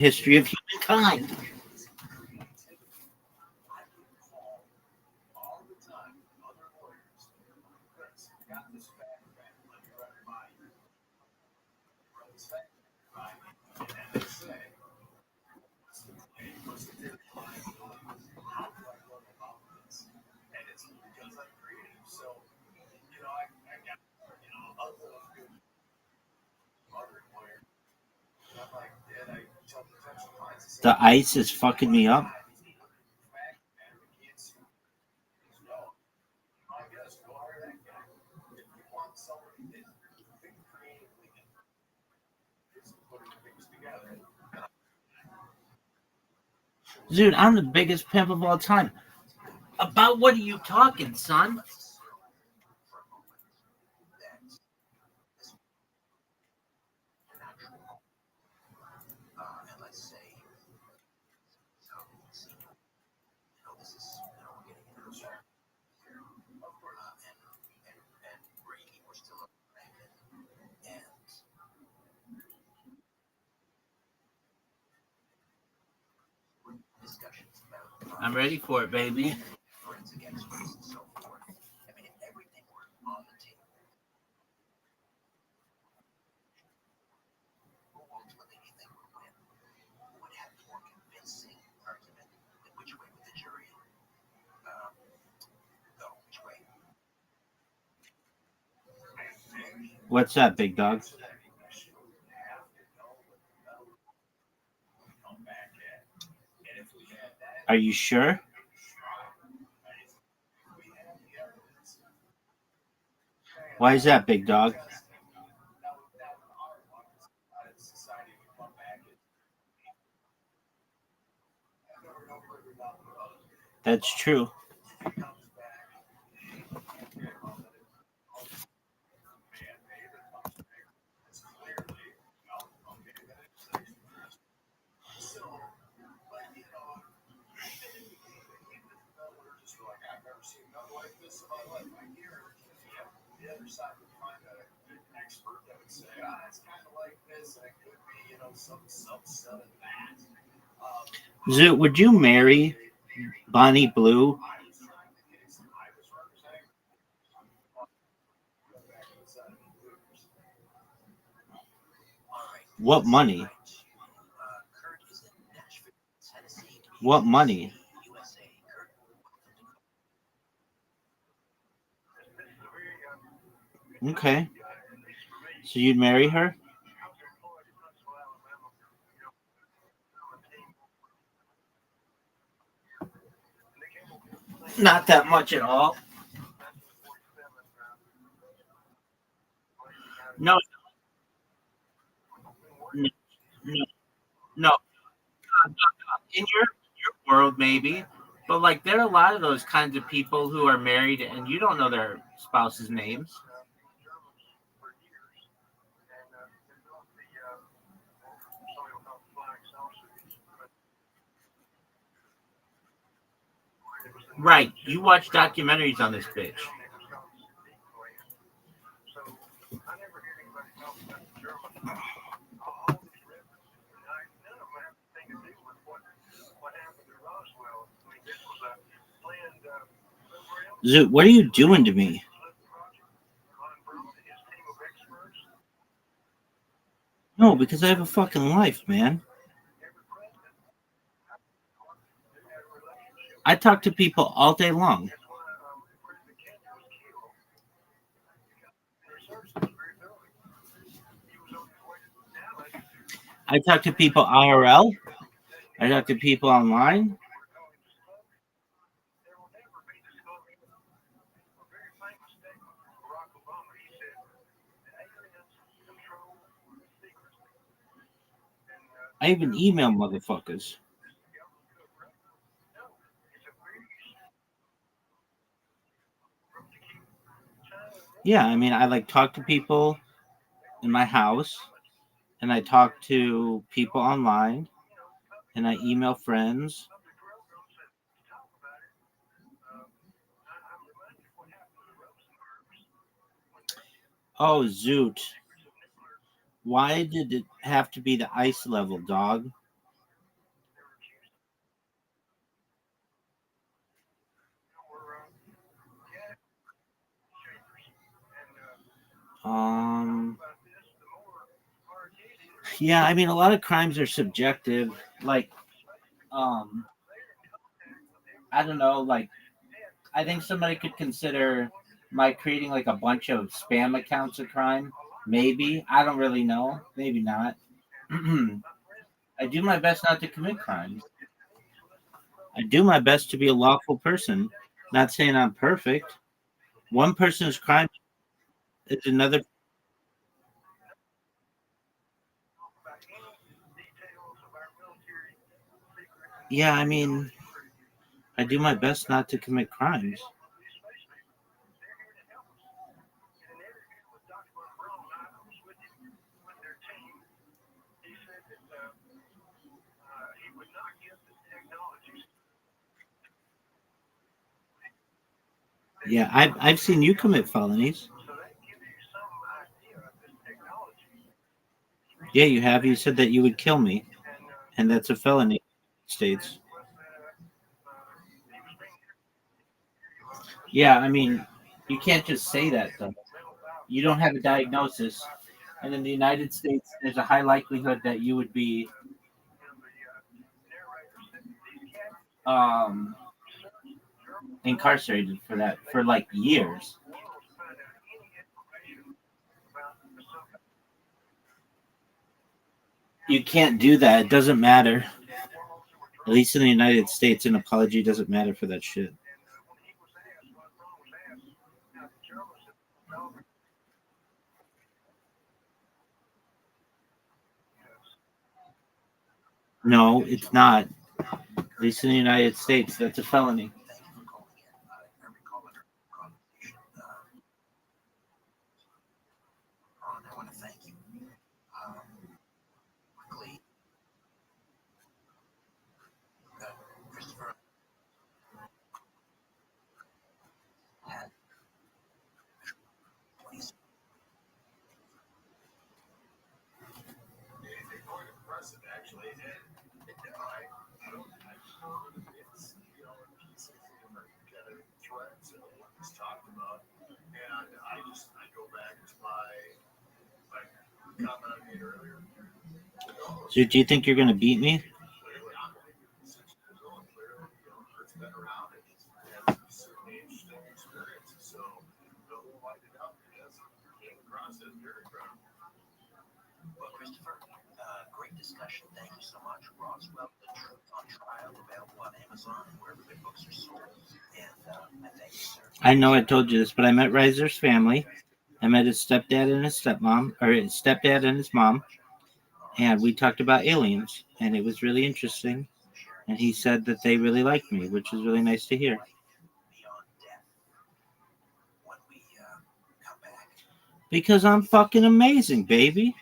history of humankind. The ice is fucking me up. Dude, I'm the biggest pimp of all time. About what are you talking, son? I'm ready for it, baby. What's that, big dog? Are you sure? Why is that, big dog? That's true. Zoot, would you marry Bonnie Blue? What money? What money? Okay. So you'd marry her? Not that much at all. No, no, no, no. In your world, maybe, but like there are a lot of those kinds of people who are married and you don't know their spouse's names. Right. You watch documentaries on this bitch. Zoot, what are you doing to me? No, because I have a fucking life, man. I talk to people all day long. I talk to people IRL. I talk to people online. I even email motherfuckers. Yeah, I mean, I like talk to people in my house, and I talk to people online, and I email friends. Oh, Zoot. Why did it have to be the ice level, dog? Um, yeah, I mean, a lot of crimes are subjective. Like, um, I don't know. Like, I think somebody could consider my creating like a bunch of spam accounts a crime. Maybe I don't really know. Maybe not. I do my best not to commit crimes. I do my best to be a lawful person. Not saying I'm perfect. One person's crime is another. Yeah, I mean, I do my best not to commit crimes. Yeah, I've seen you commit felonies. Yeah, you have. You said that you would kill me, and that's a felony. In the States. Yeah, I mean, you can't just say that though. You don't have a diagnosis, and in the United States, there's a high likelihood that you would be um, incarcerated for that for like years. You can't do that. It doesn't matter. At least in the United States, an apology doesn't matter for that shit. No, it's not. At least in the United States, that's a felony. So, do you think you're going to beat me? I know I told you this, but I met Reiser's family. I met his stepdad and his stepmom, or his stepdad and his mom, and we talked about aliens, and it was really interesting. And he said that they really liked me, which is really nice to hear. Because I'm fucking amazing, baby.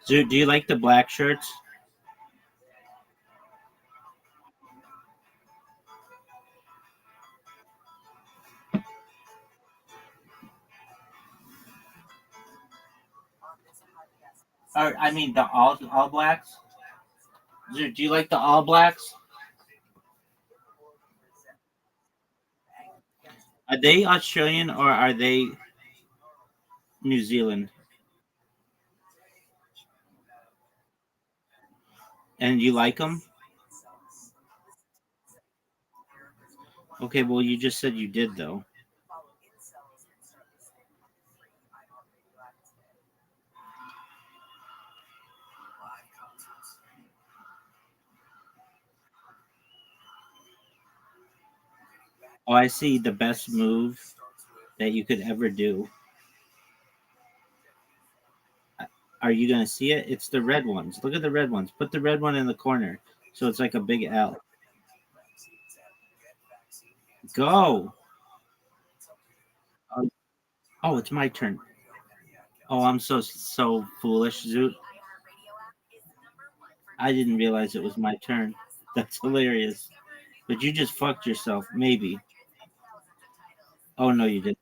Do you like the black shirts? Or I mean the all blacks? Do you like the all blacks? Are they Australian or are they New Zealand? And you like them? Okay, well you just said you did though. Oh, I see the best move that you could ever do. Are you gonna see it? It's the red ones. Look at the red ones. Put the red one in the corner, so it's like a big L. Go. Oh, oh, it's my turn. Oh, I'm so foolish, Zoot. I didn't realize it was my turn. That's hilarious. But you just fucked yourself, maybe. Oh no, you didn't.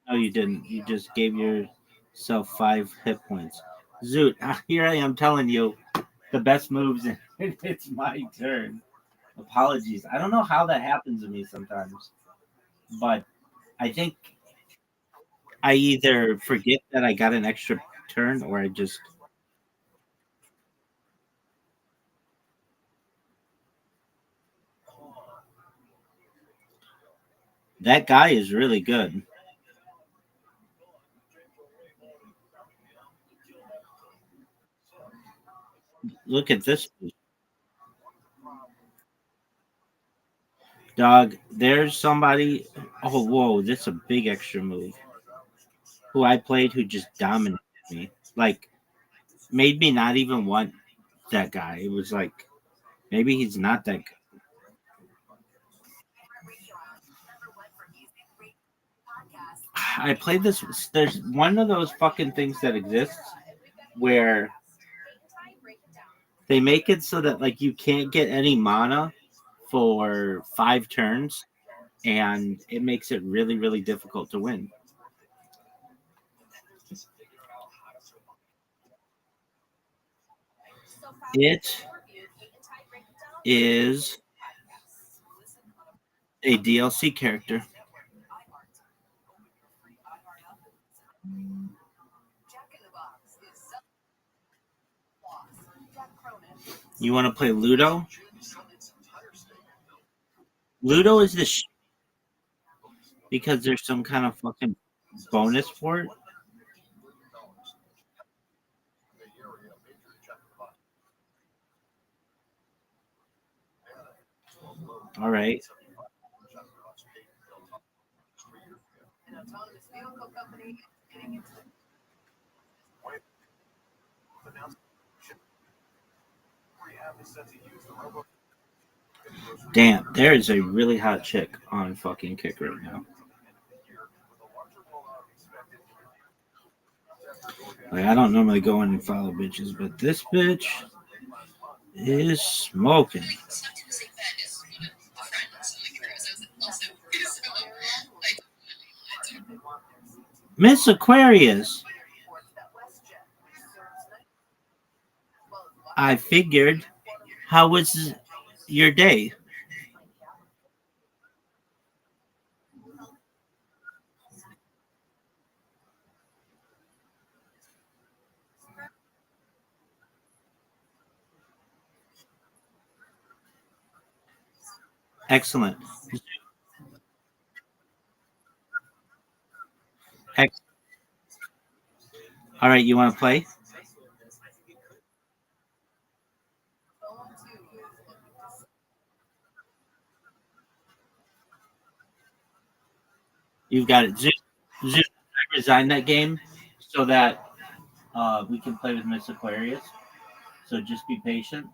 No, you didn't. You just gave yourself 5 hit points. Zoot, here I am telling you the best moves, and it's my turn. Apologies. I don't know how that happens to me sometimes, but I think I either forget that I got an extra turn or I just. That guy is really good. Look at this dog. There's somebody. Oh, whoa. That's a big extra move. Who I played who just dominated me. Like, made me not even want that guy. It was like, maybe he's not that good. I played this. There's one of those fucking things that exists where they make it so that like you can't get any mana for 5 turns, and it makes it really, really difficult to win. It is a DLC character. You want to play Ludo? Ludo is because there's some kind of fucking bonus for it. All right. Damn, there is a really hot chick on fucking Kick right now. Like, I don't normally go in and follow bitches, but this bitch is smoking. Miss Aquarius, I figured. How was your day? Excellent. Ex- All right, you want to play? You've got it. Zoom, I resigned that game so that we can play with Miss Aquarius. So just be patient.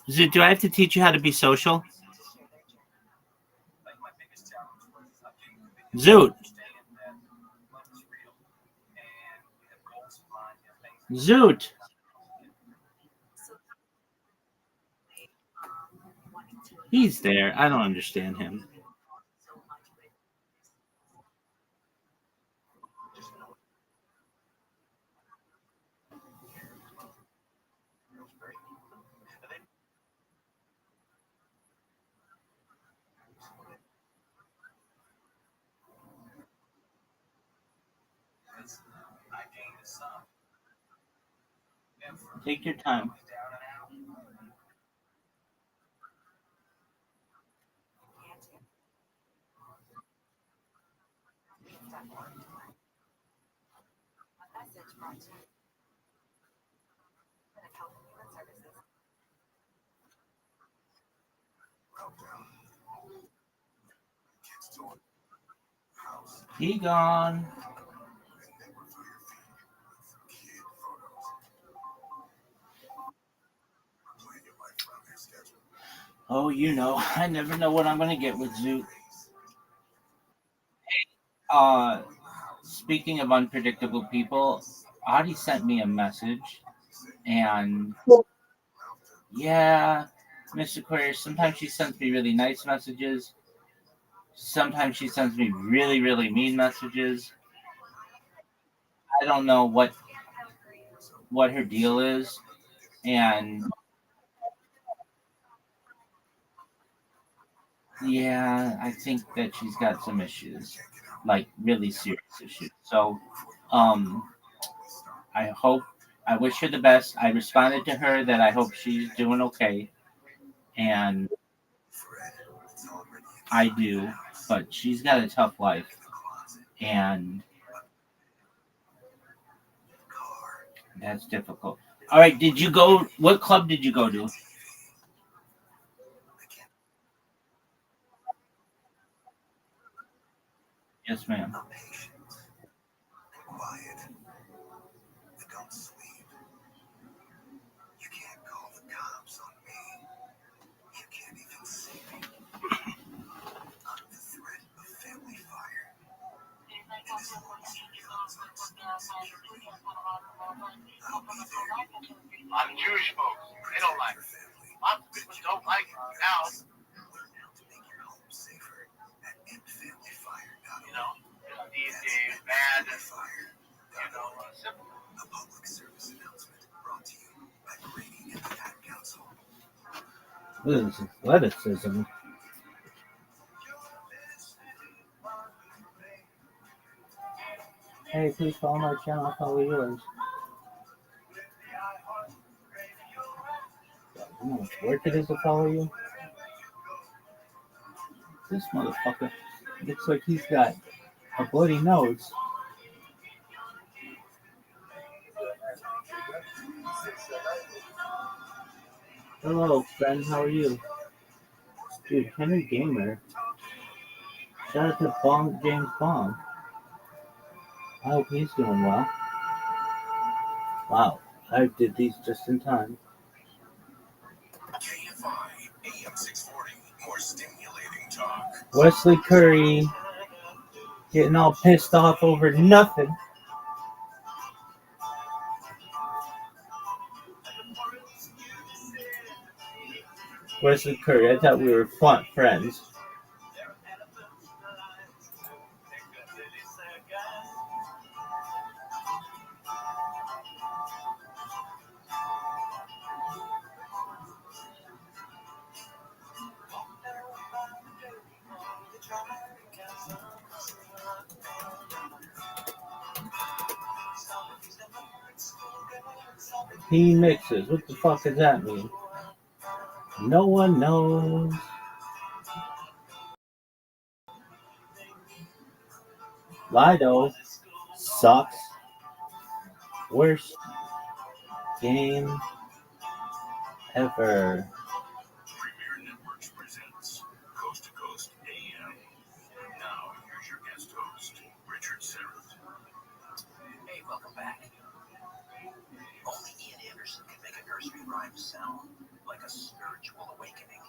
Zoot, do I have to teach you how to be social? Zoot, Zoot. He's there. I don't understand him. Take your time. He gone. Oh, I never know what I'm gonna get with Zoot. Uh, Speaking of unpredictable people, Audie sent me a message, and yeah, Mr. Aquarius. Sometimes she sends me really nice messages. Sometimes she sends me really, really mean messages. I don't know what her deal is, and yeah, I think that she's got some issues, like really serious issues. So, um, I hope, I wish her the best. I responded to her that I hope she's doing okay, and I do, but she's got a tough life, and that's difficult. All right, did you go? What club did you go to? Yes, ma'am. I'm Jewish folks. They don't like it. Lots of people don't like it now. You know, these days, bad and, simple. What is athleticism? Hey, please follow my channel. I'll follow yours. You know how worth it is to follow you? This motherfucker looks like he's got a bloody nose. Hello, friend. How are you? Dude, Henry Gamer. Shout out to James Bond. I hope he's doing well. Wow, I did these just in time. Wesley Curry getting all pissed off over nothing. Wesley Curry, I thought we were friends. He mixes. What the fuck does that mean? No one knows. Lido sucks. Worst game ever. Hey, welcome back. Only Ian Anderson can make a nursery rhyme sound like a spiritual awakening.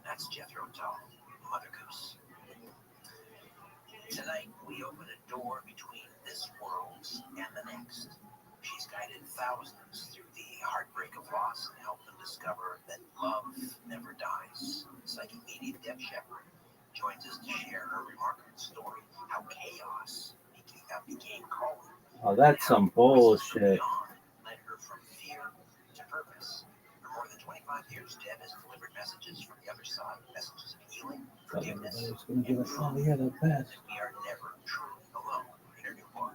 That's Jethro Tull, Mother Goose. Tonight, we open a door between this world and the next. She's guided thousands through the heartbreak of loss and helped them discover that love never dies. Psychic medium Deb Shepard joins us to share her remarkable story, how chaos became calm. Oh, that's some bullshit. Led her from fear to purpose. For more than 25 years, Deb has delivered messages from the other side, messages of healing, forgiveness, Gonna give us, oh, yeah, the best. we are never truly alone. In her new book,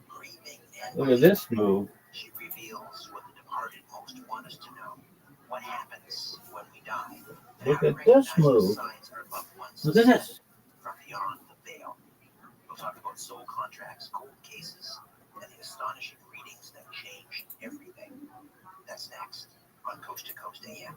Grieving and Look at this move. she reveals what the departed most want us to know. What happens when we die? Look at this move. Look at this. From beyond the veil. We'll talk about soul contracts, cold cases, and the astonishing readings that changed everything. That's next on Coast to Coast AM.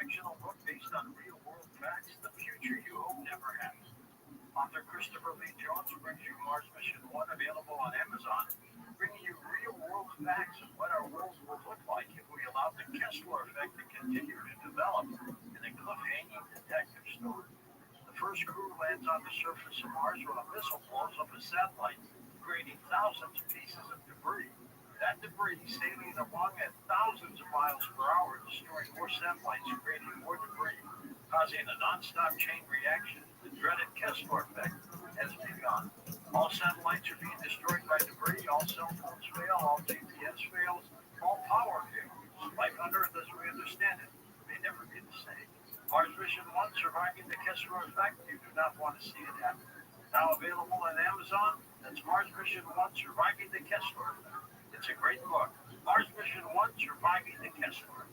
fictional book based on real-world facts, The Future You Hope Never Has. Author Christopher Lee Jones brings you Mars Mission 1, available on Amazon, bringing you real-world facts of what our world will look like if we allow the Kessler effect to continue to develop in a cliff-hanging detective story. The first crew lands on the surface of Mars when a missile blows up a satellite, creating thousands of pieces of debris. That debris sailing along at thousands of miles per hour, destroying more satellites, creating more debris, causing a non-stop chain reaction. The dreaded Kessler effect has begun. All satellites are being destroyed by debris, all cell phones fail, all GPS fails, all power fails. Life on Earth as we understand it may never be the same. Mars Mission 1, Surviving the Kessler Effect. You do not want to see it happen. Now available on Amazon, that's Mars Mission 1, Surviving the Kessler Effect. It's a great book. Mars Mission 1, Surviving the Kessler Effect.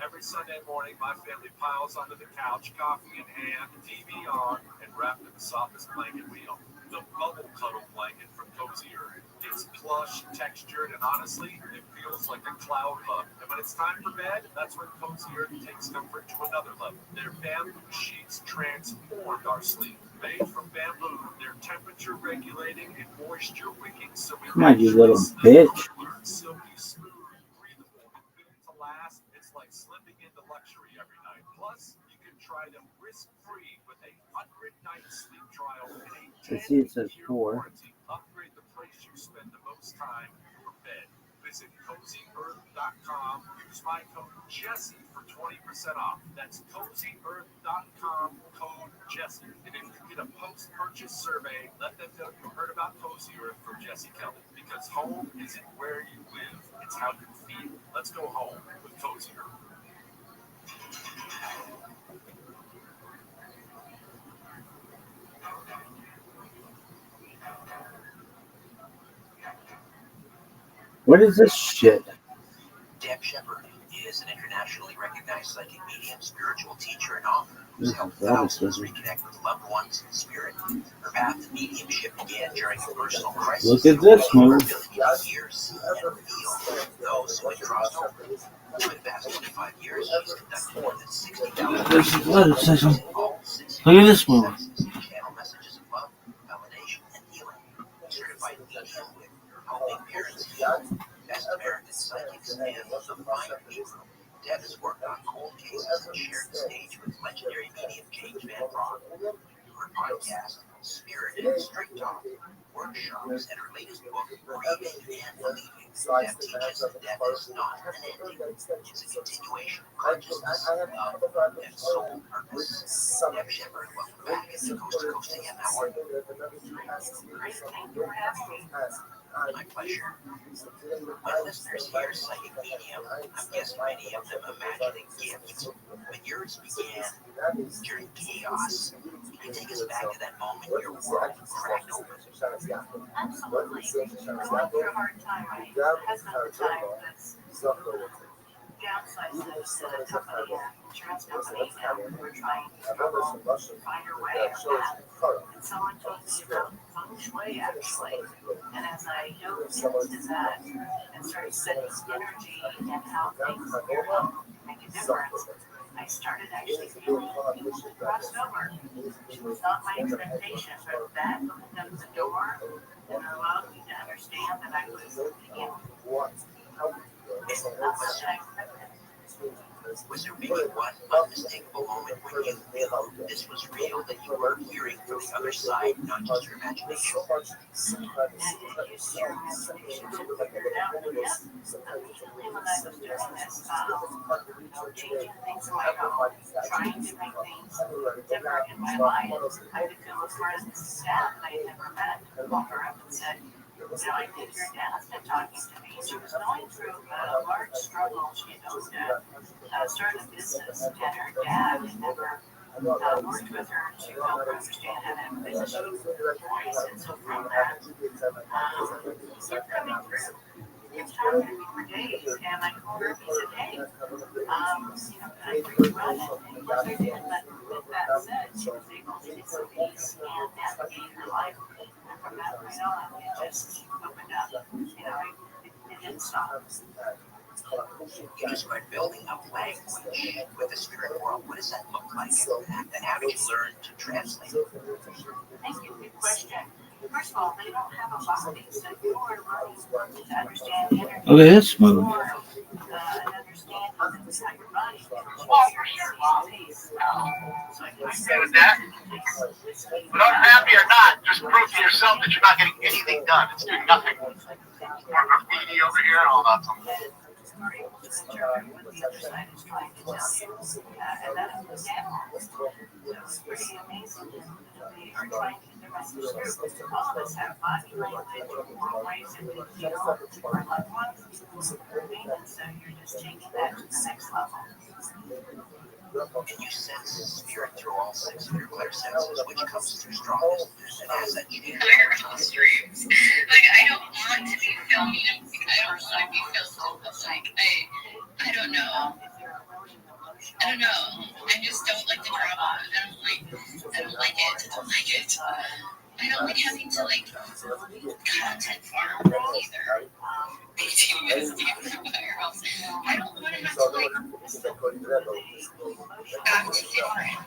Every Sunday morning, my family piles onto the couch, coffee in hand, TV on, and wrapped in the softest blanket we own. The Bubble Cuddle blanket from Cozy Earth. It's plush, textured, and honestly, it feels like a cloud hug. And when it's time for bed, that's when Cozy Earth takes comfort to another level. Their bamboo sheets transformed our sleep. Made from bamboo, they're temperature regulating and moisture wicking, so we Come on, you little bitch. silky smooth, breathable, and built to last. It's like slipping into luxury every night. Plus, you can try them risk-free with a 100-night sleep trial and a 10-year warranty. Upgrade the place you spend the most time, your bed. Visit CozyEarth.com. Use my code Jesse for 20% off. That's CozyEarth.com, code Jesse. And if you get a post-purchase survey, let them know you heard about Cozy Earth from Jesse Kelly. Because home isn't where you live, it's how you feel. Let's go home with Cozy Earth. What is this shit? Deb Shepard is an internationally recognized psychic medium, spiritual teacher, and author who's helped thousands reconnect with loved ones in spirit. Her path to mediumship began during a personal crisis. Look at this move. Years and reveal those who had crossed over. For the past 25 years, she's conducted more than 60,000 There's athleticism. Look at this move. Channel messages of love, validation, and healing. Certified medium with helping parents heal. Best American psychics and the mind people. Deb has worked on cold cases and shared the stage with legendary medium James Van Praagh. Her podcast, Spirit and Straight Talk, workshops, and her latest book, Grieving and Believing. Deb teaches that death is not an ending, it's a continuation of consciousness, love, and soul purpose. Deb Shepard, welcome back at the Coast to Coast AM Hour. Great, thank you for having me. My pleasure. When listeners hear psychic medium, I'm guessing many of them imagining gifts, but yours began during chaos. Can you take us back to that moment your world cracked open? Absolutely. Going through a hard time, right? It has been the time that's downsized the company, insurance company, and we're trying to find our way out of that. And someone told me about feng shui, actually. And as I dove into that and started setting energy and how things make a difference, I started actually feeling people crossed over. It was not my expectation, but that opened up the door and allowed me to understand that I was in not much I expected. Was there maybe one unmistakable moment when you knew this was real, that you were hearing from the other side, not just your imagination? And it used your imagination to figure it out. But yes, immediately when I was doing this, changing things in my home, trying to make things different in my life, I had to feel a part of this staff that I had never met. I called her up and said, I think your dad's been talking to me. She was going through a large struggle. She had started a business, and her dad had never worked with her to help her understand how to have a business. She was voice, and so from that, kept coming through. It's talking to me for days, and I called her and he said, hey, can I bring you run it? And of course I did, but with that said, she was able to get some peace and navigate her life. And from that point on, it just opened up. It didn't stop. You describe building up language with the spirit world. What does that look like in fact? And how do you learn to translate it? Thank you. Good question. First of all, they don't have a body, so you are learning to understand energy. Look at this move. And understand how your body functions. Okay with that? But unhappy or not, just prove to yourself that you're not getting anything done. It's doing nothing. More graffiti over here and all that. Are able to interpret what the other side is trying to tell you. And that is the it's pretty amazing. They are trying to get the message through. All of us have body language or ways that we feel our loved ones. And so you're just taking that to the next level. Can you sense spirit through all six of your clear senses? Which comes through strongest? And has that changed? Streams. Like, I don't want to be filmed. I don't want to be filmed. Like, I don't know. I don't know. I just don't like the drama. I don't like it. I don't like it. I don't like having to, like, content farm either. I don't want to have to, like, act different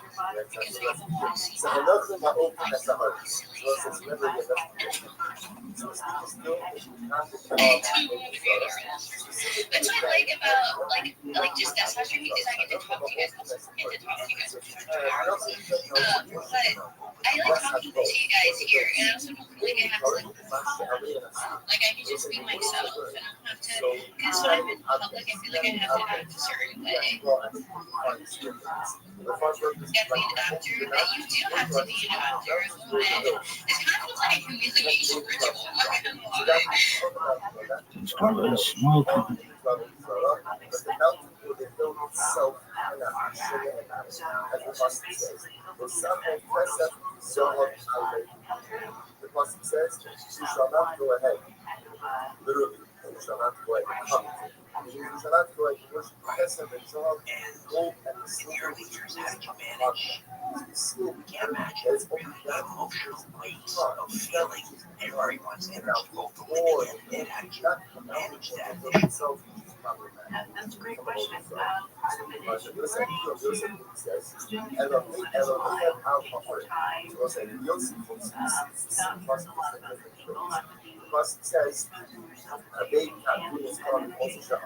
because people want to see That's what I like about, like just that session is I get to talk to you guys. But I like talking to you guys here, and I also don't feel like I have to, like I can just be myself, and I don't have to, because when I'm in public, I feel like I have to act a certain way. You have to be an actor, but you do have to be an actor a little bit. It kind of feels like a humiliation ritual. I'm not gonna lie. It's part of a small company. The Pasuk says, you shall not go ahead. Literally, you shall not go ahead. You shall not go ahead. You worship Chesed and Zohar and gold and the In the early years, how did you manage? Can't imagine the emotional weight of feeling everyone's energy overwhelming and how did you manage that? That's a great question. Part of it is learning Plus it says, a baby can do his calling also shall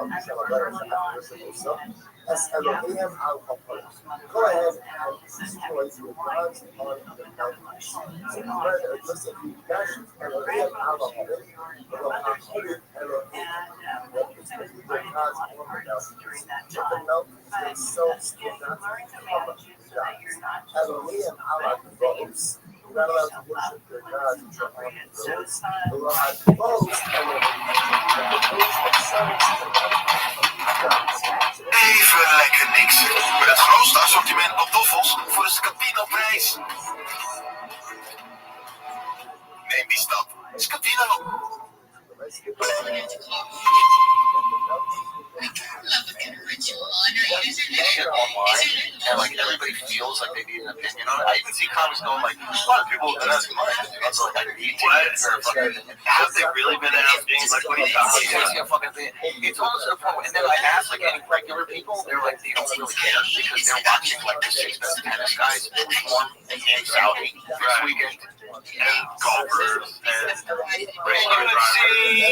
as Elohim al go ahead and destroy your gods on the mountains. So just if you dash Elohim al the mountains themselves cannot cover. Elohim al you're not allowed to worship your gods which are on the roads. Even lekker niks. Met het grootste assortiment pantoffels voor de Scatino-prijs. Neem die stap. Scatino. And like everybody feels like they need an opinion on it. I even see comments going like, a lot of people have been asking mine. It's like, I need to have they really been asking? Like, what do you think? It's almost to the point, and then I ask like any regular people, they're like, they don't really care because they're watching like the 6 best tennis guys perform in Saudi this weekend. And golfers and UFC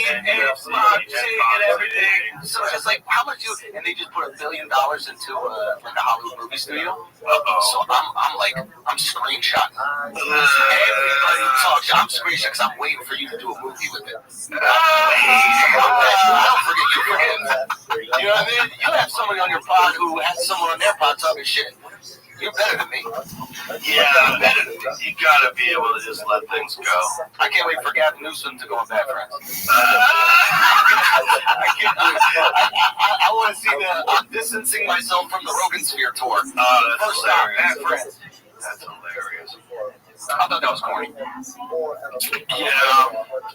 and boxing and everything. So it's like, how much you? And they just put $1 billion into like a Hollywood movie studio. So I'm like, I'm screenshotting. Everybody talks. I'm screenshotting because I'm waiting for you to do a movie with it. I don't forget. You forget. You know what I mean? You have somebody on your pod who has someone on their pod talking shit. You're better than me. Yeah, better than me. You gotta be able to just let things go. I can't wait for Gavin Newsom to go on Bad Friends. I can't do it. I want to see I'm distancing myself from the Rogan Sphere tour. First stop, Bad Friends. That's hilarious. I thought that was corny. Yeah,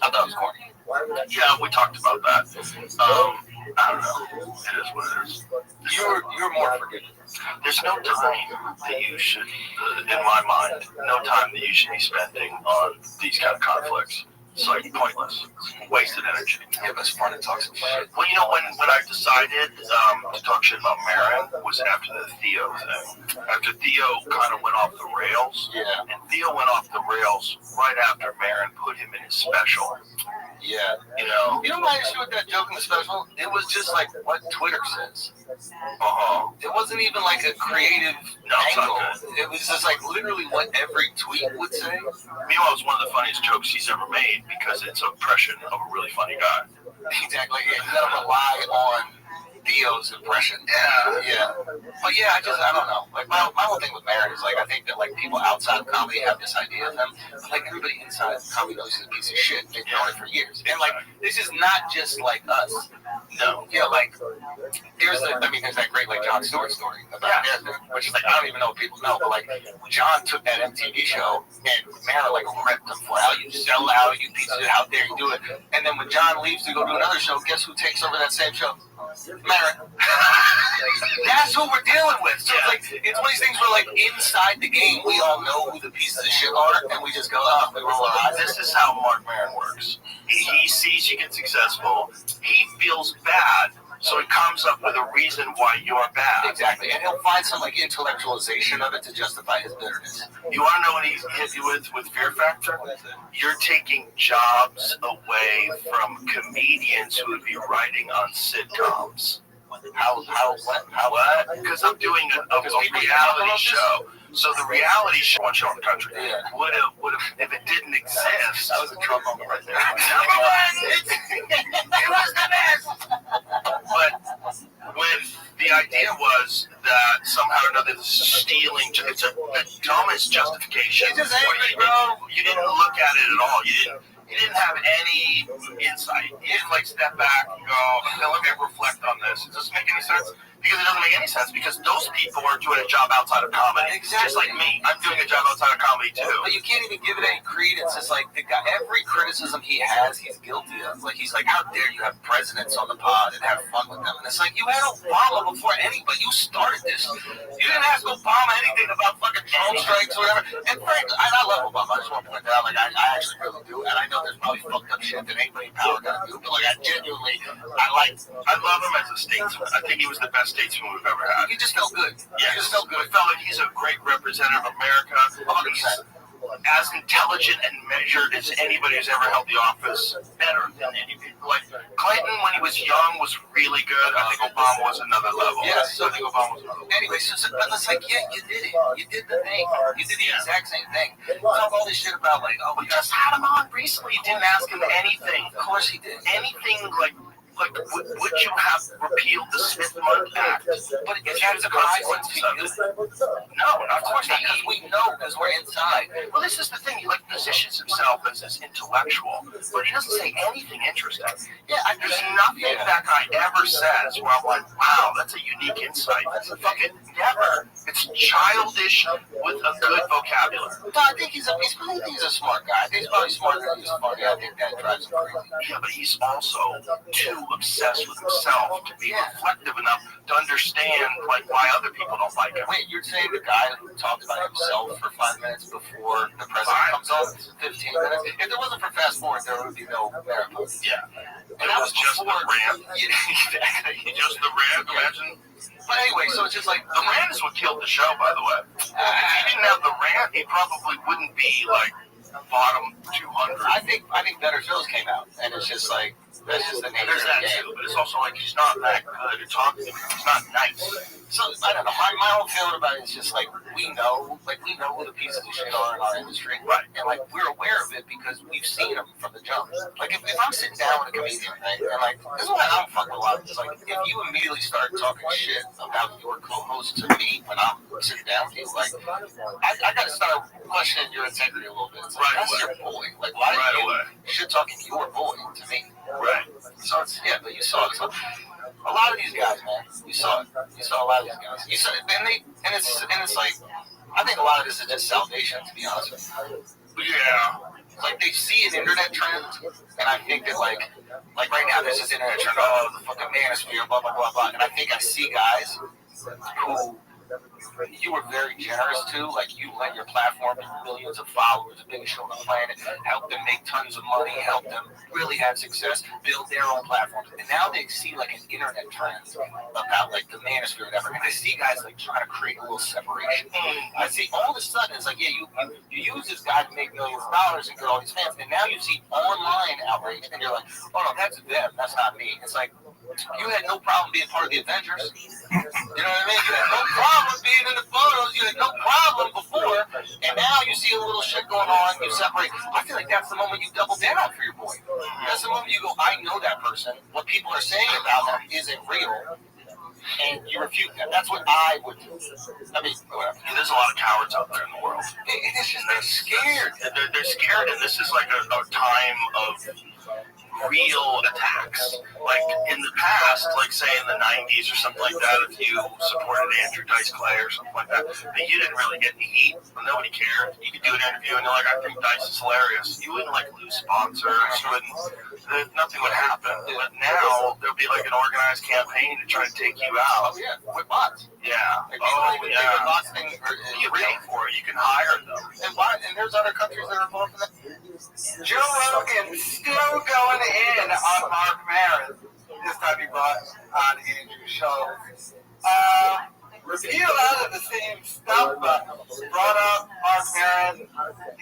I thought it was corny. Yeah, we talked about that. I don't know. It is what it is. You're more forgiving. There's no time that you should, in my mind, no time that you should be spending on these kind of conflicts. It's like pointless, wasted energy. Yeah, but it's fun to talk some shit. Well, you know, when I decided to talk shit about Marin was after the Theo thing. After Theo kind of went off the rails. Yeah. And Theo went off the rails right after Marin put him in his special. Yeah. You know my issue with that joke in the special? It was just like what Twitter says. It wasn't even like a creative angle. It was just like literally what every tweet would say. Meanwhile, it was one of the funniest jokes he's ever made because it's an impression of a really funny guy. Exactly. Yeah, you gotta rely on Theo's impression. Yeah. But yeah, I don't know. Like my whole thing with Marin is like I think that like people outside of comedy have this idea of him, but like everybody inside of comedy knows he's a piece of shit. They've known it for years. And like this is not just like us. No. Yeah, like there's that great like Jon Stewart story about Marathon, which is like I don't even know if people know, but like John took that MTV show and Marin like ripped him for how you sell out, you piece of shit, how dare you do it. And then when John leaves to go do another show, guess who takes over that same show? Marin. That's who we're dealing with. So it's like it's one of these things where like inside the game we all know who the pieces of shit are and we just go, we roll our eyes. This is how Mark Marin works. He sees you get successful, he feels bad, so he comes up with a reason why you're bad. Exactly. And he'll find some like intellectualization of it to justify his bitterness. You want to know what he hit you with Fear Factor? You're taking jobs away from comedians who would be writing on sitcoms. What? Because I'm doing a reality show. So the reality show, one show in the country, would have, if it didn't exist. That was a Trump moment right there. Number one, it was the best. But when the idea was that somehow or another this is stealing, it's the dumbest justification. It's just angry, bro. You didn't look at it at all. You didn't have any insight. You didn't like step back and go, let me reflect on this. Does this make any sense? Because it doesn't make any sense because those people are doing a job outside of comedy. Exactly. Just like me. I'm doing a job outside of comedy too. But you can't even give it any credence. It's like the guy, every criticism he has, he's guilty of. Like he's like, how dare you have presidents on the pod and have fun with them? And it's like, you had Obama before anybody. You started this. You didn't ask Obama anything about fucking drone strikes or whatever. And frankly, I love Obama. I just want to point that out. Like I actually really do. And I know there's probably fucked up shit that anybody in power gotta do. But like I genuinely, I love him as a statesman. I think he was the best statesman we've ever had. He just felt good. Yeah, he just felt good. I felt like he's a great representative of America. He's as intelligent and measured as anybody who's ever held the office. Better than any people. Like Clinton, when he was young, was really good. I think Obama was another level. Yes, I think Obama was another level. Anyway, so it's like, yeah, you did it. You did the thing. You did the exact same thing. Talk all this shit about like, we just had him on recently. You didn't ask him anything. Of course he did. Anything like would you have repealed the Smith-Mund Act? But it has a consequence to you. No, of course not, because we know, because we're inside. Well, this is the thing. He like positions himself as this intellectual, but he doesn't say anything interesting. Yeah, there's nothing that guy ever says where I'm like, wow, that's a unique insight. That's a fucking never. It's childish with a good vocabulary. No, I think he's a smart guy. I think he's probably smarter than he's funny. I think that drives him crazy. Yeah, but he's also too obsessed with himself to be reflective enough to understand like why other people don't like him. Wait, you're saying the guy who talked about himself for 5 minutes before the president comes on, 15 minutes? If there wasn't for Fast Forward, there would be no marathon. Yeah. And that was just the rant. Exactly. Just the rant, imagine. But anyway, so it's just like, the rant is what killed the show, by the way. If he didn't have the rant, he probably wouldn't be like bottom 200. I think better shows came out, and it's just like, that's just the nature of the game. Too, but it's also like he's not that good at talking. He's not nice. So I don't know. My whole feeling about it is just like we know who the pieces of shit are in our industry, right? And like we're aware of it because we've seen them from the jump. Like if I'm sitting down with a comedian, right, and like this is what I don't fuck with a lot. It's like if you immediately start talking shit about your co-host to me when I'm sitting down with you, like I gotta start questioning your integrity a little bit. It's like, that's your boy. Like why are you shit talking your boy to me? Right. So it's, yeah, but you saw it. So a lot of these guys, man, you saw it. You saw a lot of these guys. You saw it, and it's like I think a lot of this is just salvation, to be honest with you. Yeah. Like they see an internet trend, and I think that like right now there's this internet trend. Oh, the fucking manosphere, blah blah blah blah. And I think I see guys who you were very generous too. Like you let your platform with millions of followers, the biggest show on the planet, help them make tons of money, help them really have success, build their own platforms. And now they see like an internet trend about like the manosphere or whatever. And I see guys like trying to create a little separation. I see all of a sudden it's like, yeah, you use this guy to make millions of dollars and get all these fans, and now you see online outrage, and you're like, oh no, that's them, that's not me. It's like you had no problem being part of the Avengers. You know what I mean? You had no problem being in the photos. You had no problem before, and now you see a little shit going on. You separate. I feel like that's the moment you double down for your boy. That's the moment you go, I know that person. What people are saying about him isn't real, and you refute that. That's what I would do. I mean, there's a lot of cowards out there in the world. It's just they're scared. They're scared, and this is like a time of real attacks. Like in the past, like say in the 90s or something like that, if you supported Andrew Dice Clay or something like that, but you didn't really get any heat. Nobody cared. You could do an interview and you're like, I think Dice is hilarious. You wouldn't like lose sponsors. Nothing would happen. But now there'll be like an organized campaign to try to take you out. Oh yeah, with bots. Yeah. The bots thing. You pay for it. You can hire them. And there's other countries that are involved in that. Joe Rogan still going in on Mark Maron. This time he brought on Andrew Schultz. Repeat a lot of the same stuff, but brought up Mark Maron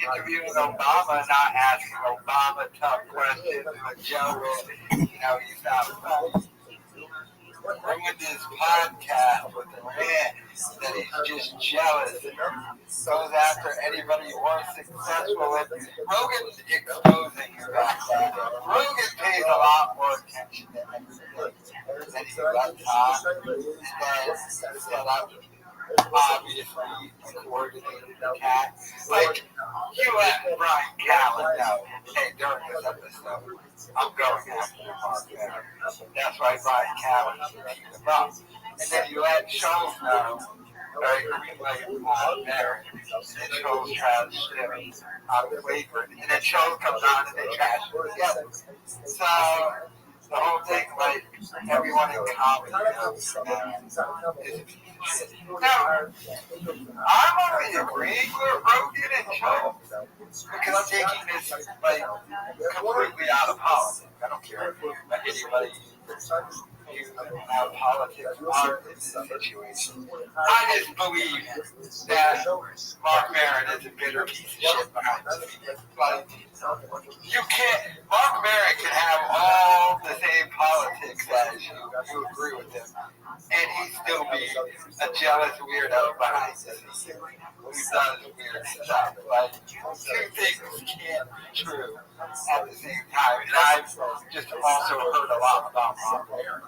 interviewing Obama, not asking Obama tough questions, but Joe will, he's not bringing this podcast with a man that he's just jealous and goes after anybody more successful. And Rogan's exposing you guys. Rogan pays a lot more attention than he lets on. And set up obviously a coordinated attack. Like, you let Brian Callen know, hey, during this episode, I'm going after Mark Maron. That's why Brian Callen should keep him up. And then you let Schultz know, right, greenlight Maron, and Schultz tries him on the waiver, and then Schultz comes on and they trash him together. So, the whole thing, like, everyone in comedy knows now, I'm only agreeing with Rogan and Schultz because I'm taking this, like, completely out of politics. I don't care about anybody how politics are in this situation. I just believe that Mark Maron is a bitter piece of shit behind the scenes. Like, you can't, Mark Maron can have all the same politics as you agree with him, and he still be a jealous weirdo behind the scenes who's done weird stuff. Like, two things can't be true at the same time, and I've just also heard a lot about Mark Maron.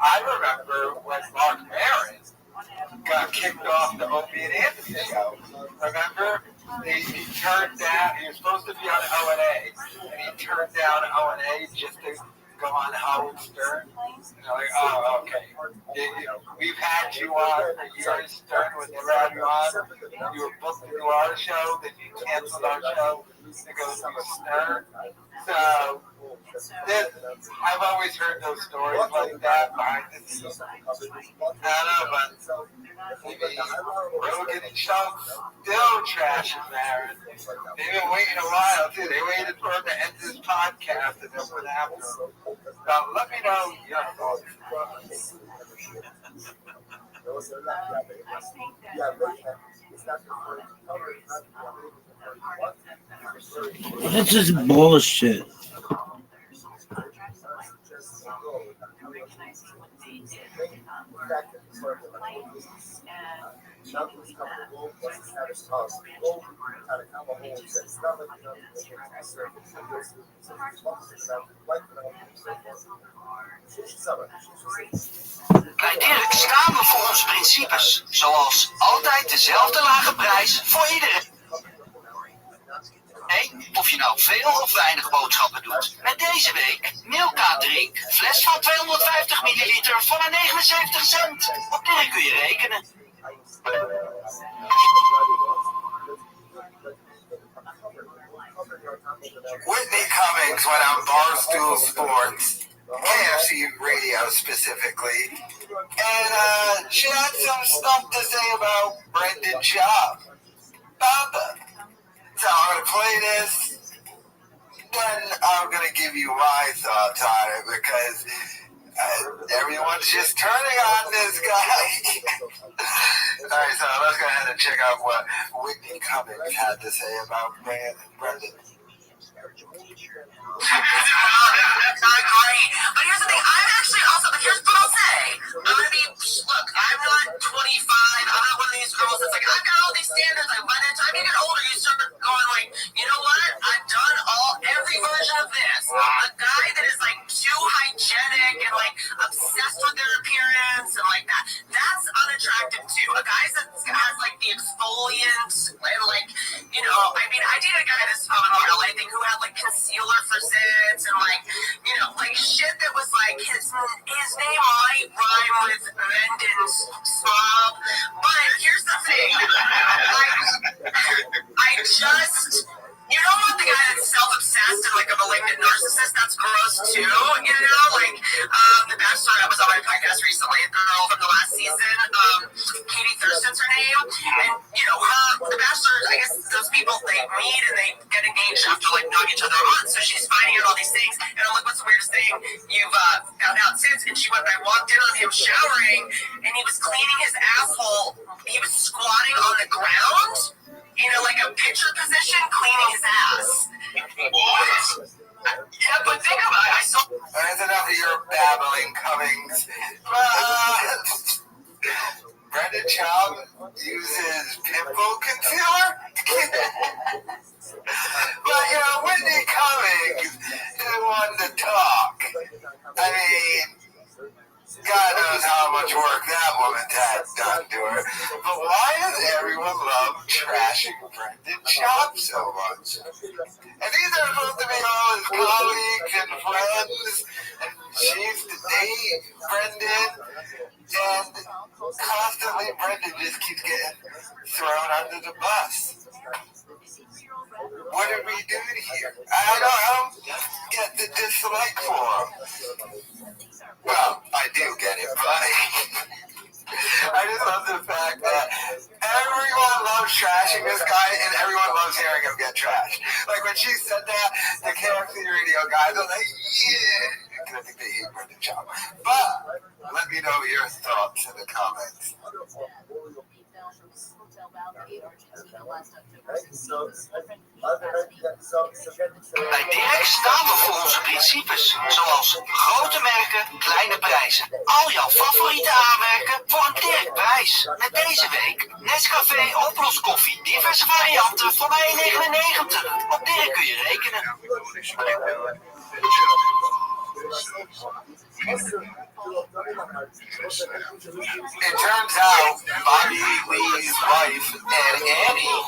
I remember when Mark Maron got kicked off the Opie and Anthony show. Remember? He turned down, he was supposed to be on O&A, and he turned down O&A just to go on Howard Stern. Like, oh, okay. We've had you on for years, Stern would never have you on. You were booked to do our show, then you canceled our show to go to Stern. So, I've always heard those stories like that behind the scenes. I don't know, but maybe Rogan and Schultz still trashing Maron. They've been waiting a while, too. They waited for him to end this podcast and then went after him. So let me know your thoughts. That's just bullshit. Bij Dirk staan we voor onze principes. Zoals altijd dezelfde lage prijs voor iedereen. Hey, of je nou veel of weinig boodschappen doet. Met deze week Milka Drink. Fles van 250 milliliter voor maar 79 cent. Op Dirk kun je rekenen. Whitney Cummings went on Barstool Sports KFC radio specifically, and she had some stuff to say about Brendan Schaub. So I'm going to play this, then I'm going to give you my thoughts on it, because everyone's just turning on this guy. Alright, so let's go ahead and check out what Whitney Cummings had to say about Brendan. That's not great. But here's the thing, I'm actually also, but here's what I'll say. I'm going to be, look, I'm not 25. I'm not one of these girls that's like, I've got all these standards. Like, by the time you get older, you start going like, you know what? I've done every version of this. A guy that is like too hygienic and like obsessed with their appearance and like that. That's unattractive too. A guy that has like the exfoliant and like, you know, I mean, I dated a guy that's from an LA thing who had like concealer for zits and like, you know, like shit that was like his name might rhyme with Brendan's Snob, but here's the thing, I just, you don't want the guy that's self-obsessed and like a malignant narcissist. That's gross too, you know, like the Bachelor, I was on my podcast recently, a girl from the last season, Katie Thurston's her name, and you know, the Bachelor, I guess those people, they meet and they get engaged after like knowing each other a month, so she's finding out all these things, and I'm like, what's the weirdest thing you've found out since? And she went, I walked in on him showering, and he was cleaning his asshole, he was squatting on the ground, in like a pitcher position, cleaning his ass. What? Yeah, but think about it, I saw... That's enough of your babbling, Cummings. Brendan Schaub uses pimple concealer? But, you know, Whitney Cummings is one to talk. I mean, God knows how much work that woman's had done to her. But why does everyone love trashing Brendan Schaub so much? And these are supposed to be all his colleagues and friends. And she used to date Brendan. And constantly Brendan just keeps getting thrown under the bus. What are we doing here? I don't get the dislike for him. Well, I do get it, but I just love the fact that everyone loves trashing this guy and everyone loves hearing him get trashed. Like when she said that, the KFC radio guys are like, yeah, because I think they hate Brendan Schaub. But let me know your thoughts in the comments. Bij Dirk staan we voor onze principes, zoals grote merken, kleine prijzen. Al jouw favoriete aanmerken voor een Dirk prijs. Met deze week Nescafé oploskoffie, diverse varianten voor maar €1,99. Op Dirk kun je rekenen. It turns out Bobby Lee's wife and Annie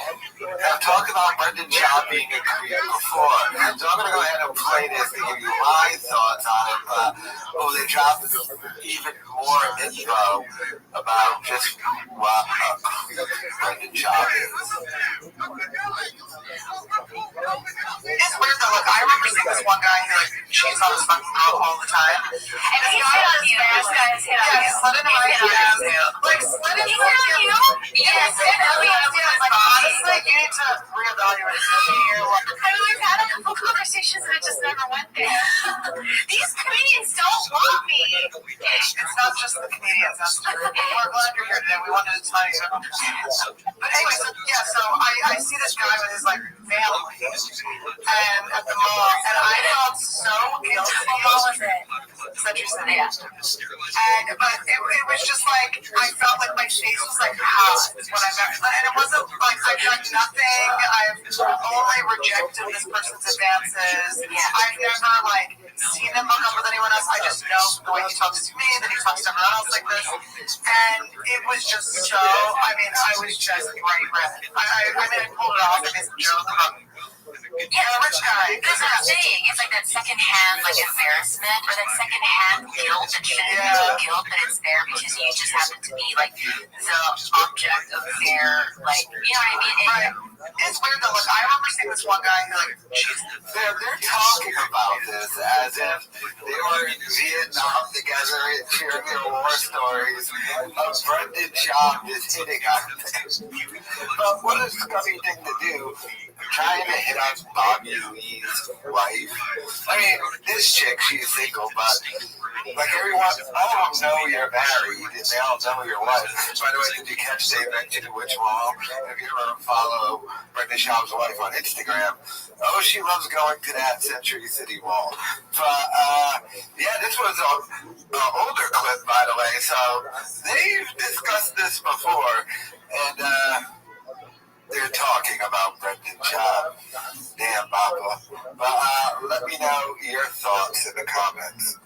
have talked about Brendan Schaub being a creep before. And so I'm going to go ahead and play this to give you my thoughts on it. But they dropped even more info about just what a creep Brendan Schaub is. It's weird though, look, I remember seeing this one guy who like cheats on his fucking girl all the time. And this guy on you, this guy's hit on you. Slid into my DMs. Like, slid into my DMs. Yes, like, honestly, you need to reevaluate it. I mean, we've had a couple conversations and it just never went there. These comedians don't want me. It's not just the comedians, that's true. We're glad you're here today. We wanted to tell you. But anyway, so I see this guy with his like family and at the mall, and I felt so guilty. What was it? Century City. But it was just like I felt like my face was like hot when I met him, and it wasn't like I've done nothing. I've only rejected this person's advances. I've never like seen him hook up with anyone else. I just know the way he talks to me, that he talks to everyone else like this, and it was just so. I mean, I was just bright red. I mean, I pulled it off and made some jokes about. Yeah, the rich guy. That's what I'm saying. It's like that secondhand, like embarrassment, or that secondhand guilt that shouldn't be guilt, but it's there because you just happen to be like the object of their, like, you know what I mean? Right. It's weird though. Look, I remember seeing this one guy who like, they're talking about this as if They were in Vietnam together and sharing their war stories of Brendan Schaub just hitting on things. But what a scummy thing to do, trying to hit on Bobby Lee's wife. I mean, this chick, she's single, but like everyone, all of them know you're married, and they all know your wife. By the way, did you catch they mentioned which wall? If you ever follow Brendan Schaub's wife on Instagram, oh, she loves going to that Century City Mall. But yeah, this was an older clip, by the way. So they've discussed this before, and they're talking about Brendan Schaub. Damn, Papa. But let me know your thoughts in the comments.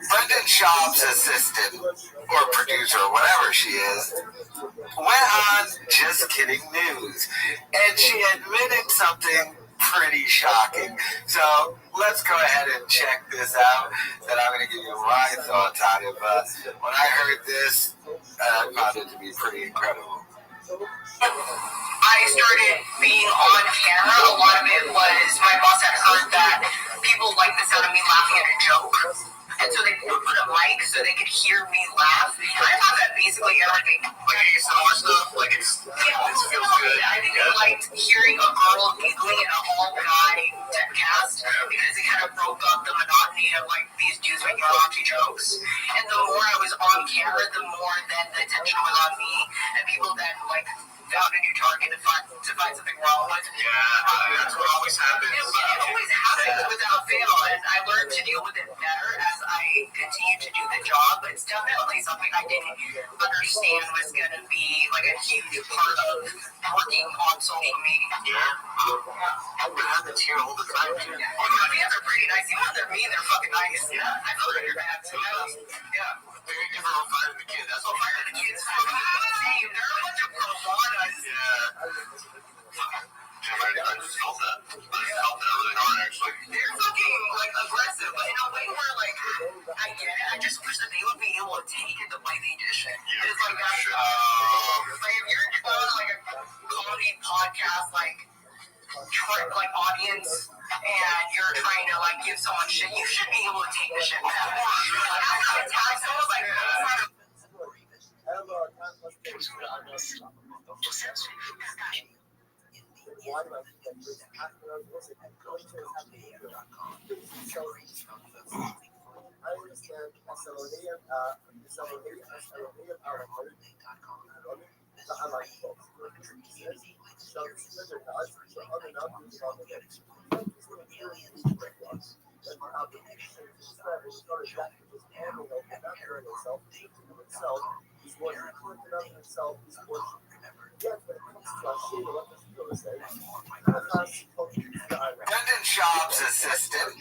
Brendan Schaub's assistant, or producer, whatever she is, went on Just Kidding News, and she admitted something pretty shocking. So let's go ahead and check this out, and I'm going to give you my thoughts on it. But when I heard this, I found it to be pretty incredible. I started being on camera. A lot of it was my boss had heard that people like the sound of me laughing at a joke. And so they would put a mic so they could hear me laugh. And I thought that basically everything. Like ASMR stuff, like it feels good. I think they liked hearing a girl giggling in a all-guy cast because it kind of broke up the monotony of like these dudes making raunchy jokes. And the more I was on camera, the more then the attention was on me, and people then like found a new target to find something wrong with. Yeah, that's what always happens. It always happens without fail, and I learned to deal with it better as I continued to do the job. But it's definitely something I didn't understand was going to be like a huge part of working on social media. Yeah, it happens here all the time. My fans are pretty nice. Even when they're mean, they're fucking nice. Yeah, I feel like they're bad too. Yeah. They're gonna go fire the kid. That's what Fire the kids. They're a bunch of piranhas. I just felt that. I felt that really hard, actually. They're fucking like aggressive, but in a way where like I get it. I just wish that they would be able to take it the way they dish it. It's like that. Like if you're on like a comedy podcast, like audience, and you're trying to like give someone shit, you should be able to take the shit back. Like after I attack someone, like it's not a. Brendan Schaub's assistant,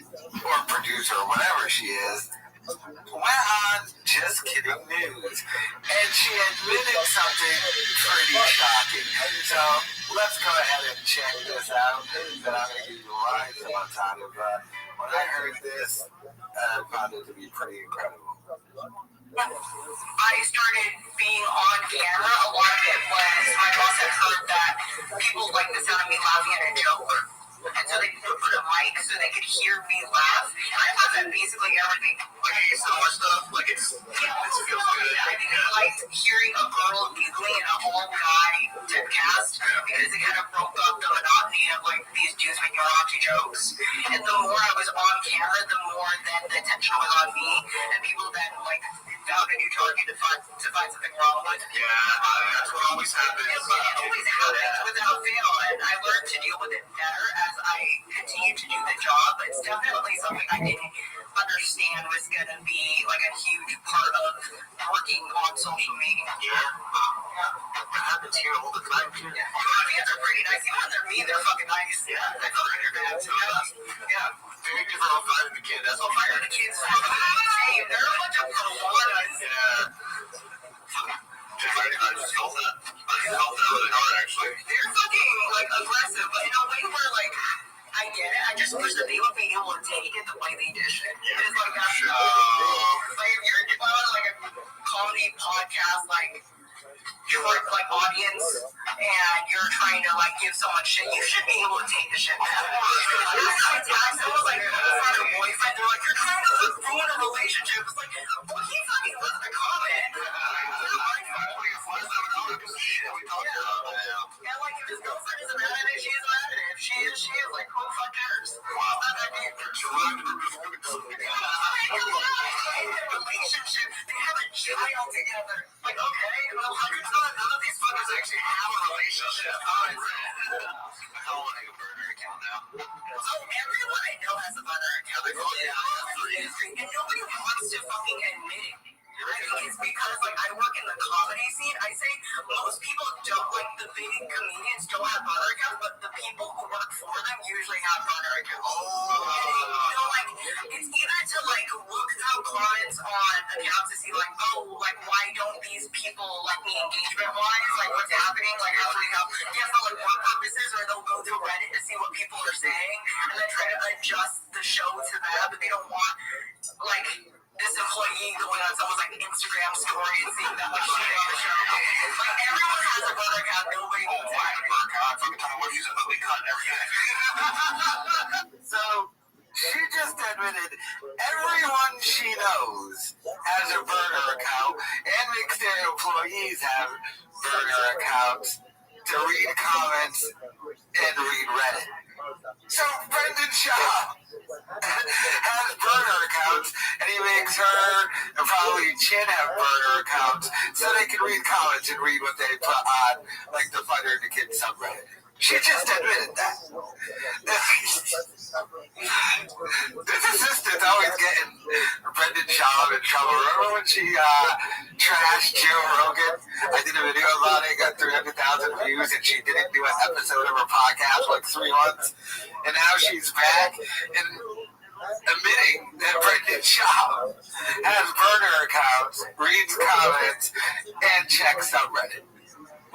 or producer, whatever she is, went on Just Kidding News, and she admitted something pretty shocking. So let's go ahead and check this out, and I'm going to give you my thoughts on it. But when I heard this, I found it to be pretty incredible. I started being on camera. A lot of it was my boss had heard that people like the sound of me laughing at a joke. And so they would put a mic so they could hear me laugh. And I thought that basically everything. Like ASMR stuff, like it feels good. I think they liked hearing a girl giggling in a all-guy cast because it kind of broke up the monotony of like these dudes making raunchy jokes. And the more I was on camera, the more then the attention was on me, and people then like found a new target to find something wrong with. Yeah, that's what always happens. It always happens without fail, and I learned to deal with it better as I continued to do the job. But it's definitely something I didn't understand was going to be like a huge part of working on social media. It happens here all the time. My fans are pretty nice. Even when they're mean, they're fucking nice. I feel like they're bad too. They're gonna go fire the kid. That's what Fire the kids. They're a bunch of piranhas. I just felt that. I felt that really hard, actually. They're fucking like aggressive, but in a way where like I get it. I just wish that they would be able to take it the way they dish it. It's like that's like if you're like a comedy podcast, like like audience, and you're trying to like give someone shit, you should be able to take the shit back. I attack someone like on their boyfriend, they're like, you're trying to ruin a relationship. It's like, well, he fucking left a comment. And like if his girlfriend isn't mad at it, she isn't mad at it. If she is, she is. Like, who the fuck cares? Well, not that deep. Relationship, they have a child together. Like, okay, well, hundreds of none of these fuckers actually have a relationship. I want a burner account now. So everyone I know has a burner account. And nobody wants to fucking admit it. I think it's because, like, I work in the comedy scene. I say most people don't, like, the big comedians don't have burner accounts, but the people who work for them usually have burner accounts. You know, like, it's either to, like, look through comments on accounts to see, like, oh, like, why don't these people like me engagement-wise? Like, what's happening? Like, how do we help? Yeah, for, like, work purposes, or they'll go to Reddit to see what people are saying, and then try to adjust the show to that, but they don't want, like, this employee going on someone's like Instagram story and seeing that like shit on the show. Like everyone has a brother account, nobody needs it. Fucking tell me what she's ugly cut and everything. So she just admitted everyone she knows has a burner account and makes their employees have burner accounts to read comments and read Reddit. So Brendan Shaw has burner accounts, and he makes her and probably Chin have burner accounts so they can read comments and read what they put on, like the Fighter and the Kid subreddit. She just admitted that. This assistant's always getting Brendan Shaw in trouble. Remember when she trashed Joe Rogan? I did a video about it, got 300,000 views, and she didn't do an episode of her podcast for like 3 months. And now she's back and admitting that Brendan Shaw has burner accounts, reads comments, and checks subreddit.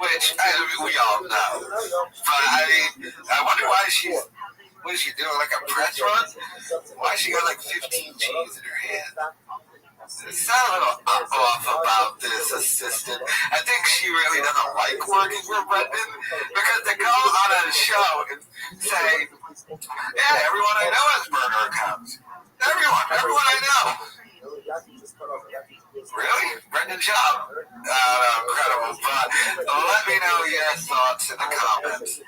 Which we all know. But I mean, I wonder why what is she doing, like a press run? Why she got like 15 G's in her hand? It's not a little off about this assistant. I think she really doesn't like working for Brendan, because to go on a show and say, yeah, everyone I know has burner accounts. Everyone I know. Really? Brendan Shaw? Incredible. But let me know your thoughts in the comments.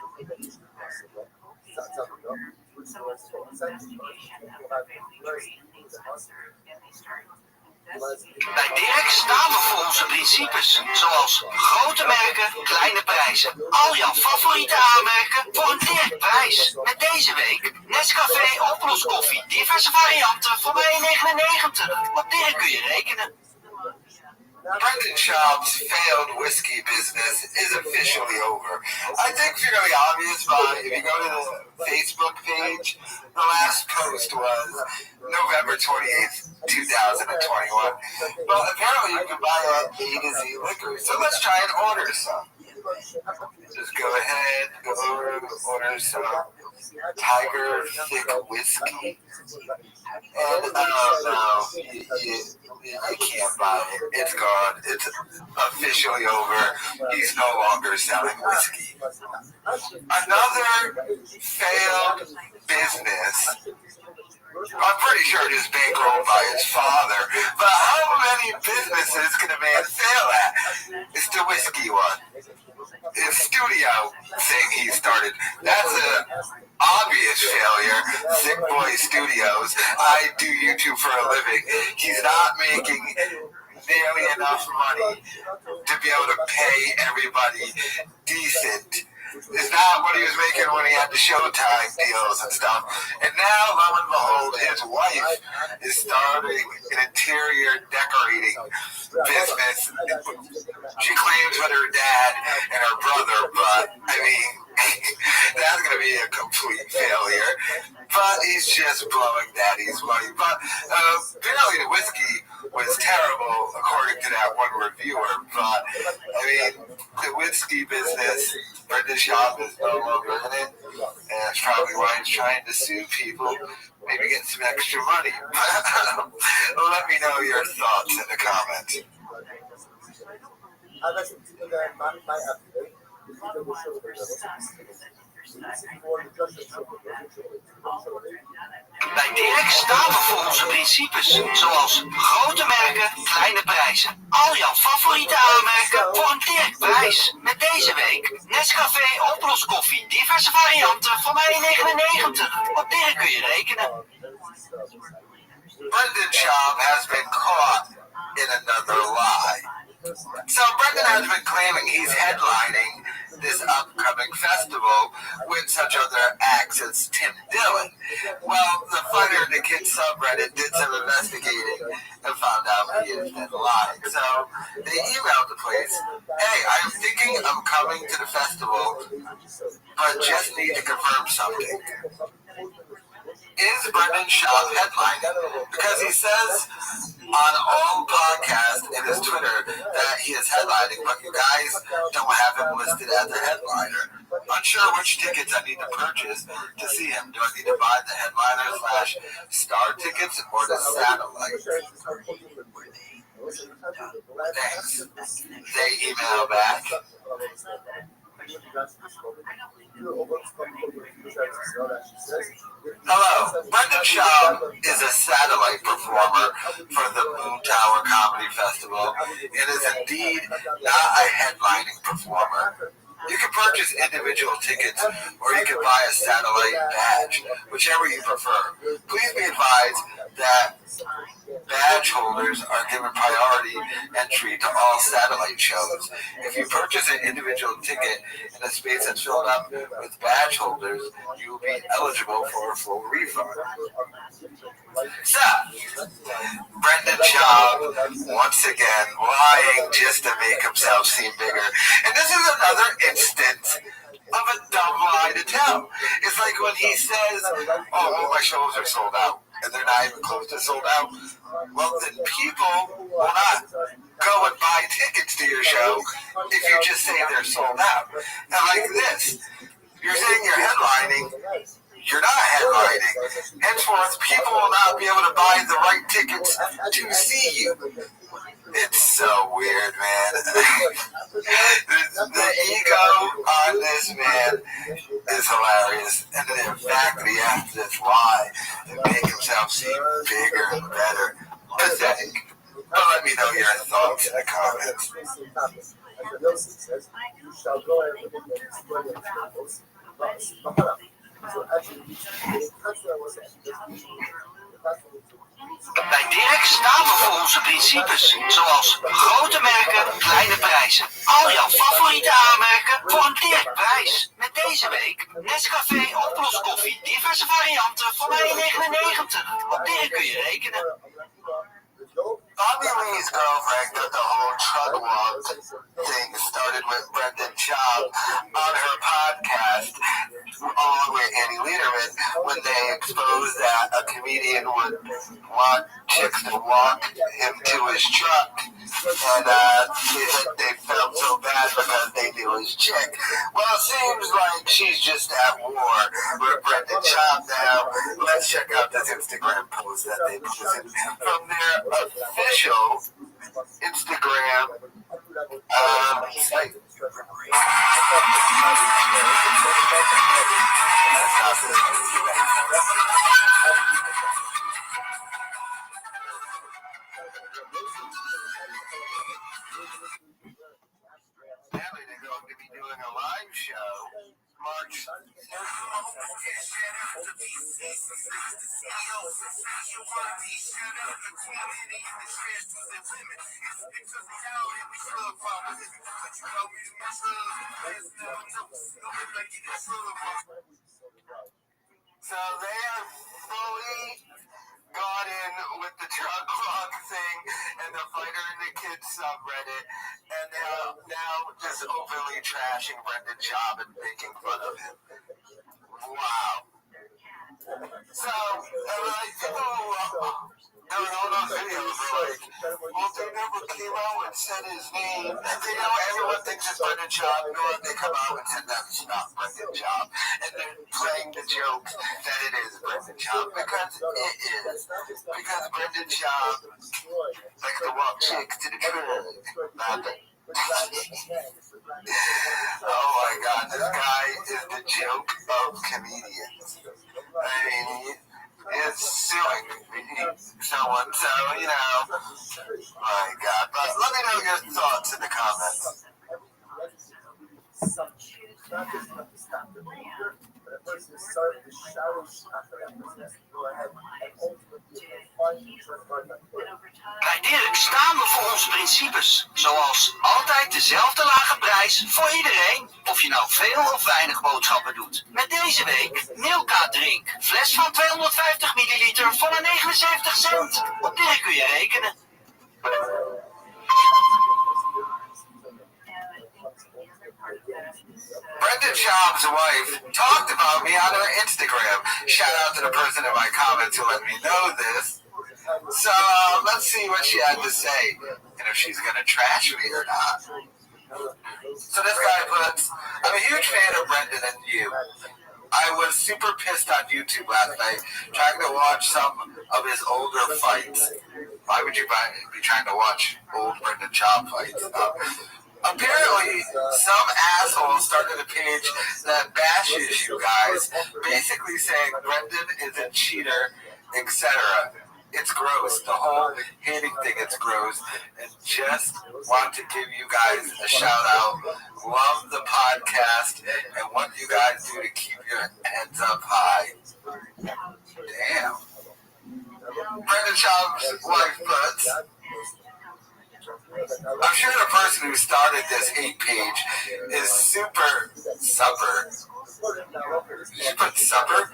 Bij Dirk staan we voor onze principes, zoals grote merken, kleine prijzen. Al jouw favoriete aanmerken voor een Dirk prijs. Met deze week Nescafé oploskoffie, diverse varianten voor €1,99. Op Dirk kun je rekenen. Brendan Schaub's failed whiskey business is officially over. I think fairly obvious, but if you go to the Facebook page, the last post was November 28th, 2021. But apparently you can buy it at A to Z Liquor, so let's try and order some. Just go ahead, go over, order some Tiger Thick Whiskey. And no, you can't buy it. It's gone. It's officially over. He's no longer selling whiskey. Another failed business. I'm pretty sure it is bankrolled by his father. But how many businesses can a man fail at? It's the whiskey one. His studio thing he started. That's an obvious failure. Sick Boy Studios. I do YouTube for a living. He's not making nearly enough money to be able to pay everybody decent. It's not what he was making when he had the Showtime deals and stuff. And now, lo and behold, his wife is starting an interior decorating business. She claims with her dad and her brother, but, I mean, that's going to be a complete failure. But he's just blowing daddy's money. But apparently the whiskey was terrible, according to that one reviewer. But, I mean, the whiskey business, Brendan Shaw is no longer in it. And that's probably why he's trying to sue people, maybe get some extra money. Let me know your thoughts in the comments. Bij Dirk staan we voor onze principes, zoals grote merken, kleine prijzen. Al jouw favoriete aanmerken voor een Dirk-prijs. Met deze week Nescafé oploskoffie, diverse varianten voor mij €1,99. Op Dirk kun je rekenen. Brendan Schaub has been caught in another lie. So Brendan has been claiming he's headlining this upcoming festival with such other acts as Tim Dillon. Well, the Fighter and the Kid subreddit did some investigating and found out he has been lying. So they emailed the place, hey, I'm thinking of coming to the festival, but just need to confirm something. Is Brendan Schaub headlining? Because he says on all podcasts and his Twitter that he is headlining, but you guys don't have him listed as a headliner. Unsure which tickets I need to purchase to see him. Do I need to buy the headliner/star tickets or the satellite? Thanks. They email back. Hello, Brendan Schaub is a satellite performer for the Moon Tower Comedy Festival and is indeed not a headlining performer. You can purchase individual tickets or you can buy a satellite badge, whichever you prefer. Please be advised that badge holders are given priority entry to all satellite shows. If you purchase an individual ticket in a space that's filled up with badge holders, you will be eligible for a full refund. So, Brendan Schaub, once again, lying just to make himself seem bigger. And this is another instance of a dumb lie to tell. It's like when he says, oh, all my shows are sold out, and they're not even close to sold out. Well, then people will not go and buy tickets to your show if you just say they're sold out. And like this, you're saying you're headlining, you're not headlining. Henceforth, people will not be able to buy the right tickets to see you. It's so weird, man. The ego on this man is hilarious. And then the fact that he has this lie to make himself seem bigger and better. Pathetic. But let me know your thoughts in the comments. Bij Dirk staan we voor onze principes, zoals grote merken, kleine prijzen. Al jouw favoriete aanmerken voor een Dirk-prijs. Met deze week Nescafé oploskoffie, diverse varianten voor mij €1,99. Op Dirk kun je rekenen. Bobby Lee's girlfriend got the whole truck walk thing started with Brendan Schaub on her podcast, along with Annie Lederman, when they exposed that a comedian would want chicks to walk him to his truck. And they said they felt so bad because they knew his chick. Well, it seems like she's just at war with Brendan Schaub now. Let's check out this Instagram post that they posted from their official Instagram site. Apparently they're going to be doing a live show March. So they are fully gone in with the drug log thing and the Fighter and the Kid subreddit, and now just openly trashing Brendan Schaub and making fun of him. Wow. So, like, people going on those videos are like, well, they never came out and said his name. They know everyone thinks it's Brendan Schaub. You know what? They come out and said that it's not Brendan Schaub. And then joke that it is Brendan Schaub, because it is. Because Brendan Schaub likes to walk chicks to the truck. Oh my God, this guy is the joke of comedians. I mean, it's suing someone, so, you know, my God. But let me know your thoughts in the comments. Bij Dirk staan we voor onze principes. Zoals altijd dezelfde lage prijs voor iedereen. Of je nou veel of weinig boodschappen doet. Met deze week Milka Drink. Fles van 250 milliliter voor maar 79 cent. Op Dirk kun je rekenen. Brendan Schaub's wife talked about me on her Instagram. Shout out to the person in my comments who let me know this. So let's see what she had to say and if she's going to trash me or not. So this guy puts, I'm a huge fan of Brendan and you. I was super pissed on YouTube last night trying to watch some of his older fights. Why would you be trying to watch old Brendan Schaub fights? Apparently, some asshole started a page that bashes you guys, basically saying Brendan is a cheater, etc. It's gross. The whole hating thing, it's gross. And just want to give you guys a shout out. Love the podcast and what you guys do to keep your heads up high. Damn. Brendan Schaub's wife puts, I'm sure the person who started this hate page is super supper. Did you put supper?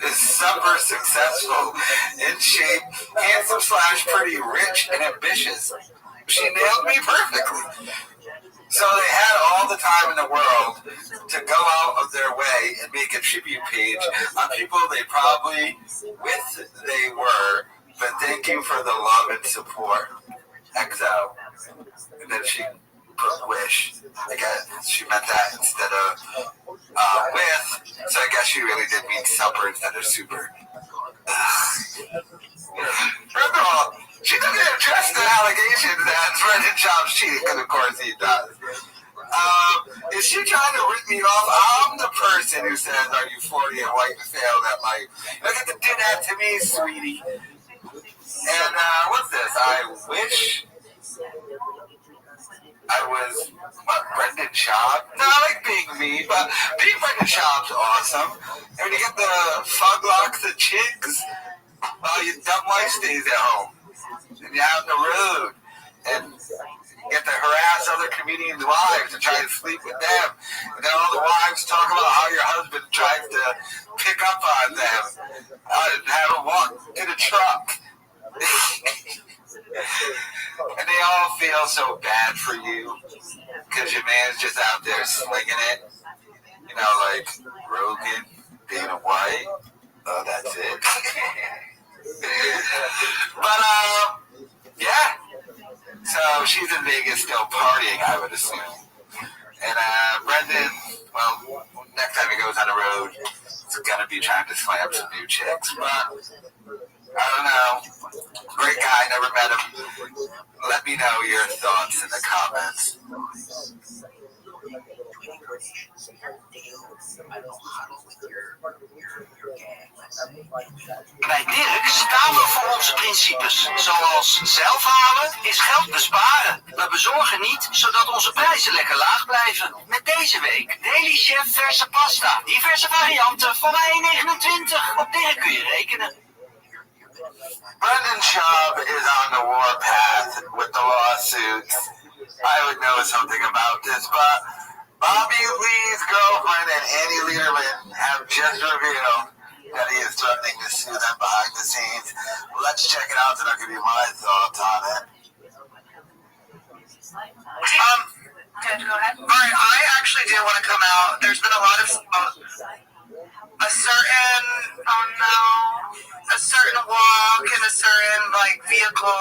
Is super successful, in shape, handsome / pretty, rich, and ambitious. She nailed me perfectly. So they had all the time in the world to go out of their way and make a tribute page on people they probably wish they were, but thank you for the love and support. XO. And then she put wish. I guess she meant that instead of with, so I guess she really did mean supper instead of super. First of all, she doesn't address the allegations that Brendan Schaub's cheating, because of course he does. Is she trying to rip me off? I'm the person who says, are you 40 and white and failed at life? You don't get to do that to me, sweetie. And what's this? I wish I was, Brendan Schaub? No, I like being me, but being Brendan Schaub's awesome. And when you get the fug locks the chicks, well, your dumb wife stays at home. And you're out on the road. And you get to harass other comedians' wives and try to sleep with them. And then all the wives talk about how your husband tries to pick up on them. And have them walk to the truck. And they all feel so bad for you because your man's just out there slinging it. You know, like Rogan, Dana White. Oh, that's it. But, yeah. So she's in Vegas still partying, I would assume. And Brendan, well, next time he goes on the road, he's going to be trying to slam some new chicks. But I don't know. Great guy, never met him. Let me know your thoughts in the comments. Bij Dirk staan we voor onze principes. Zoals zelf halen is geld besparen. We bezorgen niet, zodat onze prijzen lekker laag blijven. Met deze week Daily Chef verse pasta. Diverse varianten van 1,29. Op Dirk kun je rekenen. Brendan Schaub is on the warpath with the lawsuits. I would know something about this, but Bobby Lee's girlfriend and Annie Lederman have just revealed that he is threatening to sue them behind the scenes. Let's check it out and I'll give you my thoughts on it. Good, go ahead. Alright, I actually do want to come out. There's been a lot of a certain walk in a certain vehicle. And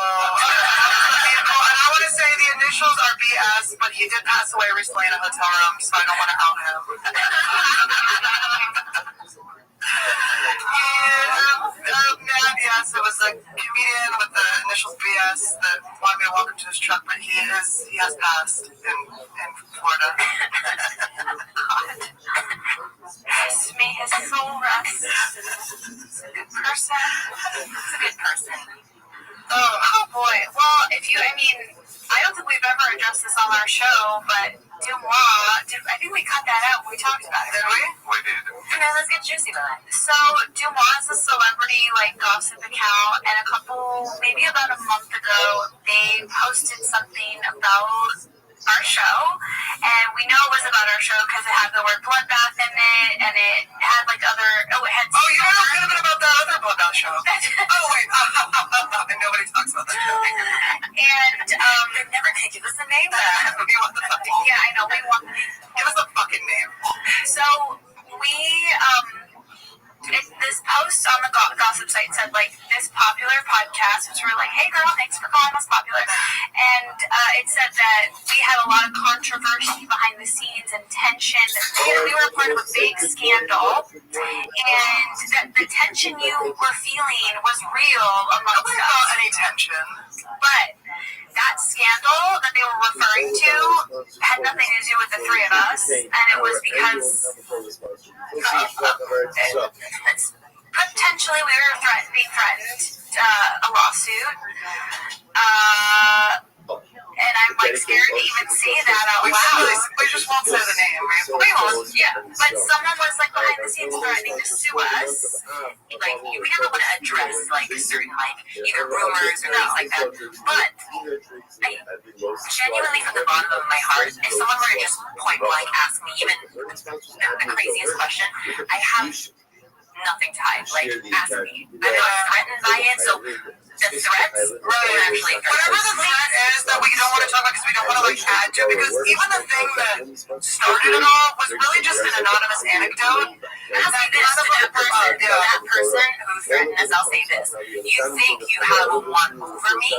I want to say the initials are BS, but he did pass away recently in a hotel room, so I don't want to out him. to his truck, but he has passed in Florida. May his soul rest. He's a good person. He's a good person. Oh boy. Well, I don't think we've ever addressed this on our show, but I think we cut that out when we talked about it. Did we? We did. Okay, let's get juicy about it. So, Dumois is a celebrity, gossip account, and maybe about a month ago, they posted something about our show, and we know it was about our show because it had the word bloodbath in it, and it had it had. Oh, you know a little bit about that other bloodbath show. Oh wait, nobody talks about that show. And they never can give us a name. We want the fucking. Yeah, I know. We want. Give us a fucking name. So we this post on the gossip site said this popular podcast, which we're hey girl, thanks for calling us popular, and it said that we had a lot of controversy behind the scenes and tension. We were a part of a big scandal, and that the tension you were feeling was real amongst us. Any tension, but that scandal that they were referring to had nothing to do with the three of us, and it was because potentially we were being threatened, a lawsuit, and I'm scared to even say that out loud. We just won't say the name, right? We won't, yeah. But someone was behind the scenes threatening to sue us. We don't want to address certain either rumors or things like that. But genuinely, from the bottom of my heart, if someone were to just point blank ask me even the craziest question, I have nothing to hide. Ask me. I'm not threatened by it, so the threats were actually whatever the threat is that we don't want to talk about because we don't want to add to, because even the thing that started it all was really just an anonymous anecdote. And I'll say this to that person who threatened us, I'll say this. You think you have a one over me?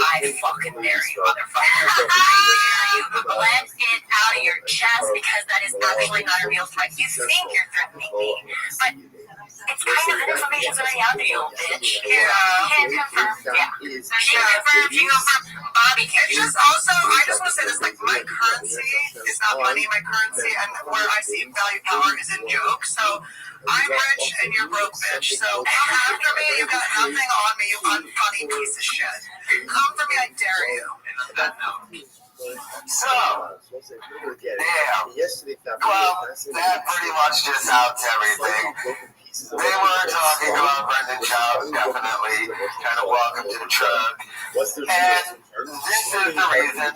I fucking dare you, motherfucker. I dare you. Let it out of your chest, because that is actually not a real threat. You think you're threatening me, but it's kind of the information's already out there, you little bitch. Yeah. Can't confirm. Yeah. She confirmed. Bobby can't. It's just also, I just want to say this, my currency is not money. My currency and where I see value power is in jokes. So I'm rich and you're broke, bitch. So come after me. You got nothing on me, you unfunny piece of shit. Come for me, I dare you. So, well, that pretty much just outs everything. They were talking about Brendan Schaub, definitely kind of welcome to the truck. And this is the reason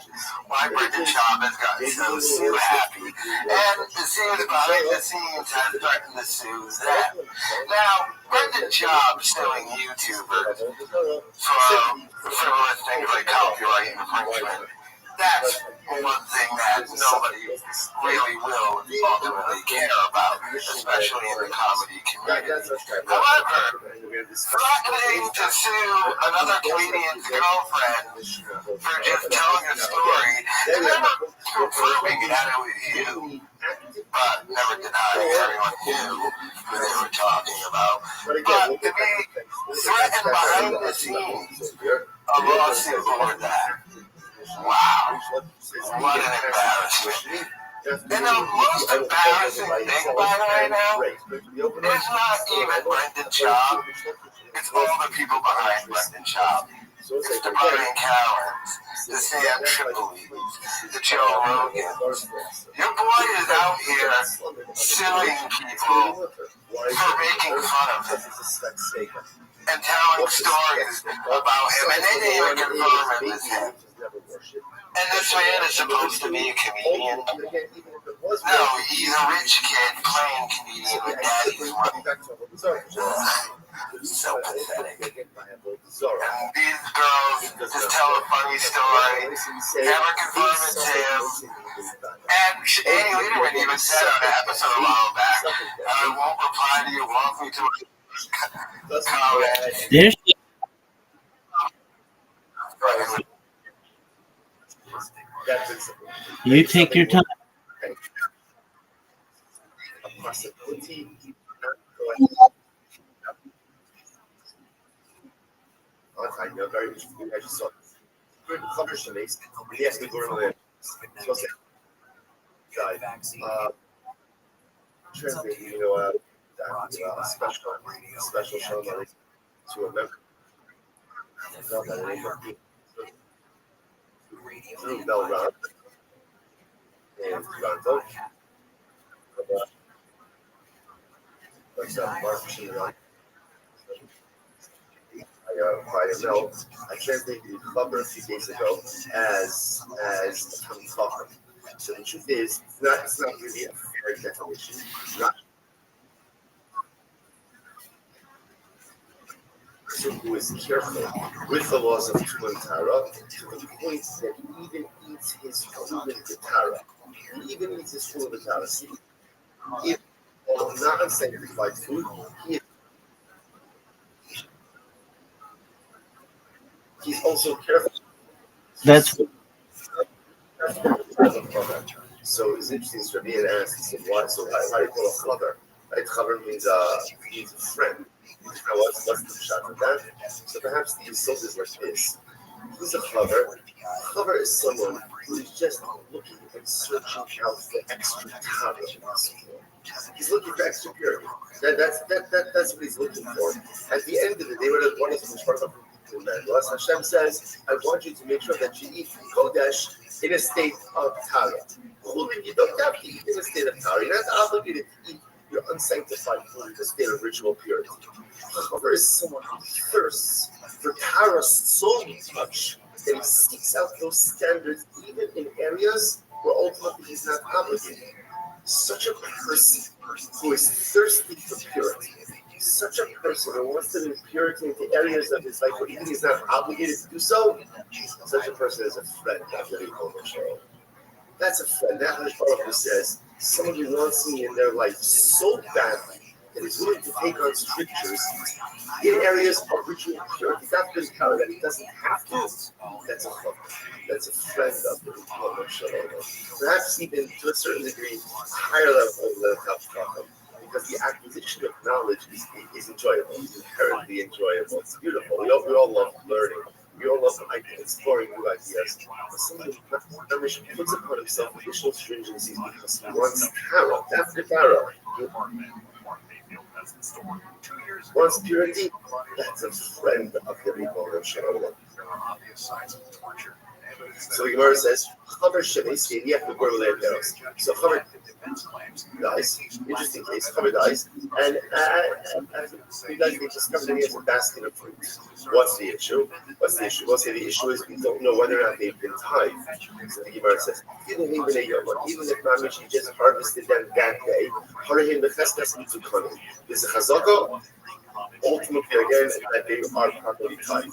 why Brendan Schaub has gotten so happy. And it seems behind the scenes has threatened to sue them. Now, Brendan Schaub suing YouTubers for frivolous things like copyright infringement. That's one thing that nobody really will ultimately care about, especially in the comedy community. However, threatening to sue another comedian's girlfriend for just telling a story and never confirming that it was you, but never denying everyone knew who they were talking about. But to be threatened behind the scenes, a lawsuit for that. Wow, what an embarrassment. And the most embarrassing thing about it right now is not even Brendan Schaub. It's all the people behind Brendan Schaub. It's the Brian Callens, the Sam Tripoli's, the Joe Rogans. Your boy is out here suing people for making fun of him and telling stories about him, and they didn't even confirm it was him. And this man is supposed to be a comedian. No, he's a rich kid playing comedian with daddy's money. So pathetic. And these girls just tell a funny story, never confirm it's him. And Annie Lederman even said on an episode a while back, I won't reply to you, want me to comment. There's you take your time. Chaver Shemes, he has to go around translating, special shalom to a member. Through Belrad and Toronto. I translated the Chaver a few days ago as Tommy Chaver. So the truth is, it's not really a fair definition. It's not a person who is careful with the laws of Tuman Tara to the point that he even eats his food in the Tara. He even eats his food in the Tara. See, if not unsanctified food, he's also careful. That's so it's interesting. Rabbi asked, he said, "Why? So why do you call a chaver? Right? Chaver means a friend. What's the shot of that? So perhaps the insult is like this: who's a chaver? Chaver is someone who is just looking and searching out for extra tara. He's looking for extra purity. That's what he's looking for. At the end of the day, what is Hashem says, I want you to make sure that you eat Kodesh in a state of Tara. You don't have to eat in a state of Tara. You're not obligated to eat your unsanctified food in a state of ritual purity. However, is someone who thirsts for Tara so much that he seeks out those standards even in areas where ultimately he's not obligated. Such a person who is thirsty for purity, such a person who wants to bring purity into areas of his life where even he's not obligated to do so, such a person is a friend of the Rishon. That's a friend. That Rishon says, someone who wants me in their life so badly that is willing to take on strictures in areas of ritual purity. That's been counted that he doesn't have to. That's a friend. That's a friend of the Rishon. Perhaps even to a certain degree, a higher level of the Chacham. Because the acquisition of knowledge is enjoyable. It's inherently enjoyable. It's beautiful. We all love learning. We all love exploring new ideas. But someone who puts upon himself additional stringencies because he wants Tara. That's the Tara. Wants purity. That's a friend of the Ribono Shel Olam. So the Gemara says, Chaver Shemes, you have to go to the So Chaver dies. Interesting case. Chaver dies, and you guys discovered that he has a basket of fruit. What's the issue? We'll say the issue is we don't know whether or not they've been tied. So the Gemara says, even if Mamish just harvested them that day, Harahim Becheskas Mitzukonim. There's a Chazaka, ultimately again that they are properly tied.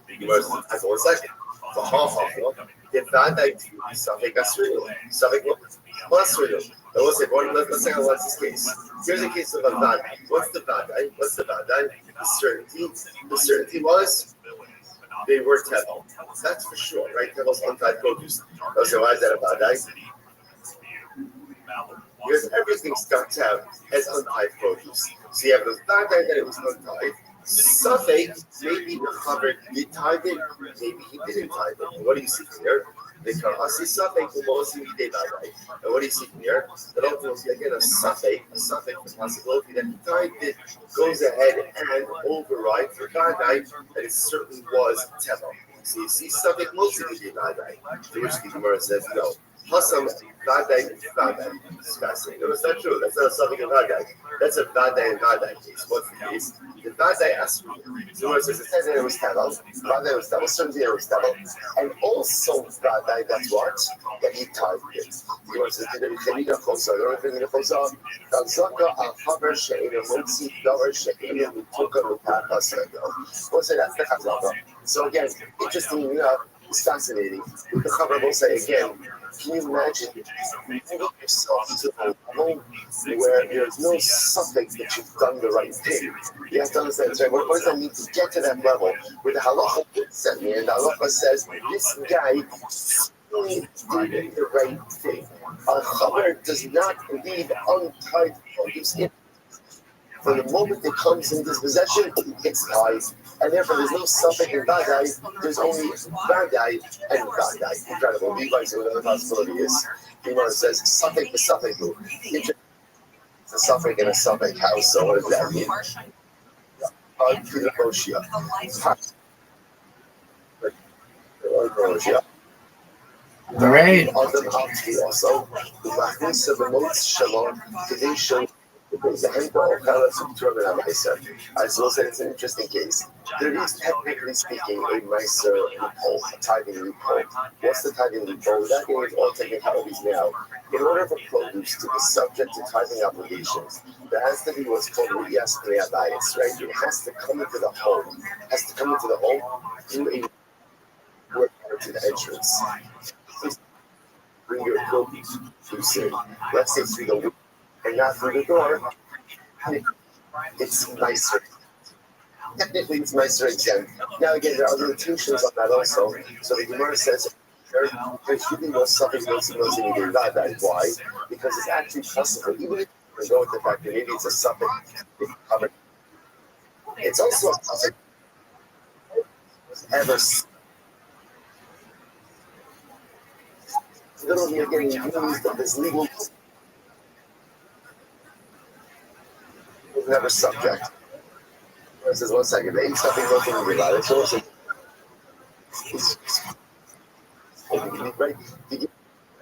The Gemara says, 1 second. The half of the Vadai Savik Asriel, Savik Asriel. Let's say what's this case. Here's a case of a Vadai. What's the Vadai? The certainty. The certainty was they were Tevel. That's for sure, right? Tevel's untied produce. So why is that a Vadai? Because everything starts out as untied produce. So you have the Vadai that it was untied. Safek, maybe the Chaver did tithe it, maybe he didn't tithe it. And what do you see from here? The Karasi Safek will mostly be dead. And what do you see from here? That ultimately, again, a Safek, the possibility that he tithed it goes ahead and overrides the Vadai that it certainly was Tevel. So you see Safek mostly be dead. To which the Gemara says, no. Hasam Vadai. It's fascinating. No, it's not true. That's not a Safek and Vadai. That's a Vadai and Vadai case. What's the case? The Vadai Asri. So it says it says that it was Tevel. Vadai was Tevel. Certainly it was Tevel. And also Vadai, that's what? That he tithed it. The Gemara says, did it be Chosa? You don't think Chosa? Tanzaka Al-Chaver She'ina Motzi Davar She'ina Mutuka Mutaka Sego. We'll say that's the Chazaka. So again, interestingly enough, it's fascinating. The Chaver will say again, can you imagine putting yourself to a level where there's no suffix that you've done the right thing? You have to understand, right? What does that mean to get to that level where the halacha sent me and the halacha says this guy did the right thing? A chaver does not leave untied produce in. From the moment it comes in dispossession, it's tied. And therefore, there's no suffix in Vadai, there's only Vadai and Vadai. Incredible. Levi says another possibility is, Gemara says, suffix is suffix. It's a suffix and a suffix house, so what does that mean? Right. Also, so we'll say it's an interesting case. There is, technically speaking, a nicer loophole, a tithing loophole. What's the tithing loophole? Without getting into all technicalities now, in order for produce to be subject to tithing obligations, there has to be what's called riyas bias, right? It has to come into the home. It has to come into the home through a door to the entrance. Bring your produce through sin. Let's say through the window and not through the door. It's nicer. Technically, it's nicer exempt. Now, again, there are limitations on that also. So the Gemara says there's really no suffix, no significant Vadai. Why? Because it's actually possible, even if you go with the fact that maybe it's a suffix, it's also a suffix. Ever literally getting used of this legal never subject. It says 1 second. Ain't something looking about it. So right? You get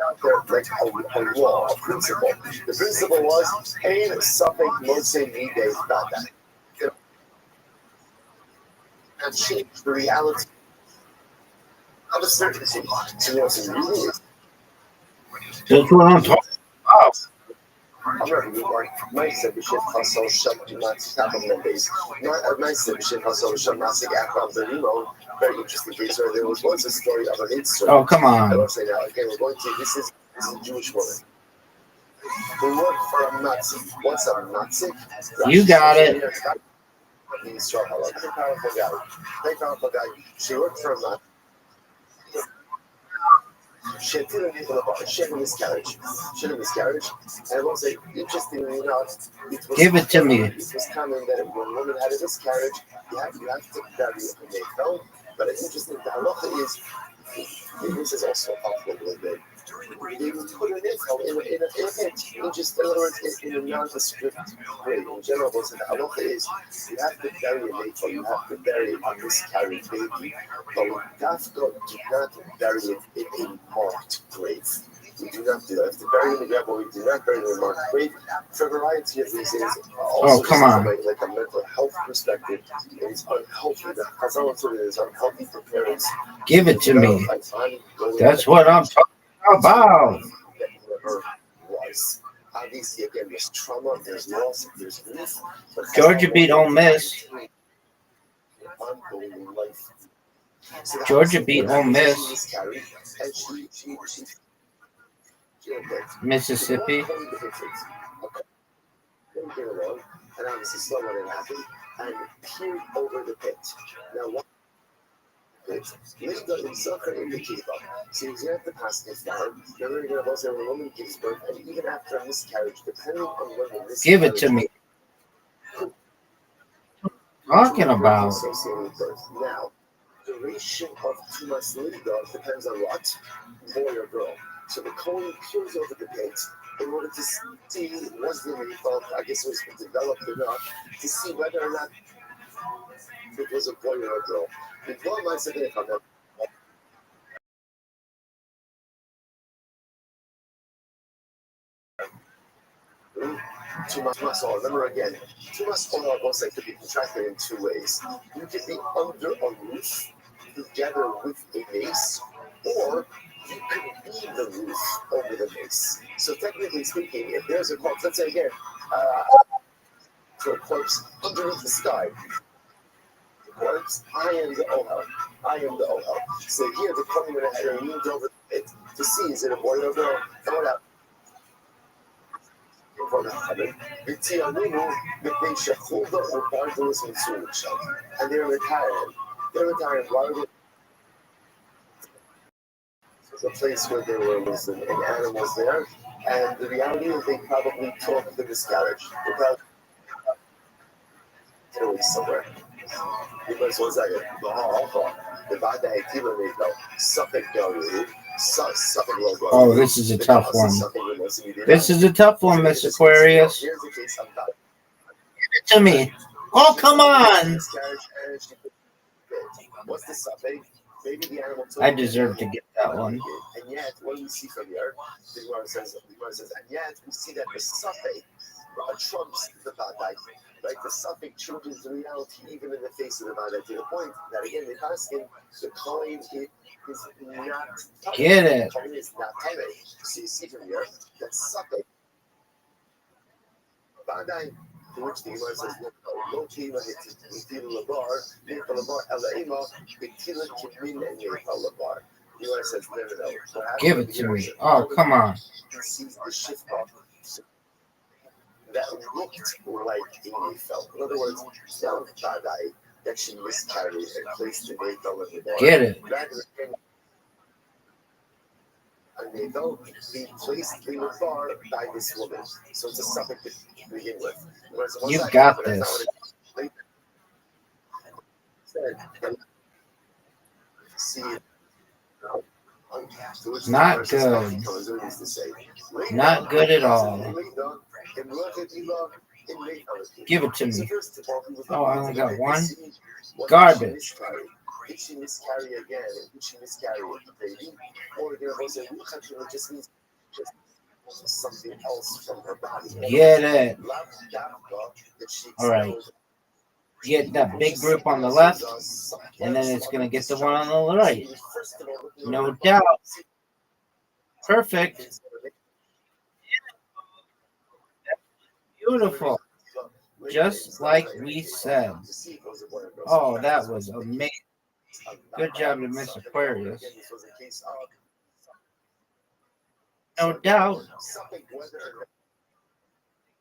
out there like a law, a principle. The principle was ain't something most say need days about that. And change the reality of a certainty. So you know what's really is. That's what I'm talking about. Meister Bishop Hassel Shamat Tabamondays. Not a Meister Bishop Hassel Shamasik Akram Berimo. Very interesting case where there was once a story of an insert. Oh, come on. I won't say now. Okay, we're going to. This is a Jewish woman who worked for a Nazi. What's a Nazi? You got it. Very powerful guy. Very powerful guy. She worked for a Nazi. She had a miscarriage. And I will say, interestingly enough, Give it to me. It was common that when a woman had a miscarriage, you have to bury it when they fell. But it's interesting, the halacha is, this is also awful a little bit. They would put an info in a pit, just in other words, in a nondescript way. In general, the halacha is, you have to bury an info, you have to bury a miscarried baby, but with dafka, do not bury it in a marked grave. We do not do that. If to bury in the grave, but we do not bury in a marked grave, for a variety of reasons. Also, come on. Like a mental health perspective, it's unhealthy. The Chazal said it is unhealthy for parents. Give it to me. That's what I'm talking about. Obviously, again, there's trauma, there's loss, there's grief. Georgia beat Ole Miss. Georgia beat Ole Miss. Mississippi. And obviously saw what had happened and peered over the pit. Now, what? Linda himself can indicate that. So he's going to have to pass this down. Remember, you're going to say when a woman gives birth, and even after a miscarriage, depending on when the miscarriage. Give it to me. Talking about. Associated with birth. Now, duration of Tumas Linda depends on what? Boy or girl. So the colon peers over the pit in order to see was the result, I guess it was developed enough to see whether or not it was a boy or a girl. Before my second comment, Tumas Olah. Remember again, Tumas Olah also could be contracted in two ways. You could be under a roof together with a mace, or you could leave the roof over the mace. So technically speaking, if there's a corpse, let's say again, to a corpse underneath the sky, the corpse, I am the Ohel. So here the coming in ahead and leaned over it to see is it a boy or a girl? And what happened? And they're retiring. Why are they? A place where there was an animals there, and the reality is they probably took the miscarriage. They probably get away somewhere. Because one second, the Vada Hekila Suffolk Gallery, Suffolk logo. Oh, this is a tough one. This is a tough one, Miss Aquarius. Here's the case of that. To me. Oh, come on. What's the suffix? Maybe the animal I deserve to get that one. And yet, what do we see from here? The Gemara says, and yet we see that the suffix trumps the Vadai. Right? The suffix changes the reality even in the face of the Vadai to the point that, again, the asking the coin is not. Get it. The coin is not Tame. So you see from here that suffix Vadai. To which the Gemara says, "No kima hitila labar, neifa labar elaima, hitila kimin and neifa labar." The Gemara says, "No. Give it to me. Oh, come on. He sees the shift of that looked like a neifa. In other words, now Vadai that she miscarried and placed the neifa in the bar. Get it. And they don't be placed in the bar by this woman. So it's a suffix to begin with. You got this. Not good. Not good at all. Give it to me. Oh, I only got one. Garbage. Did she miscarry again? Did she miscarry with the baby? Or they're going to say, it just means just something else from her body. Get it. All right. Get that big group on the left, and then it's going to get the one on the right. No doubt. Perfect. Beautiful. Just like we said. Oh, that was amazing. Good job to Miss Aquarius. No doubt. Thank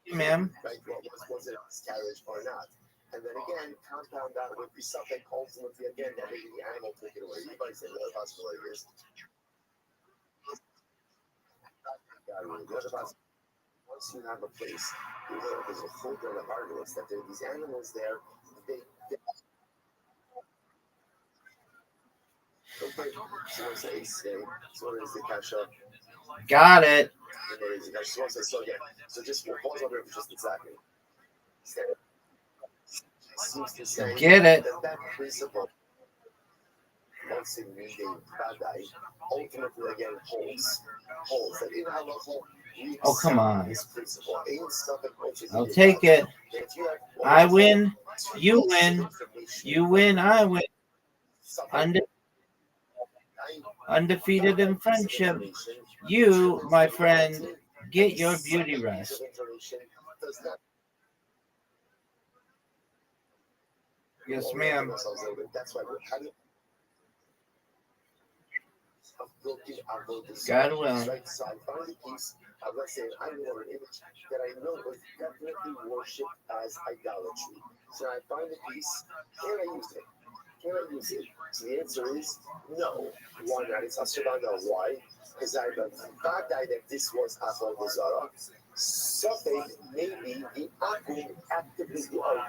you, ma'am. Was it a miscarriage or not? And then again, compound that with the suffix ultimately again that maybe the animal took it away. Anybody say the other possibility is once you have a place, you know there's a folder of articles that there are these animals there. They okay, so what's the ace game? So what is the cash up? Got it. So just pause over for just a second. Seems to say Get it. that principle, once in meeting Vadai, ultimately again holds. That in halacha, Oh, come on. this principle ain't something I'll take it. I win. You win. You win. I win. Undefeated in friendship. You, my friend, get your beauty rest. Yes, ma'am. That's why we're having God will. So I found a piece of, let's say, I know an image that I know was definitely worshipped as idolatry. So I find a piece, can I use it? Can I use it? So the answer is no. Why not? It's Ashervanda. Why? Because I have a bad guy that this was Avodah Zarah. Something maybe the Akum actively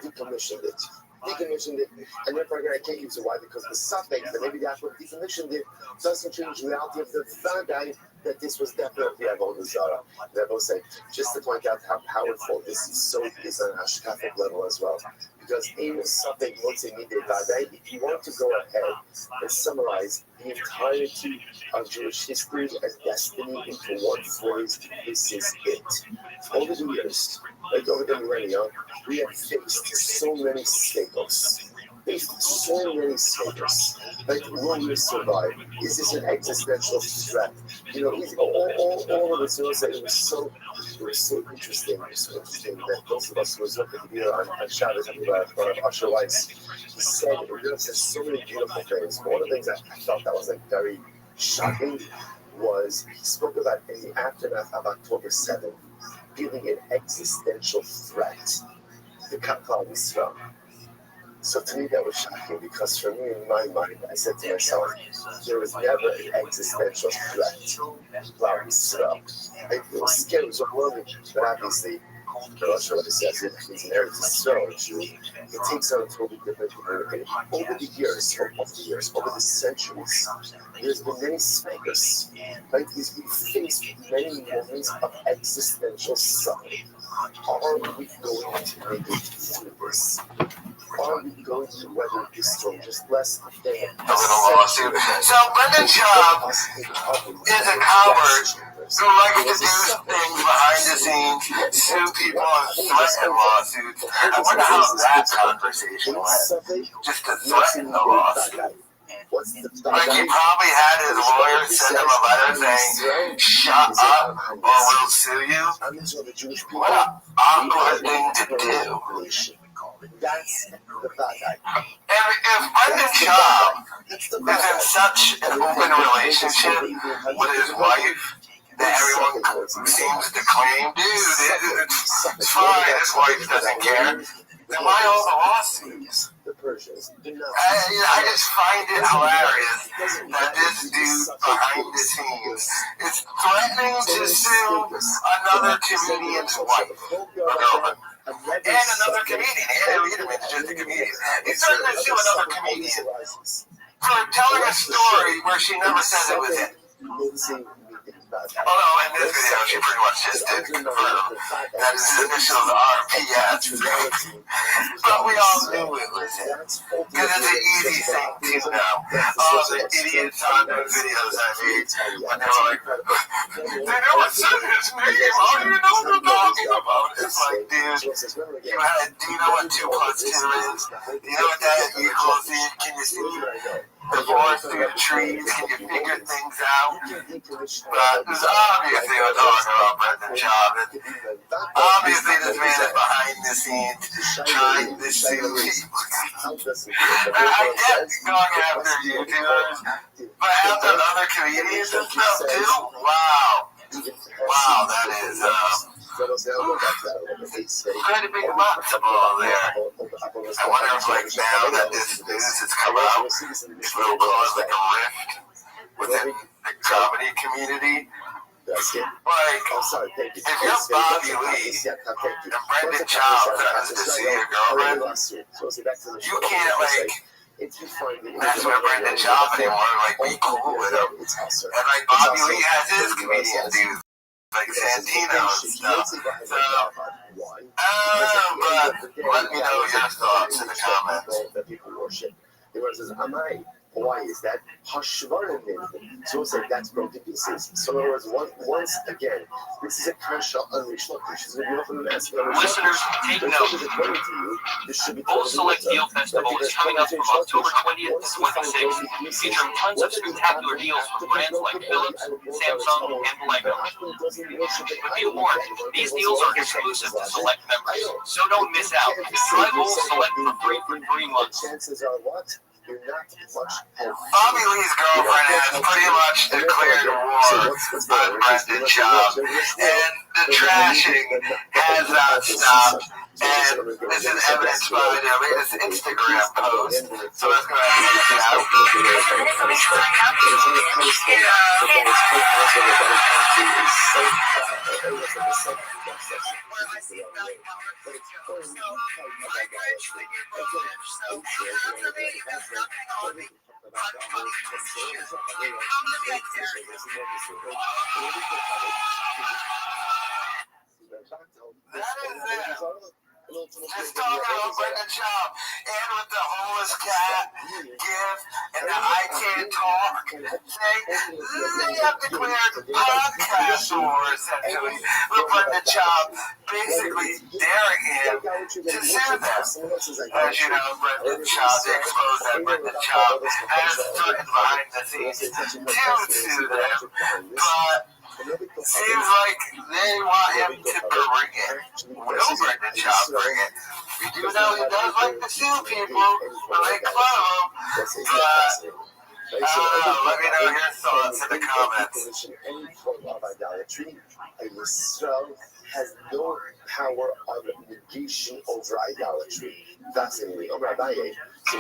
decommissioned it. Decommissioned it, and therefore again I can't use it. Why? Because the suffix that maybe the Akum decommissioned it doesn't change the reality of the bad guy that this was definitely Avodah Zarah. They're both saying, just to point out how powerful this is so is on a hashkafic level as well. Because in something if you want to go ahead and summarize the entirety of Jewish history and destiny into one phrase, this is it. Over the years, like over the millennia, we have faced so many staples. So many stages. Like, will we survive? Is this an existential threat? You know, all of us, you know, it was so interesting. It was so interesting that those of us who was looking to be on Shabbos and Usher Weiss, he said, so many beautiful things. But one of the things I felt that was like very shocking was he spoke about in the aftermath of October 7th, feeling an existential threat to Kaplan Israel. So to me that was shocking because for me in my mind I said to myself, there was never an existential threat. Wow, Israel. It was scary, it was overwhelming, but obviously The Rothschild says it inherits Israel Jew. It takes on a totally different community. Over the years, over the centuries, there's been many speakers, right? There's been faced with many moments of existential suffering. Are we going to make it through this? Are we going to weather this storm just less than a little lawsuit? So Brendan Schaub is a coward who likes to do things behind the scenes, sue people and threaten lawsuits. I wonder how that conversation went. Just to threaten the lawsuit. Like he probably had his lawyer send him a letter saying, "Shut up or we'll sue you." What an awkward thing to do. That's the bad guy. If Brendan Schaub is in such an open relationship with his wife that everyone seems to claim, dude, it's fine, his wife doesn't care, then why all the lawsuits? I just find it hilarious that this dude behind the scenes is threatening to sue another comedian's wife or girlfriend. And another comedian. Anna Liederman is just a comedian. He's threatening to sue another comedian for telling a story where she never says it was him. Although in this video, she pretty much just did confirm that his initials are PS. But we all knew it was him. Because it's an easy thing to know. All the idiots on those videos I made, when they were like, they never said his name. How do you know what they're talking about? It's like, dude, do you know what 2 plus 2 is? Do you know what that equals? Can you see the forest through the trees? Can you figure things out? But there's obviously we're talking about Brendan Schaub. Obviously this man is behind the scenes trying to sue people. And I get going after YouTubers, but after other comedians and stuff too? Wow. Wow, that is pretty big matzo ball there. I wonder if like now that this news has come out, it will cause like a rift within the comedy community. Like, if you're Bobby Lee and Brendan Schaub threatens to sue your girlfriend, you can't like mess with Brendan Schaub anymore, like be cool with him. And like Bobby Lee has his comedian dudes, like Santino and stuff. So, but let me know your thoughts in the comments. Why is that? So it's like that's broken pieces. So in other words, once again, this is a crucial unleashed location. Listeners, take note. Full Select Deal Festival is coming up from October 20th to 26th, featuring tons of spectacular deals from brands like Philips, Samsung, and Lego. But be warned, these deals are exclusive to Select members, so don't miss out. Try Full Select for free for 3 months. Chances are what? Bobby Lee's girlfriend has pretty much declared war on Brendan Schaub, and the trashing has not stopped. And this is evidenced by the latest Instagram post. So let's go ahead and check it out. Just talking about Brendan Schaub, and with the homeless cat gift and the I can't talk thing, they have declared podcast war essentially with Brendan Schaub, basically daring him to sue them. As you know, Brendan Schaub, they exposed that Brendan Schaub has threatened behind the scenes to sue them, but seems like they want him to bring it. Will Brendan Schaub bring it? We do know he does like to sue people or make fun of them, but I don't know. Let me know your thoughts in the comments. Israel has no power of negation over idolatry. Fascinating. Rabbi.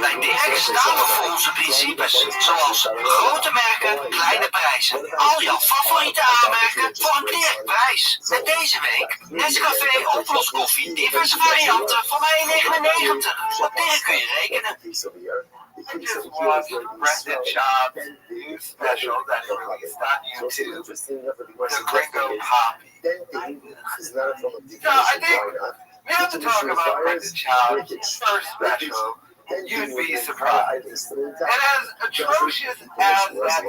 Bij Dirk staan we voor onze principes, zoals grote merken, kleine prijzen. Al jouw favoriete aanmerken voor een direct prijs. Met deze week Nescafé oploskoffie, diverse varianten voor maar €1,99. Op Dirk kun je rekenen. I just watched Brendan Schaub's new special that he released on YouTube, The Gringo Poppy. So I think we have to talk about Brendan Schaub's first special. You'd be surprised. And as atrocious as that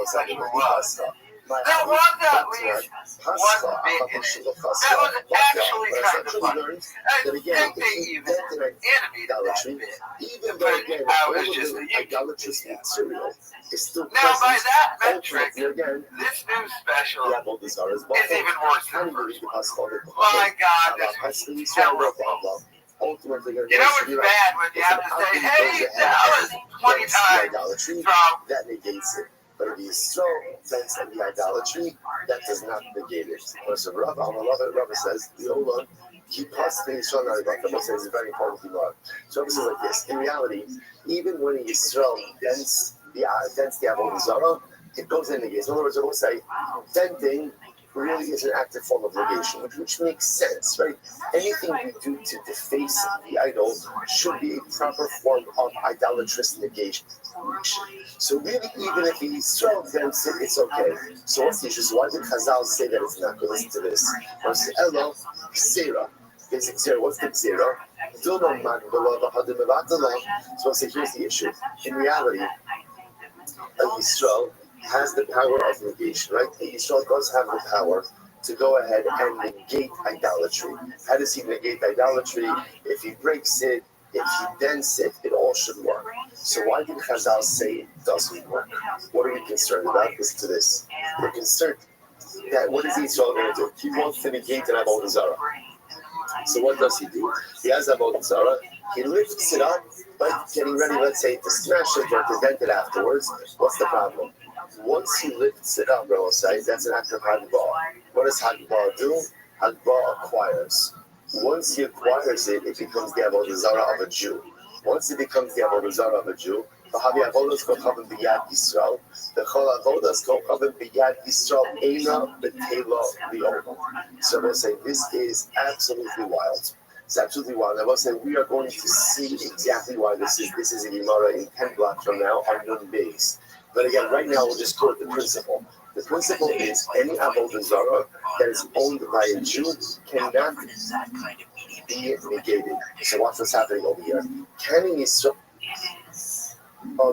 special was, there was at least one bit in it that was actually kind of funny. I think they even animated that bit, but I was just a YouTube. Now, by that metric, this new special is even worse than the first one. My God, this was terrible. You know it's bad when you have to say, hey, that was 20 times from... That negates it. But if he's strong against the idolatry, that does not negate it. So Rabbi says, hold on, keep possibly strong on idolatry. Says it's very important to know. So Rabbi says like this: in reality, even when he is strong against the Avodah Zarah, it goes in negates. In other words, I will say, denting really is an active form of negation, which makes sense, right? Anything you do to deface the idol should be a proper form of idolatrous negation. So really, even if he's strong against it, it's okay. So what's the issue? So why did Chazal say that it's not good? Listen to this. Elo, Xera. Basic Xera. What's the Xera? So I'll say, here's the issue. In reality, Yisrael has the power of negation, right? Yisrael does have the power to go ahead and negate idolatry. How does he negate idolatry? If he breaks it, if he dents it, it all should work. So why did Chazal say it doesn't work? What are we concerned about? Listen to this. We're concerned that what is Yisrael going to do? He wants to negate an Avodah Zarah. So what does he do? He has Avodah Zarah. He lifts it up, right? Getting ready, let's say, to smash it or to dent it afterwards. What's the problem? Once he lifts it up, Rabbi says, that's an act of Hagbah. What does Hagbah do? Hagbah acquires. Once he acquires it, it becomes the Avodah Zarah of a Jew. Once it becomes the Avodah Zarah of a Jew, the Avodas Kochavim B'Yad Yisrael, the Chol Avodas Kochavim B'Yad Yisrael, Eina B'Tela Li'Olam. So we'll say, this is absolutely wild. It's absolutely wild. I will say, we are going to see exactly why this is. This is a Gemara in 10 blocks from now on Nun Beis. But again, right now, we'll just quote the principle. The principle is any Avodah Zarah that is owned by a Jew cannot be negated. So watch what's happening over here. Can he,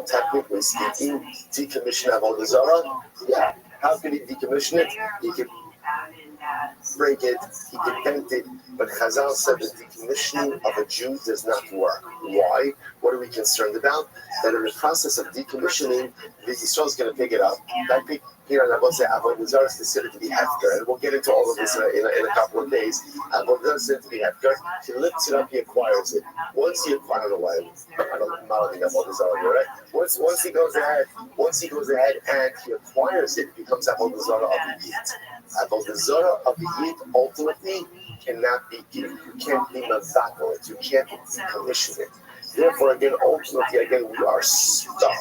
technically speaking, decommission Avodah Zarah? Yeah. How can he decommission it? He can break it, he can dent it, but Chazal said that decommissioning of a Jew does not work. Why? What are we concerned about? That in the process of decommissioning, the Yisrael is going to pick it up. That pick here on Avodah Zarah is considered to be hefker, and we'll get into all of this in a couple of days. Avodah Zarah is considered to be hefker. He lifts it up, he acquires it. Once he acquires, I don't know why I'm modeling Avodah Zarah here, right? Once he goes ahead and he acquires it, it becomes Avodah Zarah of the Yid. Avodah Zarah of the Yid ultimately cannot be given. You can't be mazakal it. You can't decommission it. Therefore, again, ultimately, we are stuck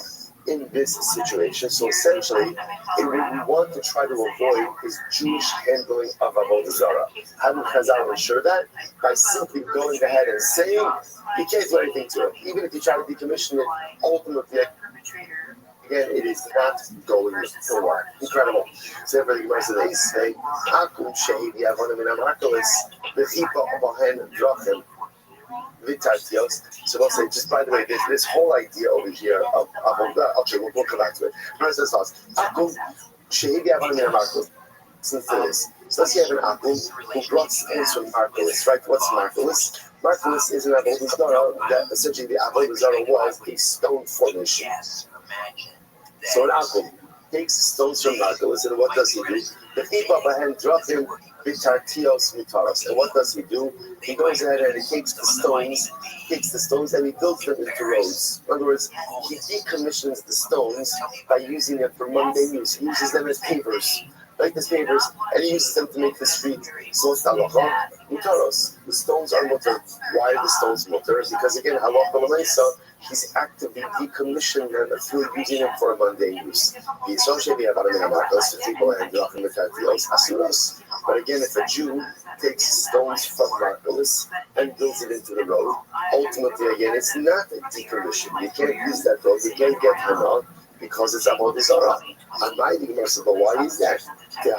in this situation. So essentially, what we want to try to avoid is Jewish handling of Avodah Zarah. How do Chazal ensure that? By simply going ahead and saying, you can't do anything to it. Even if you try to decommission it, ultimately, again, it is not going to work. Incredible. So everybody Gemara says, they say, Akum Shehi Yavonim in Amarkolis, V'chipa Obahen Drachim, V'tartios. So we'll say, just by the way, this whole idea over here of okay, we'll come back to it. First, this thoughts. Akum Shehi Yavonim in Amarkolis. Listen to this. So let's say you have an Akum who brought stones from Markolis, right? What's Markolis? Markolis is an Avodah Zarah that essentially the Avodah Zarah was a stone formation. So an Akum takes stones from Markolis, and what does he do? The people behind drop him Vitartios Mitaros. And what does he do? He goes ahead and he takes the stones and he builds them into roads. In other words, he decommissions the stones by using them for mundane use. He uses them as pavers. like the pavers, and he uses them to make the street. So it's halacha mutaros. The stones are mutar. Why are the stones mutar? Because again, halacha l'maisa, he's actively decommissioned them through using them for a mundane use. The associated to people and asuros. But again, if a Jew takes stones from Marcellus and builds it into the road, ultimately, again, it's not a decommission. You can't use that road. You can't get hana because it's avodah zarah. And my Gemara said, but why is that? So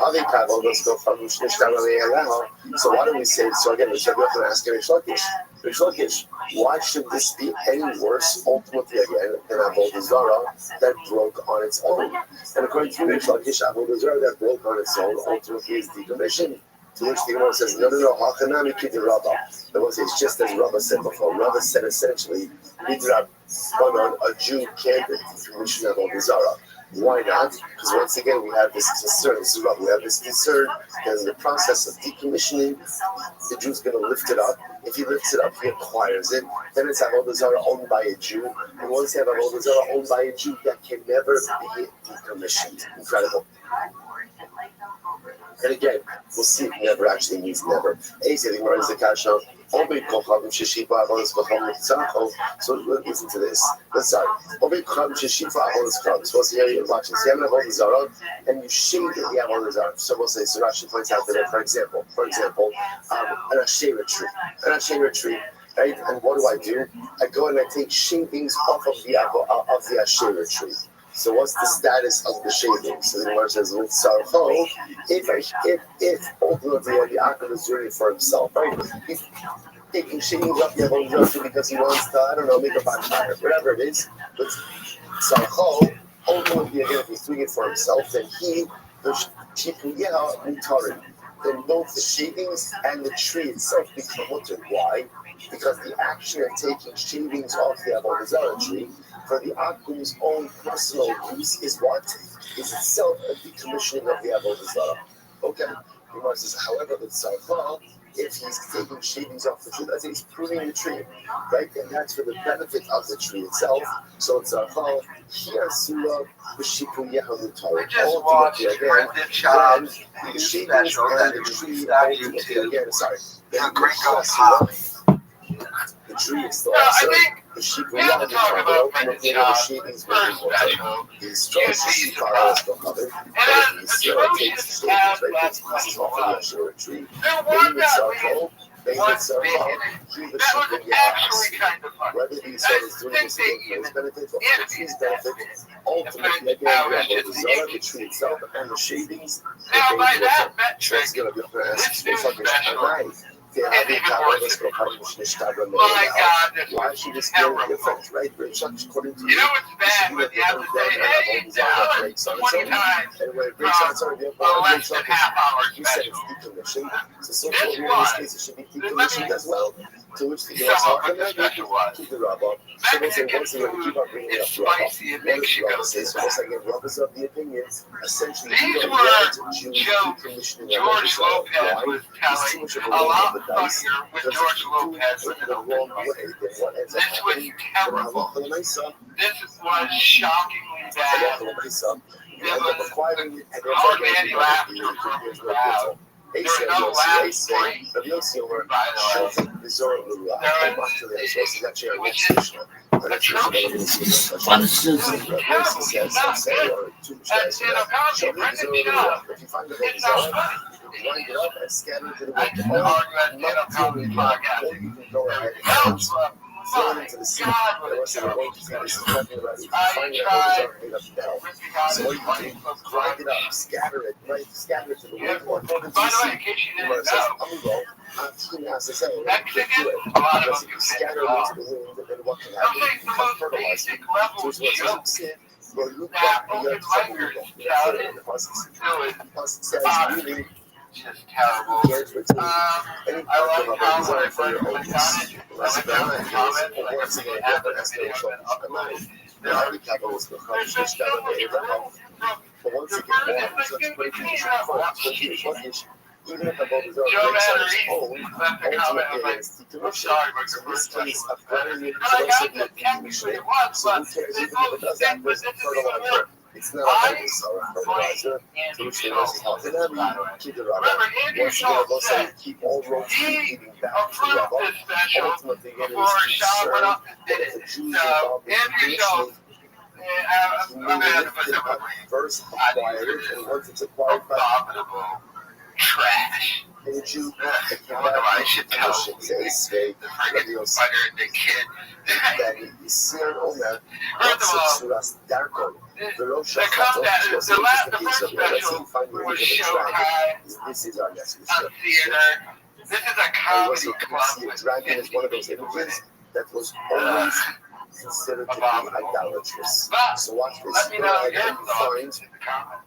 why don't we say, so again, Rish Lakish, why should this be any worse, ultimately, again, than avodah zarah that broke on its own? And according to Rish Lakish, avodah zarah that broke on its own, ultimately is decommissioned. To which the Gemara says, no, Hachanami Kid Rabbi. The one says, just as Rabbi said before, Rabbi said essentially, a Jew can't decommission avodah zarah. Why not? Because once again, we have this concern. This is what we have this concern that in the process of decommissioning, the Jew's going to lift it up. If he lifts it up, he acquires it. Then it's avodah zarah owned by a Jew. And once you have avodah zarah owned by a Jew, that can never be decommissioned. Incredible. And again, we'll see it never actually means never. So listen to this. Let's start. So here you're watching. So you have an avodah zarah, and you shade the avodah zarah. So we'll say, so Rashi points out that, for example, an Asherah tree, right? And what do? I go and I take shavings off of the Asherah tree. So what's the status of the shavings? So the Gemara says, if ultimately the Akhir is doing it for himself, right? He's taking shavings off the avodah zarah because he wants to, I don't know, make a bonfire, whatever it is. But Sarcho, ultimately, again, if he's doing it for himself, then then both the shavings and the tree itself become mutter. Why? Because the action of taking shavings off the avodah zarah tree for the Akum's own personal use is what? Is itself a decommissioning of the avodah zarah. Okay. Gemara says, however, the tzarcha, if he's taking shavings off the tree, let's say he's pruning the tree, right? And that's for the benefit of the tree itself. So it's tzarcha, here sura b'shipul yehamutari. Ultimately, again, then the shavings and the tree, ultimately, again, sorry. Then the tree is still also the sheep will not be covered, ultimately the shavings will be water. These strokes the sheep are always covered, but if he takes shavings, right, takes pieces off of the Asherah tree, they circle, he the sheep will be whether the Yisrael is doing this for his benefit or for the tree's benefit, ultimately again, we have the Zarah, the tree itself, and the shavings, the water. That's going to be up to us. Why should this be different, right? According to you, what's bad when you have to say, hey, breaks on its own. And when it breaks on its own, you said it's decommissioned. So in this case, it should be decommissioned as well. To which the Gemara says, keep the Rabbi. So they say, once again, keep on bringing it up to Rabbi. What does Rabbi say? So once again, Rabbi is of the opinion, essentially, you don't want Jews decommissioning their George Lopez was telling a lot funnier with George Lopez in the wrong way than what ends up happening. This was shockingly bad. It was all Manny laughed from the crowd. There were no laughs breaks, by the way. Which is atrocious. What is this? Terrible. It's not good. And in a comedy, Brendan Shaw, it's not funny. Wind it up and scatter it to the I wind. can argue at the comedy podcast. Or you can go ahead That and was throw it into the sea. The rest of the world is going to be talking about it. You can find it all made up now. So what you do, grind it up, scatter it, right? Scatter it to the wind. Or throw it into By the the way, sea. in case you The didn't Gemara says, know, Amigo, Team has to say, Mexican, a lot because of if you them scatter can it into the wind, then what can They'll happen? take You the become most fertilized. basic So level it's what joke says, well, look that back, open letters shouted. the pasuk So it's says, really, just terrible. can't retain any I part like of how a when I desire for your first own clicked use. on it, I went down to the comments, like Once if again, we have the the video escalation been of uploaded, the happy capitalist will come there's been so much growth from but once the again, more furthest such thing great between condition us. for sluggish, even if the ball is Joe breaks on its Mannery own, left a comment. I'm ultimately like, it's I'm decommissioned. sorry, but So your in this first session case, was a better. brand new And I got also that technically decommissioning. it was, So but who cares this even if whole it does thing, act but as this is even fertilizer? worse. It's not a fertilizer, to which the nurses help in every keep the Rabbi. Once again, I will say, keep all roads leading back to Rabbi. Ultimately, again, it is concerned that if the Jews involved in initially, first acquired it, and once it's acquired by trash. a Jew, it came I back should to tell the escape, the friggin' fighter and the kid. that Yisir Omer, First of all, Suras Darko, the the first special was Showtime, This is our next a theater. This is a comedy club. A dragon is one of those images that was always considered to be idolatrous. So watch this. Let me know your thoughts in the comments.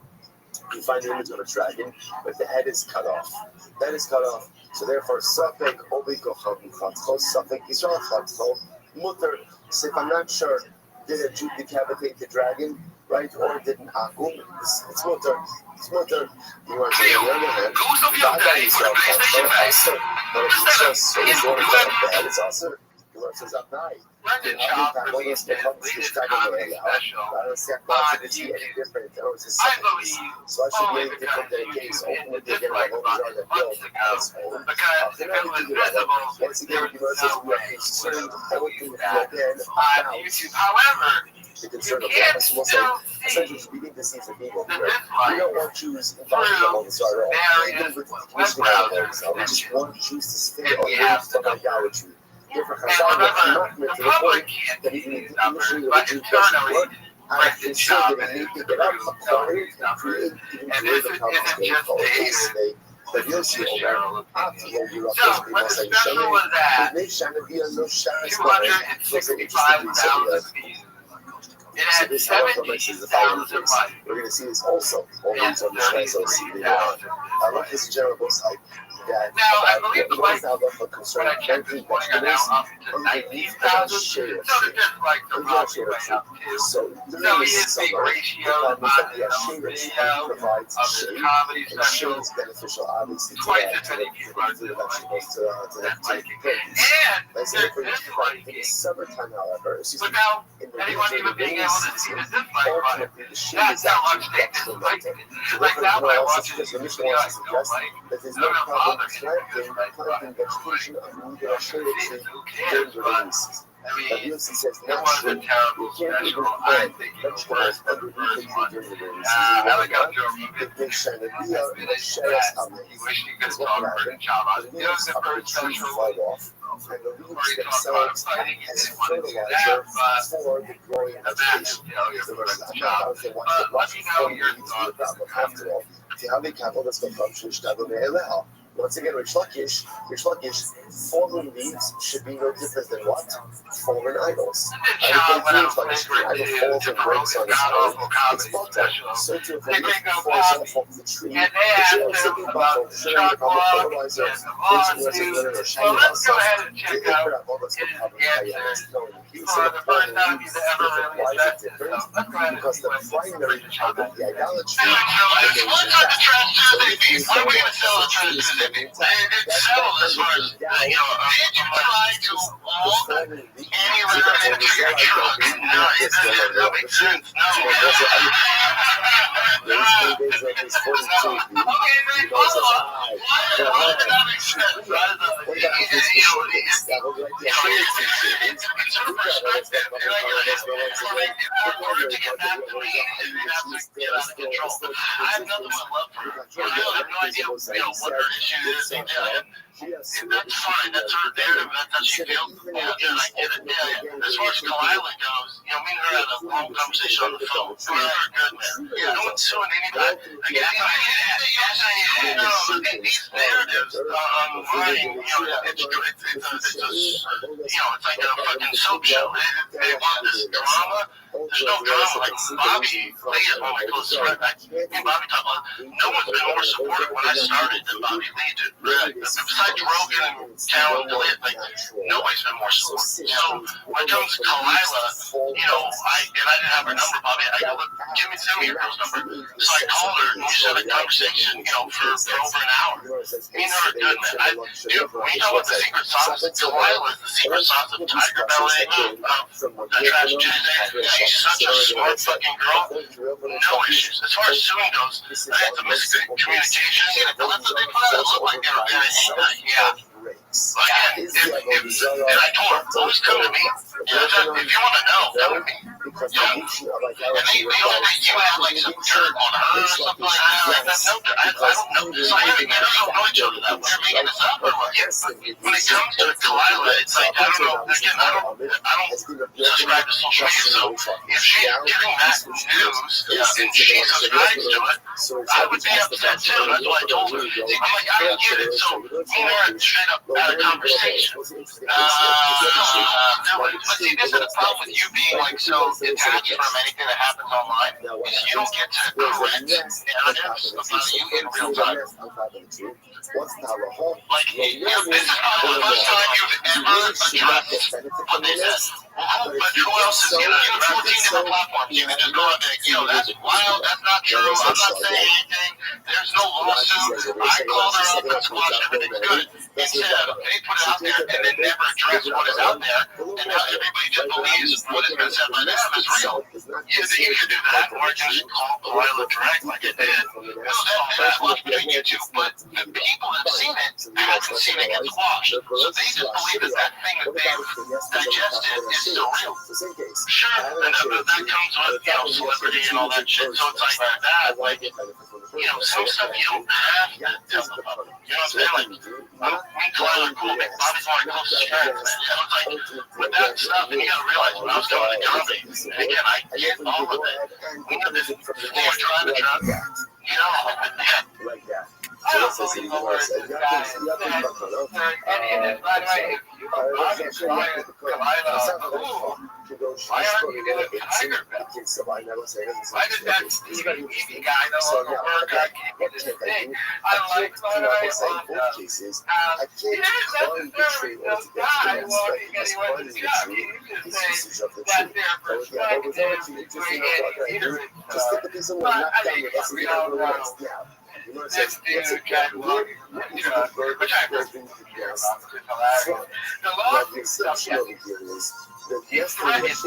You find the image of a dragon, but the head is cut off. That is cut off. So therefore, Safek Obiko Chatzcho, Safek Yisrael Chatzcho, Mutter. So if I'm not sure, did a Jew decapitate the dragon, right? Or did an Akum? It's Mutter. It's Mutter. You want to say, on the other hand, Gaga Yisrael Chatzcho, but if it says, so it's one of the head is also, you want to say, Zapnai. Brendan Schaub released his latest comedy special on YouTube. I believe only because he used the dislike button months ago, because if it was visible, there was no way we would have released that on YouTube. However, you can still see the dislike through various web browsers if we have the number. And remember, the public can't see these numbers, but internally, Brendan Schaub and his crew know these numbers. And this isn't just the haters, this is just Cheryl of opinion. So, when the special was at 265,000 views, it had 17,000 likes. We're going to see this also. And 33,000. I love this general site. That now, I believe the likes, when I checked this morning, are now up to 19,000. So the dislikes are probably way up too. So he is being ratioed on his own video of the comedy special. Twice as many people are disliking than liking. And there's disliking summertime, however, without anyone even being able to see the dislike button. That's how much they dislike it. Like now when I watch this video, I feel like I'm not bothered. planting vegetation underneath the shade tree Who cares? But I mean, it was a terrible special. I think it was worse than the first one. Alejandro Rodriguez admitted that he wished he could have gone for the job. It was the first special. And the leaves themselves as fertilizer for the growing vegetation. But let me know your thoughts in the comments. Once again, Rish Lakish, fallen leaves should be no different than what? Fallen idols. John went out to promote his god-awful comedy special. They bring up Bobby, and they asked him about the shot clock and the lawsuit. So let's go ahead and check out his answer for the first time he's ever really said this. So let's go ahead and see what Brendan Schaub has to say. Let's talk the transgender piece. When are we going to sell the transgender piece? It's settled as far as, did you try to mold any letter into your truck? No, it doesn't make sense. No. Okay, great follow-up. Why does that make sense? It's a perspective. For it to get that clean, it has to get out of control. I have nothing but love for her. I have no idea what her issue is. That's fine. That's her narrative. That's how she feels. Yeah, I get it. Yeah. As far as Kalila goes, me and her had a long conversation on the phone. We're good, man. Yeah, no one's suing anybody. Again, these narratives online, it's like a fucking soap show. They want this drama. There's no drama. Like Bobby Lee is one of my closest friends. And Bobby talked about no one's been more supportive when I started than Bobby Lee did. Really. Besides Rogan and Cal and DeLitt, nobody's been more supportive. So when it comes to Kalila, I didn't have her number, Bobby. I go, look, give me your girl's number. So I called her and we just had a conversation, for over an hour. Me and her are good, man. When you talk about the secret sauce, Kalila is the secret sauce of Tiger Belly, that trash Tuesday. She's she's such a smart fucking girl. No issues. As far as suing goes, it's a miscommunication. And the clips that they put out look like they were very angry. Yeah. Again, and I told her, always come to me. If you want to know, come to me. Yeah. And they don't think you had like some jerk on her or something like that. Like, that's no, I don't know. So I think they don't know each other that way. They're making this up or what? Yeah. But when it comes to Kalila, it's like, I don't know. Again, I don't subscribe to social media. So if she's getting that news and she subscribes to it, I would be upset too. That's what I told her. I'm like, I don't get it. So me and her straight up had a conversation. But see, this is the problem with you being like so detached from anything that happens online. Is you don't get to correct narratives about you in real time. Like, this is probably the first time you've ever addressed what they said. But who else is, you have 14 different platforms. You can just go and be, that's wild, that's not true, I'm not saying anything, there's no lawsuit, I called her up and squashed everything's good. Instead, they put it out there and then never address what is out there, and now everybody just believes what has been said by them is real. You could do that, or just call Kalila direct like it did. That's left between you two, but the people that have seen it haven't seen it get squashed. So they just believe that that thing that they've digested is still real. Sure, and that comes with, celebrity and all that shit. So it's like that, like, some stuff you don't have to tell the public. You know what I'm saying? Like, me and Kalila are cool, but Bobby's one of my closest friends, man. It's like, with that stuff, and you gotta realize, when I was going to comedy, and again, I get all of it. This thing we're trying to drop, like that. So this is the universe. And you have to This dude can look, which I personally hilarious. The lawsuit stuff, the prejudice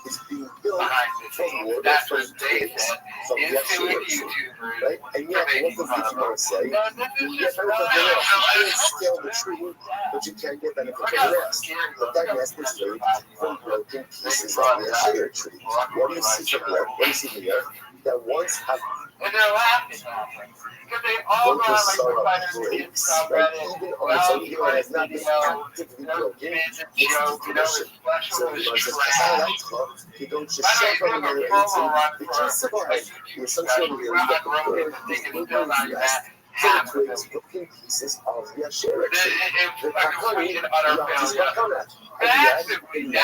is being built behind the scenes. That's what they said. Is suing YouTubers right? And yet, what does you want to say? You get benefit from the rest. You still the truth, but you can't get benefit from the rest. But that rest is made from broken pieces of the sugar tree. What do you see from there? What do you see here? That once have and they're laughing because they all got like the subreddit. Even has not been actively broken. So you don't just shove from the internet. It just survives. You're some sort of broken pieces of your share. Massively down.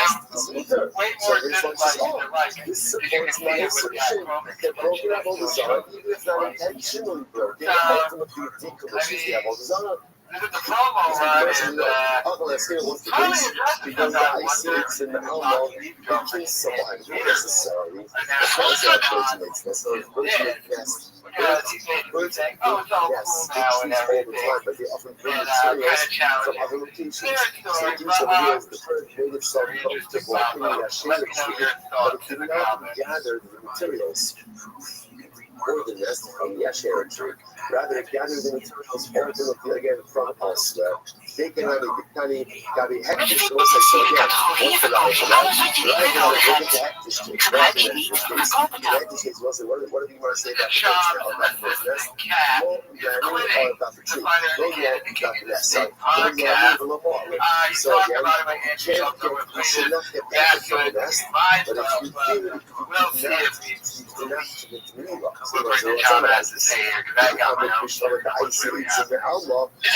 Way more centralized. This supports my assertion that broken apple design, even if not intentionally broken, ultimately decomposes the apple design. The promo run is because the ICs and the alcohol became someone necessarily. Because that person makes necessary yes. Birds saying, oh, it's all cool now and everything. But they often bring materials from other locations. So do some years, the bird made itself comfortable in their shade tree, but it did not gather the materials or the nest from the share tree. Rather, it gathered the materials ultimately again from elsewhere. They can have a hectic process. So again, what do you want to say about the business? More than about the tree. No more about the nest. So again, you should not get back from the nest, but if you do, you not to get to me. Is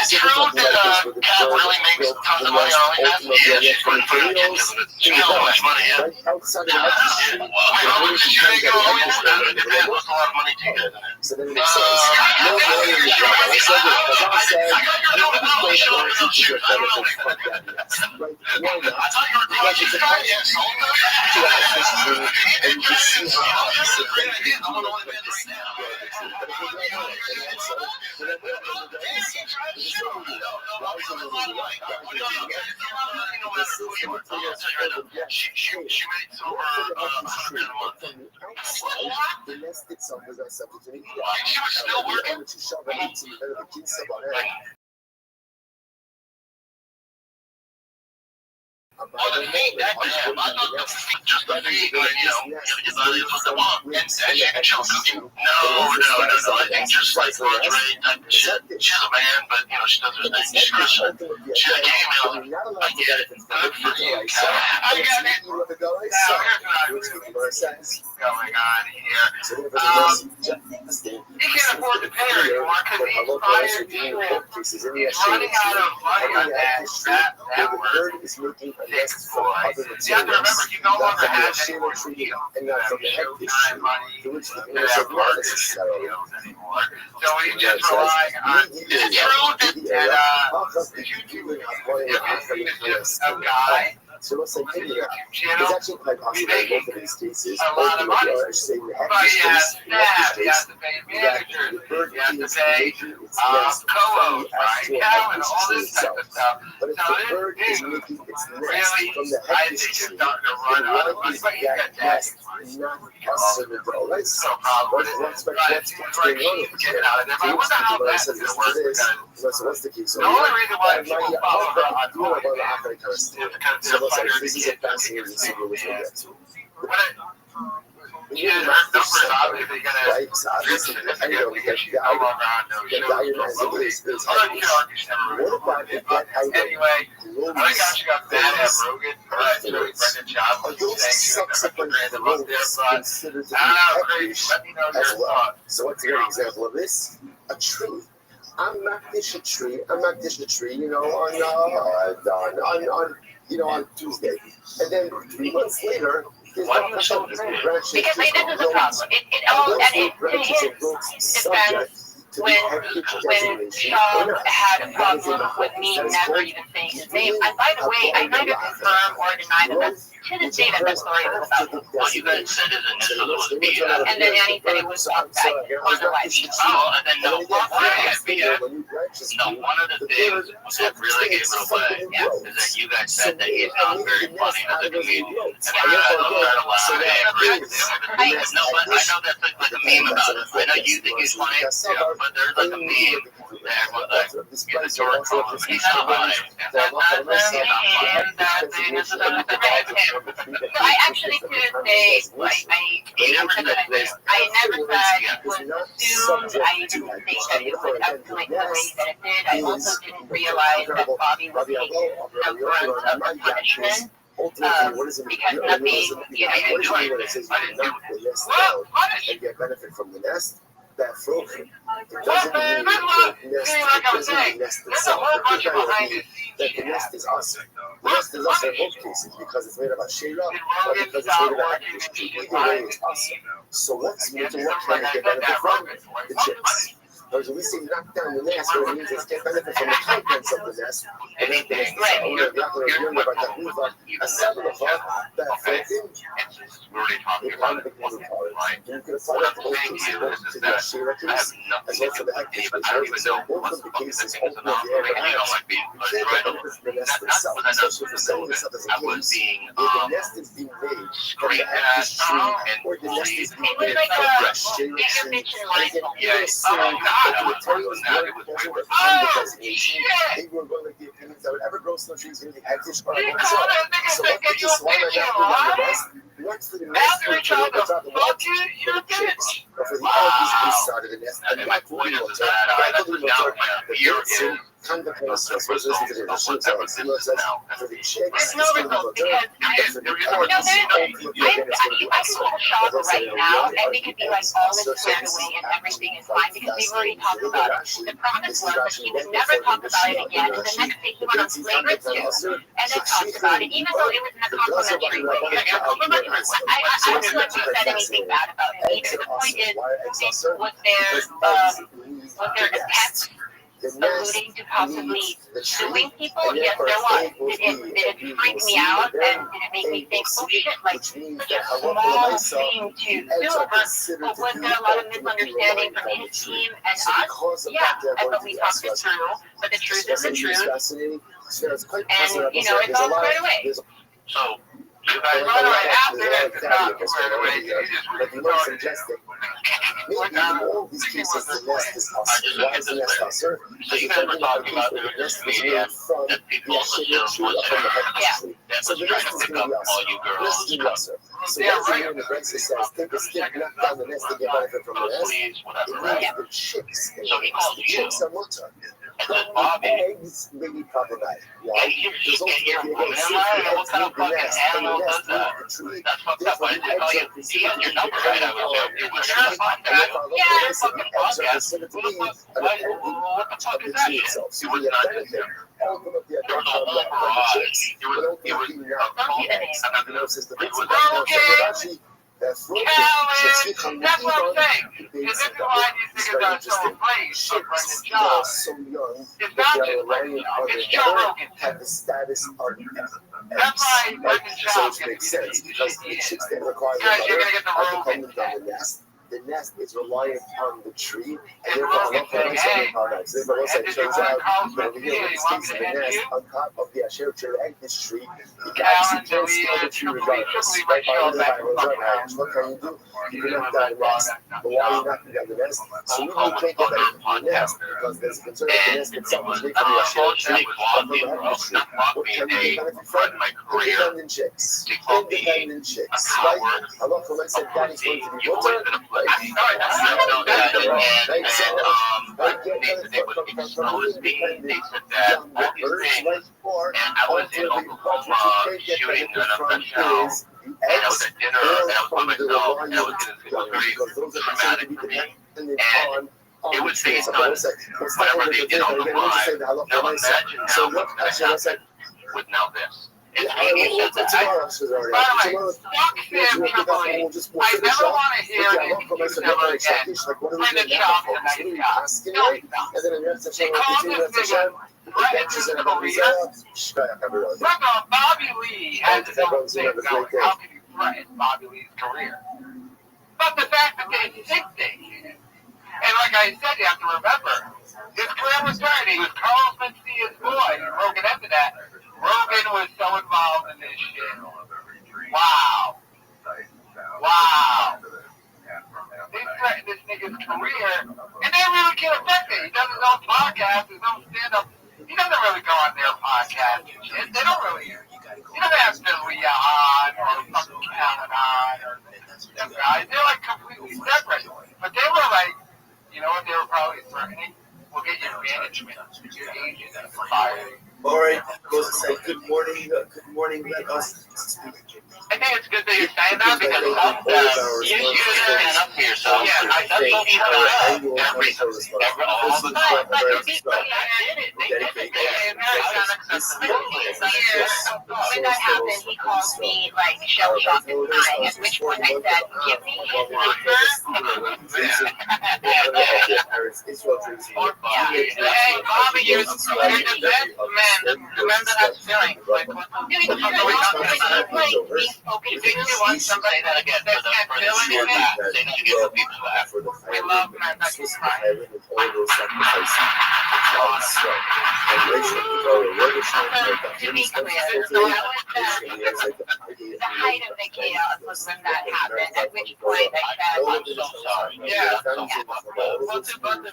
it true that Cat really makes tons of money on OnlyFans? Yeah, she's putting attention to it. She makes so much money, yeah. Outside of that, how much did she make on OnlyFans? It was a lot of money to you guys. So then it makes sense. No more than you got. I said it, but I said, you can go show up and shoot. I don't know. Why not? I thought you were going to try it. And you see how it's a great idea. I'm on OnlyFans right now. She makes over $100 a month. The nest itself is not subject to any heat. She was still working. Oh, the feet, that man. I thought the feet, just the feet, you know, you put them on. And she can chill cooking. No. I think just like lingerie type shit. She's a man, but, you know, she does her thing. She's Christian. She's like, hey, man, I get it. Good for you, Cal. I got it. Now, here's what I really going on here. He can't afford to pay her anymore because he's fired people. He's running out of money on that word. Fixed for it. You have to remember, you no longer have any more deals. You have showtime money. You have partnership deals anymore. So he's just relying on. Is it true that YouTube is just a guy? So let's say YouTube it's channel? actually quite possible in both of these cases. A lot of money. But But he has staff, he has to pay managers, he has to pay co-hosts, Brian Cowan, all this type of stuff. So this dude really, I think, is starting to run out of money. But he's got tax money. That's no problem with it. But he's getting out of there. But I wonder how that's going to work because the only reason why people follow her on Twitter is because they're fighting to get the biggest fans. Yeah, her numbers obviously going to drip significantly because she's no longer on those shows promoting. Although you can argue she's never really promoted. But anyway, I think she got mad at Rogan for that showing Brendan Johnson saying she was $100,000 a month there. But I don't know, Craig, let me know your thoughts. So what's a good example of this? A tree. I'm not dish a tree, you know, on Tuesday. And then 3 months later, because this is the problem. It all, and to his defense, when Sean had a problem with me never even saying his name, and by the way, I neither confirm or deny that to this day that story was about him. Well, you guys said his initials was B. And then Annie said it was Bob Guy. Oh, and then no, one of the things that really gave it away is that you guys said that he's not very funny as a comedian. And you guys don't try to laugh at him. No, but I know that's like a meme about him. I know you think he's funny, but there's like a meme that was like, he's a George Trump. He's not funny. I actually couldn't say, I never said it was assumed. I didn't think that it would escalate the way that it did. I also didn't realize that Bobby was taking the brunt of the punishment. Because nothing, I didn't do anything. And get benefit from the nest. That broken. What, man? This is like I was saying. There's a whole bunch of behind it. That the nest is us. The nest is us in both cases because it's made of a Sheila or because it's made of a Hector. Either way, it's us. So what can I get benefit from? The chicks. Whereas when we say knock down the nest, what it means is get benefit from the contents of the nest. And then the nest is owner of the Yakler of Yonah, but the Riva, a seven of that floating. You can find out both cases, both to the Sheila case, as well for the Hector case. Both of the cases open the air to act. You can't get benefit from the nest itself, especially for setting this up as a case. Where the nest is being made from the Hector tree, or the nest is being made from the Sheila tree. And again, the materials were because of the designation. They were going to give opinions that would ever grow some trees in the Hector or so what did this one right now on the nest? Next to the nest, we're talking about the chicks. But for the eggs inside of the nest, and that will be what's up. That will be what's up. The chicks in kind of close to the shoots out. For the chicks, there's no result because I can call a shop right now and we could be like all this squared away and everything is fine because we've already talked about it. The promise was that he would never talk about it again, and the next day he went on flagrant 2 and then talked about it, even though it was in a complimentary way. I don't feel like he said anything bad about him either. The point is, was there attempts alluding to possibly suing people? Yes, there was. Did it freak me out and did it make me think, oh shit, like such a small thing to sue over? But was there a lot of misunderstanding from his team and us? Yeah, I thought we talked it through, but the truth is the truth. And, you know, it's all squared away. So, You guys By the way, after that, this, but you know, suggesting maybe in all these cases the nest is usher. Why is the nest usher? So you guys were talking about there was this media that people assume was true. That So was the trying nest to is pick going to up be all usher. you The nest is going to be girls. usher. So once again, the Brexit says, take a stick, knock down the nest to get benefit from the nest. Sleeves, It whatever, means right? the chicks in So the he nest. calls The you chicks are mutter. and says, The Bobby, eggs may be problematic. Why? and Because you're ultimately, woman again, in since line, the what eggs kind of leave the fucking nest and the animal nest does that? leaves the tree, That's fucked up. therefore I the didn't tell eggs you. are He has considered your number, right? I was the you're on a podcast. and therefore, Yeah, the fucking eggs are podcast. considered to What be the fuck? an appendage What the of fuck the is that tree shit? itself. It So was the not benefit ultimately There was a from whole the barrage. chicks It was will ultimately not Don't call see the name. eggs. And it says the It was Rashi, That's what I'm saying. This This is why these niggas are so afraid of chicks Brendan that are John. so young It's that not they just are Brendan relying John. on It's their Joe mother Rogan. have the status of That's why Brendan so John it makes sense because the chicks that require Guys, you're their gonna get the mother are Rogan dependent on the nest. The nest is reliant on the tree, and And therefore Rogan Allah saying, hey, so therefore also and it did you turns want out Carl's that over here, in you this want case, me the to hand nest you? on top of the Asher tree, egg this tree, you can Alan, actually can't delete scale the it, tree delete regardless. my Right? By show the back way, what can you do? You can knock down the nest. But why are you knocking down the nest? So even you can't get benefit from the nest because there's a concern that the nest itself is made from the Asher tree or from the egg tree. What can you get benefit from? Independent chicks. Independent chicks. Right? Allah said that is going to be water. Or ultimately, what you can't get benefit from is the eggs or from the reliant young, because those are considered to be dependent on it was the tree. based So on let's say whatever they did on the live. Now imagine so now look, what's going to happen with now this. yeah, It's we'll tomorrow, Suzanne. By the way, Tomorrow, fuck Sam Tripoli. I never want to hear these ever again. Brendan Schaub and that guy. No, he don't. And then the next He called this nigga threatens his career. First off, Bobby Lee has his own thing going. How can you threaten Bobby Lee's career? But the fact that they think they did. And like I said, you have to remember, his career was starting. He was Carlos Mencia's boy. Rogan ended that. Rogan was so involved in this shit. Wow. Wow. They threatened this nigga's career, and they really can't affect it. He does his own podcast, his own stand-up. He doesn't really go on their podcast and shit. They don't really. He doesn't have Billy on or fucking Calvin on or them guys. They're like completely separate. But they were like, you know what they were probably threatening? We'll get your management, your agent, and fire you. All right, goes to say good morning, let us speak. I think it's good that you're saying that because you should stand up for yourself. Yeah, I that's what you do. All the time. But to be clear, They did it. when that happened, he called me like shell shocked and crying. At which point I said, "Give me his number." Hey, Bobby, you're the best man. The man that has feelings. Like, what the Dude, fuck are we talking about? like being spoken You think you want somebody that again for the feeling back? Say that you get the people back. We love men that can cry. To be clear, so that was the height of the chaos was when that happened. At which point I said, I'm so sorry. Yeah. But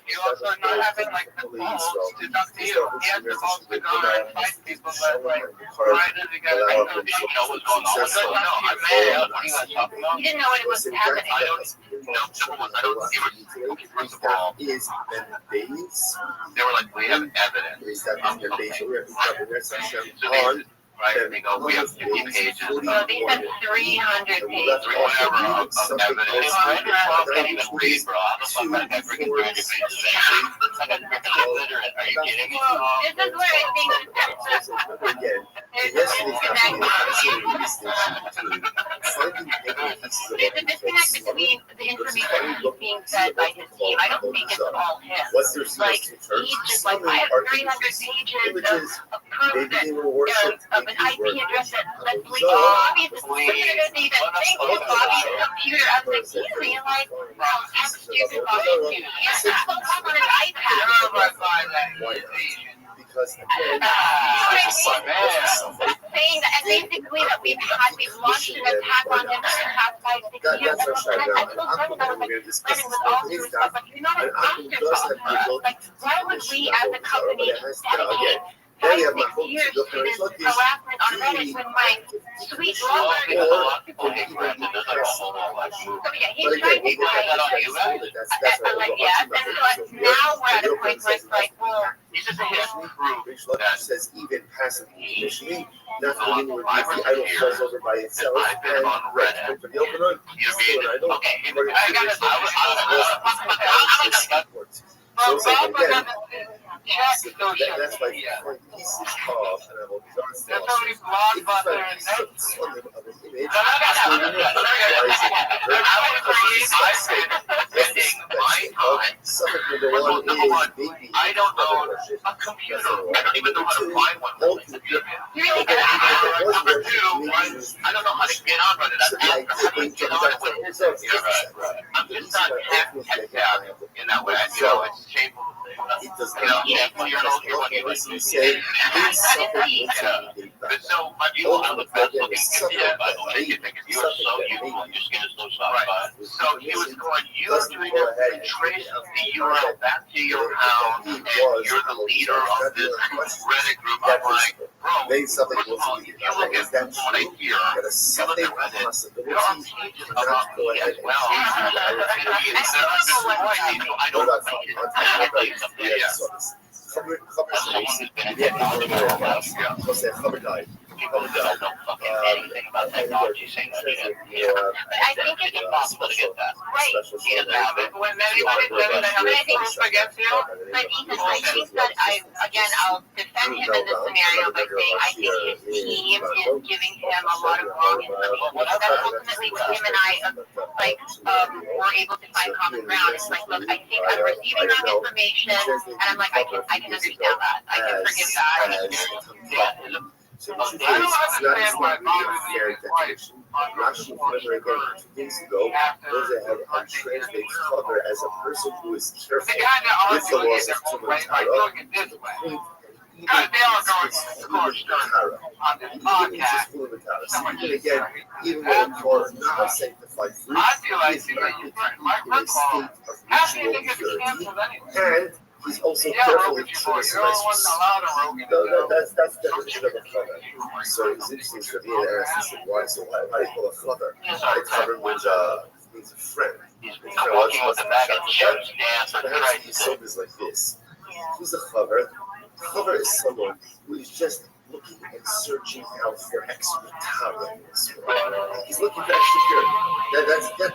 you also not having like the balls to talk to you. He has the balls to go and fight people, but like, why does he gotta make those people know what's going on? No, I'm mad. What are you guys talking about? he didn't know what was happening. I don't. No, number one, I don't. Okay, first of all, they were like, we have evidence. Right? And they go, we have 50 pages. So they said 300 pages. Whatever of evidence. I can't even read, bro. How the fuck am I freaking 300 pages of evidence? I'm freaking illiterate. Are you kidding me? This is where I think there's a disconnect between the information he's being fed by his team. I don't think it's all him. Like, he's just like, I have 300 pages of proof that of an IP address that Leslie Bobby's the stupidest thing that thinks it's Bobby's computer. I was like, he's being like, well, how stupid Bobby is. He's just on an iPad. Because saying that, and basically that we we've launched an attack on him for the past 5-6 years. That's Rothschild. And I told Brendan, I was like, Brendan, with all due respect, like, you're not an afterthought for us. Like, why would we as a company dedicate 5-6 years to this harassment on Reddit when my sweet lover is so yeah, he's trying to find I'm like, yes. And so now we're at a point where it's like, well, this is a which says even passively initially, not the linear I don't close over by itself and right for the open run, still an idol. So it's like again, that's like pieces of and I'm I don't own a computer. I don't even know how to buy one. Number two, I don't know how to get on Reddit. How do you get on it with his I'm just not tech savvy in that way. You know, it's shameful. It does not say but so, but you are the best looking kid, by the way. You are so beautiful. Your skin is so soft. So he was going, you are doing it, trace the URL back to your house, and you're the leader of this Reddit group. I'm like, bro, first of all, you look at what I hear, you look at Reddit, there are pages about me as well. I don't like it. I'll tell you something. People that don't fucking anything about technology saying that shit. But I think it's impossible to get that. Right. He doesn't have it. But Ethan, I think that I'll defend him in this scenario by saying I think his team is giving him a lot of wrong information. That's ultimately what him and I were able to find common ground. It's like, look, I think I'm receiving wrong information, and I'm like, I can understand that. I can forgive that. So it's not really a fair definition. Rashi, remember again, 2 days ago, those that had translated cover as a person who is careful with the laws of Tumah Torah. Even when a car is not sanctified fruit, he is not in a state of ritual purity, and he's also careful with traditional righteousness. That's the definition of a chaver. So it's interesting for me to ask, why do you call a chaver? A chaver means a friend. Perhaps the yisod is like this. Who's a chaver? Chaver is someone who is just looking and searching out for extra Torah in this world. He's looking for extra purity. That's what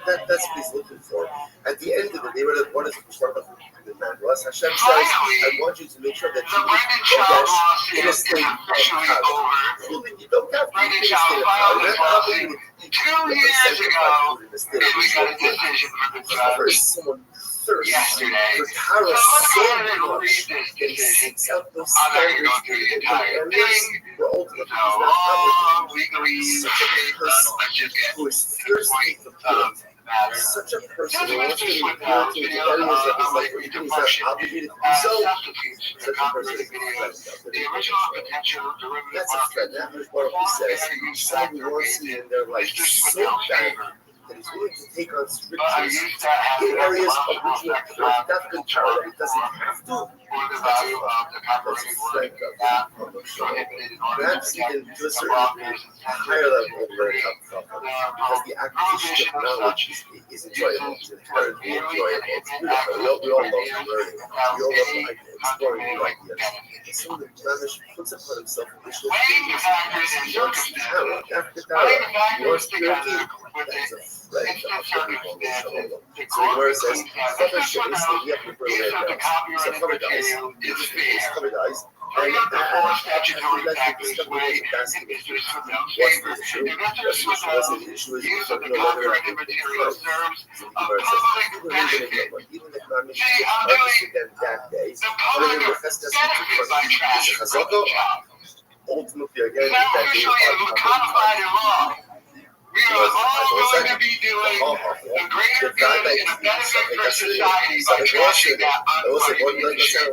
he's looking for. At the end of the day, what is the part of the man? Hashem says, I want you to make sure that you are in a state of Torah. You don't have to be in a state of Torah. 2 years ago, we got a decision for the judge. Yesterday, for Torah so much that he seeks out those standards and where ultimately he's not such a person who is thirsty for purity. Such a person who wants to be purity into areas of his life where he is not obligated to do so. Such a person is that's a threat. That is what he says. Someone who wants to in their life so bad that he's willing to take on strictures in areas of ritual purity. That's good Torah. It doesn't have to. That's a friend of the perhaps even to a certain degree, higher level of learning because the acquisition of knowledge is enjoyable. It's inherently enjoyable. It's beautiful. We all love learning. We all love exploring new ideas. And so the Mamish puts upon himself additional duties. He wants Torah. That's the Torah. He wants purity. That's a friend of the Shalom. So the Gemara says, "Chaver she'is le'yach b'rei." So Chaver dies. Chaver dies. And statutory practice way what's the issue? The issue is you don't know whether material serves a public benefit. Even the Mamish understood them that day. Ultimately, again, that they are codified in law. We are all going to be doing a greater good and a benefit for society by trashing that unfunny leadership.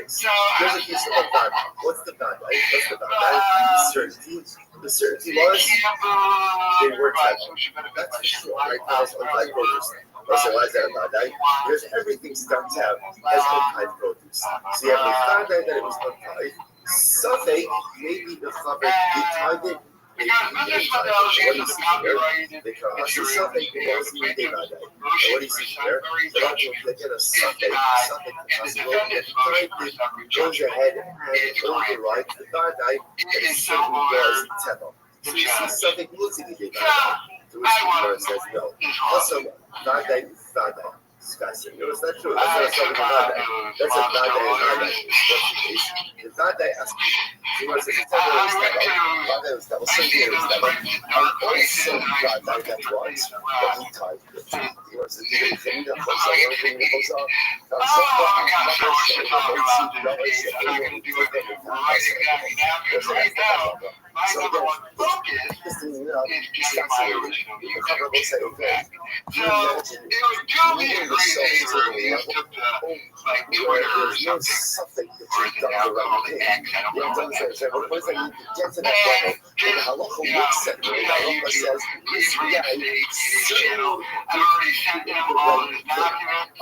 So, here's a piece of that. What's the bad guy? What's the bad guy? Certainty. The certainty was they were typo. That's for sure. Right now, it's untied produce. So why is that a bad guy? Because everything starts out as untied produce. So you have the bad guy that it was untied. Something, maybe the Chaver tied it. because business models use the copyrighted Because something was made a bad guy. And what do you see here? The logic that get a something possible. Goes ahead and overrides the bad guy. And it certainly was Teva. So you see something looks like a bad guy. To which the Gemara says no. Also, bad guy is bad guy. Disgusting. You know, it's not true. That's not something bad guy. That's a bad guy and bad guy. That's the case. The bad guy asks me. The Gemara says it's never is that bad guy was that. Well, some here is that. And also bad guy that was that he tied with. The Gemara says you can think that was everything that goes on. Oh, I got so much to talk about today. I'm not going to do it right exactly now because right now my number one focus is getting my original music back. So it would do me a great favor if you took to like Twitter or something, or is it now called X? I don't know what that's called. And just tweet out that YouTube, please reinstate this channel. I've already sent them all the documents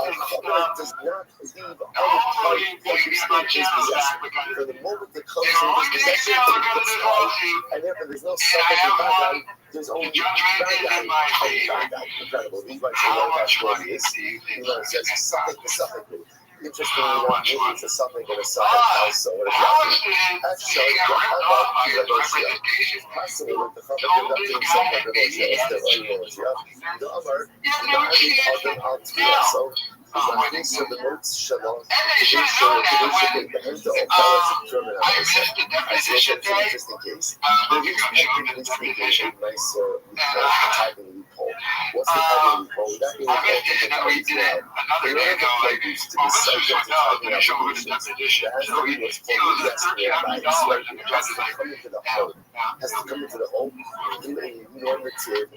and stuff. Hopefully they get my channel back because they won't take the channel because of this lawsuit. And therefore, there's no And I have won. There's The only judgment is in my favor. incredible. These might say How one much guy money is. do you think? You know, it says something. Interestingly How enough, much maybe money? it's a something and a something else. So what is How that? much did That's he showing get ripped off by his representation? possible that the public end up doing some kind of Rothschild, still Rothschild. The other, so the votes shall not. And they should have known that when I missed the deposition day. Just in case. I was looking up showing the deposition. Nice typing loophole. What's the typing loophole? That means I missed it, and then we did it another day ago. Like, well, this was what I was going to show with the deposition. So he was $1,300, and the judge was like, has to come into the home, do a normative,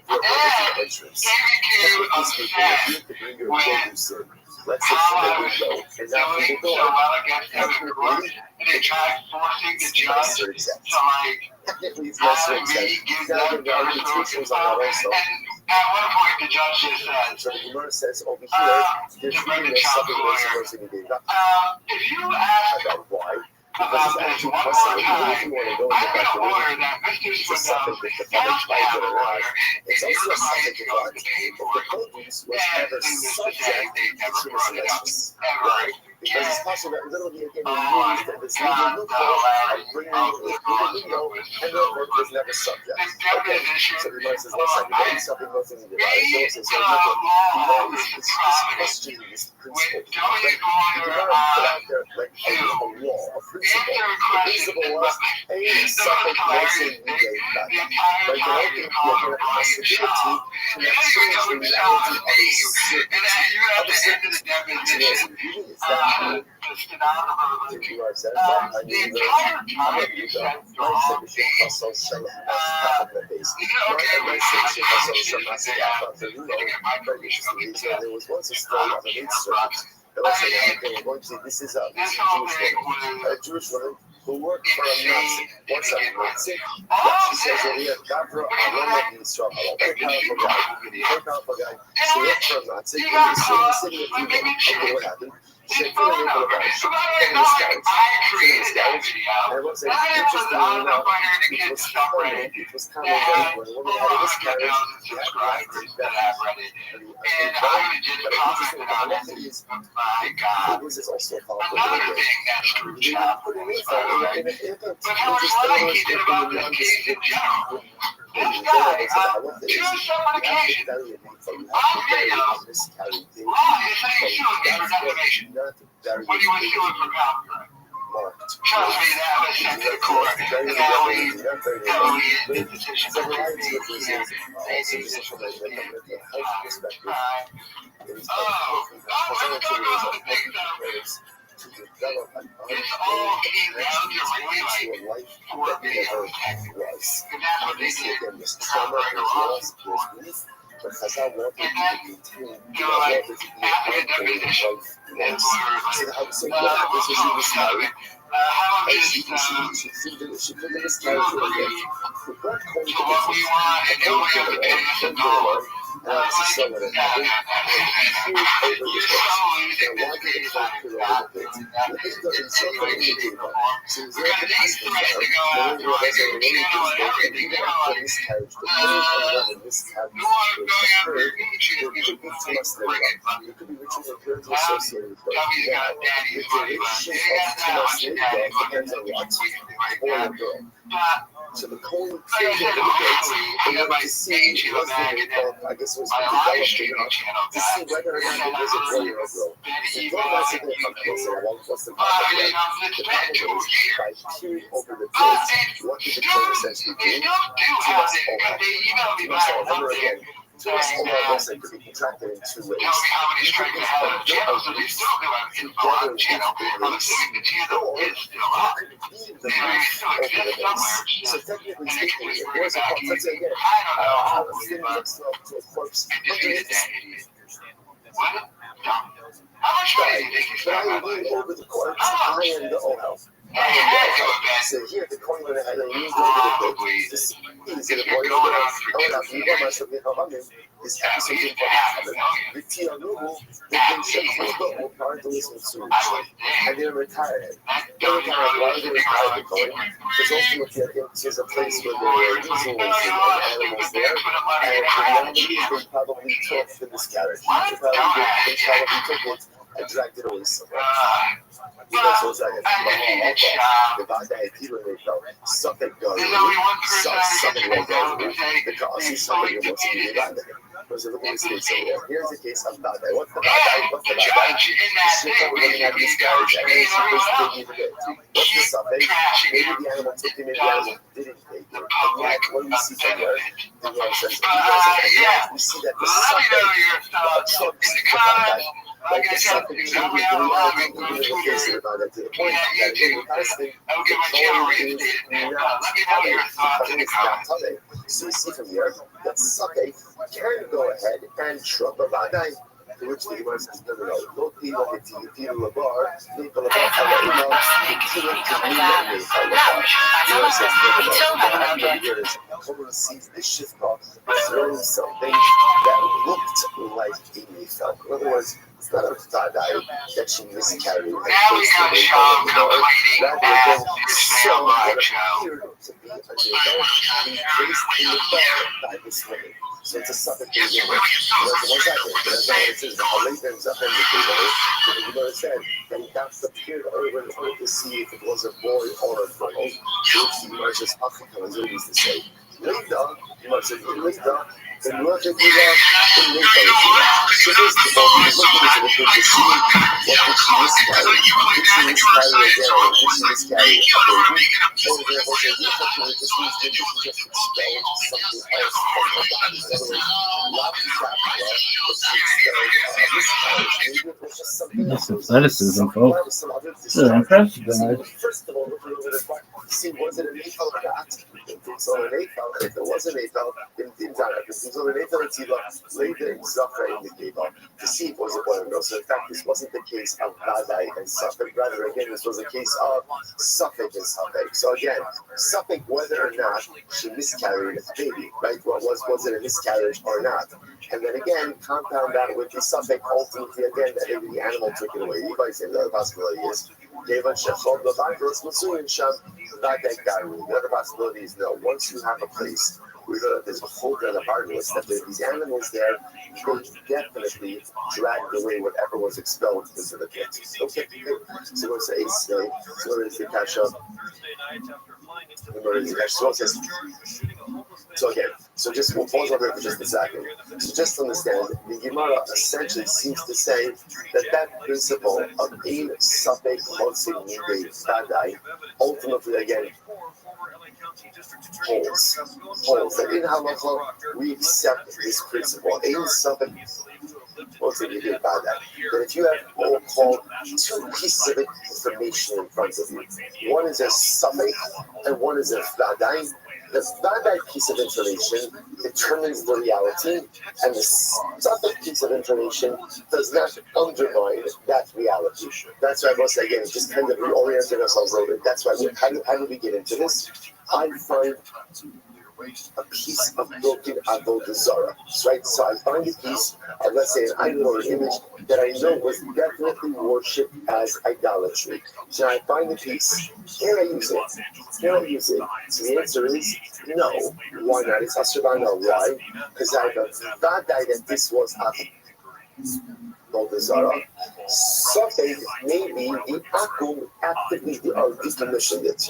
entrance. KBQ upset with Let's how I say was go. And now doing people so go. well against him in court, and they tried forcing the judge to, like, Technically, it's having me give them the resolution stuff. And at one point, the judge just said, So the Gemara says over here, there's Brendan really Child's something that's lawyer, supposed to be done. if you ask About why? about this one more time, I'm going to order that Mr. Swindell has to have a lawyer, and It's your also a client subject is going to pay if for the it. produce was And ever in this subject society, they never to brought it up, ever. because it's possible that literally again Oh you my used this God, legal the loophole hilarity and bringing of it this in lawsuit the was and so therefore it was funny. never subject. This Okay, deposition so the says, of let's say my something goes in the they right. So law this is is prominent questioning this with principle. Tony The Gordon Gemara put out there like a law, a principle. answering The questions principle and was the any most something hilarious goes in thing the back. the entire Like time you call him Brian Shaw. to You don't even know his son's name. And then you at the end of the deposition, the stenographer was like, the entire time you said the wrong name. Is it okay with you to get my permission to get to there was once a story of an insert. This is a this whole thing was Jewish woman who worked for a Nazi. What's a Nazi? all She says this. over here, Gavra Aroma in Israel. Very powerful guy. Very powerful guy. She worked for a Nazi. He In got the caught city of flipping Israel. shit. Okay, what happened? She His had phone number. So by the way, not like I created that video. And what's That was interesting on the enough, Fighter the it Kids was subreddit. it was That common has when a over woman had a miscarriage, 100,000 subscribers that have read it. And I would just commented on it. My God. this is also a powerful Another video. thing that screwed Chop, by the way, but how much lying he did about this case in general. This guy, on 2 separate occasions, on video, lied and said he was suing me for defamation when he was suing for copyright. Trust me, that was sent to the court, and that leads the decision to be here. Maybe this will just be time. Oh, let's talk about the things that are to develop an It's all easy. I don't get really to a life that never was. Obviously, again, there's trauma, there's loss, there's grief, but Chazal wanted to continue, wanted to be a ongoing life was. So what happens when she was married? She put in this character again. The black coin to the and obviously someone that had over the place. And why did the coin put over the place? What this does is something in the table. So it's like the husband there, knowing what has a related to the miscarriage. The pain of having miscarriage occurred, there could be too much labor. There could be rituals occurred associated with those. Now, the duration of too much labor depends on what? Boy or girl. So the coin figured out in order to see was the makeup, I guess it was developed enough to see whether or not it was a boy or a girl. The girl has to come close and along what's the problem there. The problem is by peering over the dates, what did the coin essentially do? To us all again. So this whole website could be contracted in two ways. You could be together with the base. So technically speaking, if there's a corpse, let's say again, a thin next to a corpse, underneath the but I lean over the corpse, I am the OL. So here the coin that I used over the book, this is a boy or this episode in the Tia Nubu, they've been and they're retired. They're retired. Why are they retired the coin? Because ultimately, I think there's a place where there are weasels and animals there, and the reality is they probably took the miscarriage. They probably took it and dragged it away somewhere. Because what's that? The guy Peter they felt something goes, something like that. Because he's something that wants to be bad. Because look at this case over there. Here's the case of bad guy. What's the bad guy? What's the bad guy? This shit that we're going to have miscarriage and it's supposed to take even it. What's the suffix? Maybe the animal took him, maybe the animal didn't take him. And yet, what do you see from there? The Lord says, we see that the suffix trumps the bad guy. Like the suffix, we have a lot of case about that to the point that in the past thing, the coin is not tummy. So we see from here that suffix can go ahead and trump a bad guy. To which the Gemara says, no, don't be like it. You feel the bar, think of the bar, sees this shift throwing something that looked like a Mayfell. In other words, it's not a Vadai that she miscarried and placed the Mayfell in the bar. Rather than some that appeared to be a Mayfell being placed in the bar by this woman. So it's a suffocation. What's that? That's not what it says. The Halayden's up in the table. The Gemara said that he got the period over to see if it was a boy or a girl. Which the Gemara says, Achika was always to say. Later, the Gemara said, later, the logic was in later. So first of all, we look into the book to see what did she miscarry. Did she miscarry again? Or did she miscarry a baby? For example, so you have to just means that you can just expel something else from her body. In other words, lots of chapter but she expelled miscarriage. Maybe it was just something else. That's athleticism, folks. They're impressive, guys. First of all, look over the part to see was it an AFL or not. If it's on an AFL, if it was an AFL, then it's on it. If it's on an AFL, it's later in Zafra in the Geba to see if it was a boy or girl. So in fact, this wasn't the case of Vadai and Suffolk. Rather, again, this was a case of Suffolk and Suffolk. So again, Suffolk, whether or not she miscarried a baby, right? Was it a miscarriage or not? And then again, compound that with the Suffolk ultimately again that maybe the animal took it away. You guys say the other possibility is the other possibility is no. Once you have a place, we know that there's a whole other part of us that there's these animals there, they definitely dragged away whatever was expelled into the pit. Okay, so what's the ace today? So what is the cash up? So again, so just we'll pause over here for just a second. So just to understand, the Gemara essentially seems to say that principle of ein safek hotzim nidei vadai ultimately again holds. That in halacha we accept this principle. Ein safek. motivated by that. That if you have what we call two pieces of information in front of you, one is a suffix and one is a vadai. The vadai piece of information determines the reality, and the suffix piece of information does not undermine that reality. That's why most again just kind of reorienting ourselves a little bit. That's why how do we get into this? I find a piece of broken avodah zarah, right? So I find a piece of, let's say, an idol or an image that I know was definitely worshipped as idolatry. So I find the piece, can I use it? Can I use it? So the answer is no. Why not? It's ashervana. Why? Because I have a vadai that this was avodah zarah. Something maybe the akum actively decommissioned it.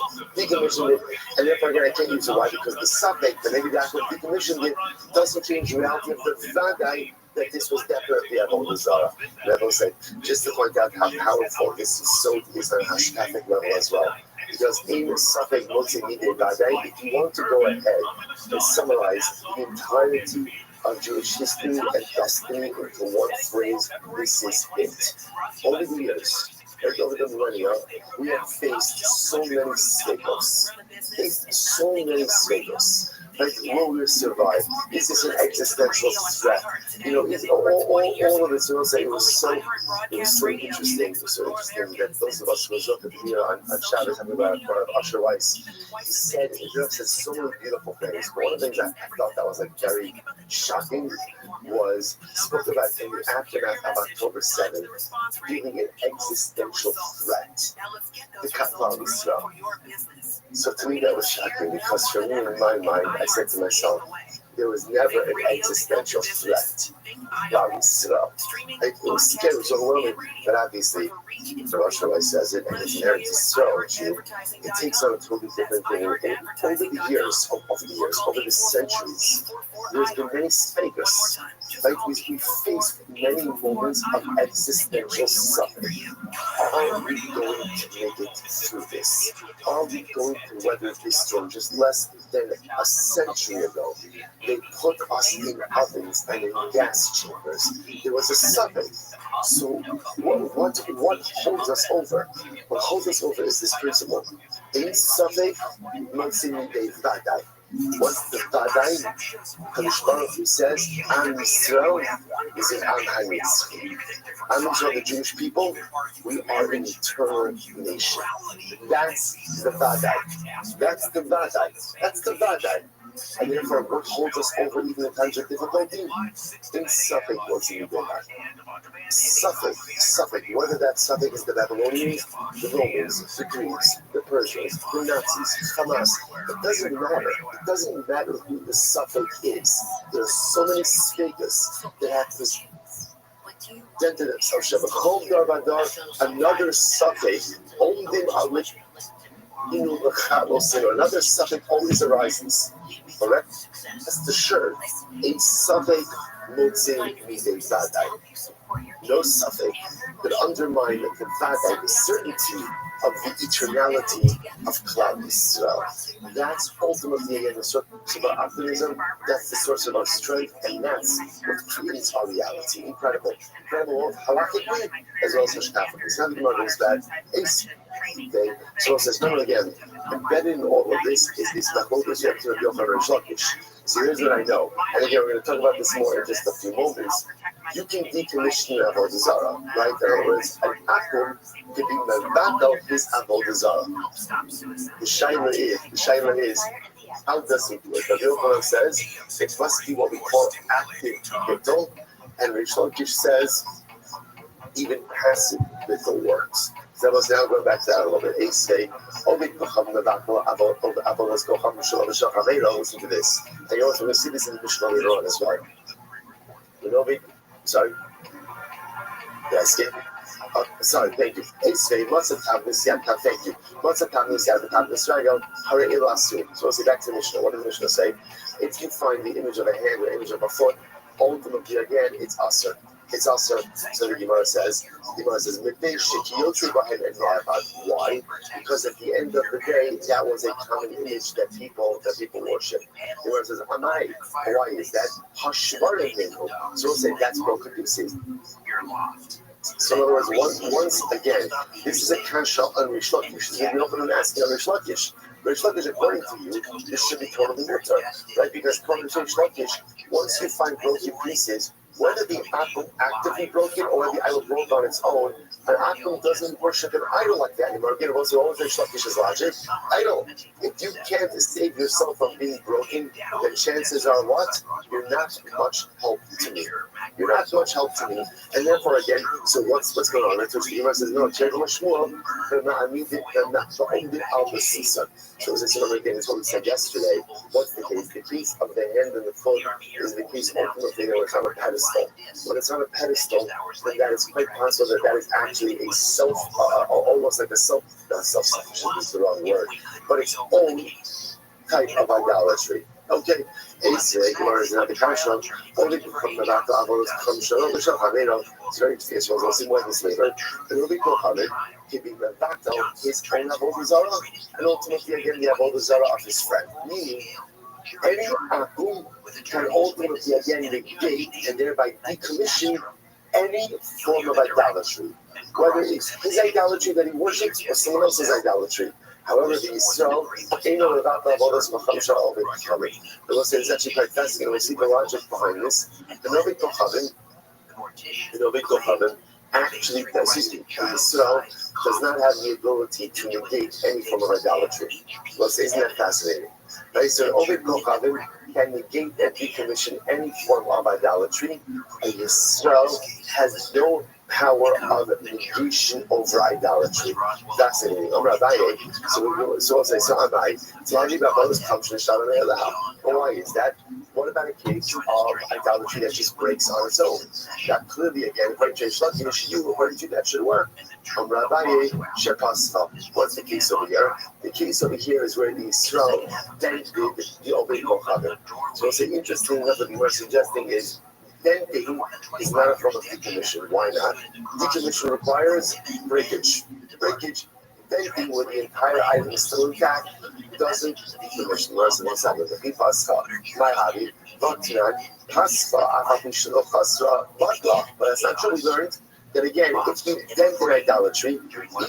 And therefore again I can't use it. Why? Because the suffix, that maybe the akum decommissioned it, doesn't change the reality of the vadai that this was definitely avodah zarah. Rabbi said, just to point out how powerful this is on a hashkafic level as well. Because in suffix multi-media vadai, if you want to go ahead and summarize the entirety of Jewish history and destiny into one phrase, this is it. Over the years, over the millennia, we have faced so many statements. Like, will we survive? Is this an existential threat? All of it, say, it was so interesting. It was so interesting that those of us who was up here on Shabbos, having about Usher Weiss, he said so many beautiful things. But one of the things I thought that was like very shocking was spoke about in the aftermath of October 7th, being an existential threat to Klal Yisrael. So to me that was shocking, because for me, in my mind, I said to myself, there was never an existential threat. Klal Yisrael. It was scary, it was overwhelming, but obviously, the Rothschild says it, and his inheritance Israel, it takes on a totally different thing. And over the years, over the centuries, there's been many speakers. Like we faced many moments of existential suffering. Are we going to make it through this? Are we going to weather this storm? Just less than a century ago, they put us in ovens and in gas chambers. There was a suffering. So what holds us over? What holds us over is this principle. In suffix, vadai. What's the vadai? Kadosh Baruch Hu says, Am Yisrael is an Am HaNetzchi. Am Yisrael, the Jewish people, we are an eternal nation. That's the vadai. That's the vadai. And therefore, what holds us over even in times of difficulty? In suffix, what's in the Suffix, whether that suffix is the Babylonians, the Romans, the Greeks, the Persians, the Nazis, Hamas, it doesn't matter. It doesn't matter who the suffix is. There are so many speakers that have this dented themselves. Another suffix, another suffix always arises. Correct? That's the shirt. A suffix no suffix could undermine the vadai, the certainty of the eternality of Klal Yisrael. That's ultimately, again, the source of our optimism, that's the source of our strength, and that's what creates our reality. Incredible halakhically, as well as hashkafically. It's not even that ace. Okay, so it says, no, again, embedded in all of this is this machlokas you have to reveal from Reish Lakish. So here's what I know, and again, we're going to talk about this more in just a few moments. You can decommission avodah zarah, right? In other words, an akum can be mevatel his avodah zarah. The shaila is, how does it do it? The Vilna says it must be what we call active bittul, and Reish Lakish says even passive bittul works. So let's now go back to that a little bit. Listen to this. And you're also going to see this in the Mishnah later on as well. Sorry. Yes, sorry, thank you. Thank you. So we'll see back to the Mishnah. What does the Mishnah say? If you find the image of a hand or image of a foot, ultimately again, it's asr. It's also, so the Gemara says, "Midday shekiyotri bahen and ne'avad." Why? Because at the end of the day, that was a common image that people worship. The Gemara says, "Amai." Why is that? Hashvarim minhu. So we'll say that's broken pieces. So in other words, once again, this is a kasha on Rish Lakish. So you open and ask on Rish Lakish. Rish Lakish, according to you, this should be totally mutter, right? Because according to Rish Lakish, once you find broken pieces, whether the apple actively broke it or whether the idol broke on its own, an apple doesn't worship an idol like that anymore. Again, what's always Rish Lakish's logic? Idol. If you can't save yourself from being broken, the chances are what? You're not much help to me. You're not much help to me. And therefore, again, so what's going on? Right? So the Gemara says, no, Cherem Shmuel, they're not the al Basisa. So as I said again, it's what we said yesterday. What's the case? The case of the hand and the foot is the case ultimately when it's on a pedestal. When it's on a pedestal, then that is quite possible that is actually a self, almost like a self-sufficient is the wrong word, but its own type of idolatry. Okay, it's not the kasha. Only from the back of the from Shalom B'Shal Haveno. It's very interesting. We'll see more this later. And only Kohanim keeping the back of his own avodah zarah, and ultimately again the avodah zarah of his friend. Meaning, any akum can ultimately again negate and thereby decommission any form of idolatry, whether it's his idolatry that he worships or someone else's idolatry. However, the Yisrael, the Lord says it's actually quite fascinating. We see the logic behind this. The Novi Kohavim actually, the Yisrael does not have the ability to negate any form of idolatry. Well, isn't that fascinating? Right? So, Novi Kohavim can negate and decommission any form of idolatry, and Yisrael has no power of negation over idolatry. Fascinating. Rabbi, so I'll say, so Rabbi, why is that? What about a case of idolatry that just breaks on its own? That clearly, again, according to that should work. Rabbi, what's the case over here? The case over here is where the Yisrael dented the Obed Kochanim. So I'll say, interesting enough, what we're suggesting is denting is not a form of decommission. Why not? Decommission requires breakage. Denting where the entire item is still intact doesn't decommission. Whereas one second, the Pascha, my hobby, Rothschild, Pascha, but that's not true. We learned that again, if you dent in idolatry,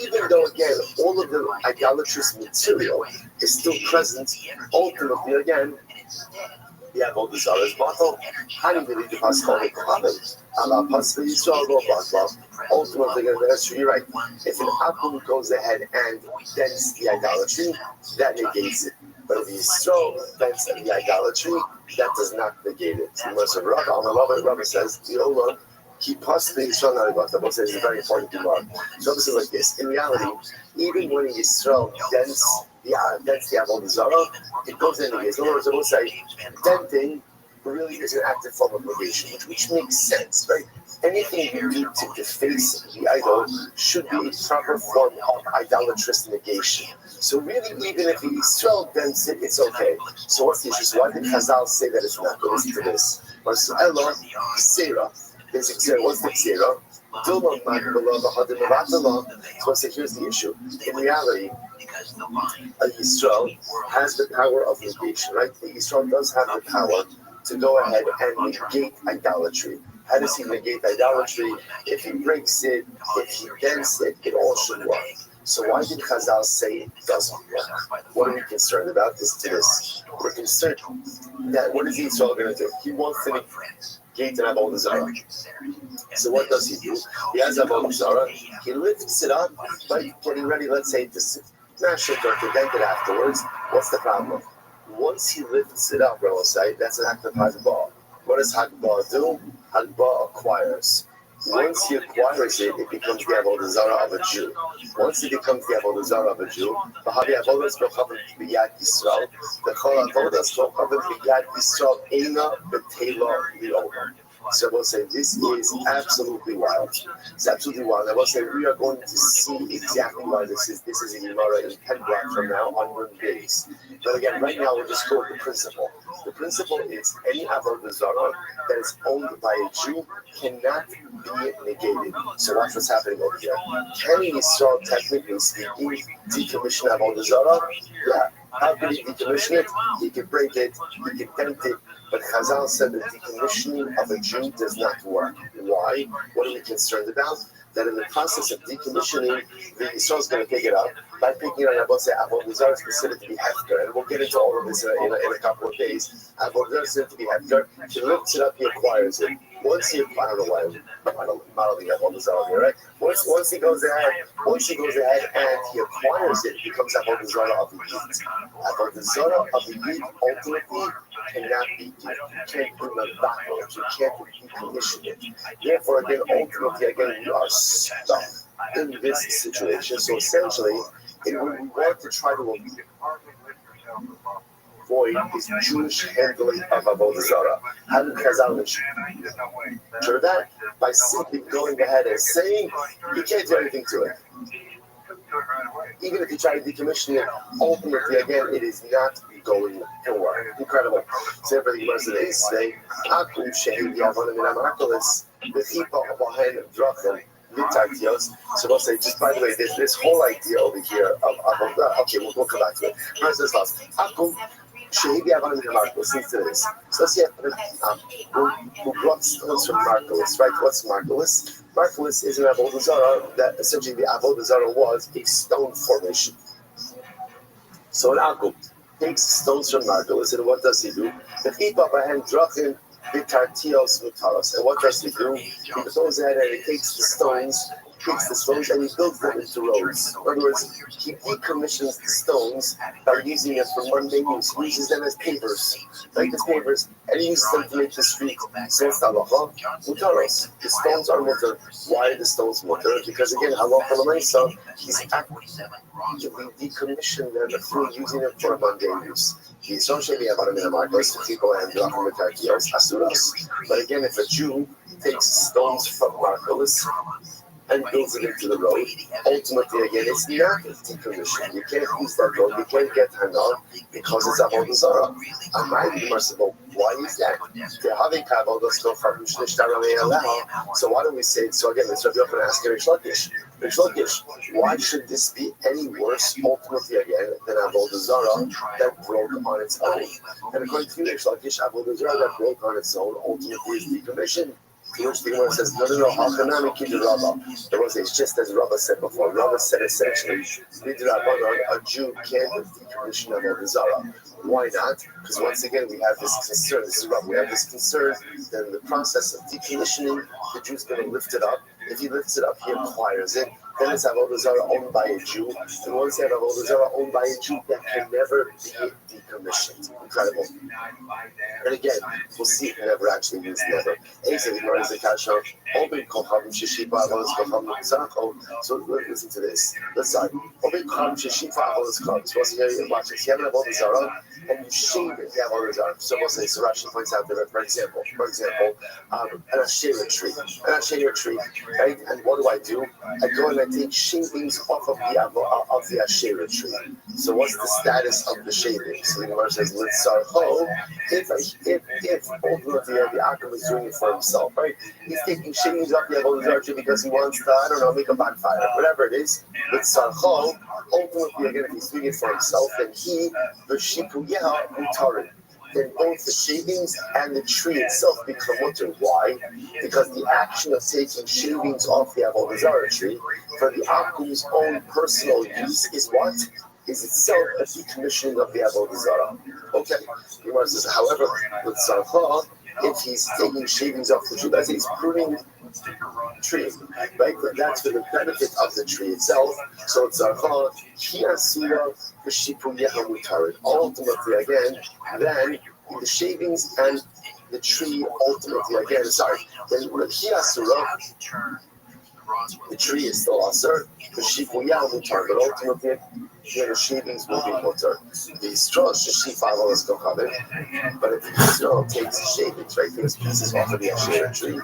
even though again all of the idolatrous material is still present, ultimately again, the avodah zarah is bottled. How do you believe the Pascha of Kohanim? Allah Pascha Yisrael lo bottled. Ultimately, that's you're right. If an akum goes ahead and dents the idolatry, that negates it. But if Yisrael dents the idolatry, that does not negate it. So Rabbi says, the Olam, he possibly Yisrael not about that. Says it's a very important remark. So this is like this. In reality, even when Yisrael dents the avodah zarah, it goes in again. In other words, I will say, denting really is an active form of negation, which makes sense, right? Anything you do to deface the idol should be a proper form of idolatrous negation. So really, even if the Yisrael dents it, it's okay. So what's the issue? So why did Chazal say that it's not? Listen to this. So Ella, Sarah. Basically, what's the Sarah? So I say, here's the issue. In reality, a Yisrael has the power of negation, right? The Yisrael does have the power to go ahead and negate idolatry. How does he negate idolatry? If he breaks it, if he dents it, it all should work. So why did Chazal say it doesn't work? What are we concerned about? We're concerned that what is Yisrael going to do? He wants to negate an avodah zarah. So what does he do? He has avodah zarah. He lifts it up by getting ready, let's say, to smash it or to dent it afterwards. What's the problem? Once he lifts it up, that's an act of hagbah. What does hagbah do? Hagbah acquires. Once he acquires it, it becomes the avodah zarah of a Jew. Once it becomes the avodah zarah of a Jew, the avodas kochav b'yad Yisrael, the chol avodas kochav b'yad Yisrael eina b'teila li'omer. So I will say this is absolutely wild. It's absolutely wild. I will say we are going to see exactly why this is. This is a Gemara in 10 blocks from now on 1 days. But again, right now we'll just go with the principle. The principle is any avodah zarah that is owned by a Jew cannot be negated. So watch what's happening over here. Can Yisrael, technically speaking, decommission Avodah Zarah? Yeah. How can he decommission it? He can break it, he can dent it, but Chazal said that decommissioning of a Jew does not work. Why? What are we concerned about? That in the process of decommissioning, the Yisrael is going to pick it up. By picking it up, Avodah Zarah is considered to be hefker, and we'll get into all of this in a couple of days. Avodah Zarah is considered to be hefker. He lifts it up, he acquires it. Once he, I don't know why, I don't think Avodah Zarah here, right? Once he goes ahead and he acquires it, it becomes Avodah Zarah of the Yid. Avodah Zarah of the Yid ultimately cannot be, you can't bring a battle, you can't decommission it. Therefore, again, ultimately, we are stuck in this situation. So essentially, we want to try to avoid is Jewish handling of Avodah Zarah. How did Chazal ensure that? By simply going ahead and saying, you can't do anything to it. Even if you try to decommission it, ultimately, again, it is not going to work. Incredible. So everybody was today say, Akum Shehi Yavonim in Amakolis, the Chipa Abahen Drachim, Litartios. So we'll say, just by the way, there's this whole idea over here of okay, we'll come back to it. First, this last. Akum Shehi Yavonim in Amakolis. Listen to this. So let's see who brought stones from Markolis, right? What's Markolis? Markolis is an Avodah Zarah that essentially the Avodah Zarah was a stone formation. So an Akum takes stones from Markolis, and what does he do? The Chipa Abahen Drachim Litartios Mutaros. And what does he do? He goes ahead and he takes the stones, and he builds them into roads. In other words, he decommissions the stones by using them for mundane use. He uses them as pavers, like the pavers, and he uses them to make the street. So it's halacha, mutaros. The stones are mutar. Why are the stones mutar? Because again, halacha l'maisa, he's actively decommissioned them through using them for mundane use. But again, if a Jew takes stones from Markolis and builds it into the road, ultimately, again, it's not decommissioned. You can't use that road. You can't get Hanal because it's Avodah Zarah. I might be merciful. Why is that? So why do we say it? So again, let's Rabbi Yochanan asking Rish Lakish, why should this be any worse, ultimately, again, than Avodah Zarah that broke on its own? And according to Rish Lakish, Avodah Zarah that broke on its own ultimately is decommissioned. To which the Gemara says, no, it's just as Rabbi said before. Rabbi said essentially, a Jew can't decommission Avodah Zarah. Why not? Because once again, we have this concern. This is Rabbi. We have this concern that in the process of decommissioning, the Jew's going to lift it up. If he lifts it up, he acquires it. Then it's Avodah Zarah owned by a Jew. And once you have Avodah Zarah owned by a Jew, that can never be decommissioned. Incredible. And again, we'll see if it never actually means never. So listen to this. Let's start. Watch this. You have an Avodah Zarah, and you shave it. You have Avodah Zarah. So we'll say, so Rashi points out that, for example, an Asherah tree, right? And what do? I go and I take shavings off of the Asherah tree. So what's the status of the shavings? So the Gemara says, if ultimately the Akum is doing it for himself, right? He's taking shavings off the Avodah Zarah tree because he wants to, I don't know, make a bonfire, whatever it is. With Sarcho, ultimately, again, if he's doing it for himself, then he, the Shikuyeha Mutarin. Then both the shavings and the tree itself become mutar. Why? Because the action of taking shavings off the Avodah Zarah tree for the Akum's own personal use is what? Is itself a decommissioning of the Avodah Zarah. Okay. Gemara says, however, with Sarcha, if he's taking shavings off the tree, that's he's pruning tree, right? But that's for the benefit of the tree itself. So it's Sarcha, Kiasura, Vishipuyeha Mutarid. Ultimately, again, then the shavings and the tree ultimately, again, then Kiasura, the tree is still Asur, Vishipuyeha Mutarid, but ultimately, the shavings will be mutar. The straws should she follow us go cover. But if the straw takes the shavings, right, those pieces off of the Asherah tree,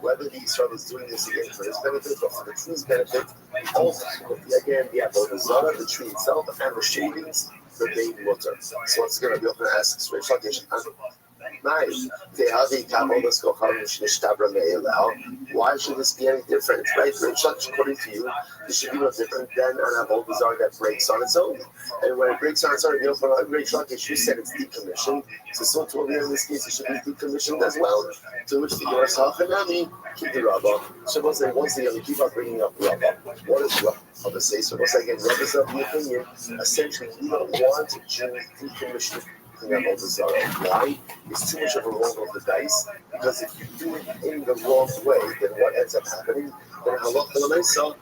whether the Israel is doing this again for his benefit or for the tree's benefit, ultimately again the Avodah Zarah, the tree itself, and the shavings the main mutter. So what's going to be open to ask Rish Lakish? Why should this be any different, right? Rish Lakish, according to you, this should be no different than an avodah zarah that breaks on its own. And when it breaks on its own, you know, Rish Lakish, you said it's decommissioned. So to in this case, it should be decommissioned as well. To which the yourself and Rabbi keep the Rabbi. So once they keep on bringing up Rabbi, what is Rabbi say? So once again, Rabbi's of the opinion, essentially, you don't want to decommission avodah zarah. Why? It's too much of a roll of the dice. Because if you do it in the wrong way, then what ends up happening? Then halacha l'maisa,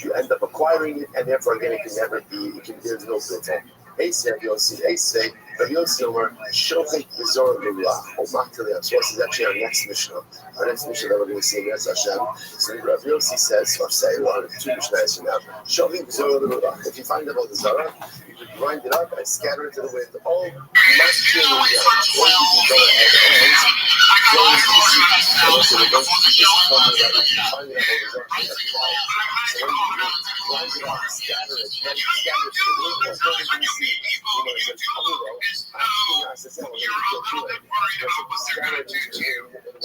you end up acquiring it, and therefore again, it can never be. There's no bittul. Ace Rabbi Yossi, Rabbi Yossi Omer, Shochek V'Zor L'Ruach, Omakteliach. So this is actually our next Mishnah. Our next Mishnah that we're going to see in Yetz Hashem. So Rabbi Yossi says, or say, one of the two Mishnahs from now, Shochek V'Zor L'Ruach. If you find about the Zara, you can grind it up and scatter it to the wind. All masculine, or you can go ahead and find it about the Zara. So when you grind it up, scatter it, then scatter it to the wind. There's nothing you see. You know, it's a communal. Actually, not to say, well, you can do it. Because if you scatter it into the wind, then what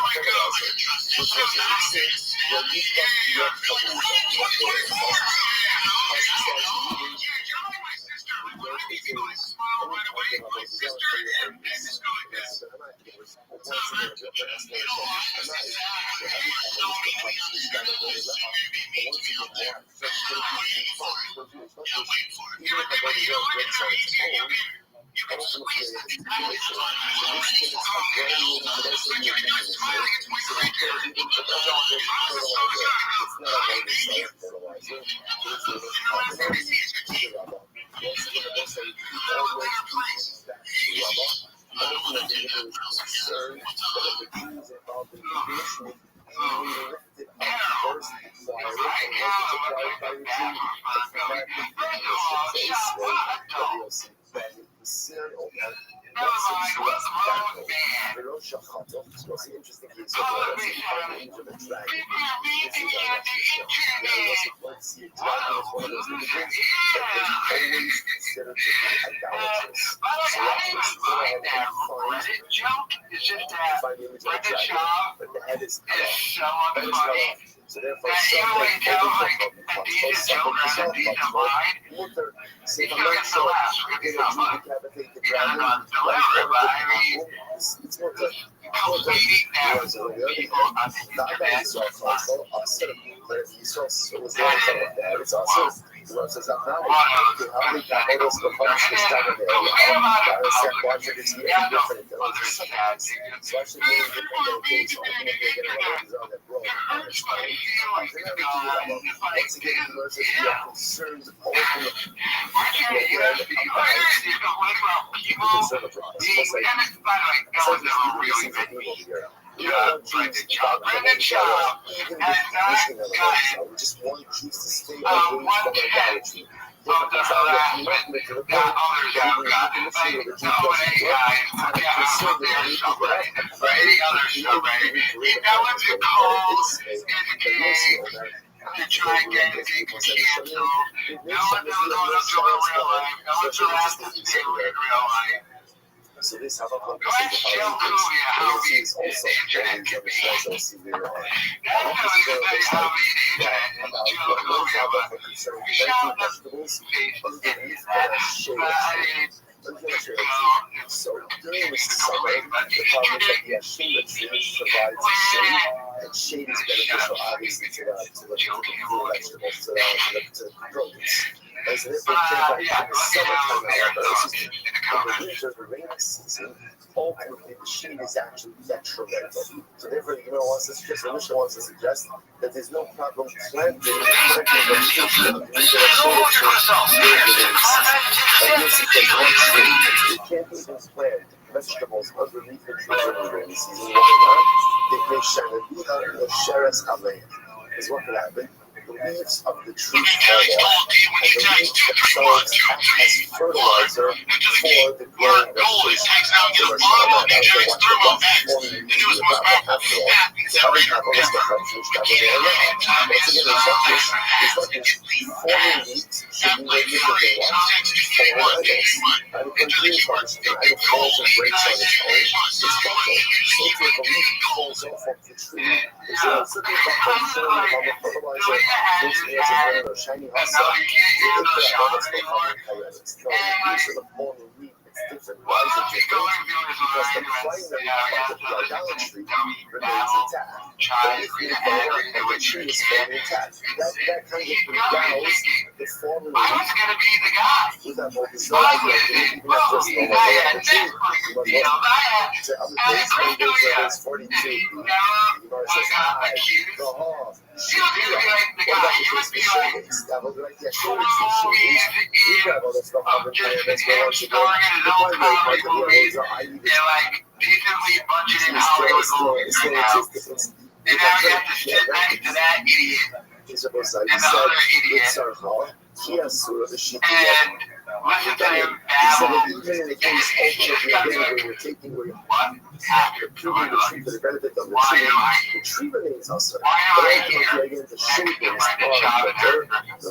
happens? You become fertilizer. Which was a mistake. Well, you got the couple of What's the interesting case of the angel and dragon? This is let's see, dragon is one of those individuals that is always considered to be idolatrous. So let's go ahead and find the image of a dragon, but the head is cut off. Head is cut off. So therefore, something comes. So if I'm not sure, you're going to decapitate the dragon, it's more good. Whereas on the other hand, the other is also awesome. But if you saw what was going on with that, it's also the says, I'm not how many cameras will come to this time of day? I said, watch it, it's different. So actually, really different case. I think they're getting a lot of that broke. Once again, the Lord says, we are concerned all from the concern of God. We just want Jews to stay away from idolatry. So this have a conversation about is also so during this summer, the problem is that the tree provides shade, and shade is beneficial, obviously, to the vegetables, to the produce. And so therefore, in the summertime, however, in the winter, the rainy season, ultimately the shade is actually detrimental. So therefore, the Mishnah wants to suggest that there's no problem planting vegetation you can't even plant vegetables underneath the tree during the rainy season. Why not? Is what could happen. The leaves of the tree fall off, and the leaves themselves act as fertilizer for the growing vegetation. So we're talking about forming after all. So having capitalism comes to establish once again, the structure is fallen leaf should be ready to what? Fallen idols. And it continues by the idol falls and breaks on its own. It's buckle. So if a leaf falls off of the tree, it's also the buckle showing on the fertilizer, which is a shiny hustle. No, these are the fallen leaf. It's different. Why is it different? Because the primary part of the idolatry remains intact. The tree is falling intact. That kind of endows the fallen leaf with that whole desire idea. Even if just the whole tree, to other things, when there's 42, Gemara says, what about the case for shoulders? That was like the shoulders for shoulders. We have all this stuff up in there that's going on today. The primary part of the arrows are highly decently budgeted Hollywood. And now you have to sit next to that idiot and the other idiot and listen to him babble. Even in the case where you're taking where you're proving the tree for the benefit of the tree remains also. But ultimately, again, the shape is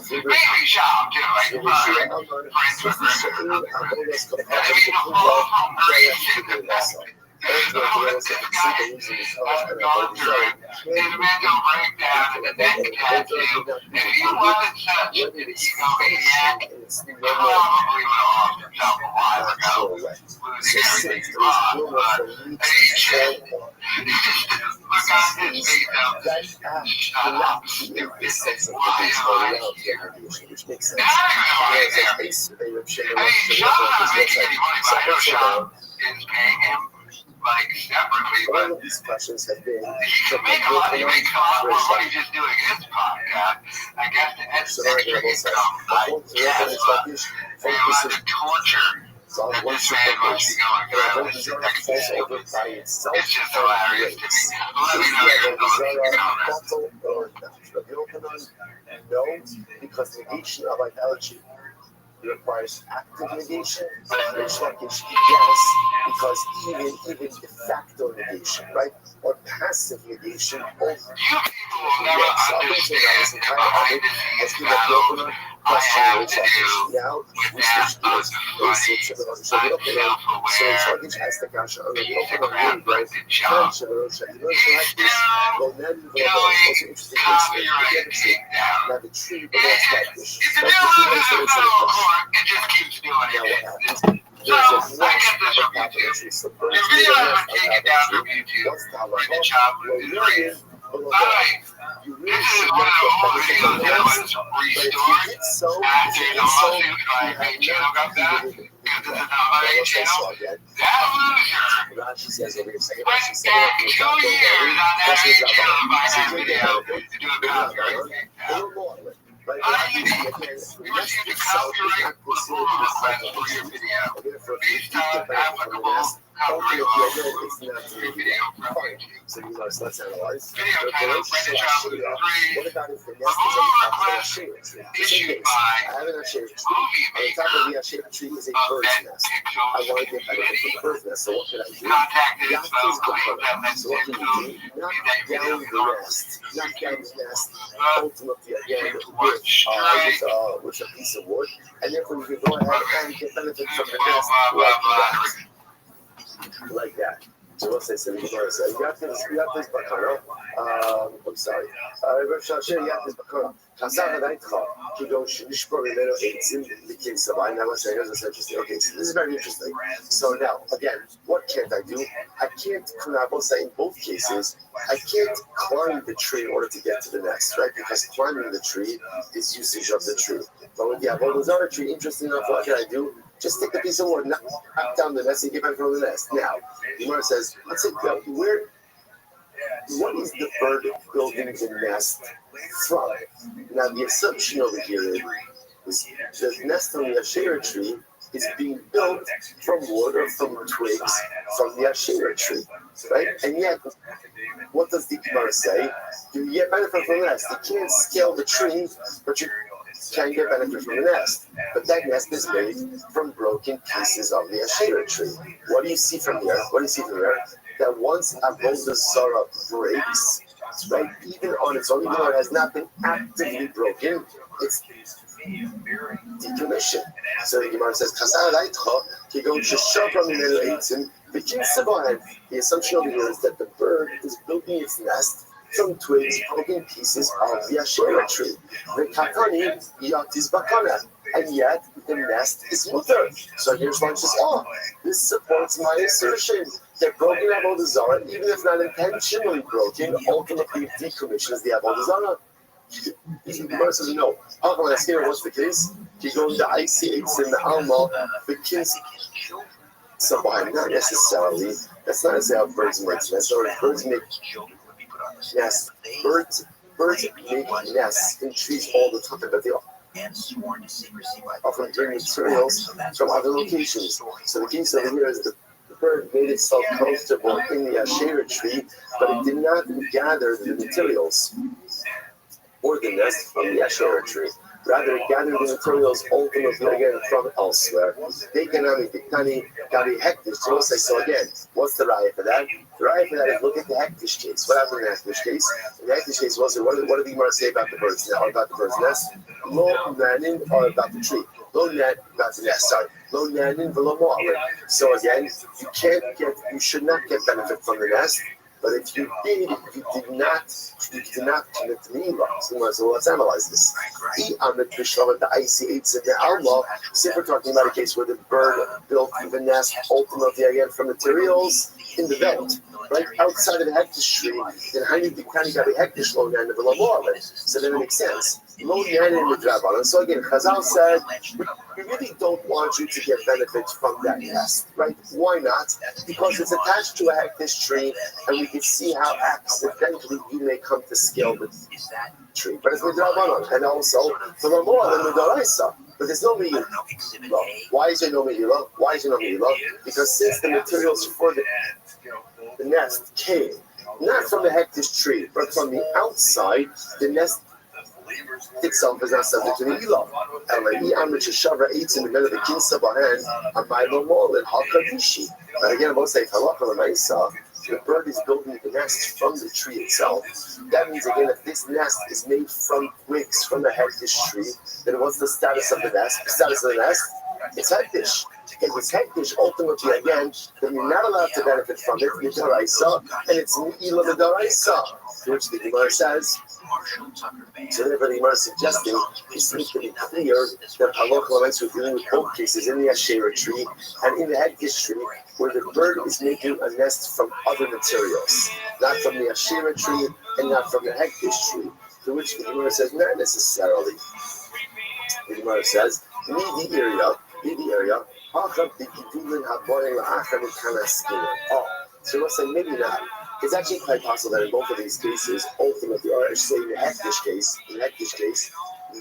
Maybe shop too, like there's mental breakdown and the neck tattoo. If he wasn't such an egomaniac, he probably would have lost himself a while ago, losing everything he lost. But he should look on his face up. Shut up, stupid. Why am I here? Now I don't know why he's there. I mean, Shop's not making any money, but I know Shop is paying him. Like separately, but all of these questions have been. You make a lot more money just doing this podcast. I guess the extra income, like the amount of torture that this man must be going through. It's just hilarious to me. Let me know your thoughts in the comments. No, because negation of idolatry requires active negation, which yes, because even de facto negation, right, or passive negation. You people will never understand the behind the scenes battle I have to do with that of the funny, unself-aware, incorrected job. It's still going copyright takedown. If the deal loses in federal court, it just keeps doing it. So, I get this from YouTube. Your video has been taken down from YouTube when the child loses race. Alright, this is one of the old videos that was restored after the lawsuit my main channel got back, because this is not my main channel. That loser went back 2 years on that main channel to find that video to do a copyright takedown. You received a copyright approval request for your video based on applicable copyright laws for your video from YouTube. Video title, Brenda Child Loser 3, approval request issued by Movie Maker of Net Pixels Community. Contact info, claim that Net Pixels, that video is ultimately again with a piece of wood, and therefore you can go ahead and get benefit from the nest like that. So what's this? You got this bakara. I'm sorry. You got this bakara. Okay, so this is very interesting. So now, again, what can't I do? I can't, in both cases, I can't climb the tree in order to get to the nest, right? Because climbing the tree is usage of the tree. But with the avodah tree, interesting enough, what can I do? Just take a piece of wood, knock down the nest, and get back from the nest. Now, the Gemara says, let's say, what is the bird building the nest from? Now, the assumption over here is the nest on the Asherah tree is being built from wood or from twigs from the Asherah tree, right? And yet, what does the Gemara say? You get benefit from the nest. You can't scale the tree, but you can get benefit from the nest. But that nest is made from broken pieces of the Asherah tree. What do you see from here? That once Avodah Zarah breaks, right? Even on its own, even though it has not been actively broken, it's decommissioned. So the Gemara says, the assumption over here is that the bird is building its nest from twigs, broken pieces of the Asherah tree. And yet the nest is mutter. So here's one says, this supports my assertion that broken Avodah Zarah, even if not intentionally broken, ultimately decommissions the Avodah Zarah. The Gemara says, no. What's the case? You go to IC8 in the Alma, the kids. So why not necessarily? That's not how birds make nests. Or birds make nests. Birds make nests in trees all the time, but they often bring materials from other locations. So the case over here is the bird made itself comfortable in the Asherah tree, but it did not gather the materials or the nest from the Asherah tree. Rather, it gathered the materials ultimately again from elsewhere. They cannot be hektish. So again, what's the raya for that? The raya for that is look at the hektish case. What happened in the hektish case? In the hektish case was what did the Gemara say about the bird's nest? Or about the bird's nest? Lo nanin, or about the tree. Lo nan, about the nest. Sorry. Lo nanin, v'lo mo'alim. So again, you should not get benefit from the nest. But if you did not commit to Milah. So let's analyze this. On the IC8 in the Alma, say we're talking about a case where the bird built the nest ultimately again from materials in the veld, right outside of the hektish tree. Then how do you kind of got a hektish lo nan of a. So then it makes sense. Lo nan in the Drabanan. So again, Chazal said, we really don't want you to get benefits from that nest, right? Why not? Because it's attached to a hektish tree, and we can see how accidentally you may come to scale the tree. But it's midrabanan, and also for the more than midaraisa. But there's no me'ilah. Why is there no me'ilah? Why is there no me'ilah? Because since the materials for the nest came not from the hektish tree, but from the outside, the nest itself is not subject to the ilah. And like the Amrit Shavra eats in the middle of the kinsa bahan, a milo mol and hakadishi. But again, about say halacha l'maisa, the bird is building the nest from the tree itself. That means again, if this nest is made from twigs from the hektish tree, then what's the status of the nest? The status of the nest? It's hektish. If it's hektish, ultimately again, then you're not allowed to benefit from it. Midaraisa, and it's me'ilah midaraisa, which the Gemara says. So therefore, the Gemara is suggesting it's to be clear that halacha l'maisa we're dealing with both cases in the Asherah tree and in the hektish tree, where the bird is making a nest from other materials, not from the Asherah tree and not from the hektish tree. To which the Gemara says, not necessarily. The Gemara says, leave the area. Oh, so we'll say maybe not. It's actually quite possible that in both of these cases, ultimately, or I should say in the hektish case,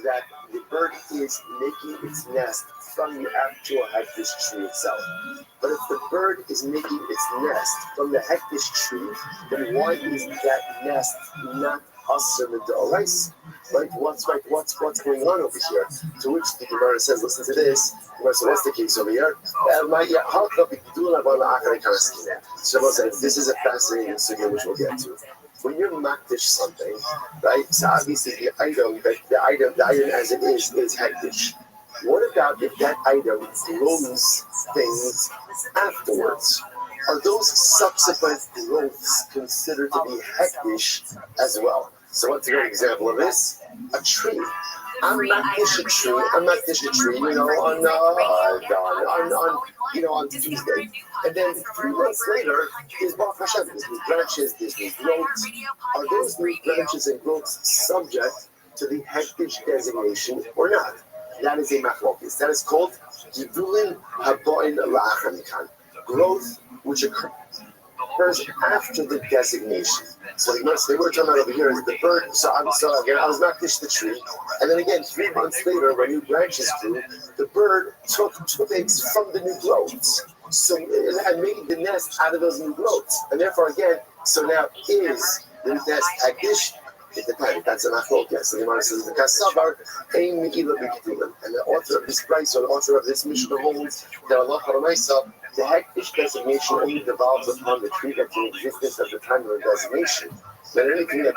that the bird is making its nest from the actual hektish tree itself. But if the bird is making its nest from the hektish tree, then why is that nest not asur mid'oraisa? Right? What's going on over here? To which the Gemara says, listen to this. So what's the case over here? So this is a fascinating sugya which we'll get to. When you're makdish something, right? So obviously the item as it is hektish. What about if that item grows things afterwards? Are those subsequent growths considered to be hektish as well? So what's a great example of this? A tree. I'm makdish a tree, on Tuesday. And then 3 months later, there's Baruch Hashem, there's new branches, there's new growths. Are those new branches and growths subject to the hektish designation or not? That is a machlokes. That is called gidulin haboin la'achamikan. Growth which occurs after the designation. So the thing we're talking about over here is the bird. So I was makdish the tree, and then again 3 months later, when new branches grew, the bird took twigs from the new growths. So and made the nest out of those new growths, and therefore again, so now is the nest hektish? It depends. That's an machlokes. So the Gemara says the kasavar ein me'ilah b'kedulin, and the author of this price or the author of this Mishnah holds that halacha l'maisa, the hektish designation only devolves upon the tree that's in existence at the time of the designation. But anything that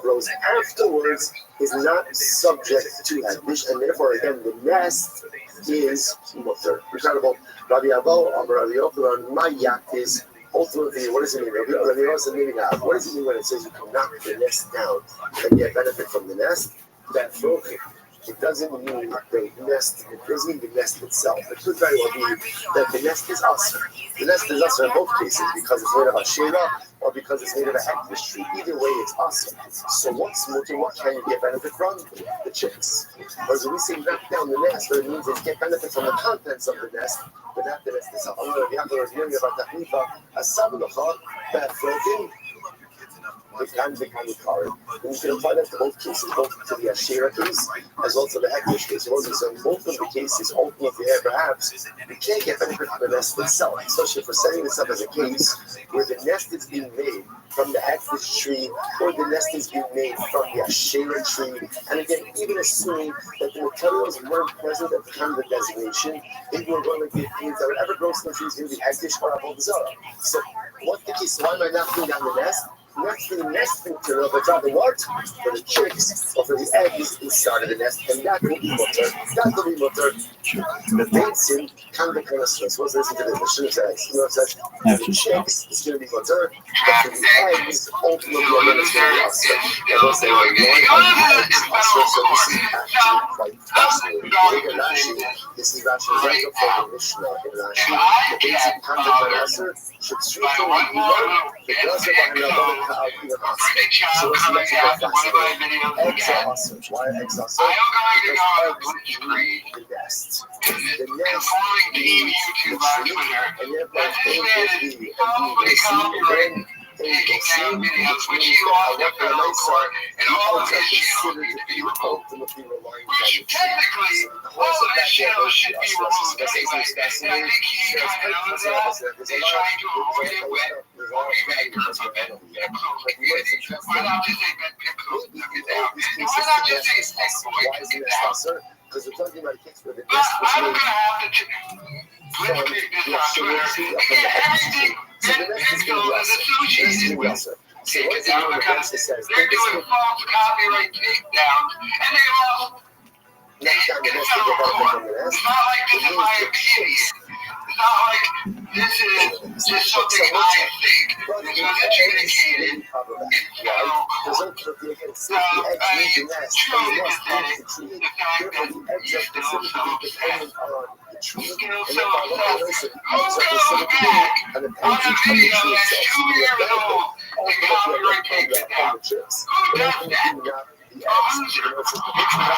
grows afterwards is not subject to hektish, and therefore, again, the nest is mutter. We talk about Rabbi Avo, Rabbi Yochanan, my yacht is ultimately, what does it mean? Rabbi Yochanan, what does it mean when it says you can knock the nest down and get benefit from the nest? That floating. It doesn't mean the nest, it doesn't mean the nest itself. It could very well be that the nest is us. The nest is us in both cases because it's made of a shela or because it's made of a hektish tree. Either way, it's us. So what's mutter? What can you get benefit from? The chicks. Whereas when we say knock down the nest, what it means is get benefit from the contents of the nest, but not the nest itself. I'm going to be hearing about a sabbath that floating. It can become recurring. And you can apply that to both cases, both to the Asherah case as well as to the Hektish case. So in both of the cases, ultimately, perhaps we can't get benefit from the nest itself, especially if we're setting this up as a case where the nest is being made from the Hektish tree or the nest is being made from the Asherah tree. And again, even assuming that the materials weren't present at the time of the designation, if we're going to be things that whatever grows in the tree is going to be Hektish or Avodah Zarah. So what's the case? Why am I not putting down the nest? Next to the nesting material, but rather what? For the chicks or for the eggs inside of the nest, and that will be mutter. That will be mutter. The basin can be kind of stress. What's this? The shouldn't say. You know what I'm saying? The chicks is going to be mutter, but for the eggs, ultimately, I'm going to say yes. And we'll say, like, why eggs are so this is actually quite fascinating. Look at Rashi. This is Rashi's right up for the Mishnah in Rashi. The basin can be kind of stress. Should treat them like you know, the girls are behind the so what's the next fascinating? Eggs are awesome. Why are eggs awesome? Because eggs need the nest. The nest needs the tree, and therefore A equals B, and B equals C, and then A equals C, which means that what the lights are, the eggs are considered to be ultimately reliant on the tree. So because of that, they're going to be us. So that's fascinating. There's a lot of there's a lot of because we're talking about kids where the nest was made from the Asherah from the Hektish. So the nest is going to be awesome. The nest is going to be awesome. So what's the one the verse that says? They're doing false copyright takedown, and they lost. Next time the nest will get benefit from the nest. It's not like this is my opinion. It's not like this is just something I think. This was adjudicated. There's ultimately, again, since the eggs need the nest, and the nest needs the tree, therefore the eggs are specifically dependent on the tree, and therefore what the eggs are specifically and dependent on the tree itself. So we have benefit ultimately from the chicks, but ultimately not the eggs. You know, so the big that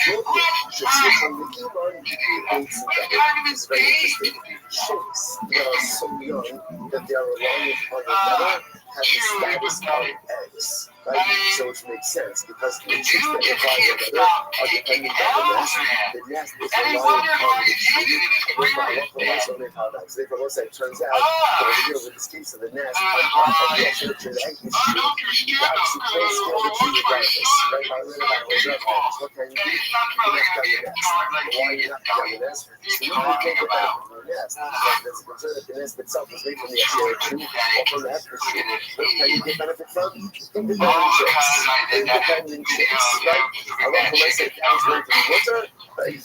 floating should sit from the Iman to the eggs together. It's very interesting. Chicks that are so young that they are reliant on the mother have the status of eggs, right? So which makes sense because the chicks that require the mother are dependent on the nest. The nest is reliant on the tree. Therefore, once that turns out, over here with this case of the nest, the egg is tree. You obviously can't scale the tree regardless, right? What can you do? You knock down the nest. Why you knock down the nest? So you can take it back from the nest because there's a concern that the nest itself is made from the Asherah tree or from the Hektish tree. Can you get benefit from? Independent chicks. Independent chicks, right? I love when I say cows learn to be water. Right?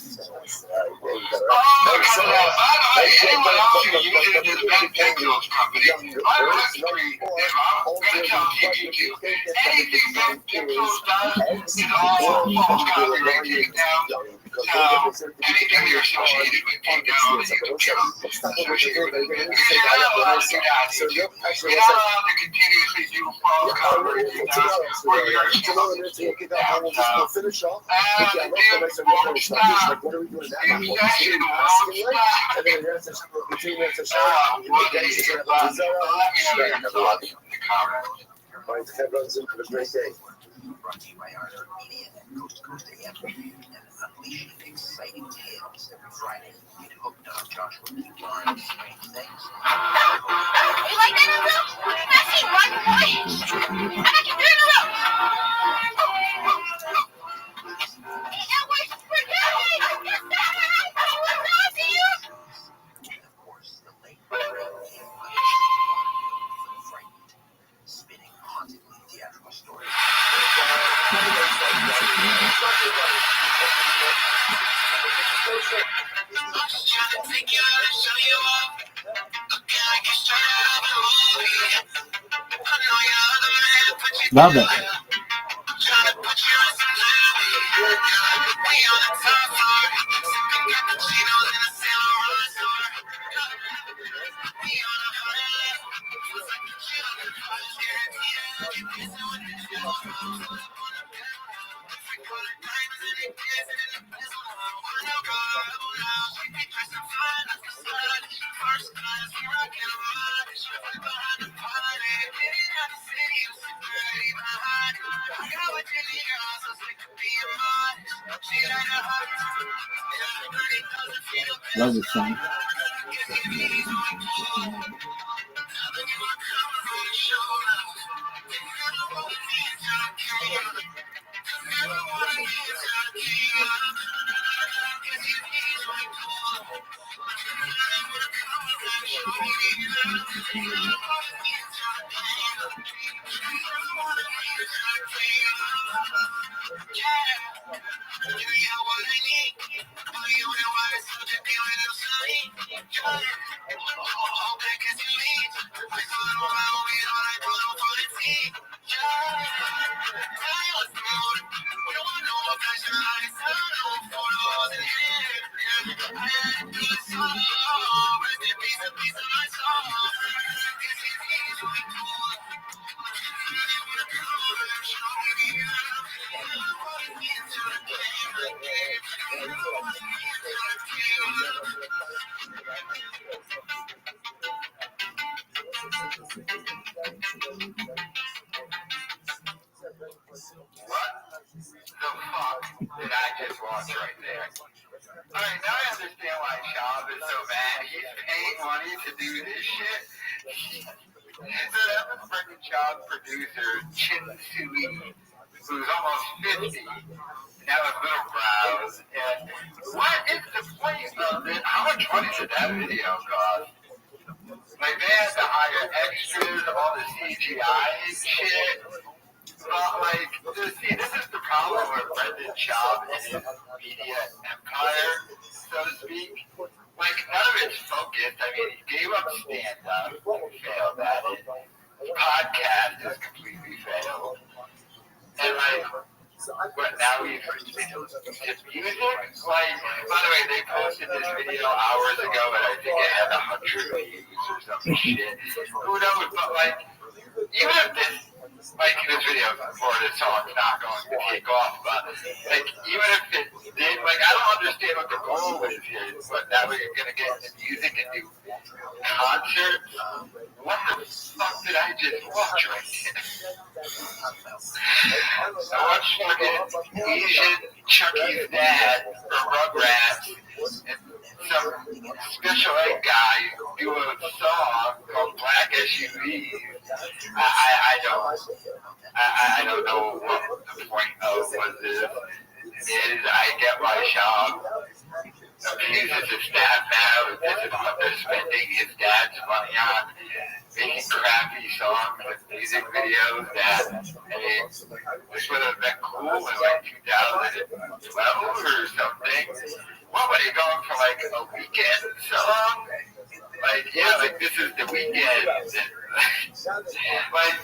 Finish off. Like, what are we doing now? And then there's a between there's a shot. All right, everyone's in for a great day. Brought to you by our Media and Coast to Coast AM and unleashing exciting tales every Friday. Get hooked on Joshua P. Barnes' strange things. You like that, Uncle? I see one boy. I got you 3 in a row. Hey, Edward, we're going. Yes, sir. I was on to you. And of course, the late great and unleashing for the frightened. Love it. Love this song. Did I just watch right there? Alright, now I understand why Shab is so mad. He's paying money to do this shit. So that was freaking Shab's producer, Chin Sui, who's almost 50. Now his little brows. And what is the point of it? How much money did that video cost? Like, they had to hire extras, all the CGI and shit. But, like, see, this is the problem with Brendan Schaub and his media empire, so to speak. Like, none of it's focused. I mean, he gave up stand-up, failed at it. His podcast is completely failed. And, like, but now he's his music? Like, by the way, they posted this video hours ago, but I think it had 100 views or some shit. Who knows? But, like, even if this, like, this video or this song's not going to take off, but, like, even if it did, like, I don't understand what the goal is here, but now we're going to get into music and do concerts. What the fuck did I just watch right there? I watched fucking Asian Chucky's dad for Rugrats and some special ed guy do a song called Black SUV. I don't know what the point of what this is. I get why Shab abuses his dad now. This is what they're spending his dad's money on. Making crappy songs and music videos that, I mean, this would have been cool in like 2012 or something. What were they going for, like a weekend song? Like, yeah, like this is the weekend. Like,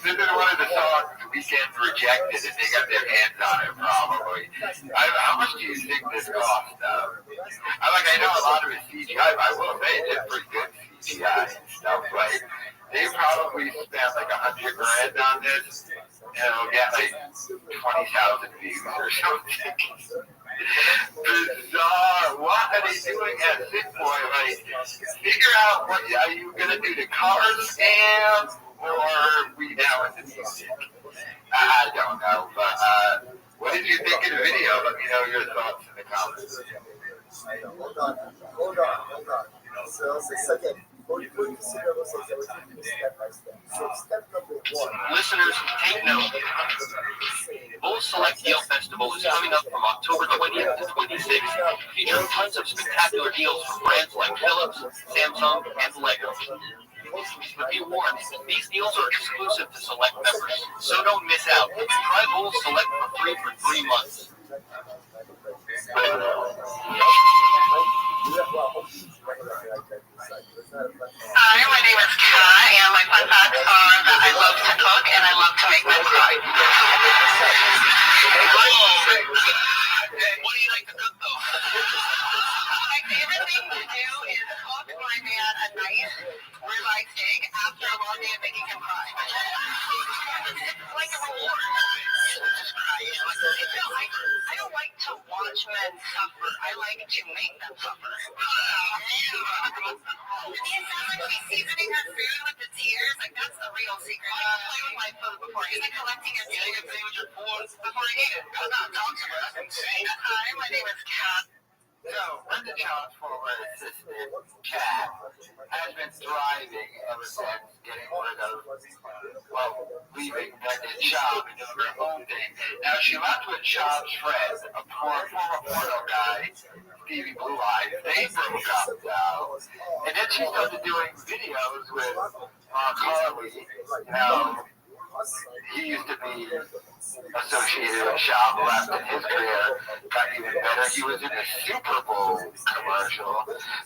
this is one of the songs the Weeknd rejected and they got their hands on it probably. How much do you think this cost? I know a lot of it's CGI, but I will say it's pretty good CGI and stuff. Like, they probably spent like $100,000 on this, and it'll get like 20,000 views or something. Bizarre. What are they doing at Sick Boy? Like, figure out what are you gonna do, the car scam, or are we now into music? I don't know, but what did you think of the video? Let me know your thoughts in the comments. Hold on. So, second. Listeners, take note. Bull Select Deal Festival is coming up from October 20th to 26th, featuring tons of spectacular deals from brands like Philips, Samsung, and Lego. But be warned, these deals are exclusive to select members, so don't miss out. Try Bull Select for free for 3 months. Hi, my name is Kat, and my fun facts are that I love to cook and I love to make men cry. What do you like to cook though? My favorite thing to do is cook my man a nice ribeye steak after a long day of making him cry. It's like a reward. I don't like to watch men suffer. I like to make them suffer. It sounds like she's seasoning her food with the tears. Like, that's the real secret. I don't play with my food before. He's like collecting your tears. You can play with your food before you eat it. I'm not talking about it. Hi, my name is Kat. So, Brenda Child's former assistant, Kat, has been thriving ever since getting rid of, leaving Brendan Schaub and doing her own thing. Now, she left with Schaub's friend, a former porno guy, Stevie Blue Eyes. They broke up now. And then she started doing videos with Carly. You know, he used to be associated with Schaub, left in his career, got even better. He was in a Super Bowl commercial.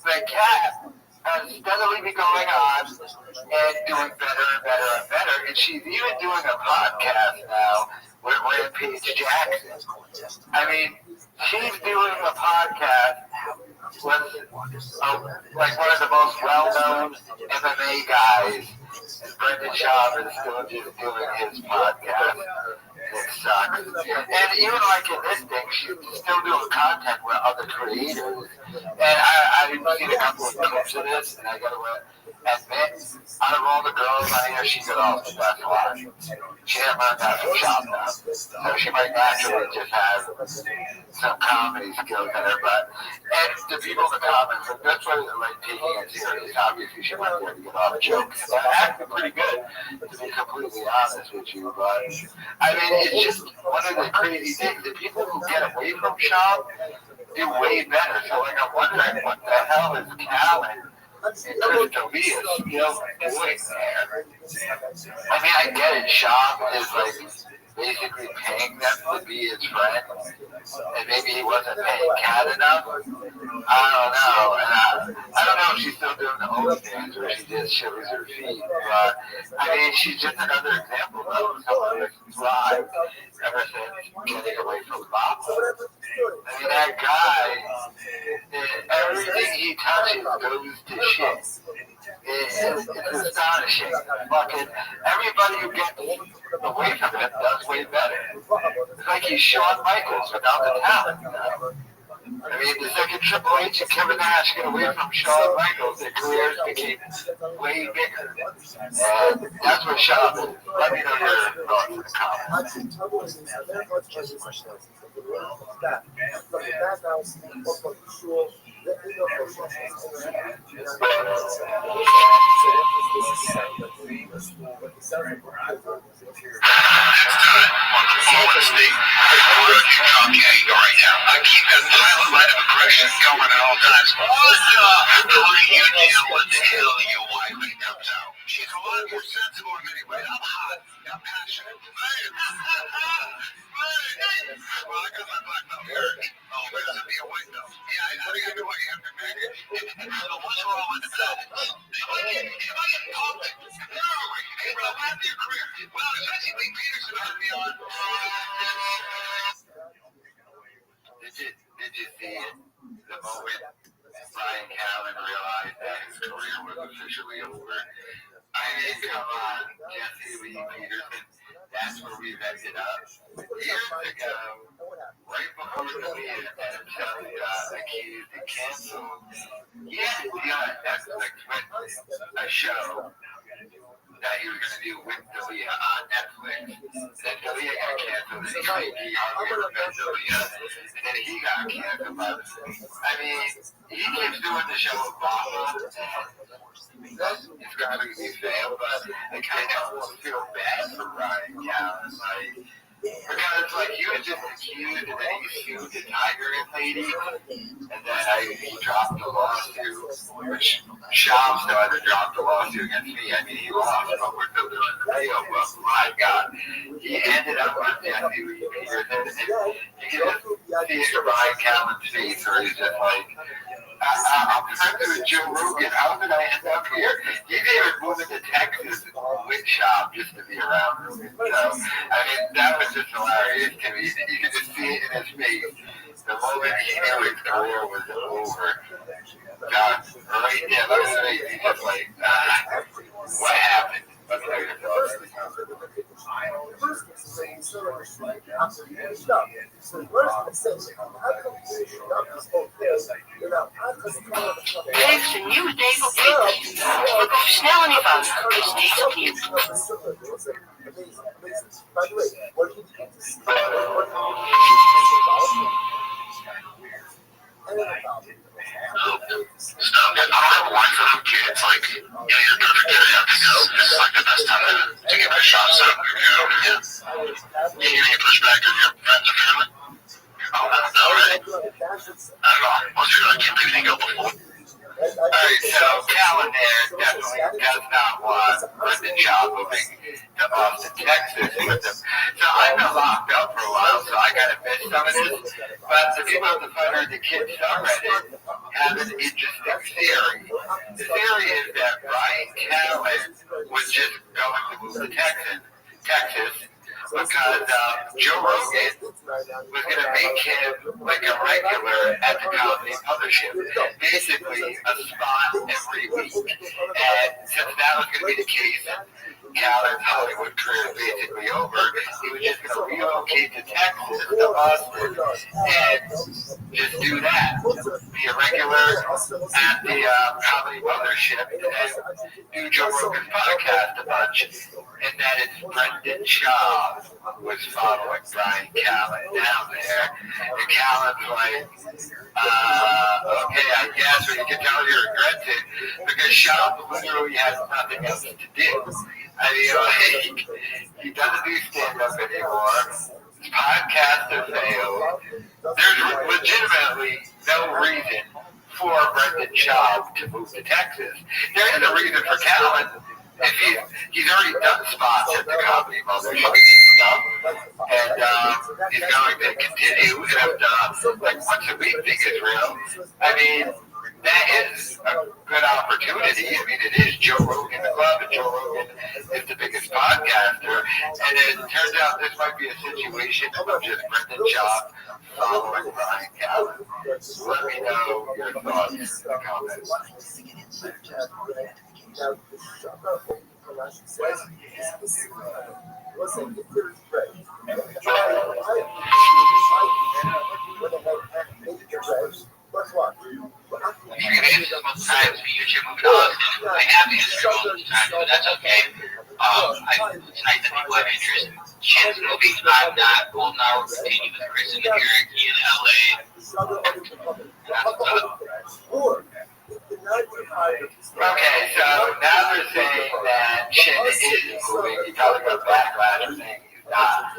But Kat has steadily been going on and doing better and better and better. And she's even doing a podcast now with Rampage Jackson. I mean, she's doing a podcast with like one of the most well-known MMA guys. And Brendan Schaub is still just doing his podcast. It sucks. And even like in this thing, she's still doing content with other creators. And I've seen a couple of clips of this, and I gotta admit, out of all the girls on here, she got off the best one. She didn't learn that from Schaub now. So she might naturally just have some comedy skills in her, and the people in the comments, that's why they're like taking it serious. Obviously, she went there to get off jokes. And that acted pretty good, to be completely honest with you. But I mean, it's just one of the crazy things. The people who get away from Schaub do way better. So, like, I'm wondering what the hell is Callan and Chris D'Elia still doing there? I mean, I get it. Schaub is like basically paying them to be his friend, and maybe he wasn't paying Kat enough. I don't know. And I don't know if she's still doing the OnlyFans where she just shows her feet, but I mean, she's just another example of someone who's thrived ever since getting away from Bob. I mean, that guy, everything he touches goes to shit. It's astonishing. Fucking everybody who gets away from him does way better. It's like he's Shawn Michaels without the talent. You know? I mean, the second Triple H and Kevin Nash get away from Shawn Michaels, their careers became way bigger. And that's what Schaub is. Let me know your thoughts in the comments. I keep that pilot line of aggression going at all times. How do you deal with the hell your wife when it comes out? She's a lot more sensible in many ways. I'm hot. I'm passionate. Well, I got my black belt here. Oh, but it's be a white belt. Yeah, I think I know what you have to make it. So what's wrong with that? If I get pumped, hey, bro, what happened to your career? Well, especially Lee Peterson has me on. Did you see the moment Brian Callen realized that his career was officially over? I mean, come on, Jesse Lee Peterson. That's where we ended up. Years ago, right before the lead and until he got accused and canceled, he had to deal on Netflix with a show that he was going to do with D'Elia on Netflix. Then D'Elia got canceled, and he couldn't be with D'Elia, and then he got canceled. I mean, he keeps doing the show with Bob. It's completely failed, but I kind of almost feel bad for Brian Callen. Like, Because, like, he was just accused, and then he sued the Tiger lady, and then he dropped the lawsuit, which Sham still had to drop the lawsuit against me. I mean, he lost, but we're still doing the video, but my God, he ended up on Jesse Lee Peterson, and you can just see it in Ryan Callen's face, where he's just like, I'm friends with Joe Rogan. How did I end up here? He's even moving to Texas with Shop just to be around Rogan. So, I mean, that was just hilarious to me. You could just see it in his face. The moment he knew his career was over. God, right there, look at me. He's just like, what happened? Let's take a look. Heeft een nieuwe day op Twitter. We komen snel in die van. Steeds opnieuw. I don't have a wife or kids. Like, you're perfect area because this is like the best time to give it a shot. So, you get pushback on your friends or family? Oh, no, really? I don't know. Most people I can't believe they go before. Alright, so Callen there definitely does not want Brendan Schaub moving to Austin, Texas with him. So I've been locked up for a while, so I kind of missed some of this. But the people at the Fighter the Kid subreddit have an interesting theory. The theory is that Ryan Callen was just going to move to Texas, because Joe Rogan was going to make him like a regular at the comedy mothership, basically a spot every week. And since that was going to be the case, Callen's Hollywood career is basically over, he was just going to relocate to Texas, to Austin, and just do that. Be a regular at the comedy mothership, and do Joe Rogan's podcast a bunch. And that is Brendan Schaub was following Brian Callen down there. And Callen's like, okay, I guess, or you can tell he regrets it, because Schaub literally has nothing else to do. I mean, like, he doesn't do stand-up anymore. His podcast has failed. There's legitimately no reason for Brendan Schaub to move to Texas. There is a reason for Callen. If he's already done spots at the comedy mothership and stuff, and he's going to continue, and like once a week thing is real. I mean, that is a good opportunity. I mean, it is Joe Rogan the Club, and Joe Rogan is the biggest podcaster. And it turns out this might be a situation of just Brendan Schaub following Ryan Callen. Let me know your thoughts in the comments. You're going to answer multiple times, but you're moving on. I have to answer multiple times, but that's okay. It's nice that people have interest. Shannon's movie, I'm not. Golden Hour will continue with Chris and Eric in LA. Okay, so now they're saying that Shannon is moving. He probably got backlash for saying he's not.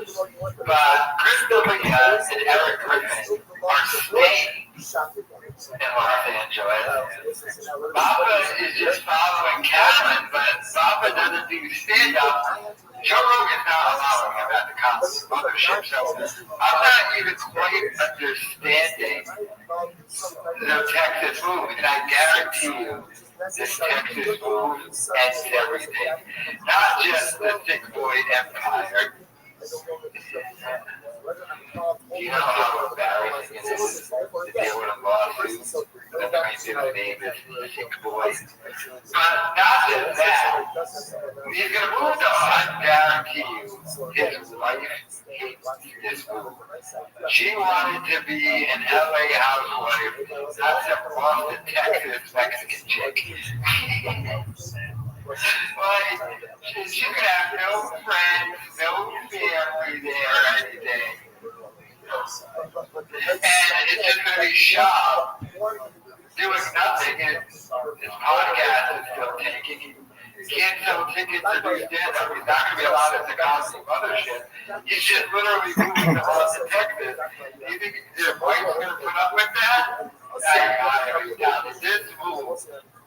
But Chris D'Elia and Eric Griffin are staying in Los Angeles. Baba is just following Callen, but Baba doesn't do stand-up. Joe Rogan's not allowing him at the comedy mothership, so I'm not even quite understanding the Texas move, and I guarantee you this Texas move ends everything. Not just the thick boy empire. You know how embarrassing it is to deal with a lawsuit? The plaintiff's name is Sick Boy. But not just that. He's going to move to, I guarantee you, his wife hates this move. She wanted to be an LA housewife, not some Austin, Texas Mexican chick. Like, she's going to have no friends, no family there or anything. And it's just going to be Shaw doing nothing, and his podcast is still taking can't sell tickets or do stand-up. He's not going to be allowed at the Cosby Mothership. He's just literally moving to Austin, Texas. Do you think your wife's going to put up with that? This move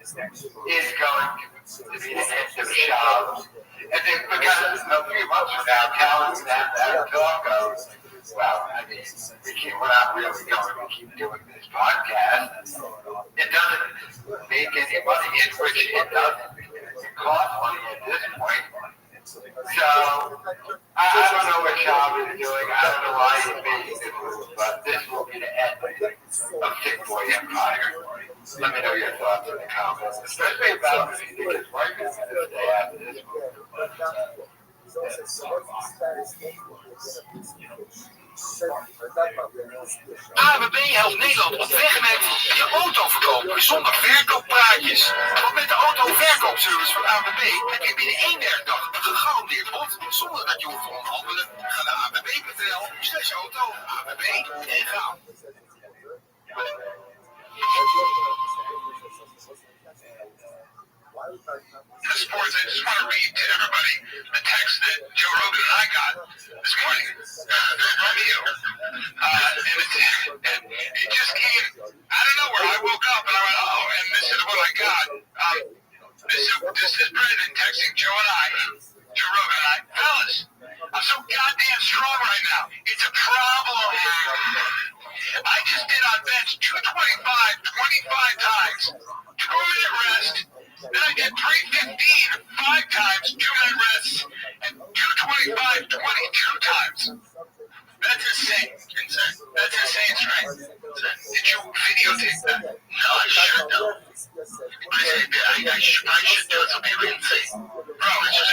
is going to be the end of the show. And then because a few months from now, Calvin's going to have that talk goes, well, I mean, we're not really going to keep doing this podcast. It doesn't make any money, in which it doesn't. It costs money at this point. So, I don't know what Calvin is doing. I don't know why he's making this move, but this will be the end of Sick Boy Empire. Let me know your thoughts in the comments, especially about if you think his wife is going to stay after this move. AWB helpt Nederland op weg met je auto verkopen zonder verkooppraatjes. Want met de autoverkoopservice van AWB heb je binnen 1 werkdag een gegarandeerd bod zonder dat je hoeft te onderhandelen. Ga naar awb.nl/auto. AWB en ga. The sports, I just want to read to everybody the text that Joe Rogan and I got this morning from you. And it just came out of nowhere. I woke up and I went, oh, and this is what I got. This is Brendan texting Joe and I, Joe Rogan and I. Fellas, I'm so goddamn strong right now. It's a problem. I just did on bench 225 25 times, 2-minute rest. Then I did 315 5 times, 2-minute rests, and 225 22 times. That's insane. That's insane strength. Did you videotape that? No, I sure don't. I should do it so people can see. Bro, it's just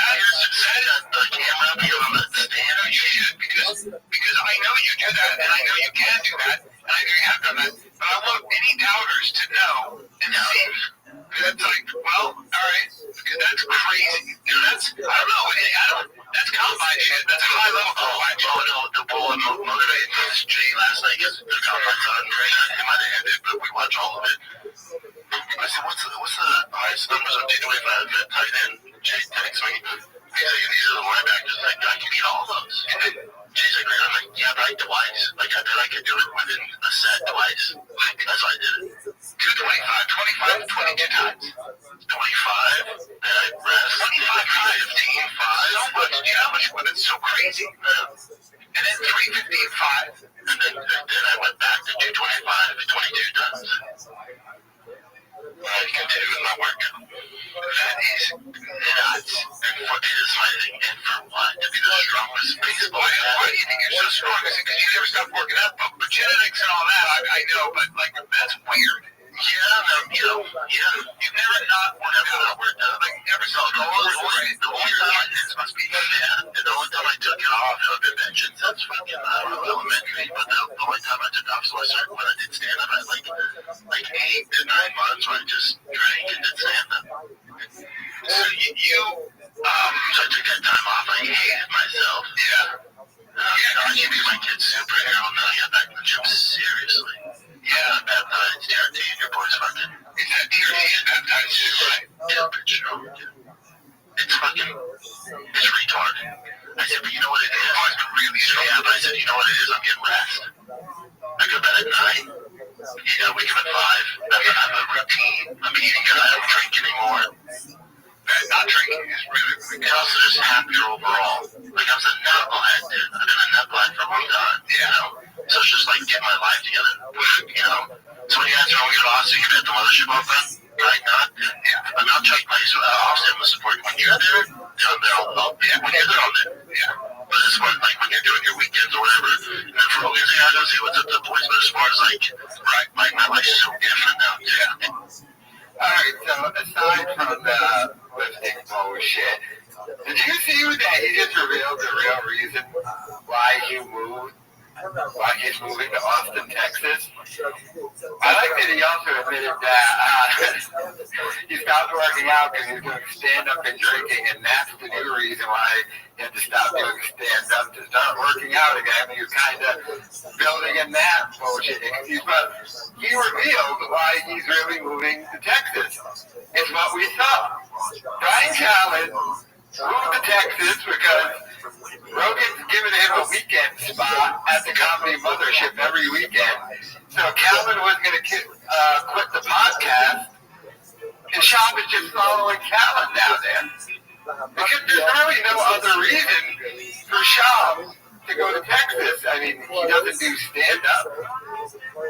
set the camera up here on the stand. No, you should, because I know you do that, and I know you can do that, and I know you have done that, but I want any doubters to know and see. That's like, well, all right, because that's crazy. Dude, that's, I don't know, that's combine shit. That's high level combine shit. Oh, no, the bull motivated me is Jay last night. Yes, the combine's on. It might have ended, but we watch all of it. I said, what's the highest numbers on D25 that tight end? Jay texts me. He's like, these are the linebackers. Like, I can beat all of those. And then Jay's like, I'm like, yeah, but twice. Like, I bet I could do it within a set twice. That's why I did it. 225, 22 times. 25, then I rest. 25 times, 15, 5. So much. You know how much? That's so crazy. And then 315, 5. And then I went back to 225, 22 times. I continue with my workout. That is nuts. And for it is fighting, and for what? To be the strongest baseball. Why do you think you're so strong? Is it because you never stopped working out? But genetics and all that, I know, but like that's weird. Yeah. You've never not worked out. Like never saw the only time it must be and the only time I took it off, I've been benching since fucking elementary. But the only time I took off, so I started when I did stand up, I had like 8 to 9 months where I just drank and did stand up. So so I took that time off. I hated myself. I used to be my kid's superhero, and then I got back in the gym seriously. Yeah, baptized, TRT, and your boy's fucking. Is that TRT and baptized too, right? Yeah, pretty strong. It's retarded. I said, but you know what it is? Oh, it's been really strong. Yeah, but I said, you know what it is? I'm getting rest. I go to bed at 9. Wake up at 5. I have a routine. I'm eating good. I don't drink anymore. Not drinking is really good. And also just happier overall. Like, I was a knucklehead, dude. I've been a knucklehead for a long time, So it's just like getting my life together, So when you ask me when we get lost, you get the mothership open, right? Not, I'm not trying to play, so I'll stand with support. When you're there, I'm there all when you're there, I'm there. But it's more like when you're doing your weekends or whatever, and then for Rogan's, I go see what's up to the boys, but as far as like my life's so different now, Alright, so aside from the lifting bullshit, did you see that he just revealed the real reason why he's moving to Austin, Texas? I like that he also admitted that he stopped working out because he was doing stand-up and drinking, and that's the new reason why he had to stop doing stand-up to start working out again. He was kind of building in that bullshit excuse, but he revealed why he's really moving to Texas. It's what we saw. Brian Callen moved to Texas because Rogan's giving him a weekend spot at the Comedy Mothership every weekend. So Calvin was going to quit the podcast, and Shab is just following Calvin down there. Because there's really no other reason for Shab to go to Texas. I mean, he doesn't do stand-up.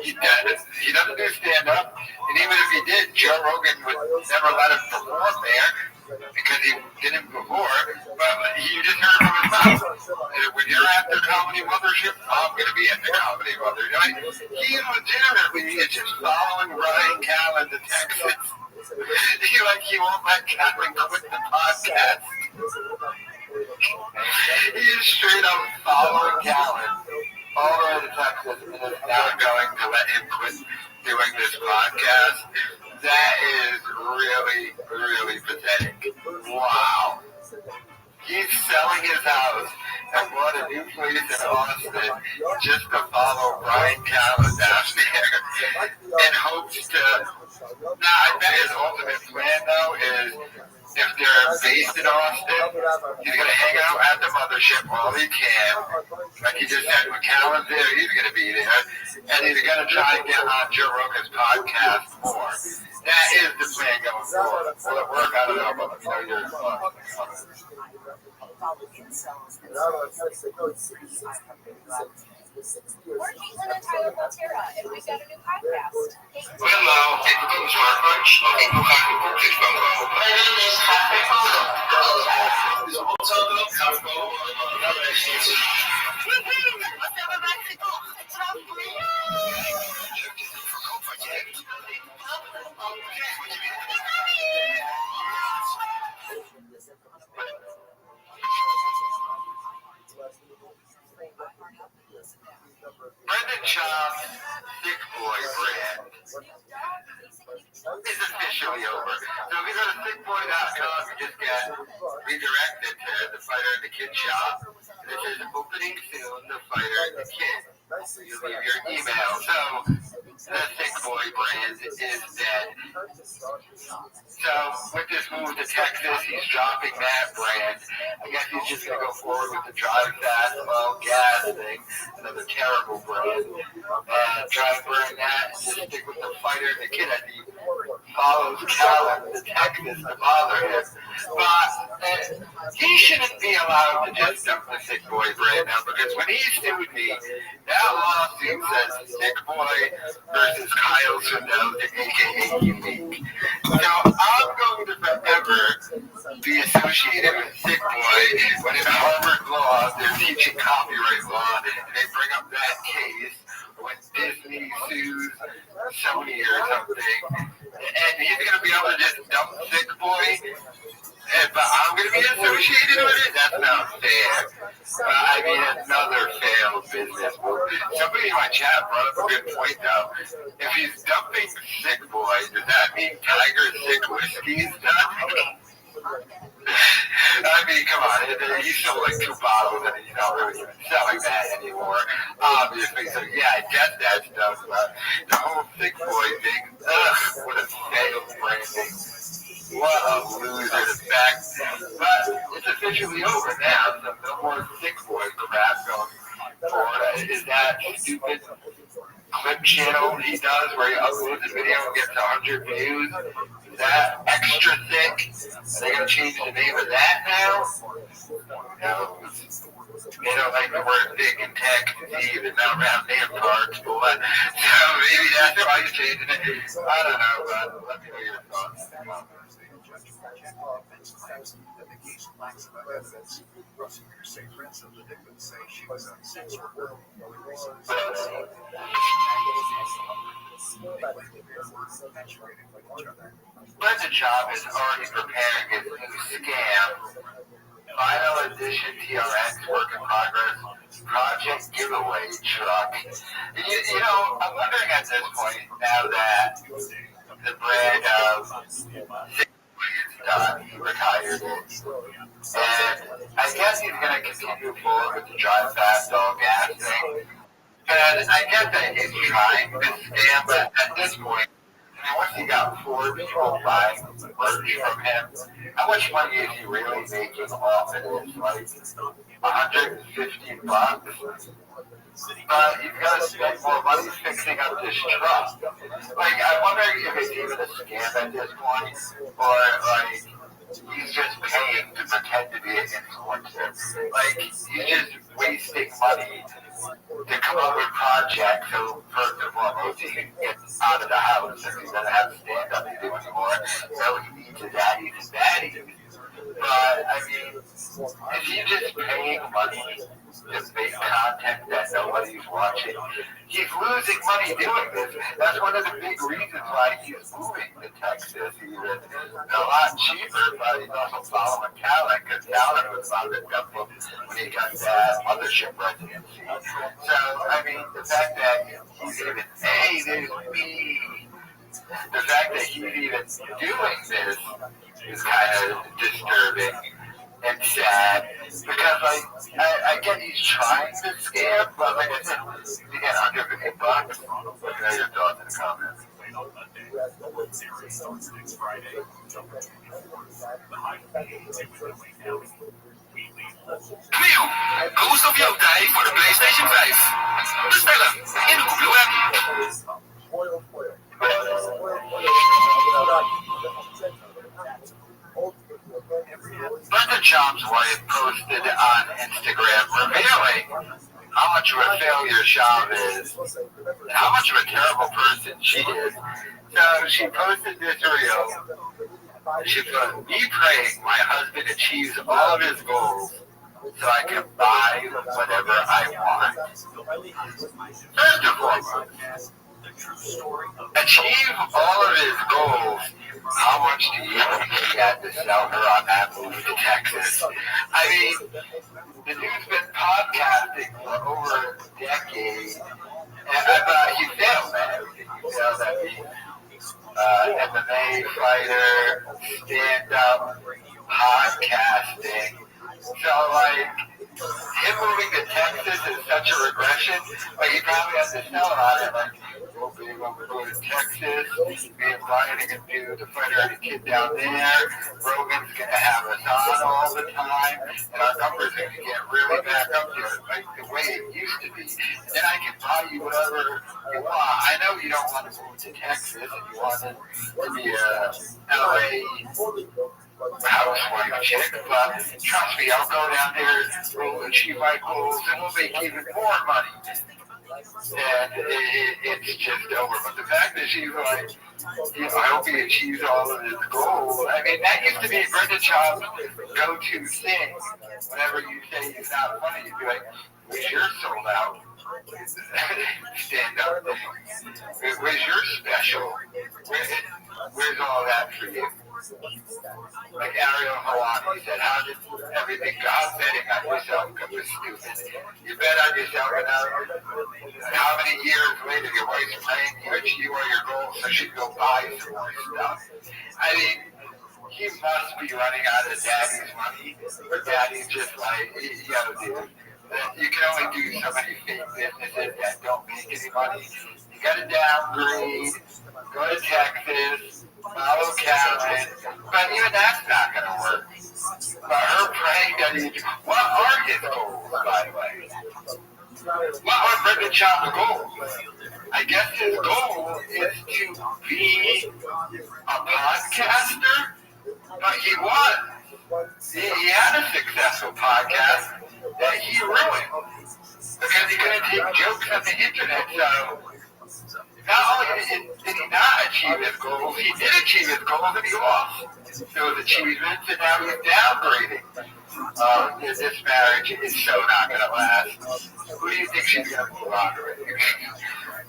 He doesn't do stand-up. And even if he did, Joe Rogan would never let him perform there because he didn't before. But you just heard from his mouth. When you're at the Comedy Mothership, I'm going to be at the Comedy Mothership. I mean, he legitimately is just following Ryan Callen to Texas. He won't let Callen quit the podcast. He is straight up following Callen all the way to Texas and is now going to let him quit doing this podcast. That is really, really pathetic. Wow. He's selling his house and bought a new place in Austin just to follow Brian Callen down there in hopes to... Now, I bet his ultimate plan, though, is if they're based in Austin, he's going to hang out at the mothership while he can. Like he just said, when Callen's there, he's going to be there. And he's going to try and get on Joe Rogan's podcast more. That is the plan going forward. Will it work? I don't know, but let me know your thoughts. We're Caitlin and Tyler Volterra, and we've got a new podcast. Hello, it comes very much. My name is Happy Brendan Schaub's Thick Boy brand is officially over. So if you go to thickboy.com, you just get redirected to the Fighter and the Kid shop. And it says opening soon, the Fighter and the Kid. You leave your email. So the Thick Boy brand is dead. So with this move to Texas, he's dropping that brand. I guess he's just going to go forward with the Drive Fast, Low Gas thing, another terrible brand. And try and burn that and just stick with the Fighter and the Kid as he follows Callen to Texas to bother him. But he shouldn't be allowed to just dump the Thick Boy brand now, because when he sued me, that lawsuit says Thick Boy versus Kyle Swindell, aka Unique. So I'm going to forever be associated with Thick Boy when in Harvard Law they're teaching copyright law and they bring up that case when Disney sues Sony or something, and he's going to be able to just dump Thick Boy. But I'm going to be associated with it? That's not fair. I mean, another failed business move. Somebody in my chat brought up a good point, though. If he's dumping Thick Boy, does that mean Tiger Thick Whiskey's done? I mean, come on. He sold like 2 bottles, and he's not really even selling that anymore, obviously. So, yeah, I get that stuff. But the whole Thick Boy thing, what a failed branding. What a loser to back. But it's officially over now, so no more Thick Boy crap going forward. Is that stupid clip channel he does where he uploads a video and gets 100 views? Is that extra thick? Are they going to change the name of that now? No. They don't like the word thick and tech, Steve, and now round name parts, but so maybe that's why he's changing it. I don't know, but let me know your thoughts. Brendan Schaub is already preparing his new scam. Final edition TRX work in progress project giveaway truck. You know, I'm wondering at this point, now that the brand of is done, he retired it. And I guess he's going to continue forward with the Drive Fast All Gas thing. And I get that he's trying to scam, but at this point, once he got 4 people buying merch from him, how much money is he really making off of it? Like $150. But he's got to spend more money fixing up this truck. Like, I wonder if it's even a scam at this point, or like he's just paying to pretend to be an influencer. Like, he's just wasting money to come up with projects. So first and foremost, he can get out of the house if he doesn't have stand-up to do anymore. So he needs his daddies and baddies. But I mean, is he just paying money to make content that nobody's watching? He's losing money doing this. That's one of the big reasons why he's moving to Texas. He's a lot cheaper, but he's also following Callan, because Callan was about to dump him when he got that mothership residency. So, I mean, the fact that he's even, hey, there's me. The fact that he's even doing this is kind of disturbing and sad, because like I get he's trying to scam, but like I said, you get $150. Let me know your thoughts in the comments. Nieuw! Boost op jouw tijd voor de PlayStation 5. Bestellen in de Google app. Brenda Chom's wife posted on Instagram revealing how much of a failure Chom is and how much of a terrible person she is. So she posted this reel. She put, me praying my husband achieves all of his goals so I can buy whatever I want. First of all, achieve all of his goals. How much do you think he had to sell her on that move to Texas? I mean, the dude's been podcasting for over a decade, and he failed at everything. He failed at being MMA fighter, stand-up, podcasting. So, like, him moving to Texas is such a regression. Like, he probably has to sell on it. Like, we'll be able to go to Texas, be inviting him to the fighter and a kid down there. Rogan's going to have us on all the time, and our numbers are going to get really back up there, like the way it used to be. And then I can buy you whatever you want. I know you don't want to move to Texas, and you want it to be a LA housewife chick, but trust me, I'll go down there, we'll achieve my goals, and we'll make even more money. And it's just over. But the fact that she's like, I hope he achieves all of his goals. I mean, that used to be Brenda Chom's go-to thing. Whenever you say he's not funny, you'd be like, where's your sold out stand-up thing? Where's your special? Where's all that for you? Like Ariel Hawani said, how did everything God betting on yourself become stupid? You bet on yourself, and how many years later your wife's praying you achieve all your goals so she can go buy some more stuff? I mean, he must be running out of daddy's money, or daddy's just like, yo, dude, you can only do so many fake businesses that don't make any money. You gotta downgrade, go to Texas, follow Calvin, but even that's not going to work. But her praying that what are his goals, by the way? What are Brenda Chom's goals? I guess his goal is to be a podcaster, but he was. He had a successful podcast that he ruined because he couldn't take jokes on the internet, so not only did he not achieve his goals, he did achieve his goals and he lost those achievements, and now he's downgrading. This marriage is so not going to last. Who do you think she's going to move on with?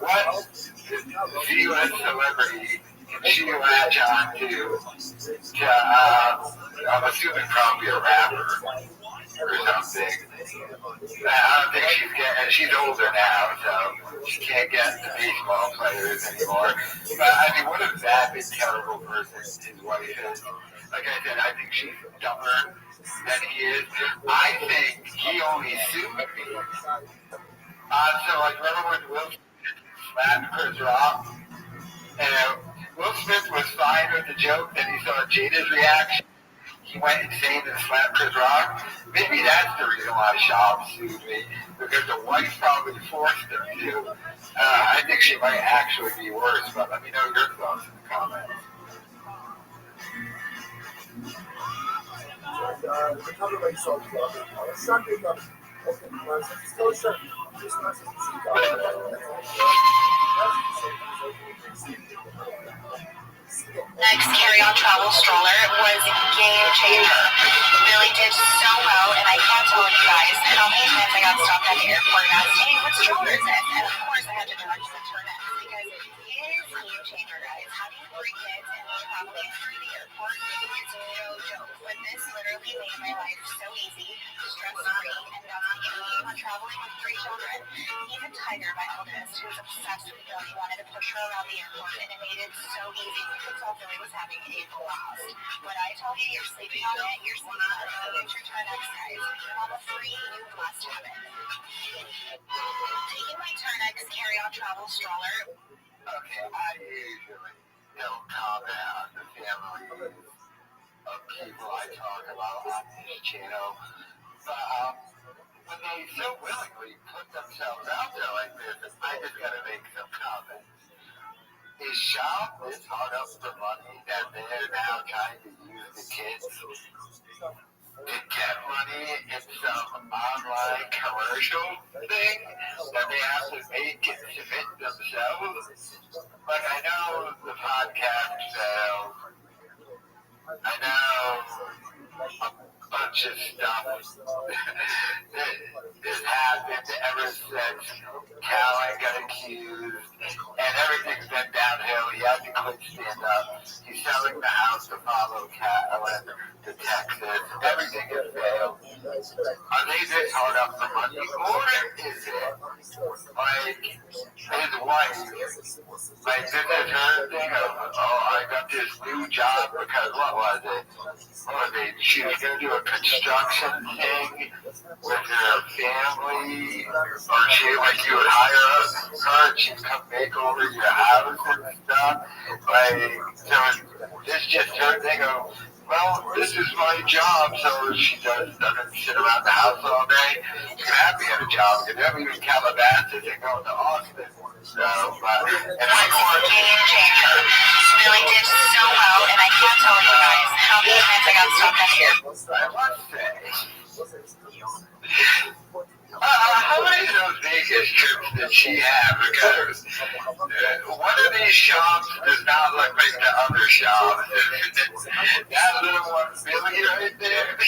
What C-list celebrity can she latch on to I'm assuming probably a rapper or something. I don't think she's older now, so she can't get the baseball players anymore. But I mean, what a bad, terrible person his wife is. Like I said, I think she's dumber than he is. I think he only sued me. So like, remember when Will slapped Chris Rock? And Will Smith was fine with the joke, then he saw Jada's reaction. He went insane and slapped Chris Rock. Maybe that's the reason why Schaub sued me, because the wife probably forced him to. I think she might actually be worse, but let me know your thoughts in the comments. Next carry-on travel stroller was game changer. Really did so well, and I can't tell you guys how many times I got stopped at the airport and asked, hey, what stroller is it? And of course I had to direct them to next because it is game changer, guys. Having 3 kids and traveling through the airport is no joke. But this literally made my life so easy, stress-free, and got to get me on traveling with 3 children. Even Tiger, my eldest, who was obsessed with Billy, wanted to push her around the airport, and it made it so easy because all Billy was having a blast. When I tell you you're sleeping on it, you're sleeping on it. So get your turn next, guys. On the free, you must have it. Taking my Turnex carry-on travel stroller. Okay, I usually don't comment on the families of people I talk about on this channel, but when they so willingly put themselves out there like this, I just gotta make some comments. Is Schaub this hard up for money that they're now trying to use the kids to get money in some online commercial thing that they have to make and submit themselves? Like, I know the podcast failed. I know a bunch of stuff that happened ever since Callan got accused, and everything's been downhill. He had to quit stand-up. He's selling the house to follow Callan to Texas. Everything has failed. Are they this hard up for money, or is it like his wife? Like, this is her thing of, oh, I got this new job because what was it? She was going to do a construction thing with her family, or she, like, you would hire her and she'd come make over your house and stuff. Like, so it's just her thing of, well, this is my job, so she doesn't sit around the house all day. She's happy at a job, because they're leaving Calabasas and going to Austin. So, and of course, game changer. Really did so well, and I can't tell you guys how many times I got stopped at here. I must say, how many of those Vegas trips did she have? Because one of these shops does not look like the other shop. That little one, Billy, right there.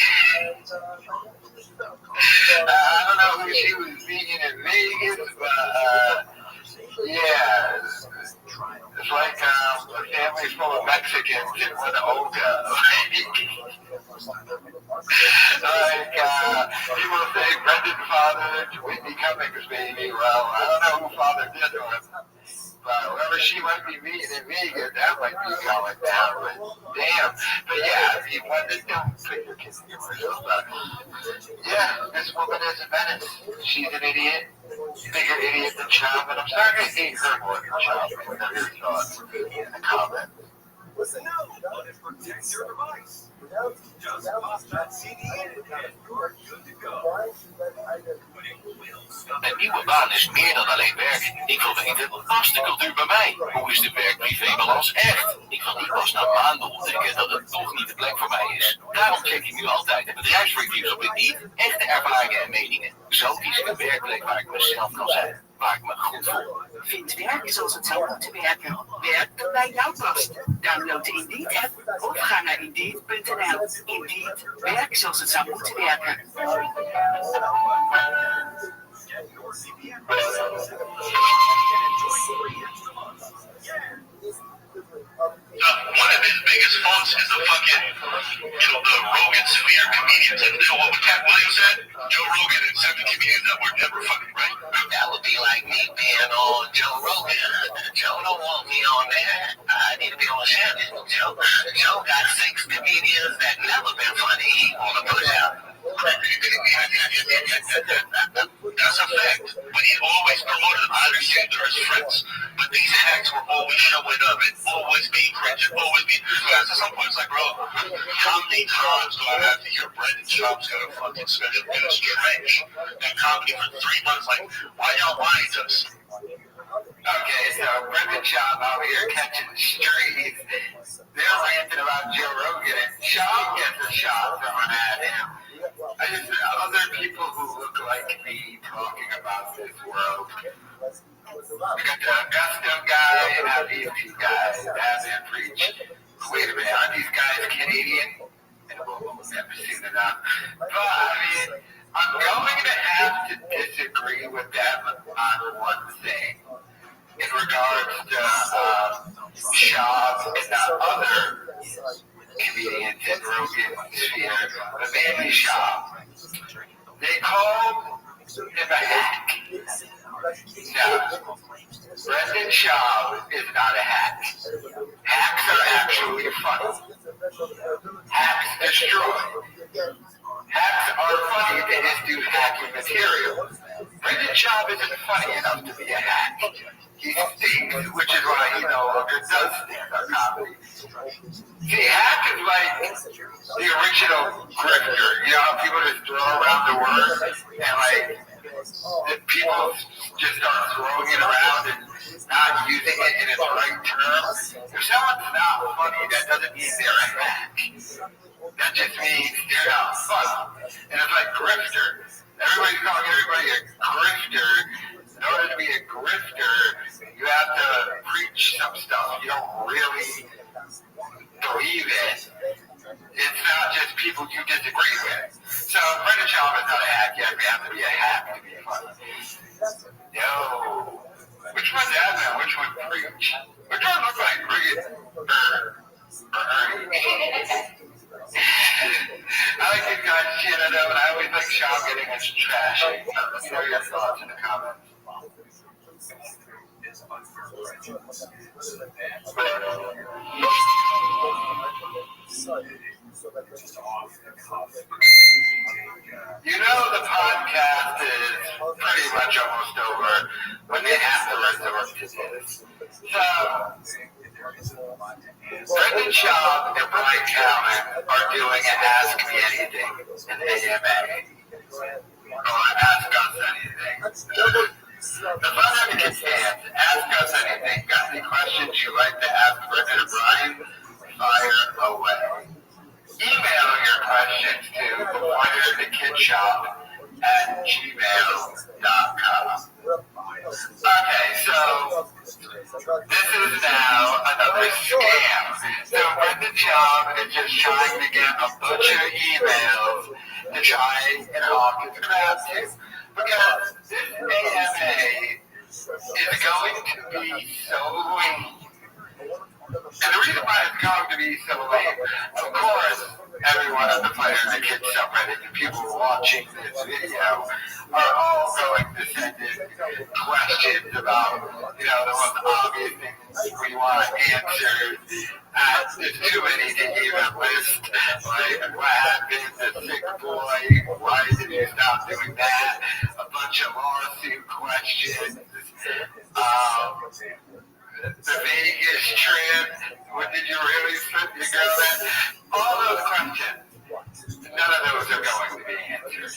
I don't know who she was meeting in Vegas, but yeah, it's like a family full of Mexicans in one Olga. Like, people say Brendan's father to Whitney Cummings' baby. Well, I don't know who father did to him, but whoever she might be meeting in Vegas, that might be going down. But damn, but yeah, I mean, don't put your kids in yourself. But yeah, this woman is a menace. She's an idiot. Bigger idiot than Chop, and I'm starting to hate her more than Chop. What are your thoughts in the comments? Protect your device. Just pop that CD in and you're good to go. Een nieuwe baan is meer dan alleen werk. Ik wil weten, past de cultuur bij mij? Hoe is de werk-privé-balans echt? Ik wil niet pas na maanden ontdekken dat het toch niet de plek voor mij is. Daarom check ik nu altijd de bedrijfsreviews op Indeed, echte ervaringen en meningen. Zo kies ik een werkplek waar ik mezelf kan zijn, waar ik me goed voel. Vind werk zoals het zou moeten werken. Werk dat bij jou past. Download de Indeed-app of ga naar Indeed.nl. Indeed, werk zoals het zou moeten werken. One of his biggest faults is the fucking, the Rogan sphere comedians. And you know what Cat Williams said? Joe Rogan and 7 comedians that were never fucking right. That would be like me being on Joe Rogan. Joe don't want me on there. I need to be on Shannon. Joe got 6 comedians that never been funny. He wanna push out. That's a fact. But he always promoted I understand they're as friends, but these hacks were always showing up and always being cringe, always being. Guys, at some point it's like, bro, how many times do I have to hear Brendan Schaub's got a fucking special and it's trash? That comedy for 3 months, like, why y'all lying to us? Okay, so Brendan Schaub out here catching strays. They're ranting about Joe Rogan, and Schaub gets a shot thrown at him. Other people who look like me talking about this world. We got the Augusto guy and now these two guys have them preach. Wait a minute, are these guys Canadian? And we'll never seen enough. But I mean, I'm going to have to disagree with them on one thing. In regards to Schaub and the other comedians in Rogan sphere, but mainly Schaub, they called him a hack. Now, Brendan Schaub is not a hack. Hacks are actually funny. Hacks destroy. Hacks are funny, they just do hacking material. Brendan Schaub isn't funny enough to be a hack. He stinks, which is why he no longer does stand-up comedy. See, hack is like the original grifter. You know how people just throw around the word and like people just start throwing it around and not using it in its right terms. If someone's not funny, that doesn't mean they're a hack. That just means they're not funny. And it's like grifter. Everybody's calling everybody a grifter. In order to be a grifter, you have to preach some stuff you don't really believe in. It's not just people you disagree with. So Brendan Schaub is not a hack yet. We have to be a hack to be funny. Yo, which one's admin? Which one preach? Which one looks like I like these guys shit I know, and I always like Schaub getting his trash. Let me know your thoughts in the comments. You know the podcast is pretty much almost over when they have to resort to this. So, Brendan Schaub and Brian Callen are doing an Ask Me Anything in AMA. Or Ask Us Anything. The fun advocate stands. Ask Us Anything. Got any questions you'd like to ask Brendan or Brian? Fire away. Email your questions to wonderthekidshop@gmail.com. Okay, so this is now another scam. So Brendan Schaub is just trying to get a bunch of emails to try and hawk his crowd to. Because this AMA is going to be so lame. And the reason why it's going to be so lame, of course, everyone on the Fire and the Kids subreddit and people watching this video are all going to send in questions about, you know, the most obvious things we want answered. There's too many to even list. Like, what happened to Sick Boy? Why did you stop doing that? A bunch of lawsuit questions. The Vegas trip, what did you really put your girl in? All those questions, none of those are going to be answered.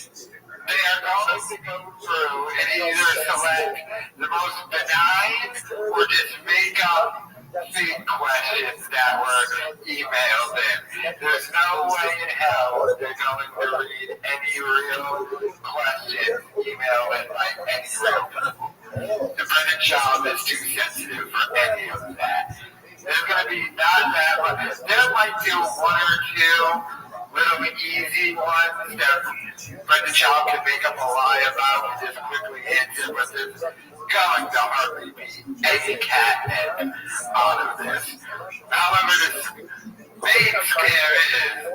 They are going to go through and either select the most benign or just make up fake questions that were emailed in. There's no way in hell they're going to read any real questions emailed in by any real people. The Brendan Schaub is too sensitive for any of that. There's going to be not that much. There might be one or two little easy ones that Brendan Schaub can make up a lie about and just quickly answer, but there's going to hardly be any catnip out of this. However, the main scare is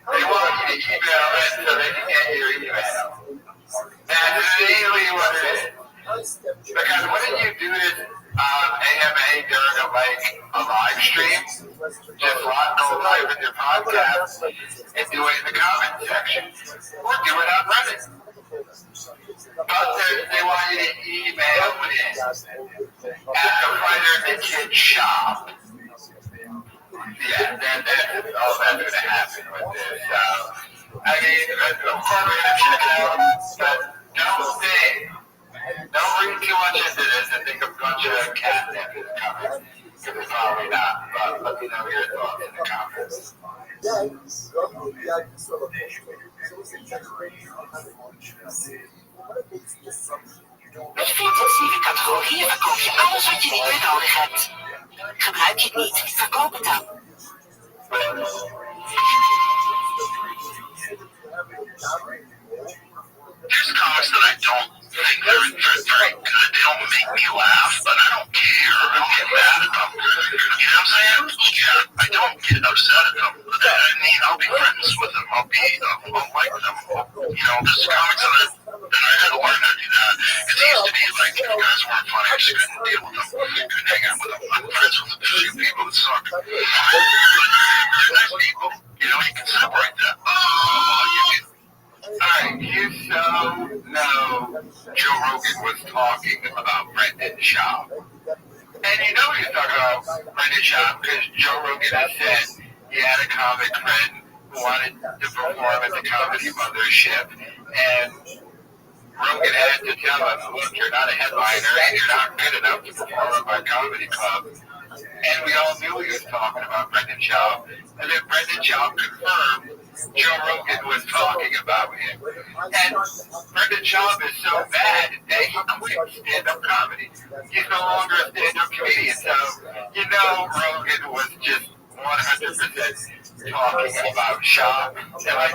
they want you to email it so they can get your email. That's really what it is. Because wouldn't you do this AMA during a live stream? Just go live with your podcast and do it in the comment section. Or do it on Reddit. they want you to email in at the Fighter the Kid shop. Yeah, that's all that's going to happen with this. I mean, of course, we're going to check it out, but don't read too much into this and think a bunch of catnip is coming. Because it's probably not, but let me know your thoughts in the comments. Met 4 intensieve categorieën verkoop je alles wat je niet meer nodig hebt. Gebruik je het niet, verkoop het dan. There's comics that I don't think they're very good. They don't make me laugh, but I don't care. I don't get mad at them. You know what I'm saying? Yeah, I don't get upset at them. I mean, I'll be friends with them. I'll like them. You know, there's comics that I had to learn how to do that. Because it used to be like, the guys weren't funny. I just couldn't deal with them. I couldn't hang out with them. I'm friends with a few people that suck. They're nice people. You know, you can separate that. Alright, you know Joe Rogan was talking about Brendan Schaub. And you know he was talking about Brendan Schaub because Joe Rogan had said he had a comic friend who wanted to perform at the Comedy Mothership, and Rogan had to tell him, look, you're not a headliner and you're not good enough to perform at my comedy club. And we all knew he was talking about Brendan Schaub. And then Brendan Schaub confirmed Joe Rogan was talking about him. And Brendan Schaub is so bad that he quit stand-up comedy. He's no longer a stand-up comedian. So, you know, Rogan was just 100% talking about Schaub. And like,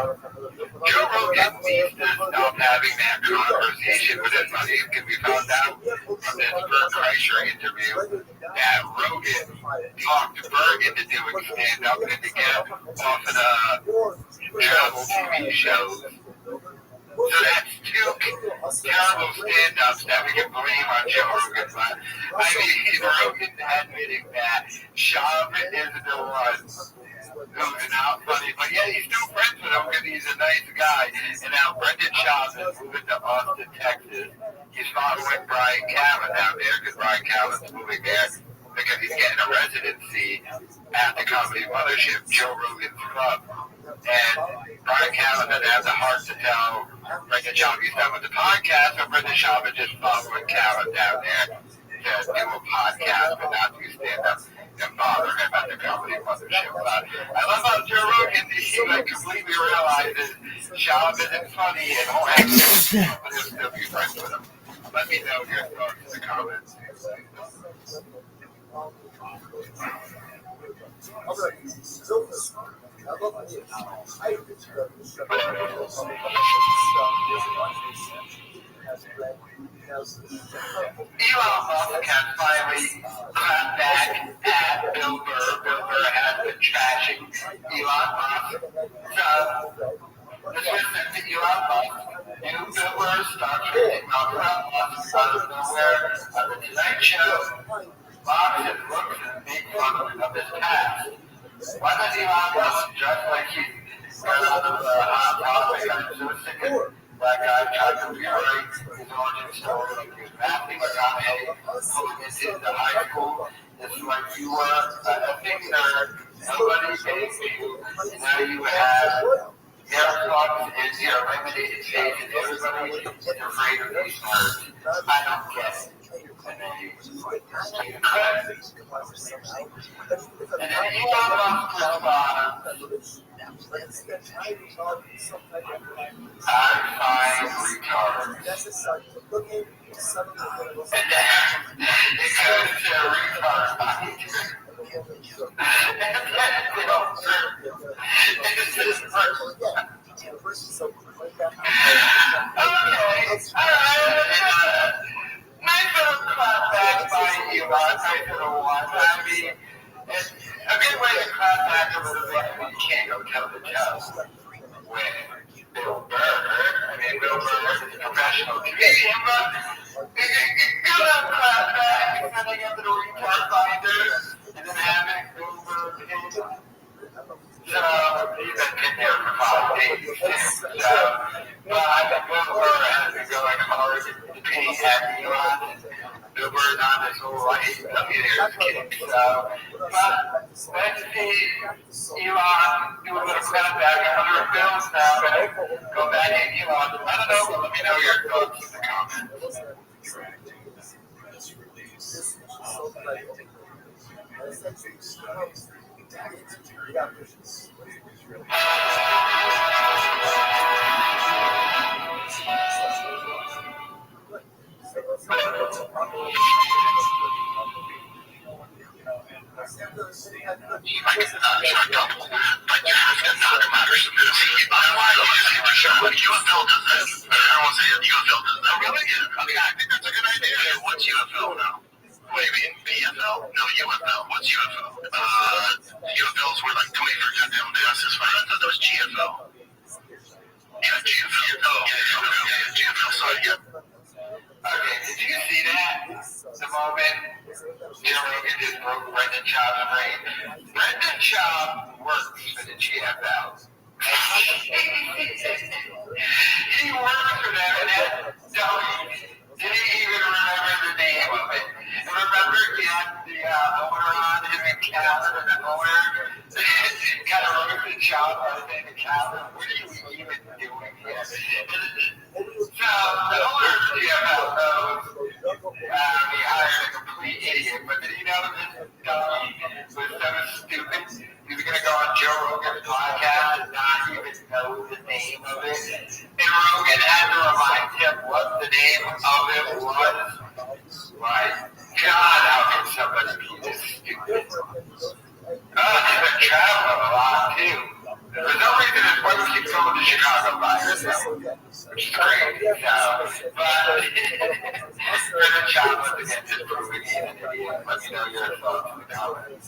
Joe Rogan needs to stop having that conversation with his buddy. Because we found out from this Bert Kreischer interview that Rogan talked Bert into doing stand-up and to get off of the travel TV shows. So that's 2 terrible stand-ups that we can blame on Joe Rogan. But I mean, Rogan admitting that Schaub is the one who's not funny, but yeah, he's still friends with him because he's a nice guy. And now Brendan Schaub is moving to Austin, Texas. He's following Brian Callen down there because Brian Callen's moving there because he's getting a residency at the Comedy Mothership, Joe Rogan's club. And Brian Callen doesn't have the heart to tell Brendan Schaub he's done with the podcast, so Brendan Schaub is just following Callen down there to do a podcast but not do stand-up and bother him at the Comedy Mothership. But I love how Joe Rogan, he like completely realizes Schaub isn't funny and won't have to, but he'll still be friends with him. Let me know your thoughts in the comments. Elon Musk has finally clapped back at Bill Burr. Bill Burr has been trashing Elon Musk. So, this was sent to Elon Musk. New Bill Burr starts talking about Musk out of nowhere on the Tonight Show. Musk has looked and made fun of his past. Why does Elon Musk dress like he's got out of the hot topic? I'm so sick of that guy trying to rewrite his origin story like he was Matthew McConaughey pulling into the high school. It's like you were a big nerd, nobody paid you, now you have your thoughts and your eliminated faith, and everybody is afraid of these nerds. I don't get it. And then Elon Musk responds, I find retards. And then it goes to retard. Nice little clap back by Elon. Nice little one. I mean, a good way to clap back a little bit when you can't go toe to toe with Bill Burr. I mean, Bill Burr is a professional comedian, but you don't clap back sending him to the retard finder and then having Bill Burr pinned. So, he's been pinned there for 5 days, too. So, but I think Bill Burr has been going hard word on this whole millionaires kick. So, but let's see Elon do a little step back under bills now, but go back in Elon. I don't know, but let me know your thoughts in the comments. What's UFO now? What do you mean? PFL? No, UFL. What's UFL? UFLs were like 24 goddamn days. I thought that was GFL. Yeah, GFL. Yeah, GFL. Sorry, yeah. Okay, did you see that? The moment Joe Rogan just broke Brendan Schaub's brain. Brendan Schaub works for the GFL. He works for them, and that didn't even remember the name of it. And remember, he had the owner on him in Canada, and the owner kind of roasted Schaub by saying to Canada, what are you even doing here? So, the owner of the GFL knows he hired a complete idiot, but did he know this dummy was so stupid? He was going to go on Joe Rogan's podcast and not even know the name of it. And Rogan had to remind him what the name of it was. Like, God, how can somebody be this stupid? He's been traveling a lot, too. For some reason, his wife keeps going to Chicago by herself, which is great. But Brendan Schaub was against his proving he's an idiot. Let me know your thoughts in the comments.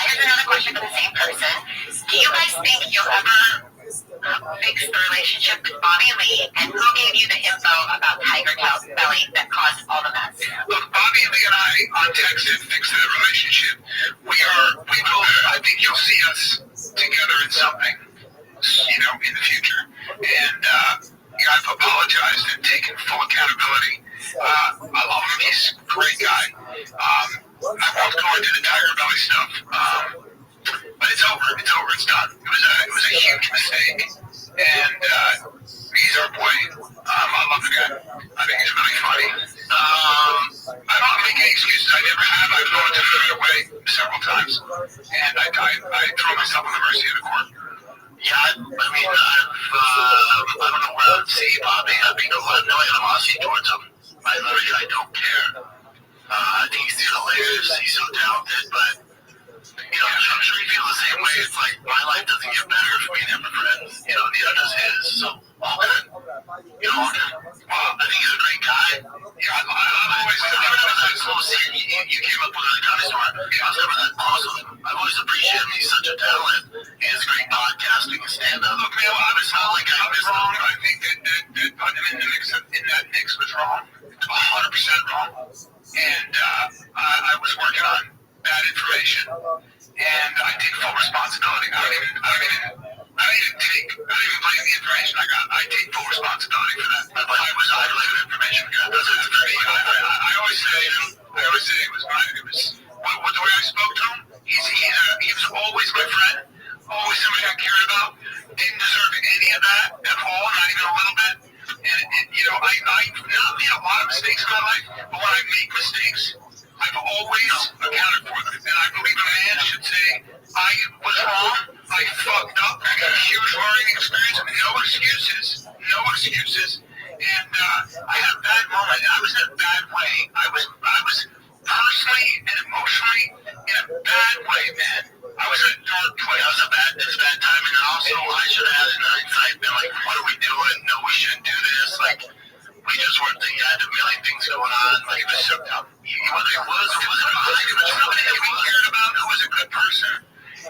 Here's another question for the same person. Do you guys think you'll ever fix the relationship with Bobby Lee, and who gave you the info about Tiger Belly that caused all the mess? Look, Bobby Lee and I on text and fixed that relationship. We will, I think you'll see us together in something, in the future. And, I've apologized and taken full accountability. I love him. He's a great guy. I won't go into the Tiger Belly stuff. But it's over. It's done. It was a huge mistake. And he's our boy. I love the guy. I think he's really funny. I don't make any excuses. I never have. I've gone to throw it away several times. And I throw myself on the mercy of the court. Yeah, I don't know where I'd see Bobby. I'd be knowing animosity towards him. I don't care. I think he's hilarious. He's so talented, but I'm sure he feels the same way. It's like my life doesn't get better for being never friends. Neither does his. So all good. All good. I think he's a great guy. Yeah, I've always that close. You came up with a dinosaur. I was never that close with him. I've always appreciated him. He's such a talent. He has great podcasting and stand-up. Look, man, I was wrong. I think that putting him in that mix was wrong. 100% wrong. And I was working on bad information. And I take full responsibility. I don't even blame the information I got. I take full responsibility for that. But I blame the information I got. That's for me. I always say it was mine. It was the way I spoke to him. He was always my friend. Always somebody I cared about. Didn't deserve any of that at all, not even a little bit. And I've not made a lot of mistakes in my life, but when I make mistakes, I've always accounted for them. And I believe a man should say, I was wrong, I fucked up, I got a huge learning experience, no excuses. And I had a bad moment, and I was in a bad way. I was personally and emotionally in a bad way, man. I was in a dark place. It was a bad timing, and also I should have had an hindsight been like, what are we doing? No, we shouldn't do this. Like, we just weren't thinking. I had a million things going on. Like, it was so dumb. It was a behind. It was somebody that we cared about who was a good person.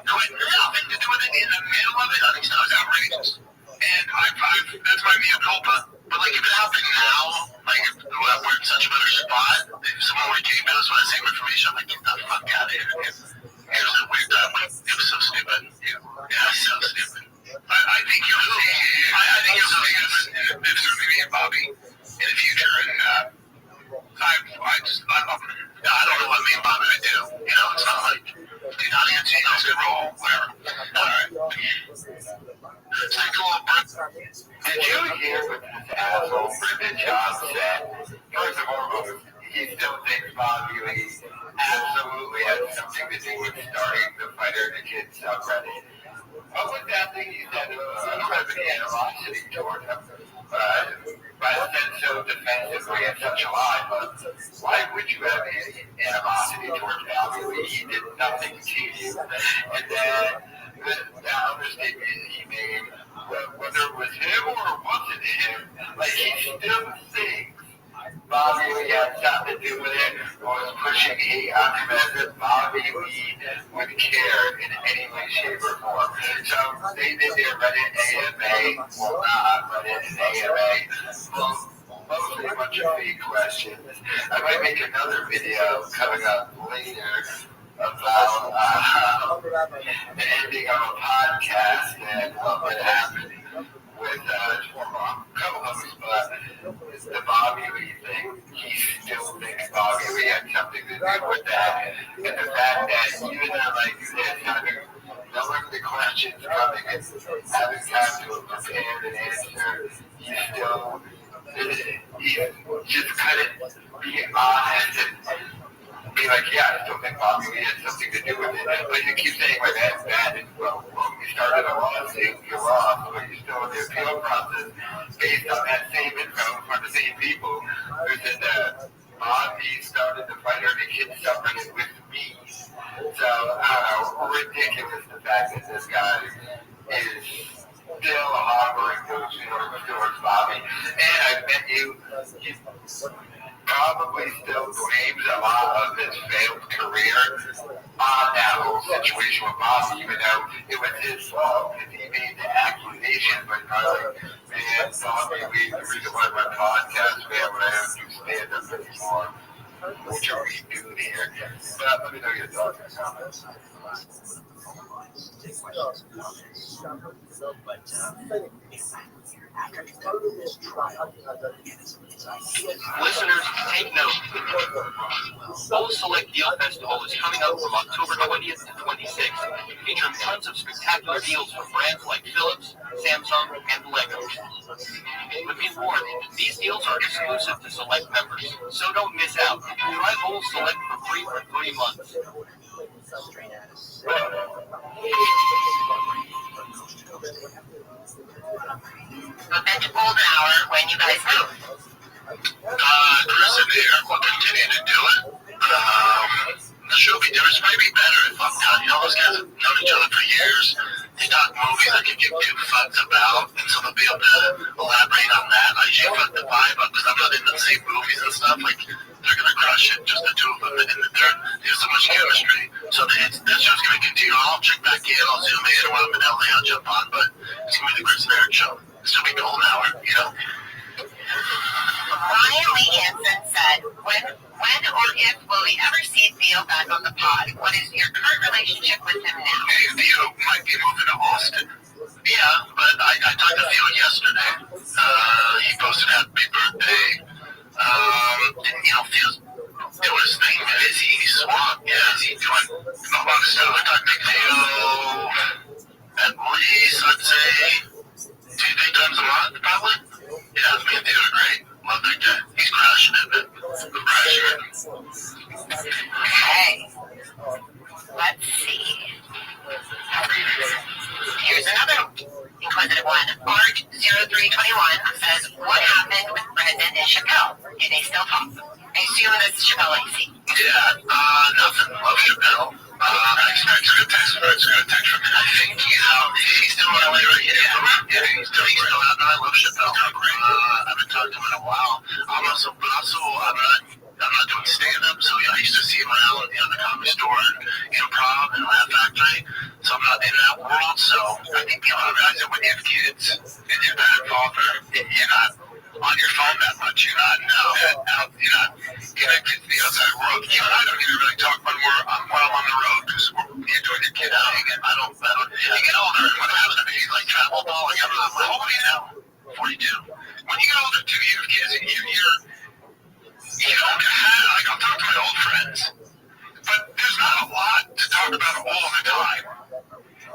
Who had nothing to do with it in the middle of it. I think that was outrageous. And that's my mea culpa. But like, if it happened now, like, if we're in such a better spot, if someone would have came to us with the same information, I'm like, get the fuck out of here. And years that we've done. It was so stupid. Yeah, so stupid. I think you'll see. I think you'll see us. It's going to be a Bobby in the future, and I don't know what me and Bobby would do. You know, it's not like, do not answer those good roll, whatever. All right. Take a little breath. Did you hear what this asshole Ribbon Job said? First of all, he still thinks Bobby Lee absolutely has something to do with starting the Fighter the Kid subreddit. What was that thing you said? I don't have any animosity toward him. I said so defensively and such a lie, but why would you have any animosity towards Bobby Lee? He did nothing to you. And then the other statement he made, whether it was him or it wasn't him, like he still thinks Bobby Lee had something to do with it, or was pushing hate on him as if Bobby Lee would care in any way, shape, or form. So they did their Reddit AMA, well not Reddit and AMA, mostly a bunch of fake questions. I might make another video coming up later about the ending of a podcast and what would happen with co-host, but the Bobby Lee thing, he still thinks Bobby Lee had something to do with that. And the fact that even though like this, having none of the questions coming and having time to prepare an answer, he just couldn't be honest and be like, yeah, I still think Bobby Lee had something to do with it. But you keep saying, like, that's bad. And, well, you started a lawsuit, you're lost, but you're still in the appeal process based on that same info from the same people who said that Bobby started the Fighter the Kid subreddit with me. So, ridiculous the fact that this guy is still harboring those feelings towards Bobby. And I bet you probably still blames a lot of his failed career on that whole situation with Bobby, even though it was his fault because he made the accusation. But probably, man, Bobby Lee, the reason why my podcast, man, when I don't do stand-up anymore, what are we doing here? But let me know your thoughts and comments. Listeners, take note. Full Select Deal Festival is coming up from October 20th to 26th, featuring tons of spectacular deals from brands like Philips, Samsung, and Lego. But be warned, these deals are exclusive to Select members, so don't miss out. Try Full Select for free for 3 months. At the golden hour when you guys move. Chris and Eric will continue to do it. The show will be different. It might be better if I'm done. You know, those guys have known each other for years. They talk movies I can give two fucks about, and so they'll be able to elaborate on that. I usually fuck the vibe up because I'm not in the same movies and stuff. Like, they're going to crush it, just the two of them, and there's so much chemistry. So that show's going to continue. I'll check back in, I'll zoom in, or when I'm in LA, I'll jump on, but it's going to be the Chris and Eric show. It's going to be golden hour, you know? Ryan Lee Hansen said, when or if will we ever see Theo back on the pod? What is your current relationship with him now? Hey, Theo might be moving to Austin. Yeah, but I talked to Theo yesterday. He posted happy birthday. You know, Theo's doing his thing, man. He's swamped. Yeah, he's doing a lot of stuff. I talked to Theo at least, I'd say, 2-3 times a month, probably. Yeah, me and Theo are great. Love that guy. He's crushing it, man. Crushing it. Okay. Let's see. Here's another inquisitive one. Art0321 says, what happened with Brendan and Chappelle? Do they still talk? I assume that's Chappelle AC. Yeah, nothing. Love Chappelle. It's a good text from him. I think he's out. He's still in LA, right? Yeah, he's still out. I love Chappelle. I haven't talked to him in a while. I'm not doing stand-up, so yeah, I used to see him around the Comedy Store and Improv and Laugh Factory, so I'm not in that world. So I think a lot of guys that when you have kids and you're not involved, you're not on your phone that much. You're not connected to the outside world. You and I don't even really talk when I'm on the road because you're doing your kid out. I don't. You get older and when having a baby like travel ball, how old are you now? 42. When you get older too, you have kids and you don't have, like I'll talk to my old friends, but there's not a lot to talk about all the time.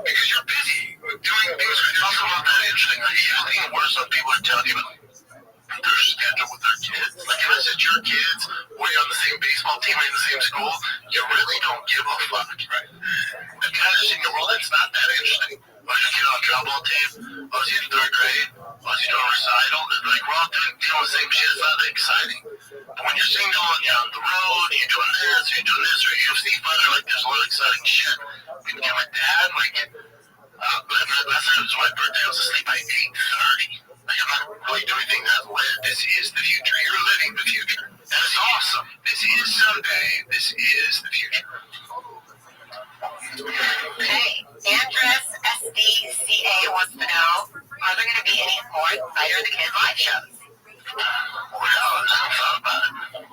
Because you're busy doing things. It's also not that interesting. Like, you think worse when people are telling you about their schedule with their kids. Like, unless it's your kids, or you're on the same baseball team or in the same school, you really don't give a fuck, right? And kind of seeing the world, it's not that interesting. Was your kid on a drop-ball team? Was he in 3rd grade? Was he doing a recital? It's like, we're all dealing with the same shit. It's not that exciting. But when you're single and you're on the road, and you're doing this, or a UFC fighter, like, there's a lot of exciting shit. When you get my dad, like, last time it was my birthday, I was asleep by 8:30. Like, I'm not really doing anything that lit. This is the future. You're living the future. And it's awesome. This is someday. This is the future. Hey, Andress SDCA wants to know, are there going to be any more Fighter the Kid live shows? Well, I haven't thought about it.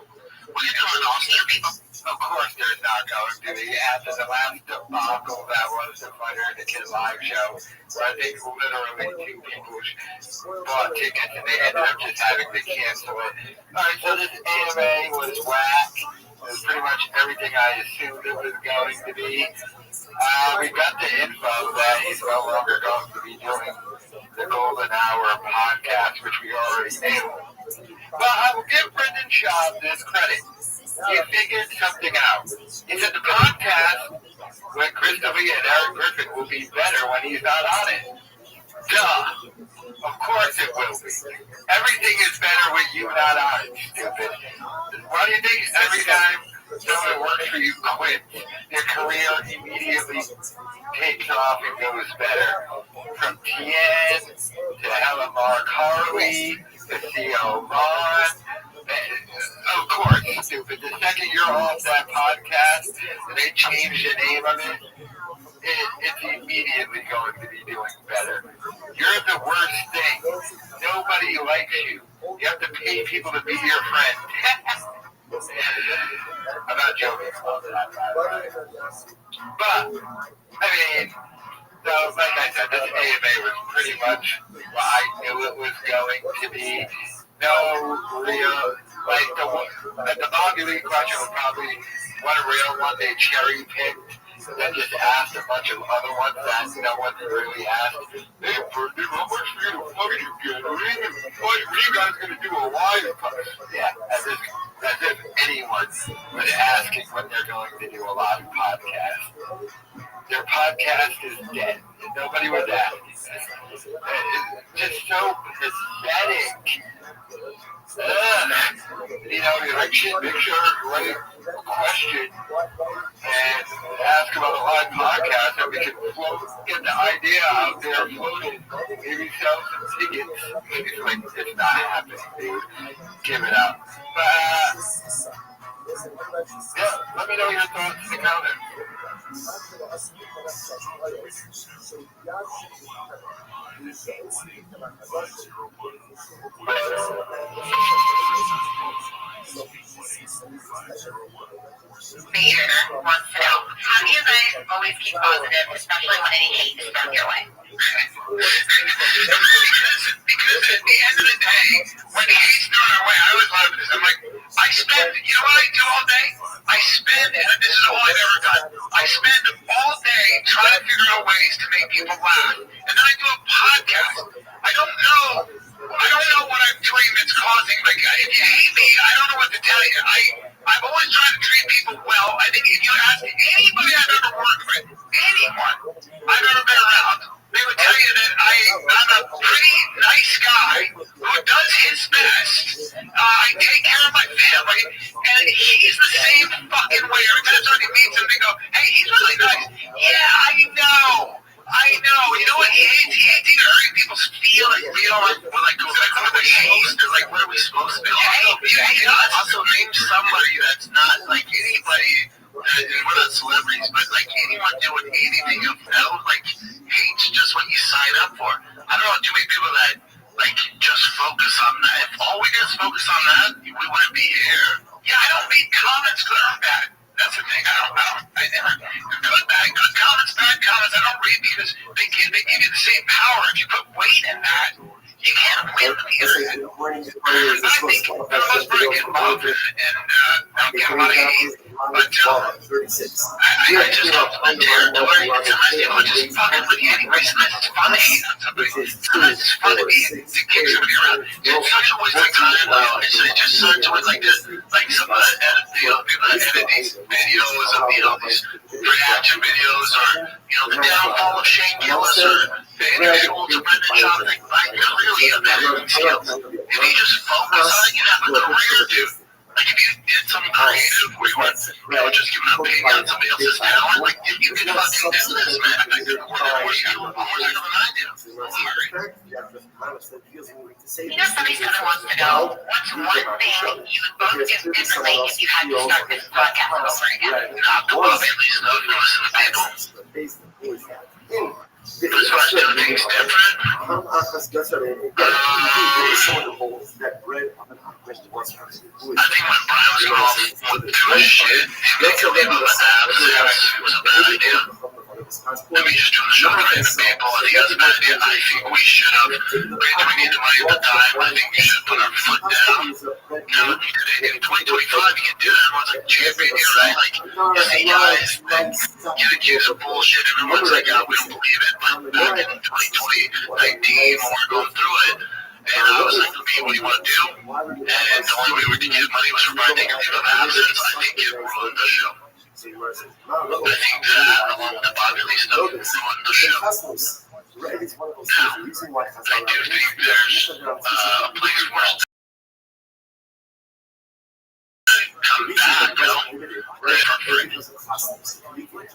What are you doing, Austin? People. Of course there's not going to be. After the last debacle that was the Fighter the Kid live show, where I think literally 2 people bought tickets and they ended up just having to cancel it. Alright, so this AMA was whack. It was pretty much everything I assumed it was going to be. We got the info that he's no longer going to be doing the Golden Hour podcast, which we already knew. But I will give Brendan Schaub this credit. He figured something out. He said the podcast with Christopher and Eric Griffin will be better when he's not on it. Duh. Of course it will be. Everything is better with you not on it, stupid. Why do you think every time someone works for you quits, their career immediately takes off and goes better? From Tien to Helen Mark Harley to Theo Vaughn. Of course, stupid. The second you're off that podcast and they change the name of it, it's immediately going to be doing better. You're the worst thing. Nobody likes you. You have to pay people to be your friend. I'm not joking about that. But, I mean, so like I said, this AMA was pretty much what I knew it was going to be. No real, like the Bobby Lee question was probably one real one they cherry picked. Then just asked a bunch of other ones that no one really asked. Hey, Brendan, how much for you to fucking get? What are you guys going to do a live podcast? Yeah, as if anyone was asking when they're going to do a live podcast. Their podcast is dead. Nobody was asking that. It's just so pathetic. You know, you like shit, make sure you write a question and ask about a live podcast and we can get the idea out there floated. Maybe sell some tickets. It's like, it's not happening, dude. Give it up. Yeah, let me know your thoughts in the comments. Vader wants to know, how do you guys always keep positive, especially when any hate is thrown your way? Because at the end of the day, when the hate's thrown our way, I always laugh at this. I'm like, I spend, you know what I do all day? I spend, and this is all I've ever done, I spend all day trying to figure out ways to make people laugh. And then I do a podcast. I don't know what I'm doing that's causing, like, if you hate me, I don't know what to tell you. I've always tried to treat people well. I think if you ask anybody I've ever worked with, anyone I've ever been around, they would tell you that I'm a pretty nice guy who does his best. I take care of my family, and he's the same fucking way. Every time somebody meets him, they go, hey, he's really nice. Yeah, I know. You know what he hates? He hates either hurting people's feelings. We don't like, we're like, they're like, what are we supposed to do? Also, name somebody that's not like anybody. We're not celebrities, but like anyone doing anything of note, like hate's just what you sign up for. I don't know too many people that like just focus on that. If all we just focus on that, we wouldn't be here. Yeah, I don't they give you the same power. If you put weight in that, you can't win the internet. And I think for the most part, I get involved in it, and I don't get a lot of hate. But I just don't want to territory. Sometimes people are just fucking with you anyway. Sometimes it's fun to hate on somebody. Sometimes it's fun to kick somebody around. It's such a waste of time, though. It's just such a waste, like some of the people that edit these videos of, these reaction videos, or, the downfall of Shane Gillis, or the interview to Brendan Johnson. Like, clearly you have editing skills. If you just focus on it, you'd have a career, dude. Like, if you did something creative where you weren't, just giving an opinion on somebody else's talent, like, you could fucking do this, man. Like, more than I do. Sorry. Somebody kind of wants to know, what's one thing you would both do differently if you had to start this podcast over again? Not the love, at least, listen to people. As far as doing things different, I think when Brian was going off doing shit, making people the apps was a bad idea. Let me just do the show to random people. I think that's a bad idea. I think we should have, granted we need the money at the time, I think we should put our foot down. Now, in 2025, you can do that. Everyone's like, champion here, right? Like, you see guys that get accused of bullshit, everyone's like, we don't believe it. But back in 2019, when we're going through it, and I was like, "Pete, what do you want to do?" And the only way we could get money was from taking leave of absence. I think it ruined the show. I think that, along with the Bobby Lee stuff, ruined the show. Now, I do think there's a place where come back, though. Right for free.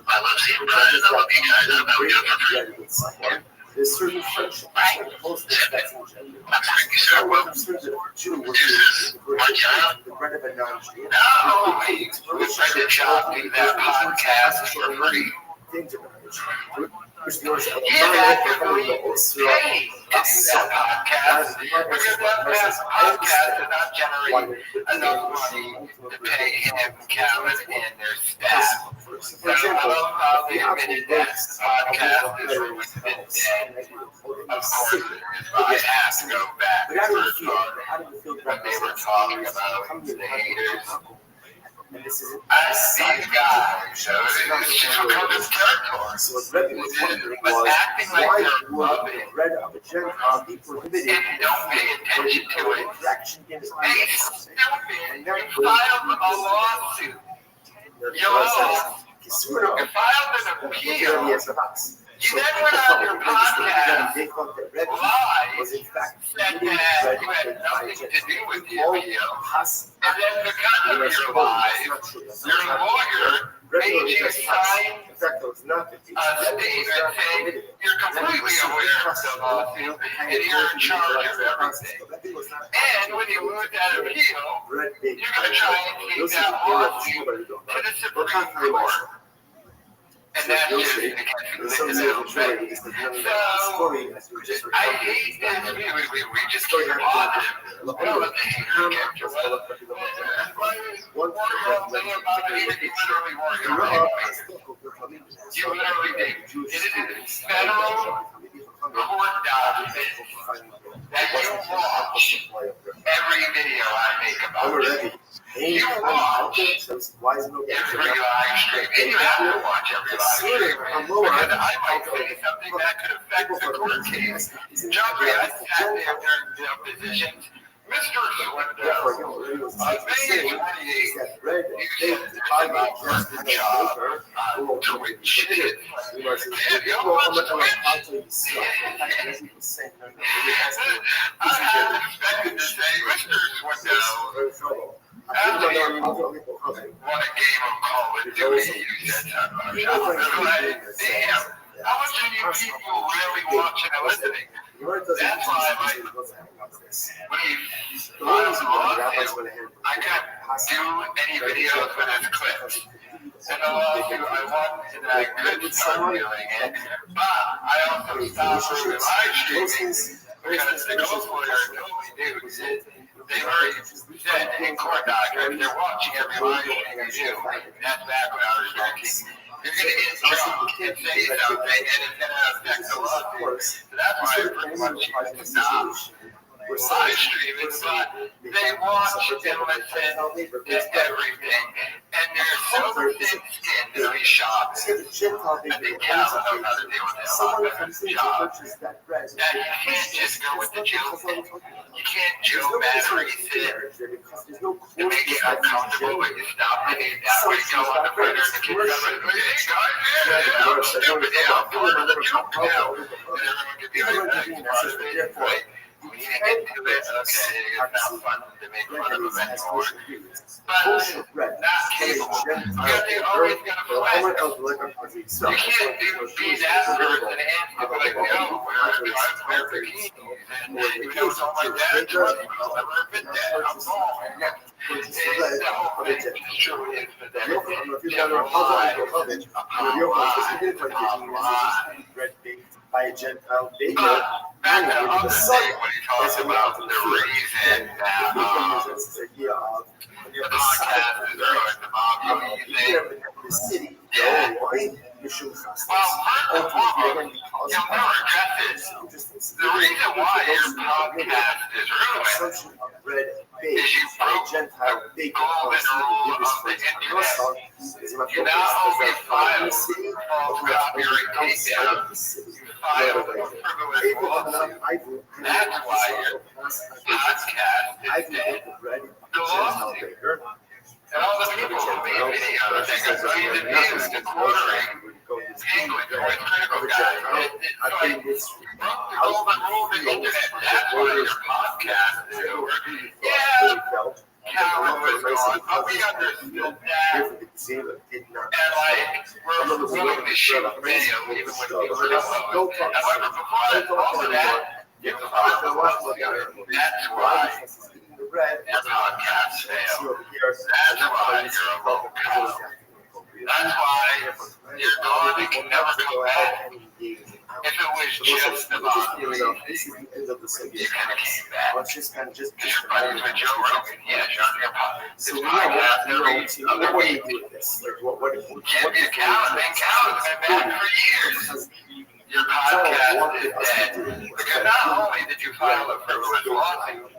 I love seeing Brian. I love you guys. I'm out here for free. There's certain friendship. Thank you, sir. Well, this is Margiana. No, we tried to chop do that podcast for free. That podcast because that podcast did not generate enough money to pay him, Calvin, and their staff. So I love how they admitted that podcast has been dead. Of course, I have to go back to when they were talking about the haters. I see the guy, so it's just become this territory. But acting like they're above it and don't pay attention to it. Hey, stupid, you filed a lawsuit. You filed an appeal. You then went on your podcast live, said that you had nothing to do with the appeal, and then because of your live, your lawyer made you sign a statement saying you're completely aware of the lawsuit and you're in charge of everything. And when you lose that appeal, you're going to try and take that lawsuit to the Supreme Court. And that's just the little bit. So, I hate that we just keep it positive. We don't let the haters capture us. One thing about it is you literally were your right. You literally did. It is a federal court document that you watch every video I make about it. You watch every live stream, and you have to watch every live stream, because I might say something that could affect the court case. Jumpy, I sat there during depositions. Mr. Swindell, on May 28th, you said about your job Twitch. You want Twitch? I had expected to say, Mr. Swindell, after you won a game of Call of Duty, you said something about it. Damn, how much of you people really watching and listening? That's why I like, when he files a lawsuit, I can't do any videos with his clips. And the lawsuit I won, and I could start doing it, but I also stopped doing live streaming because the ghost lawyer nobody dudes. They've already said in court documents they're watching every live stream you do. That's back when I was drinking. You're going to get drunk and say something, and it's going to affect the lawsuit. So that's why I pretty much stop live streaming, but they watch and listen to everything. And they're so thin-skinned to be shocked. I think Calvin knows how to deal with it a lot better than Job. That you can't just go with the joke. You can't joke batteries to make it uncomfortable when you stop it. That way you go on the printer and the kids are like, hey guys, I'm stupid, I'm part of the joke now. And everyone can be like, that's right? We can't get to it. Okay, it's not fun to make fun of them anymore. But not capable. Because they're always going to flex. You can't be that person and be like, no, we're bikinis. And you know, something like that. I'll never admit that. I'm wrong. It's the whole thing. It's true. It's pathetic. By a Gentile baker, back to the other thing when he talks about the reason that the podcast is going to Bob the city. Yeah. Well, you'll never address it. The reason why your podcast is ruined is you broke the golden rule of the internet. You not only file false copyright takedowns, you file a frivolous lawsuit. That's why your podcast is dead. The lawsuit. And all the people who made videos that got millions of views to quartering Penguin or critical guys. It's like, broke the golden rule of the internet. That's why your podcast is over. Yeah, Calvin was gone, but we understood that. And like, we're willing to shoot video even when we were not. However, before all of that, you that's why your podcast failed. That's why you're a local cow. That's why you're gone and can never come back. If it was just about you could have came back. Your buddies with Joe Rogan. Yeah, Sean, your podcast every other week. Can't be a cow, and then cows have been back for years. Your podcast is dead. Because not only did you file a frivolous lawsuit,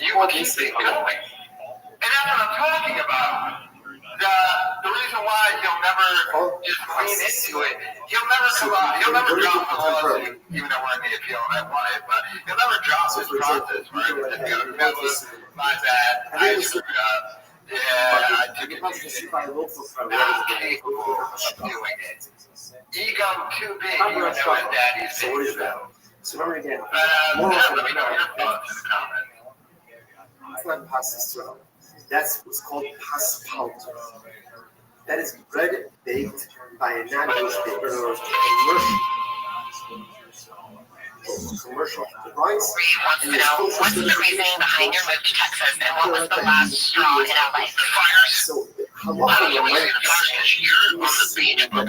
you will keep it going. And that's what I'm talking about. The reason why he'll never just lean into it, he'll never drop the lawsuit, even though we're in the appeal and I want it, but he'll never drop this process where it was just go, my bad, I screwed up. Yeah, I took it too soon. I'm not capable of doing it. Ego too big, even though his daddy's big. So remember again, let me know your thoughts in the comments. it's not passes through. That's what's called paspalto. That is bread baked by a non-Jewish baker or commercial device. Reed wants to know, what's the reasoning behind your move to Texas and what was the last straw in LA? Fires. So, How long you waiting to fire this year on the beach? I'm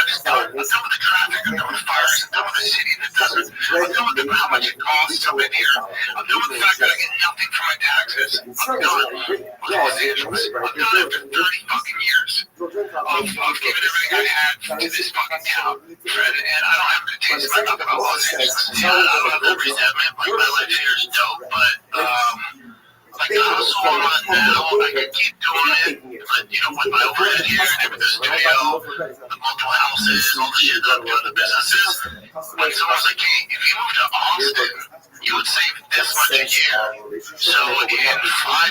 just done with the traffic. I'm done with fires. I'm done with the city in the desert. I'm done with how much it costs to live here. I'm done with the fact that I get nothing for my taxes. I'm done with Los Angeles. I'm done after 30 fucking years of giving everything I had to this fucking town, Fred, and I don't have to taste my talk about Los Angeles. Yeah, I don't have that resentment. Like, my life here is dope, but like the hustle I'm on now, I can keep doing it, but, you know, with my overhead here, and with the studio, the multiple houses, all the shit that I'm doing, the businesses. Like, someone's like, hey, if you moved to Austin, you would save this much a year. So in 5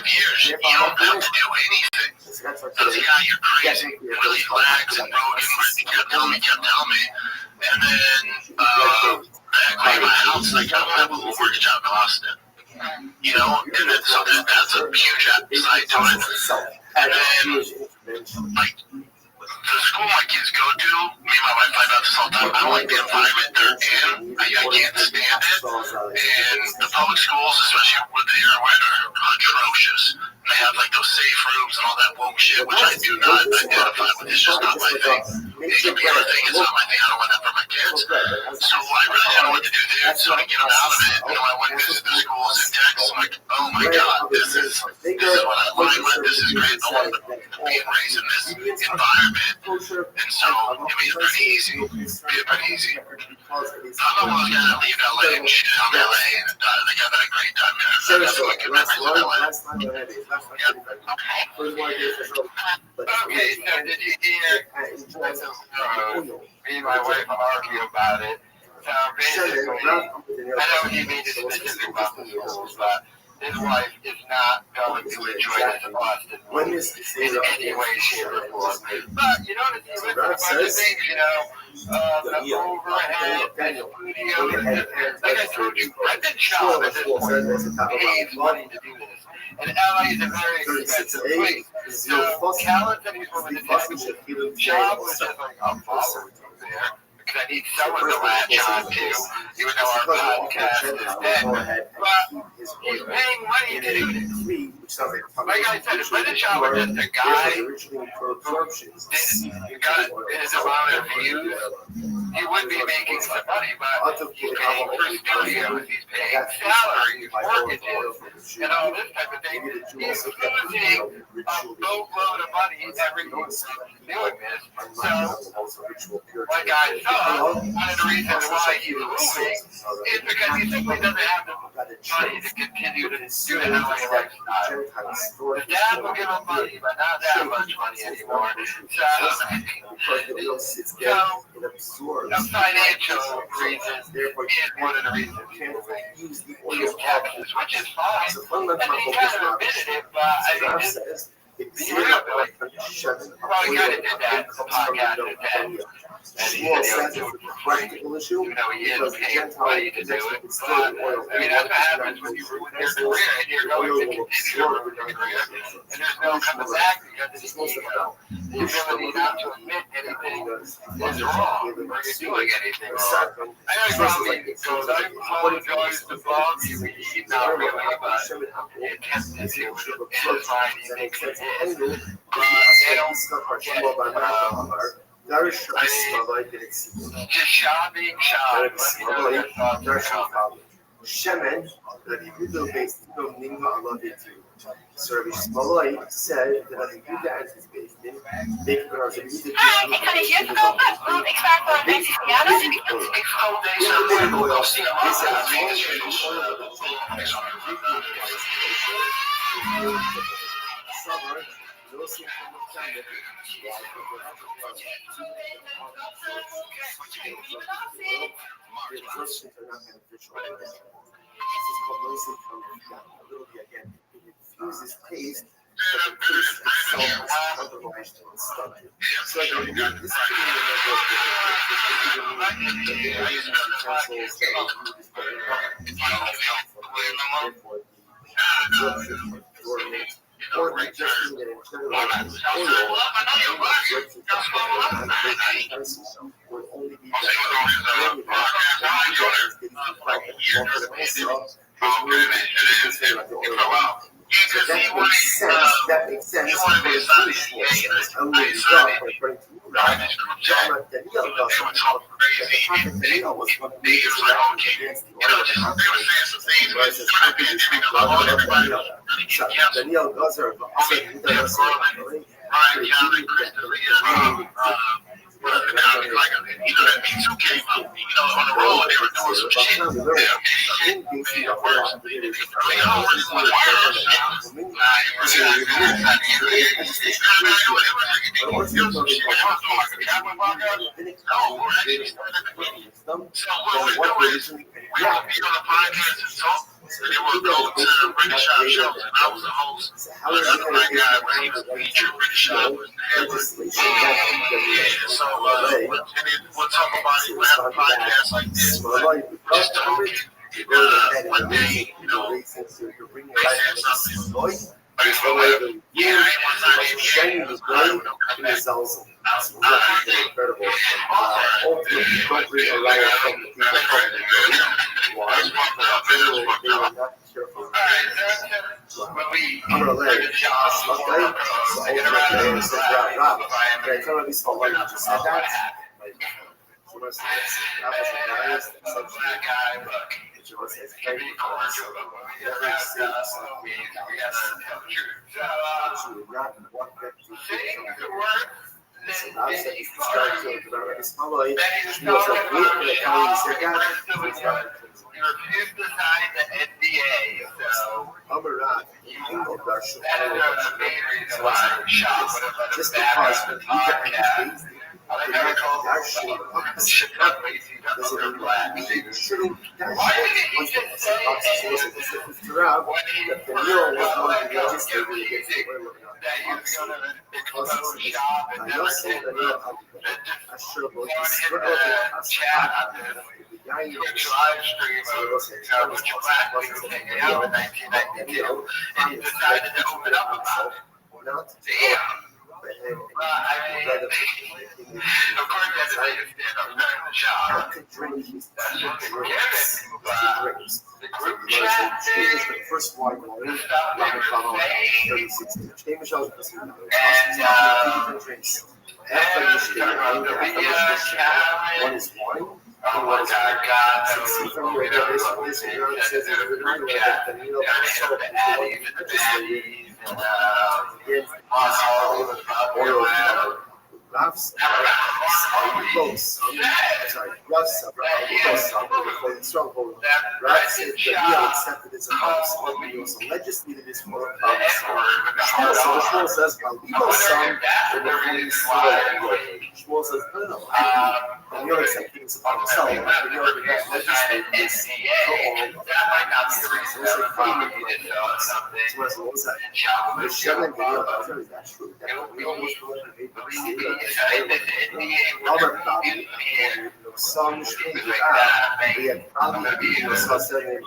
years, you don't have to do anything. So yeah, you're crazy. Really lags and Rogan, you kept telling me. And then, back my house, like, I don't have a mortgage out in Austin. You know, and then so that's a huge side to it. And then, like, the school my kids go to, me and my wife find out this all the time. I don't like the environment they're in. I can't stand it. And the public schools, especially with the Irwin, are atrocious. They have like those safe rooms and all that woke shit, which I do not identify with. It's just not my thing. It can be your thing. It's not my thing. I don't want that for my kids. So I really don't know what to do there. So I get them out of it. You know, I went to visit the schools in Texas. I'm like, oh my God, this is this is what I like, this is great, I want to be raised in this environment. And so it made it pretty easy. I'm the one who's gonna leave LA and shit out LA, and I got a great time there. That's what I can remember in LA. Okay, so did you hear? Me and my wife argue about it. So basically, I know he made it specific about the schools, but his wife is not going to enjoy this Boston movie in any way, shape, or form. But you notice he lists a bunch of things, you know, the overhead, the studio. Like I told you, Brendan Shaw at this point pays money to do this. And LA is a very expensive place. So Callan said he's willing to take Shaw was just like, I'll follow you there. Because I need someone to latch on to, even though our podcast is dead. But he's paying money to do this. Like I said, if Brendan Shaw were just a guy who got his amount of views, he would be making some money, but he's paying for studios, he's paying salaries, mortgages, and all this type of thing. He's losing a boatload of money every year doing this. So, like I saw, one of the reasons why he's moving is because he simply doesn't have the money to continue to do the LA lifestyle. His dad will give him money, but not that much money anymore. So the financial reason is one of the reasons he's moving to Texas, which is fine. And he kind of admitted it, but I mean, be real, like, well, he kind of did that in the podcast today. And he said he was doing it for free, even though he is paying money to do it. But, I mean, that's what happens when you ruin your career, and you're going to continue to ruin your career. And there's no coming back because of the ego. The ability not to admit anything is wrong, or you're doing anything wrong. I know he probably goes, I apologize to Bob, he's not really, but he attempted to, in his mind, he thinks it is. But they don't get just Shaw being Shaw. Shemen, the Hebrew-based Service Malloy said that the Buddha and his basement, they can also use it. Hi, ik ga niet even kopen. Ik vraag voor een beetje verjaardag. Ik geloof deze oil zien. Uses taste, but the taste itself is otherwise unstuck. So this could be utensils or the just that internal would only be So that makes sense. And we got, according to John Daniel does the prophet Daniel was what made us against the order of the prophet. Whereas his prophet is not Daniel Gazer, the other international, that Me2 came out, on the road, they were doing some shit. They would go to the British Shop shows, and I was the host. Another black guy was he was featured British Shop was the so we'll talk about it. We'll have a podcast like this, but just talking. One day, they said something. Yeah, I was not incredible. Ultimately, appropriate arrival from the people from the one, they were not careful. I'm going to let it. Okay? So ultimately, it's ViralRabbi. I currently saw what you just said that. Thomas, that was a guy that's that guy, look. John says, Give me cordial. We got you not want that to things that work. So now said he's starting to develop his family. He was like, wait for the family to say, God, You refused to sign the NDA, so I'm a rat. You know that shit. that's the main reason why I shot. Just because you get these I think I called that shit. shit up lazy. Does it black? You shouldn't. Why didn't he just say the real was going to be legislated against the way that he was going to expose shop and never did I sure was chat on the live stream of which black people taken out in 1992, and he decided to open up about it. Damn. I mean, of course, that's how you stand up there in the shop. The group chat thing, the first one, and one is wine. Oh my God, that was so weird. Laughs, stronghold. Right says that we are accepted as a house, but we also legislated this for a Shmuel says, I'll leave our son in the Holy Spirit. Shmuel says, no, and you're accepting this upon yourself, and you're legislating this for all of us. So it's like, so what was that? The Sherman video, is that true? We almost some things we had probably was selling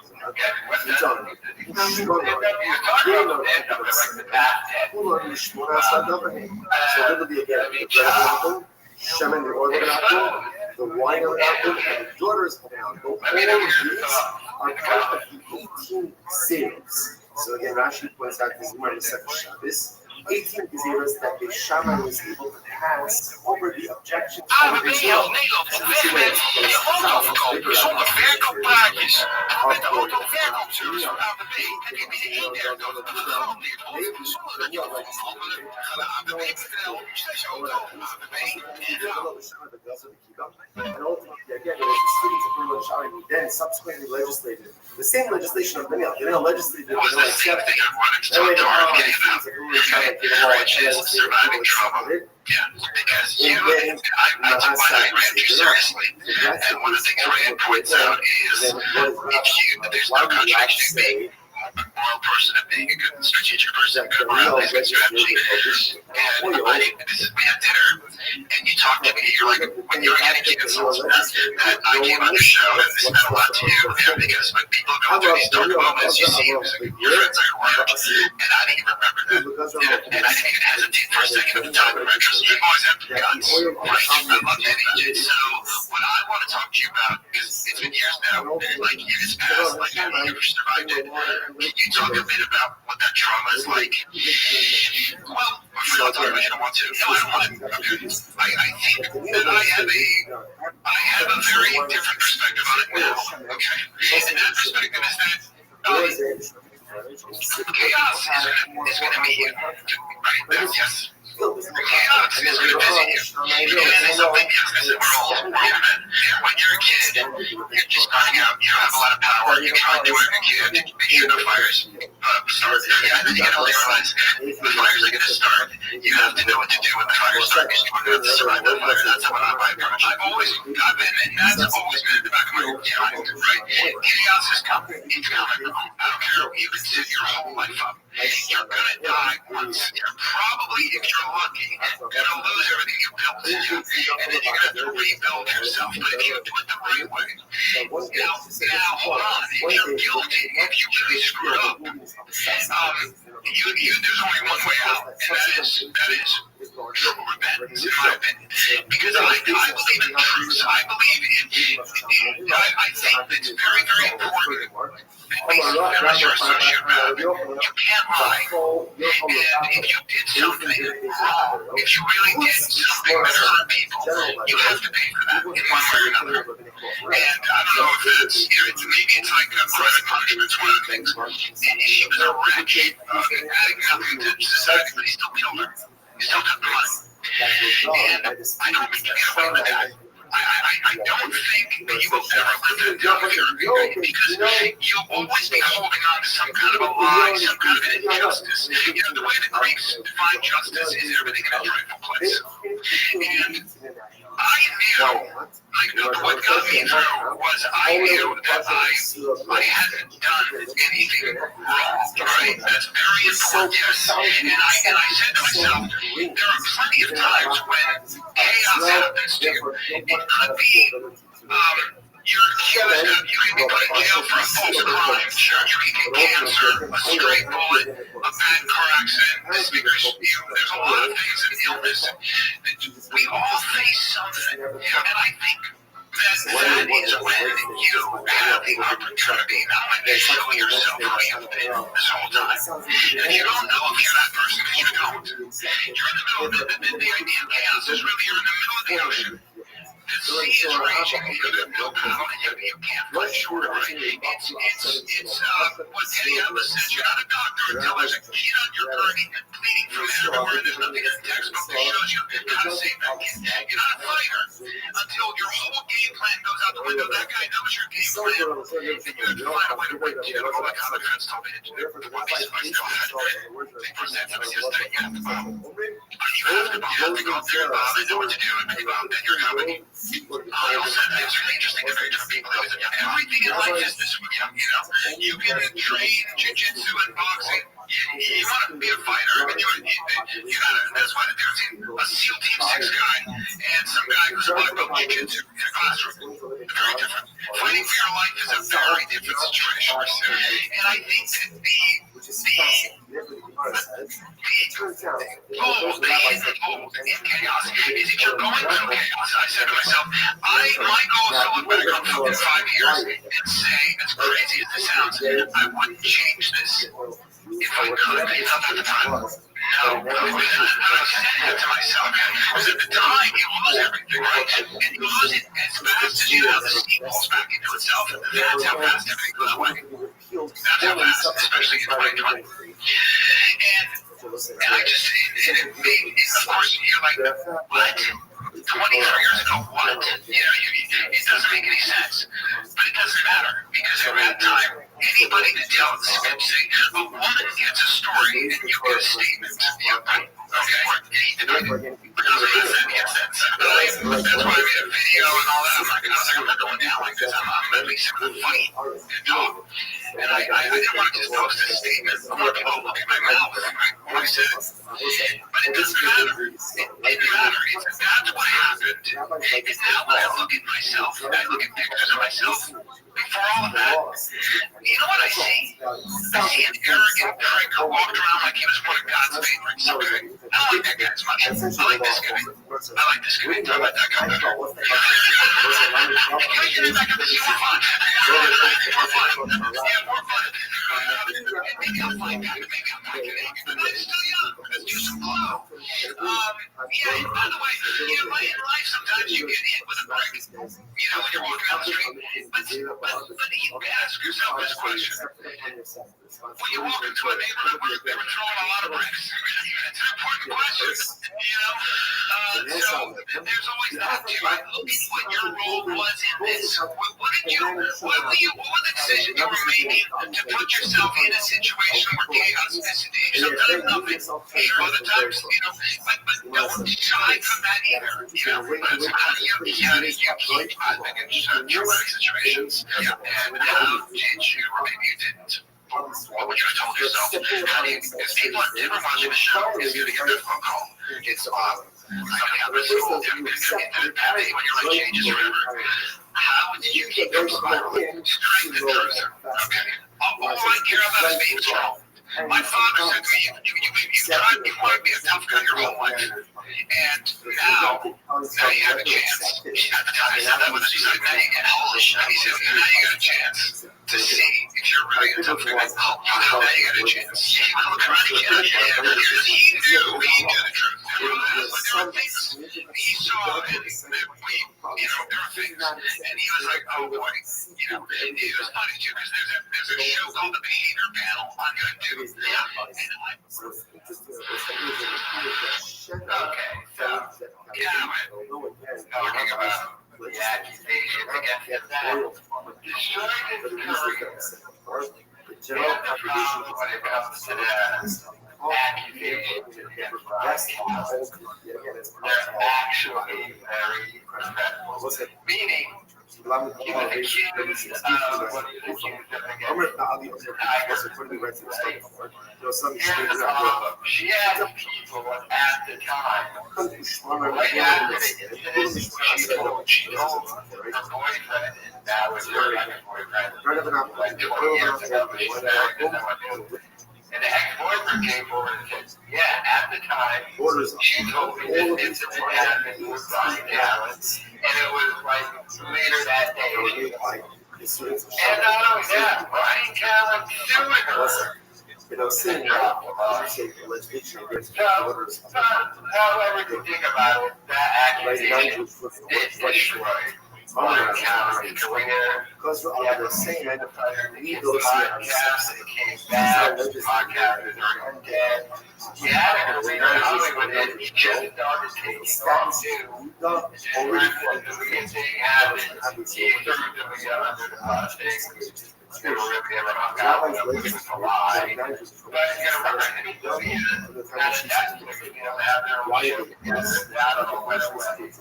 so it'll be again the wine of apple and the daughters of apple. All of these are part of the 18 sales. So again, Rashi points out this more in the second Shabbos. 18 gezeras that the shaman was able to pass over the objections of the Israel. Je auto verkopen zonder verkooppraatjes. En met de auto-verkoopservice van ABB heb je binnen 1 derde door het gegarandeerd wordt zonder dat je hoeft te handelen. Ga naar ABB.nl/auto. And ultimately, again, it was the students of Rothschild shouting who then subsequently legislated the same legislation of Daniel. Daniel legislated the bill accepted. Surviving trauma. Yeah, because I read you seriously. And one of the things Rand points out is there's no contradiction being a moral person and being a good strategic person, good morality, good strategy. And we had dinner, and you talked to me. You're like, when you were getting kids, that I came on the show, and this meant a lot to you, because when people go through these dark moments, you see your friends are at work, and I didn't even remember that. And I didn't even hesitate for a second at the time. Remember, you always have guns, right? I love that. So, what I want to talk to you about, because it's been years now, like you just passed, like you never survived it. Can you talk a bit about what that trauma is like? Well, I don't want to. No, I don't want to. Okay. I think that I have a very different perspective on it now. Okay. And that perspective is that chaos is going to meet you. Right? Yes. Chaos is going to visit you. And it's something, we're all human. When you're a kid, you're just starting out, you don't have a lot of power, you try to do whatever you can to make sure the fires start. And then you gotta realize the fires are going to start. You have to know what to do when the fires start because you have to survive that fire. That's how my approach. I've always been, and that's always been in the back of my mind, right? Chaos is coming. It's coming. I don't care what you can sit your whole life up. You're gonna die once. You're probably, if you're lucky, gonna lose everything you built. And then you're gonna have to rebuild yourself. But if you do it the right way, now hold on. If you're guilty, if you really screwed up, there's only one way out, and that is true repentance, in my opinion. Because I believe in truth. I believe in. I think it's very, very important. unless you're a sociopath, you can't lie. And if you did something wrong, if you really did something that hurt people, you have to pay for that in one way or another. And I don't know if it's, maybe it's like a private punishment, it's one of the things. And he was a wretch, adding nothing to society, but he still killed her. He still took the money. And I don't think you get away with that. I don't think that you will ever live that down if you're a good guy, because you'll always be holding on to some kind of a lie, some kind of an injustice. The way the Greeks define justice is everything in a joyful place. And I knew, what got me through was I knew that I hadn't done anything wrong, right? That's very important, yes. And I said to myself, there are plenty of times when chaos happens to you. It could be, you're accused of, you can be put in jail for a false crime, sure, you can get cancer, a stray bullet, a bad car accident, there's a lot of things in illness. We all face something, and I think that is when you have the opportunity not only to show yourself how you've been this whole time. And you don't know if you're that person because you don't. You're in the middle of the idea of chaos is really you're in the middle of the ocean. The sea is raging, you have no power, you can't find shore, right? It's what Teddy Atlas says, you're not a doctor until there's a kid on your gurney bleeding from everywhere, there's nothing in the textbook that shows you how to save that kid. You're not a fighter until your whole game plan goes out the window. That guy knows your game plan, and you have to find a way to win. All my comic friends told me to do it. The One Piece I still had they presented us yesterday, you have to bomb. You have to go up there and bomb, they know what to do, and they bomb, then you're coming. I also said it's really interesting to figure out people. Everything in life is this way. You can train jiu-jitsu and boxing. You want to be a fighter, and you gotta. That's why there's a SEAL Team 6 guy and some guy who's about to go jiu-jitsu in a classroom. Very different. Fighting for your life is a very different situation. And I think that the in chaos is if you're going through chaos. I said to myself, my goal is to look back on 5 years and say, as crazy as this sounds, I wouldn't change this if I could. I thought at the time, no. And I said that to myself, because at the time you lose everything, right? And you lose it as fast as you have the steam pulls back into itself, and that's how fast everything goes away. That's how fast, especially in 2020. And I just, of course, you're like, what? 23 years ago, what? It doesn't make any sense. But it doesn't matter, because at that time, anybody could tell the script, say, a woman gets a story and you get a statement. Okay? Because it doesn't make sense. That's why I made a video and all that. I'm not going down like this. I'm at least going to fight and talk. And I didn't want to just post a statement. I want people to look at my mouth. I said it. But it doesn't matter. It didn't matter. That's what happened. And now when I look at myself, I look at pictures of myself, before all of that, you know what I see? I see an arrogant prick who walked around like he was one of God's favorites. Okay. I don't like that guy as much. I like this guy. I like this guy. I like that guy better. Can we get it back up to see more fun? More fun. Yeah, more fun. Maybe I'll find out. Maybe I'm not kidding. But I'm still young. Let's do some glow. Yeah, by the way, in life sometimes you get hit with a brick. When you're walking down the street. But you ask yourself this question. When you walk into a neighborhood where they were throwing a lot of bricks, it's an important question. So there's always that too. Look at what your role was in this. What was the decision you were making to put yourself in a situation where chaos is sometimes nothing, sure other times, but don't shy from that either. But how do you keep climbing in traumatic situations? Yeah. And how did you, or maybe you didn't? What would you have told yourself? Because people are different watching the show, it's going to get their phone call. It's something out of school, they're going to get that pattern when your life changes forever. How did you keep your smile, strength, and truth? Okay. All I care about is being strong. My father said to me, you want to be a tough guy your whole life. And now you have a chance. At the time he said that was he's like, now you get holy shit. He said, now you got a chance to see if you're really a tough guy. Now you got a chance. He knew the truth. He saw it, that we, there were things, and he was like, oh boy, and he was funny too, because there's a show called The Behavior Panel on YouTube, okay, so, talking about the accusation against that, destroyed his career. The problem when it comes to the accusations against Rothschild, they're actually very respectful. Meaning, he was accused of what he was accused of against Here's the problem. She had people at the time, right after the incident, she told her boyfriend, and that was her ex-boyfriend, like 20 years ago, but she said it doesn't want to do it. And the ex-boyfriend came forward and said, yeah, at the time, she told me this incident happened with Brian Callen, and it was like later that day. And not only that, Brian Callen sued her. Saying however you think about it, that accusation did destroy Brian Callen's career. He had the same fighter in his podcast, and it came back. His podcast is already dead. He had a career in Hollywood, and he just started taking off too. And when the weird thing happened, he threw them under the bus. They were really ever hung out with him, which was a lie. But remember, any million, that's what have their own together. I don't know when it went.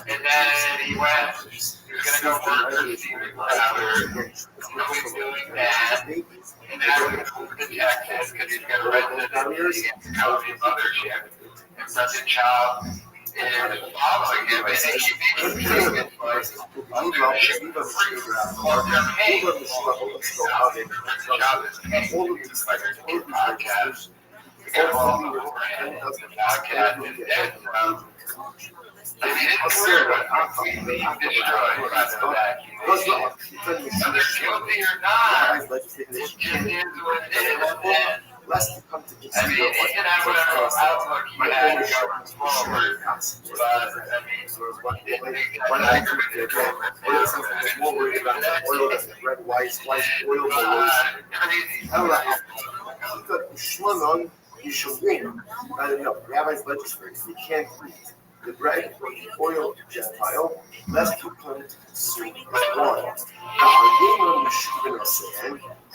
And then he went, he was going to go work for Steven Crowder. He was doing that. And now he's moving to Texas because he's got a residency against Cody Mothership. And such a child is following him, and he made a statement like, I'm going to ship for free, or they're paying for it. The child is paying like a podcast. We got all over him, the podcast is dead from. I mean, it's clear what completely destroyed by the accusation. Whether guilty or not, it just is what it is. I mean, he can have whatever outlook he had going forward, but I mean, I agree with Rabbis legislate you can't read the bread or the oil of the Gentile, lest you come to consume wine.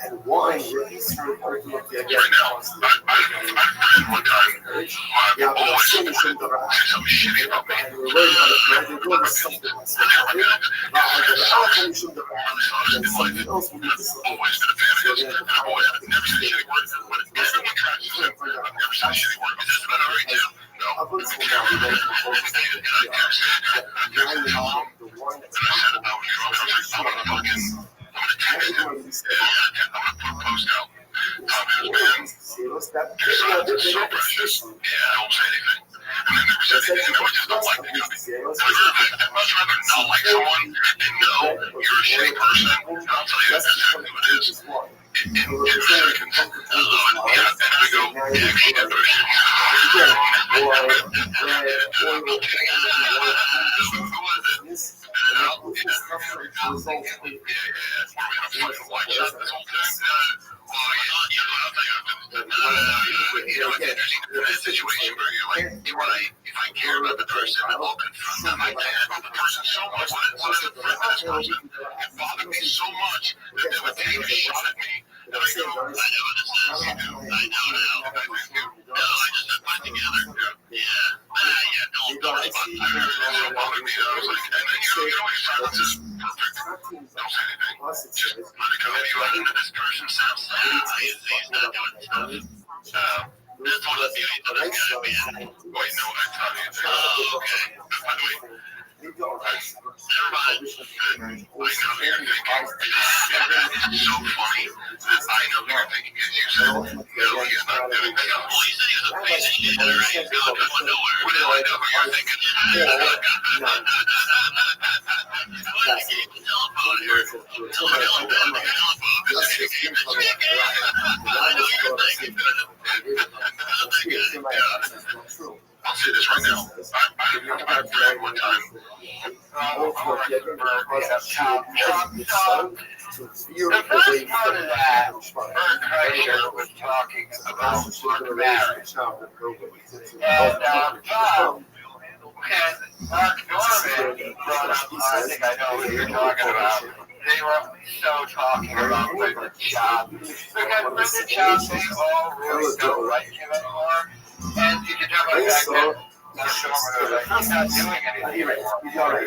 And wine is served ultimately against situation where you're like, if I care about the person, I'll confront them. I care about the person so much that it bothered me so much that they would take a shot at me. And I go, I know this is, I know now. No, I just have mine together. Don't worry about it. Don't bother me. I was like, and then your silence is perfect. Don't say anything. Just let it come at you. This person sounds he's not doing stuff. That's one of the beauties of this guy, man. Wait, no, I'm talking to you. Oh, okay. By the way, never mind. I know what you're thinking. It's so funny that I know what you're thinking. Because you said, no, he's not doing stuff. Well, he said he was rabbis Shit, all right, you're going nowhere. What do I know what you're thinking? I'll say this right now. I've read one time. to fear The first part of that, Bert Kreischer was talking about Mark marriage. And Mark Norman brought up, I think I know what you're talking about. They were so talking about Brendan Schaub. Because Brendan Schaub, they all really don't like him anymore. And you can tell by the fact that he's not doing anything anymore.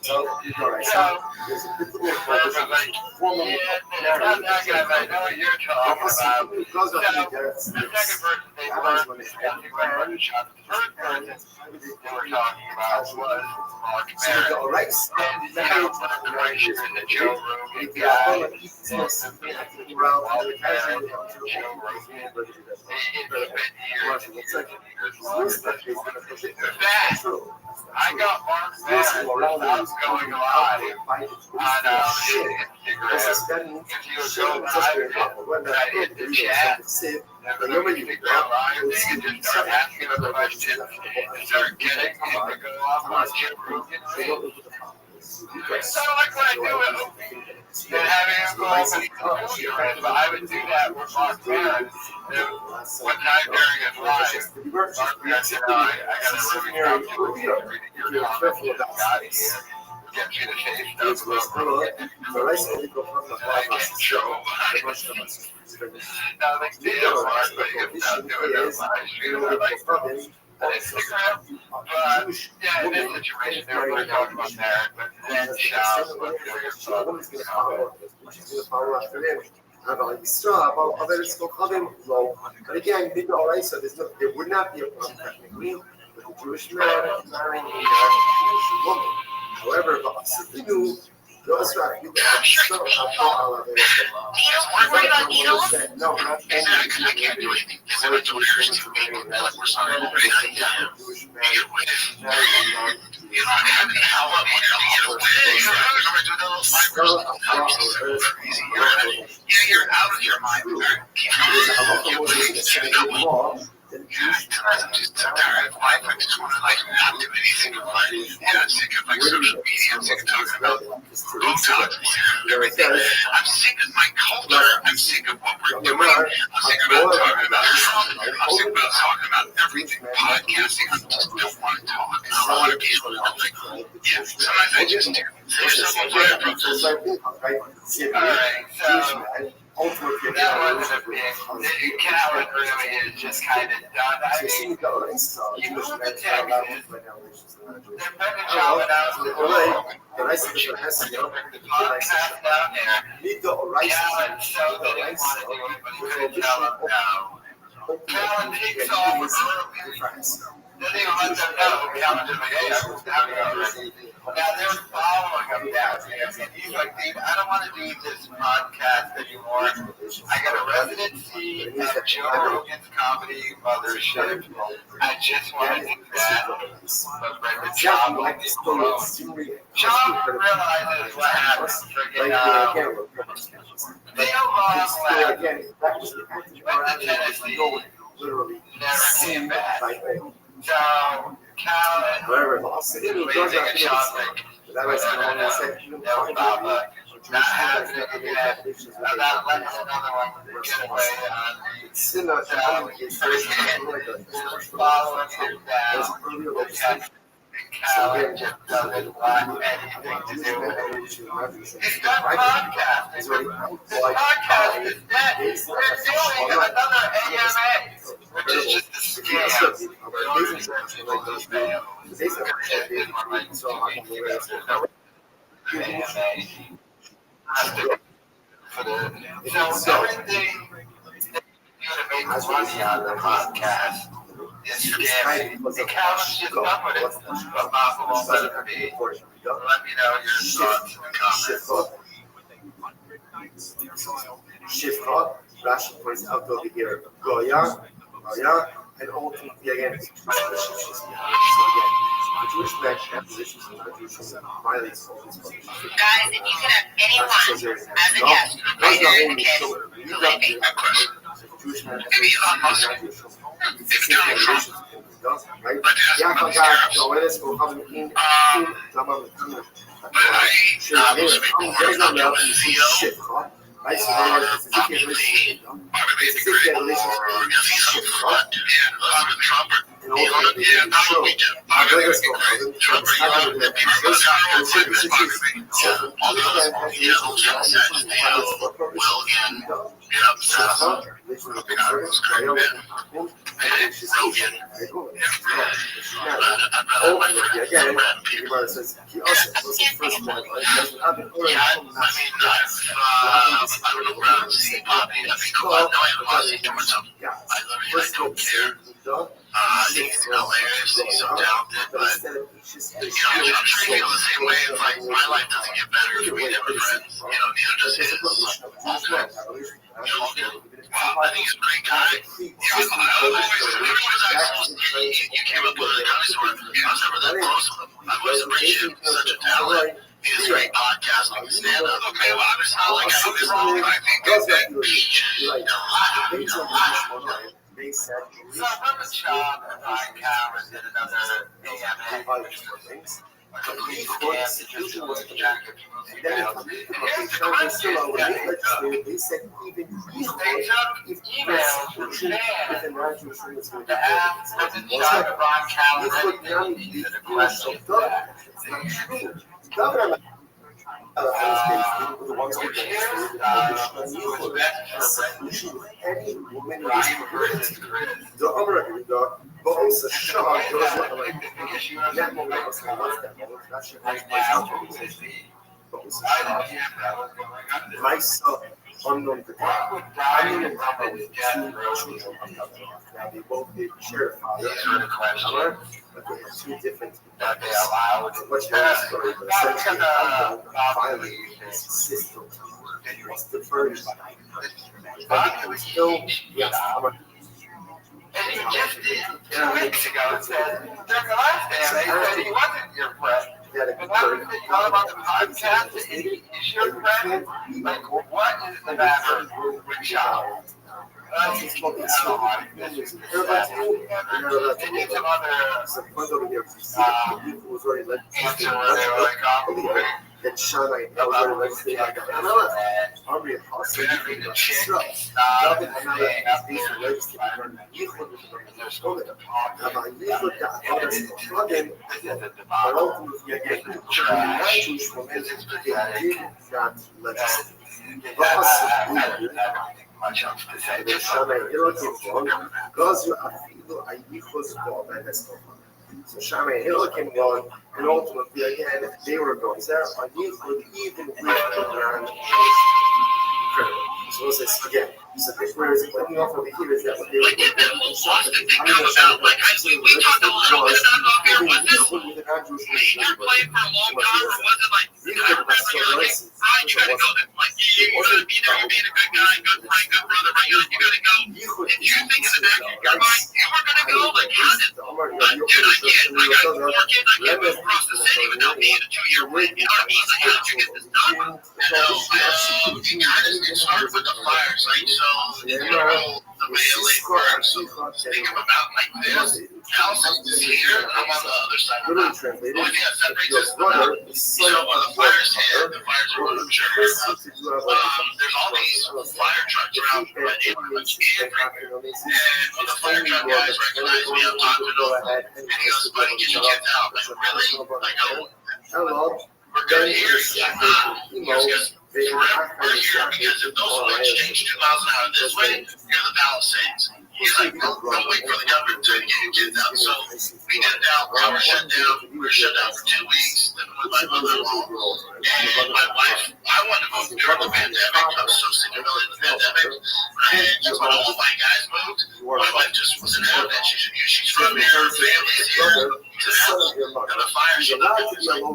So, I know what you're talking about. So, the second person they were discussing when Brendan Schaub, the first person they were talking about was Mark Maron. And Mark Kreischer and the Joe Rogan guy. It's been years. I got Mark Maron going live on Instagram. If you go live, I hit the chat. Whenever you figure out live, they can just start asking a question and start getting him to go off on Jim Rogan. So like what I do with Opie, and having him go off and but I would do that with Mark Maron. One time during his live, Mark Maron said, I got a really tough reading your comments, get out of here. Get you to say stuff about it. I get Joe. Nothing to do, Mark, but if not doing it live stream, I like Instagram. But yeah, in this situation, they were talking about that, but then Schaub was doing אבל Yisra, אבל it's Kochanim low. And again, maybe alright, so there would not be a problem technically with a Jewish man marrying a Jewish woman. However, Ba'asifinu, those are you can still have all of it. Worried about needles? No, not I can't do anything. Because if I told her to make it like we're sorry, Jewish man you're not having an hour when you're away. You're out of your mind. I'm just tired of life. I just want to not do anything in life. I'm sick of social media. I'm sick of talking about Botox and everything. I'm sick of my culture. I'm sick of what we're doing. I'm sick about talking about Trump. I'm sick about talking about everything. Podcasting. I just don't want to talk. I don't want to be like, yeah, sometimes I just do. Alright, so that wasn't a big. Callan really is just kind of done. I mean, you move the Texas, they're putting a job out the podcast down there. Callan showed that he wanted to do it, but he couldn't tell him no. Callan takes off early. Doesn't even let them know. Callan just like, hey, I was down here already. Now they're following him down here, and he's like, dude, I don't want to do this podcast anymore. I got a residency at Joe Rogan's Comedy Mothership. I just want to do that. But Brendan Schaub will be alone. Schaub realizes what happens. They lost last. But the Tennessee never came back. So, Callan raising a topic about not having it again, about letting another one get away on me. So, following him down, Callan just doesn't want anything to do with it. He's done podcasting. This podcast is dead. They're doing another AMA, which is just a scam. So everything to make money on the podcast is scary. The Calvin's just done with it, but Papa won't let it be. Let me know your thoughts in the comments. Shifra, Rashi points out over here, Goya, and ultimately, again, it's just relationships. So again, the Jewish man have positions and non-Jewish women violates all these fucking Guys, if you could have anyone as a guest, That's either not in the case, you got maybe. a question. Jewish man has non-Jewish women. It's the relations with them, right? Yeah, but God, so when it's going to come in, shit, huh? Right, so it's a different relationship, it's a different relationship, right? And ultimately, He's hilarious. He's so talented, but I'm sure he feels the same way. It's like my life doesn't get better if we never friends. Neither does his. I think he's a great guy. Everyone's actually, you came up with a dinosaur. I was never that close with him. I always appreciated such a talent. He has a great podcast, like stand up. Okay, well, I'm just not like I was wrong. I think that beach is a lot. So I'm a job at Ryan Cameron did another AMA, which was a complete scam to just do a jack of people's emails. And here's the question they said even they took emails from fans to ask for the job of Ryan Cameron anything to the question that the ones who any woman the American dog, but also shot my son unknown to God. I knew him with two children. Now they both did share a father, but they had two different that they allowed. Much more story, but essentially, finally, his sister was the first. But it was still, yes, and he just did 2 weeks ago and said, during the last day, they said he wasn't your friend. But now that you know about the podcast, is your friend? Like, what is the matter with Sean? They need some other answer where they were like, that Sean I was already legislating like I'm real hustling the chick so Shammai Hill came along, and ultimately, again, they were going there. I knew even with the grand so what's this again? So where is it? Let me off over here. Is that what they were doing? That whole Boston thing come about. Like, we talked a little bit about off here. Was this major play for a long time, or was it like, I remember you're like, Brian, you gotta go there. Like, you gotta be there. You're being a good guy, good friend, good brother, right? You gotta go. Did you think in the back of your mind you were gonna go? Like, how did, dude, I can't. Like, I have 4 kids. I can't move across the city without being a 2-year wait. You know what I mean? Like, how did you get this done? You gotta start with the fire site. So, the way LA works, so think of about like this. House is here, I'm on the other side of the mountain. Yes, that brings us to the mountain. So when the fires hit, the fires are running sugar. There's all these fire trucks around my neighborhood. And when the fire truck guys recognize me, I'm talking to them. And he goes, buddy, get your kids out. Like, really? I go, we're good here. He goes, we're here because if those winds change 2 miles an hour this way, you're the Palisades. He's like, don't wait for the government to get your kids out. So we did it out. Power shut down. We were shut down for 2 weeks. Living with my mother-in-law and my wife. I wanted to move during the pandemic. I was so sick of the pandemic. And when all my guys moved, my wife just wasn't having it. She's from here. Her family's here. And the fire shut down.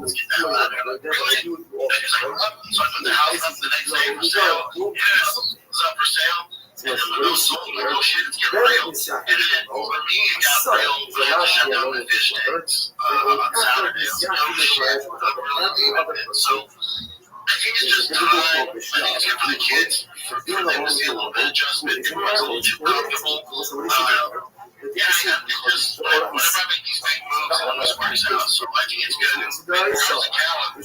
Let's get that out of there. Really? So I put the house up the next day for sale. Yeah, it was up for sale. was those sold like, oh shit, it's getting real. And then for me, it got real when I had to shut down the fish tanks on Saturday. I was like, oh shit, I'm really leaving it. So I think it's just time. I think it's good for the kids, for them to see a little bit of adjustment, to a little too comfortable. Yeah, it's just whenever I make these big moves, it always works out. So I think it's good. And as a talent,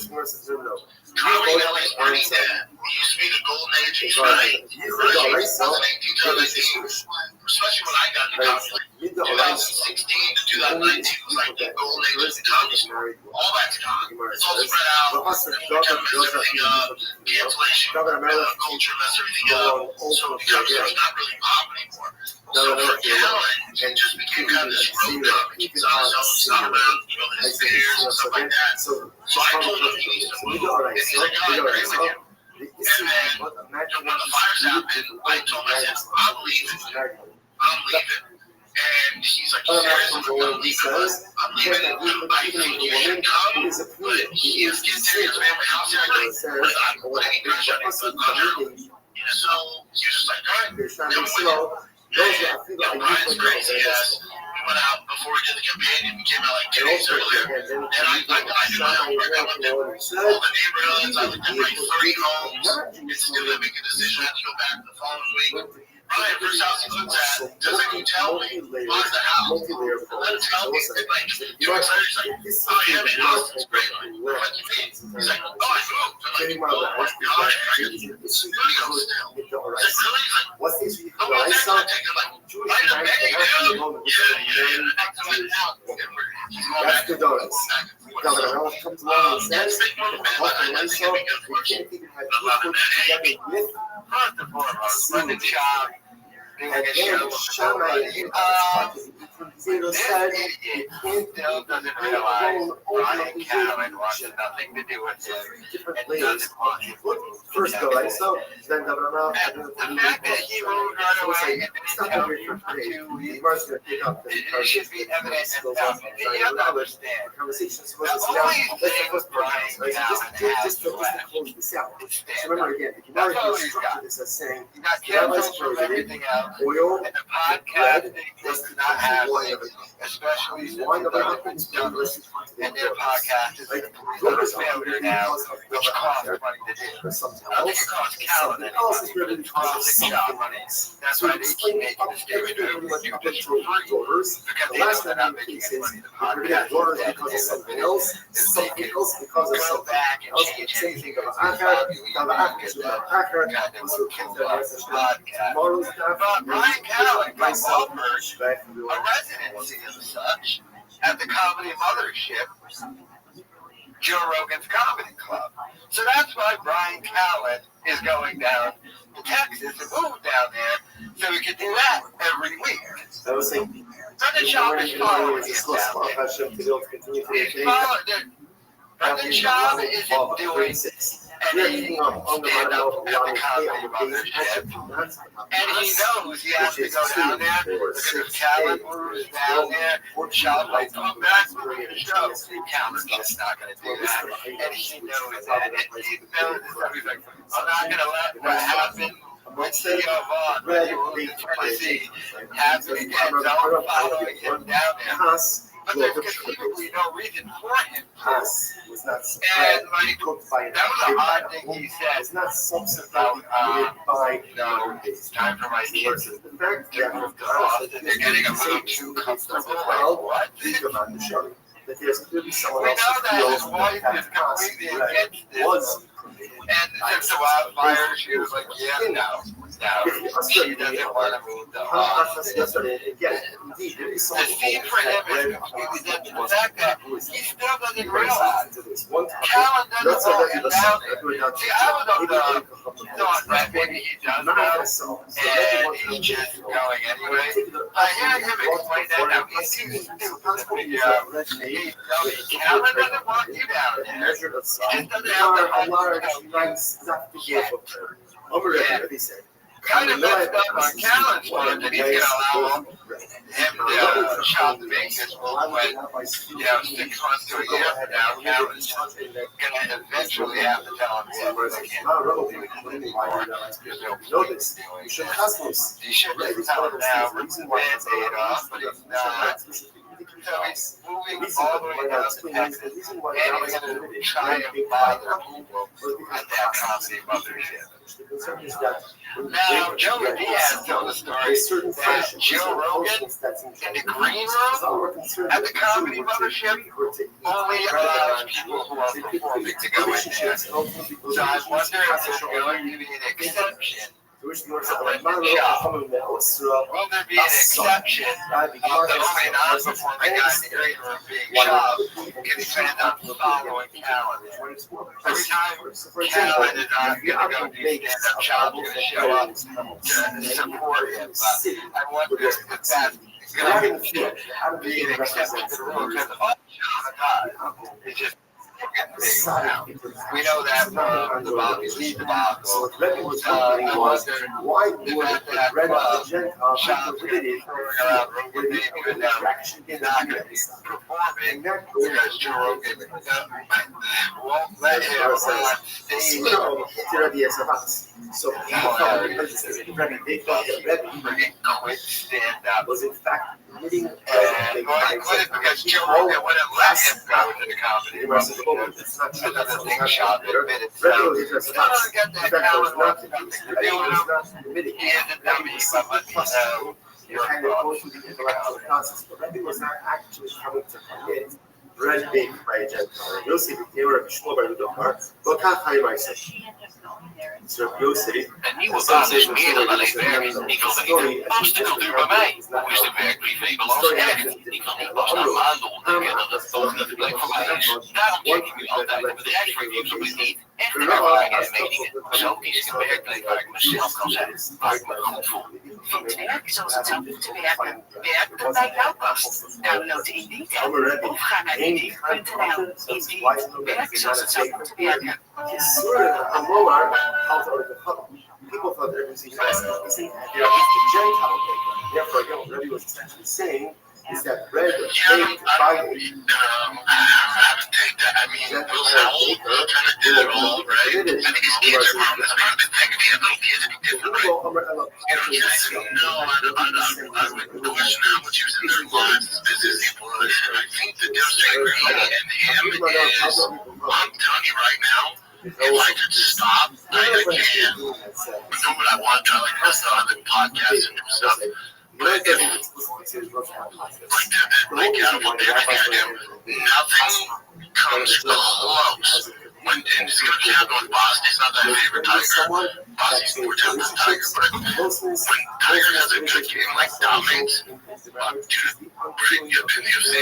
comedy is burning dead. It used to be the golden age of comedy. Really, 2018, especially when I got into comedy. 2016 to 2019 was like the golden age of comedy. All that's gone. It's all spread out. Everyone kind of messed everything up. Cancellation, culture messed everything up. So comedy is not really pop anymore. So for talent, it just became kind of this road comic. It's on its own. It's not around, his peers and stuff like that. So I told him he needs to move. And he's like, oh, I agree with you. And then when the fires happened, I told him, I said, I'm leaving. I'm leaving. And he's like, seriously, I'm leaving. I'm leaving. I think you should come. But he is getting to his family house here. What did he crash on? So he was just like, all right, come with you. Brian's crazy ass. We went out before we did the campaign and we came out like 2 days earlier. And I did my homework. I looked at all the neighborhoods. I looked at like 30 homes. It's going to make a decision. I have to go back the following week. Brian, first house he looked at, doesn't he tell me what's the house? Let him tell me. Like, you're excited. He's like, oh yeah, man, the house is great. What do you mean? He's like, oh, I moved. I'm like, oh my God, I got the studio still. He's like, really? He's like, oh, well, that's not taking like, right up, hey, dude. Yeah. That's the donuts. Governor Ralph comes along and says, "Welcome, Lisa. We can't even have people together with." First and foremost, Brendan Schaub doing a show Zero said, he still doesn't realize Brian Callen wants nothing to do with him and doesn't want him to move. First go right, so then Governor Ralph. The fact that he moved right away and didn't tell me for 2 weeks, it should be evident enough. You have to understand. Conversations The only thing Brian Callen has left. Remember again, if you That's want all to he's got. this as saying He got canceled from everything else. oil, And the podcast does not have, especially since the done and their podcast is a complete failure now, which costs money to do. I don't think it costs Callen anything, it costs the job money. That's why they keep making this statement of what you did for free, because they know they're not making any money. The podcast is dead because of something else. If they can go back and change anything of its value, you can get that kind of podcast. But Brian Callen got offered a residency as such at the comedy mothership, Joe Rogan's Comedy Club. So that's why Brian Callen is going down to Texas and moved down there so he could do that every week. I was saying, Brendan Schaub is following him down there. He's following. Brendan Schaub isn't doing any stand-up at the comedy mothership. And he knows he has to go down there because if Callen moves down there, Schaub might come back and do the show. Callen's just not going to do that. And he knows that. And he knows that. He's like, I'm not going to let what happened with CEO Vaughn when he moved to Tennessee happen again. So I'm following him down there. But there's conceivably no reason for him. And like, that was an odd thing he said about, it's time for my kids to move to Austin. They're getting a little too comfortable. Like, what? We know that his wife is completely against this. And since the wildfires, she was like, yeah, no, she doesn't want to move to Austin. The scene for him is completely different. The fact that he still doesn't realize Callen doesn't want him down there. See, I was on the thought that maybe he does know, and he's just going anyway. Hearing him explain that, now he's too stupid to figure out. Callen doesn't want you down there. He just doesn't have the heart to know. kind of messed up on Callan's part that he's going to allow him to shop to make this move, but 6 months to a year from now, Callan's going to eventually have to tell him, yeah, I can't do it anymore. There's no point in doing this. He should just tell him now, rip the Band-Aid off, but he's not. So he's moving all the way down to Texas, and he's going to try and buy the people at that comedy mothership. Now, Joey Diaz told the story that Joe Rogan in the green room at the comedy mothership only allows people who are performing to go in there. So I wonder if there's going to be an exception. Will there be an exception of the only non-performing guy in the green room being shot? Can he plan on following Callan? Every time Callan is not going to go do stand-up shop, he's going to show up to support him. But I wonder if that's going to be an exception to the rule, because all Sean is just we know that from the Bobby Lee debacle. I wonder why would that shop throwing around Rogan name, even though he's not going to be performing because Joe Rogan won't let him on stage. So they thought that Rabbi quit stand-up. was in fact admitting quit because Joe Rogan wouldn't let him go to the comedy. It's not true. That's a thing shot that admitted. So, I don't get that Callan wants nothing to do with him. He is a dummy, but let's know your thoughts. But Rabbi was not actually coming to commit Red Big by a Gentile. Yosef became Rabbi Shmuel by Udokar. Lokach Haimaisa. So Yosef. Een nieuwe baan is meer dan alleen werk. Ik wil weten, past de cultuur bij mij? Hoe is de werk-privé-balans echt? Ik wil niet pas na maanden ontdekken dat het volgende plek voor mij is. Daarom check ik nu altijd de bedrijfsreviews op Indeed. Echte ervaringen en meningen. Zo kies ik een werkplek waar ik mezelf kan zijn. Waar ik me goed voel. Vind werk zoals het zou moeten werken. Werk dat bij jou past. Download de Indeed of ga naar Indeed.nl. Indeed, werk zoals het zou moeten werken. People thought everything was easy. They're just a Gentile thing. Therefore, again, what Rabbi was essentially saying is that bread was made by I haven't taken that. I mean, Will Howell kind of did it all, right? I think his kids are from this. I'm thinking he had little kids and he did it right. You know, I would question how much he was in their lives as busy as he was. And I think the difference between me and him is, I'm telling you right now, if I could stop, I can. But do what I want to. Like, that's not I've been podcasting and stuff. But if, like everything I do, nothing comes close. And it's going to happen with Boston. It's not my favorite Tiger. Boston's more talented than Tiger. But when Tiger has a good game like dominates, pretty good in the UFC,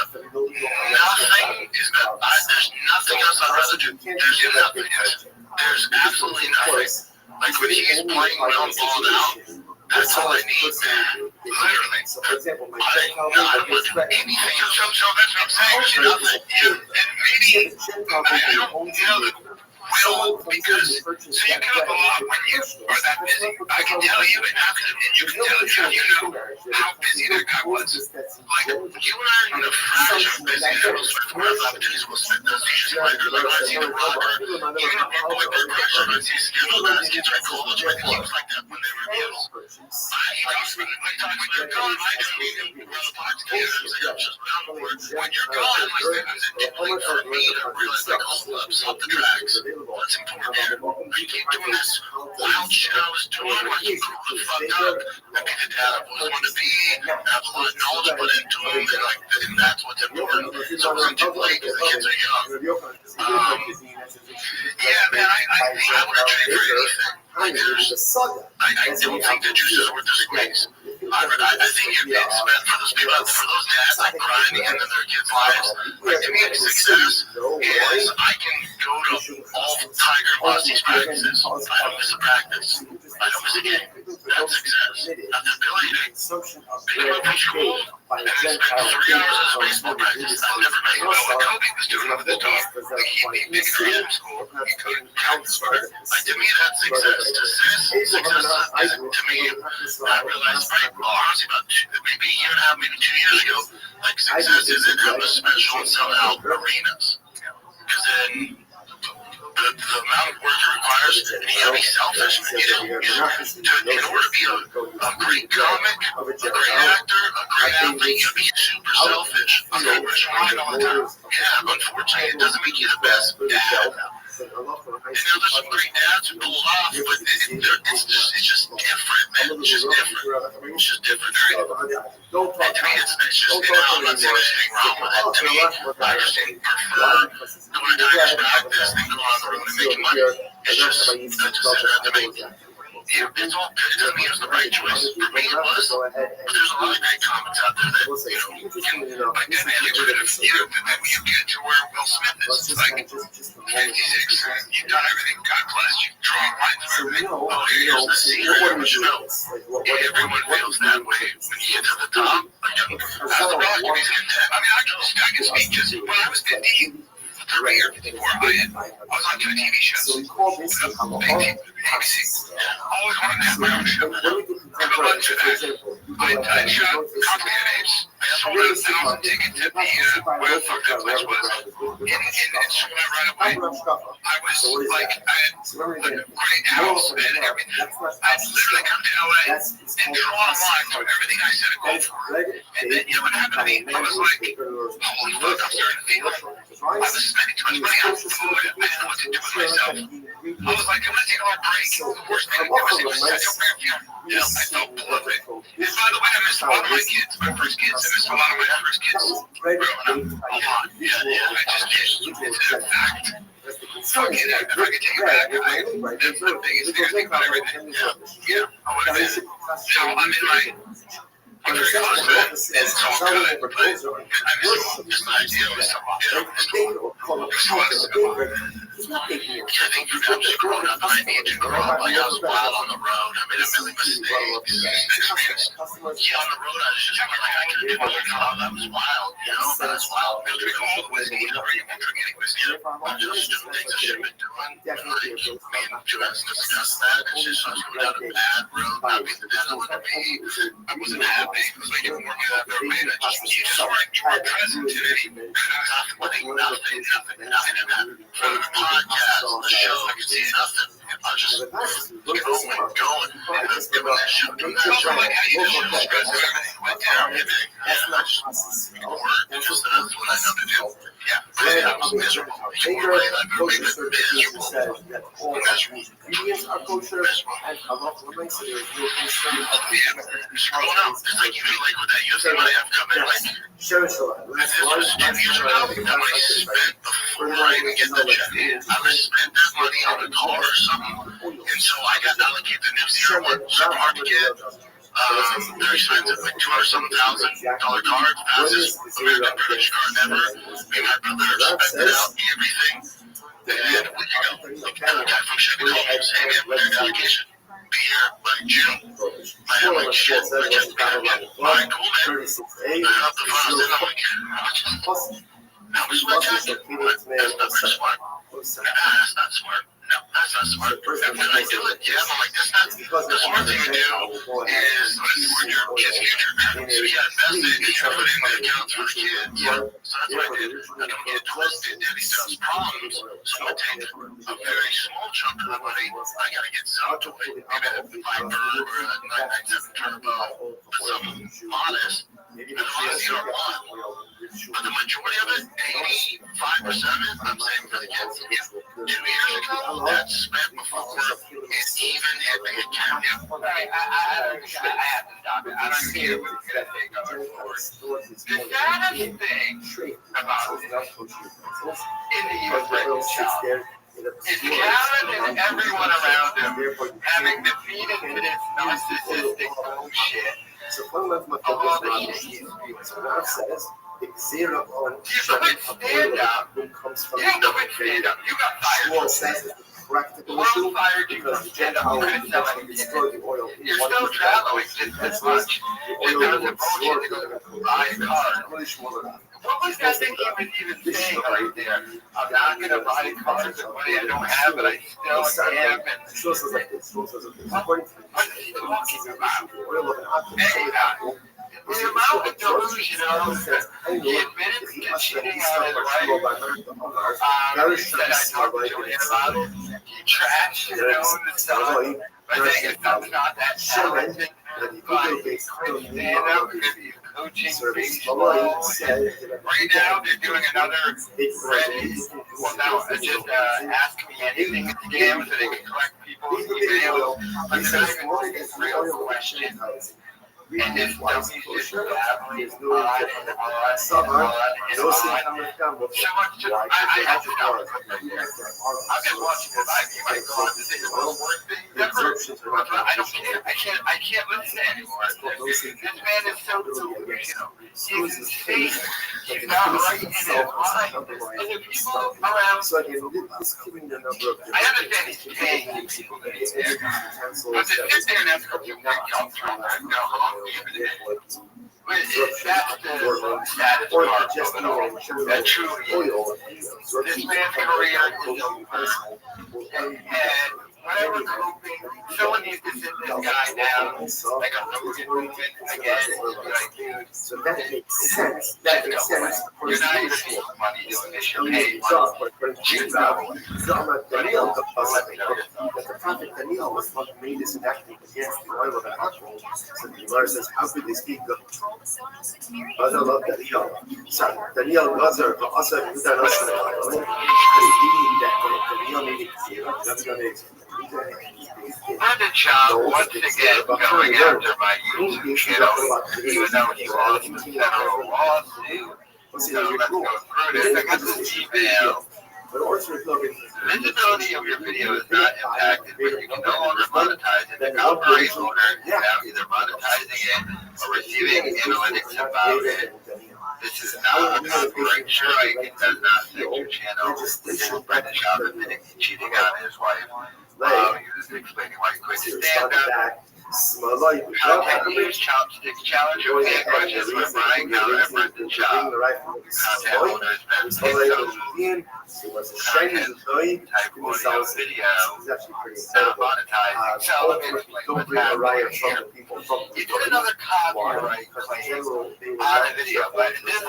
nothing is better. There's nothing else I'd rather do. There's nothing. There's absolutely nothing. Like when he's playing well and balled out, that's all I need, man. Literally. I don't want to do anything else. So that's what I'm saying. Nothing. And maybe, I don't, Will, because, so you come up a lot when you are that busy. I can tell you, and you can tell it, you know how busy that guy was. Like, you and I are in a fraction of busy. We'll spend 4 opportunities, we'll spend those issues like I see the rocker, even if our boy Bert Kreischer, I see Skittle, those kids are cool, those were teams like that when they were kids. When you're gone, I don't even run a box together. When you're gone, like, for me to realize, like, hold up, stop the tracks. What's important here? I keep doing this wild shit I was doing, I keep growing the fuck up. I be the dad I've always wanted to be, have a lot of knowledge put into them, and that's what's important. So it wasn't too late because the kids are young. Yeah, man, I think I would trade for anything. Like, I don't think the juice is worth the squeeze. I think you'd be spent for those people, for those dads like grinding into their kids' lives. Like, to me, success is I can go to all the Tiger Bossies practices. I don't miss a practice. I don't miss a game. That's success. That's the ability to pick up from school, And I spent 3 hours at baseball practice. I never made it. What Kobe was doing with his dog, like he'd be picking her up in school, he couldn't practice for it. Like to me, that's success. Success is, to me, I realized, right, well, honestly, about maybe a year and a half, maybe 2 years ago, like success isn't having a special and sell out arenas. Because then the amount of work it requires, and you gotta be selfish. In order to be a great comic, a great actor, a great athlete, you gotta be super selfish. I'm not trying all the time. Yeah, unfortunately, it doesn't make you the best dad. And there's some great dads who pull it off, but it's just different, man. It's just different. It's just different. And to me, it's just, I'm not saying there's anything wrong with it. To me, I just prefer going to Tigers practice than going on the road and making money. It's just, to me, yeah, it's all good. It doesn't mean it's the right choice. For me, it was. But there's a lot of great comics out there that, you can, like, if you get to where Will Smith is, it's like 56, you've done everything. God bless you. Draw lines for everything. Oh, here's the secret. Everyone feels that way when you get to the top. Like, as a rock, he's content. I mean, I can speak because when I was 15, 30 years before I was on 2 TV shows. Big ABC. Always wanted to have my own show. I'm a bunch of that. I shot Cocktail Apes. I sold out 1,000 tickets at the, where the fuck that place was. And sold out right away. I was like, I had a great house and everything. I'd literally come to LA and draw a line for everything I said I'd go for. And then, you know what happened to me? I was like, holy fuck, I'm starting to feel it. I was spending too much money on food. I didn't know what to do with myself. I was like, I'm going to take a little break. The worst thing I could do was set your back here. You know, I felt bloated. And by the way, I missed a lot of my kids, my first kids. I missed a lot of my first kids growing up. A lot. Yeah, I just did. It's a fact. Fuck it, if I could take it back, that's the biggest thing I think about everything. Yeah, I would have been. So I'm in my... I'm very close to it. It's all good, but I miss just the idea of something. I think I'm just growing up and I need to grow up. Like I was wild on the road. I made a million mistakes. Yeah, on the road I was just like I could do another job. That was wild, you know. That's wild. I'll drink all the whiskey. You know, you've been drinking any whiskey. I'm just doing things I should have been doing. I mean, let's discuss that. It's just I was going down a bad road, not being the dad I wanted to be. I wasn't happy. It was making more money than I've ever made. I just you weren't present to any nothing in that. From the podcast, the show, I could see nothing. I was just going. And that's doing that show. Doing that show, like how you do show stress and everything went down. And I just worked. It's just that's what I know to do. Yeah, but I was miserable. More money than I've ever made. Miserable. Ingredients are kosher, and a lot of them say there's no concern of Scrolling out. It's like you feel like with that UFC money I've come in, like, this was 2 years ago. That money spent before I even get the check. I would spend that money on a car or something. And so I got allocated the new Zero one, super hard to get. They're expensive, like $200,000 card, fastest American credit card ever. Me and my brother spent out everything. And we could go. The guy from Chevy called me and said, hey man, there's allocation. Be here by June. I'm like, shit, I just got it. All right, cool, man. I got the funds in. I'm like, how much is my jacket? That's not very smart. That's not smart. No, that's not smart. And when I do it, yeah, I'm like, that's not. The smart thing to do is support your kid's future. So yeah, invest it and you put in the accounts for the kids. So that's what I did. I don't get twisted. Daddy does problems. So I take a very small chunk of the money. I gotta get some toy. Maybe a Viper or a 997 Turbo or something modest. And honestly, you don't want. But the majority of it, 85% of it, I'm saying for the kids, 2 years ago, that's spent before it even hit the account. I have to stop it. I don't even care what it's going to take going forward. The saddest thing about this in the U.S. right now is Canada and everyone around them having defeated to this narcissistic bullshit. Of all the eating. You quit stand up. You ain't quit stand up. You got fired. practical World issue fired you because from the stand Gentile up. You couldn't sell actually anything. destroyed the oil. You're still traveling just as much. Just because of bullshit to go buy a car. What was that thing he was even saying right there? I'm not going to buy cars with money I don't have, but I still am. And what is he talking about? Anyhow, the amount of delusion, he admitted to cheating on his wife. He said, I talked to Julian about it. He trashed his own son by saying his son's not that talented. But he couldn't stand up because he's coaching baseball. And right now, they're doing another Reddit. Well, now, just ask me anything scam so they can collect people's emails. But they're not even asking real questions. And this dummy just babbling on. So much to, I have to stop right there. I'm just watching this. You might go on to say the most worst thing ever. But I don't care. I can't listen anymore. This man is so delusional. He's insane. He's not right in his mind. And the people around. I understand he's paying people to be there. But to sit there and ask them to make up for it, and go home. That's the saddest part of it all. That truly is. This man's career is over. And whatever coping, someone needs to sit this guy down like a Rogan movement again and be like, dude, so that makes sense. That makes sense. You're not even making money doing this. You're paid money. Choose now. That the prophet Daniel was not made this enactment against the oil of the alcohol. So the Gemara says, how could they speak of Daniel? So Daniel Gazer, the Asa Yudan Asa, Brandon Chow, once again, going after my YouTube channel, even though he lost the federal lawsuit. So let's go through this. I got this email. Visibility of your video is not impacted, but you can no longer monetize it. The copyright owner is now either monetizing it or receiving analytics about it. This is not a copyright strike. It does not affect your channel. This is Brandon Chow admitting cheating on his wife. He was explaining why he quit his stand-up. Contact News Chopsticks Challenge your fan questions with Brian Keller and Brendan Shaw. Contact owners Ben Pixels. Content type audio video. Not monetizing. So let me explain what's happening here. You did another copyright claim on the video, but this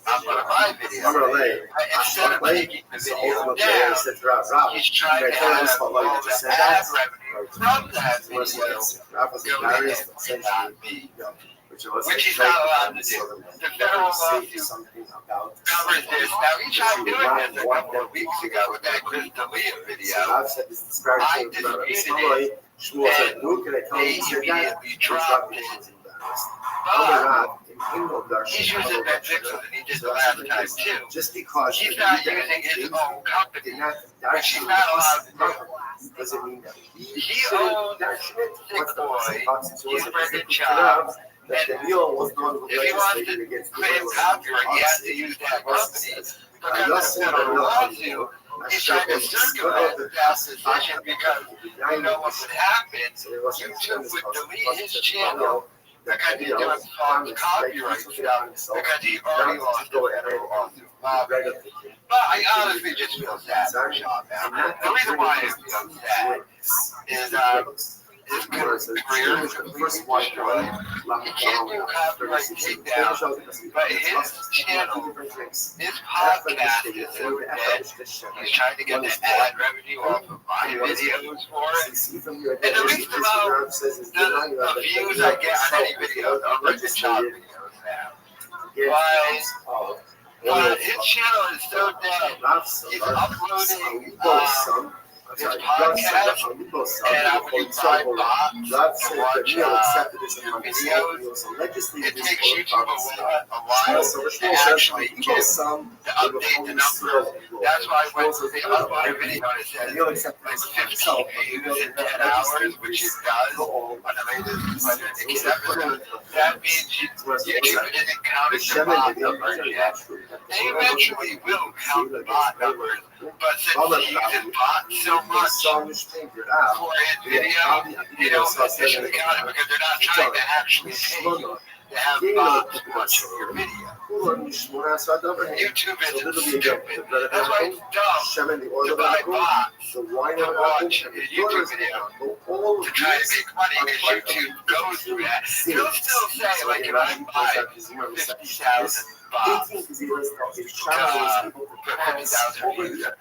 I'm going to my video. Instead of taking the video down, he's trying to have all the ad revenue from that video go to him and not me, which he's not allowed to do. The federal lawsuit covers this. Now, he tried doing this a couple of weeks ago with that Chris D'Elia video. I disputed it, and they immediately dropped it. But he's using that pixel that he did the last time too. Just because he's not using his own company, which he's not allowed to do. Doesn't mean that he owns Sick Boy, he's Brendan Chow, and if he wants to claim copyright, he has to use that company. Because of the federal lawsuit, he's trying to circumvent that decision because you know what would happen. YouTube would delete his channel because he's doing false copyright stuff because he already lost the federal lawsuit. But I honestly just feel sad for Sean, man. The reason why I feel sad is his career is destroyed. He can't do copyright takedown, but his channel, his podcast is so dead. He's trying to get the ad revenue off of my videos for it. And the least amount the views I get on any videos are Brendan Shaw videos now. But his channel is so dead. He's uploading his podcast, and when you buy bots and watch videos, it takes YouTube a while to actually get to update the numbers. That's why when they upload a video and it says like 15 views in 10 hours, which it does on the latest 100 episode, that means YouTube isn't counting the bot numbers yet. They eventually will count the bot numbers But since he uses bots so much for his video, they don't officially count it because they're not trying to actually pay you to have bots watching your video. YouTube isn't stupid. That's why it's dumb to buy bots to watch a YouTube video to try to make money because YouTube goes through that. They'll still say, like, if I buy 50,000 bots for 50,000 views on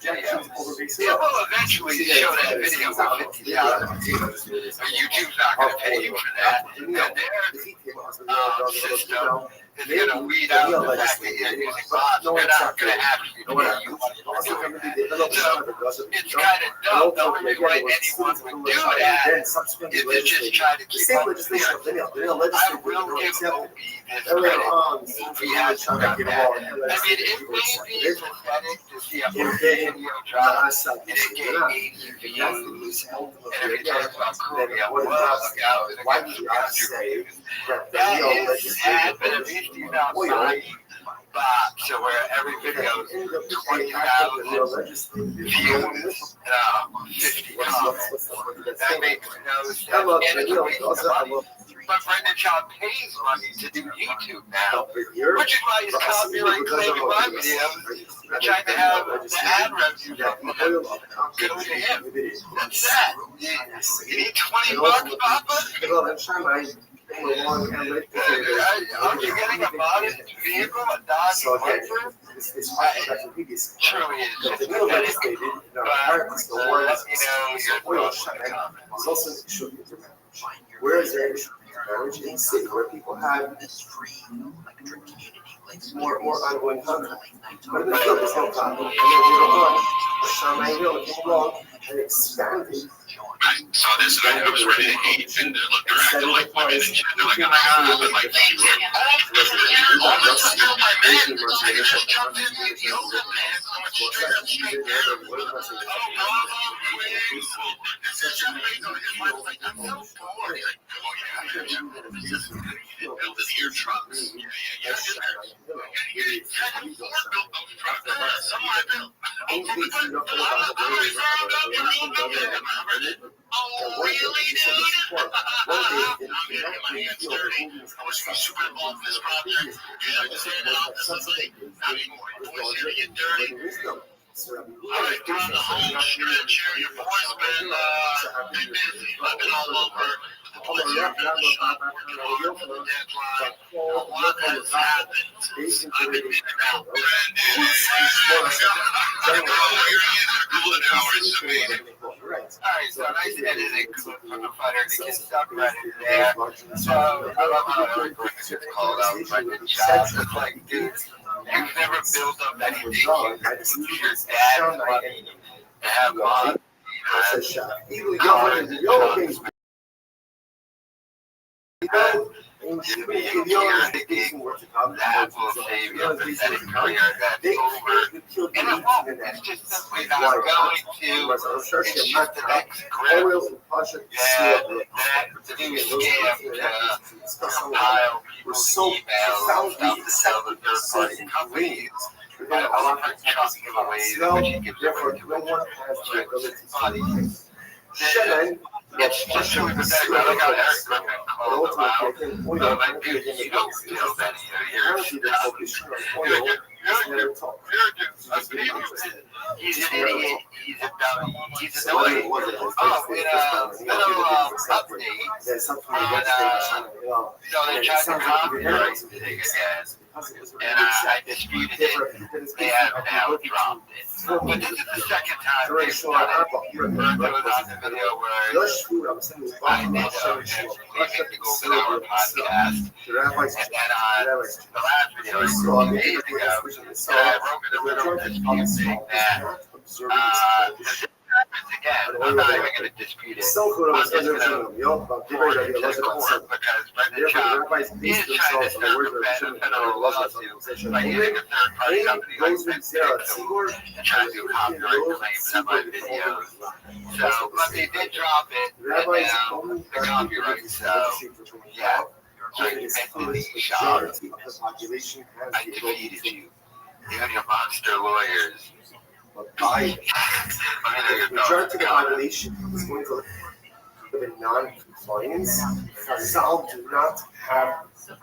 video, it will eventually show that video with 50,000 views. But YouTube's not going to pay you for that. And their system is going to weed out the fact that you're using bots. They're not going to actually pay you for doing that. So it's kind of dumb. The only way anyone would do that is to just try to keep up with the I will give Opie this credit. Opie has done that. I mean, it may be pathetic to see a video drop and it get 80 views and every time about Korea, well, look out, and it gets 100 views. That is sad, but at least he's not buying bots, so where every video is 20,000 views and 50 comments. That makes no sense. And it's a waste of money. But Brendan Shaw pays money to do YouTube now, which is why he's copyright claiming my videos and trying to have the ad revenue go to him. That's that. You need $20, Papa? Aren't you getting a modest vehicle, a Dodge Viper? It truly is just pathetic. But, your thoughts in the comments. Where is there marriage in the city where people have more ongoing contact? But in the field, there's no contact. And then later on, Shammai Hill came along and expanded. I saw this and I was ready to hate and looked around and like women and shit. They're like, oh my god, but like, oh, this is still my man. I just jumped in with yoga pants. I'm a straight up straight down. Oh, bravo, please. This is just based on his life. Like, I'm so bored. Like, oh yeah, this is built his ear trucks. Yeah. He had a Ford built those trucks. Some I built. Oh, really, dude? My hands dirty. I was super involved in this project. Yeah, I just handed off this like, not anymore. Boys here get dirty. All right, we're on the home stretch here. Your boy's been busy. I've been all over the place here. A lot has happened. I've been in and out. Golden hours to me. Alright, so nice editing clip from the fighter to get stuck right in there. So, I love how everything gets called out by the chat. It's like, dude, you've never built up anything. Your dad's money to have money. That will save your pathetic career. That's over. And it won't. It's just simply not going to. It's just the next grip. Yeah, that new scam to compile people's emails to sell the third-party companies. A lot of trust giveaways, which he gives away to everyone. It's just really pathetic. I like how Eric Griffin called him out. Like, dude, you don't feel that he's an idiot. He's a dummy. He's annoying. Oh, in a little update, they tried to copyright the thing again. And I disputed it. They have now dropped it. But this is the second time they've done it. There was on the video where I did the Golden Hour podcast. And then on the last video, a few days ago, I wrote in the middle of this saying that again, I'm not even going to dispute it. I'm just going to forward it to the court because Brendan Shaw is trying to circumvent a federal lawsuit by using a third-party company like Restream and trying to do copyright claims on my videos. So, but they did drop it, and now the copyright, so, yeah. I defeated you. I defeated you. You and your monster lawyers. but by the majority of the population is going to live in non-compliance. Chazal do not have the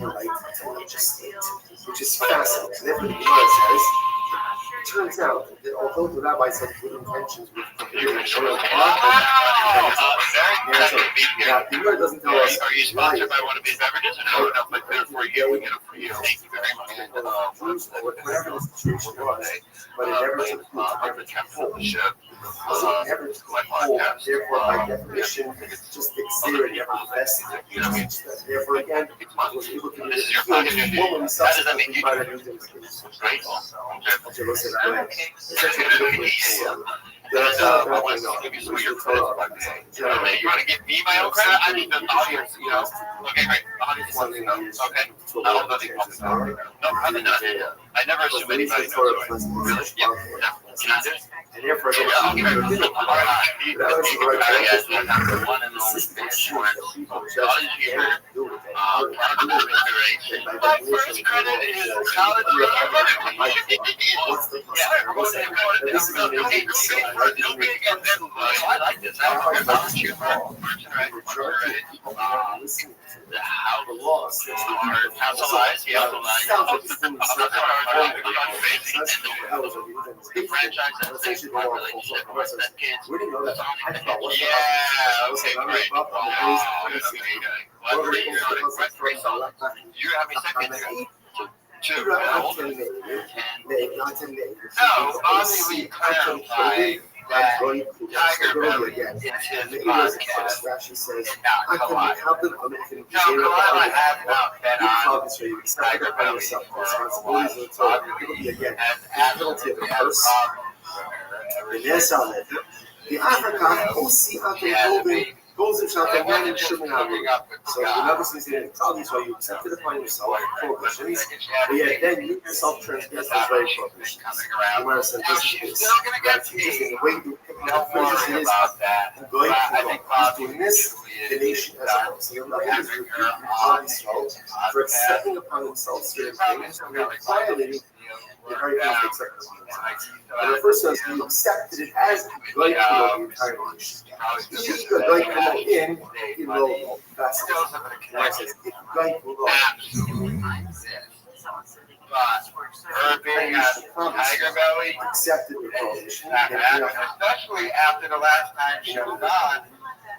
right to legislate, which is fascinating. Therefore, the Gemara says, it turns out that although the rabbis had good intentions with prohibiting oil the Gemara doesn't tell us. Are you sponsored by one of these beverages? Or no, but they're for you. We get them for you. Thank you very much. Whatever the situation was, but it never took hold. So it never took hold. Therefore, by definition, just exterior never vested. Therefore, again, it was able to be woman subsequently by the new things. Okay, let's say that. It's actually a good way. You want to give me my own credit? I need the audience, you know. Okay, great. Audience wants to know. Okay. I'll go to no, probably not. I never assume anybody knows. Really? Yeah. No. Can I do it? And therefore, I'll give it. That was the one and only my first credit is college. I like this. How the laws House of Lies, yeah, the franchise that's my relationship with that kid. Yeah, okay, great. You have me second. Two. No, obviously clarify that Tiger Belly is his podcast. Rashi says, I couldn't help it. No, I have not been on Tiger Belly. Responsibilities of the Torah. It will be again penalty of the curse. The Africa, goes in shot and then so the number says that probably so you accept it upon yourself prohibitions, but yet then you yourself transgress those very prohibitions. Whereas this is interesting the way you pick up the phrases is going to doing this, the nation as a whole. So the level is rebuking upon themselves for accepting upon themselves certain things and then violating the very things they accept upon themselves. And the first says you accepted it as going to the entire nation. Going in low facets. But being at Tiger Belly, accepted the prohibition, especially after the last time she was on.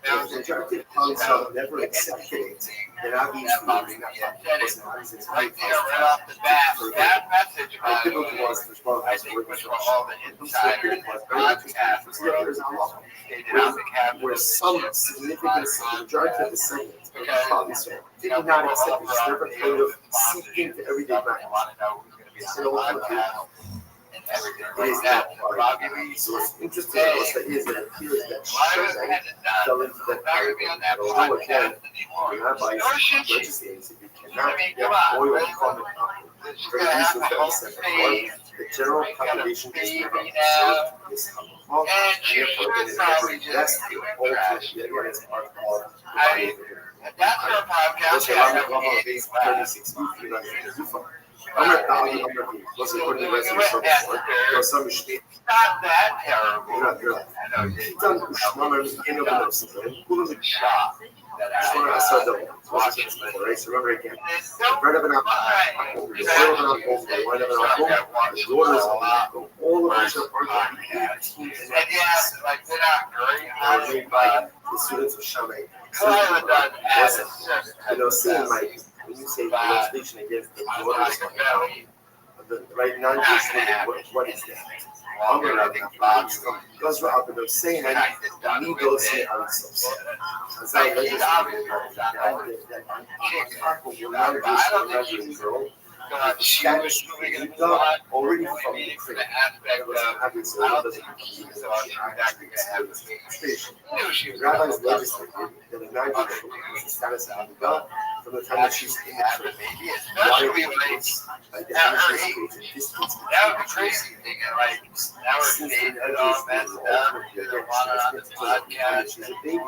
The majority of polysols never accepted it. They're not being right there, right off the bat. That message, by the way, I think was for all the insiders podcast where some significant majority of the segment of polysol did not accept it. It's never kind of seeped into everyday life. It is that so what's interesting is that it appears that Shemai fell into that paradigm. Although again, the rabbis legislates that you cannot get oil from it for the reasons that we said before. The general population is never observed this alcohol, and therefore it is never invested ultimately again as part of that's our podcast. 36 I'm not talking about it. Let's put the rest of the service. There's some mistake. Not that terrible. You're not. I know. It's on the shmama in of the system. Who the shop? Just want to ask the right? So remember again. Bread of an apple, the oil of an apple, the wine of an apple, the daughters of an apple. All of which are part of the 18 and yes, like they're not great. By the students of Shammai. Saying like. When you say the legislation against the daughters of the right non-Jewish, what is that? Because we're out there saying that we go say ourselves. As I legislated that non-Jewish girl, she was already from the crib. Rabbis legislated that a non-Jewish woman has the status of a God from the time that she's in the crib. Why do we like that would be crazy. Like, now we're dating all messed up. She's a baby.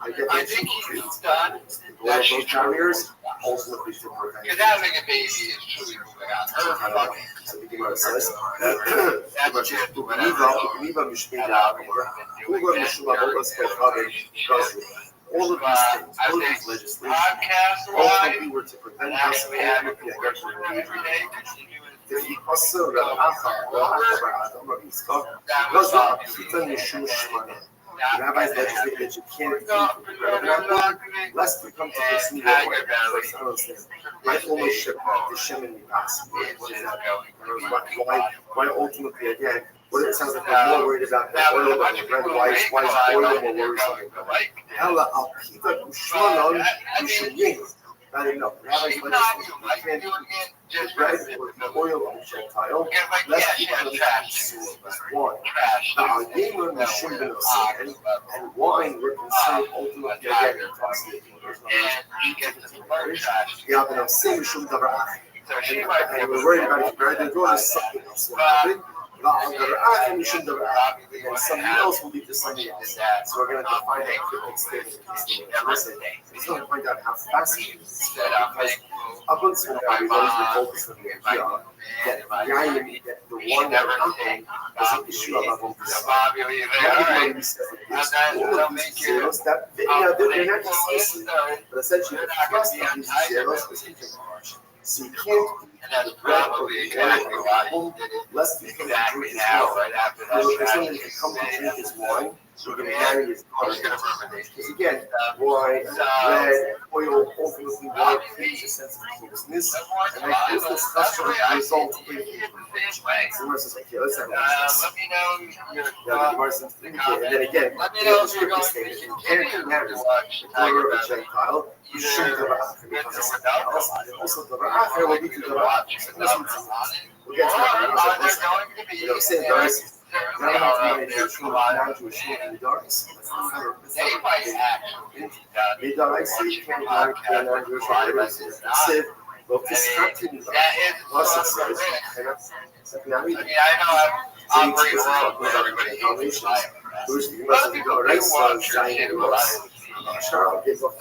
I think he's done. That she's carriers ultimately to prevent. Because having a baby is truly moving on. Her fucking. So the Gemara says, That's just whatever. all of these things, all of these legislation, ultimately were to prevent us from having the rabbis legislate that you can't keep lest we come to this new way. I don't understand. My ownership of the Shemin Mipas. What is that? Why ultimately, again, what it sounds like we're more worried about the oil than the red, why is oil more worrisome? Ella al pita ushmanon ushuying. Not enough. Rabbis legislate you can't bread or the oil of a Gentile, lest people consume wine. Now, they learn the shimon of sin, and wine we're concerned ultimately again intoxicating. The oven of sin should never act. And we're worried about it, right? They're going to something else. And something else will lead to something else. So we're going to define that cryptic statement. We're going to find out how fascinating this is. Because up until now, we've always been focused on the idea that the one that happened was an issue about one percent. Everybody says all of these zeros, that they're not just missing, but essentially the first of these zeros is integration. So you can't the bread or the wine lest you come to drink his wine. If somebody can come to drink his wine, we're going to marry his daughter. Because again, wine, bread, oil, ultimately wine creates a sense of closeness, and that closeness has to result in so Gemara says, okay, let's have let me know the Gemara says, and then again, the scripture statement, you can't marry the daughter of a Gentile, you shouldn't have a because it's something else. Also, the Ra'acher will be to the Ra'acher. We'll get to that. Saying Doris, not about to marry Jewish woman, non-Jewish woman in the Doris. Midaris, you can't marry a non-Jewish woman. Well, this happened. Russell says, I know I'm operating wrong with everybody. Who's the Doris? Charles gave up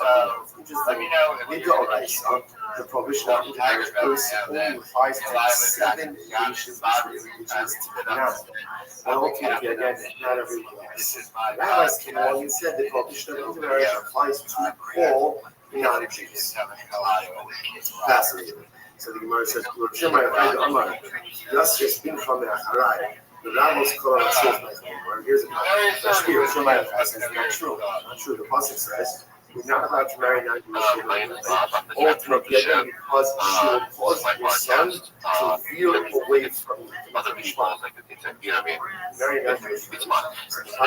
just let me know the prohibition of intercourse only applies to 7 nations, which is now. And ultimately, again, not every place. Rabbis came along and said the prohibition of intermarriage applies to all non-Jews. Fascinating. So the Gemara says, just being from the Acharai. The rabbis call on themselves by here's a not true. Not true. The Pasuk says we're not allowed to marry non-Jewish women. Ultimately, again, because she will cause your son to veer away from other people. You know what I mean? Marry non-Jewish women. It's fun.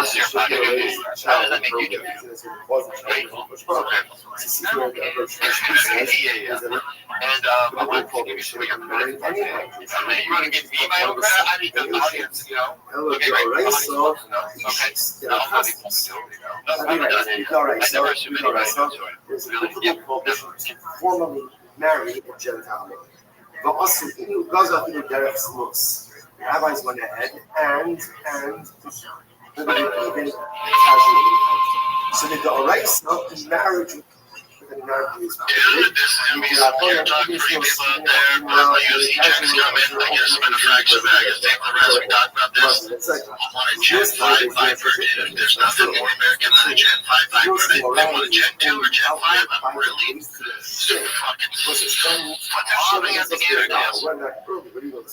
This is your package. How does that make you do? It's going to cause the child and I want to give you some of your credit. You want to give me my own credit? I need the audience, you know. Okay, right. So, I never assumed anybody knows who I am. Formally marry a Gentile woman. But also, the rabbis went ahead and even casually. So the Doraisa marriage with a non-Jewish You're talking to people out there, my UC checks come in, I get a manufacturer bag, I take the rest, we talk about this. I want a Gen 5 Viper, dude. There's nothing more American than a Gen 5 Viper. They want a Gen 2 or Gen 5, I'm really fucking bombing at the gear deals. I would love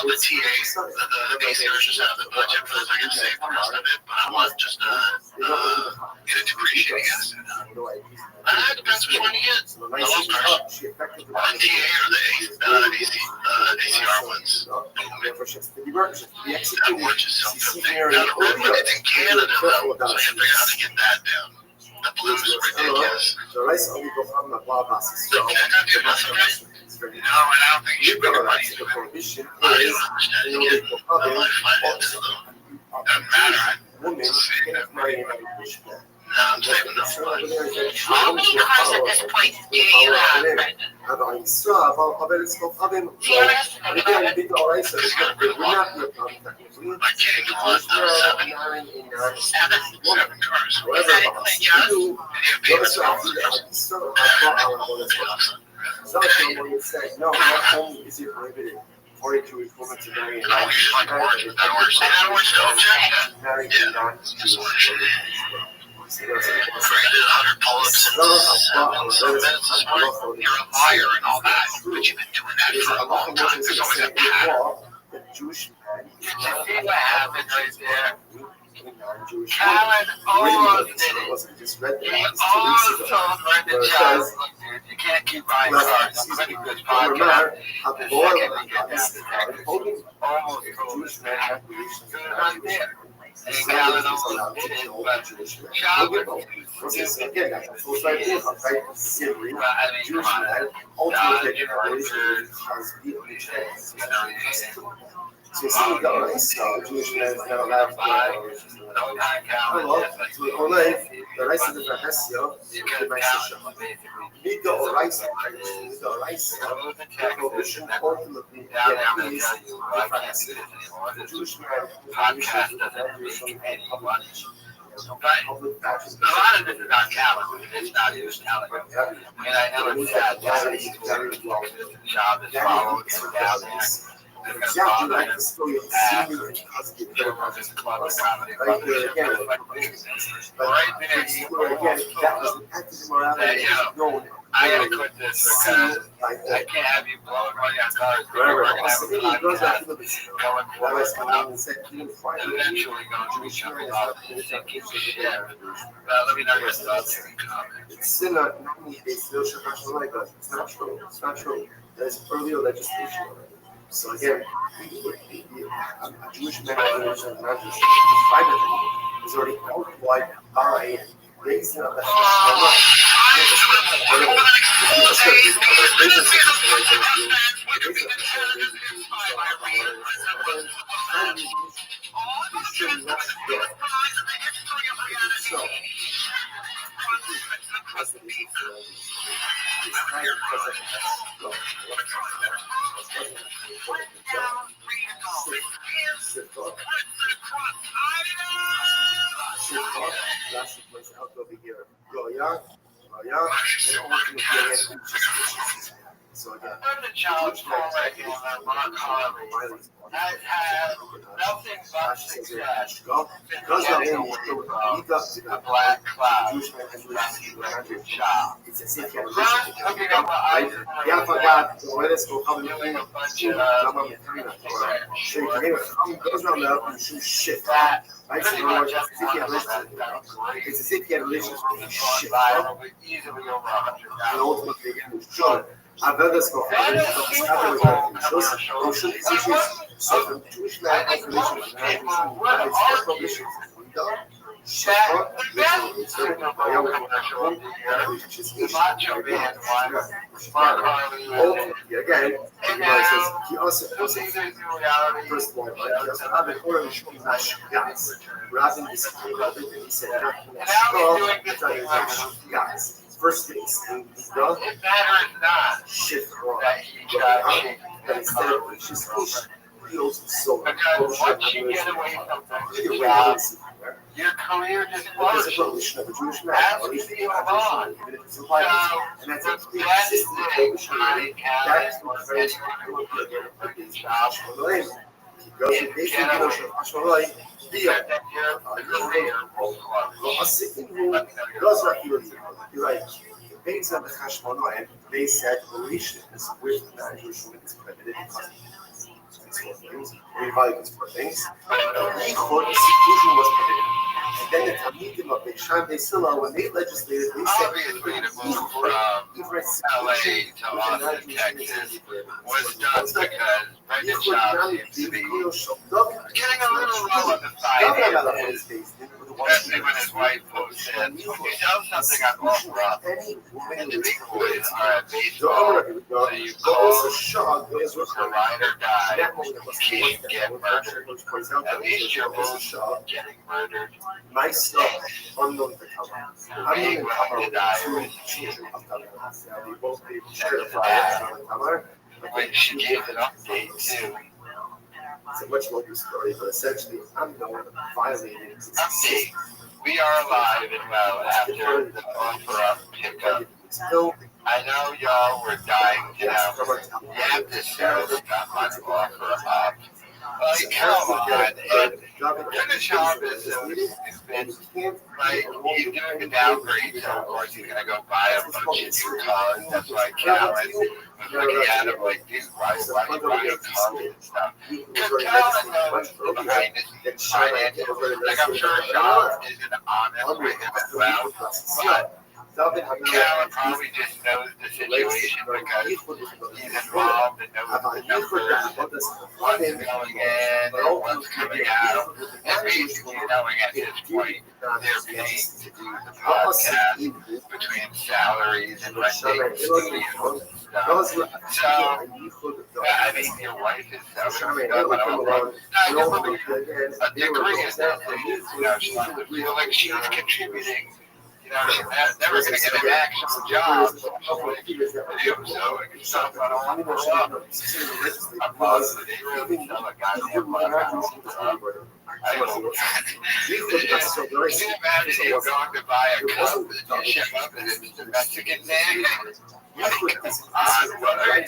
the TAs, the base versions out of the budget for the second save the rest of it, but I want just get a depreciating asset. It depends which one you get. The low cars. The TA or the ACR ones. That works itself. It's in Canada though, so you have to figure out how to get that down. The blues is ridiculous. No, I don't think you should bring money to it. I don't understand it. I'm like finances though. Doesn't matter. Women can't marry anybody Jewish man. I'm saving enough money. How many cars at this point do you have, Brendan? אבל הישרא, אבל לסמוך חברים, אני יודע, אני בדיוק אולי סביב, we're not your problem technically. I can't go on now. Seven cars. No, not only is it prohibited for it to equivalent to marrying a married a non-Jewish woman. You're a liar and all that, but you've been doing that for a long time. There's always a pattern. The Jewish man, Did you see what happened right there? non-Jewish Alan almost did it. wasn't just read He that almost 2 weeks told ago. Brendan Charles, look, dude, you can't keep buying cars. I'm going to do this podcast. Remember how The Laura second we get is down to holding almost a told Jewish us man that. have relations with Good a right non-Jewish there. man. And Alan almost did it, but Charles What's again, that full cycle, right? Siri, Well, I mean, Jewish come on. man, ultimately relationship has been changed. So you see, the Jewish man is not allowed to the rice is the Hessia, the Maisha. Miga or rice, the rice, the prohibition ultimately is the Jewish man Podcast doesn't make any money. But a lot of this is not Calico. It's not even Calico. I mean, I know it's sad. Job is followed down there. exactly like the story of the senior and husband. Right there again, that was an active immorality that was known. I gotta quit this because I can't have you blowing money on cars. We're gonna have a podcast going forward. Eventually going to reach out about thinking shit. Let me know your thoughts in the comments. It's still not normally it's no Shakash but it's not true. It's not true. There's earlier legislation already. So again, a Jewish man or a Jewish man is already outright by raising up the So again, the challenge right here on Mark Harvey has had nothing but success. A black cloud. it's as if you had Looking at what I yeah, I forgot. So let's go come doing a bunch and so you can hear it goes around there and shoot shit. that. Right? So you know what? It's as if you had a relationship with shit. Easily over 100,000. And ultimately, again, sure. I've heard this before. So the Jewish man has relations with again, he also first of all, he also had an order guys. Rather than this, he said, guys. First things, It matters not shit wrong. that he got shaken. That instead of just feels so Because once you get away from the job, your career just there's a flourishes. prohibition of a Jewish man, That's at least the in law. even if it's implied, and that's a consistent prohibition. That's what's very important to get a job for the labor. He goes to basic notion of Hashmalai, you're right. Based on the Hashmalai, and they said relations with non-Jewish women is prohibited because these 4 things, we value these 4 things. Yichud, seclusion was prohibited. And then the Talmidim of Beishan, they still are, when they legislated, they said, Obviously, the move from LA to Austin, Texas was done because Brendan Schaub seems to be getting a little low on the side. Especially when his wife posted, when you sell something on OfferUp, and the big boys are at baseball, so you call for ride or die, you can't get murdered. At least you're both getting murdered. myself unknown to come. I'm going to die with when she gave an update too. It's a much longer story, but essentially, I'm known violating. Update. We are alive and well after the OfferUp pickup. I know y'all were dying to know. You have to sell stuff on OfferUp. Like, come on. And the job is been like, he's doing the downgrade, so of course he's going to go buy a bunch of new cars. That's why Calvin was looking at him like, dude, why are you buying cars and stuff? Because Calvin knows behind his finances. Like, I'm sure Sean isn't honest with him as well, but Calvin probably just knows the situation because he's involved and knows the numbers, what's going in and what's coming out. And basically knowing at this point they're paying to do the podcast between salaries and renting studios and stuff. So, I mean, your wife is selling stuff, but I'm like, I don't believe a degree is that thing. You know, she feel like she's contributing. You know, she's never going to get an actual job. So hopefully, so it can stop on all the stuff. I'm positive they really sell a goddamn podcast. I don't know. Can you imagine you going to buy a cup and you ship up and it's the Mexican thing? Like, what are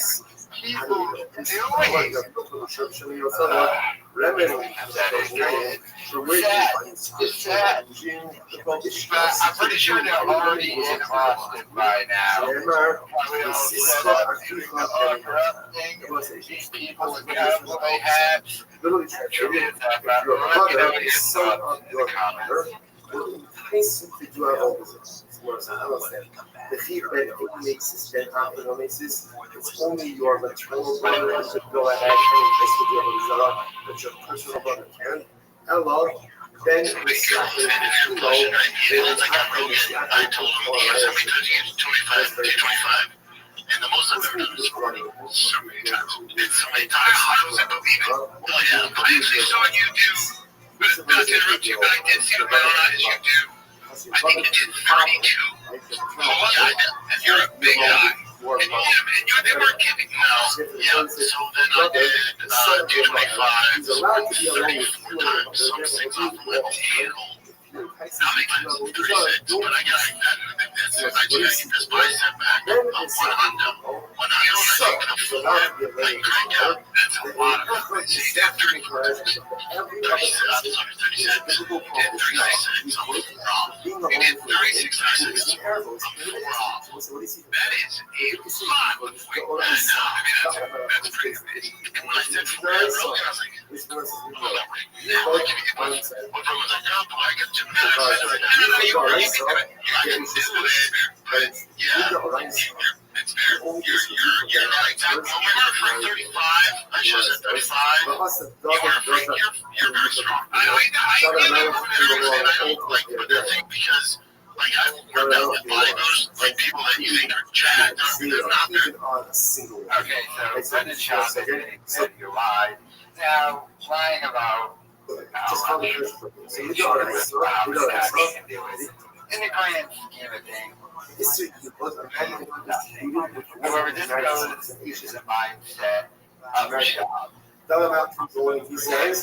people doing? That is great. It's sad. But I'm pretty sure they're already in Austin by now. Probably all set up doing the OfferUp thing. These people with cowboy hats. Trivia talk about it. Let me know your thoughts in the comments. The feedback it makes is that it's only your maternal brother who should go ahead and investigate Rizala, but your personal brother can. Hello. Then it's question, right? It's like I told him the answer because he gets 25. And the most I've ever done is 40 so many times. It's so many times. I wasn't believing. Oh yeah, I actually saw you do, not to interrupt you, but I did see with my own eyes you do. I think you did 32. Oh yeah, and you're a big guy. And yeah, they weren't kidding. No, yeah, so then I did 225, 34 times, some things off the left tail. Now they can 36, but I got I get this bicep back on 100. When I can afford, I can crank out. That's a lot of it. See, that 30, 36, did 36 overall. You did 36 sessions. I'm 4 off. That is a lot of weight. That's pretty amazing. And when I said 4 earlier, I was like, hold on, now I can get my, what was I got? I got gymnastics. No, you already do it. I can do it. But yeah, it's fair. You're not exactly. When we were for 35, I should have said 35. You're very strong. I don't like the thing because like I worked out with bodybuilders, like people that you think are jacked up, they're not there. Okay, so Brendan Schaub said you're lying. Now, lying about how much so you don't in the grand scheme of things, however, this goes into the mindset of a job. He says,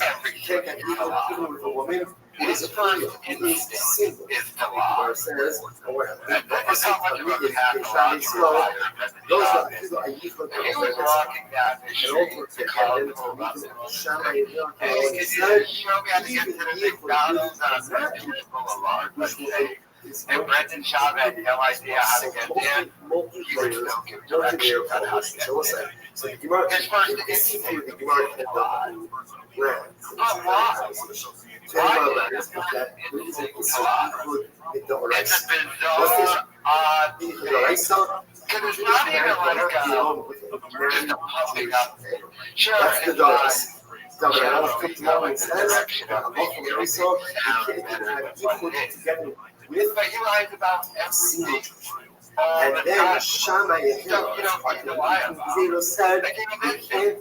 take an even with a woman. It is a first instinct is to lie. It says, that's how much of a pathological those are. He was walking down the street to call people about it. Hey, can you show me how to get to the McDonald's on a municipal alarm? And Brendan Schaub had no idea how to get there. He would still give directions on how to get there. His first instinct was to lie. But why? It's a bizarre, odd thing. Because it's not even like just a pumping up thing. Sure, it's But he lies about everything. And then Shammai and him, Zero said, you can't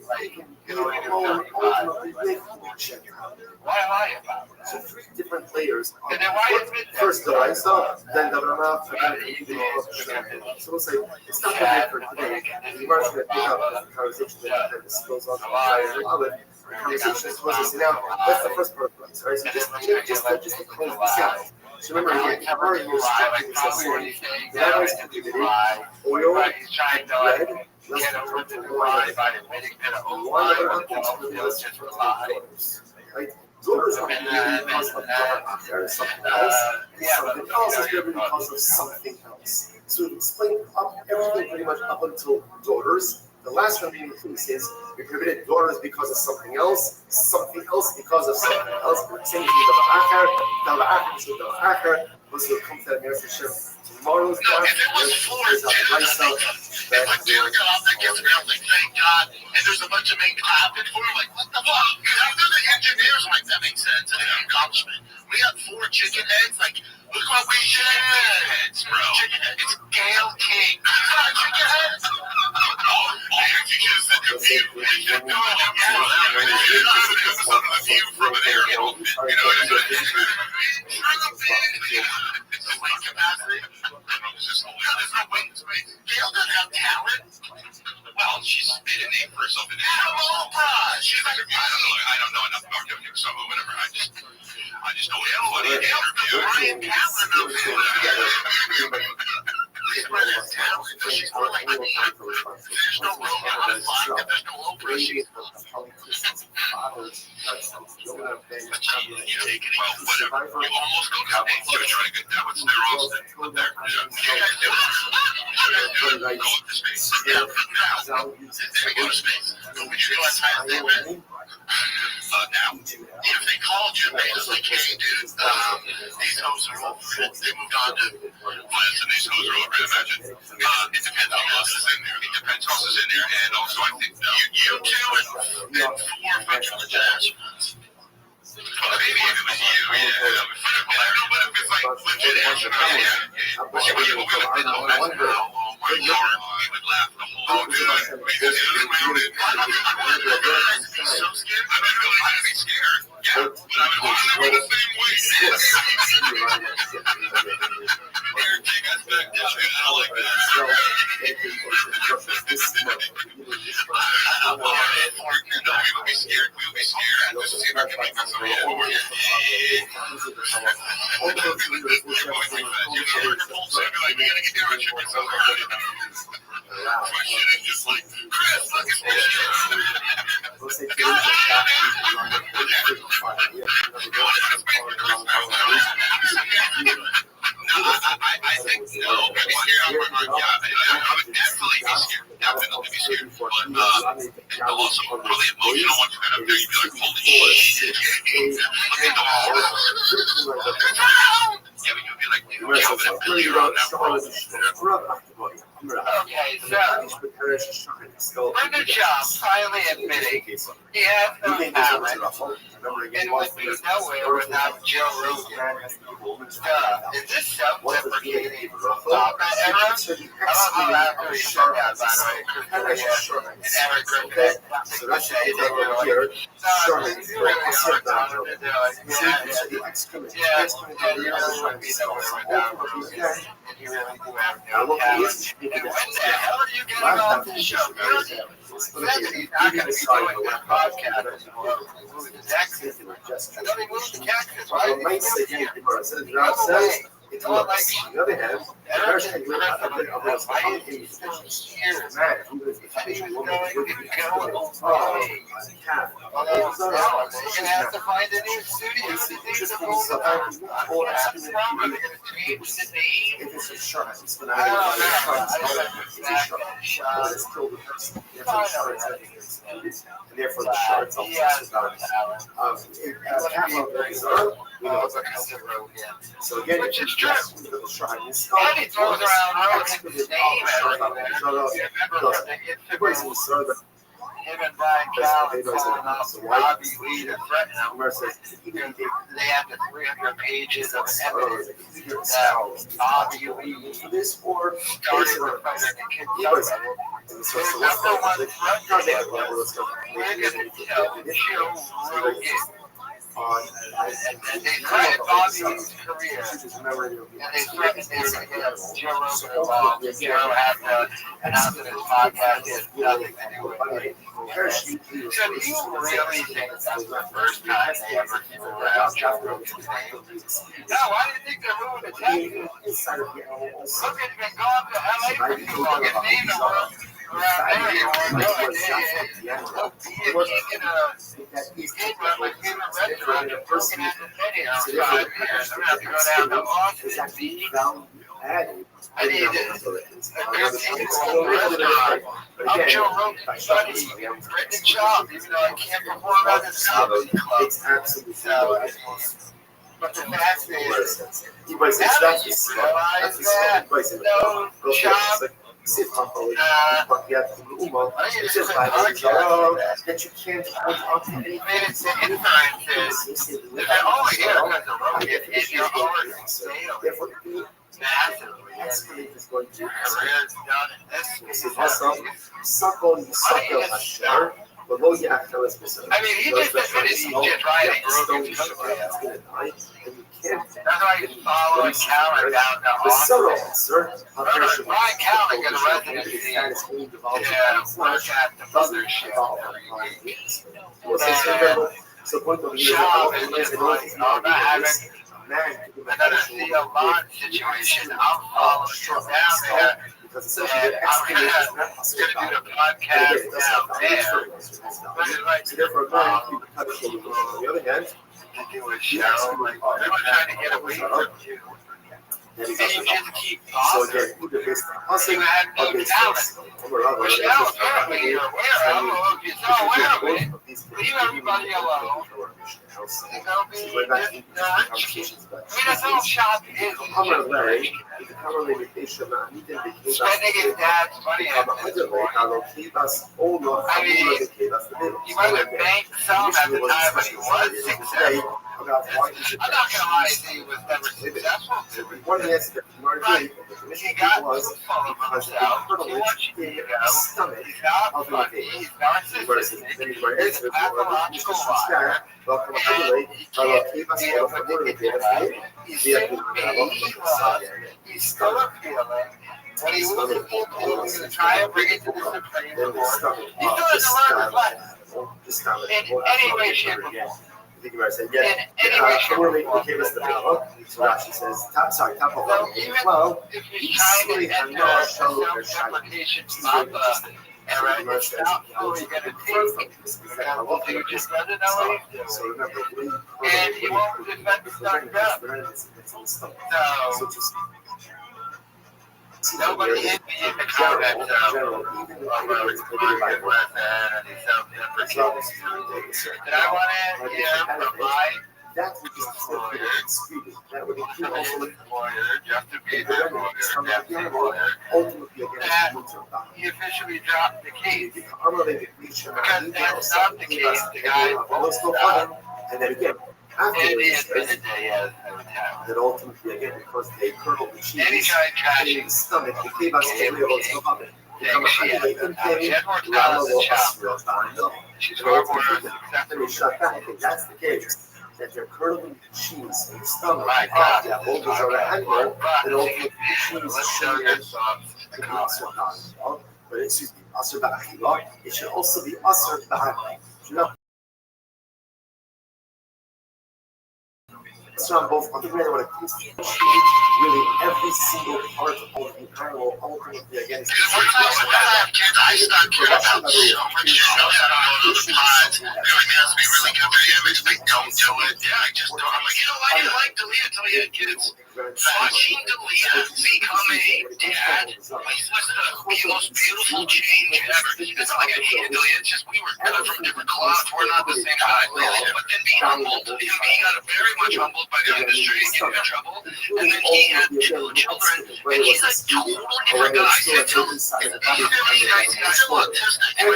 be alone ultimately with Gentile. Why lie about it? So three different layers. And then why admit that? First the Raisa, then the Rama, and then so we'll say, it's not good for today. The Mark's going to pick up the conversation that spills on the conversation is supposed to say, now, that's the first part of it, right? So just to close this out. So remember, you're restricting this that is activity, oil, bread, Get over the lie by admitting that one other object for right? Daughters are because of something else. Something else is driven because of something else. So we explain everything pretty much up until daughters. The last one being included says we prohibited daughters because of something else because of something else. Same as the Achar, was will come to that near Hashem. Tomorrow's no, if it was 4 if a dude got off that gets around like thank God, and there's a bunch of men clapping for him, like what the fuck? They're the engineers, like that makes sense. And an accomplishment. We got 4 chicken heads, like look what we did, heads, bro. Chicken heads. It's Gail King. Chicken heads. If you just said the view, from an aerial, it's a weight capacity. There's no weight space. Gail doesn't have talent. Well, she's made a name for herself in Oprah. She's like, I don't know enough about him, so whatever. I just know it's funny. Ryan Callen. She's more than talent. She's more like me. There's no Oprah. There's no Oprah. She's you take it. Well, whatever. You almost go to States. You're trying to get that with steroids. Go there. Go to space. Now, then we go to space. Would you realize how they went? Now, if they called you, they was like, hey, dude, these hoes are over. They moved on to Bliss, and these hoes are over. Imagine. It depends on who else is in there. It depends who else is in there. And also, I think you two and 4 veterans attachments. Well, maybe if it was you, yeah. I don't know, but if it's like legit action, yeah. But we would laugh the whole time. Because so scared. I mean, really, I'd be scared. Yeah, but I would want to be the same way. Eric, take us back to shit. I like that. No, we would be scared. We would be scared. Just see if I can make myself over here. Just like, Chris, look at this. I think no. I would definitely be scared. Definitely be scared. But also probably emotional ones kind of do. You'd be like, holy shit. Yeah, but you'd be like, dude, okay, so Brenda Job finally admitting he has no talent and would be nowhere without Joe Rogan. Is this self-deprecating comment era? I love how after he said that, by the way, and Eric Griffin would say they were like, no, you really are talented. They're like, yeah, you really would be nowhere without Rogan, and you really do have no talent. And when the hell are you getting off the show? He's not going to be doing this podcast anymore. Moving to Texas. And then he moved to Texas. Why did he move here? No way. On the other hand, Eric and Griffin are fighting years. And he was going away. Although now they're going to have to find a new studio to do the whole podcast. They're going to change the name. I don't know. And therefore the shards also so again, which is true. And he throws around Rogan's name everywhere. him and Brian Callen calling up Rabbi Lee to threaten him. They have the 300 pages of evidence that Rabbi Lee started the fighter to kick somebody. There's number one threat to him. We're going to tell Joe Rogan. And they threatened Bobby's career. And they threatened they were going to get Joe Rogan involved. And Joe had to announce in his podcast he has nothing to do with it. So do you really think that's the first time they ever threw around Joe Rogan's name? No, why do you think they're moving to Texas? Look at him going to LA for too long. His name is around there. You want to know he can't run my favorite restaurant and broken at the city outside. I'm going to have to go down to Austin. I need a good table restaurant. I'm Joe Rogan's buddy, Brendan Schaub, even though I can't perform at his comedy club. So, but the fact is, now that you realize that, no, Schaub, I need to that you can't hold on to anything. The inference is that all here because of Rogan is your already massively. Is going to career's done in this is awesome. I mean, he just admitted he's just riding Rogan's coattails. That's why he's following Callen down to Austin. Brian Callen got a residency to work at the mothership every week. And Schaub is just like, I'm not having another Theo Bond situation. I'm following down there. And I'm going to do the podcast down there. But it's like, on the other hand, to do a show, like, they're trying to get away from you. And you just keep talking. You had no talent. Which now apparently you're aware of. Well, if you're not aware of it, leave everybody alone. And they'll be just I mean, that's all Schaub is. Spending his dad's money at this point. I mean, he might have banked some at the time when he was successful. I'm not going to lie and say he was never successful. But he got too full of himself. Too much ego. He's not funny. He's narcissistic. He's a pathological liar. And he can't be a particular guy. He's simply he's still appealing. When he loses the appeal, he's going to try and bring it to the Supreme Court. He still has to learn his lesson. In any way, shape, or form. In any way, shape, or form. So even if he's trying to enter a self-deprecation mapa, it's not fully going to take because you just doesn't know what he's doing. And he won't defend the stuff up. So, nobody hit me in the comments where it's clear with any self-deprecation. Did I want to hear from my lawyer, Justin Bieber's lawyer, that he officially dropped the case. Because that's not the case. The guy was stopped. And then again, and he admitted that he has no talent. That ultimately, again, because they curdled the cheese, and he tried trashing stomach, the cave us to real stomach. She had more talent than Schaub. She's far more acceptable. That's the case. That they're curdling the cheese in the stomach. My God, that holders are a handler, that ultimately cheese show your thoughts. But excuse me, asr ba'achila, it should also be asr ba'achila. So on both, particularly when it comes to really every single part of the animal ultimately again is I start caring about so much shit. I don't know other pods. Everything has to be really good for the image. I don't do it. Yeah, I just don't. I'm like, you know, I didn't like delete it until you had kids. Watching delete become a dad was the most beautiful change ever. It's not like I hated delete. It's just we were from different clouds. We're not the same guy. But then being humbled, he got very much humbled by the industry and getting in trouble. And then he had 2 children, and he's like 20 totally different guy. See, he's very nice guy. I love Tesla. I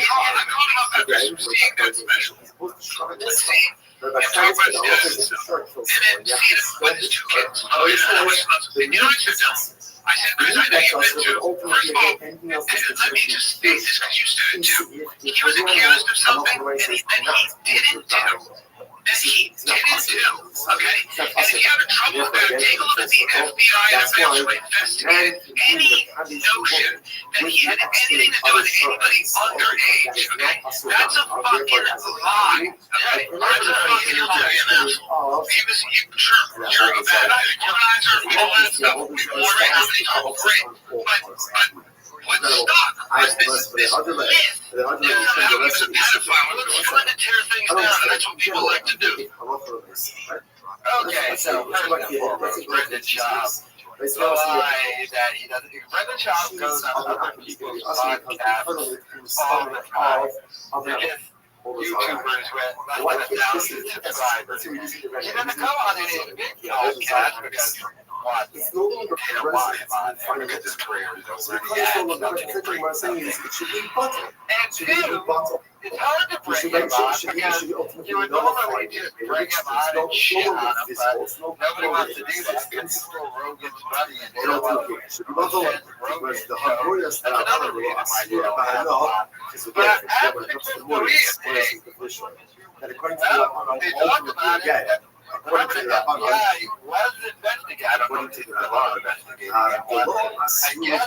called him up after seeing that special. Let's see. And talk about his dad and stuff. And then seeing him with his 2 kids. Oh, yeah, that was nuts. And you know what I said to him? I said, Chris, I know you've been to. First of all, and let me just state this because you said it too. He was accused of something that he didn't do. That he didn't do, okay? And if you have trouble with that, take a look at the FBI and everybody else who investigated any notion that he had anything to do with anybody underage, okay? That's a fucking lie, okay? That's a fucking lie, man. He was, you're a bad humanizer, all that stuff. We're wondering how many times, great. But what stuck was this myth that somehow he was a pedophile. We're trying to tear things down, and that's what people like to do. Okay, so first and foremost, Brendan Schaub. The lie that he doesn't. Brendan Schaub goes on other people's podcasts all the time. They're just YouTubers with less than 1,000 subscribers. He doesn't go on any of the big podcasts because what? They don't want him on there because his career is over. And two, it's hard to bring him on because you would normally just bring him on and shit on him, but nobody wants to do that because he's still Rogan's buddy and they don't want to shit Rogan. So that's another reason why they don't have him on. But after the Korea thing, they talked about it. According to the FBI, was investigating. I don't know if the law investigating. I guess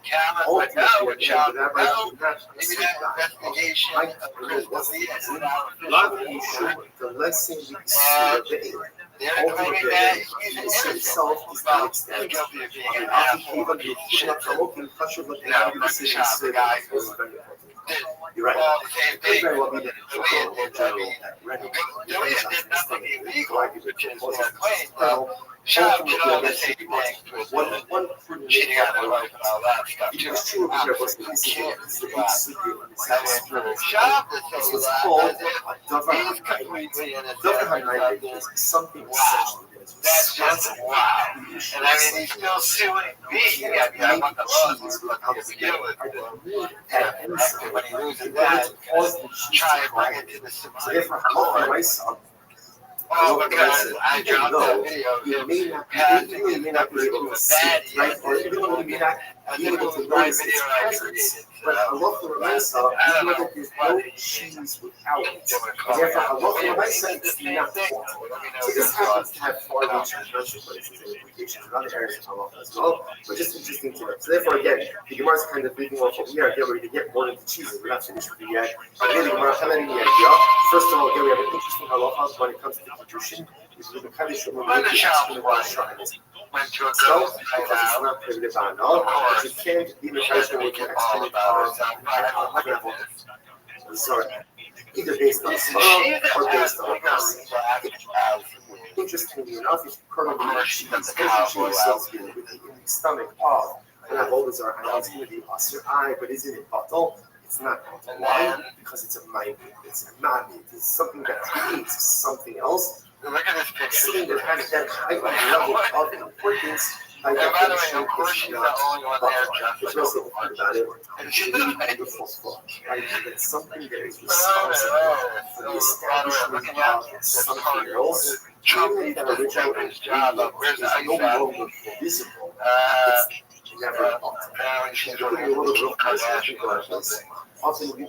Cameron would know and Sean would know. Maybe that investigation of Chris Lee is now official. They're claiming that he's innocent. Well, he's guilty of being an asshole, a piece of shit. Now, Brendan Schaub, the guy who did all the same thing Delia did. I mean, Delia did nothing illegal, which is their claim. Well, Schaub did all the same things with cheating on their wife and all that stuff too. Obviously, he can't do that. And for Schaub to say that, he's completely innocent of this. Wow. That's just wow. And I mean, he's still suing me. I mean, I want the laws to begin with. And when he loses that, try and bring it to the Supreme Court. Oh, because I dropped that video of him passing his numbers to a baddie. I think it was my video I created. But I love the rice up, even though there's no cheese without it. Therefore, I love the rice up, it's not formal. So this happens to have far reaching commercial places and implications in other areas of Allah as well, but just interesting to it. So therefore, again, the Gemara is kind of leaving off what we are here, where we get more into cheese. We're not finished with it yet. But again, the Gemara is having the idea. First of all, again, we have an interesting halacha when it comes to Kiddushin. This is the kind of shul where the shrines went to a girl's night out. But you can't be the person with an extra sorry, either based on love or based on mercy. Interestingly enough, if currently she is associated with the stomach of, and I've always argued it's going to be asur eye, but isn't it batal? It's not batal. Why? Because it's a mind. It's a mami. It's something that creates something else. Look at this picture. Something that has that high level of importance. And by the way, of course, she's the only one there just like about it. And she's a beautiful book, right? It's something that is responsible for the establishment of something else. Truly, that original his job of where's the ice out? Visible. Never. She's really a little bit Kardashian or something. Often we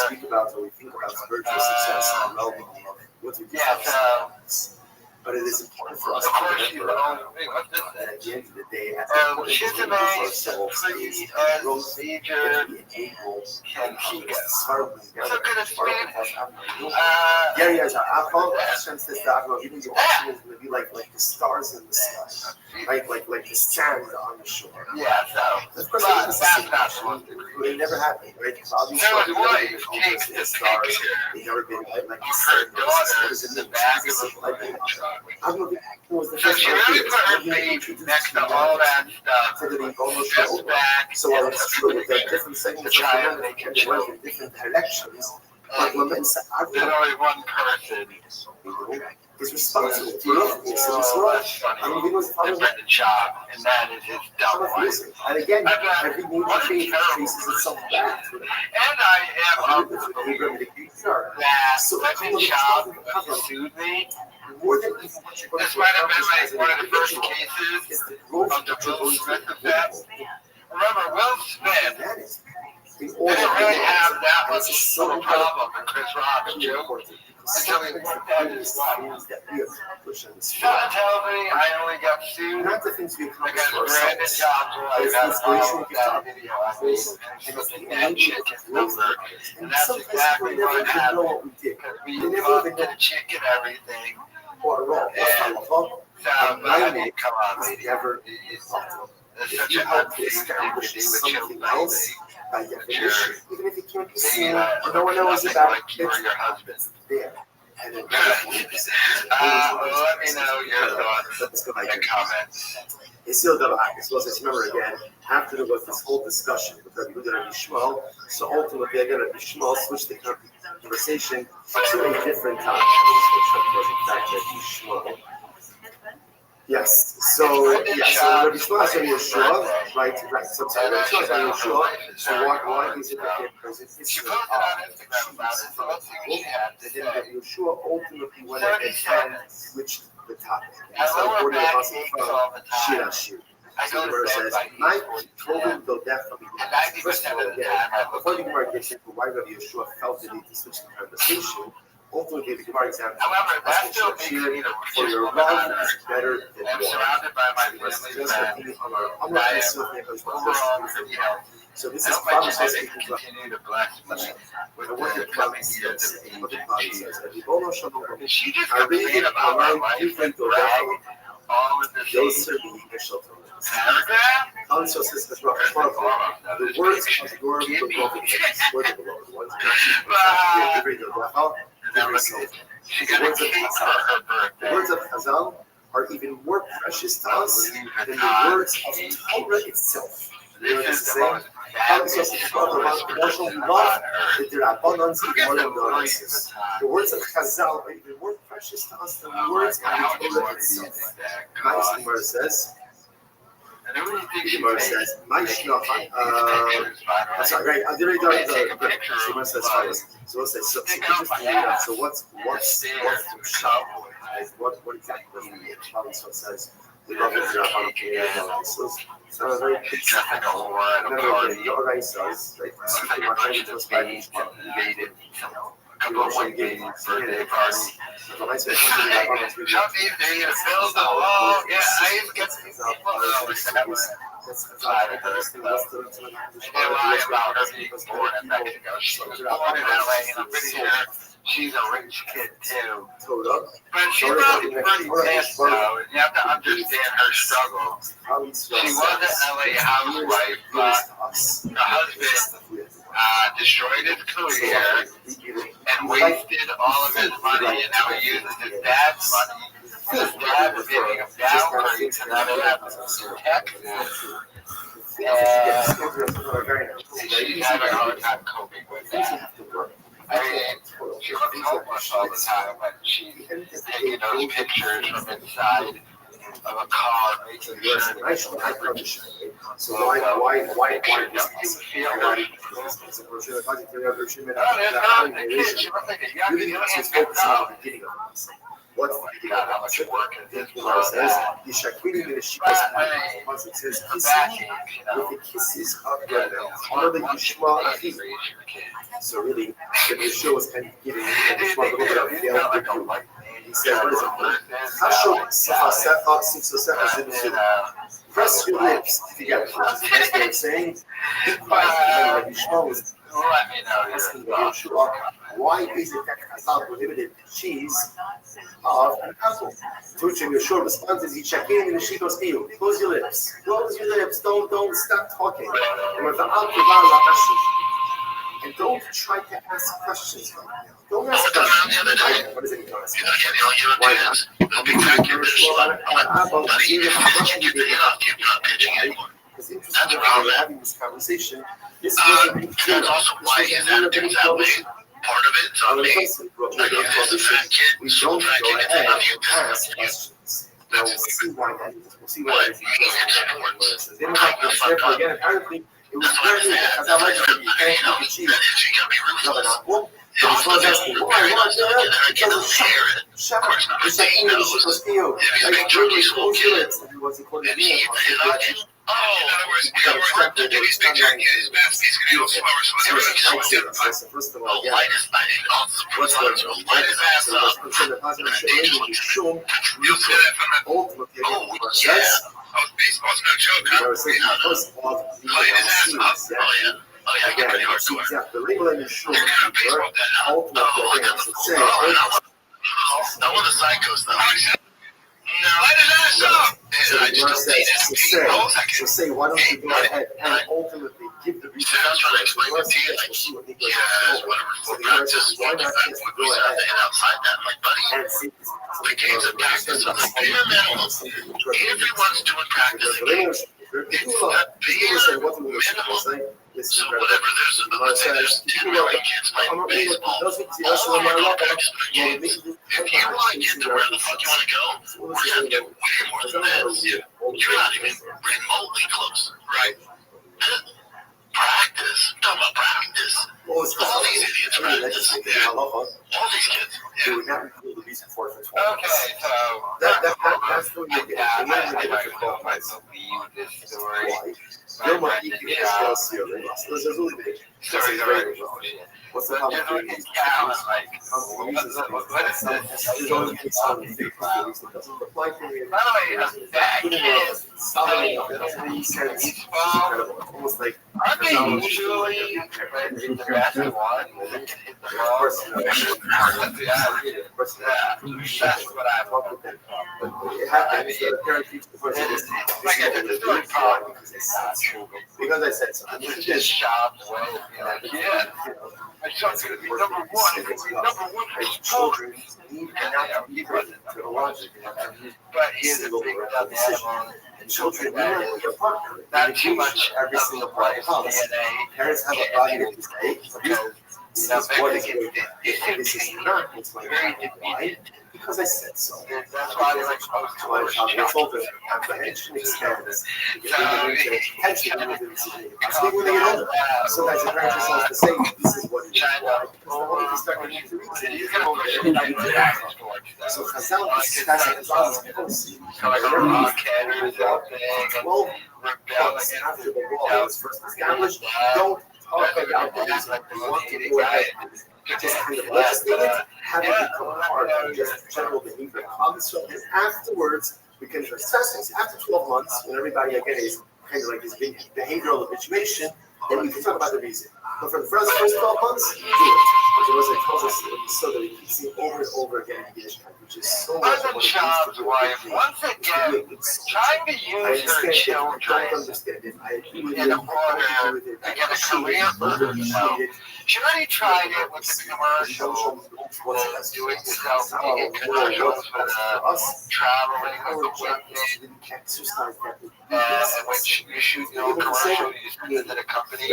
speak about when we think about spiritual success and well-being. What we do. But it is important for us to remember that at the end of the day, as important as ourselves is growth and able can keep us Hashem says that even the ocean is going to be like the stars in the sky, right? Like the sand on the shore. Yeah, so of course that's not true. It never happened, right? Because obviously the stars, they've never been like the sand. What is in the bag of a so she really put her feet next to all that stuff, just back, so it's true with the different segments of the they can show in different directions. But there's only one person is responsible for nothing. So it's not. I mean, And Brendan Schaub, and that is his double life. And again, every major change traces itself back to it. And I am of the belief that Brendan Schaub sued me. This might have been like one of the first cases of the Will Smith effect. Remember, Will Smith didn't really have that much of a problem with Chris Rock's joke until he worked out his life. Sean tells me I only got sued because Brandon Jobs realized that video I made and looking at chicken number. And that's exactly what happened because we talked to the chicken and everything. And I mean, come on, lady. It's such an unsafe thing to do with children. By definition, even if it can't be seen, no one knows about it. You or your husband. There. And then, let me know your thoughts and comments. Isil Davak, as well as remember again, after there was this whole discussion with Rabbi Yehuda and Rabbi Shmuel, so ultimately again Rabbi Shmuel switched the conversation to a different topic, which was in fact Rabbi Shmuel. Yes, so Rabbi Shmuel is Rabbi Yeshua, right? So Rabbi Shmuel is Rabbi Yeshua. So why is it that they're present? She posted on Instagram about it, so let's see what she had to say. Rabbi Yeshua ultimately went ahead and switched the topic. I lower back aches all the time. I go to bed by 8:40 they'll definitely and 90% of the time I look before the Gemara gets into why Rabbi Yeshua felt the need to switch the conversation, ultimately the Gemara example. However, that still makes me the for your love is better than I'm surrounded by my family friends. So this I is hope my conversation genetics continue to bless me with the coming years of age and cheese. She just complained about my life and brag all in the same paragraph. Also says the words of your She got a cake for her birthday. The words of Chazal are even more precious to us than the words of Torah itself. This is the most the words of Chazal are even more precious to us than the words of Torah itself. Gemara says, "My shnachon." I'm sorry, right? I did the Gemara says fires. So we'll say so. So what's the shop? What exactly does the Shlomo says? The Rabbi says, so very couple of white babies, birthday party. They're gonna build the wall. Yeah, I even get some people they lie about her being born in Mexico. She was born in LA, and I'm pretty sure she's a rich kid too. But she's probably pretty pissed though, and you have to understand her struggle. She was an LA housewife, but her husband destroyed his career and wasted all of his money, and now he uses his dad's money. His dad was giving him downgrades, and now they have Texas. And she's having a hard time coping with that. I mean, she looks homeless all the time when she's taking those pictures from inside of a car, making sure so why does it feel like what's the how much work it says with the kisses of your mouth. So really, the Yeshua was kind of giving he said, what is it? Press your lips together. That's what I'm saying. Be quiet. Yeshua was asking Yeshua, why is it that Chazal prohibited cheese of an apple? To which Yeshua responds as he check in and she goes, close your lips. Close your lips. Don't stop talking. And don't try to ask questions right now. Don't ask questions. What is it? Why not? It's interesting that we're having this conversation. This wasn't that's also why his attitude's that way. part of it. So When me, it comes to like as a fat kid, we so don't fat go kid gets ahead enough you, and this ask enough you. questions. Now we'll see why that is. We'll see why But that is. it's important. They don't have to therefore again. Apparently, it was That's why I very say because I like to be you know, cheese. that is, you gotta be ruthless. Well, You as far as asking why, I get to share it. Of course not. He knows. If he's a big chunky swole kid, and he eats his oxygen. Oh, in other words, if he's big chunky, his best, he's gonna go slower, so everything's slowing down. The lightest, what's the lightest ass up? You'll see that from the, oh, yeah. Oh, baseball's no joke, huh? Light his ass up. Oh, yeah. Oh, yeah, I get pretty hardcore. You're gonna baseball that, huh? Oh, I got the full I want the psychos, though. No, light his ass up! So I just don't need it. So say, why don't you go ahead and ultimately give the reason? I was trying to explain it to you, like, yeah, whatever. So just why not just go ahead and outside that, like, buddy, the game's a practice of the bare minimum. Everyone's doing practice. It's that bare minimum. So whatever, let's say there's 10 million kids playing baseball. All of them are doing practice for their games. If you want to get to where the fuck you want to go, we're going to do way more than this. You're not even remotely close. Right. Practice. I'm talking about practice. All these idiots practice. Yeah. All these kids. Yeah. Okay, so That's the way you get it. I believe this story. Stories are very bullshit. What's the You're looking down and like, what is this? By the way, that kid, almost like aren't they usually the best one that can hit the ball? Yeah, that's what I want. it happens. The parent teaches the person It's like a story part because I said so. it's just shoved away. Like, yeah, my son's gonna be number one. It's gonna be number one for children. He wasn't number one, but he is a big dumb animal. And children, Not too much every single part of DNA. Parents have a body of mistake because You know, this this is not. It's like why? Because I said so. That's why they're like supposed to My child gets older, watch. apprehension expands. Attention when they get older. Sometimes the parents are supposed to say, this is what it is. Why? Because start getting into so Chazal discusses policy. Well, after the law was first established, don't talk about things like they want to go ahead. Just kind of legislate it, have it become part of just general behavior concept, and afterwards we can assess things. After 12 months, when everybody again is kind of like this big behavioral habituation, then we can talk about the reason. But for the first 12 months, do it. Because it tells us so that we keep seeing over and over again in Yiddishkeit, which is so much As a child's wife, once again, trying to use her children in order to get a career for herself. She already tried it with the commercials, doing yourself making commercials with traveling with the women, in which you shoot your own commercial, you send it to the company,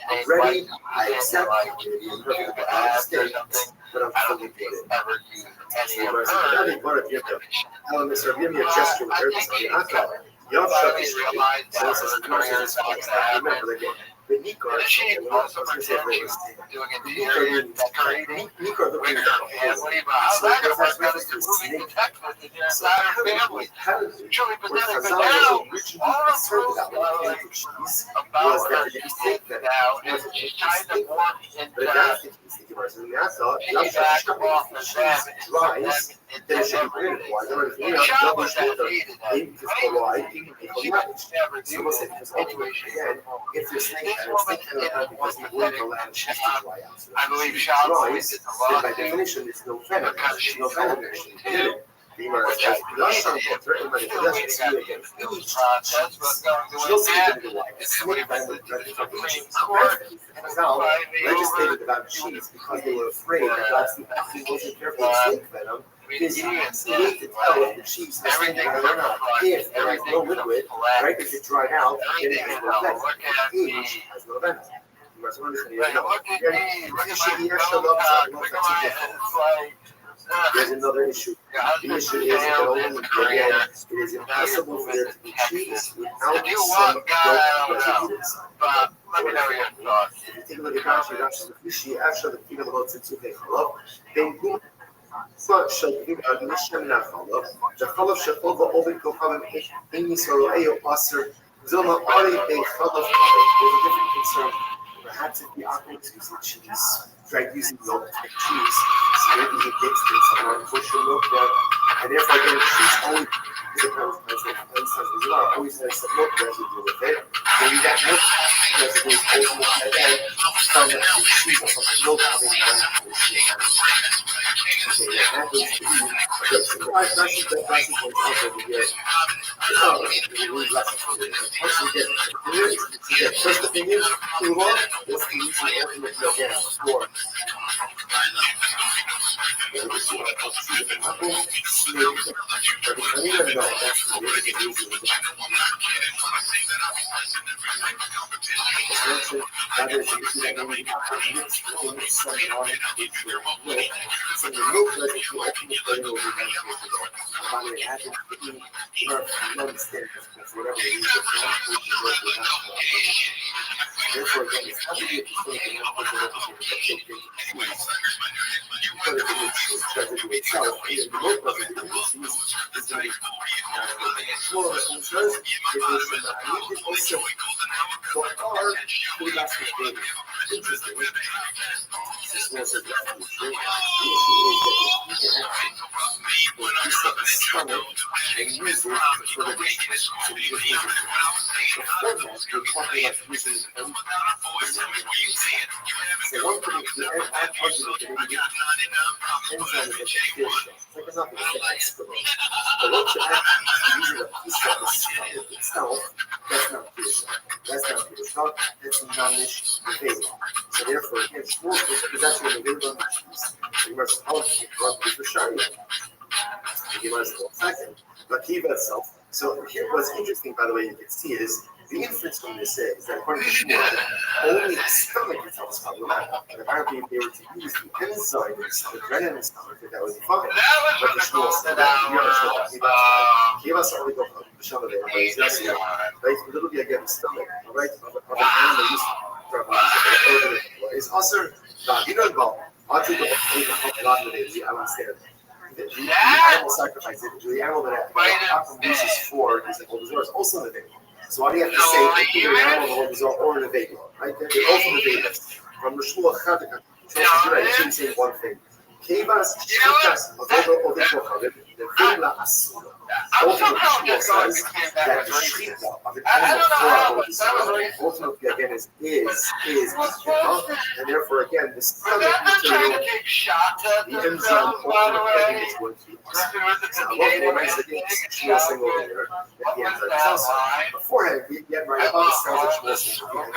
and they invite you in like YouTube ads or something. I don't think they ever use any of her. I think they realized that her career is not going to happen. And she also pretended she was doing interior decorating with her family. But how's that going to work out if you're moving to Texas and your entire family? Truly pathetic. But now, all of those are like about her kids now, and she's trying to morph into piggyback off of them into everything. The child was that hated that. She would never do this situation. This woman was pathetic. I believe child was in the law because she told her she did. Which is still waiting on the appeals process, but going to win that, and then we went to the Supreme Court, and it was finally over. Because they were afraid that God's wasn't careful to snake venom. Is you need to tell if the cheese has snake venom or not. If there is no liquid, right, if it dried out, then it has no venom. If has no venom. There's another issue. The issue is that only again, it is impossible for there to be cheese without some dope residues. Let me know your thoughts. If you take a look at Rashi, Rashi says, "Vishi after the kingdom of Tzitzuke Chalav, then Gum shall be Nishem Nachalav, the Chalav shall over Kohavim in Yisrael Eyo Aser Zilma Ari Be Chalav Chalav." There's a different concern. Perhaps if the operator is using cheese, tried using milk to make cheese, so maybe he thinks there's some artificial milk there, and therefore getting cheese only always has some milk residue with it. When you get milk residue over and then from the cheese or from the milk coming down to the cheese. Okay, that happens to be the surprise message that Rashi points out over here. Once you get first opinion, move on. Let's do the ultimate again for therefore, again, it's not really a mistake in one person representing the but if it choose residue itself, the milk residue is going to be more concerns. It is also for our food basket baby. Interesting. This was a refuge. The issue is that you can actually reset the stomach and use it for the dishes. So you just use it. Before that, we're talking about using them. So one thing is the add positive that we get enzymes that you feel stuff. It's like nothing, it's like excrement. But once you add using a piece of the stomach itself, that's not pure stuff. That's not pure stuff. That's non-ish behavior. So therefore, again, shmur is actually available in the cheese. You must run through the sharia. You must go second. But kiva itself. So here, what's interesting, by the way, you can see is the inference from this is that according to Shmuel, only the stomach itself is problematic. And apparently, if they were to use the enzyme in the stomach, right in the stomach, that would be fine. But the Shmuel said that you're not sure. Kiva certainly go for the Shmuel there, but it's not here. Right? Literally, again, the stomach, all right, of an animal used for is also not even involved. I understand. The animal sacrifice, the animal that uses for is like Oldazor is also in the vehicle. So why do you have to say either an animal in Oldazor or in the vehicle? Right? They're both in the vehicle. From the Shmuel Chadika, you shouldn't say one thing. Kevas Shikas of the Kochavid, the Villa Asura. Ultimately, Shmuel says that the Shita of an animal for ultimately again is and therefore again the stomach material, the enzyme ultimately is going to be Shmuel saying over here that the enzyme is also beforehand we get right about the cells of Shmuel.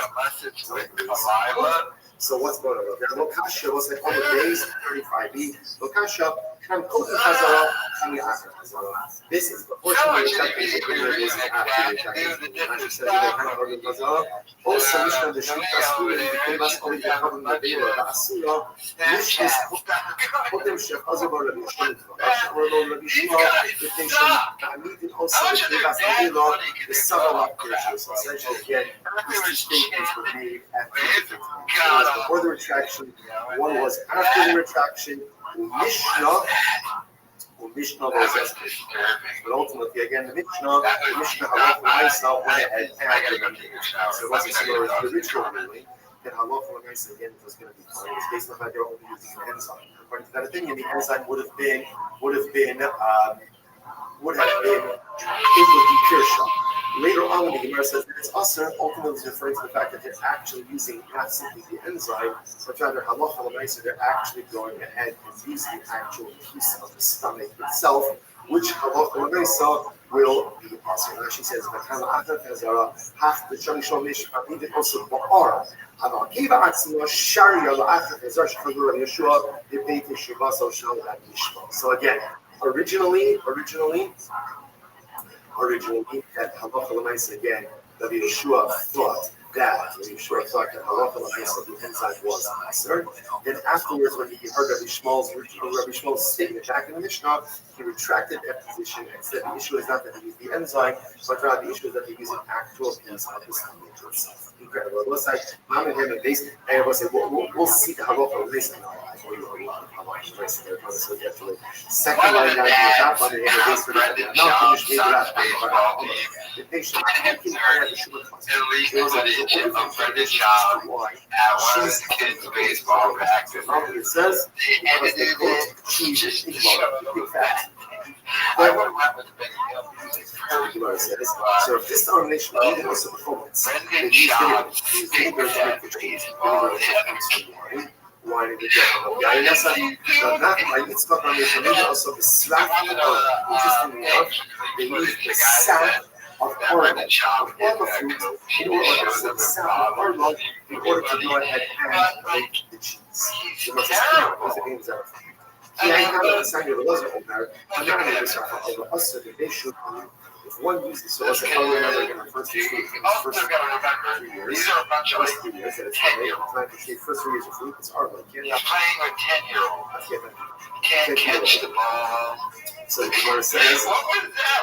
So what's going on? There's Lokasha was like on the days 35B. Lokasha can Kofi Hazara, Kami Akar Hazara. This is proportionally affected after the Hazara. Also, Mishnah the Shita school and the Kibas only the Havim the Vela, the Asura, which is Hotem Shef Azabar Rabbi Shimon, Rabbi Shimon, the Nation, needed also the Kibas the Vela, the Sabalak Kirshus. Essentially, again, these statements were made at the time. Before the retraction, one was after the retraction, Mishnah was established. But ultimately, again, the Mishnah Halach L'Maisa went ahead and so it wasn't similar to the original ruling that Halach L'Maisa again was going to be fine. It was based on the fact they were only using an enzyme. According to that opinion, the enzyme would have been it would be pure shot. Later on, when the Gemara says that it's usher, ultimately is referring to the fact that they're actually using not simply the enzyme, but rather halacha l'maisa, they're actually going ahead and using the actual piece of the stomach itself, which halacha l'maisa will be usher. And she says, "V'kam atar kazara hach b'shani shom mishpat even also ba'ar." Kiva atzma sharia la'achar kazar shchagur Yeshua debate shivaso shal adishma. So again, originally. That halacha l'maisa again, Rabbi Yeshua thought that when Yeshua thought that halacha l'maisa the enzyme was concerned. Then afterwards, when he heard Rabbi Shmuel's statement back in the Mishnah, he retracted that position and said the issue is not that he used the enzyme, but rather the issue is that he used an actual piece of the stomach to itself. Incredible. It was like mom and him and base, and it was like we'll see the halacha l'maisa. So get to it. Second line down to the top on the base for the not finished the patient taking care of the sugar class. It was a friendly job at one of the kids' baseball practice. It says, because they quote, she's just big fat. I would have went with the big deal. So if this domination needed also performance, then he's going to make the trees. Why did it get and that's not my mitzvah foundation, maybe also the slap. Interestingly enough, they use the sap of corn fruit in order to go ahead and make the cheese. It was the names of if one uses so as a remember in the first 3 years, that it's time to take first 3 years of fruit, it's hard. You're playing with 10-year-olds. Can't catch the ball. So the Gemara says,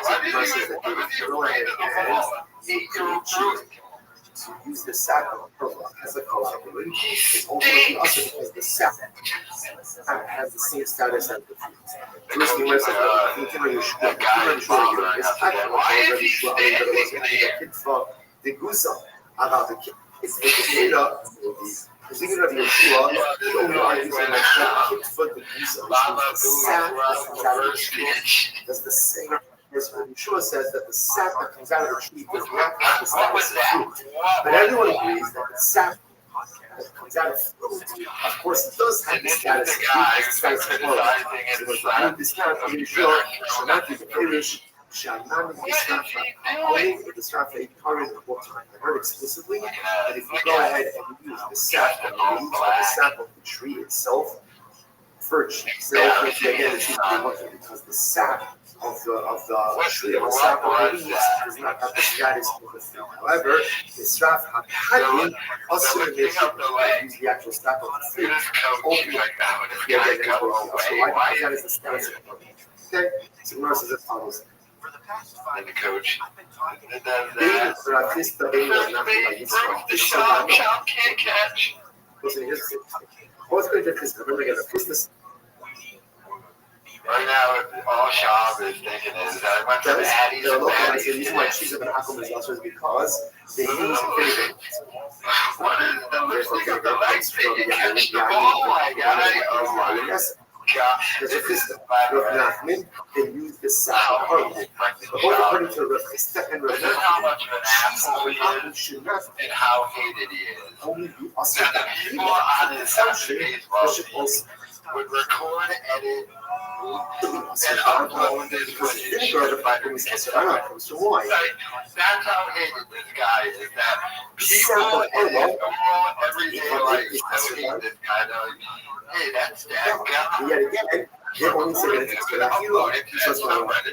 that they go ahead and make the cheese. To use the sap of perla as a collaborator is ultimately also because the sap has the same status as the fruit. First thing was that the guza about the kid. It's the data. The thinking of Yeshua, the only argument that the kid for the guza, which is that's the same. Yeshua says that the sap that comes out of the tree does not have the status of fruit. But everyone agrees that the sap that comes out of fruit, of course, it does have the status of fruit, the status of oil. So the discount of Yeshua shall not be the Pirish, shall not be the Strafa, only the Strafa current of what I heard explicitly, that if you go ahead and use the sap of the tree itself, for cheese, again, it's because the sap of the tree of the sap of the leaves does not have the status of the fruit. However, the strap had also use the actual sap of the fruit. That is the status of the fruit. Okay, so Gemara says as follows. And the coach. The shop can't catch. What's going to do is remember again, the right now, all Shab is thinking is that I went to Addie's. The reason why cheese of an Akum is also is because they use vinegar. What is the lipstick of the legs that you catch the ball? Oh my God. There's a system. Rav Nachman, they use the sap of the both according to Rav Chista and Rav Nachman. This is how much of an asshole he is and how hated he is. Only the also that people on his baseball team would record, edit, and upload this footage. That's how hated this guy is. That people in his normal everyday life hate this guy. They're like, hey, that's that guy. Yet again, they're only saying it's good. I feel like it's not Rabbi.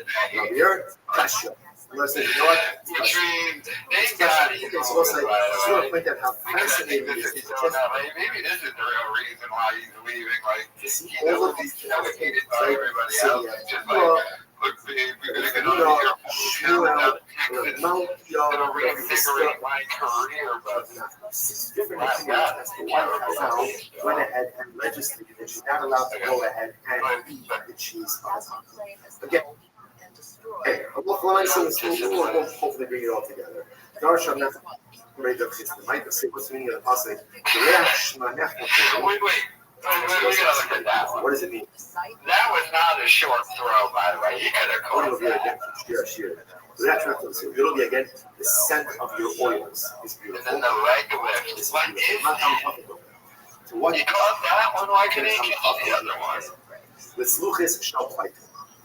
Listen, you know what? Thank God. Okay, so let's like, I just want to point out how fascinating it is. Maybe this is the real reason why he's leaving. Like, he knows he's delegated by everybody else. Just like, look, babe, we're going to get on here. It'll reinvigorate my career, but it's different as to why Chazal went ahead and legislated that she's not allowed to go ahead and eat the cheese. Again, okay, we'll hopefully bring it all together. Darshan not ready to fix the mic. Say what's the meaning of the passage? Wait. We gotta look at that one. What does it mean? That was not a short throw, by the way. You gotta call it again. Sure. It'll be again the scent of your oils is beautiful. And then the leg lift is what is that? So what you call that one? Why can he catch the other one? The sluchis shall fight.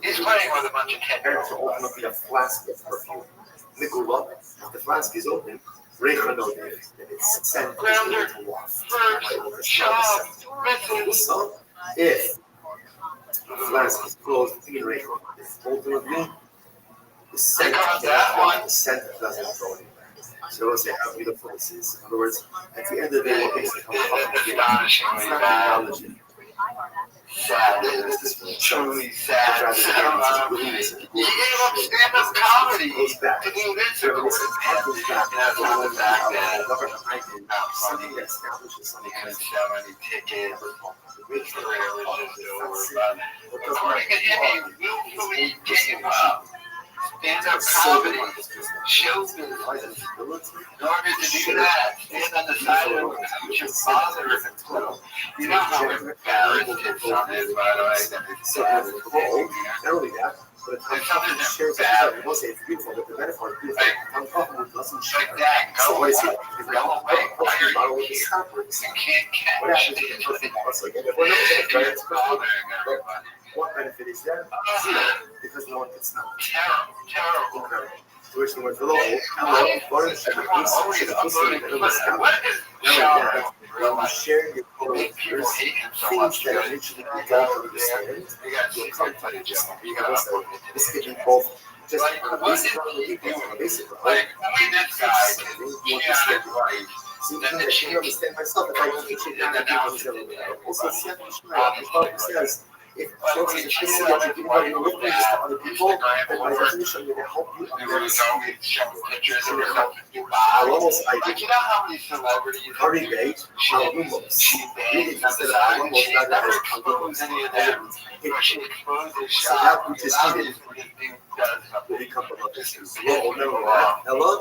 He's playing with a bunch of 10-year-olds to open up the flask of perfume. Nikula, if the flask is open, it's sent to waft. If the flask is closed in ultimately the scent doesn't go anywhere. So let's say how beautiful this is. In other words, at the end of the day, what makes it come up is astonishingly not bad. acknowledging. Sad. Truly sad. He gave up stand-up comedy Goes back. to do this. So it's happens back. That's not the fact that Government ID, something that establishes something they as couldn't sell any tickets. which The railroad was just over. what doesn't According to him, he willfully gave up stand-up comedy, show business. In order to do that, stand on the side of your father. You know how embarrassed his son is, by the way. So as a whole, not only that, but it's something that shares it. We'll say it's beautiful, but the metaphor is beautiful. I'm talking with doesn't share. Like that, So go what is away. it? Go away. Why are you here? You can't What catch happens if it. the person wants like, if we're not going to try it, what benefit is there? Zero, because no one can smell it. Terrible. Incredible. So which the word below, hello, Lauren should have uploaded it. What is Now, when you share your make people co-workers, hate him so things much? that eventually you don't understand, You got to come footage of him. You got to put it this in. could be both just Like, on a what basic is level, he equal on a doing? basic level. Like, only this guy can get right. So you can understand myself if I teach it now, also says, if Chelsea is just that you're giving out your listeners to other people, then by definition, you're going to help you They were always showing pictures of herself. I almost, I Like, you know how many celebrities Curry Bay, she begs on the side? She never exposed any of them. But she exposes So shots. that which is Obviously, this dude does something. hello, hello,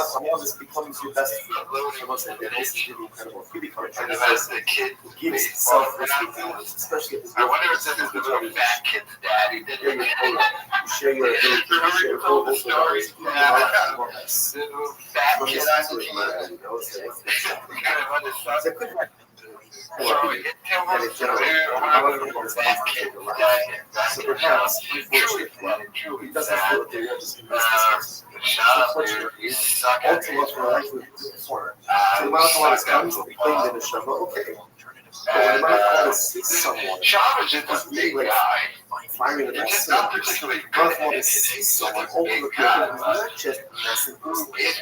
Shemala is becoming your best friend. Shemala said that this is really incredible. He becomes And the rest of the kid gives self-respect, especially if it's I wonder if this is the little fat kid's dad who did it. you share your Remember you told the story? Yeah. The little fat kid on the team. Kind of understood. So it tell us the fat kid dad. So perhaps, unfortunately, he doesn't feel that they're just in business. You suck All at too often, it. life would be before. So the Malachim comes, we claim that the Shabbat, okay. But when the Malachim sees someone, Sean was just this big guy. firing the It's best not particularly Malachim sees someone open the door, not just massive personal It's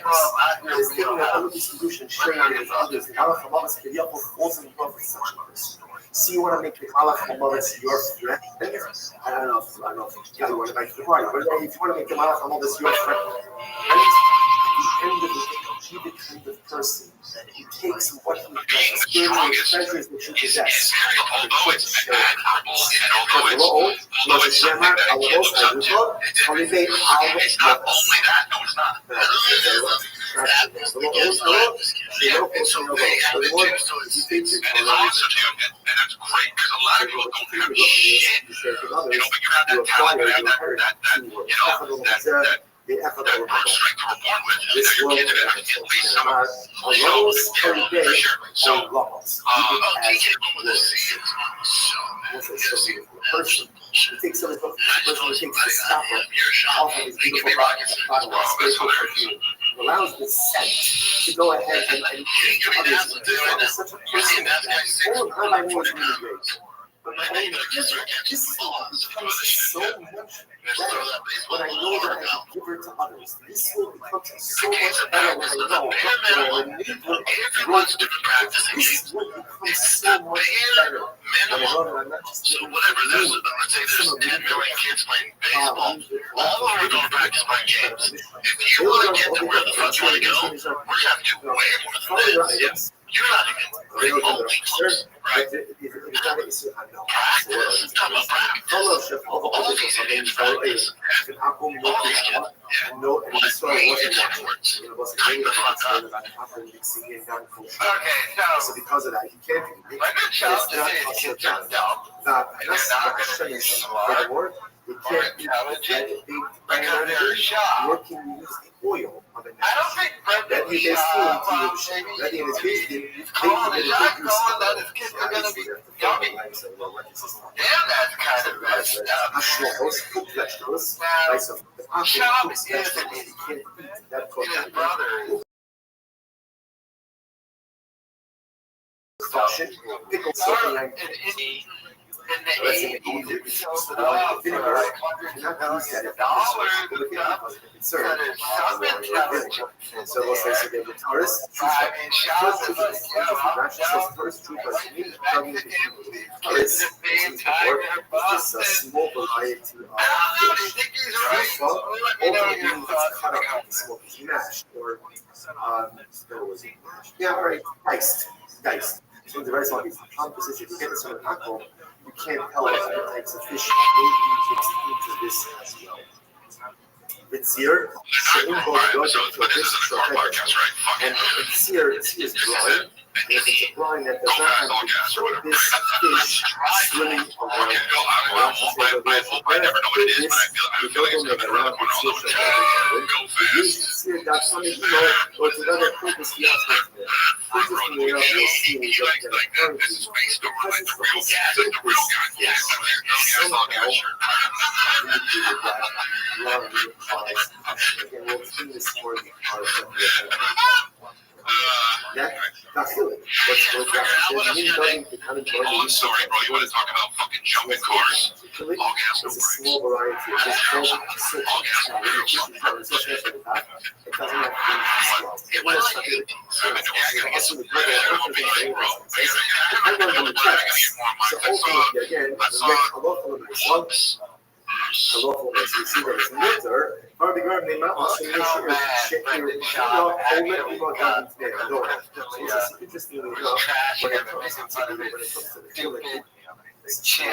It's giving an other distribution, sharing it with others. The Malachim is Kiriakov also involved in such a person. So you want to make the Malachim your friend? I don't know if you want to make the party, but if you want to make the Malachim your friend, and at the end of the day, be the kind of person who takes what he has, spiritual treasures that you possess. Although it's admirable, and although it's something that a kid looks up to, it's not only that. No, it's not. And so they have the tips to it. And it's awesome, dude. And that's great, because a lot of people don't have shit. But you have that talent, you have that birth strength you were born with. And now your kids are going to have at least some of it. So, terrible, for sure. So, teaching them with a C is Person who takes something from the person who takes the stopper off of his beautiful rockets allows the scent to go ahead and teach others. It's such a person that all I know is really great. But my own this becomes so much better when I know that I can give it to others. This will become so much better when I know that I need everyone's different practice. this will become so much better when I know that I'm not just So whatever, let's say there's 10 million kids playing baseball. All of them are going to practice playing games. If you want to get to where the fuck you want to go, we're going to have to do way more than that. You're not even remotely close, right? Practice. It's talking about practice. All these idiots practice. All these kids. Yeah. Words. Time the fuck up. Okay, So because of that, you can't be my good child to say his kids are dumb. not And they're not going to be smart. furthermore, you Or can't be intelligent. big Because they're shy. nor can you use the oil of a I don't think that Brendan he is Shaw, feeling well, to maybe that he is basically he's calling the shot, calling that his kids are going to be yummy. Damn, that's kind of messed up. vegetables, Shaw is an idiot. And his brother is pickle an idiot. in the 80s, it was sold off for like $100 million. So there's some intelligence in So what's there. basically the tourist? I mean, Shaz is like, yo, I'm down Tourist troop for has Mexicans, traveling these between kids are being tied to It's a Boston. small variety I don't know, do you think he's right? Well, Let me know your ultimately, thoughts it's in cut the up comments. smoke is mashed or there was yeah, right, diced. So the very small piece. If you get this on an apple, you can't tell if it takes a fish mixed into this as well. It's here, so in both goes into this and it's here is brine. If it's a brine that does not have this fish swimming around, that's something, you know, or to another purpose, you have to interestingly enough, you'll see that currently, because it's the somehow indicated that love implies passion. Again, we'll see this word that feeling. What's going down? I'm sorry, bro. You want to talk about fucking jumping cars? It's a small variety of this called it doesn't have to be What is it? so ultimately, again, halachically, you see that it's winter. Part of the garden name also interestingly enough, when it comes to the feeling, it's chill,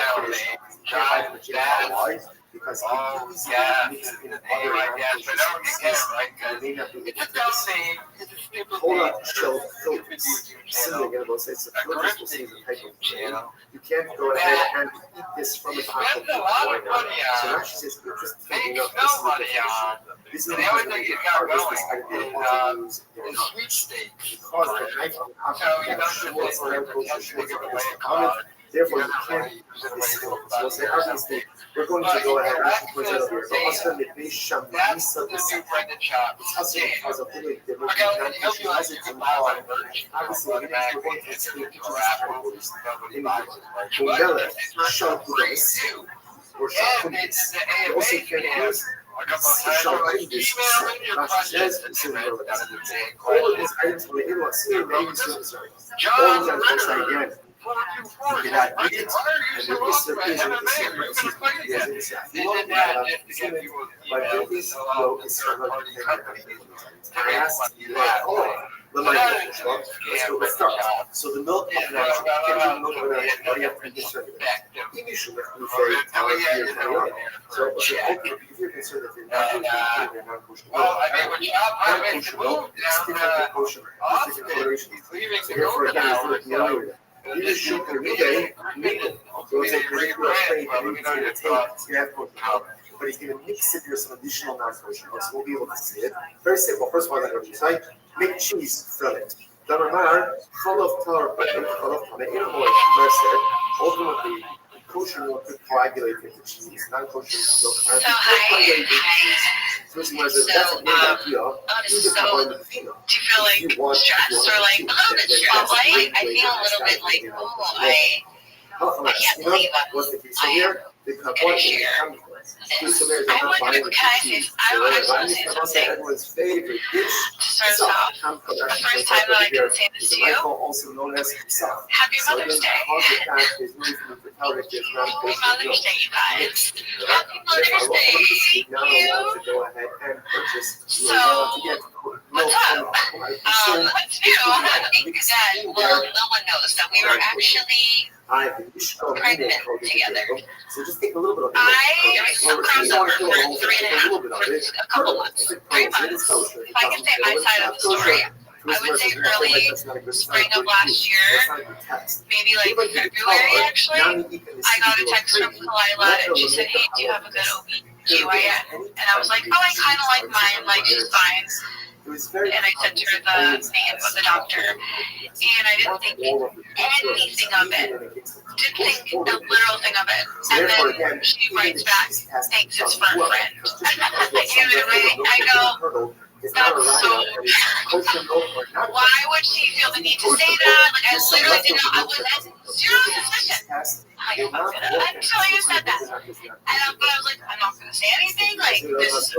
why? Because it's in other languages, whole lot of shell filters. Similar again, we'll say it's a filters, we'll say it's a type of channel. You can't go ahead and eat this from the top of the wine. So now she says, interestingly enough, this is the sweet steak. because the knife on the top therefore you can't we'll say obviously we're going to go ahead and put that over here. So also the base sham That's the new Brendan chop. it's also because of the obviously we're going to speak in Umbrella, Shalkudas, or Shalkudas. You also can use Shalkudas, all of these items for the Inuit Syria, they use service. All of them are again. You cannot eat it, and the Easter is in the same but this low is from I asked you, let's start. So the milk of the milk of the you have to discern it. Initially, we say, so if you're concerned that you're not non-kosher milk, it's different kosher, it's different coloration. So therefore, again, you just shoot the relay, so it's a particular plate that he's going to take, it's going to have kosher milk, but he's going to mix it with some additional non-kosher milk, so we'll be able to see it. Very simple. First of all, I'm going to say, make cheese from it. Damar, full of tar, full of tar, ultimately, kosher milk could coagulate into cheese, non-kosher milk. So hi. So that's a good idea. Do you feel like stressed or like a little bit stressed? I feel a little bit like, I can't believe I'm share. I wonder, I want to say something. Everyone's favorite dish. To start us off, the first time that I can say this to you, also known as Happy Mother's Day. Happy Mother's Day, you guys. Happy Mother's Day. Thank you. So, what's up? What's new? Thank you guys. Well, no one knows that we were actually pregnant together. So just take a little bit of I crossover for 3.5, for a couple months, 3 months. If I can say my side of the story, I would say early spring of last year, maybe like February actually, I got a text from Kalila and she said, hey, do you have a good OB/GYN? And I was like, oh, I kind of like mine, like she's fine. And I sent her the name of the doctor, and I didn't think anything of it. Didn't think a literal thing of it. And then she writes back, thanks, it's for a friend. I go, that's so why would she feel the need to say that? Like, I literally did not, I was at zero suspicion. I fucked it up. I'm sure you said that. And but I was like, I'm not gonna say anything. Like this is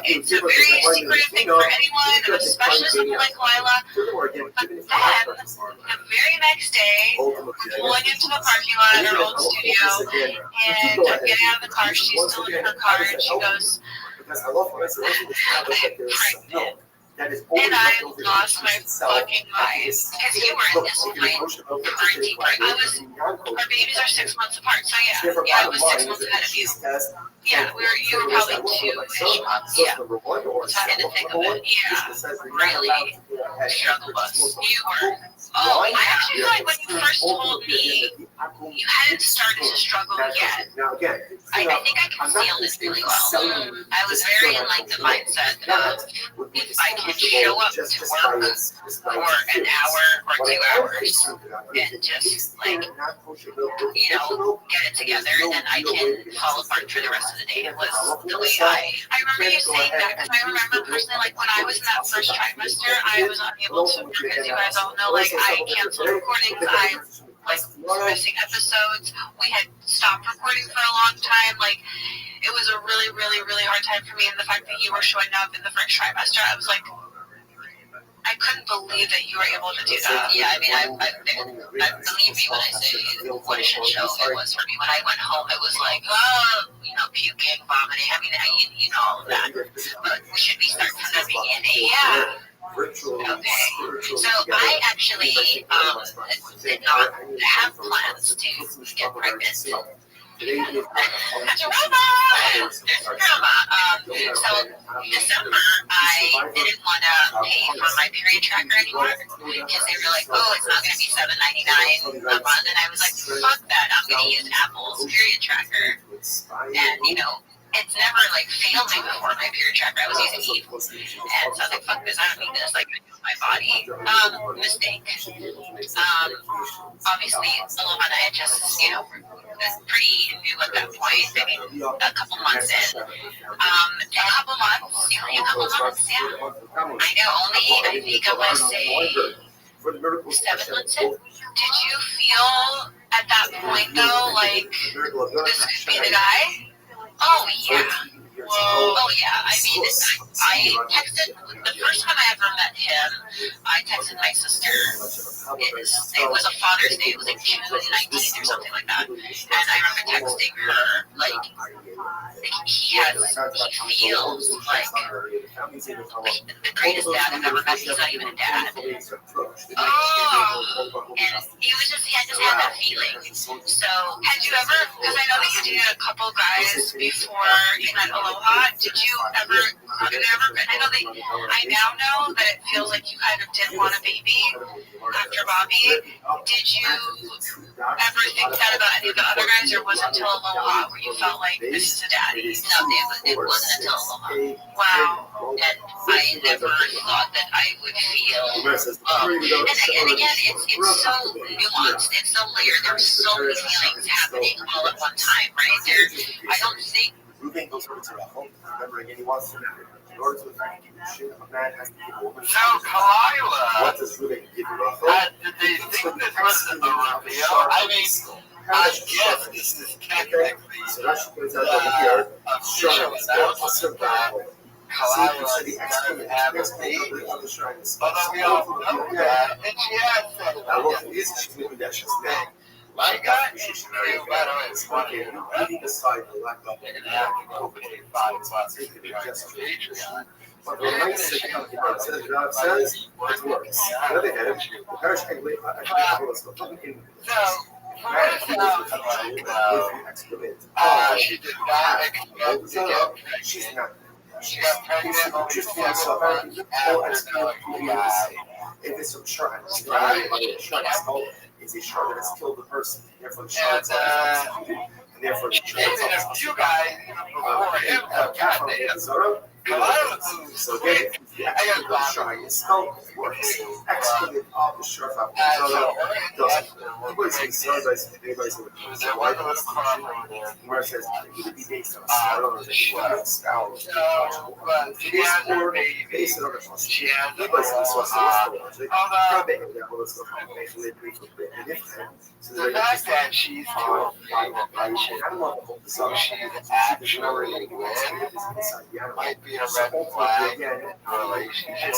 it's a very secretive thing for anyone, and especially someone like Lila. But then the very next day, we're pulling into the parking lot at our old studio, and I'm getting out of the car. She's still in her car, and she goes, I'm pregnant. And I lost my fucking mind. Because you were in this quarantine break. Our babies are 6 months apart, so yeah, I was 6 months ahead of you. Yeah, you were probably 2-ish months. Yeah. Having to think of it. Yeah. Really struggle bus. You were. Oh, I actually feel like when you first told me you hadn't started to struggle yet. I think I can feel this really well. I was very in like the mindset of if I can show up to work for an hour or 2 hours and just like, get it together, then I can fall apart for the rest of the day. It was the way I remember you saying that, because I remember personally, like when I was in that first trimester, I was unable to, because you guys all know, like I canceled recordings, I like missing episodes. We had stopped recording for a long time. Like it was a really, really, really hard time for me. And the fact that you were showing up in the first trimester, I was like, I couldn't believe that you were able to do that. Yeah, I mean, I believe me when I say what a shit show it was for me. When I went home, it was like, puking, vomiting. I mean, you know all of that. But should we start from the beginning? Yeah. Okay, so I actually did not have plans to get pregnant. Drama! There's drama. So December, I didn't want to pay for my period tracker anymore because they were like, oh, it's not going to be $7.99 a month, and I was like, fuck that. I'm going to use Apple's period tracker, and it's never like failed me before my period tracker. I was using Eve, and so I was like, fuck this, I don't need this. Like, I know my body. Mistake. Obviously, Aloha and I had just, was pretty new at that point. I mean, a couple months in. Only a couple months, yeah. I know, I think I want to say 7 months in. Did you feel at that point, though, like, this could be the guy? Oh, yeah. Oh, yeah. I mean, I texted, the first time I ever met him, I texted my sister. It was a Father's Day. It was like June 19th or something like that. And I remember texting her, like, he feels like the greatest dad I've ever met. He's not even a dad. Oh, and he just had that feeling. So, had you ever, because I know that you dated a couple guys before you met Aloha, did you ever, I know that, I now know that it feels like you kind of did want a baby after Bobby. Did you ever think that about any of the other guys, or was it until Aloha where you felt like this is a daddy? No, it wasn't until Aloha. Wow. And I never thought that I would feel, and again, it's so nuanced, it's so layered, there's so many feelings happening all at one time, right? I don't think. Ruben goes over to Rahul, remembering and he wants to know. In order to affect shit, a man has to give a woman. So, Kalila. What does Ruben give Rahul? Did they think this was a reveal? I mean, I guess this is technically so that she points out over here. Sure, What's the battle? Kalila is going to have a baby. Although we all know that, and she has said I love this. She's making that shit now. My God, she's very bad. It's funny. Leaving aside the lack of They're going to have to go between 5 months to be just Patreon. but the nice thing about the says, it works. The other hand, the parish can wait. I think it was Republican. She did not expect to get She's not. She got pregnant Just for herself. If it's a shark, it's a shark that has killed the person. Therefore, the shark is and therefore, the shark you guys before him have gotten it. So again, if you actually go try and spell works, excrement of the sheriff of doesn't. Anybody's concerned by anybody's why Gemara says it could be based on a spell or a spell or based on a question. Anybody's concerned Rabbi, let's go so the fact that she's doing so she's actually might be a red flag in a relationship.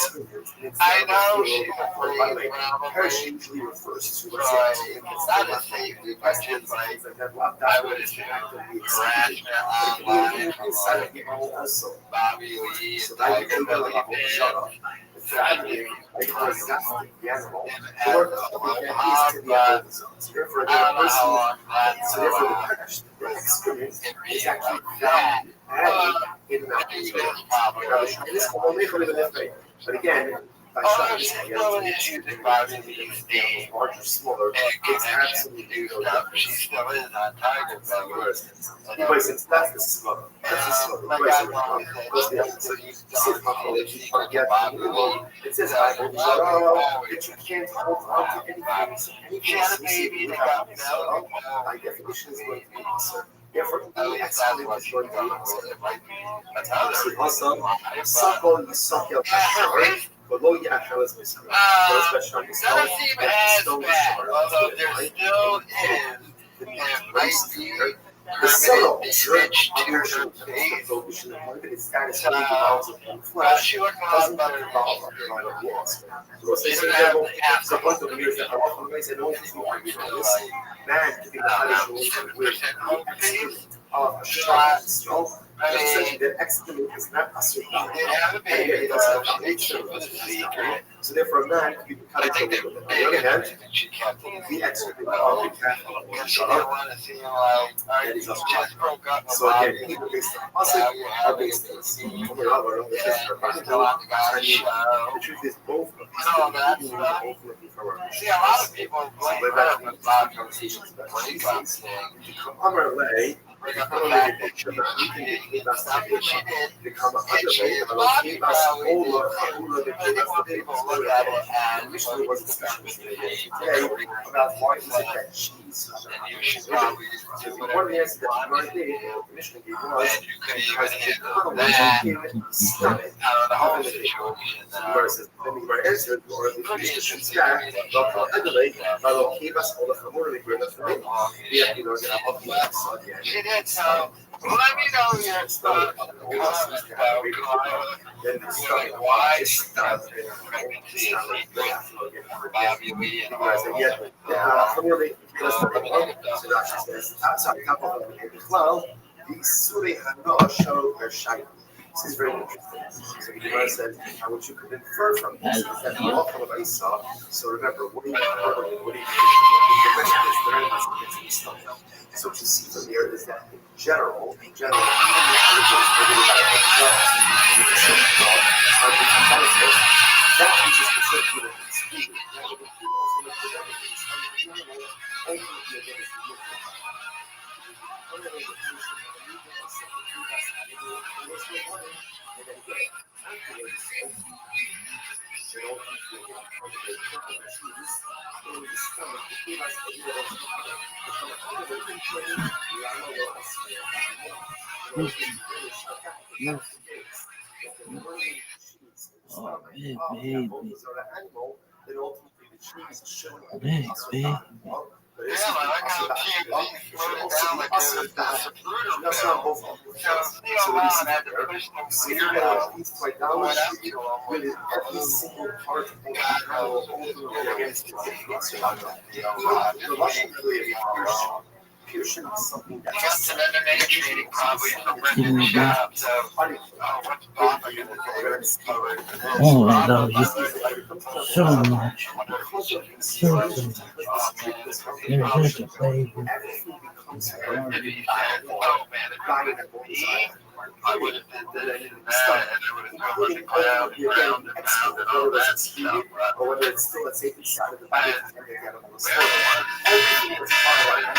I know she's afraid Parrish usually refers to it's not a safety, but just like I would assume harassment online from Bobby Lee, Tiger Billy but again, larger, smaller, it's absolutely no difference. She still is on Tiger Belly. Anyway, since that's the smother, it says, that you can't hold on to anything. She had a baby that got milk. By definition, is going to be concerned. Therefore, the excellent is going to be concerned. Suckle, you suck your below your actual is missing. Doesn't seem as bad, although there still is the subtle switch to her face. It's kind of flesh doesn't involve a walls. The point of view is that often ways and always man to be the punishment with of a shot stroke. The excrement is not a certain. So therefore, a man can be cut out of it. On the other hand, the excrement of the cat so again, either based on positive or based on the truth is both of these see, a lot of people blame her for bad conversations about cheese. On our way, become a living picture, but we can become a underlay, give us all of the people look at it and initially was a discussion today about why is it that cheese one of the answers that I did initially gave was because it in stomach of the versus then we were answered or the Christian stack about underlay about give us all of the more regret of the yeah, you know, she did so. Let me know your stuff in the comments about why she's not pregnancy is secret for Bobby Lee and all this is very interesting. So the Gemara said, what you could infer from this is that the awful of Esau. So remember, what do you so what you see from here is that in general, even the that which is considered speak. Oh, baby. Piercing is something that just an MMA training probably from Brendan's shop. So, what's Bob going to do? Oh, I love you so much. So much. You're such a baby. I would have did this and that, and I would have thrown the cloud and round and round and all that stuff. Or whether it's still a safe inside of the body, everything was part of it.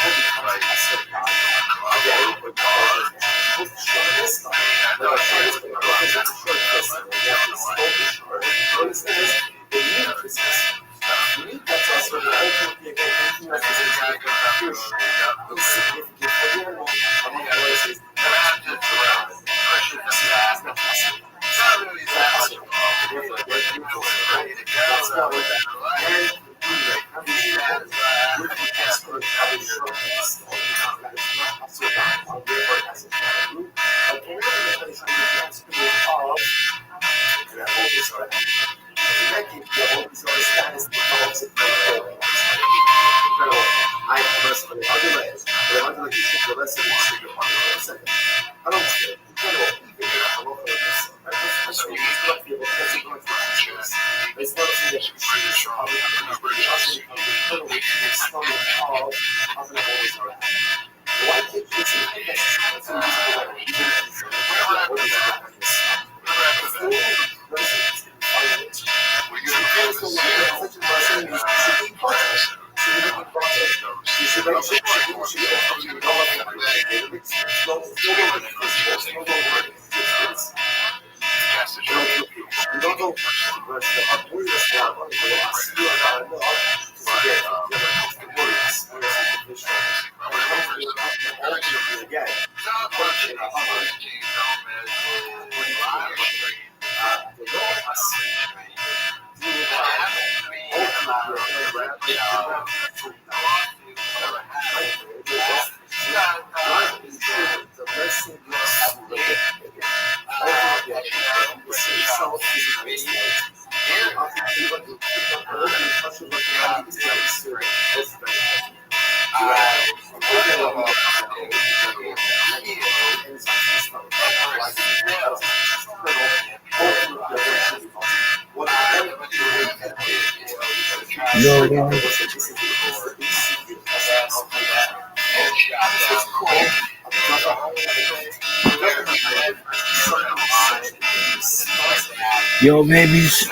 Yo, babies.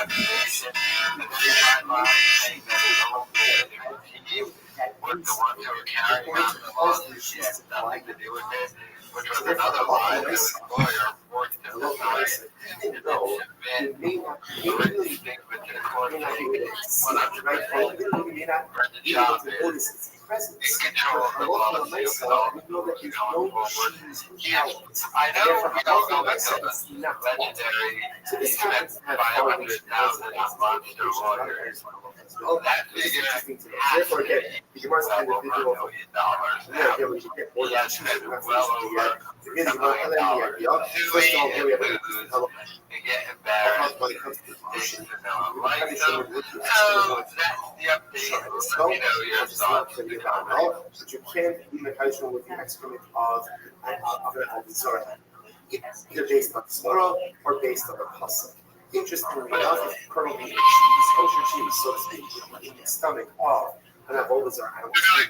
I know we don't know that legendary spent 500,000 monster warriors. That figure Therefore, again, you must $1 find the million dollars. now. Yeah, we should get more He has spent well over $1 million to get embarrassed. So that's the update. Let me know your thoughts in the comments. But you can't even hydrogen with the excrement of an Zorah, either based on Smora or based on the Pasuk. Interestingly enough, if you curl the cheese, kosher cheese, so to speak, in the stomach of an Abolazar, I will say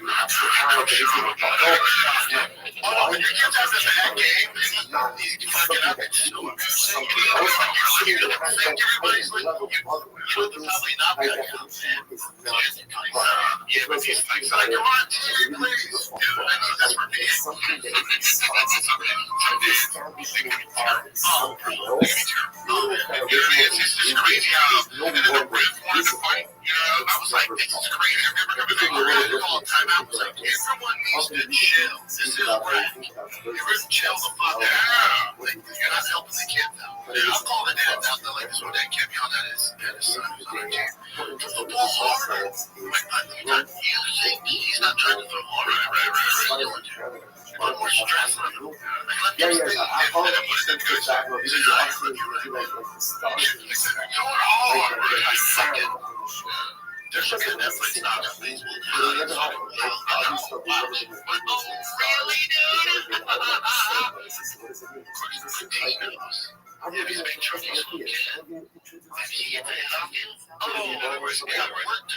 Chill the fuck out. Like, you're not helping the kid though. I'll call the dad out there, like, so that kid be on that his son who's on the team. Just a little harder. Like, he's not trying to throw harder. Right. A little more stress on him. Yeah, I follow the sense that this is actually like the start. There's just a Netflix not a Facebook. Really, dude? I'm going to be making sure he's okay.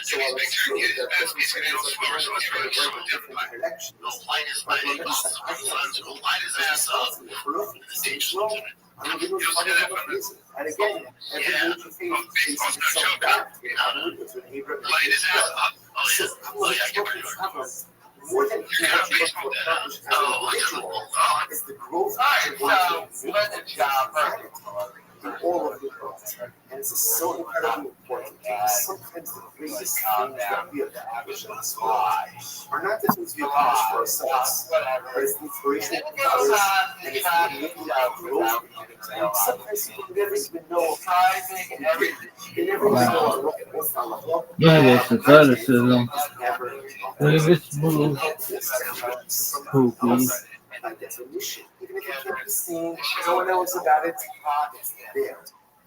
So I'll make sure he gets best piece of needle swimmer, so it's really so different. He'll light his ass up. Stage left. I'm going to give you and again, every major phase faces itself back. Light his ass up. Oh, yeah. More than what you look to accomplish as an individual is the growth in all of the world. And it's so incredibly important because sometimes the greatest things that we accomplish in this world are not the things we accomplish for ourselves, but it's the inspiration of others and it's the enabling growth. And sometimes people never even know everything. They never even know what's on the hook. Yeah, athleticism. This move. Poopy. By definition, even if you can't be seen, no one knows about it, it's there.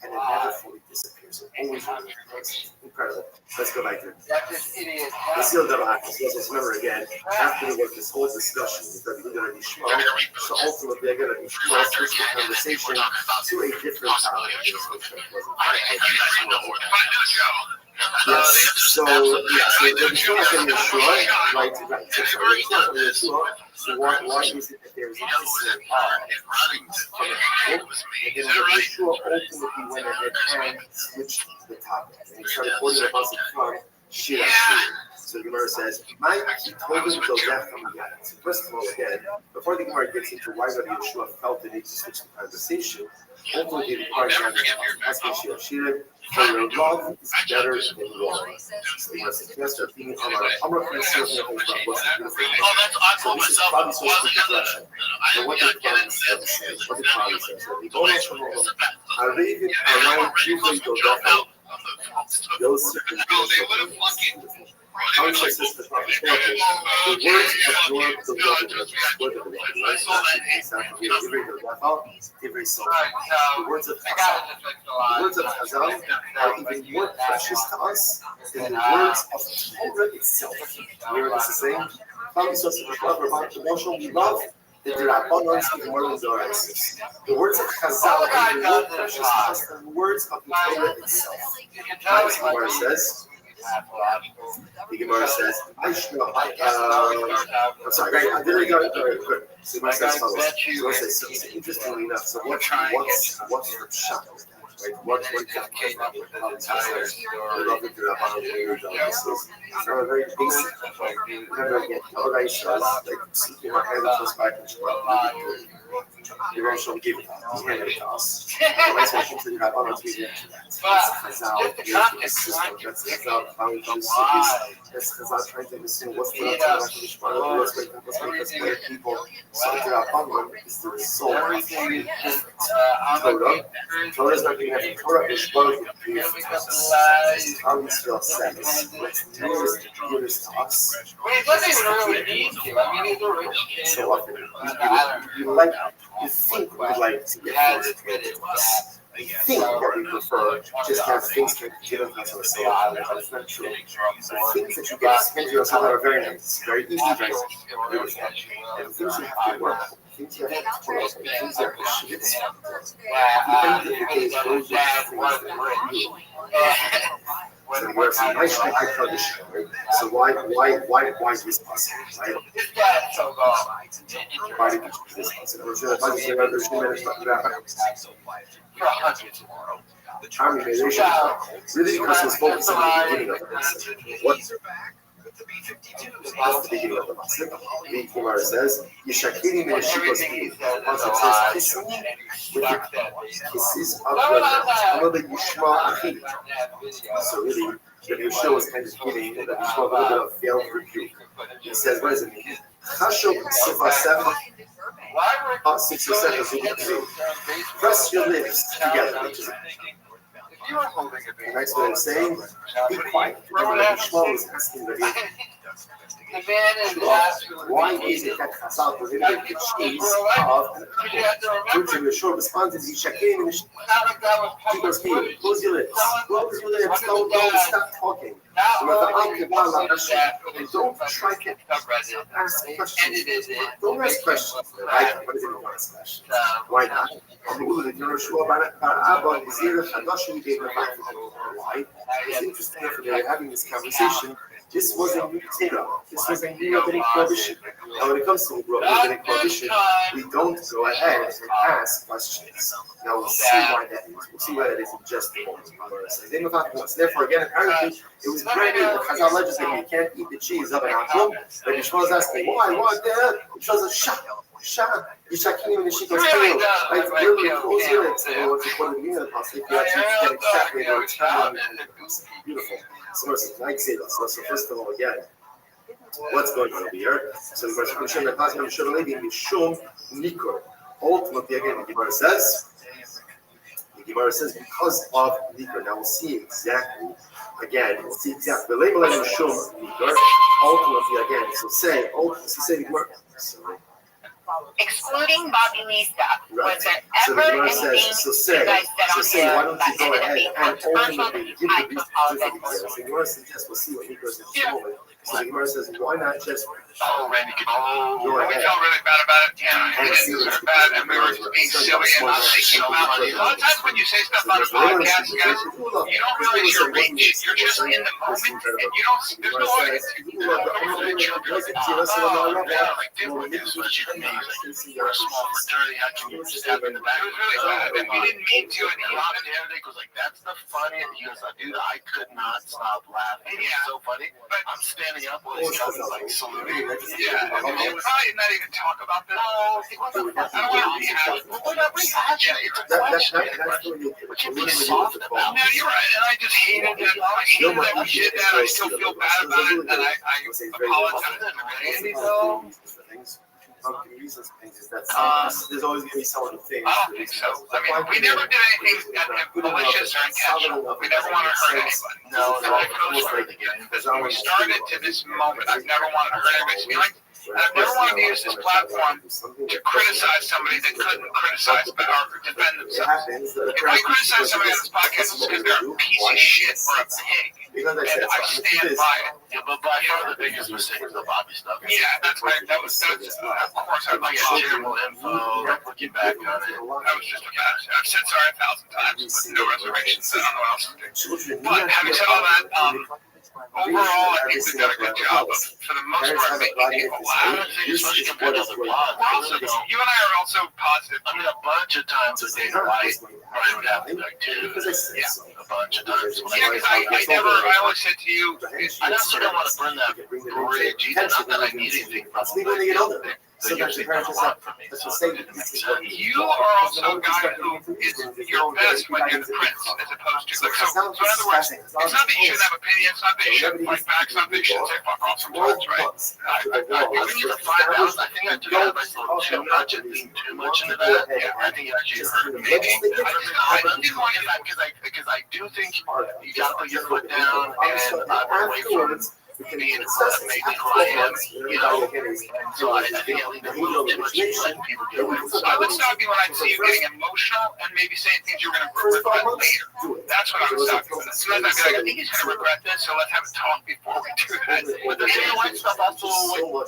And it never fully disappears. It always remains. Incredible. Let's go back to it. Let's see what the happens. Let's remember again, after this whole discussion, we're going to be Shmuel. So ultimately, they're going to be Shmuel switch the conversation to a different topic. So the Shmuel is getting Yeshua, right? So why is it that there is a necessary and then Yeshua ultimately went ahead and switched the topic. And he started quoting the Pasuk from Shira. So So the Gemara says, "My so first of all, again, before the Gemara gets into why Rabbi Yeshua felt the need to switch the conversation, hopefully the Gemara asking Shira, for your love is better than war." So the Gemara says, "Yes, sir, being on our friends serving the whole club wasn't beautiful." So this is probably supposed to be direction. And what the Gemara says, what the Gemara says, that the Gemara says, "Arabian around usually go down." Those How says this the words absorb the the words of Chazal are even more precious to us than the words of Torah itself. You hear what this is saying? We love the Rabbanon's even more than Zora's. The words of Chazal are even more precious to us than the words of the Torah itself. The Gemara says, the Gemara says, I'm sorry, I didn't go very quick. So the Gemara says, so interestingly enough, so what's the shot? Right? What came up with the tires or love it to it's not a very basic. Remember again, Torah says, like speaking my hand was back and the Rothschild gave it to us. He handed it to us. Otherwise, I should say that I'm to give it to that. That's Chazal. That's Chazal. How we do that's Chazal trying to understand what's the Torah, what's where people started out on is the soul of Torah. Torah is not being a Torah is both how we feel sex. Let's do this to give this to us. It doesn't even really need to. I mean, it's already so often you think we like to get things committed to us. You think that we prefer just have things given to us on a sale, but it's not true. So things that you get given to us are very nice, very easy, very and things you have to work. Things you have to work. Things that are shit. Depending on the case, those are things that you. So you have some nice tradition, right? So why is this possible, right? Why did this possible? Really, because he was focusing on the beginning of the message. That's the beginning of the message. The Gemara says, "Yishakiri me'eshikos bi." Also it says, "Kissing with the kisses of the Yishma Achi." So really, Rabbi Yeshua was kind of giving Rabbi Yeshua a little bit of failed rebuke. He says, "What does it mean?" Chashok sifa 7, 6 or 7 is equal to press your lips together, which is the next way of saying, be quiet. Remember, Rabbi Yeshua was asking Rabbi why is it that Chazal prohibited the cheese of an apple? Which Rabbi Yeshua responds, he goes, hey, close your lips, don't stop talking. And don't try to ask questions. Don't ask questions. Right? What is it you ask questions? Why not? Why? It's interesting that they're having this conversation. This was a new Torah. This was a new rabbinic prohibition. Now, when it comes to rabbinic prohibition, we don't go ahead and ask questions. Now, we'll see why that is. We'll see why that is in just a moment. Therefore, again, apparently, it was brand new. The Chazal legislated you can't eat the cheese of an apple. But Yeshua was asking, why? What? Yeshua says, shut. Yishakim and Yeshiko's tail. Like, really, close your lips. And what's the meaning of the passage? You actually get exactly the return. Beautiful. So first of all, again, what's going on over here? So ultimately, again, the Gemara says, because of Nikor. Now we'll see exactly, again, ultimately, again, so say the Gemara. Excluding Bobby Lee's stuff, Right. was there So ever the Gemara anything says, you guys said on why here don't you that go ended up ahead being and controversial? ultimately give I the reason apologize. So the Gemara suggests, we'll see what he goes into moment. So the Gemara says, why not just go we ahead felt really bad about it. Yeah, and we see didn't what feel bad, and we were being silly and not thinking about it. A lot of times when you say stuff on a podcast, guys, you don't realize your reach. You're just in the moment, and you don't. There's no audience. Like, dude, this was amazing. We're a small fraternity. How can you just have in the back? It was really bad, and we didn't mean to. And he hopped in there. He goes like, "That's the funniest." He goes, "Dude, I could not stop laughing. It was so funny." But I'm standing standing up while he's coming, like saluting. Yeah, and we'll probably not even talk about this. No, I don't want to rehash. We're not rehashing it. It's a question. What you being soft about? No, you're right, and I just hated that. I hated that we did that. I still feel bad about it, and I apologize. Randy, though. There's always going to be someone who thinks. I don't think so. I mean, we never did anything malicious or intentional. We never want to hurt anybody. No, So I post right again. When we started to this moment, I've never wanted to hurt anybody's feelings. And I've never wanted to use this platform to criticize somebody that couldn't criticize or defend themselves. If I criticize somebody on this podcast, it's because they're a piece of shit or a pig. And I stand by it. Yeah, but by far the biggest mistake was the Bobby stuff. Yeah, that's right. That was of course, I like terrible info. Looking back on it, that was just a bad. I've said sorry 1,000 times with no reservations. I don't know what else to do. But having said all that, overall, I think we've done a good job of, for the most part, making people laugh. especially compared to other blogs. You and I are also positive. I mean, a bunch of times with Dana White, Brian would have to be like, dude, yeah, a bunch of times. Yeah, because I always said to you, I also don't want to burn that bridge either. Not that I need anything from them. So that's the parents just from me. You are also a guy who is your best when you're the prince, as opposed to like. So in other words, it's not that you shouldn't have opinions, not that you shouldn't fight back, it's not that you shouldn't say fuck off sometimes, right? I think the 5,000, I think I took out myself too much and leaned too much into that. I think it actually hurt me. I didn't want to because I do think you got to put your foot down, and I'm away from being maybe who I am, you know. So I think I leaned a little too much into letting people get away. So I would stop you when I see you getting emotional and maybe saying things you're going to regret later. That's what I would stop you with. Sometimes I'd be like, I think he's going to regret this, so let's have a talk before we do that. But the Dana White stuff also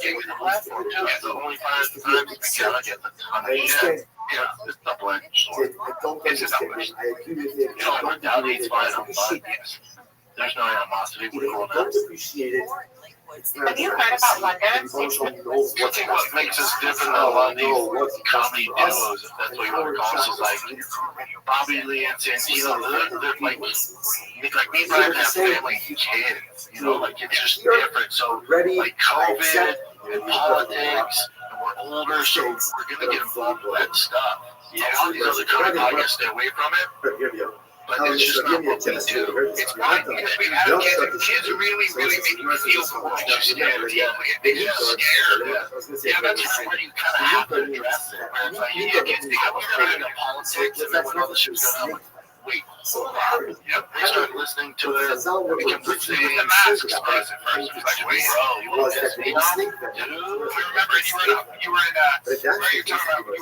gave me the platform too. It's the only 5 times because I get the ton of shit. Yeah, it's double-edged sword. It's a double-edged sword. You know, I doubt it's fine on mine. There's no animosity with all that. Have you heard about London? I think what makes us different than a lot of these comedy duos, if that's what you want to call us, is like Bobby Lee and Santino, they're like me, Brian, have family kids, you know, like it's just different. So like COVID and politics, and we're older, so we're gonna get involved with that stuff. Yeah, all these other comedy podcasts stay away from it. But it's just not what we do. It's fine because we've had kids, and kids really, really make you feel for what you're scared of. They're just scared. Yeah, that's where you kind of have to address it. Where it's like, you get kids think I'm trying to politics, and then when all the shit's going on, like, wait, hold on. Yep, they start listening to it. It becomes like the masks first at first. It's like, wait, bro, you want to test me now? Dude, I remember you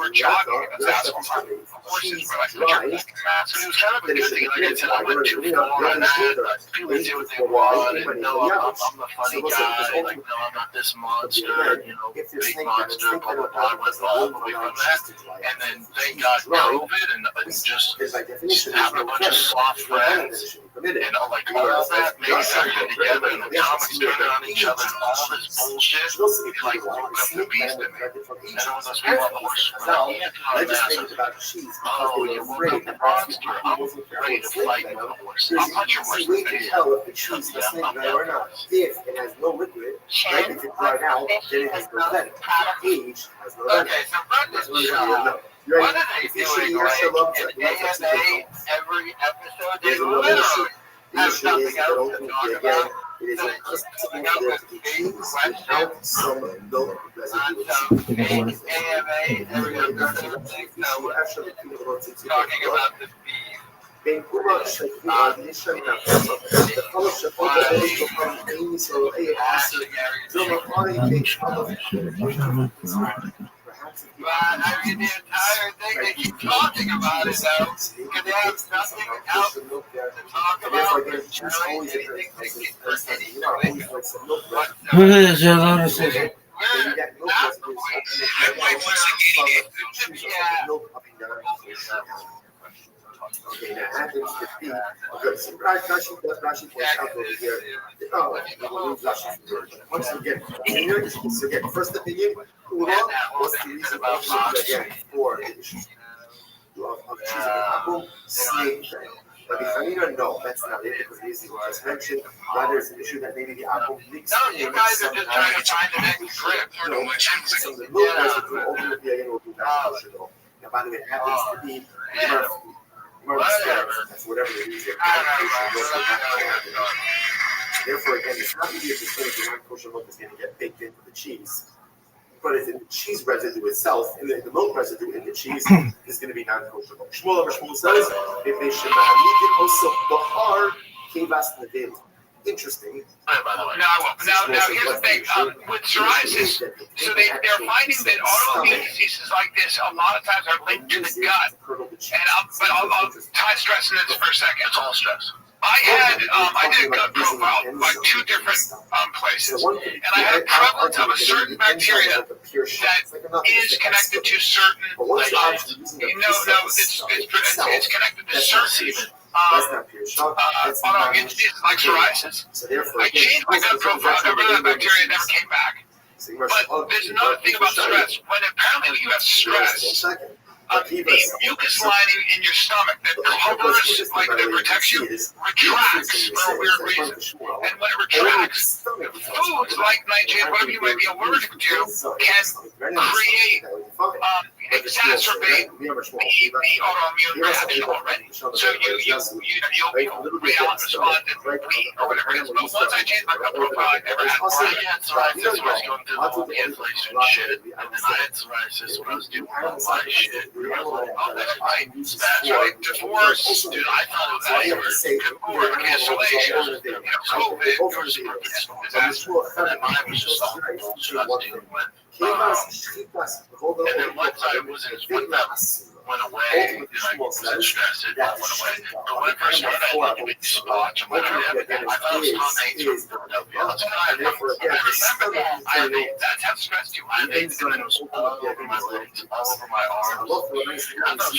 were jogging in the basketball. Horses were like, put your mask. It was kind of a good thing. Like I said, I went too far on that. People do what they want, and no, I'm the funny guy. Like, no, I'm not this monster, you know, big monster, blah, blah, blah. I went all the way from that. And then thank God COVID and just having a bunch of soft friends. And like all that made everything together, and the comics turning on each other, and all this bullshit, it like woke up the beast in me. And all those people on the horse were like, oh, you woke up the monster, I'm ready to fight with the horse. I'll punch your horse in the face. I'm down for this. If it has no liquid, right? If it's dried out, then it has no vent. Age has no vent. Okay, so Brendan, what are they doing like in AMA every episode? They literally have nothing else to talk about. So they just coming up with big questions on some AMA every episode. Talking about the beef. But I mean, the entire thing, they keep talking about it though, because they have nothing else to talk about. There's really anything they get for anything. Okay, now add this to the okay, so Rashi points out over here. Once you get opinion, so get first opinion, what's the reason again for of choosing an apple, snake, But the Chanina, no, that's not it, because these you just mentioned. Rather, it's an issue that maybe the apple mixed. No, you guys are just trying to find the next grip. No, so the milk residue ultimately again will be non-kosher though. Now, by the way, it happens to be that's whatever it is. Therefore, again, it's not easy to say the non-kosher milk is going to get baked into the cheese. But it's in the cheese residue itself, and the milk residue in the cheese is going to be non-kosher. Shmuel says, if they should also bahar kivas nevela. Interesting. Now, here's the thing. With psoriasis, so they're finding that autoimmune diseases like this a lot of times are linked to the gut. And I'll tie stress in this for a second. It's all stress. I did a gut profile by 2 different places, and I had a prevalence of a certain bacteria that is connected to certain. It's connected to certain. Autoimmune diseases like psoriasis. I changed my gut profile, got rid of that bacteria, never came back. But there's another thing about stress. When apparently you have stress, the mucus lining in your stomach that covers, like that protects you, retracts for a weird reason. And when it retracts, foods like nightshade, whatever you might be allergic to, can create, exacerbate the autoimmune reaction already. So you'll be respond and bleed or whatever it is. But once I changed my gut profile, I never had psoriasis when I was going through the whole cancellation shit, and then I had psoriasis when I was doing all my shit. That's right. Divorce, dude, I thought it was over cancellation, COVID, or disaster. And then mine was just all the bullshit I was dealing with. And then once I was when that went away, and I wasn't stressed, it went away. But when I first started, I had to make spots and whatever. I thought it was Tom Hanks from Philadelphia. I remember that. I mean, that's how stressed you. I made the windows all over my legs, all over my arms. I thought it was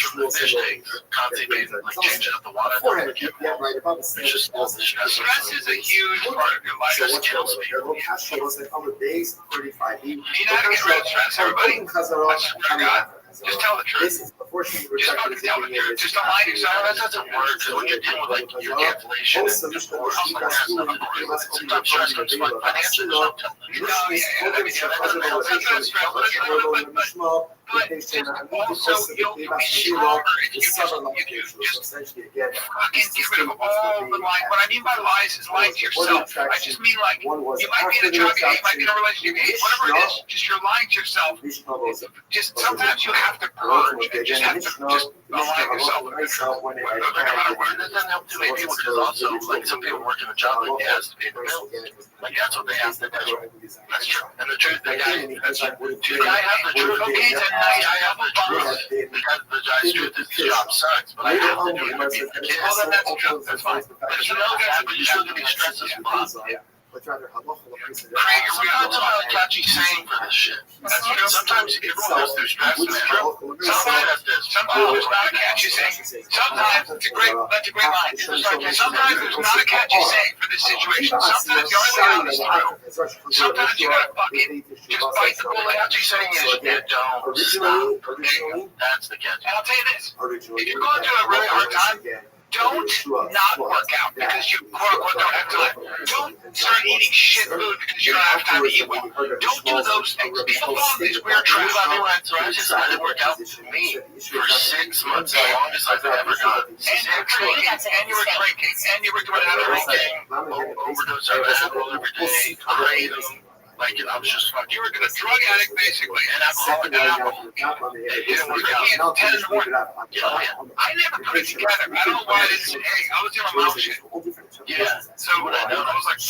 from the fish tank, constipated, like changing up the water. It's just all the stress. Stress is a huge part of your life. It just kills me. You know how to get rid of stress, everybody? I swear to God. Just tell the truth. Just fucking tell the truth. Just don't lie to yourself. That doesn't work, because when you're dealing with like your cancellation and divorce, like that has nothing to do with it. Sometimes stress comes from financially, there's no telling the truth. I mean, that doesn't help. Sometimes stress, but also you'll be stronger if you just fucking get rid of all the lies. What I mean by lies is lying to yourself. I just mean like, you might be in a job you hate, you might be in a relationship you hate, whatever it is, just you're lying to yourself. Just sometimes you have to purge and just have to just align yourself with the truth. And that doesn't help too many people, because also, like, some people work in a job like has to pay the bills. Like, that's what they have to do. That's true. And the truth, the guy has the truth. Okay, I have the truth. Because the guy's truth is the job sucks, but I have to do it to beat the kids. Well, then that's true. That's fine. But if you know that, but you're still going to be stressed as fuck. Sometimes I'm not a catchy saying for this shit. That's true. Sometimes everyone goes through stress, and it's true. Sometimes it's not a catchy saying. Sometimes it's a great line. Sometimes there's not a catchy saying for this situation. Sometimes the only way out is through. Sometimes you gotta fucking just bite the bullet. Catchy saying is you don't stop. That's the catch. And I'll tell you this: if you're going through a really hard time, don't not work out because you quote unquote don't have time. Don't start eating shit food because you don't have time to eat well. Don't do those things. People follow these weird traps. I didn't work out for me for 6 months, the longest I've ever gone. And you were drinking, and you were doing other things. Overdose of alcohol every day, crazy. Like, I was just fucking. You were a drug addict, basically, and alcoholic. You didn't work out. 10 in the morning. I never put it together. I don't know why I didn't say, hey, I was doing my own shit. Yeah. So I was like,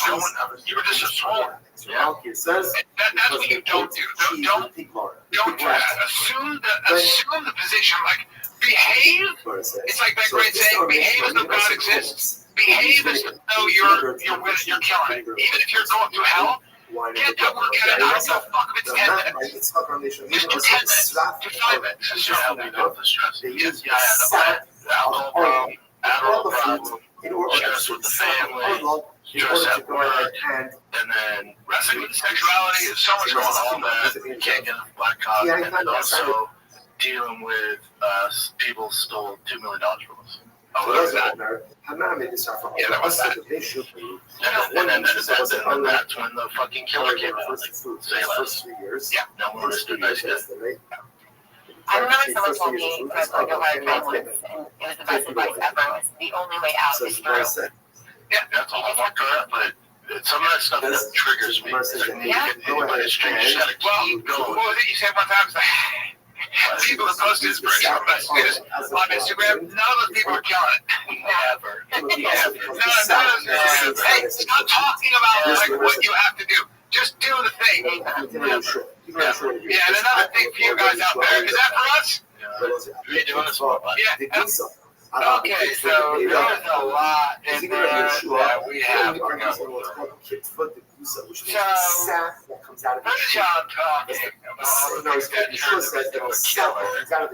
you were just a swore. Yeah. That's what you don't do. Don't do that. Assume the position. Like, behave. It's like that great saying, behave as though God exists. Behave as though you're killing it. Even if you're going through hell, get that work at it. I don't give a fuck if it's 10 minutes. Just do 10 minutes. Do 5 minutes. Just help me with the stress. Yeah, I had the alcohol problem, stress with the family, stress at work, and then wrestling with sexuality is so much going on. All that, can't get a black card, and then also dealing with people stole $2 million from us. Oh, look at that. Yeah, that was that. And then that's when the fucking killer came out. Like, say less. Yeah, no one understood nice guy. I remember someone told me like a hard time once, and it was the best advice ever. Was the only way out is through. Yeah, that's all I want to correct, but some of that stuff that triggers me. Like, anybody strange, you just gotta keep going. What was it you said one time? People that post inspirational messages on Instagram, none of those people are killing it. Never. Hey, stop talking about like what you have to do. Just do the thing. Yeah, and another thing for you guys out there, is that for us? Yeah. Okay, so there's a lot in there that we have to go through. So, first job talking about all the things that turn the best of a killer,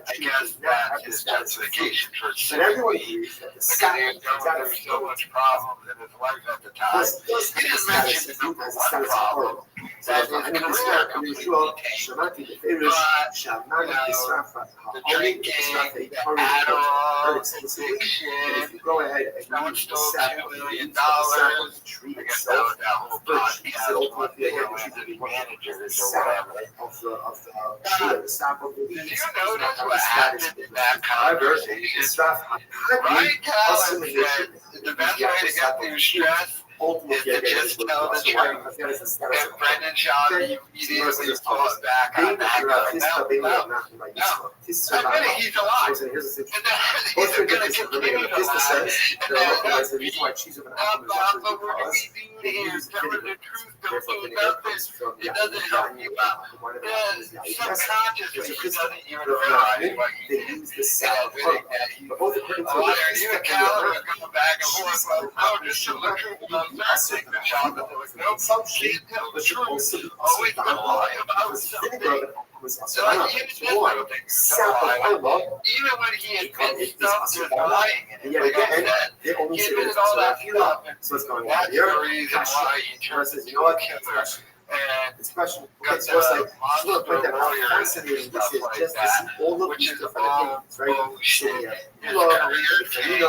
I guess that's his justification for saying because he was going through so much problems in his life at the time. He didn't mention the number one problem, that his career completely tanked. But, the drinking, the Adderall, addiction, someone stole $2 million. I guess that was that whole podcast. One day he was the manager or whatever. Did you notice what happened in that conversation? Right, Colin said the best way to get through stress is to just tell the truth. And Brendan Shaw immediately falls back on that. No. He's a lie. And then he's going to continue to lie. And then but what do we do here? Tell the truth. Don't do nothing. It doesn't help you out. Subconsciously, he doesn't even realize what he did. And think that he's a liar. You and Colin are going back and forth. No, just tell the truth. Take the job that there was no shit, tell the truth. Always gonna lie about something. So like he admits something. Even when he admits stuff, there's lying in it. Like I said, he admitted all that stuff, and that's the reason why he turns into a killer. And because monster warrior and stuff like that, which is all bullshit. His career tank,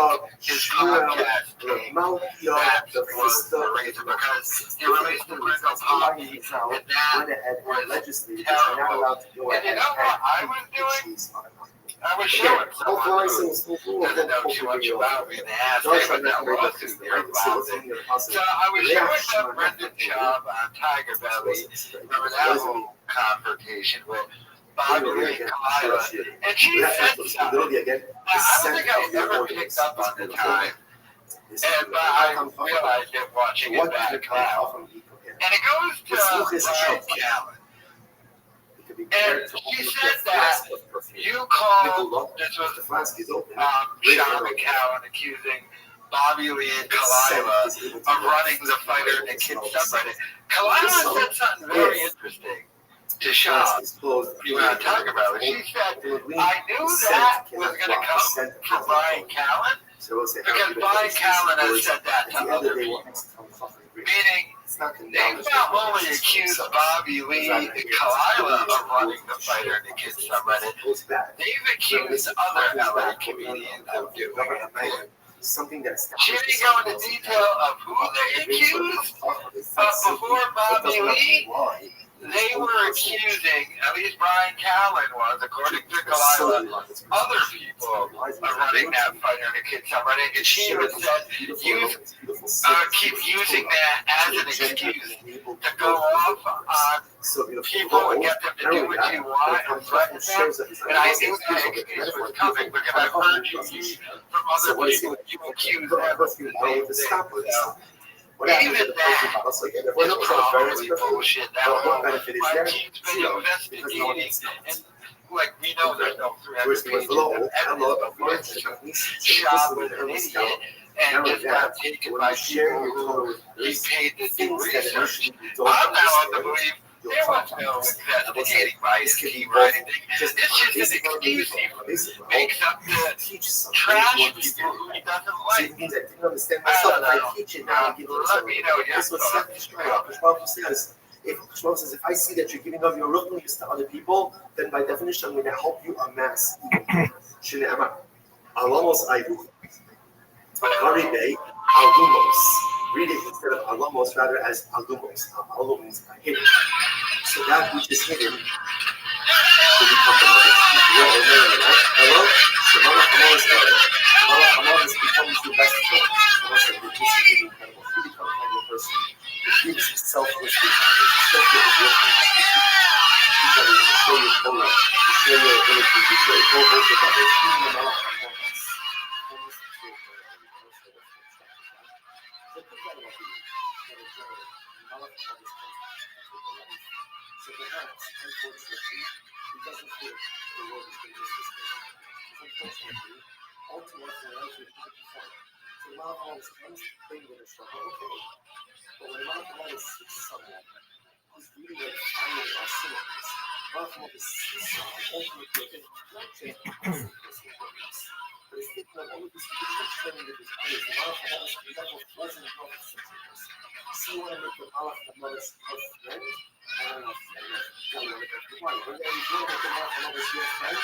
his podcast tank, that's what the reason, because he released the original copy, and that was terrible. And you know what I was doing? I was showing someone who doesn't know too much about me, and they asked me about that lawsuit they're involved in. So I was showing them Brendan Schaub on Tiger Belly. Remember that whole confrontation with Bobby Lee and Kalila, and she said something. Now, I don't think I ever picked up on the time, but I realized it watching it back now. And it goes to Brian Callen. And she said that you called, this was Sean McCowan accusing Bobby Lee and Kalila of running the fighter and the kid subreddit. Kalila said something very interesting to Sean. You want to talk about it? She said, I knew that was going to come from Brian Callen because Brian Callen has said that to other people. Meaning, they've not only accused Bobby Lee and Kalila of running the fighter and the kids subreddit, they've accused other LA comedians of doing it. She didn't go into detail of who they accused, but before Bobby Lee, they were accusing, at least Brian Callen was, according to Kalila, other people of running that fighter and the kids subreddit, and she even said, keep using that as an excuse to go off on people and get them to do what you want and threaten them. And I knew that excuse was coming because I've heard you from other people, you accuse them of the same thing. Even that was probably bullshit. That my team's been investigating, and like we know there's no 300 pages of evidence of what Shop was an idiot and just got taken by people who he paid to do research. I'm now of the belief there was no investigating by his team or anything. It's just an excuse he makes up to trash people who he doesn't like. I don't know. Let me know your thoughts. If Shmuel says, if I see that you're giving of your ruchnius to other people, then by definition I'm going to help you amass. Varibe, alumos. Read it instead of alumos, rather as alumos. Alum means hidden. So that which is hidden will become the mother. Hello? Shemala Hamolis Shemala Hamolis becomes the best friend. This is really incredible. You become a kind of person who gives selflessly. To show your power, to show your ability, to show your co-host with others, even the Malach Hamolis. So think about it. So perhaps, unfortunately, he doesn't feel the world is going to just this way. Unfortunately, all too often in life we have to perform. So a lot of all this comes, things that are struggle, okay. But when a lot of all this sees someone who's really like finding our sins, a lot of all this sees someone ultimately again, not just personal goodness, but it's thinking of all of these people and sharing with these others. A lot of all this level of pleasant health symptoms. So you want to make the Malach Hamolis your friend? When they enjoy the Malach Hamolis your friend, the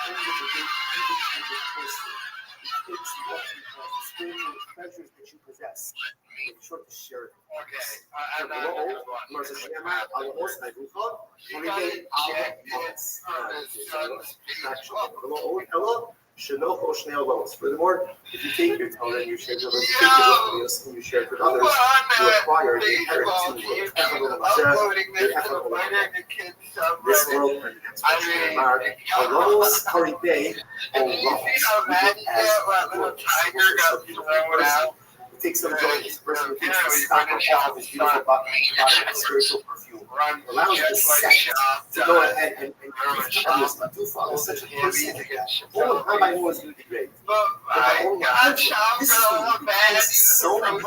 end of the day, you become the person who takes what you have, the spiritual treasures that you possess, and make sure to share it. Furthermore, if you take your Torah and you share your words, and you share it with others, you acquire the inherent this world and its expression mark, Alamos Haribay, or Lamos, take some joy in this person who takes the stock off of his beautiful body and spiritual perfume. Allows the sect to go ahead and teach others to do follow such a person like that. Oh, how I know is going to be great. This is so much better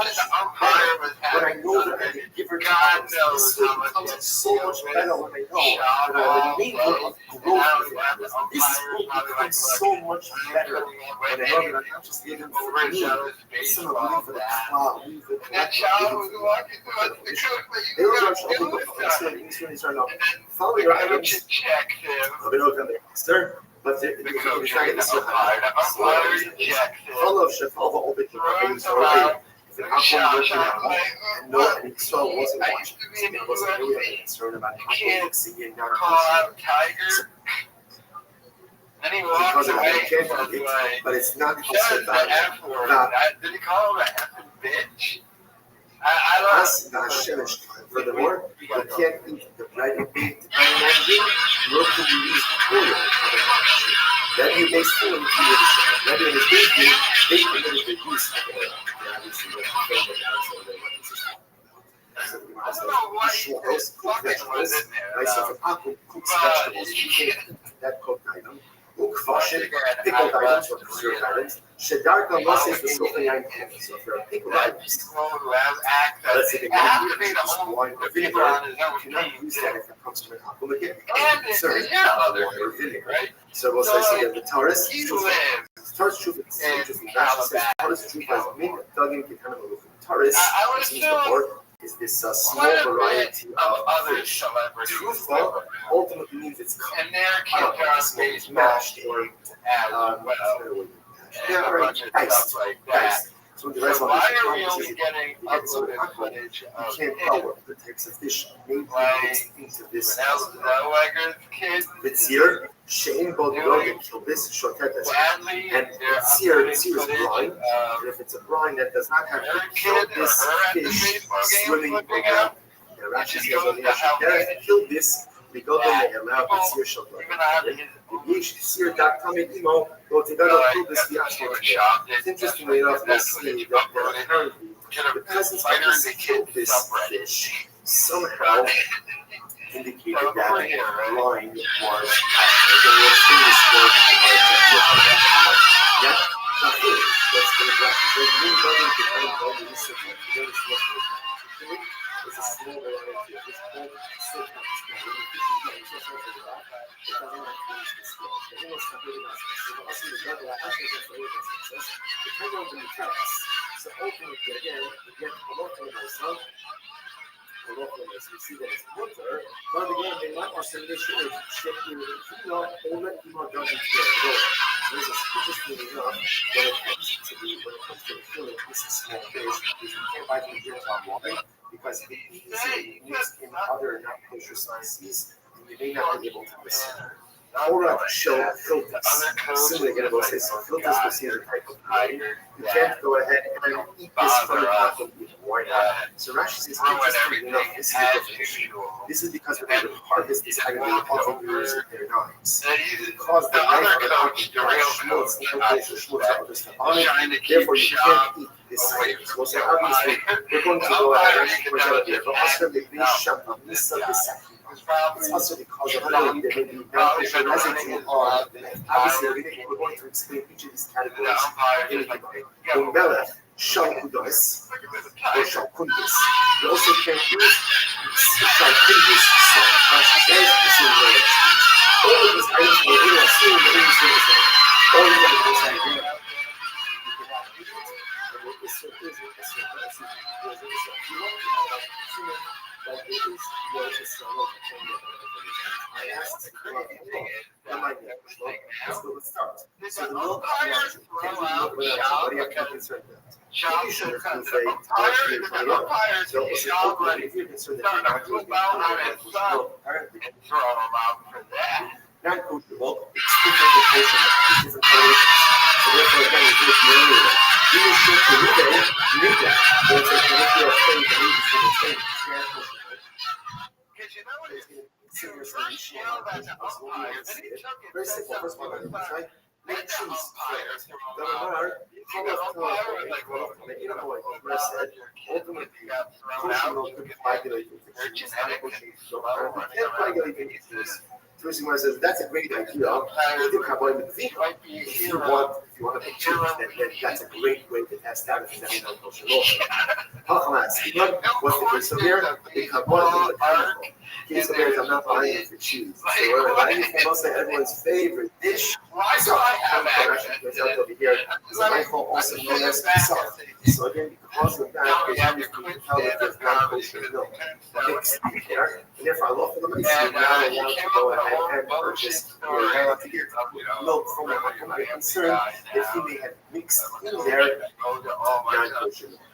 when I know that I can give her to others. This way becomes so much better when I know that I will enable of growth with others. This will become so much better when I know that I'm not just living for me, but someone living for the cloud, living for the following your items, sir, but the follow Shafava over here. If an Aqua working out and no, and so wasn't watching, so wasn't really concerned about Aqua singing down because of that, you can't do it, but it's not considered that. Did he call him an effing bitch? Furthermore, you can't eat the bread you baked by an engine, nor can you use the oil of an engine. That you base food into the Rabbi is baking, they permitted the use of oil. Obviously, you have to fill the outside of the vegetables, myself and Aqua cooks vegetables, you can't eat that cooked item. Ukvashin, pickled items or preserved items. Shedarka must is the soaking item. So if you're a pickled items, let's say wine or vinegar, you cannot use that if it comes to an Aqua again. Concerns wine or vinegar. So we'll say that the Taurus truth is interesting. Rashi says Taurus truth has made Duggan can kind of look at Taurus. Is this small variety of fish. Truthful ultimately means it's mashed or diced. So the rest of the getting uploaded footage of you can't tell what the types of fish may be mixed into this. Vitzir, Shane Bodrogan killed this Shotetas. And Vitzir is brine. And if it's a brine that does not have to kill this fish swimming around, Rashi says on the Shotetas, kill this. We go there and allow Vitzir Shotetas. Yesh Vitzir Dakame Imo, go to kill this It's interestingly enough, we'll see that apparently the presence of this fish somehow indicated that line was it's a small variety of this whole silk so ultimately, again, you get a lot of myself. We see that it's water, but again, they might also make sure that you know, all that you are doesn't feel Interestingly enough, when it comes to the filling, this is small fish, you can't buy them here on water because it easily moves in other non-kosher species, and you may not be able to discern. Torah shall filters. Similarly, again, we'll say so. Filters will see the type of tiger. You can't go ahead and eat this from the top of the wine. So Rashi says, interestingly enough, this is the definition. This is because when they would harvest this tiger, they would often use their knives. Because the knife of an ox, schmutz, on it, therefore you can't eat this tiger. So say, obviously, we're going to go ahead and we're going to be it's also because of the way there may be non-kosher residue on the knife. Obviously, we're going to explain each of these categories in a given way. Shal Kudos or Shal Kundis. You also can use Shal Kundis salt. Rashi says the same way. All of these items were really assumed that in the same. All of them is like you can have it, and what this is like it is what is I asked let's start. So the milk what do you have to be concerned about? You should say, if you're concerned that you're not doing non-kosher milk, it's different location, different coloration. So therefore, again, we do it earlier. You should make that. Or it's like, if you're afraid that maybe it's going to change, it's not kosher. Very simple. First one, right? Make cheese first. You don't know what Chris said. Ultimately, kosher milk could coagulate into cheese. You can't coagulate into cheese. Someone says that's a great idea. If you want to make cheese, then that's a great way to test out if that's not kosher law. What's the case of here? The carbon and the chemical. Case of here is I'm not buying it for cheese. So we're buying it for mostly everyone's favorite dish. So over here is a michael also known as salt. So again, because of that, we have to tell that there's not kosher milk mixed in there. And therefore, I love for the money, so you're not allowed to go ahead and purchase milk from a I'm concerned that he may have mixed in there non-kosher milk.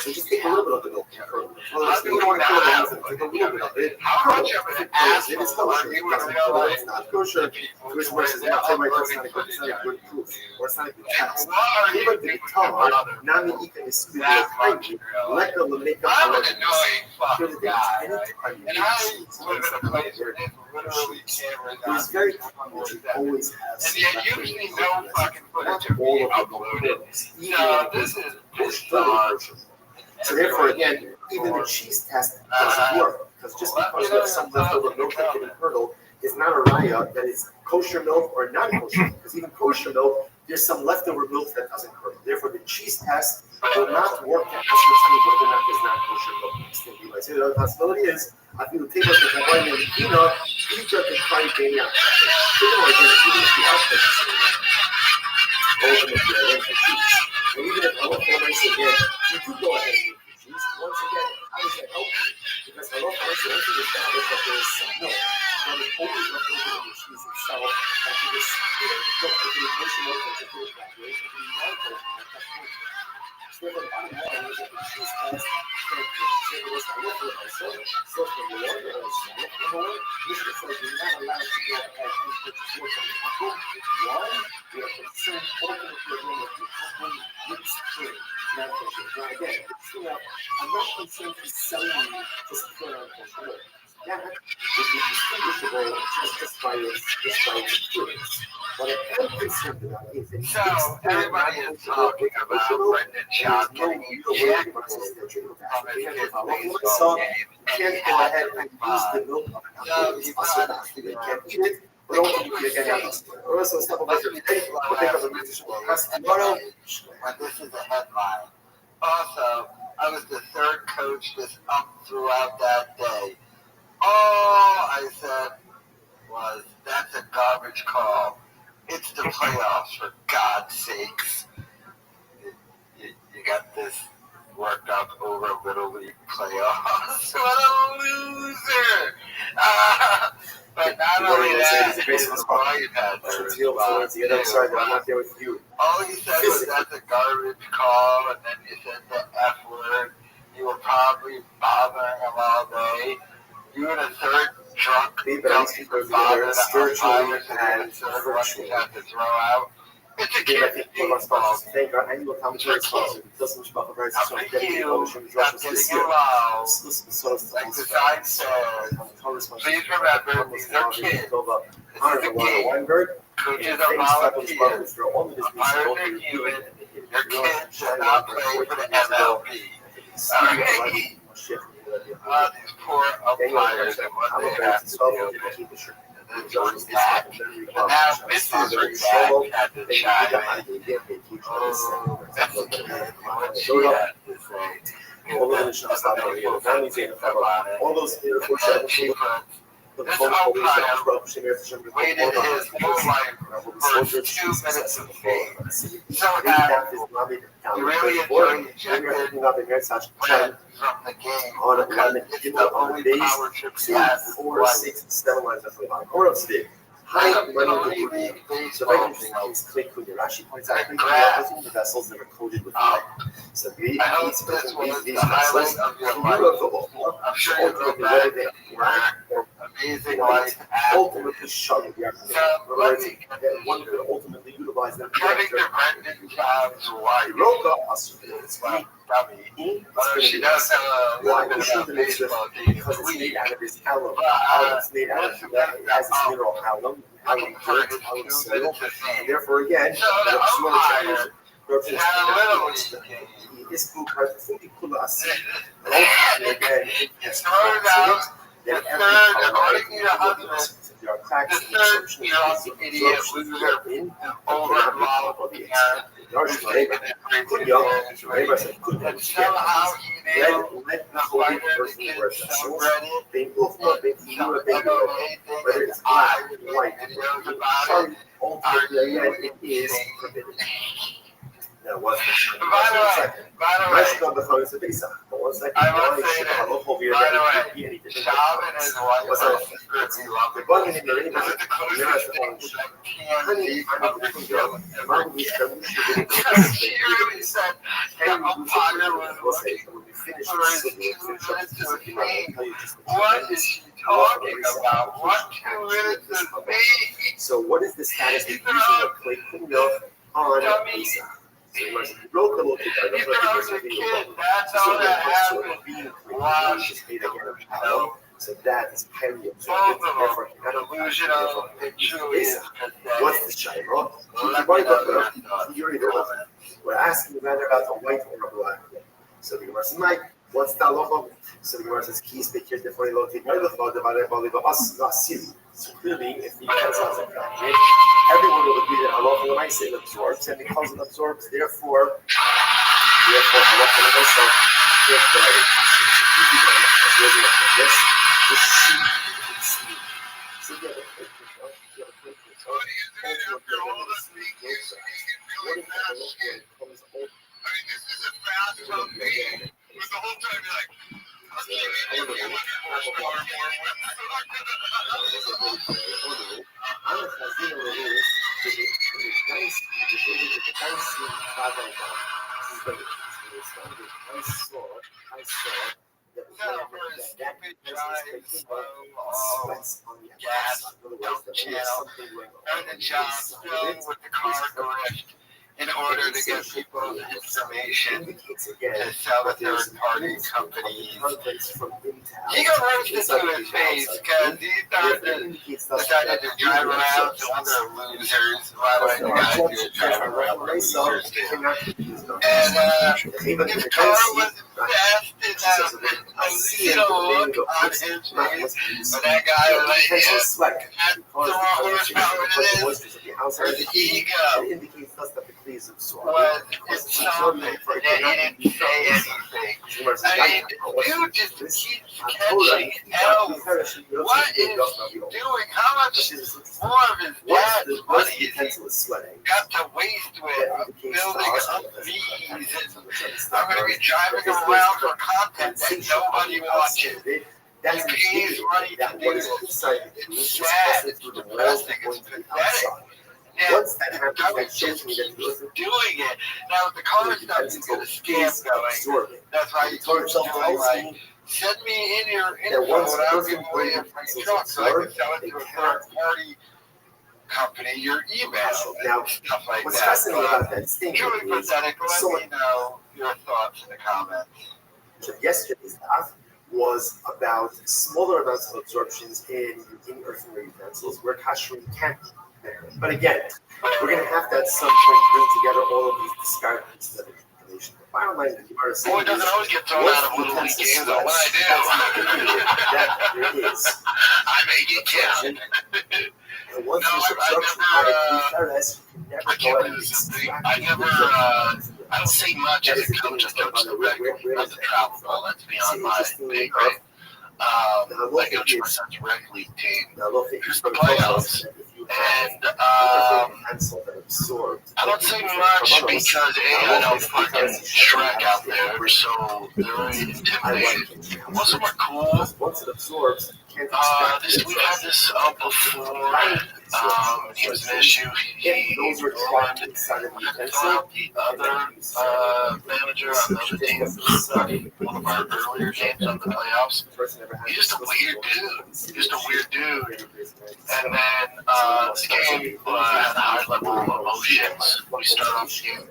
So just take a little bit of the milk and curdle it. You don't want to curdle anything, take a little bit of it. Curdle it. If it curdles it, it's kosher. If it doesn't curdle it, it's not kosher. Which worse is not saying it's not a good proof, or it's not a good test. Even the Tamar, Nami Ika is sweet with kindly, let the Lameka Halagas. Here the day, it is very common that you always have some not all of the so therefore, again, even the cheese test doesn't work because just because you have some leftover milk that didn't curdle is not a raya that is kosher milk or non-kosher milk. Because even kosher milk, there's some leftover milk that doesn't curdle. Therefore, the cheese test will not work to ascertain whether or not there's non-kosher milk. So the possibility is, I think the table is the one in Kina, each of the five daily outcomes. Even if the outcomes ultimately I went for cheese. And even if I look for nice again, you do go ahead and eat cheese. Once again, how does that help you? Because I love nice once you establish that there is some milk, now there's always left over in the cheese itself that you just look at the emotional milk that you're evaluation and you want to so the bottom line is that the cheese test can say it was not looking at myself, so from the water, or it's not looking for it, Mr. says you're not allowed to go ahead and purchase wood from the apple. One, we are concerned ultimately with the apple mixed drink, not kosher. Now again, I'm not concerned with selling you just pure non-kosher milk. That would be distinguishable just by its appearance. What I am concerned about is that so everybody is talking about Brendan Schaub getting ejected from his kids' so you can't go ahead and use the milk of an apple. It's also not. You can't eat it. But ultimately, you can eat it. Also, step over here. We'll take up a musician. This is a headline. Also, I was the third coach that's up throughout that day. All I said was, that's a garbage call. It's the playoffs, for God's sakes. You got this worked up over Little League playoffs. What a loser! But not only that, his wife had to respond the other side, too. I'm not there with you. All he said was that's a garbage call, and then you said the F word. You were probably bothering him all day. You and a third drunk dummy were bothered spiritually and third one you had to throw out. It's a kid's baseball game. It's for kids. How big you stop getting involved. Like the sign says, please remember these are kids. This is a game. Coaches are volunteers. Umpires are human. They're kids and not playing for the MLB. Okay. These poor umpires and what they have to deal with. And then Dad. And now Mrs. Dad had to chime in. Oh, that's what she had to say. All those She put, this umpire waited his whole life for 2 minutes of fame. So admirable. He really enjoyed ejected when from the game because it's the only power trip he has in his life. High money league baseball Rashi points out the vessels that are coated with light. So I hope this was the highlight of your life. I'm sure you'll go back to your amazing life ultimately shut it. So let me one could ultimately utilize them. getting to Brendan John's wife. It's like dummy. Although she does have a little bit about baseball dating Because it's made out of this alum. It's made out of it has this mineral alum. Alum dirt, alum soil. And therefore, again, So the umpire had a little league game. This group has fully plus. Ultimately, again, It throws out the third, according to your husband, the third drunk idiot loser overinvolved with the parent. And somehow he nailed the fighter, the kids celebrated. And some MMA thing is I made videos about it. Are you insane? Now, what's By the way, I must say this. By the way, Shab and his wife are secretly loving this. This is the closest thing to like TMZ from the show ever get. She really said the umpire was looking for his 2 minutes of fame. What is she talking about? What 2 minutes of fame? So, what is the status of using a clay cleaner on Lisa? So He throws a kid, that's all that happened. Wow, she's so that is heavy. both of them, delusional, it truly is pathetic. What's the shayla? We're asking rather about a white or a black. So the Gemara says, Mike, what's the halacha? So the Gemara says, keys the kid before he looked at so clearly, if the utensils are connected, everyone will agree that halacha l'maisa it absorbs, and because it absorbs, therefore, halacha l'maisa, this sheet is seen. So you have a quick control, you have a quick control. What if the halacha becomes old? I mean, this is a fast tongue thing. But the whole time you're like, in order to get people information to sell to third-party companies. He got roasted to his face because he decided to drive around to other losers. By the way, the guys who are driving around were losers too. And his car was fast enough, a little look on his face, but that guy was like, yeah, that's the horsepower it is, or the ego. Was insulted that he didn't say anything. I mean, dude just keeps catching L's. What is he doing? How much more of his dad's money is he got to waste with building up these? And I'm going to be driving him around for content that nobody watches. That's an pays indicator money that to what do is this. inside the It's group is sad. passing It's through the walls depressing. and going It's to the pathetic. outside. Now, Once that the happens, that government shows just me that keeps the doing it. Now, with the car stuff, you get a scam going. That's why he keeps doing like, send me in your info and I'll give away a free truck so I can sell it to a third-party company, your email, now, stuff like what's that. fascinating about that statement Truly is pathetic. Let me know your thoughts in the comments. yesterday's daf was about smaller amounts of absorptions in earthenware utensils where kashrut can't be there. But again, we're going to have to at some point bring together all of these disparate pieces of information. The bottom line is Gemara saying Boy, doesn't always get thrown out of little league games on what I do. That there is. I make it count. And once No, there's I absorption never, by you can never I go can't ahead believe and this is a thing. extract I the never, absorption. I don't say much as a coach. I coach the rec, not the travel ball. That's beyond my big grade. I coach my son's rec league team. Here's the playoffs. And I don't say much because I know fucking Shrek out there, so they're very intimidating. Most of them are cool. This we've had this before. He was an issue. He wanted to throw out the other manager on the other team. One of our earlier games on the playoffs. He's just a weird dude. And then this game had a high level of emotions. We start off the game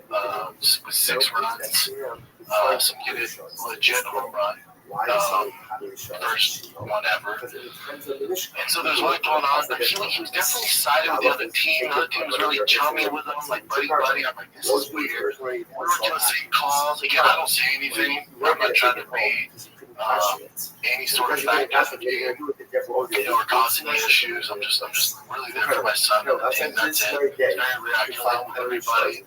with 6 runs. Some get it legit home run. First one ever. And so there's a lot going on. I feel like he was definitely siding with the other team. The other team was really chummy with him, like buddy. I'm like, this is weird. We were just saying calls. Again, I don't say anything. I'm not trying to be any sort of factor or causing any issues. I'm just really there for my son and the team. That's it. Very reactive with everybody.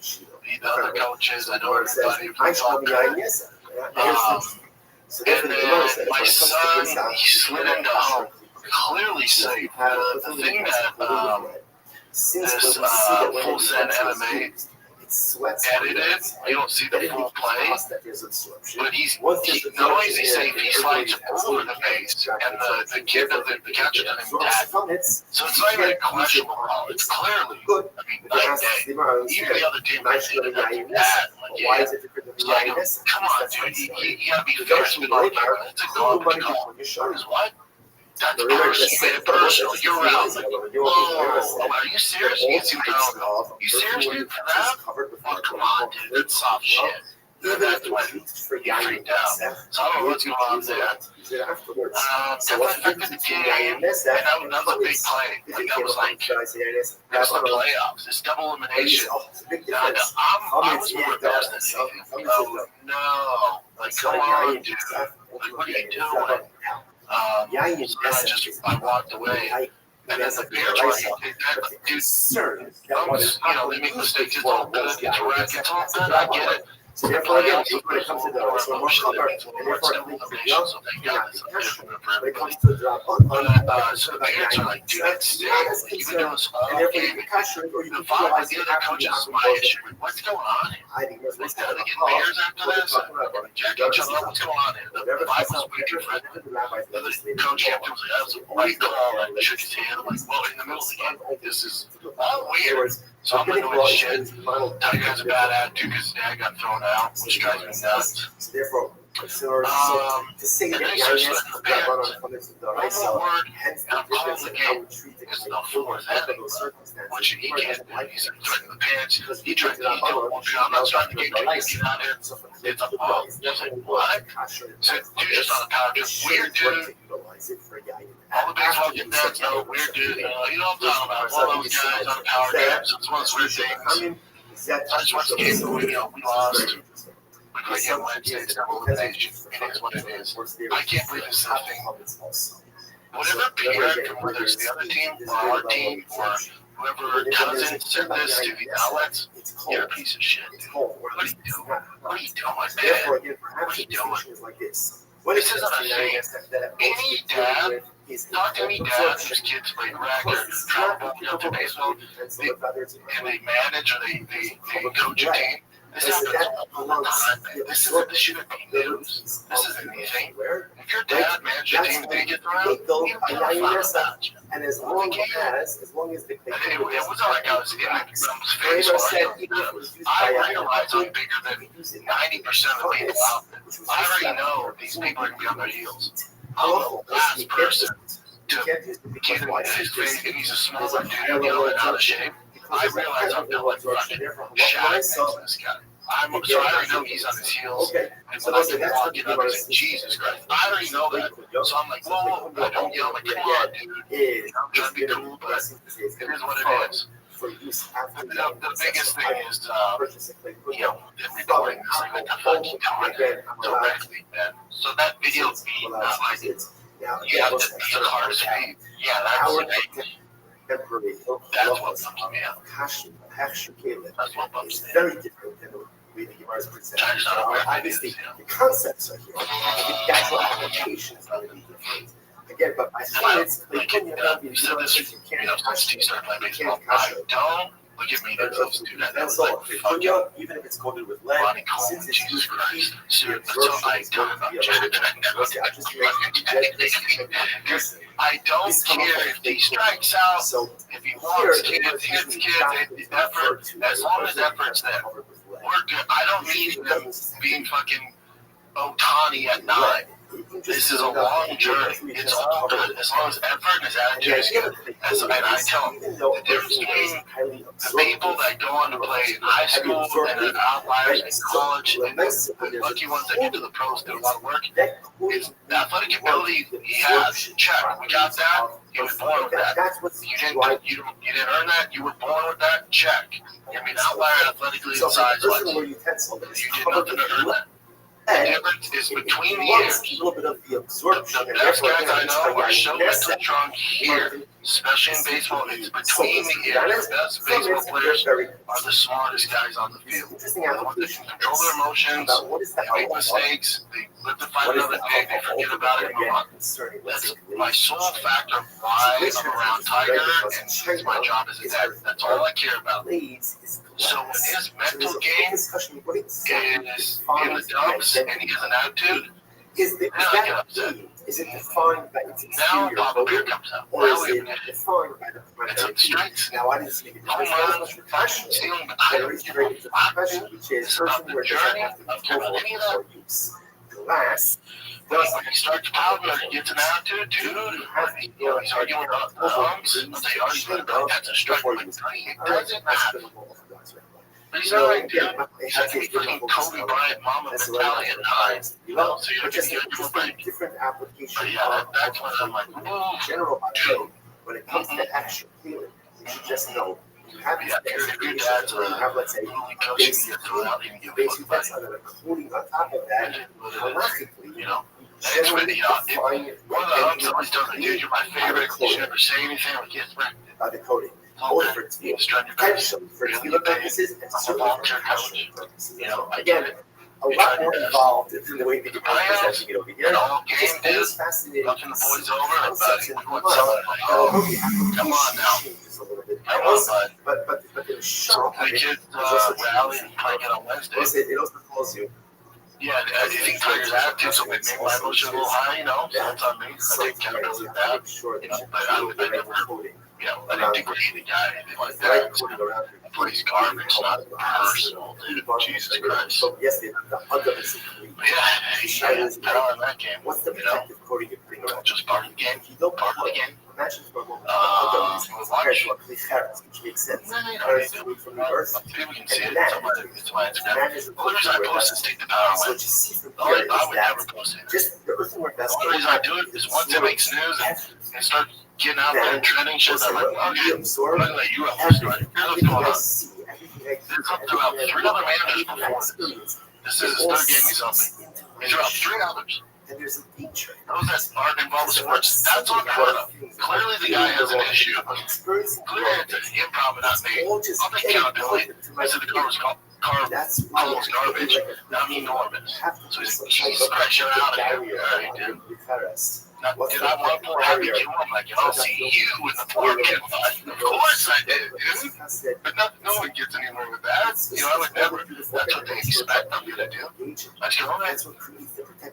The other coaches, I know everybody. And then my son, he slid into home, clearly safe. The thing that this full send MMA edited, you don't see the full play, but he's not only is he safe, he slides over the face, and the kid, the catcher doesn't even tag. So it's not even a questionable call. It's clearly, night and day. Even the other team might say that. It's like, come on, dude, you gotta be fair. It's a garbage call. What? That's personal. You made it personal. You're out. Like, whoa, are you serious? You see what you serious, dude, for that? Oh, come on, dude. That's soft shit. That's when he freaked out. So I don't know what's going on there. Definitely affected the game, and that was a big play. Like, that was like, that's the playoffs. It's double elimination. I was more embarrassed than anything. Oh, no. Like, come on, dude. Like, what are you doing? So I walked away, and then the bear dude, they make mistakes, it's all good, it's wreck, it's all good, I get it. So they're playoffs, when it comes to the emotion, and therefore elimination, so thank God it's different for everybody. So the parents are like, dude, it's you've been doing this all game. The vibe with the other coaches is my issue. What's going on here? Like, they get bears after this? Jack each other up, what's going on here? The vibe was way too friendly. The coach captain was like, that was a right call, and shook his hand. I'm like, well, in the middle of the game, this is all weird. So I'm like, oh shit, Tiger has a bad attitude because his dad got thrown out, which drives me nuts. And then he starts letting the parents. One more word, and I'm calling the game because the fool is having which he can't do. He's threatening the parents. He tried to, I'm not trying to get you out here. It's a ball. I was like, what? So you're just on a power trip. Weird dude. All the baseball get dads know, weird dude. You know what I'm talking about. One of those guys on a power trip. So it's one of those weird things. I just watched the game and we lost. But yeah, Wednesday, it's double elimination. It is what it is. I can't believe this is a thing. Whatever Pierre, whether it's the other team or our team or whoever doesn't send this to the outlets, you're a piece of shit. What are you doing? What are you doing, man? What are you doing? This isn't a thing. Any dad, talk to any dad whose kids play rec or travel to baseball, and they manage or they coach a team. This happens all the time, man. This shouldn't be news. This isn't anything. If your dad managed your team to get around, you don't about. And as long as the it wasn't like I was in some phase where I realize I'm bigger than 90% of the people out there. I already know these people are going to be on their heels. I'm the last person to get him in his face, and he's a smaller dude, and out of shape. I realize I'm built like fucking Shaq this guy. So I already know he's on his heels, and when I can walk it up, I say, Jesus Christ. I already know that. So I'm like, whoa, I don't yell like, come on, dude. I'm trying to be cool, but it is what it is. The biggest thing is, them recording this like what the fuck you doing directly, man. So that video beat, not like it. You have to be the hardest beat. Yeah, that's what bumps me out. That's what bumps me out. Very different than the way the Gemara is presented. Obviously, the concepts are here. The actual application is going to be different. Again, but I find it's like when you have these since you start playing baseball, I don't look at me. That's all. Even if it's coated with lead, since it's Jesus Christ. I don't care if he strikes out, if he walks kids, hits kids, effort, as long as effort's there. We're good. I don't need them being fucking Otani at 9. This is a long journey. It's all good as long as effort and his attitude is good. And I tell them the difference between the people that go on to play in high school and the outliers in college and the lucky ones that get to the pros do a lot of work is the athletic ability he has. Check. We got that. He was born with that. You didn't earn that. You were born with that. Check. You're an outlier athletically and size-wise. You did nothing to earn that. The difference is between the years. The best guys I know are so mentally strong here, especially in baseball. It's between the years. The best baseball players are the smartest guys on the field. They're the ones that can control their emotions, they make mistakes, they live to fight another day, they forget about it and move on. That's my sole factor of why I'm around Tiger, and my job is that. That's all I care about. So when his mental game is in the dumps and he has an attitude, then I get upset. Is it defined by its now exterior Papa Bear comes out. or is it defined by the primary strengths? Now, I didn't see the professional. There is very good profession, which is person where does not have to be total for use. Glass. When he starts pouting or he gets an attitude, dude, he's arguing about the arms. I'll tell you, he's going to go, that's a strike. It doesn't matter. But he's not like, dude, he's like a fucking Kobe Bryant mama mentality at 9. So you're going to get your break. Different application. But yeah, that's when I'm like, general dude. When it comes to action feeling, you should just know. You have these if your dad's you have, let's say, basic that's on a coating on top of that, halachically, you know. It's really one of the humps always tells me, dude, you're my favorite. You should never say anything or get threatened. By the coating. Only for potentially for tequila purposes and certainly for passion purposes. You know, again, a lot more involved in the way that you're presenting it over here. Game is fascinating. Looking the boys over, come on now. Come on, bud. But the shock the kids rally and play it on Wednesday. It also calls you. Yeah, I think Tiger's attitude, so maybe my emotion a little high, you know, so that's on me. I take accountability of that, you know, but I never, you know, I didn't degrade the guy, anything like that. But he's garbage, not personal, dude. Jesus Christ. So, yes, the other is yeah, he's power in that game. What's the protective coating you bring around? Just part of the game. Part of the game. Imagine for a moment compared to a clicheras, which makes sense. From the earth. People can see it. It's my Instagram. The only reason I post is take the power away. I would never post it. Just the earthwork that's the only reason I do it is once it makes news and start getting out there and trending shit, I'm like, okay, I'm going to let you up this story. Here's what's going on. There's up to about 3 other managers before this. This is his third game he's helping. He's around 3 others. And there's a feature. Those that aren't involved with sports, that's unheard of. Clearly the guy has an issue. Clearly it's an improv and not me. I'll take accountability. I said the car was called. That's calls garbage. I'm enormous. So he's like, Jesus Christ, you're out of here. All right, dude. Now, did I want to happy to? I'm like, I'll see you in the parking lot. Of course I did, dude. But no one gets anywhere with that. I would never. That's what they expect I'm going to do. I just go, all right.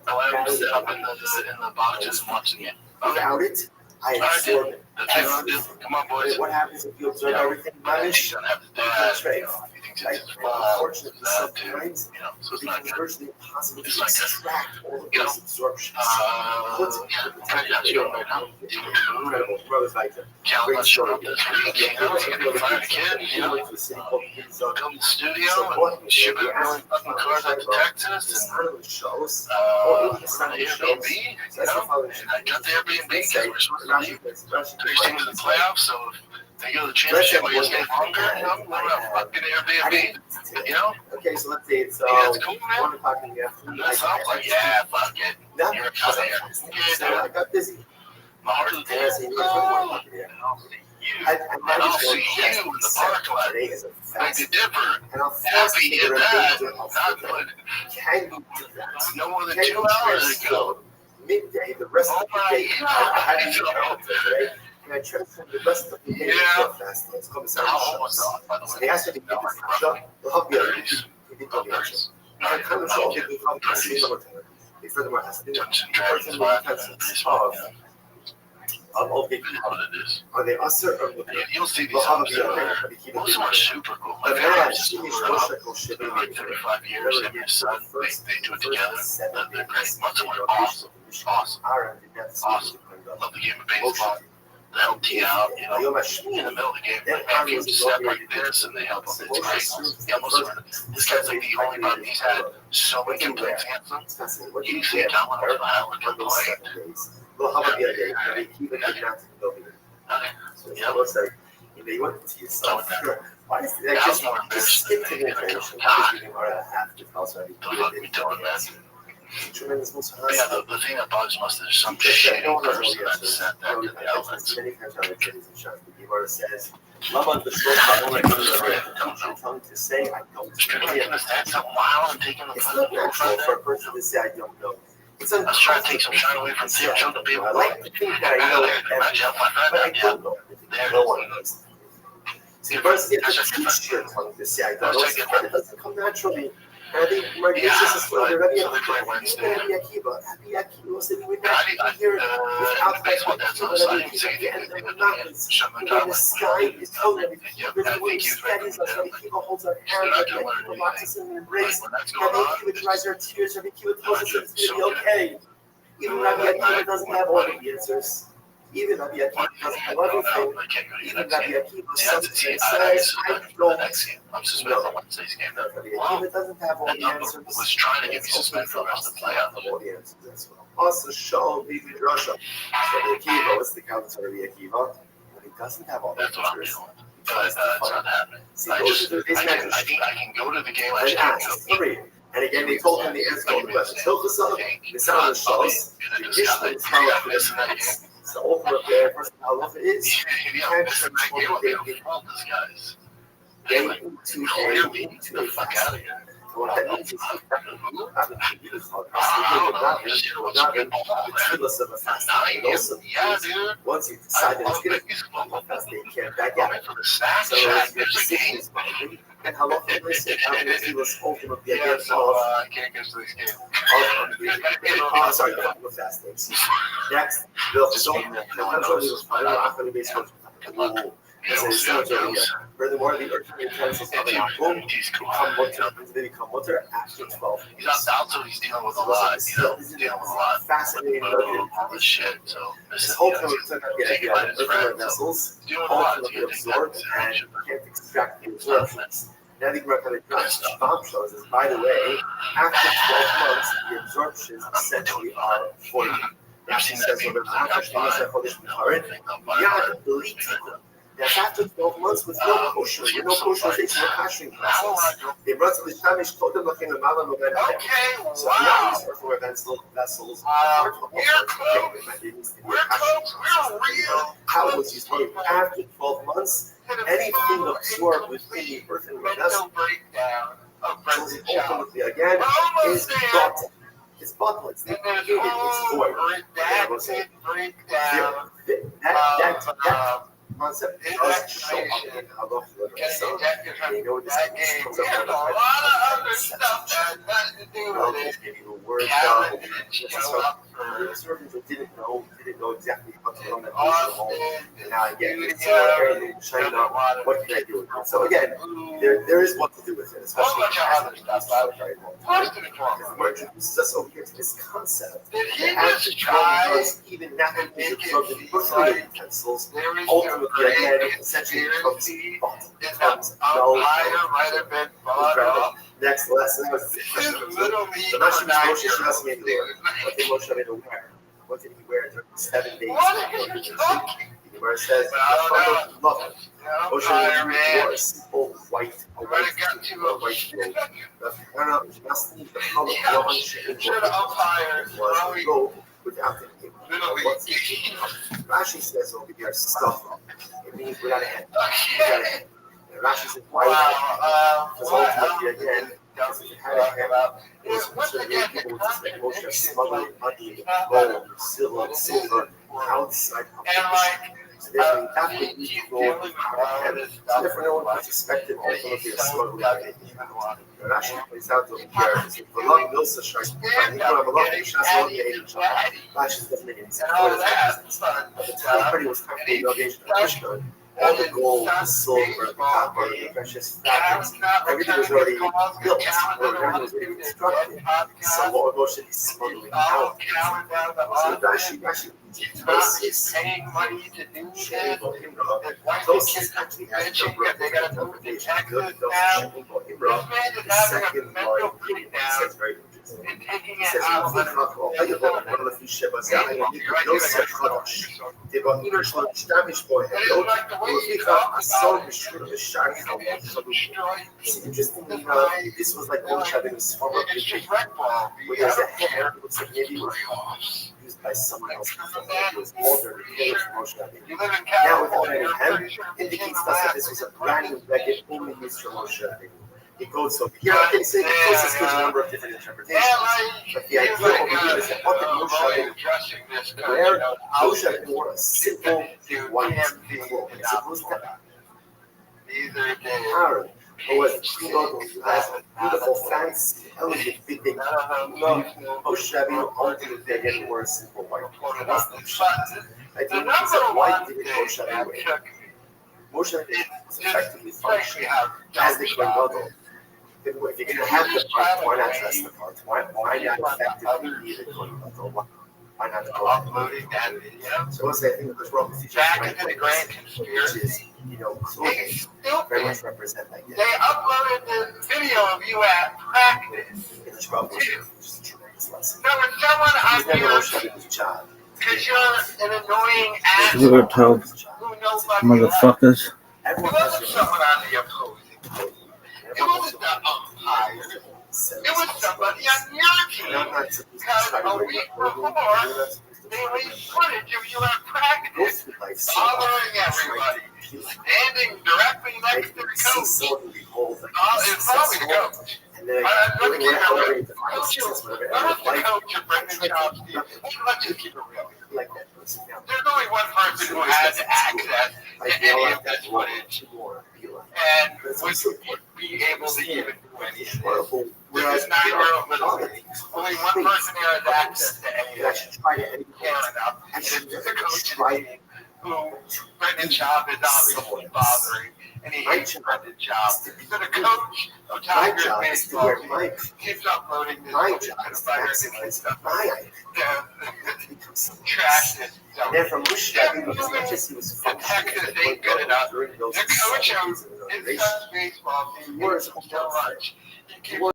I would sit up in the boxes and watch the game. Without it, I absorb it. Come on, boys. What happens if you observe everything rubbish? That's right. Unfortunately, sometimes it becomes virtually impossible to extract all of those absorptions. Incredible. Brothers like them. Great story. Find a kid, come to the studio and ship it really fucking cars out to Texas and run the Airbnb, and I got the Airbnb because we're supposed to leave racing to the playoffs, so if they go to the championship, I stay longer, I'm going to fucking Airbnb, Okay, so let's say it's it's cool, 1 o'clock in the afternoon. And so I was like, yeah, fuck it. You're out there. So I got busy. My heart is dead. I'll see you in the parking lot. Beg to differ. Happy at that. Not good. No more than 2 hours ago. Midday, the rest of the day, I had to go today. And I transferred the rest of the day to fasting. It's called the So they asked me to get this shot. They'll help you out. He didn't tell me actually. I kind of showed you how to see them. They furthermore asked me of the are they usher or you'll see these homes most of them are super cool. I've had just like 35 years and my son, they do it together. They're great. Most of them are awesome. Awesome. Love the game of baseball. They help tee out, in the middle of the game. Like, man, if you step like this and they help them, it's great. Yeah, most of them, this guy's like the only one he's had so many complaints against him. You think I want to file a complaint? Well, how about the other day? They keep it not to go here. So it looks like you want to see yourself. Why is that? Just skip to the information. After house already. Tremendous most yeah, the thing that bugs most is there's some shitty person that sent that to the outlets. Many times on the kiddies and shots, the Gemara says, "Love the short tongue to say I don't." That's a while I'm taking the. It's not natural for a person to say I don't know. I was trying to take some shine away from Tim Joe to be able to like to think that I know everything, but I don't know everything. No one knows. See, first you have to teach your tongue to say I don't know. It doesn't come naturally. And I think my Jesus is still there. Rabbi Akiva was living with that here without the sky is told everything. The way steadies us, Rabbi Akiva holds our hand, Rabbi Akiva locks us in an embrace. Rabbi Akiva dries our tears, Rabbi Akiva tells us it's going to be okay. Even Rabbi Akiva doesn't have all the answers. Even Rabbi Akiva doesn't have everything. Even Rabbi Akiva sometimes says, I don't know. Rabbi Akiva doesn't have all the answers. Was trying to get me suspended for the rest of the playoffs. All the answers as well. Also, show Bibi Drasha. Rabbi Akiva, what's the count of Rabbi Akiva? But he doesn't have all the answers. That's what I'm doing. But it's not happening. I think I can go to the game. And ask, and again, they told him the answer to all the questions. The sound of the shows. The additional power for this match. The ultimate player versus halacha is to the fuck out of here. What that means is once you decide that it's going to be you can't back out. So your decision is binding. And halacha is it was ultimately against all I can't get to this game. Sorry, we're fasting. Next, furthermore, the urgent utensils of the home become mutter after 12. He's not out, so he's dealing with a lot. He's dealing with a lot. Fascinating. All this shit. So this whole time we took earthenware vessels, ultimately absorbed and can't extract the absorptions. Now the kind of bombshells is, by the way, after 12 months, the absorptions essentially are 40. That's after 12 months with no kosher, with no kosherization, no kashering process. They brought to the Shamish, told them looking at Malam of that. So now these earthenware vessels are we're real. How was used after 12 months? Anything absorbed within the earthenware vessel is ultimately, again, is bottom. It's bottomless. It's void. That concept does show up in Halacha. You know, this comes up with a lot of other stuff that has to do with it. Maybe the word servants who didn't know exactly how to run the home. And now again, it's everything China. What can I do with it? So again, there is what to do with it, especially as the word introduces us over here to this concept that as the Torah does even naturally absorb the personal utensils, ultimately again, essentially becomes null. Next lesson was the question of the Rashi Moshe Shas made what did Moshe Rabbeinu wear? What did he wear during the 7 days? The Gemara says, Moshe Rabbeinu wore a simple white robe. The color was the robe without the Rashi says over here, stuff. It means without a head. Rashi says, why because ultimately, again, if it had a head, it was considered people would suspect Moshe smuggling money, gold, silver outside of the mission. So therefore, you have to use the gold without a head. So therefore, no one suspected ultimately a smuggling anything. Rashi points out over here, Rashi doesn't make any sense. At the time, everybody was comfortable with the Mishnah. All the gold, the silver, the copper, the precious fabrics, everything was already built, everything was already constructed. So what was Moshe smuggling out? So Rashi is paying money to do this. Tosis actually has a number of different interpretations. Good, the second part says very interesting. It says, one of the few Shebas, Yosef Chodosh, Devahin Shlomo Shtamish Boy, it's interesting that this was like Moshe Rabbeinu's former picture, where there's a hair, it looks like maybe it was used by someone else before. It was older, it was Moshe Rabbeinu. Now without any hair, indicates that this was a brand new record only used for Moshe Rabbeinu. It goes over here. I can say this gives a number of different interpretations, but the idea over here is that what did Moshe Rabbeinu wear? Moshe Rabbeinu wore a simple white cloak. It's supposed to Aaron, who was who has beautiful, fancy, elegant, big thing. Moshe Rabbeinu ultimately again wore a simple white cloak. I think he said, why did Moshe Rabbeinu wear? Moshe Rabbeinu was effectively functioning as the Kohen Gadol. If you're going to have the part, why not dress the part? Why not effectively be the Kohen Gadol? Why not go uploading that video? So I think that there's wrong with features which is, clothing very much represent like that. They uploaded the video of you at practice. It's probably just a tremendous lesson. There was someone on your job. Because you're an annoying ass. You were told, motherfuckers. It wasn't someone on the opposing. It wasn't the umpire. It was somebody on your team. Because a week before, they released footage of you at practice, bothering everybody, standing directly next to the coach. It's probably the coach. Let's keep it real. Let's just keep it real. There's only one person who has access to any of this footage, and would be able to even do anything. Whereas 9-year-old little league, only one person there has access to any of it. Care enough. And it's the coach who Brendan's job is obviously bothering, and he hates Brendan's job. So the coach of Tigers baseball keeps uploading this trash this. And then from Bush, as much as he was functioning, ain't good enough. The coach of his son's baseball team hates him so much. He keeps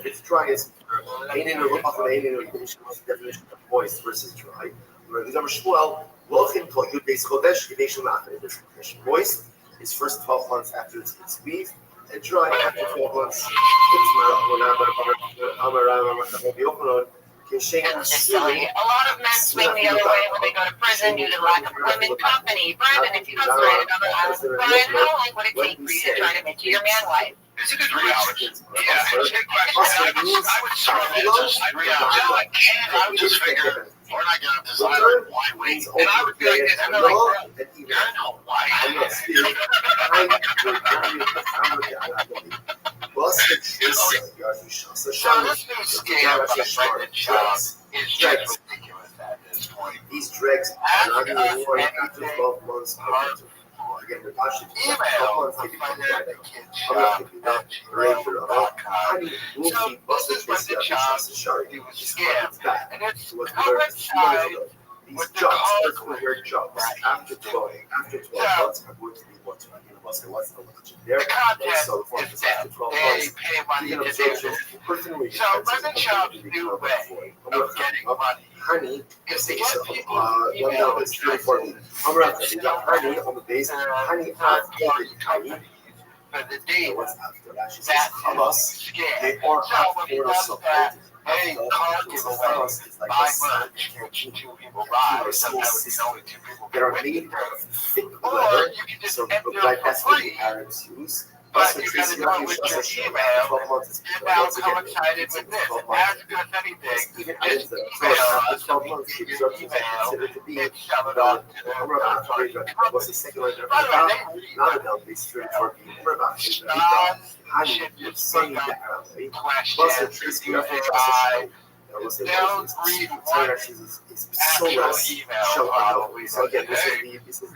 if it's dry, it's definition of moist versus dry. Moist is first 12 months after it's squeezed, and dry after 12 months. I'm just telling you, a lot of men swing the other way when they go to prison due to lack of women company. Brandon, if you got stranded on an island with Brian, how long would it take for you to try to make you your man wife? Is it 3 hours? Yeah, it's a good question. I would start with just 3 hours. No, I can't. I would just figure, when I get up this island, why wait? And I would be like this, and they're like, bro, you're in Hawaii. So this new scam of the pregnant child is just ridiculous at this point. These dregs are not even worn after 12 months. Again, the passion is 12 months. So this is when the child he was scammed, and it's coincided these jobs, they're jobs. After 12 months, are going to be what? The content is that they pay money to do this. So president Trump's new way of getting money is to get people email addresses for the data that scam. So when he does that, hey, car giveaway, buy merch, which 2 people buy, sometimes it's only 2 people get with it. Or you can just enter for free, but you gotta know with your email, and now coincided with this. As good as anything, just email us, so we can give you an email, and shove it on to the company. By the way, they should just bring up questions, using AI. They'll read one actual email probably. So again, this is the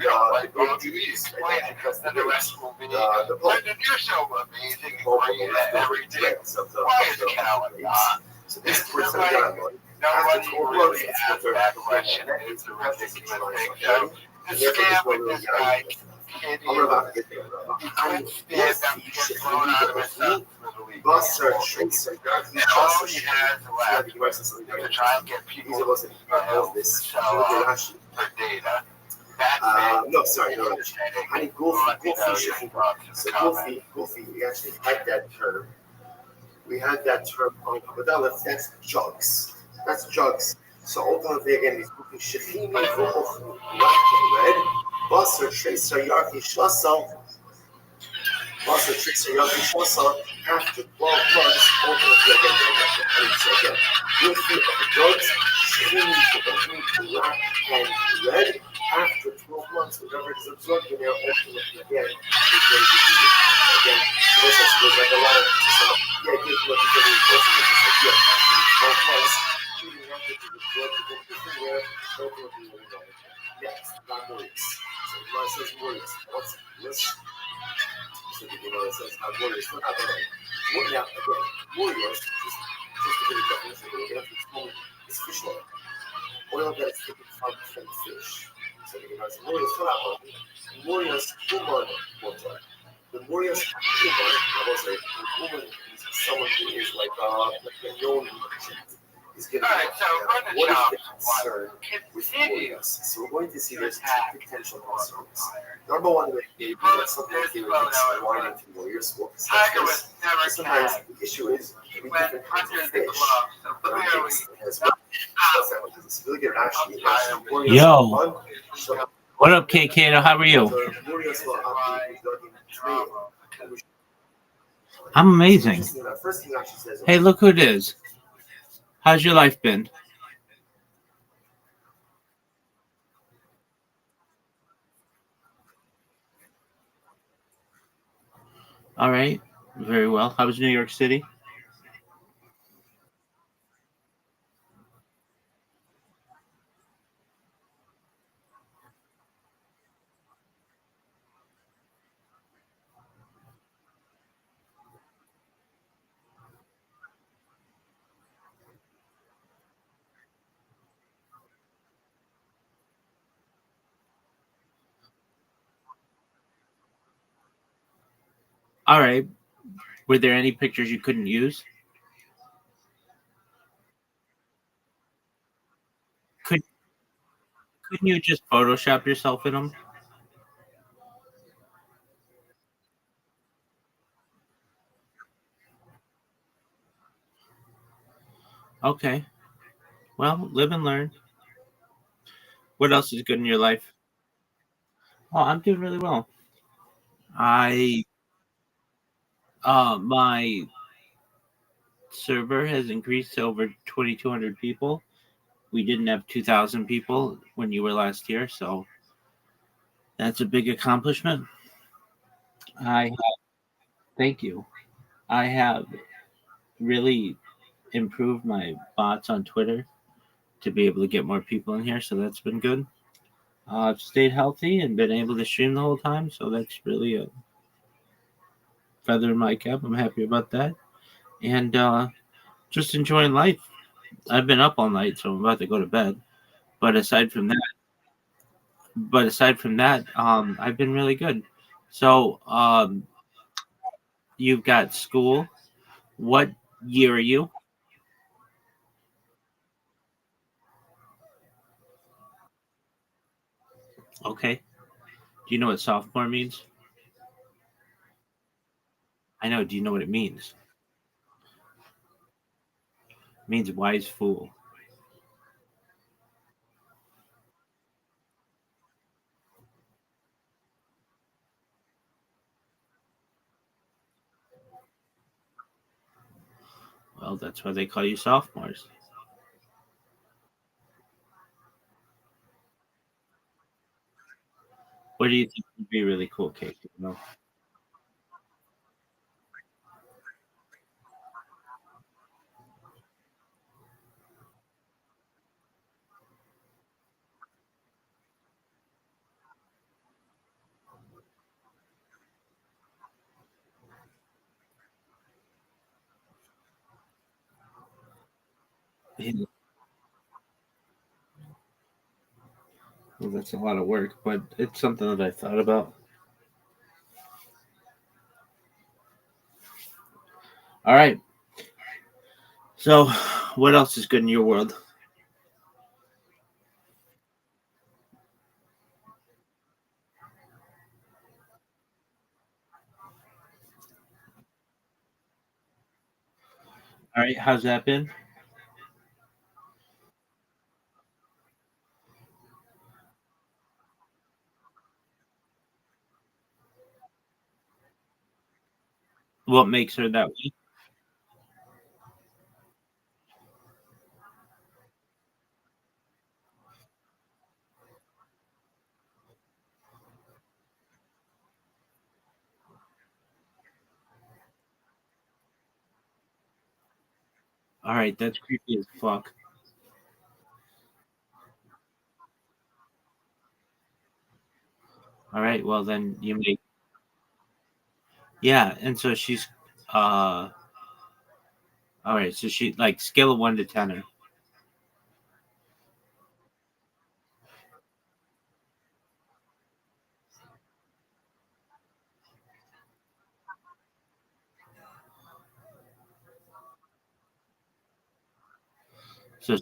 explain it, because then the rest will be, Brendan, you're so amazing and great at everything. Why is Calvin not? So this person Nobody really asked that question. It's a ridiculous thing. So the scam with this guy, he couldn't stand up to get thrown out of his stuff for the week. And all he has left to try and get people to sell for data. No, sorry, no. Honey, Goofy. So Goofy, we actually had that term. We had that term on Kabbalah, that's jugs. That's jugs. So ultimately, again, these Goofy Shechimi, black and red. Basar, Tracer, Yarki, Shasal. Basar, Tracer, Yarki, Shasal. After 12 months, ultimately, again, so again, Goofy of the jugs, Shechimi, black and red. After 12 months, whatever is absorbed in there, ultimately, again, is going to be, again, there's like a lot of, so, yeah, it gives what you're getting, ultimately, it's like, yeah, 12 months, shooting after to the blood, to go to there, ultimately, we're going to go. Next, not Maurice. So, Gemara says Maurice. What's this? So, the Gemara says, Maurice, not Abarai. Now, again, Maurice, just to get a definition, we're going to explain, is fish oil. Oil that is taken from fish. So the Gemara says, Morias Kuman water. The Morias Kuman, the woman is someone who is like a known merchant. All right, so what is the concern with Morias? So we're going to see there's 2 potential concerns. Number one, they put something here that's winding to Morias. Sometimes the issue is we different kinds of fish. Yo, what up, KK? How are you? I'm amazing. Hey, look who it is. How's your life been? All right, very well. How was New York City? All right. Were there any pictures you couldn't use? Couldn't you just Photoshop yourself in them? Okay. Well, live and learn. What else is good in your life? Oh, I'm doing really well. I my server has increased to over 2,200 people. We didn't have 2,000 people when you were last here, so that's a big accomplishment. I thank you. I have really improved my bots on Twitter to be able to get more people in here, so that's been good. I've stayed healthy and been able to stream the whole time, so that's really a feather in my cap. I'm happy about that, and just enjoying life. I've been up all night, so I'm about to go to bed. But aside from that, I've been really good. So, you've got school. What year are you? Okay. Do you know what sophomore means? I know. Do you know what it means? It means wise fool. Well, that's why they call you sophomores. What do you think would be really cool, Kate? You know? Yeah, well, that's a lot of work, but it's something that I thought about. All right. So, what else is good in your world? All right. How's that been? What makes her that way? All right. That's creepy as fuck. All right. Well, then you make. Yeah. And so she's. Uh. All right. So she like scale of 1 to 10. So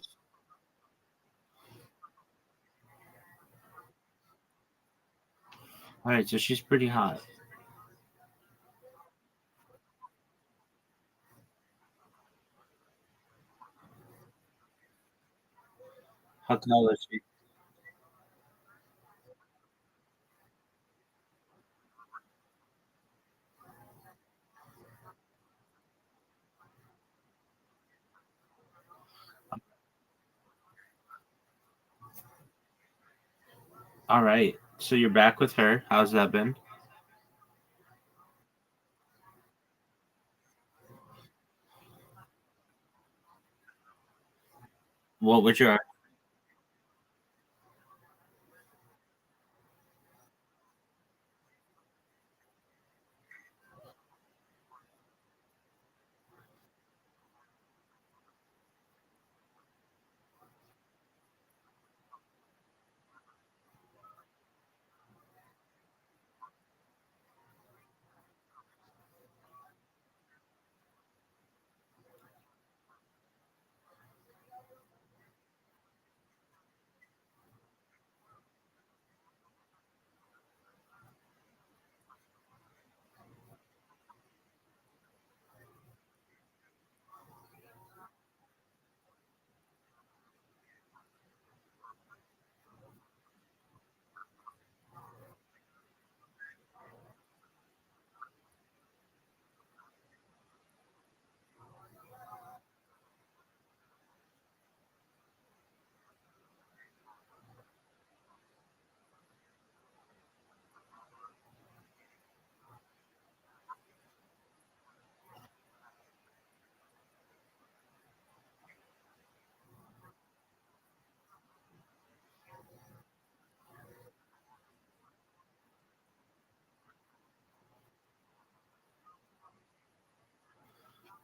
all right. So she's pretty hot. How tall is she? All right. So you're back with her. How's that been? What was your.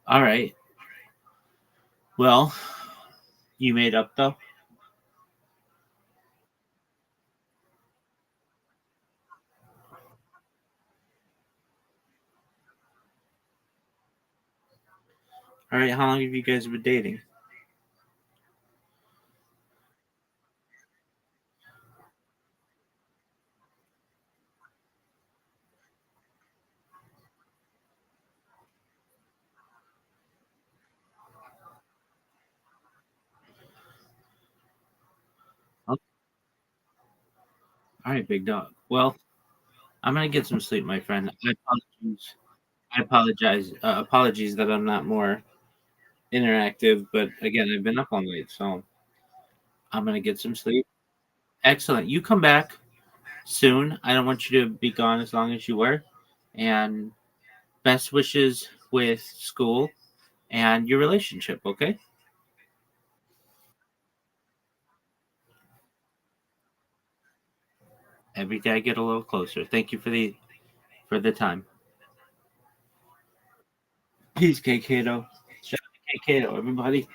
All right. Well, you made up though. All right. How long have you guys been dating? Oh, all right, big dog. Well, I'm gonna get some sleep, my friend. Apologies that I'm not more interactive, but again, I've been up all night, so I'm gonna get some sleep. Excellent. You come back soon. I don't want you to be gone as long as you were. And best wishes with school and your relationship, okay? Every day I get a little closer. Thank you for the time. Peace, K Kato. Shout out to K Kato, everybody.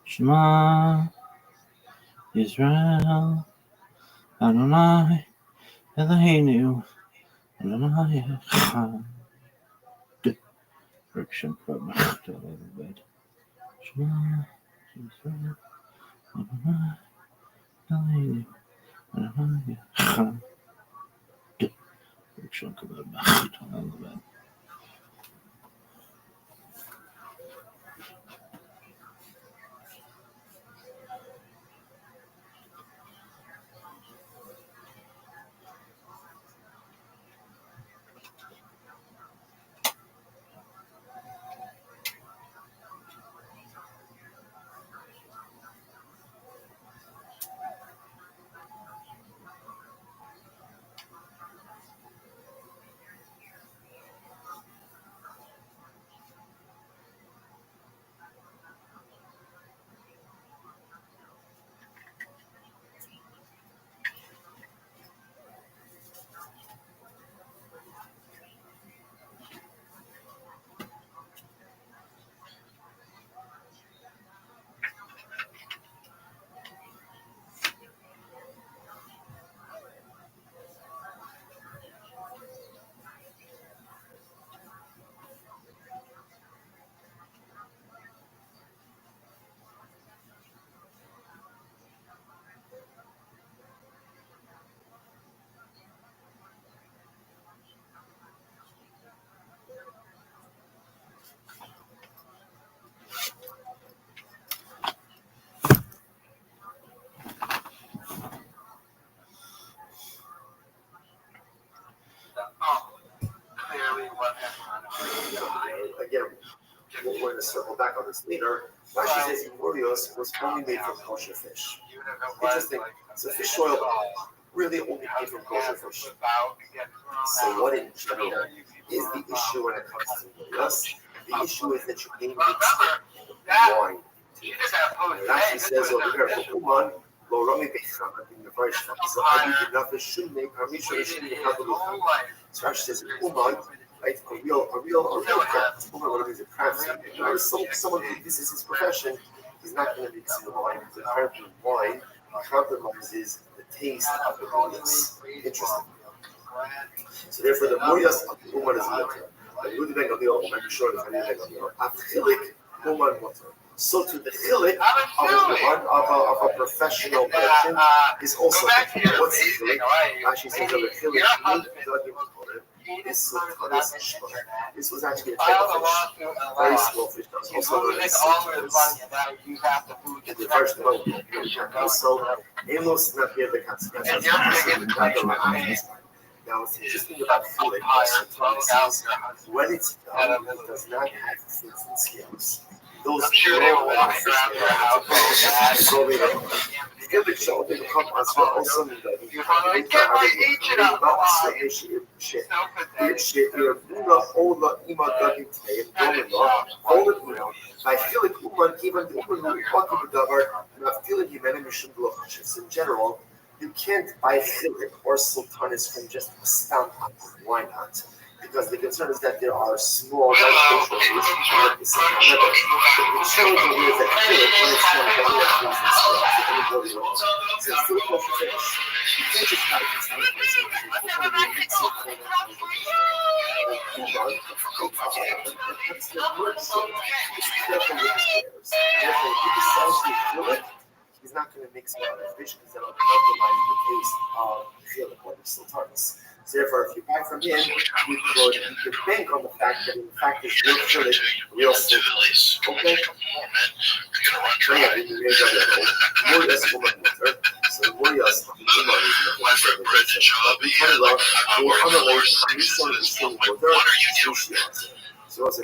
Shema Israel Adonai Eloheinu Adonai Echad. Friction from bed. Friction bed. Again, we're going to circle back on this later. Rashi says Murios was only made from kosher fish. Interesting. So fish oil really only came from kosher fish. So what in general is the issue when it comes to Murios? The issue is that you need wine. Rashi says over here, for Uman, lo rami becham, in the Varish Fam. So Adi B'nafesh Shumne, Karmisha Rishim Yechadu. So Rashi says, Uman, right, a real craft. Uman, what is a craftsman? Someone who this is his profession, he's not going to be mixing wine. Because apparently wine compromises the taste of the Murios. Interesting. So therefore, the Murios of the Uman is mutter. The Ludwig of the Uman, I'm sure the Ludwig of the Uman. Achilik, Uman mutter. So to the chilik of a professional merchant is also what's the chilik? Rashi says of the chilik. This was actually a type of fish, very small fish. That was also known as silkworms. In the first one, so Amos not here the consequences. Now, what's interesting about chilik is when it's done, it does not have fins and scales. Those Gilbert showed them come as well also mean that you get my agent out in general, you can't buy chilik or sultanas from just a stamp. Why not? Because the concern is that there are small non-kosher foods at the same level. The challenge is that chilik, when it's done by the things and stuff, that anybody wants. So it's still kosher fish. You can't just buy it from the that's the word. It's careful with his players. Therefore, if he decides to chilik, he's not going to mix it with fish because that'll compromise the taste of chilik or the sultanas. So therefore, if you buy from him, you could bank on the fact that in fact it's real chilik, real sultanas. Okay? So Murios so also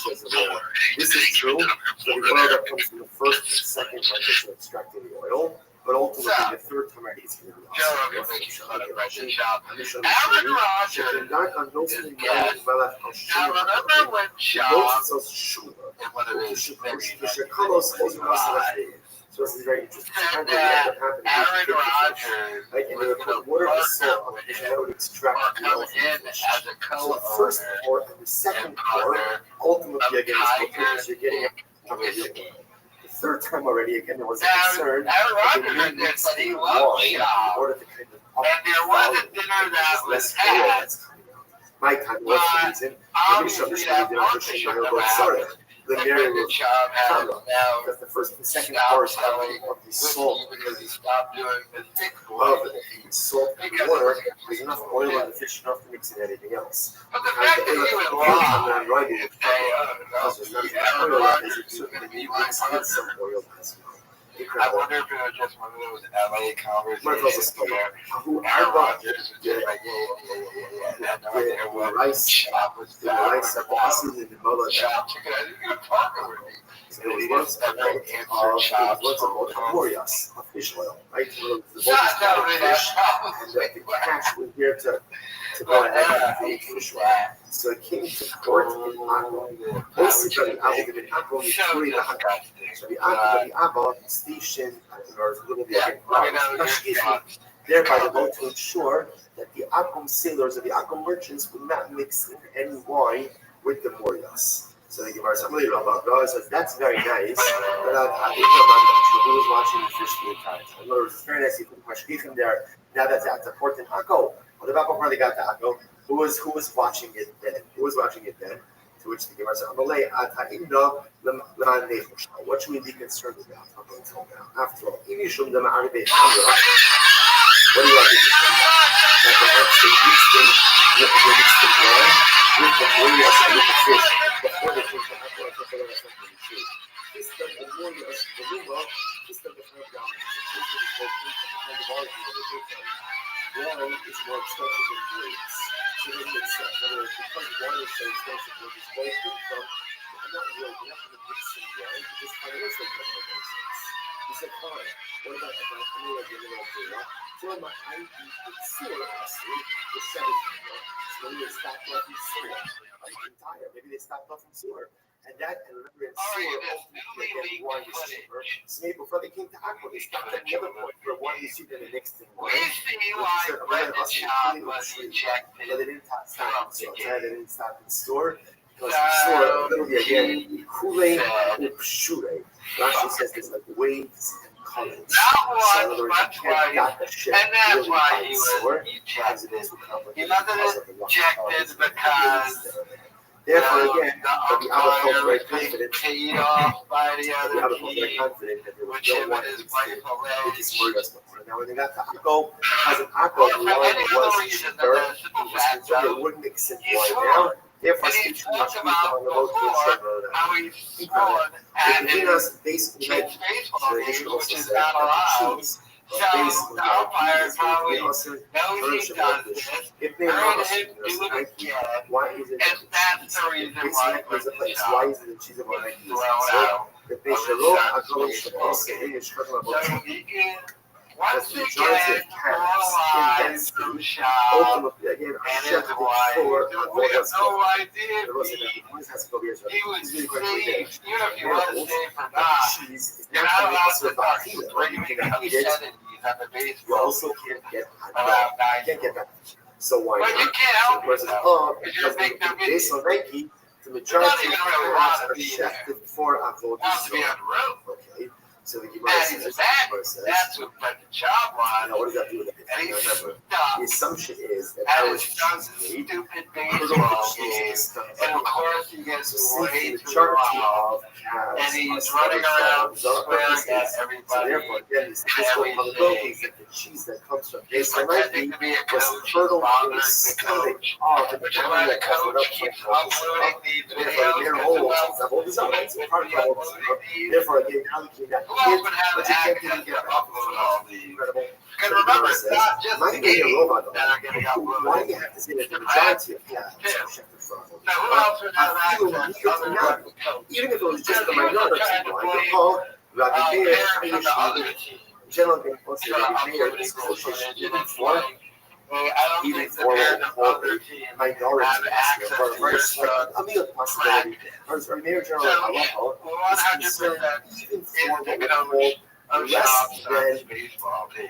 this is very this is true. So the oil that comes from the first and second time is extracting the oil, but ultimately the third time already is going to be So this is very interesting. Right, and then put water and salt on it, and that would extract the oil from the fish. So the first pour and the second pour, ultimately again, is because you're getting a the third time already, again, there was a concern that they need mixing wine in order to kind of up the volume, less oil that's coming out. My time was the reason. Obviously, that partnership never happened. They did a good job having now Because the first and second stop course selling of the whiskey salt, because he stopped doing the thick of one. the salt and water, there's enough oil in the fish enough to mix in anything else. But the fact that he would lie and say, oh, Because there's not no, enough you oil, have there's to certainly be my mixed in partner. some oil. I Incredible. wonder if it was just one of those LA But it's also conversations still where who I Aaron got Rodgers was just like, yeah. And had no idea what shop was the that. rice of the acid in the mother. Shop chicken. I didn't even partner with me. So it was once a boat of Morias, of fish oil, right? So the boat was called fish, and the catch was here to go ahead and eat fish oil. So it came to port in Akko. Basically, Akko in Akko is really the Akko. So the Abba stationed or a little bit there by the boat to ensure that the Akko sailors or the Akko merchants would not mix in any wine with the Morias. So they give us some little about God. So that's very nice. But I think who was watching the fish the entire time. In other words, it's very nice. You put Mashgichim there. Now that's at the port in Akko. What about before they got to Akko? Who was watching it then? Who was watching it then? To which the Gemara said, what should we be concerned about up until now? After all, what do you want to do? That perhaps they mixed in the wine with the Morias and with the fish before they came to Akko. I thought that's not really true. This does the Morias, the Luma, this does the five down. This is the wine is more expensive than grapes. So it makes sense. In other words, because wine is so expensive, where this wine came from, I'm not really going to mix some wine, but this financially doesn't make any sense. He said, fine. What about if I come over the middle of the rock? So my ID with sewer acid, the 7th year. So maybe they stopped off from sewer. Maybe they stopped off from sewer. And that, and remember in sewer, ultimately they get wine is cheaper. So maybe before they came to Akko, they stopped at the other point where wine is cheaper than the next thing. We see why Brendan Schaub was rejected but they didn't stop in store. They didn't stop in store. Because So, store, literally again, Kule Upshure. Rashi says there's like waves and colors. So in other words, you can't got the shit and that's really why by he sword, was because it rejected. is complicated He wasn't because of the rough rejected colors. because Therefore, again, the the other folks umpire very was being confident. paid off by the The other other folks very team, confident that there was which no him one and his who wife did this alleged. word us before. Now, when they got to Akko, as an Akko, Or the for wine any was other reason cheaper. than the simple fact So they of wouldn't mix in he wine swore. now. Therefore, And he speech too much talked people about on the road to before ensure how that. he's sworn at his Because basically, kids' baseball they games, should which also is say not that allowed. the cheese, So the umpire probably knows he does this, if they heard are him do it again, why is it and that's the reason why there's a place? Brendan Why Schaub is it the cheese of was our thrown out the of his Peshalot, son's Akolon baseball Shabbos, game. is talking So about he can once the majority again of cats in that moralize state from Schaub ultimately again are and his shifted wife. for We have no idea It wasn't that. He has to go here. he would He's really quite save, ridiculous. even if you want to save or not, Cheese is you're not not only allowed also to start Bahia, screaming you in can the eat it. 70s at the You baseball. also can't get Around you can't get that. So why But not? you can't help Versus, yourself because you're because a big the base on Nike, the You're not majority even of really cars want to are be shifted for Avodah wants to be on Zarah. the road. Okay, so the And Gemara he's says, back. That's what Brendan Schaub now what wants. does that do with it? And he's Remember, the stuck assumption is that at I his was son's made stupid baseball game. And of course, he gets so since way the too majority wild. of calves And he's are running around Zarah swearing purposes, at so everybody therefore, again, this and physical probability everything. that the cheese that comes from He's base on pretending Nike to be a was coach. He's fertile bothering in the stomach coach. of the Which is why the that offered coach up keeps for uploading these therefore, videos. their Because whole who else Avodah Zarah is part of would be Avodah uploading Zarah. these? Therefore, again, how you can get Who else would have but you can't access get to upload all these? incredible. Because remember, it's not just My the being a games robot, that are getting why do uploaded. you have to say that the The majority of practice calves are too. shifted from So who else would have access other than the coach? even if it was just Because the he was minority, trying to I blame recall Rabbi Meir, parents from the other team General Consul for Rabbi Meir uploading is this cautious footage. even And it's for like, I don't even think the for parents of other teams minority, have access for a to very your slight, son's a mere possibility. practice. Or Mayor General So, Halacha is 100% concerned even is for the what we coach call of less Schaub's than son's baseball team.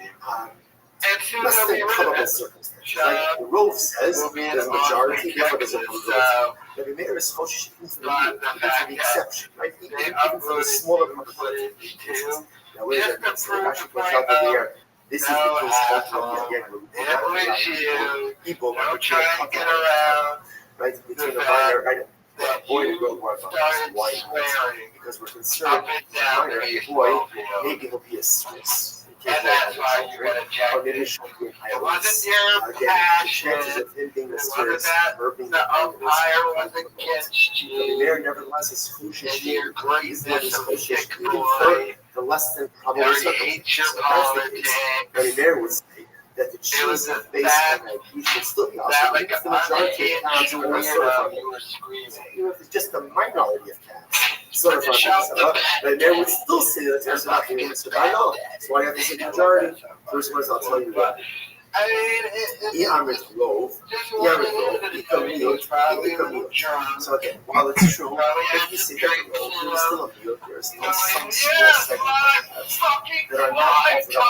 less soon they'll than be rid of probable it. circumstances. Like the rule says, Will be an there's a majority, therefore there's a Texas, probability. But the mayor is cautious even for but the the fact the that exception, right? they Even for the uploaded smaller new probability footage cases. too. Now, where is Just it? to prove Actually, the puts point out the of air. This is the no case. asshole again, It was you. people Don't try and get around. right between the The minor fact and that boy and you girl who are started white swearing because we're up concerned and the down minor the boy baseball maybe field. he'll be a Swiss. And that's why you got Or maybe ejected. she'll be an It wasn't your Again, the passion. chances of him being It wasn't mysterious, that her being the umpire was against the you. mayor nevertheless is who she And your greatness of a sick even boy. for the less than probable Now he circumstances. hates your So that's the case. politics. But the mayor would say that the It was cheese a based that, on IP should still be that also like because an the majority unhinged of counts are not weirdo certified. you were screaming. Even if it's just the minority of cats certified, the mayor would still say that there's not being certified. No, so why do you have to say the majority? First ones I'll tell you that. I mean, So again, while it's true, if you see that there's still a mute, there's still some small segment that are not offered up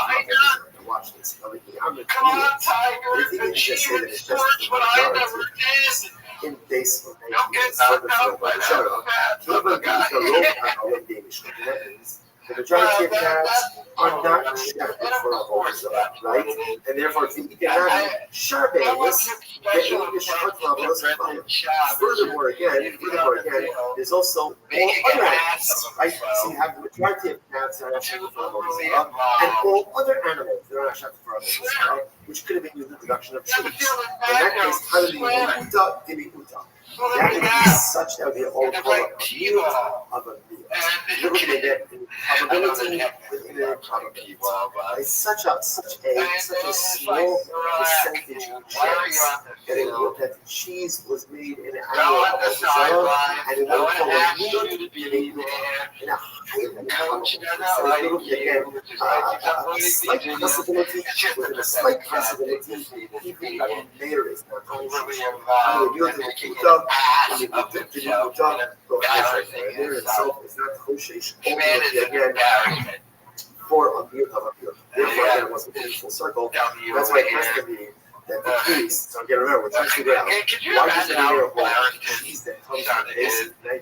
to watch this. I mean, I'm the come on, Tiger, if you can just say that it's just what I never did. in baseball, Don't get knocked out by that other guy. The majority of cats are not shafted for a whole right? And therefore, if you cannot sharp this, the English short level is fine. Furthermore, again, there's also all other animals, right? So you have the majority of cats that are not shafted for a whole and all other animals that are not shafted for a whole which could have been used in the production of cheese. In that case, how do they uta, give me uta? That would be such that would be all called a meal of a meal. You're looking at that probability within a probability. It's such a small percentage chance that it looked at the cheese was made in an animal and it would call a meal to be made in a highly common. So you're looking again a slight possibility within a slight possibility even a mayor is not going to there itself is not kosher. Again, for a beard of a beard. Therefore, again, it wasn't a full circle. That's why it has to be that the priest, so again, remember, we're trying to figure out why does it matter about cheese that comes from the base of the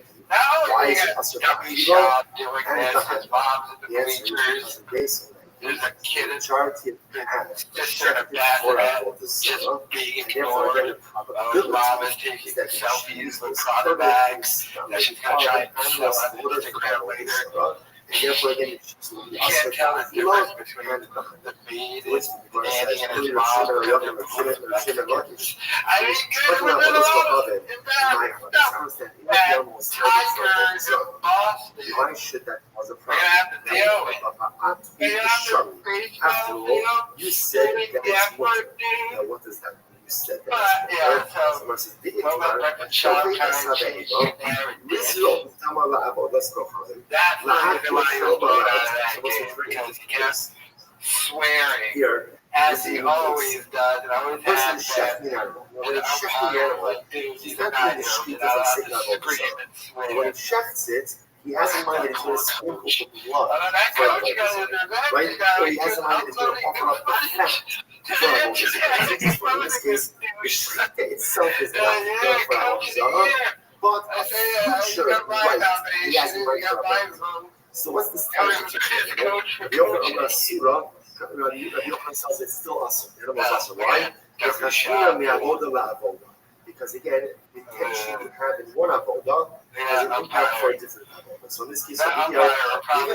why is it a the answer is because the base of there's a kid in majority of cats just turn a bad head, just being ignored. Mom is taking selfies with product bags that she's going to try and sell on Instagram later. And therefore, again, you can't tell the difference between the baby and his mom and their pictures. I mean, good with it all. Tiger, Boston. Why should that cause a We're going to have to deal with it. After all, you said that it's what? Now, what does that mean? You said that someone says, the that's swearing here, as he always does, and always has been. He's not going to shoot when he shafts it, he has in mind that he's going to sprinkle the blood. Right? So he has in mind that he's going to offer up the fat. In this case, the shita itself is not there for our but a future right he has in mind for our. So what's the strategy? The Yochanan Surah, Rabbi Yochanan says it's still us. Why? Because again, the intention you have in one avodah has an impact for a different avodah. So in this case, even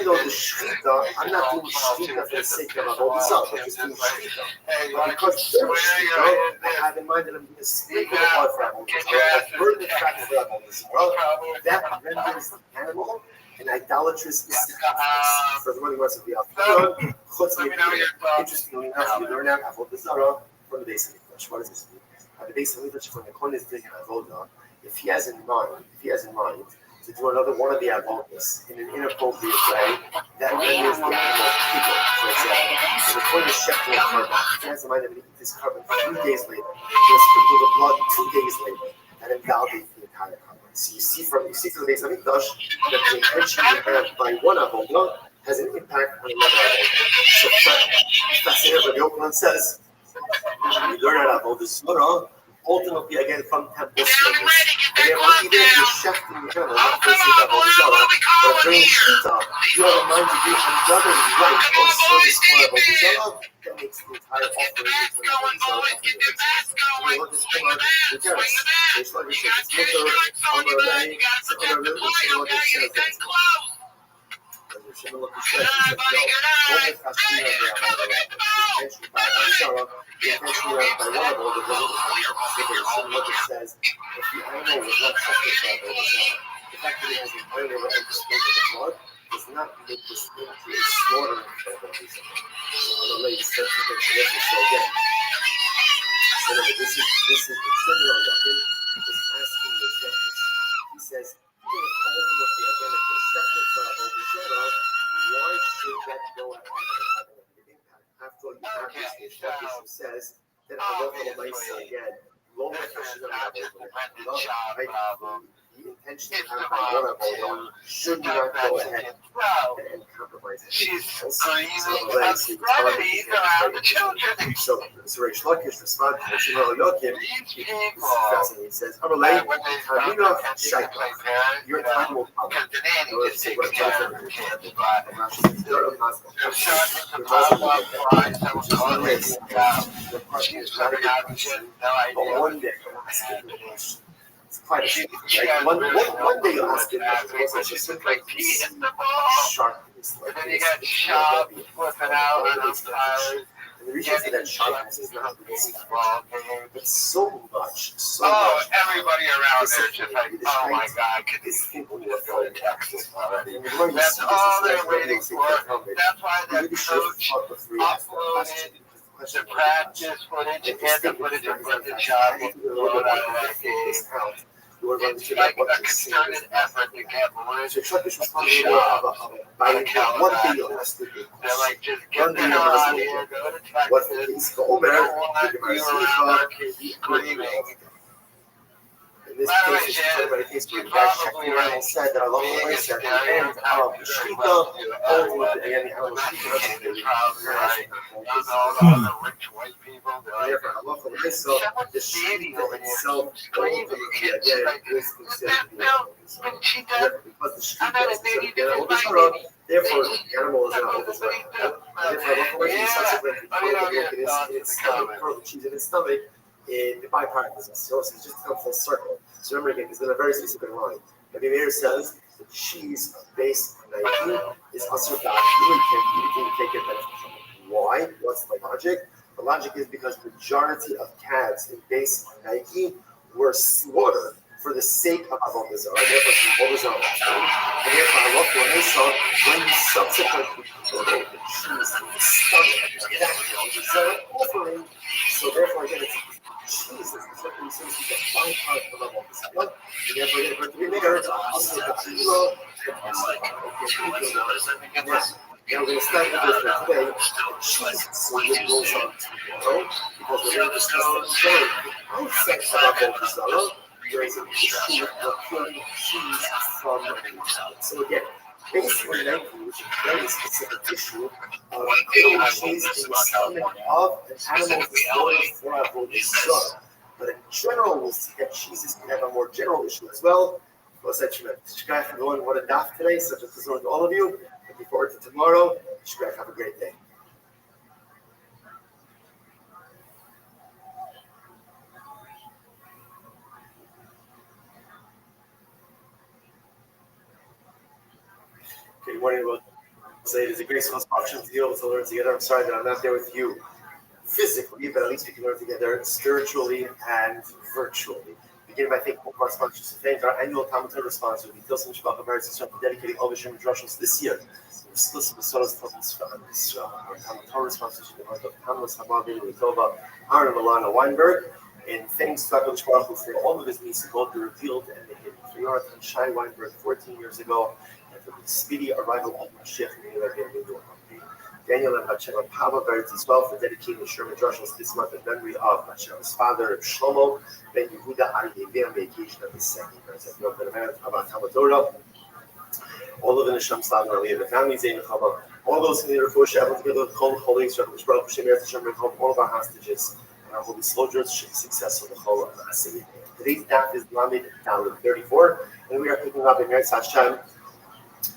though the shechita, I'm not doing shechita for the sake of avodah, I'm just doing shechita. But because they're shechita, I have in mind that I'm going to sprinkle the blood for avodah. Burn the fat for avodah. That renders the animal an idolatrous sacrifice. For the money was of the Alpha. Interestingly enough, you learn out avodah zarah from the base of English. What does this mean? The base of English, when the coin is doing an avodah, if he has in mind to do another one of the avodas in an inappropriate way, that renders the animal people. For example, if the coin is shekel of carbon, if he has in mind that he eats this carbon 3 days later, he'll sprinkle the blood 2 days later, and invalidate the entire carbon. So you see from the base of English that the intention you have by one avodah has an impact on another avodah. So fascinating what Yochanan says. You learn out avodah surah, ultimately again from temple service. And therefore, even if you're shefting the journal, not facing that whole Zara, but during Shita, you have a mind to do another right or service for a whole Zara, that makes the entire offering into an whole Zara. So we look at Kumar, the Keres. There's like we said, it's Mutter, Amar Lay, so Amar Lay, so what it says that. And the Shema look at says, he says, no, one of us be on there, all the way. Eventually, by Zara, eventually by one of all the brothers, so the Shema look at says, if the animal was not sacrificed by the Zara, the fact that it has an animal that has disposed of the blood does not make this into a slaughtering of the Zara. So Amar Lay said to the Shema, so again, so this is the criminal weapon is asking the judges. He says, even if ultimately again if you're separate for a whole Bishara, why should that go at all have a negative impact? After all, you have this Bishara who says that Allah again, long the intention of having one of them should not go ahead and compromise it. She's screaming about studies around the children. So Reish Lakish responds to Shimon Yokim. This is fascinating. He says, Amalei, Tamina Shaita. Your time will come. But one day, it's quite a one day you ask it, it's just like sharp. And then you got sharp flipping out, and I'm tired. And the reason for that sharpness is not baseball game, but so much. Everybody around there just like, oh my God, could these people just go to Texas already? That's all they're waiting for. That's why that coach uploaded the practice footage and the footage of the shot was blown out of that game. It's like a concerted effort to get Melissa to shop by the calendar. They're like, just get the hell out of here, go to Texas. Don't want you around our kids screaming. In this case, it's a case where the guy said that I love the way said, and the Shita, again, the animal the rich white people, they're like, I love the way so the Shita itself, again, is considered to be because the Shita is considered to be a therefore, the animal is not always right. And therefore, I love the way subsequently, in its stomach, curl the cheese in its stomach, in the bipartisan. So it's just come full circle. So remember again, it's in a very specific line. Rabbi Meir says the cheese based on Nike is also bad. You can't take it beneficial. Why? What's the logic? The logic is because the majority of calves in base Nike were slaughtered for the sake of Avodah Zarah, therefore Avodah Zarah. And therefore, I love when I saw when you subsequently put the cheese in the stomach, that Avodah Zarah offering. So therefore, again, it's cheese is something seems to be a byproduct of Avodah Zarah. And therefore, it's going to be bigger. Also, the kilo. And we're going to start with this for today. Cheese. So it goes on tomorrow because we're going to discuss the very outset of Avodah Zarah. There is an issue of procuring cheese from the meat. So again, basically, which is a very specific issue of putting cheese in the stomach of an animal destroyed for Avodah Zarah. But in general, we'll see that cheeses can have a more general issue as well. Well, such a Shkach for going what a daf today, so just to to all of you. Looking forward to tomorrow. Shkach, have a great day. Good morning. We'll say it is a great option to be able to learn together. I'm sorry that I'm not there with you physically, but at least we can learn together spiritually and virtually. Beginning by thanking all of our sponsors. To thank our annual Talmud Torah sponsor, the Tilson Shbach American for dedicating all the Shem Drushos this year. Exclusive Solas Talmud Israel. Our Talmud Torah sponsors in the month of Tammuz, Hamavin, Litova, Aaron, Milana, Weinberg. And thanks to HaKadosh Baruch Hu for all of his needs to both the revealed and the hidden. For Yonatan Shai Weinberg 14 years ago, and for the speedy arrival of Mashiach in the Daniel and Batsheva Pava Veritz as well for dedicating the Sherman Drushos this month in memory of Batsheva's father, Shlomo Ben Yehuda Aryevi on vacation of his second birthday. About Talmud Torah. All of the Nesham Slav and Aliyah, the families, all those who need a refuah, Shabbat together with Chol Cholim, Shabbat Baruch Hashem, all of our hostages and our holy soldiers should be successful in the whole of the Asiyah. Today's daf is Lamed Daled 34, and we are picking up in Eretz Hashem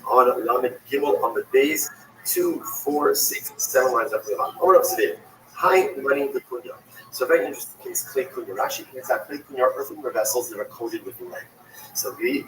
on Lamed Gimel on the days 2, 4, 6, 7 lines up the bottom. Over up today. Hi, money the kunya. So very interesting case, clay kunya. Rashi points out clay kunya are earthenware vessels that are coated with lead. So these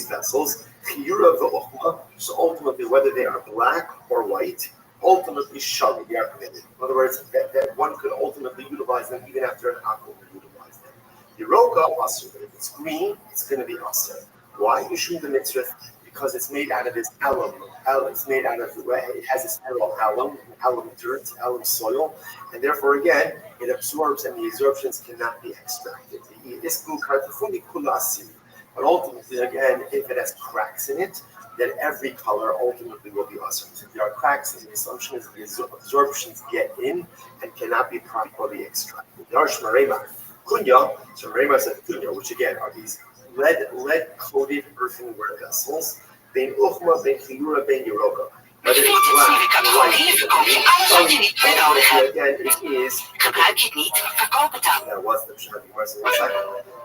vessels, chiyura v'ochma, so ultimately whether they are black or white, ultimately shali, they are permitted. In other words, that one could ultimately utilize them even after an alcohol would utilize them. Yeroka asur, but if it's green, it's going to be asur. Why? Yishum the mitzvah, because it's made out of this alum. It's made out of it has this alum dirt, alum soil, and therefore again it absorbs, and the absorptions cannot be extracted. But ultimately, again, if it has cracks in it, then every color ultimately will be awesome. So if there are cracks, and the assumption is the absorptions get in and cannot be properly extracted. There are shmarema, kunya, shmarema is a kunya, which again are these lead-coated earthenware vessels. Ben uchma, ben chiyura, ben yeroka. Whether it's black or white, again, it is. Gebruik je het niet, verkoop het dan. That was the pshat. One second.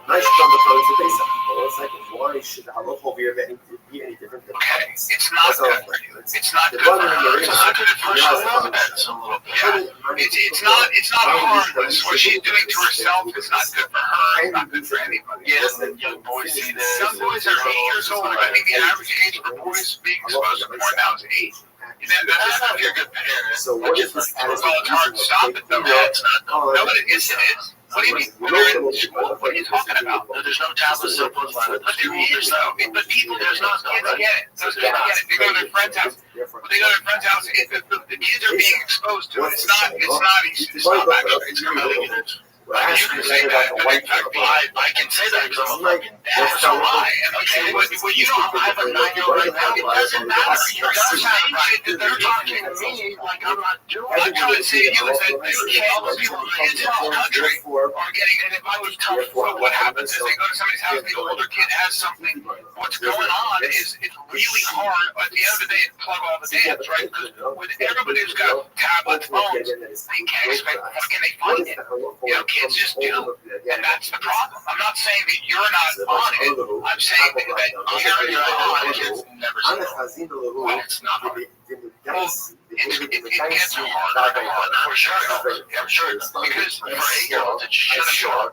Nice from the phone to base. 1 second. Why should the halacha over here be any different than it's not good. It's not good for her. It's not good for her. It's not harmless. What she's doing to herself is not good for her. It's not good for anybody. Yes, and young boys see this. Some boys are 8 years old. I think the average age for boys being exposed to porn now is 8. That's not if you're a good parent. So what is the status of it's hard to stop it though. No, but it is. What do you mean? When you're in school, what are you talking about? There's no tablets so close by. But there is though. But people, there's not kids get it. Those kids get it. They go to their friend's house. When they go to their friend's house, the kids are being exposed to it. It's not easy. It's not bad. It's coming. I can say that. I can say that because I'm a fucking dad. So lie. Okay, well, you don't have a 9-year-old right now. It doesn't matter. You're they're talking to me like I'm not doing it. I'm trying to say to you is that all the people in this country are getting, and if I was telling you what happens is they go to somebody's house, the older kid has something. What's going on is it's really hard. At the end of the day, plug all the dams, right? Because with everybody who's got tablets, phones, they can't expect fucking they find it. You know, kids just do, and that's the problem. I'm not saying that you're not on it. I'm saying that you're on it. Never seen it. Well, it's not hard. Well, it gets hard for sure. For sure. Because for 8-year-olds, it shouldn't be hard.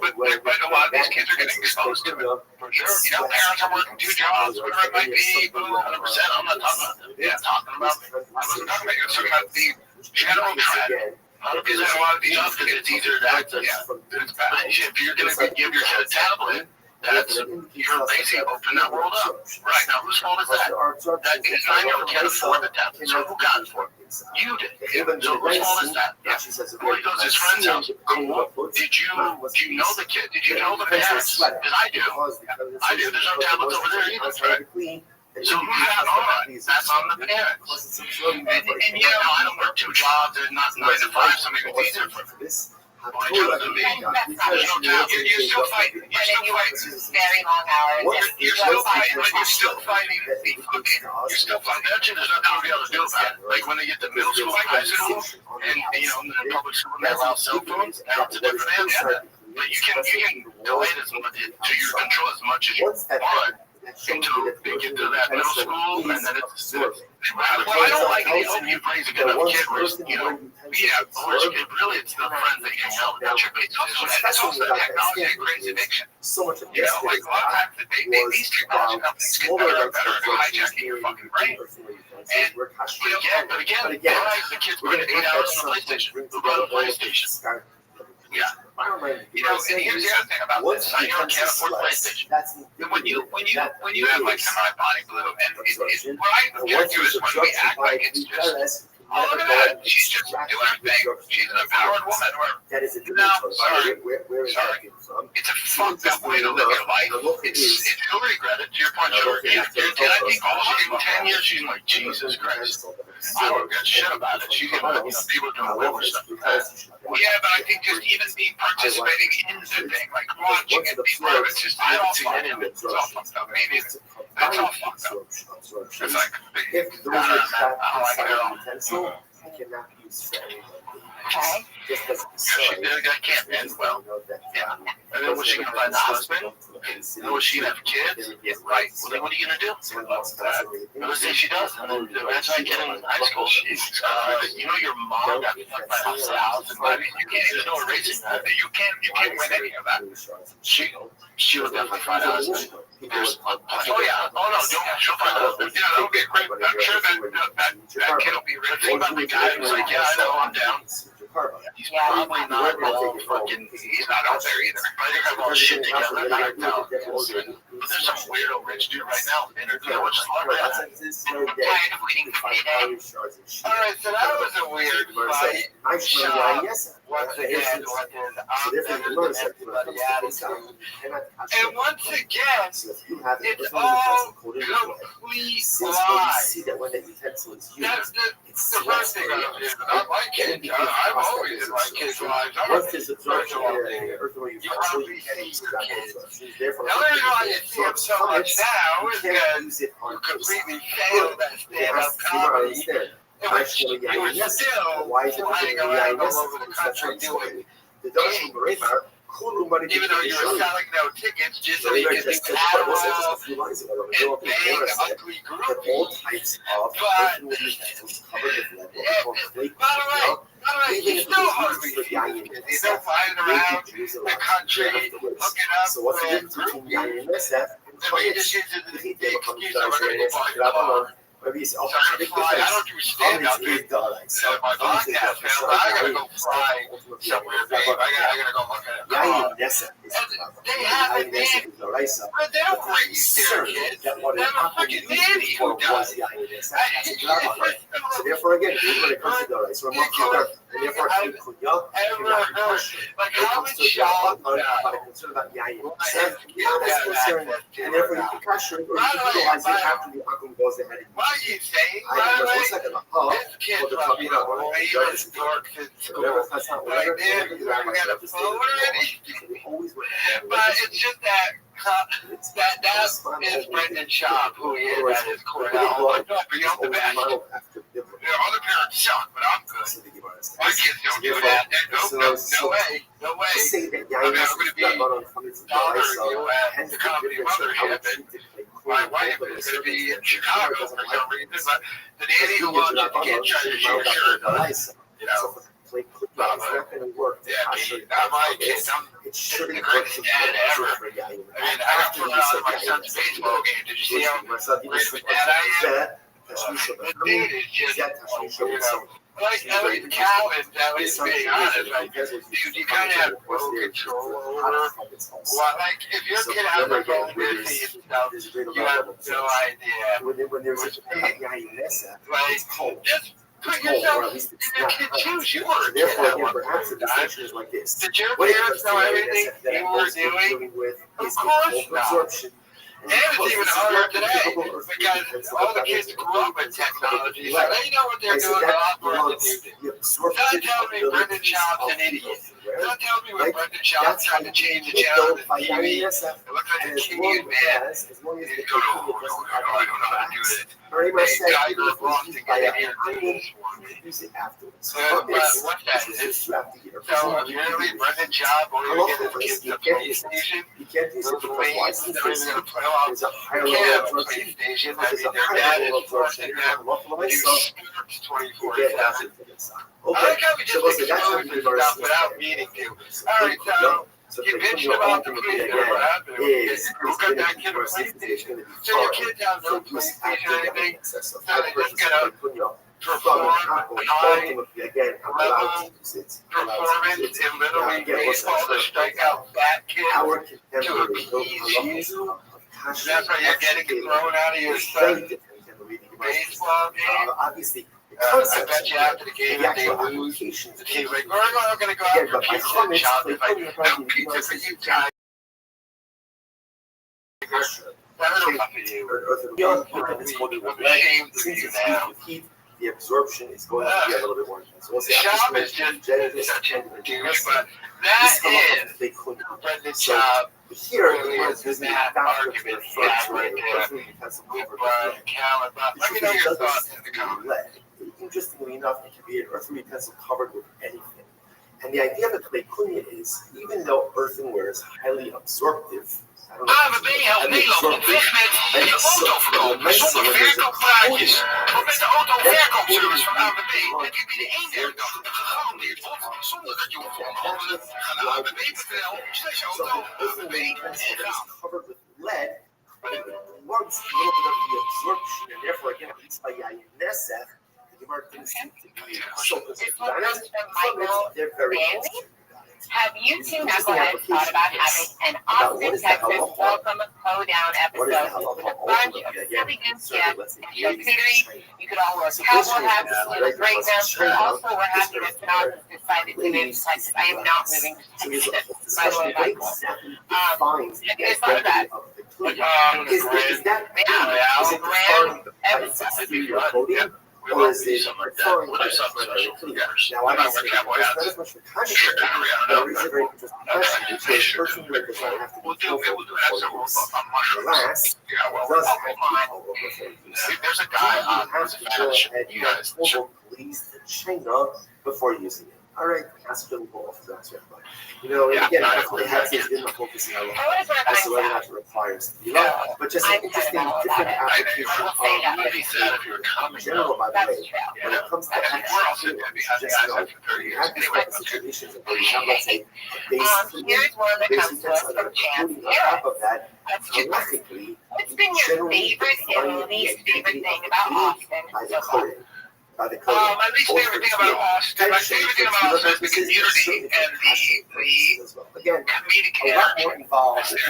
But a lot of these kids are getting exposed to it. For sure. You know, parents are working 2 jobs, whatever it might be. 100%. I'm not talking about them. Yeah, I wasn't talking about you. I was talking about the general trend. Because a lot of these jobs, because it's easier to access. If you're going to give your kid a tablet, you're basically opening that world up. Right, now whose fault is that? That 9-year-old can't afford the tablet, so who got it for him? You did. So whose fault is that? Yeah. Well, he goes to his friend's house. Cool. Did you know the kid? Did you know the parents? Because I do. There's no tablets over there either, right? So who's that on? That's on the parents. And I don't work 2 jobs and not 9 to 5, so maybe it's easier for this. You're still fighting. Very long hours. You're still fighting. You're still fighting. There's nothing to be able to do about it. Like when they get to middle school, high school, and in the public school, they allow cell phones. Now it's a different answer. But you can delay this to your control as much as you want. Until they get to that middle school, and then it's I don't like it. You praise a good enough kid where, really it's the friends that you hang out with. That's also the technology that creates addiction. So much of like a lot of times, these technology companies get better and better at hijacking your fucking brain. And, but again, the kids put 8 hours on the PlayStation. Who brought a PlayStation? Yeah. And here's the other thing about this: I can't afford PlayStation. When you have like semi-body glue, and what I object to is when we act like it's just, oh look at that, she's just doing her thing. She's an empowered woman. Sorry. It's a fucked up way to live your life. She'll regret it. To your point, she'll regret it. And I think in 10 years she's like, Jesus Christ, I don't give a shit about it. She's gonna, people doing whatever stuff. Yeah, but I think just even participating in the thing, like watching it, being part of it, just it's all fucked up. Maybe that's all fucked up. It's like, I don't like it at all. Cannot be used for anything. Okay. just as that can't end well. Yeah. And then was she going to find the husband? And then was she going to have kids? Yeah, right. Well, then what are you going to do? Let's say she does. And then that's why I get in high school. You know, your mom got fucked by a thousand. I mean, you can't, there's no erasing that. You can't win any of that. She will definitely find a husband. There's, oh yeah, oh no, she'll find a husband. Yeah, that'll be a great. I'm sure that kid will be ready. Think about the guy who's like, yeah, I know, I'm down. He's probably not all fucking. He's not out there either. I think have all shit together. But there's some weirdo rich dude right now. Which is hard. I'm tired of waiting for payday. Alright, so that was a weird fight. Shop, once again, with his everybody attitude. And once again, it's all complete lies. That's the first thing I do. Not my kids. I'm always in my kids' lives. First of all, you probably see your kids. The only reason why you see them so much now is because you completely failed at stand-up comedy. In which you were still flying around all over the country doing gigs. Even though you were selling no tickets just so you could do Adderall and bang ugly groupies. But, by the way, he's still hungry. He's still flying around the country, hooking up with groupies. So he just uses the excuse of I'm going to buy a car. I don't do stand-up. My podcast, man. I gotta go fly somewhere, babe. I gotta go look at it. They haven't been. They don't raise their kids. They have a fucking nanny who does. So therefore, again, when it comes to the rights, we're more clear. And therefore, like how much job concerned about yayin. And therefore, you can pressure it or you can utilize it after the uncle goes ahead. What are you saying? This kid's like, you know, famous dorks in school. Like, damn, you ever got a phone already? But it's just that is Brendan Schaub, who he is at his core now. Like, no, but you're the best. Other parents suck, but I'm good. My kids don't do that. No way. No way. I mean, I'm going to be bothering you at the Comedy Mothership, and my wife is going to be in Chicago for some reason, but the nanny who wants you to get trying to share her, you know. It's not going to work. Yeah, not my kids. I'm the greatest dad ever. I mean, I got put out of my son's baseball game. Did you see how great of a dad I am? The dude is just, you know, like Calvin, that was being honest. Like, dude, you kind of have full control over what, like, if your kid has a phone with you and stuff, you have no idea. When there's like, just put yourself in your kid's shoes. You were a kid at one point in time. Did your parents know everything you were doing? Of course not. And it's even harder today because all the kids grew up with technology, so they know what they're doing a lot more than you do. Don't tell me Brendan Schaub's an idiot. Don't tell me when Brendan Schaub tried to change the channel on the TV. It looked like a Kenyan man. He go, no, I don't know how to do it. Hey, guy grew up wrong to get in here and do this for me. But what that is, so apparently Brendan Schaub won't even get his kids a PlayStation. Those ways they're even going to play off. You can't have a PlayStation. I mean, their dad is forcing them to do sports 24/7. I like how we just expose this stuff without meaning to. All right, so you bitched about the PlayStation. What happened? Who got that kid a PlayStation? So your kids have no PlayStation or anything, so they just gotta perform high level performance in Little League Baseball to strike out fat kids to appease you. That's why you're getting thrown out of your son's baseball game. Obviously. I bet you after the game, if they lose, the team's like, we're not going to go out for pizza and chocolate. Like, no pizza for you guys. That'll come to you. I'm ashamed of you now. The absorption is going to be a little bit more intense. Schaub is just such a douche, but that is Brendan Schaub. Here is that argument he had right there with Brian Callen. Let me know your thoughts in the comments. Interestingly enough, it can be an earthen utensil covered with anything. And the idea of the Klekunya is, even though earthenware is highly absorptive, AWB helpt Nederland op weg met je autoverkoop zonder verkooppraatjes. Want met de autoverkoopservice van AWB heb je binnen 1 werkdag gegarandeerd wordt zonder dat je hoeft te onderhandelen. Ga naar awb.nl/auto. AWB en gaan. Covered with lead, it warps a little bit of the absorption, and therefore, again, at least by Yayinesech, the Gemara didn't seem to be so concerned. They're very concerned. Have you two knuckleheads thought about having an Austin, Texas Welcome Hoedown episode with a bunch of silly goose guests and charcuterie? You could all wear cowboy hats and break them. Also, we're happy that Tom has decided to move to Texas. I am not moving to Texas, by the way, Michael. Have you guys thought of that? Is that episode? Or is it referring to now, obviously, there's not as much for content, but it is a very interesting question, because person who does not have to be careful does have to There's a guy on have to go ahead and please to China before using it. All right, that's really cool for that. You know, and again, it has been the focus in our life as to whether or not it requires to be loved. But just an interesting, different application of in general, by the way, when it comes to actual just know, you have these type of situations where you have, let's say, a base utensil that are including on top of that, halachically, What's been your favorite and least favorite thing about Austin so far? My least favorite thing about Austin, my favorite thing about Austin is the community and the comedic energy.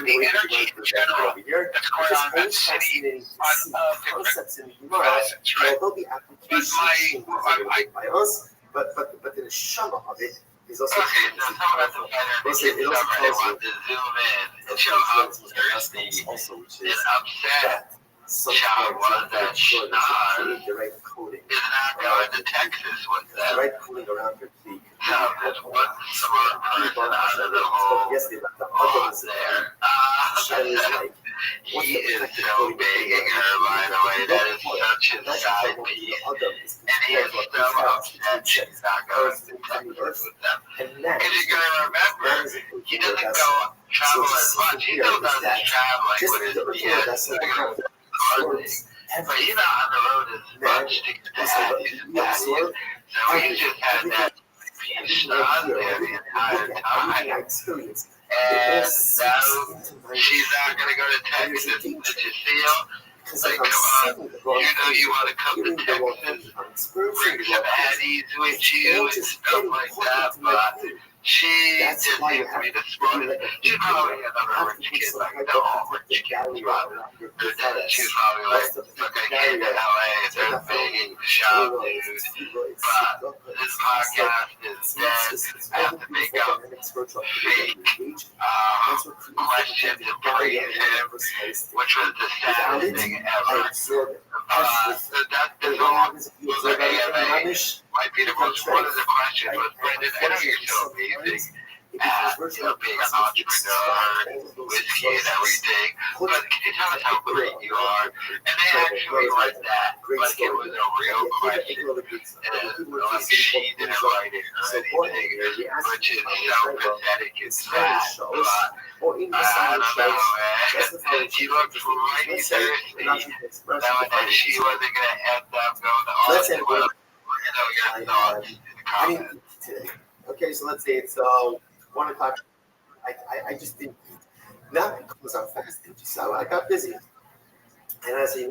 The energy in general that's going on in that city on different facets, right? There'll be applications by us, but the neshama of it is also. Okay, so some of the energy is somebody wants to zoom in and show how thirsty and upset Child was that Schneid is not going to Texas with them. Right cooling around your cheek. No, there's one smart person out of the whole there. He is so big in her, by the way. That is such a side piece. And he is so upset she's not going to Texas with them. Because you're going to remember, he doesn't go travel as much. He still does his traveling with his BS. But he's not on the road as much to get that. So he just had that piece on there the entire time. And now she's not going to go to Texas. Did you feel? Like, come on, you know you want to come to Texas, bring some Addies with you and stuff like that, but she just seems to be the smartest. She's probably another rich kid, like the all rich kids, probably. She's probably like, look, I came to LA and they're begging to shop, dude. But this podcast is dead. I have to make up fake questions and praise him, which was the saddest thing ever. That is all. The AMA might be the most one of the questions was, Brendan, I know you're so amazing at being an entrepreneur, whiskey and everything, but can you tell us how great you are? And they actually read that like it was a real question. And like she didn't write it or anything, which is so pathetic and sad. But I don't know, man. And she looked mighty thirsty, knowing that she wasn't going to end up going to Austin. Well, you know, your thoughts in the comments. Today. Okay, so let's say it's 1 o'clock. I just didn't eat. Not because I'm fasting, just I got busy. And I say, I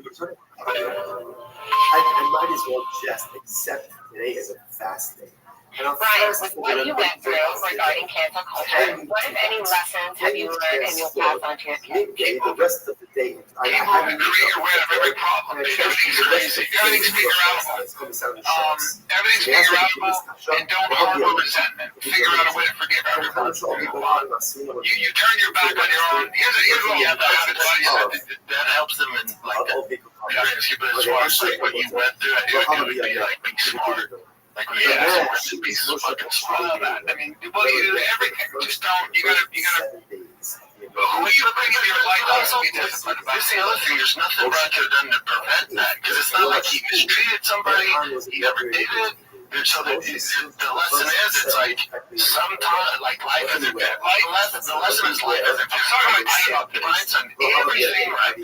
might as well just accept today as a fast day. Brian, with what you went through regarding cancel culture, what, if any, lessons have you learned and you'll pass on to your kids? The rest of the day, I haven't created aware of every problem. Everything's crazy. Everything's figure outable. Everything's figure outable, and don't harbor resentment. Figure out a way to forgive everyone. You turn your back on your own. Here's what you have to have that helps them in like that. As far as like what you went through, I think it would be like being smart. Like, yeah, recipes is fucking small. I mean, well, you do everything. Just don't, you gotta, who you bring in your life also be disciplined about. That's the other thing. There's nothing Roger done to prevent that. Because it's not like he mistreated somebody. He never did it. So the lesson is, it's like sometimes, like life isn't that. The lesson is life isn't that. Brian's done everything right.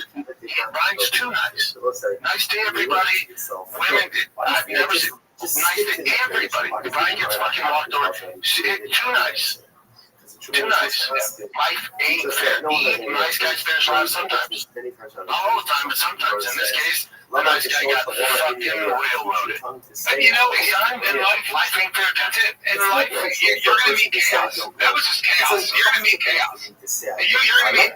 Brian's too nice. Nice to everybody. Women, I've never seen nice to everybody. Brian gets fucking walked over. Too nice. Too nice. Life ain't fair. Nice guys finish lives sometimes. Not all the time, but sometimes. In this case, the nice guy got fucking railroaded. But you know, in life ain't fair. That's it. In life, you're gonna meet chaos. That was just chaos. You're gonna meet chaos. You're gonna meet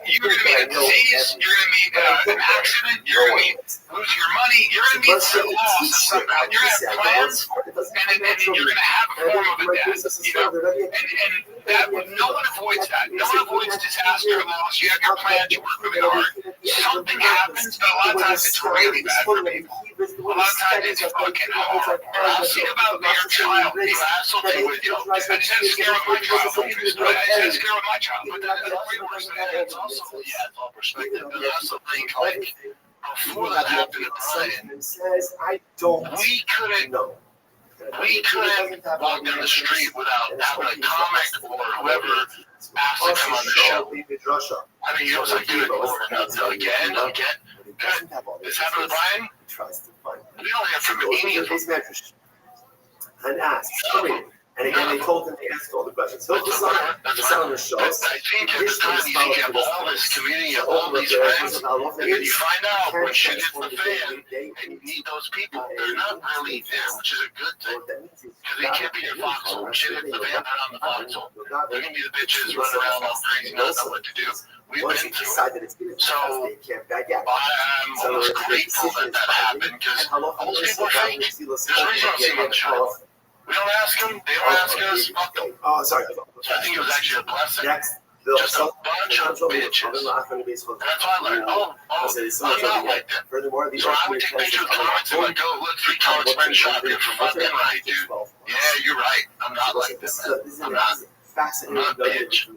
a disease. You're gonna meet an accident. You're gonna lose your money. You're gonna meet some loss of some kind. You're gonna have plans, and you're gonna have a form of a death. You know, and that no one avoids that. No one avoids disaster, loss. You have your plans. You work really hard. Something happens, but a lot of times it's really bad for people. A lot of times it's fucking hard. I'll see about your child. You asshole thing with you. I just had to scare with my child. I just had to scare with my child. But that's way worse than that. It's also, yeah, it's all perspective. But I also think, like, before that happened to Brian, we couldn't walk down the street without having a comic or whoever asked to come on the show. I mean, you know, it's like, dude, again. This happened to Brian? We don't hear from any of them. And asked, and again, they told him to ask all the questions. So this on the show. I think at the time you have all this community, all these friends, and then you find out when shit hits the fan, and you need those people. They're not really there, which is a good thing. Because they can't be your foxhole. When shit hits the fan, they're on the foxhole. They're going to be the bitches running around all crazy, not know what to do. We've been through it. So I'm almost grateful that happened, because most people are fake. There's a reason I don't see them on the show. We don't ask them, they don't ask us, fuck them. Oh, sorry. So I think it was actually a blessing. Just a bunch of bitches. And that's why I learned, I'm not like that. So I would take pictures of comics and like, oh, look, 3 comics been shot. You're fucking right, dude. Yeah, you're right. I'm not like that, man. I'm not a bitch.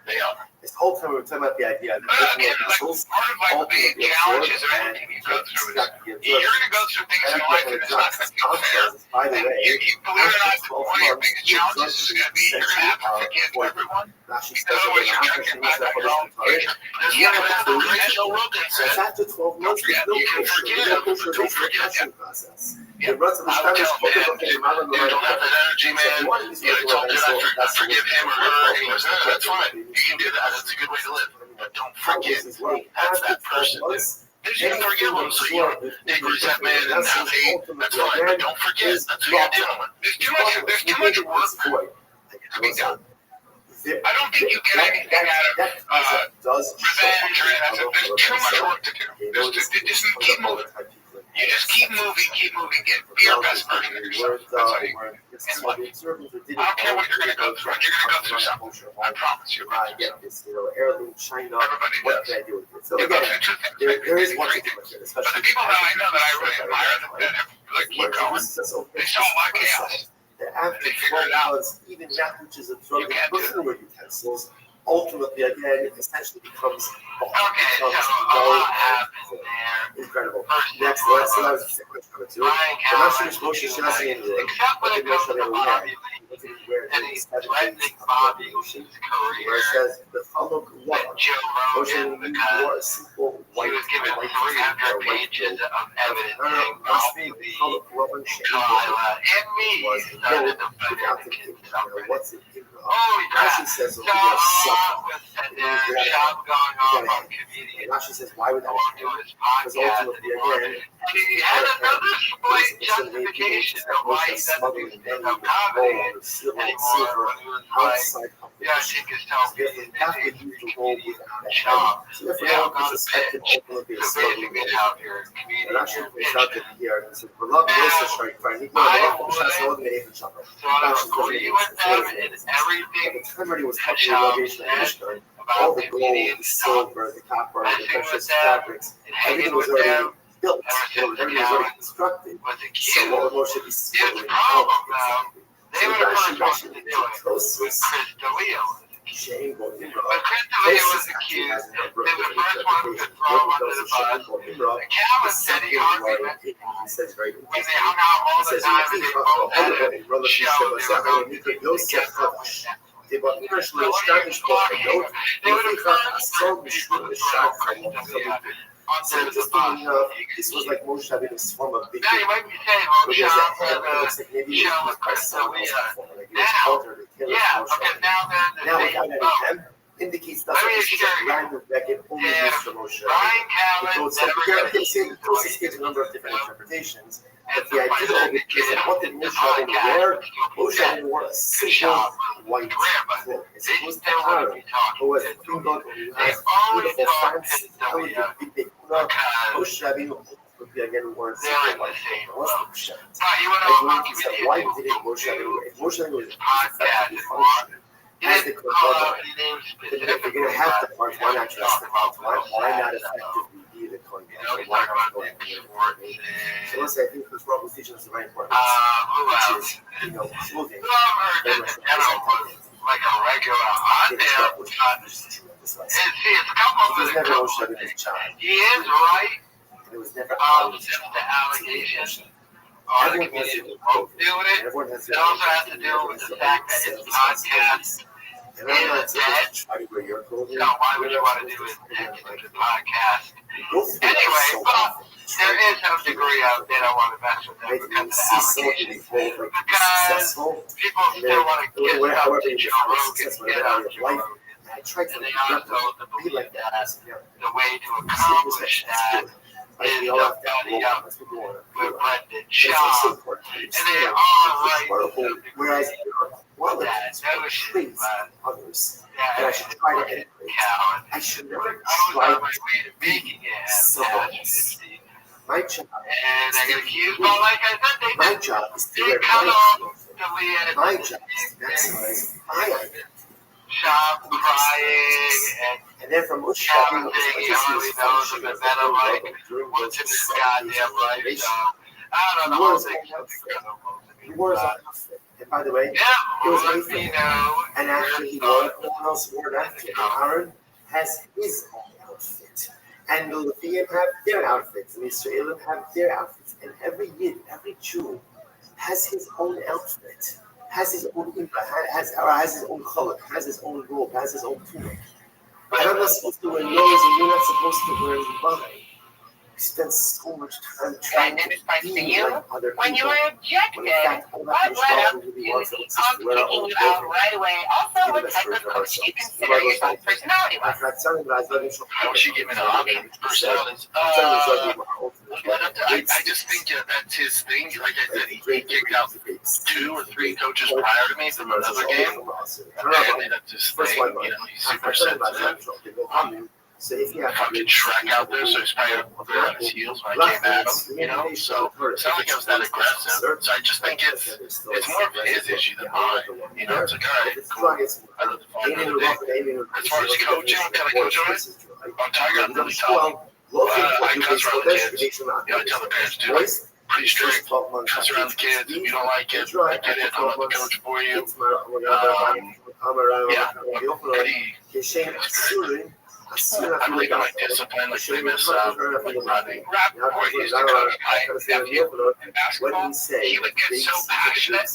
They are. This whole time we were talking about the idea that again, like, part of like the challenges or anything you go through is you're going to go through things in life and it's not going to be fair. And you believe it or not, one of your biggest challenges is going to be you're going to have to forgive everyone. Because otherwise you're going to get back on your own future. There's one of the great Joe Rogan said, don't forget, you can forgive, but don't forget. Yeah. I would tell him, dude, don't have that energy, man. You know, I forgive him or her. And he goes, no, that's fine. You can do that. That's a good way to live. But don't forget, that's that person, dude. You can forgive them so you don't take resentment and have hate. That's fine. But don't forget, that's who you're dealing with. There's too much work to be done. I don't think you get anything out of revenge or anything. There's too much work to do. Just keep moving. You just keep moving, be your best version of yourself. That's how you do it. I don't care what you're going to go through, and you're going to go through something. I promise you. I get this, heirloom China. Everybody what does. can I do with it? So again, there is one thing, but the people that I know that I really admire that like keep going, they saw my chaos. After 12 months, even that which is a drug with utensils, ultimately, again, essentially becomes incredible. Next, let's say the Russian Moshe Shasi in the where it says the Chaluk Law. Moshe wore a simple white pages of evidence must be Chaluk Law what's it? Rashi says Rashi says, why would that be? Because ultimately, again, he had another slight justification of why he doesn't use comedy anymore. Outside of the have to use the role without a job. So therefore, now it's expected ultimately a smuggling role. And Rashi points out that here, and says, we're loving this, so strike fine. He the time when he was helping the elevation of Mishkan, all the gold, the silver, the copper, the precious fabrics, everything was already built, everything was already constructed. So what would Moshe be smuggling out? So Rashi took Tosis. But Christopher was accused. They were the first ones to throw him under the bus. Calvin said he argued when they hung out all the time and they both had a show. They were going to get up with them. They were the first people to throw Christopher under the bus. This was like Moshe Rabbeinu's form of big. Now you might be saying, well, Sean had a show with Christopher. Now, yeah, okay, now then, Now indicates that this is a random record only used for Moshe. The closest gives a number of different interpretations. But the idea of it is that what did Moshe Rabbeinu wear? Moshe Rabbeinu wore a simple white cloak. It's supposed to Aaron, who was a king god who has beautiful, fancy, elegant, big Moshe Rabbeinu again wore a simple white cloak. What's the pshat? Why did Moshe Rabbeinu wear it? Moshe Rabbeinu was effectively functioning as the Kohen. If you're going to have the part, why not just the part? Why not effectively be the Kohen? Why not go ahead and be the So let's say I think this Rabbi teaching us a very important which is, clothing. Like a regular hot nail. See, it's a couple of the He is right. And it was never since the allegation. The community won't do it. It also has to do with the fact that his podcast is dead. So why would you want to do it with the podcast? Anyway, but there is some degree of they don't want to mess with them because of the allegation. Because people still want to get stuff to Joe Rogan, get out of Joe Rogan. And they also believe that the way to accomplish that is with Brendan Shaw, and they are right to the degree of that notion, but others that I should try to edit. I should never try to making it someone. My job, and I get accused, but like I said, my job is to wear my job is to maximize my identity. Shop crying and then from Moshe Rabbeinu, he hardly knows him, and then I'm like, what's in this goddamn life? So, I don't know, the whole thing's incredible to me. He wore his own outfit. And by the way, it was anything. And after he wore it, no one else wore it after him. Aaron has his own outfit. And the Leviim have their outfits. And the Israelim have their outfits. And every Yid, every Jew has his own outfit. Has his own has his own color, has his own robe, has his own tunic. And I'm not supposed to wear yours, and you're not supposed to wear mine. We spend so much time trying to be like other people. When you were objected, what led up to the taking you out right away? Also, what type of coach do you consider yourself personality-wise? How she gave me the option? Personalities. I just think that's his thing. Like I said, he kicked out 2 or 3 coaches prior to me from another game. And that's his thing. He's super sensitive. So if you have fucking Shrek out there, so he's probably on his heels when I came at him, so it's not like I was that aggressive. So I just think it's more of his issue than mine. It's like, all right, cool. I love the phone the other day. As far as coaching, what kind of coach am I? On Tiger, I'm really tough. I cuss around the kids. I tell the parents too. Pretty strict. Cuss around the kids. If you don't like it, I get it. I'll let the coach for you. Pretty strict. I believe in discipline, like they miss like Rabbi. Or he's the coach. In basketball, he would get so passionate.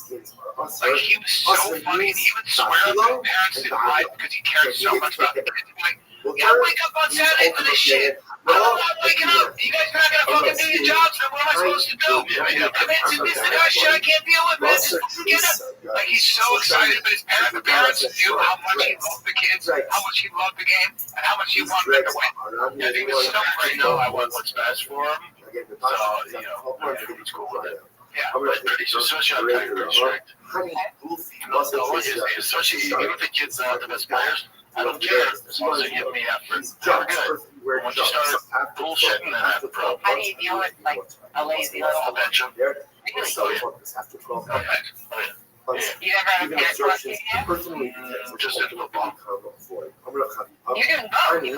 Like he was so funny, and he would swear at the parents didn't like because he cared so much about the kids. Like, gotta wake up on Saturday for this shit. I'm not waking up. You guys are not gonna fucking do your jobs, then what am I supposed to do? I'm into this and that shit I can't deal with, man. Just get up. Like he's so excited, but his parents knew how much he loved the kids, how much he loved the game, and how much he wanted them to win. And he was so afraid to know I want what's best for him. So, everyone's cool with it. Yeah, but especially on Tiger, pretty strict. Especially even if the kids are not the best players, I don't care as long as they give me effort. They're good. Once you start bullshitting, then I have a problem. How do you deal with like a lazy little? I'll bet you. You ever have a parent watching you? Just in football. You're doing both. You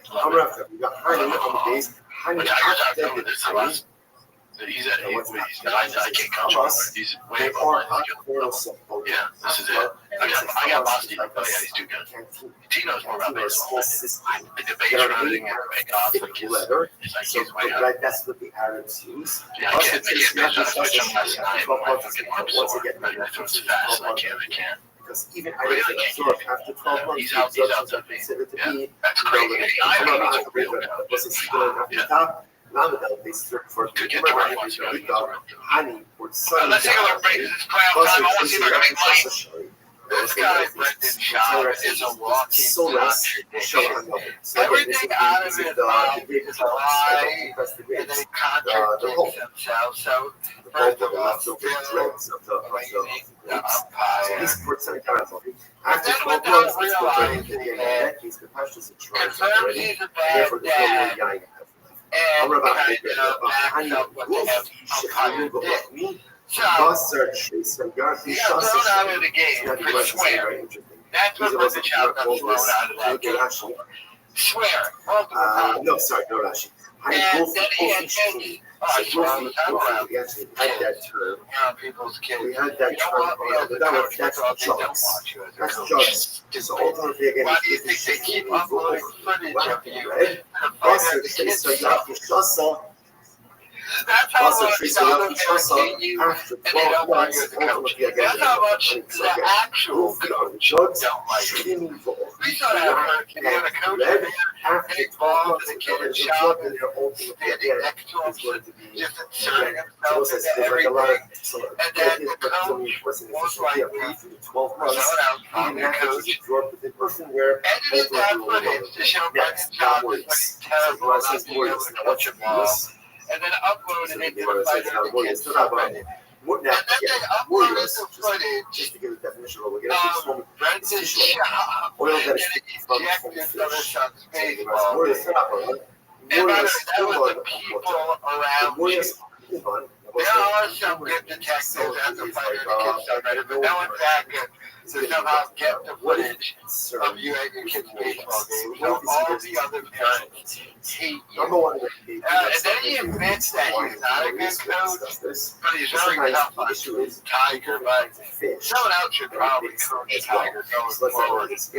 play both? But Tiger's out there with this last. He's at I can't coach him. He's way above my skill. Yeah, this is it. I got Boston. Oh yeah, he's too good. Tino's more about baseball. The debates running and make off like his way up. That's what the Arabs use. Yeah, I can't switch him last night. My fucking arm's sore. I feel so fast and I can't. Because even Arabs that absorb after 12 months, he's out to be. Yeah, that's crazy. I know he's a real guy. Could get the right ones. Let's take a look. This crowd time. I want to see if I can make money. This guy, Brendan Shaw, is a walking contradiction. Everything out of his mouth is a lie, and then he contradicts himself. So, first of all, still blaming the umpire. And then without realizing it, confirms he's a bad dad. And kind of backs up what the umpire did. So, he got thrown out of the game for swearing. That's what Brendan Shaw got thrown out of that game for. Swearing. Multiple times. No, sorry, no, Rashi. And then he had Kenny. Oh, he thrown the time around. We actually had that term. People's kids. We had that term. That's jokes. That's jokes. Just ultimately again. Why do you think they keep uploading footage of you? That's how much they you and they don't want you as a coach. That's how much the actual coach don't like you. We saw that hurricane. You had a coach in there, take balls to the kid and shop and standing next to him, just inserting himself into everything. And then the coach most likely was out on the coach. Edited that footage to show Brendan Shaw was looking terrible not being able to coach a ball. And then uploaded it to the fighter to get subreddit. And then they uploaded the footage just to give a definition of what we're of Brendan Shaw getting ejected from his son's baseball game. And by the way, that was the people around me. There are some good detectives at the fighter to get subreddit, but no one's that good to somehow get the footage of you at your kid's baseball game. So all the other parents hate you. And then he admits that he's not a good coach, but he's very tough on Tiger. But someone else should probably coach Tiger going forward. If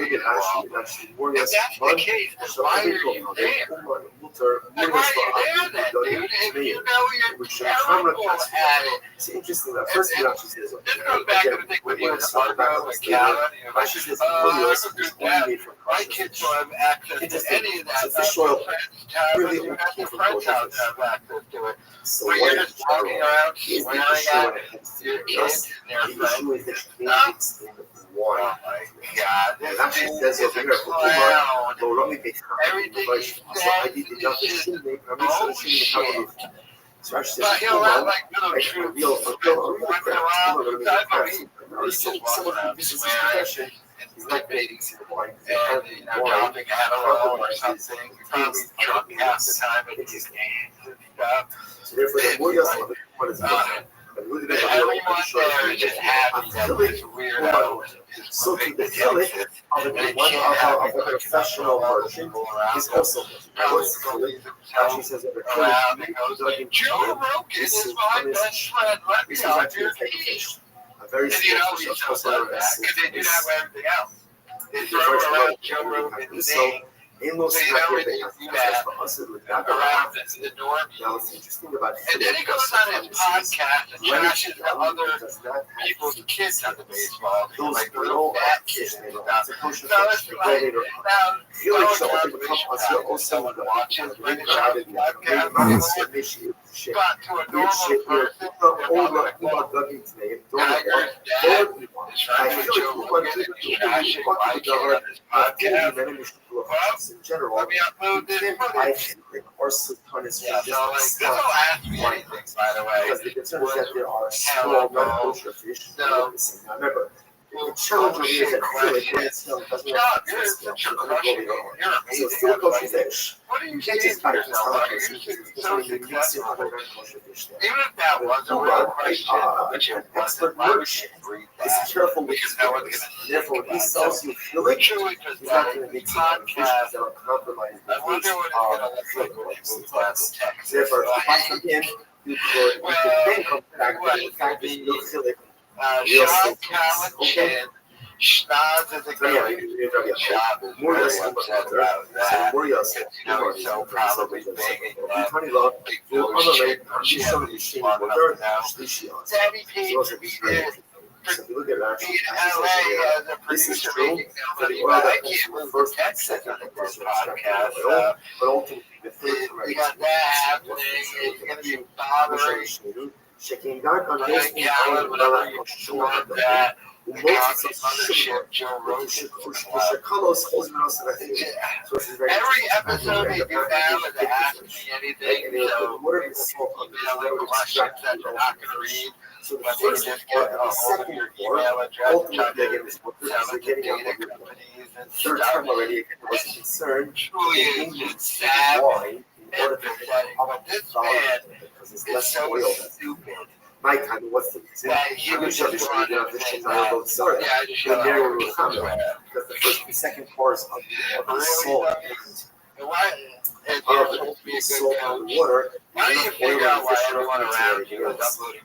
that's the case, then why are you there? And why are you there then, dude? If you know you're terrible at it. It's interesting that first reaction is this goes back to the thing when he was on McAllen. My kids don't have access to any of that. Really only friends out have access to it. So you're just walking around swearing at your kids and their friends. Oh my God! This is a clown. Everything he says is just bullshit. But he'll have like little troops running around. He's just walking around swearing and debating and dropping Adderall or something. Probably drunk half the time at his games and stuff. So therefore, the Warriors what is everyone there is just happy that this weirdo is moving the Texas. And it can't have a professional version is also probably around and goes like, Joe Rogan is my best friend. Let me on your team. And you know he shows up that because they do that with everything else. They throw around Joe Rogan's name. So you know they do that around the norm. And then he goes on his podcast and trashes the other people's kids on the baseball. Like the little fat kids and stuff. So it's like, now, if someone watches Brendan Shaw's podcast, got to a normal person, they're not going to Tiger's dad is trying to Joe Rogan and trashing my kid on his podcast. Well, let me upload this footage. Yeah, so like, this will ask me anything, by the way. Because the concern is that there are small non-kosher fish. Remember, the challenge is that you're such a crushing. You're amazing. So still kosher fish. What are you saying to yourself? You're so successful. Even if that was a real question, which it wasn't, why would you read that? Because no one's going to therefore, he sells you literally just that podcast. I wonder what it's going to look like when he moves out to Texas. Therefore, again, you could then come back to the fact that you feel like Sean Callahan, Schnoz is a great job. Is very upset about that. Because, he's so probably begging that big bullshit. She has long enough now. Daddy paid to be there. Be in LA as a producer making nobody, but I can't move to Texas on this podcast. We got that happening. It's going to be bothering Brian Callen whenever you want that. The coffee mothership, Joe Rogan. Every episode they do now is Ask Me Anything, so people emailing questions that they're not going to read. But they just get a hold of your email address and try to sell it to data companies and stuff. Truly is just sad and pathetic. But this man is so stupid. My time, what's the reason? He was just running the sorry. Yeah, I just Because the first and second chorus of the soul It's supposed to be a good coach. water. Why do you figure out why everyone around you is uploading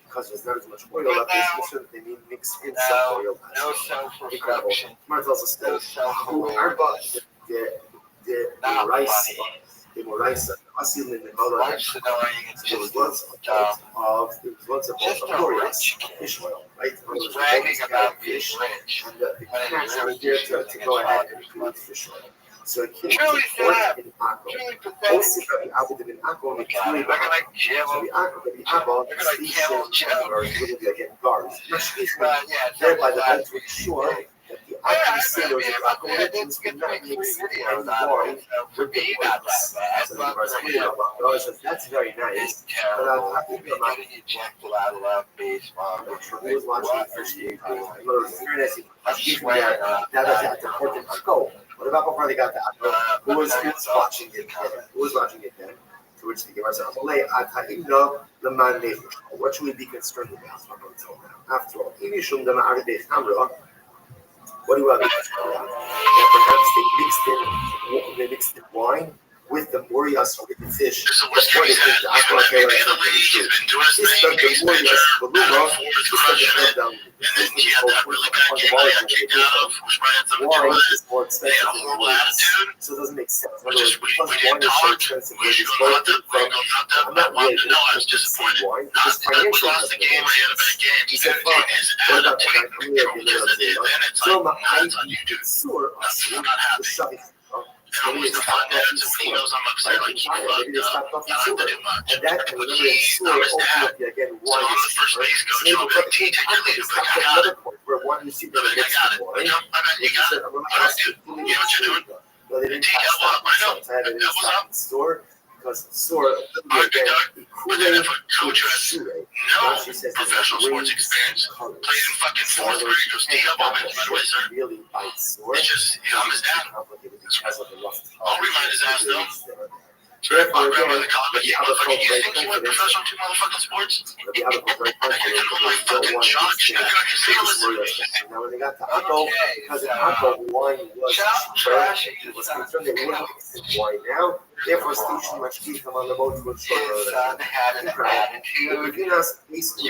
Because there's not as much oil left, so they need mixed in some oil. No self-reflection. Martel's a No self-awareness. The Moraisa, Asil in the Life's annoying. It's it was just once a just a glorious rich fish oil, right? He's bragging about being rich. And the When catch he really was there just to using go his ahead father's and money. fish oil. So it came Truly to sad. in Akko. Truly Also, pathetic. Rabbi Abba did in Akko, and Look at Jim. Rabbi Abba, Look at Camel Joe. or it would be like getting guards. Yeah, Thereby, the that's banks were sure that the Akko sailors and Akko legends would not mix any wine for me, not that bad, but for him, that's very nice. it's terrible. He's getting ejected out of that baseball. What are you doing? I swear. That's important to go. What about before they got that? Who was watching it? Who was watching it then? To which they give ourselves, what should we be concerned about after all? What do you have? That perhaps they mixed in wine with the morias with the fish. So what's the reason? He's been in the league, he's been doing his thing, he's been back and forth, crushing it. And then he had that really bad game that he got kicked out of, which might have something to do with it. They had a horrible attitude, so it doesn't make sense. which is we didn't talk. We should go not that, we go not that. I wanted to know, I was disappointed. Not that we lost the game or he had a bad game. He said his attitude controlled his at the end. It's like, that's on you, dude. I'm not happy. And I'm always the fun dad, so when he knows I'm upset, like, he fucked up. I don't have to do much. But he's not his dad. So I'm the first base coach. I'll be like, T, take your lead. But I got it. I got it. I bet you got it. All right, dude. You know what you're doing? T, I know. That was up. Because Sora, But then if a coach who has no professional sports experience played in fucking fourth grade, goes T, up on it. By the way, sir. It's just, I'm his dad. I'll remind his ass, though. My grandmother called me, yeah, motherfucker, you think you went professional to motherfucking sports? I can come on my fucking jock, you got your feelings. Now when they got to Akko, because in Akko, wine was trash. It was concerned they wouldn't mix wine now. Therefore, station much keep them on the boat to ensure his son had an attitude. You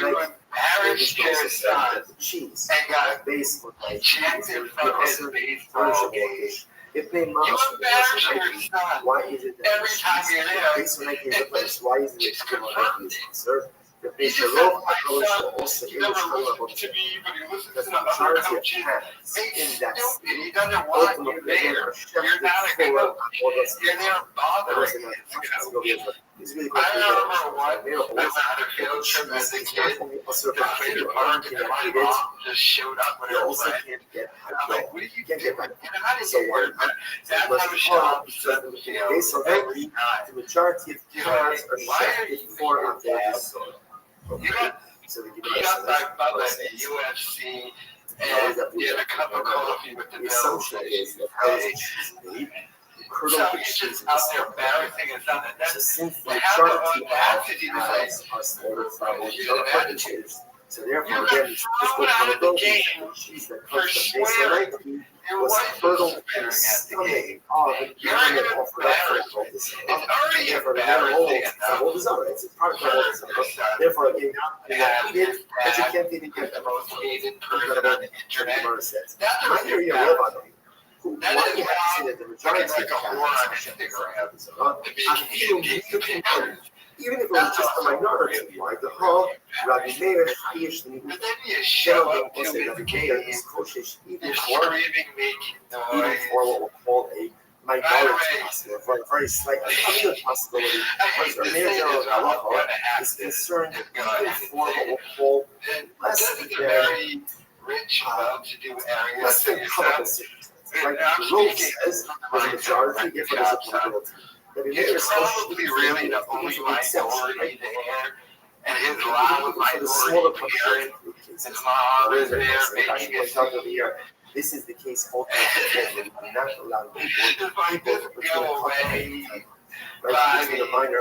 embarrassed your son cheese and got based ejected from his baseball game. If they You embarrass your son why is it that every time you're there. based on the place? Why is it Just that confirmed it. sir? The He base just of said, my also son, he never listened to me, but he listens because to the the other majority of coaches. parents He's in that stupid. He doesn't want you there. You're not a coach. You're there bothering his coach. I remember one, I had a field trip as a kid to play the park, and my mom just showed up when I was playing. And I'm like, what are you doing? Get out of here. That's how Sean said the field every time. The majority of parents are Why are you shafted for on their You got like Bubba at the UFC and get a cup of coffee with the nose. So you're just out there embarrassing and something. That's the have the audacity to say, you get an attitude. So therefore, You again, got this thrown out of the probability game that cheese that for comes from swearing. baseline Your was wife hurtled is in the swearing at the stomach game. of an You're animal an offered up for embarrassment. this. It's already Therefore, the animal embarrassing is enough. double desire. It's a product of Your all desire. son Therefore, again, now has you eat his it, but you dad can't even is get the that. most hated person Incredible. on the internet. Gemara says. That I is hear you, embarrassing. who That why is do you have to say how that the majority looking like a of whore on cats Instagram. even if it was just a minority, like the whole Rabbi Meir Chayish, but then you show up to Rabbi the Meir game, is koshish even you're for screaming, making noise. what we'll call a By the minority way, possibility, for a very slight possibility. I hate Whereas to Rabbi say Meir this, I'm Halacha gonna have is to concerned go ahead even and for say what we'll it. call This is a very rich, well-to-do area. less So than you common said, circumstances. Like the rule says, there's a majority, therefore there's a probability. Rabbi Meir he's is probably really the only minority there, and his loud minority parent, his mom is there making it. This is the case ultimately. We're not allowed people Just go away. right between a minor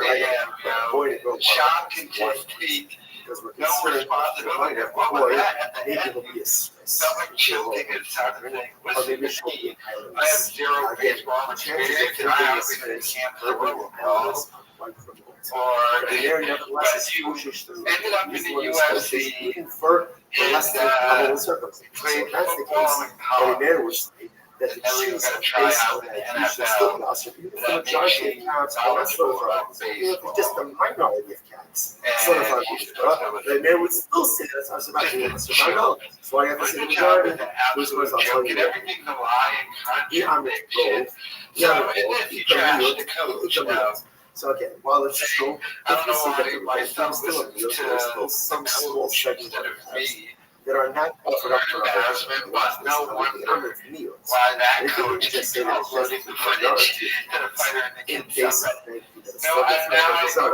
boy and girl. Child can just speak. Because we're No concerned responsibility. that What boy, was that at the maybe end? he'll be a Someone choking and something. or Listen maybe to she'll be me. I have zero baseball experience, and I obviously can't throw a ball. Or nevertheless, you ended up in the UFC even for less than probable circumstances. So played if that's the football case, in Rabbi college. Meir would say that the And now you're cheese gonna of try base out on in that the you should still NFL. be usher. Even if the That makes majority you of cats are not so knowledgeable about even if it's just a baseball. minority of cats. And So if you should know Rabbi Meir would still say that's usher back to the minority. So I have to But say the the job majority. is an Which absolute was I'll tell joke, you and that. everything's a lie and Yeah, I'm contradiction. So in this, you trash the coach now. So again, while it's true, I don't know why my there's son still listens there's still to some small coach segment instead of me. that are not offered up for Embarrassment, but no wonder why that coach is uploading the footage to the fighter in the kids subreddit. No, now I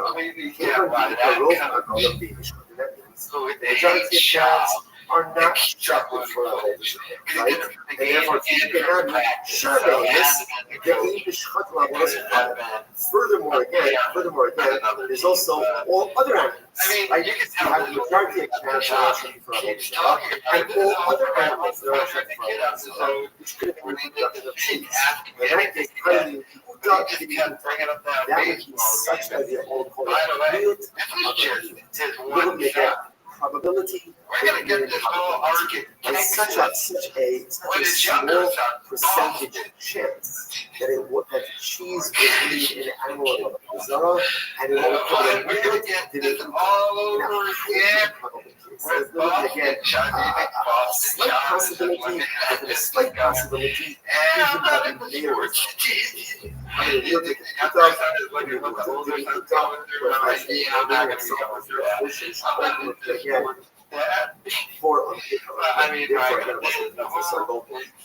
completely get why that coach who hates child are not structured for a right? And therefore, you cannot survey this. Furthermore, again, there's also all other animals. I mean, Right? you can You tell have the majority of cats that are structured for keeps a talking and about this all other over animals that are the structured kid for episode which could have when been they did reproductive the of fake cheese. asking And that anything gets cutting they just kept bringing up that that would be baseball such game. a old By the way, this is just his one shot. probability. We're gonna get this whole argument. It's such a small percentage chance that that cheese will lead an animal of a Zara and it will come We're gonna get this all over again. With Boston, slight possibility, a slight possibility, and I'm not in the sports. My son is looking at the older son going through, and I'm like, yeah, I'm not gonna be going through that. I'm not into sports. I mean,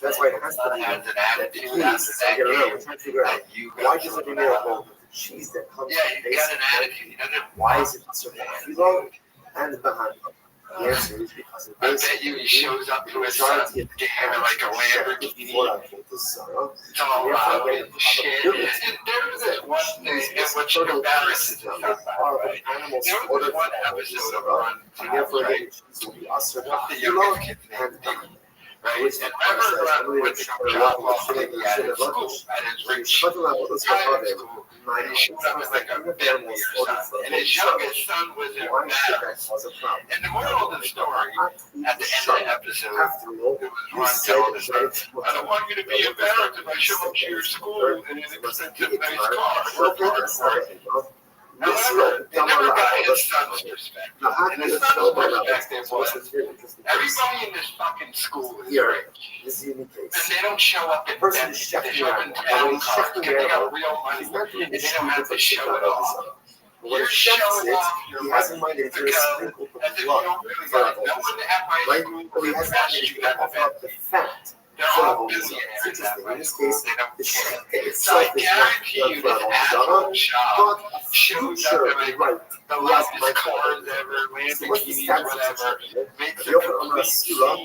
that's why it has to be has an that attitude cheese. after So that we're game trying to figure out that you why got does it thrown mean out. the cheese that comes Yeah, from you got base? an attitude. You know, Why is it certain kilo and behind? The answer is because I bet you he shows up to his son's game like a Lamborghini. It's all about it. Shit. There's this one thing which embarrasses us, right? There was one episode of Run, right? What the youngest kid's name is. Right? And remember when Trump dropped off at his school, at his rich private school, and he showed up as like a Bentley or something, and his youngest son was embarrassed. And the moral of the story, at the end of the episode, it was Ron telling his son, I don't want you to be embarrassed if I show up to your school in an expensive nice car. Work hard for it. However, they never got his son's perspective. And his son's perspective was, everybody in this fucking school is rich. And they don't show up in debt. They show up in town cars because they got real money and they don't have to show it off. You're showing off your money because as if you don't really got it. No one at my school will invest you that event. They're all billionaires that way. They don't care. So I guarantee you this asshole child shows up in like the loudest cars ever, Lamborghinis, whatever, makes a complete scene around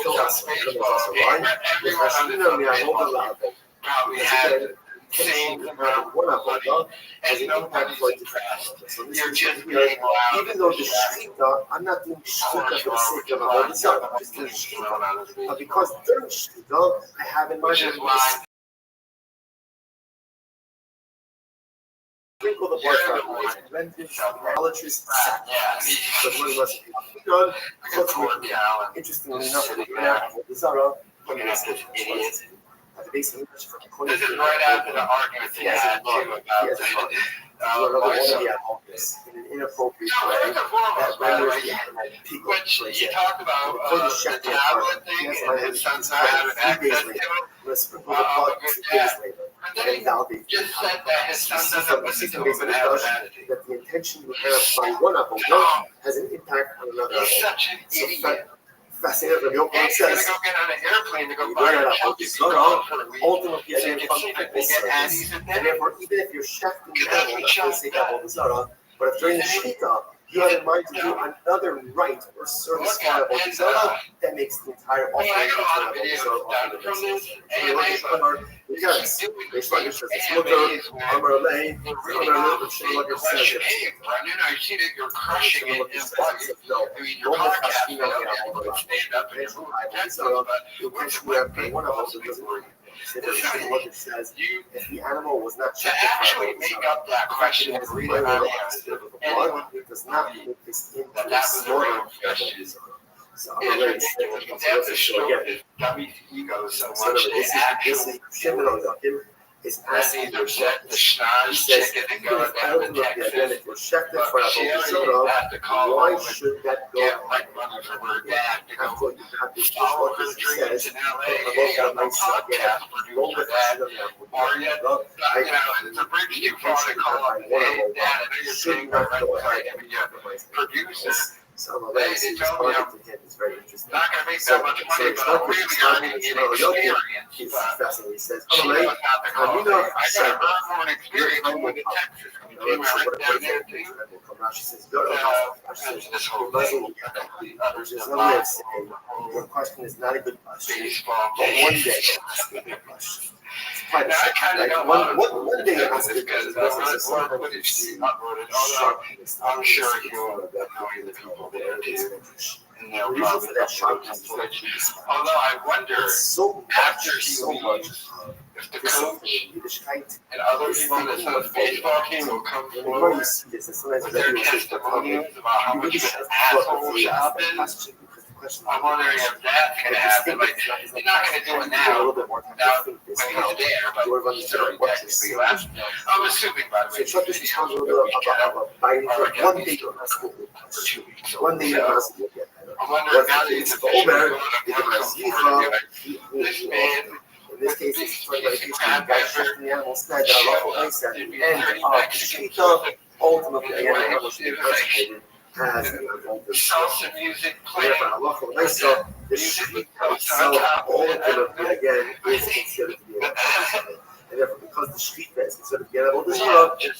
Tulsa baseball game where everyone on the subway probably had saying one avodah has an impact for a different avodah. So this is here, even though the shechita, I'm not doing shechita for the sake of avodah zarah, I'm just doing shechita. But because during shechita, I have in mind that sprinkle the blood for horrendous, idolatrous sacrifice. But when it was done, interestingly enough, the avodah zarah, this is right after the argument they had too about in an inappropriate way that renders the animal which you talked about the tablet thing and his son's not having access to it. Let's sprinkle the blood 2 days later. And then he just said that his son doesn't listen to him and have an attitude. That the intention you have by one avodah has an impact on another avodah. He's such an idiot. Fascinating. Rabbi Yochanan He's going to says, go get on an airplane to go buy a chunky for a week. ultimately, So you can see that they get Annie's and and therefore, even if you're shechting the animal, that's for the sake of avodah zarah, but if during the shechita, you have in mind to do another rite or service for avodah zarah, that makes the entire offering I got a lot of avodah videos zarah. done from this Yes, hey, Brendan, I see that you're crushing it in I mean, your podcast, you know, stand up and move but what's one of those it says if the animal was not to actually make up that question and read it out anyone it does not make this into that was a real question. So That's a show his dummy ego so much they actually is asking the schnoz chicken and go down to Texas. But she already had to call why home should that go get like money from her dad to go follow her dreams in LA. Hey, I'm a podcast producer that, or yet, it's a bridge too far to call up and say, Dad, I know you're paying my rent card to be a producer. They tell me I'm not going to make that much money, but I'm really earning an experience. She was not the call. I got to earn more experience moving to Texas. Pay my rent down there too. This whole thing. Others There's just no way of saying your question is not a good question. baseball But one games. day you'll ask a good question. Now, I kind of Like don't one want day to you'll ask a this good because question. the work footage she uploaded, although I'm sure he'll annoy the people there too. And they'll probably upload some footage. Although I wonder, So after he leaves, if the coach and other people on the baseball team will come forward with their testimonials about how much of an asshole Shop is. I'm wondering if that's going to happen. Like, he's not going to do it now, when he's there, but he's already technically left. I'm assuming, by the way, So this is a little bit about one day you'll ask a good question. One day you'll ask a good question. I'm wondering now that he's officially going to work this man, in this case, it's talking about a guy shifting the animal snag that a lawful place at the end of Shechita. Ultimately, the animal should be consecrated as an adulterous salsa music playing, therefore, a lawful place, so the Shechita itself, ultimately, again, is considered to be an adulterous. And therefore, because the Shechita is considered to be an adulterous,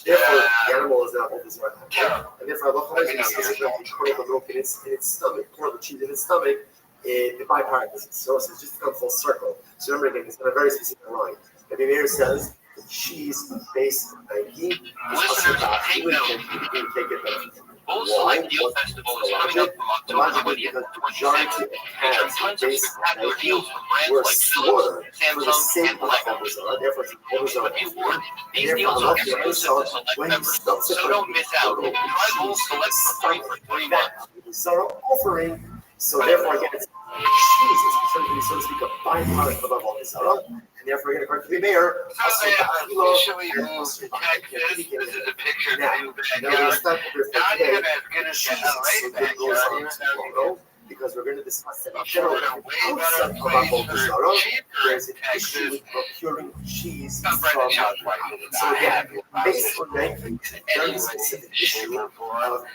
therefore, the animal is an adulterous. And therefore, a lawful place is subsequently pouring the milk in its stomach, pour the cheese in its stomach, it bypasses. So it's just to come full circle. So remember again, it's got a very specific line. Rabbi Meir says the cheese based on ghee is also bad. You can take it. Also, like Deal Festival is coming up from October 20th to 26th, featuring tons of spectacular deals from brands like Philips, Samsung, and Lego. But be warned, these deals are exclusive to select members, so don't miss out. Try both select for free for 3 months. Offering. So therefore, again, it's cheese is considered to be, so to speak, a byproduct of avodah zarah, and therefore, again, according to the mayor, so they officially moved to Texas. This is a picture of the new backyard. Not even as good as the LA backyard, because we're going to discuss that Florida way better place for cheaper there's in an issue Texas. with procuring cheese Not from Brendan Shaw's wife. so again, based on that very specific issue of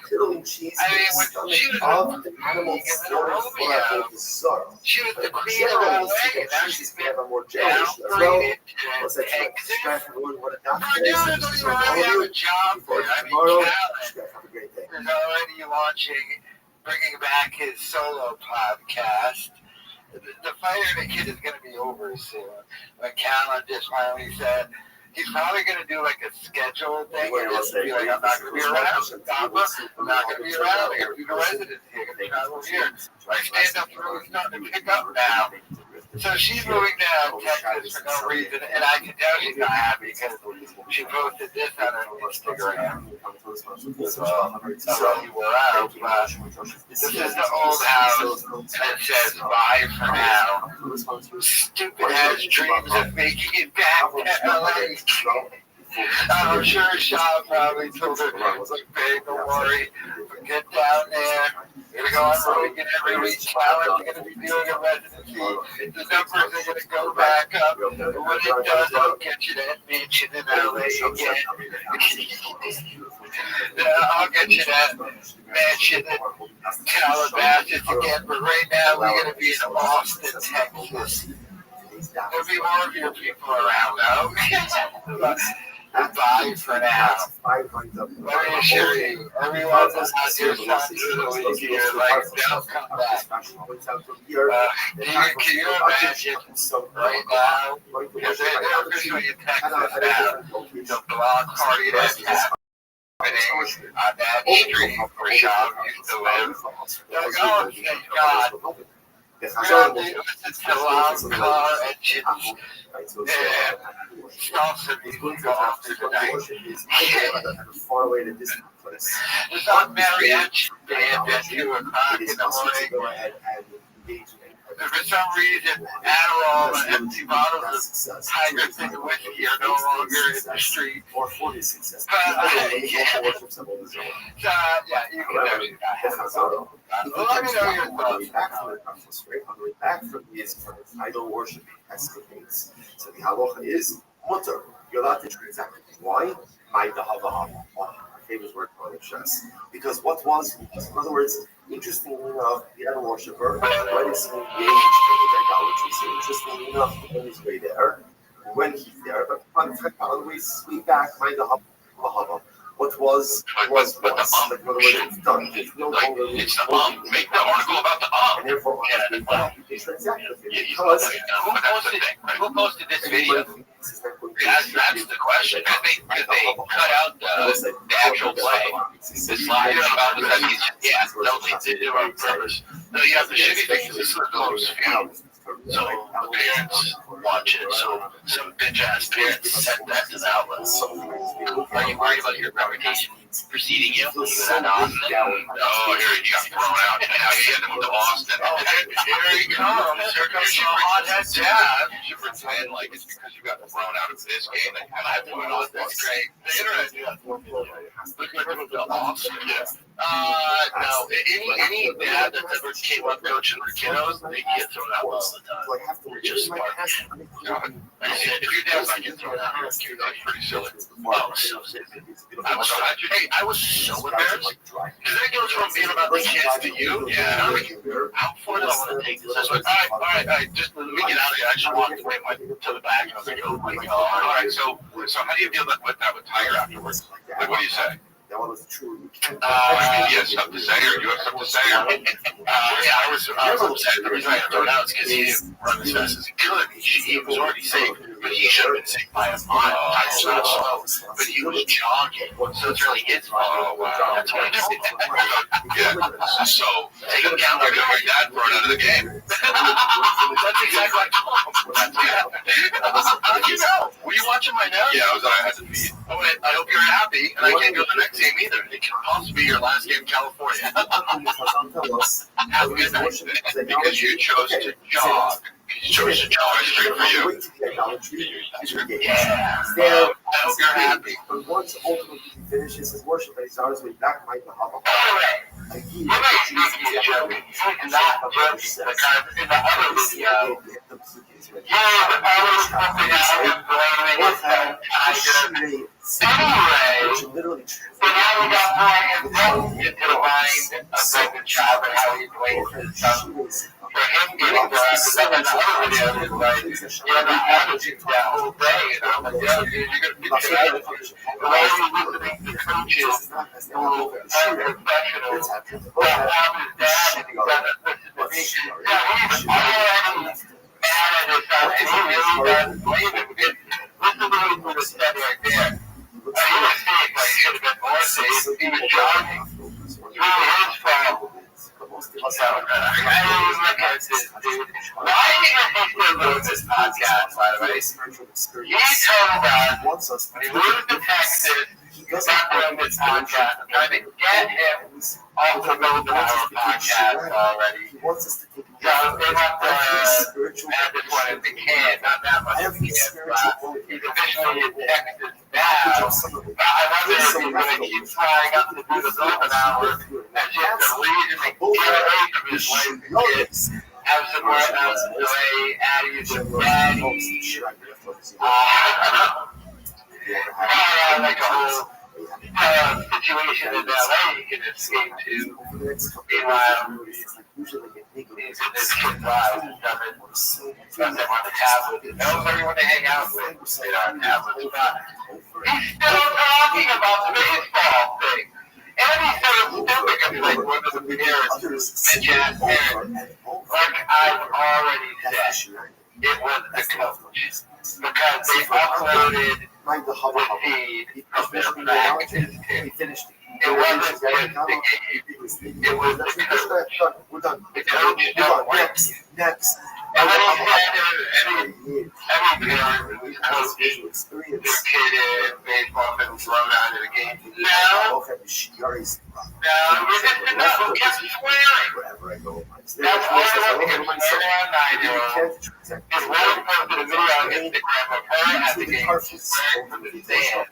piddling cheese I mean, in the when stomach she was of the animal slaughtered for avodah zarah. She was the But queen of generally, LA, speaking, and now cheese she's can been have a more general issue as well. downgraded Let's to say Texas. everyone what a Her doctor dude is. doesn't even really have a job there. I mean, Tomorrow, Callan have a great day. is already launching, bringing back his solo podcast. The Fire of the Kid is going to be over soon. When Callan just finally said, He's probably going to do like a schedule thing and just be like, I'm not going to be around in Tampa. I'm not going to be around here. Do the residency. I'm going to travel here. My stand-up room is starting to pick up now. So she's moving down Texas for no reason, and I can tell she's not happy because she posted this on her Instagram. So you were out, but this is the old house that says bye for now. Stupid ass dreams of making it back to LA. I'm sure Sean probably told her, like, babe, don't worry, get down there. You're going to go on road again every week. Flowers are going to be doing a residency. The numbers are going to go back up. And when it does, I'll get you that mansion in LA again. I'll get you that mansion in Calabasas again. But right now, we're going to be in Austin, Texas. There'll be more of your people around, though. Bye for now. Let me assure you, everyone that's out here talking to the week here, like, they'll come back. Can you imagine right now? Because they're officially in Texas now. The block party that's happening on that street where Sean used to live. They're like, oh, thank God. It's a loud car engines and salsa music off through the night. It's on mariachi band at 2 o'clock in the morning. And for some reason, Adderall and empty bottles of Tiger Thing of whiskey are no longer in the street. But, yeah, you can actually let me know your thoughts. Back from his idol worshiping escapades. So the halacha is mutter. You're allowed to transact. Why? My my favorite word for chess. Because what was, in other words, interestingly enough, the idol worshiper, when he's engaged in idolatry, so interestingly enough, when he's way there, when he's there, but on we sweep back, mind the hava. What was. Like, in other words, it's done. It's no longer. It's the make the article about the and therefore, you can transact with it. Because who posted this video? That's the question. Because they cut out the actual play. The slide about the they did it on purpose. No, yeah, the shitty thing is this is the close feed. So the parents watch it. So some bitch ass parents sent that to the outlet. Are you worried about your reputation preceding you? No, here you got thrown out. Now you had to move to Austin. Here he comes. Here comes the hothead dad. You should pretend like it's because you got thrown out of this game that kind of had to move on. That's great. The internet. Look like you moved to Austin. No. Any dad that's ever came up coaching their kiddos, they get thrown out all the time. We're just smart. I said, if your dad's not getting thrown out, you're pretty silly. Oh, so silly. I was so embarrassed. Because that goes from being about the kids to you. Yeah. How far do I want to take this? I was like, all right, just let me get out of here. I just walked away to the back, and I was like, oh my God. All right, so how do you deal with that with Tiger afterwards? Like, what do you say? That one was true. You have stuff to say, or you have stuff to say? I was upset. The reason I got thrown out is because he didn't run as fast as he could. He was already safe, but he should have been safe by a mile. I was not slow, but he was jogging, so it's really his fault. That's what I did. Yeah. So, take account of your dad thrown out of the game. That's exactly what I told him. How did you know? Were you watching my notes? Yeah, I had to feed. I hope you're happy, and I can't go to the next game either. It can possibly be your last game in California. Have a good night. Because you chose to jog. You chose to jog straight for you. Yeah. I hope you're happy. But once ultimately he finishes his worship and he starts with back might the hava. And that was the guy in the other video. Anyway, so now we got more insight into the mind of David Child and how he plays his son. For him getting because then in the other video is like, you're not averaging that whole day, and I'm like, yeah, dude, you're going to be creative. The way you're listening to coaches who are professionals that have his dad and he doesn't listen to me. Yeah, he's already mad at his son, and he really does blame him because listen to me for the step look at this, dude. Why do you think we're doing this podcast, by the way? He told us when he moved to Texas, he's not doing this podcast. I'm trying to get him off the Golden Hour podcast already. So they want to add this one as a kid, not that much of a kid, but he's officially in Texas now. But I wonder if he's going to keep trying up to do the Golden Hour and just the reason to get away from his wife and kids. Have some more out of the way, Addie's and Daddy. Like a whole situation in LA you can escape to. Meanwhile, he's in this kid's life and doesn't want to tablet. He knows everyone to hang out with. They don't have tablets, but he's still talking about the baseball thing. And he's so stupid because like one of the parents mentioned his parents. Like I've already said, it was the coach. Because they uploaded the feed of their practice too. It wasn't just the game. It was the coach. The coach don't work. And then he said every parent who's coaching their kid in baseball been thrown out of the game. No, you just did not who kept swearing. That's why I want to get swearing on 9-year-old. His wife posted a video on Instagram of her at the game swearing from the stand.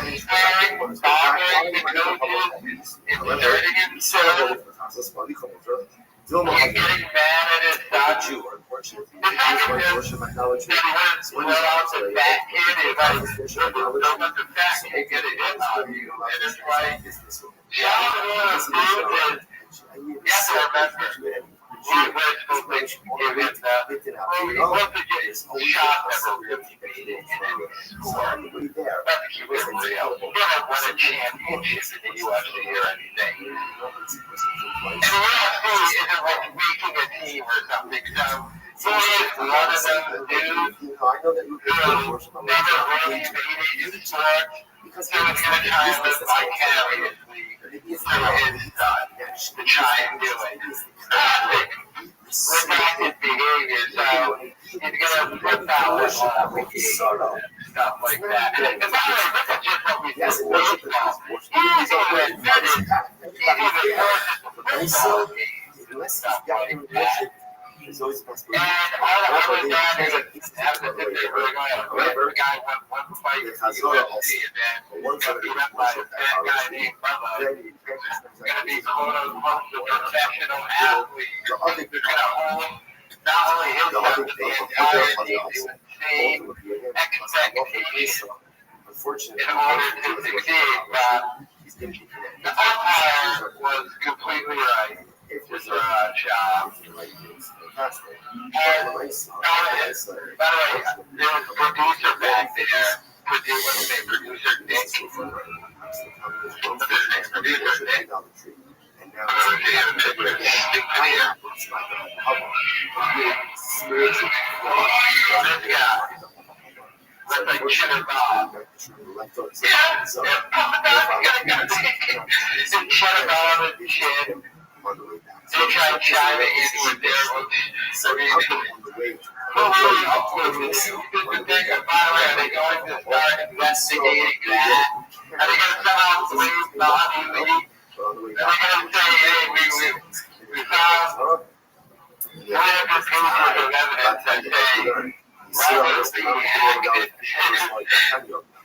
He's swearing, bothering the coaches, inserting himself. He's getting mad at his statue. The second is that he went out to fat kid is like, don't let the fat kid get a hit on you. And it's like, Sean Williams you have to remember, he was supposed to give him that. He wasn't to get his shot never really made it in any score. But he was real. He never won a championship in the UFC or anything. And the UFC isn't like making a team or something, so he is one of those dudes who never really made it in sport. Because he was going to try and live vicariously through his son to try and do it. Classic redacted behavior, so he's going to flip out with all stuff like that. And by the way, this is just what we do with baseball. He's even football games, stuff like that. And all the other done is have the tip they were going to whoever guy won one fight in the UFC and then got beat up by a fat guy named Bubba. Going to be quote unquote the professional athlete. He's going to hold not only himself but the entire team to insane expectations in order to succeed. But the umpire was completely right. It was a job. By the way, there's a producer back there. What's his name? Producer Nick. What's his name? Producer Nick. This guy. Looks like Cheddar Bob. Yeah, Cheddar Bob and shit. They try to chime it in with their own. By the way, are they going to start investigating that? Are they going to somehow blame Bobby Lee? Are they going to say, hey, we found 100 pages of evidence that say Robert Lee hacked it?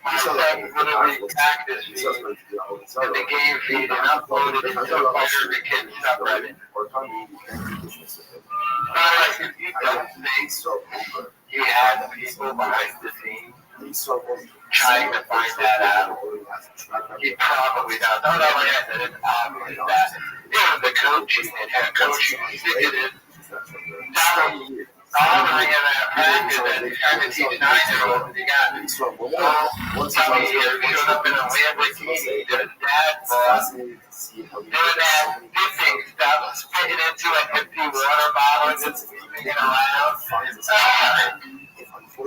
My son literally hacked this feed and the game feed and uploaded it to the Fighter the Kid subreddit. You had people behind the scenes trying to find that out. He probably does. Not only that, it's obvious that it was the coaching and head coaching. He did it. Honoring him at practice and trying to teach 9-year-olds. He got Tommy here showed up in a Lamborghini, did a dad vlog, doing that dipping stuff, spitting into an empty water bottle and just moving it around.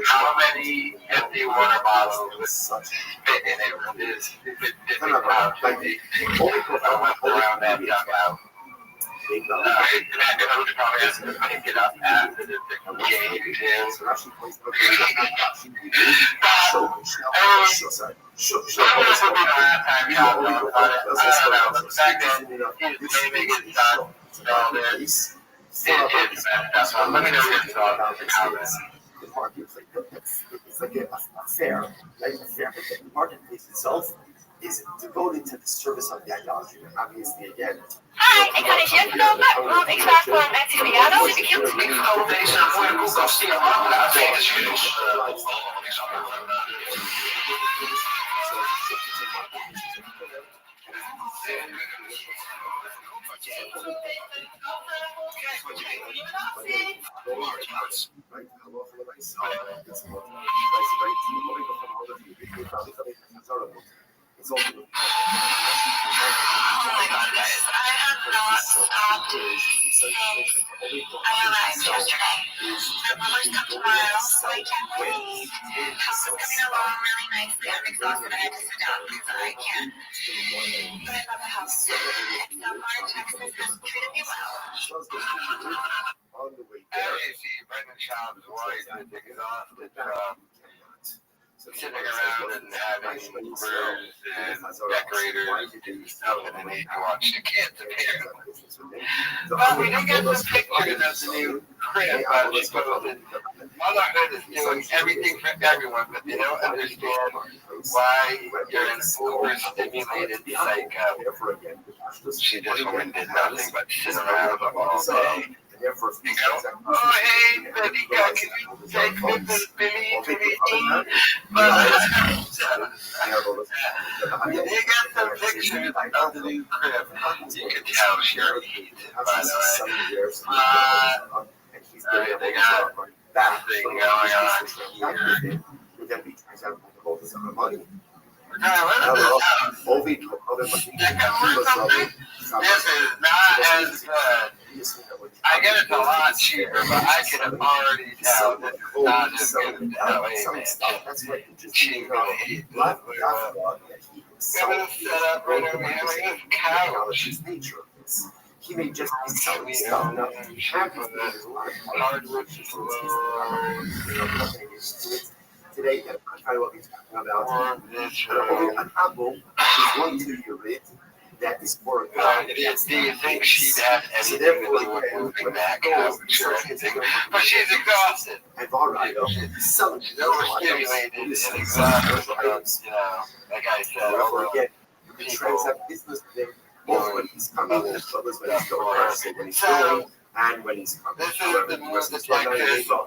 How many empty water bottles with spit in it with this stupid dipping pouch? I went around that dugout. big And I would probably ask him to get up after the game, too. So actually plays Let me know your thoughts in the comments. The marketplace, it's like a fair, right? A fair, but the marketplace itself is devoted to the service of the ideology. Obviously, again. Hi, ik ga niet Jeff kopen, want ik sta voor een 30 verjaardag. Ik verkoop deze mooie koelkast hier aan de Vegas. It's all Oh my god, guys, I have not stopped since I realized yesterday. My mother's come tomorrow, so I can't wait. House is coming along really nicely. I'm exhausted. I had to sit down because I can't. But I love the house. And so far, Texas has treated me well. on the way I there. see Brendan Schaub's wife is exhausted from sitting around and having movers and decorators do stuff and then they watch the kids apparently. Well, we did get some pictures of the new crib, but she posted motherhood is doing everything for everyone, but they don't understand why you're an overstimulated psycho. She just went and did nothing but sit around all day. You go, oh hey, baby, can you take me to Billy to eat? But they got some pictures of the new crib. You can tell she already hates it, by the way. They got that thing going on here. This is not as good. I get it's a lot cheaper, but I can already tell this is not as good as LA Mansion. She's gonna hate this. Look at this setup right over here. Look at this couch. He may just be selling stuff. Hardwood today, that's kind of what we're talking about. An apple is going to be rid that is more. Do you think she'd have anything to do with moving that couch or anything? But she's exhausted. And all right, she's overstimulated and exhausted. You know, like I said, all the people. Both when he's coming, when he's going, and when he's coming. This is the move detective.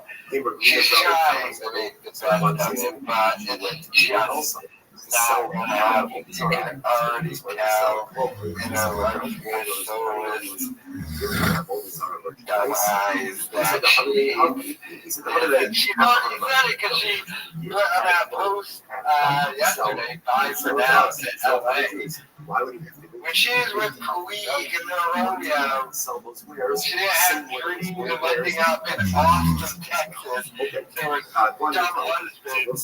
She's trying to make the best of it, but it's just not going to happen. You can already tell, you know, like with those dumb eyes that she already said it because she put on that post yesterday, 5 for now to LA. When she was with Puig and Romeo, she didn't have dreams of ending up in Austin, Texas. They were dumb husbands.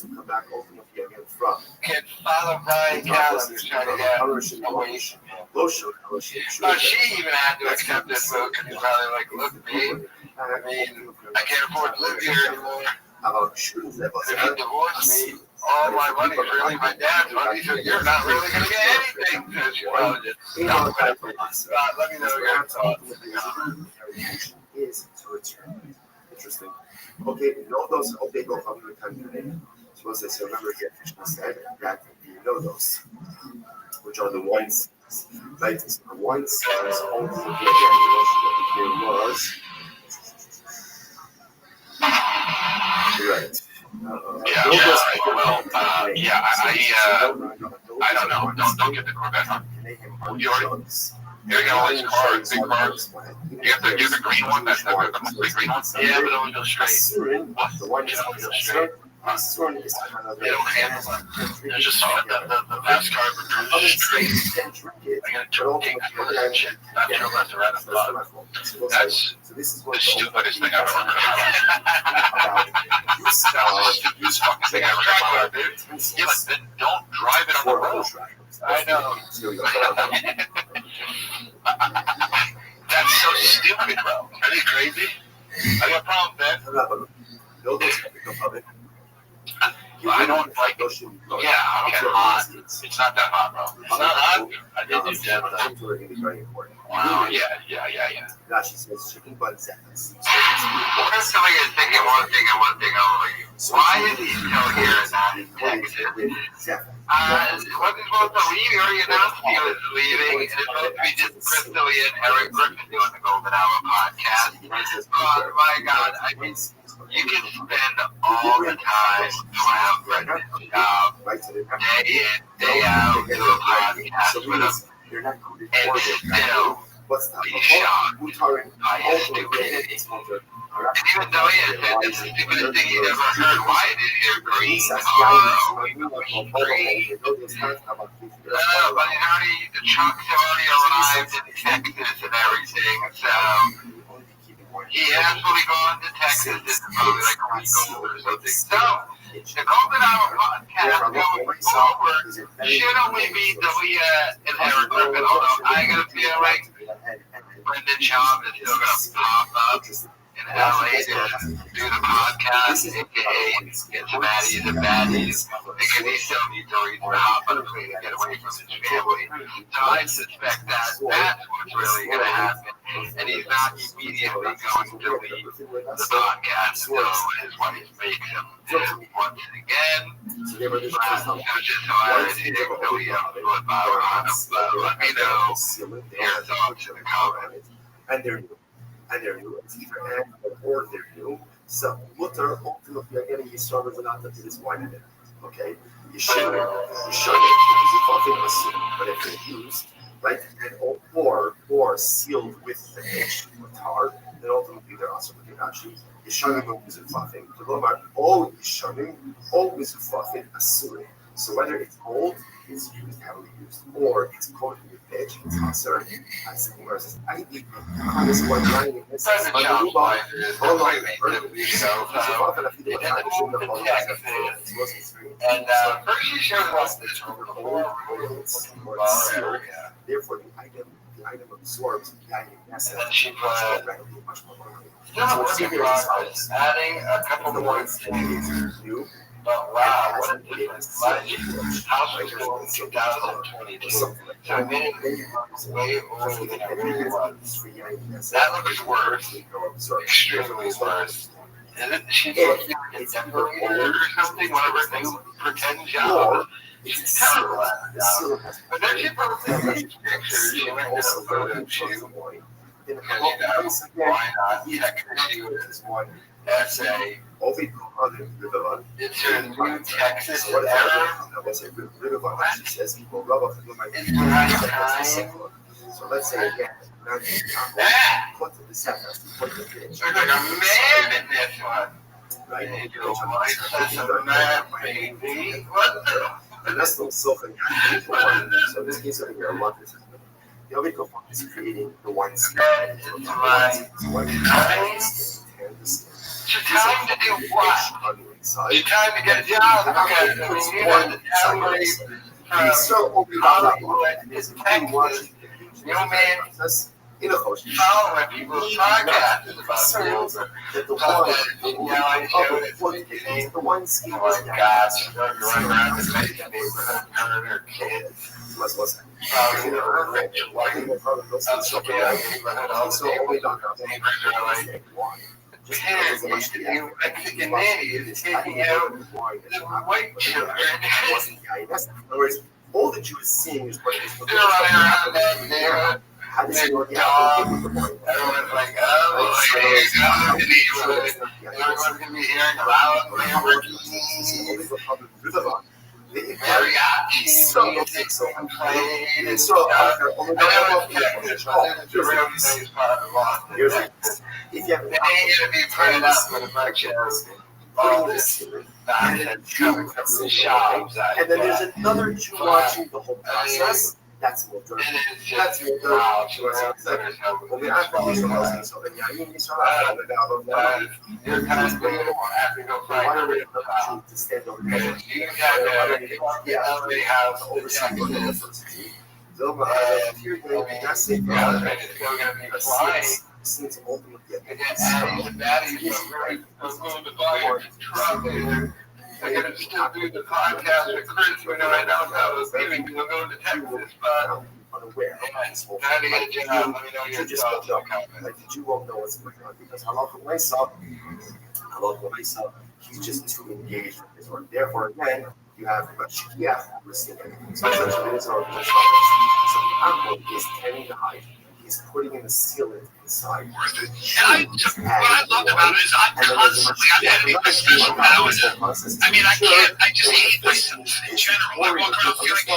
Could follow Brian Callum trying to get away from him. But she even had to accept this vote because he's probably like, look, babe, I mean, I can't afford to live here anymore. If you divorce me, all my money is really my dad's money, so you're not really going to get anything. So she probably just stop it. Let me know your thoughts. Is to return. Interesting. Okay, know those okay go from the country. Suppose I remember the official said that you know those, which are the ones, right? So the ones is only the there was. Right. I don't know. Don't get the Corvette, huh? You already. You're gonna all these cards, big cards. You have the green one. That's the big green one. Yeah, but only go straight. What? The one is only go straight. They don't handle them. They're just the fast card goes straight. I gotta take that shit. Not your left or right on the bottom. That's the stupidest thing I've ever heard. This fucking thing I've ever heard, dude. Yeah, but don't drive it on the road. I know. That's so stupid, bro. Are they crazy? I got a problem with that. No, no problem. I don't like it. Yeah, okay, hot. It's not that hot, bro. It's not hot. I did do that. Wow, yeah. Now she says chicken butt seconds. What if somebody is thinking one thing and one thing only? Why is he still here and not in Texas? What is supposed to leave? He already announced he was leaving. It's supposed to be just Crystal and Eric Griffin doing the Golden Hour podcast. Oh my God, I mean, you can spend all the time around Brendan's job, day in, day out, do a podcast with him, and still be shocked by his stupidity. And even though he has said this is the stupidest thing he's ever heard, why did you agree? But the trucks have already arrived in Texas and everything, so he has fully gone to Texas. This is probably like a week old or something. So, the Golden Hour podcast going forward should only be Dalia and Eric Griffin, although I gotta feel like Brendan Schaub is still gonna pop up in LA to do the podcast, aka get some addies and baddies, because he still needs to read the hop on a plane to get away from his family. So I suspect that's what's really going to happen. And he's not immediately going to leave the podcast until his wife makes him once again. Just so I already think that we have to put power on him. Let me know your thoughts in the comments. And they're new. It's either and or they're new. So what are ultimately getting these servers and not to this point in it. Okay? You should use it for things, but if they're used, right, and or sealed with the edge or tar, then ultimately they're also looking at you. Yishanim or mizufafim. To go about all Yishanim, all mizufafim asuri. So whether it's old, it's used, heavily used, or it's coated with pitch, it's asur. As the Gemara says, I think on this one line in this is and first you showed us this therefore the item absorbs the item necessary. And then she put adding a couple more things. But wow, what a difference. My house was built in 2022. So I made it way older than I really was. That looks worse. Extremely worse. Isn't she supposed to be like a decorator or something? One of her new pretend jobs. She's terrible at her job. But then she posted these pictures. She went to a photo shoot. And why not technically use one essay? It's her new Texas era. So let's say again, put the second, put the pitch. There's like a man in this one. Right? A man, baby. What the? And that's the silken. So this case over here, I want this. The other is creating the wine skin. It's time to do what? It's time to get a job. Okay, you have to tell me from Hollywood, it's Texas. You know, man, following people's podcasts about the wine show that's the wine scheme. Oh my God, she's going to run around the neighborhood, her and her kids. Probably in a rich white neighborhood, all the neighbors are like, parents used to do Mexican nannies taking out the white children. In other words, all that you were seeing is what they're running around that neighborhood. Their dog. Everyone's like, oh, here you go. Everyone's going to be hearing loud Lamborghinis. Mariachi music played and stuff. And that was Texas, but it's a really nice part of Los Angeles. They ain't going to be putting up with a bunch of all this nonsense coming from the shops. And then there's another Jew watching the whole process. That's what they're doing. That's what they're doing. You're kind of doing it or have to go find to stand over there. You got to already have the Texas. It's still going to be flying. since ultimately And then Addie and Maddie are going to buy a truck later. I'm going to still do the podcast with Chris when I don't have a meeting because I'm going to Texas, but unaware. Maddie and John, let me know your thoughts. Like, did you won't know what's going on? Because halakha myself, he's just too engaged with his work. Therefore, again, you have Shkia receiving. So essentially, it is our response. So the apple is tending to hide. He's putting in the sealant inside. And what I loved about it is I'm editing my special now, and I just hate myself in general. I walk around feeling, I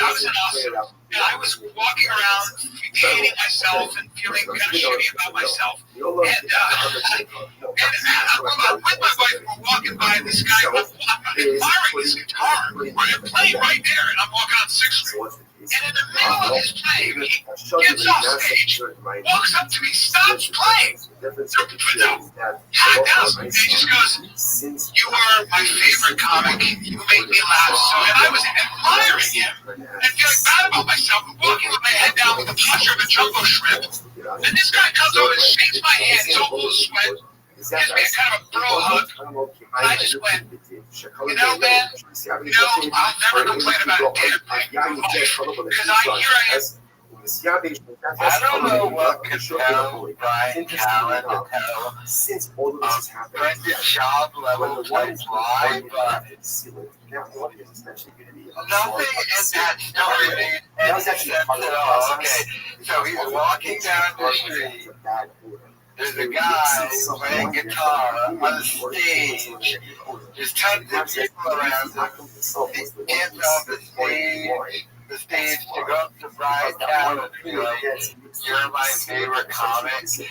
was in Austin, and I was walking around hating myself and feeling kind of shitty about myself. And I'm with my wife, we're walking by this guy, I'm admiring his guitar, I'm playing right there, and I'm walking on 6th Street. And in the middle of his playing, he gets off stage, walks up to me, stops playing. Sat down, and he just goes, "You are my favorite comic. You make me laugh." So, and I was admiring him and feeling bad about myself, walking with my head down with the posture of a jumbo shrimp. And this guy comes over and shakes my hand. He's all full of sweat. Gives me a kind of a bro hug. And I just went, man, I'll never complain about a damn thing. Because here I am. I don't know what could tell Brian Callen to tell since all of this has happened. Brendan Schaub level type lie, but nothing in that story made any sense at all. Okay, so he's walking down the street. There's a guy playing guitar on the stage. There's tons of people around him. He gets off the stage to go up to Brian Callen and be like, "You're my favorite comic." Dude,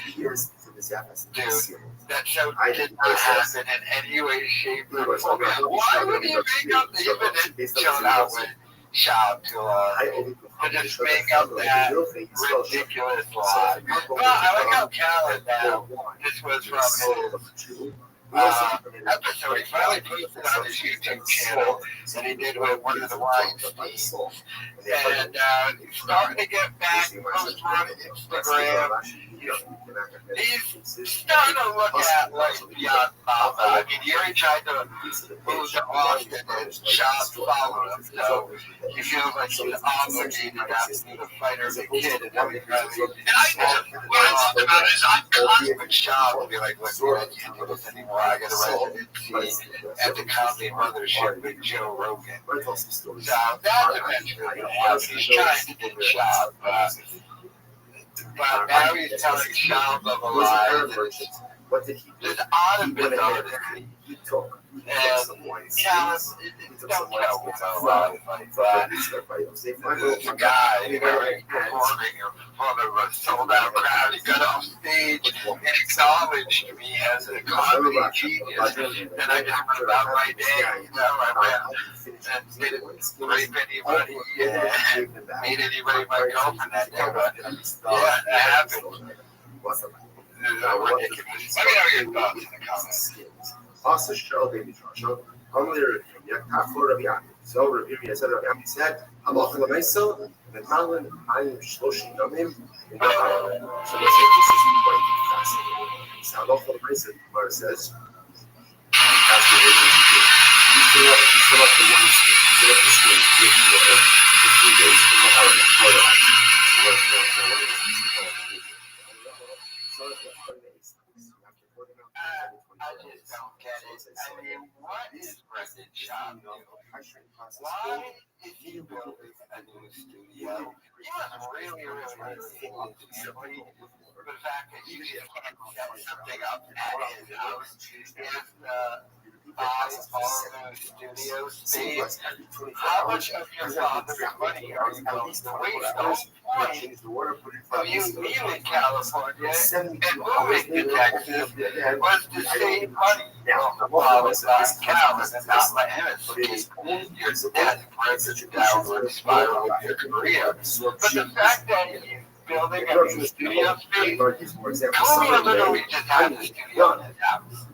that show did not happen in any way, shape, or form. Why would you make up even it showed out with Schaub to just make up that ridiculous lie? Well, I like how Callen now, this was from his episode. He finally posted on his YouTube channel that he did with one of the Weinsteins. And he's starting to get back posts on Instagram. He's starting to look at like beyond Mama. I mean, he already tried to move to Austin and Schaub followed him, so he feels like he's obligated to be the fighter of the kid and everything. And what I love about it is I'm confident Schaub will be like, "Look, I can't do this anymore. I got a residency at the Comedy Mothership with Joe Rogan." So that's eventually going to happen. He's trying to get Schaub, but now he's telling Schaub of a lie. There's odd and bizarre. And Callen, don't tell me no lie like that. There's a guy performing in front of a sold-out crowd. He got off stage and acknowledged me as a comedy genius. And I just went about my day, I went and didn't rape anybody, made anybody my girlfriend that day, but yeah, that happened. Ridiculous. Let me know your thoughts in the comments. Also, show baby Joshua. Only Rabbi. So Rabbi said, "Halach l'meisel, metalin ayim shloshim yomim." So this is quite fascinating. So Halach l'meisel, where it says, "That's the way you fill up the one street, fill up the street for 3 days from the holiday." I just don't get it. I mean, what is Brendan Schaub doing? Why is he building a new studio? He was really into the fact that you just can't set something up at his house and buy all the studio space. How much of your father's money are you going to waste? The whole point of you leaving California and moving to Texas was to save money. Now, the law was not Callen and not let him escape your death brings downward spiral of your career. But the fact that he's building a new studio space, Columbia literally just had a studio in his house.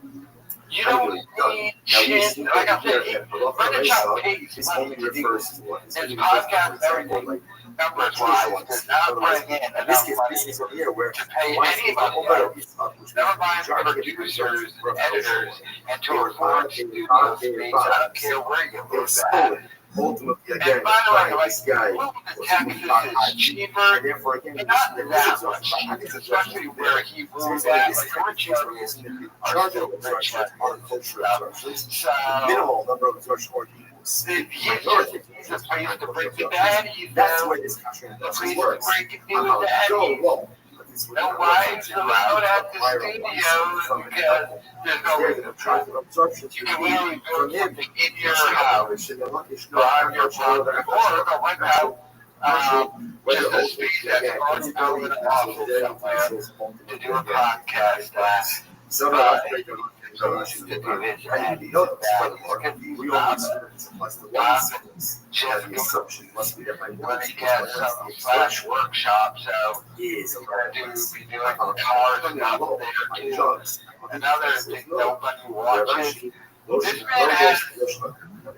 You don't need shit. Like I said, Brendan Schaub pays money to do his podcast and everything. numbers wise, does not bring in enough money to pay anybody else. Never mind producers, editors, and to afford studio space. I don't care where you live at. Ultimately, And again, by the way, like, this guy moving to Texas is cheaper, but not that much cheaper, especially where he moved at. Like, rich areas are still rich areas. So, minimal number of threshold equals. he's a place to bring the daddies That's out, where this country a place to works. bring the daddies. No wives allowed at the studios because there's no way to try. You can literally build something in your house, drive your brother, or go rent out just a space that's already built in an office somewhere to do a podcast at. To do this and Jeff when he gets some flash workshop, so he's going to be doing car stuff there too. Another thing nobody watches. This man has,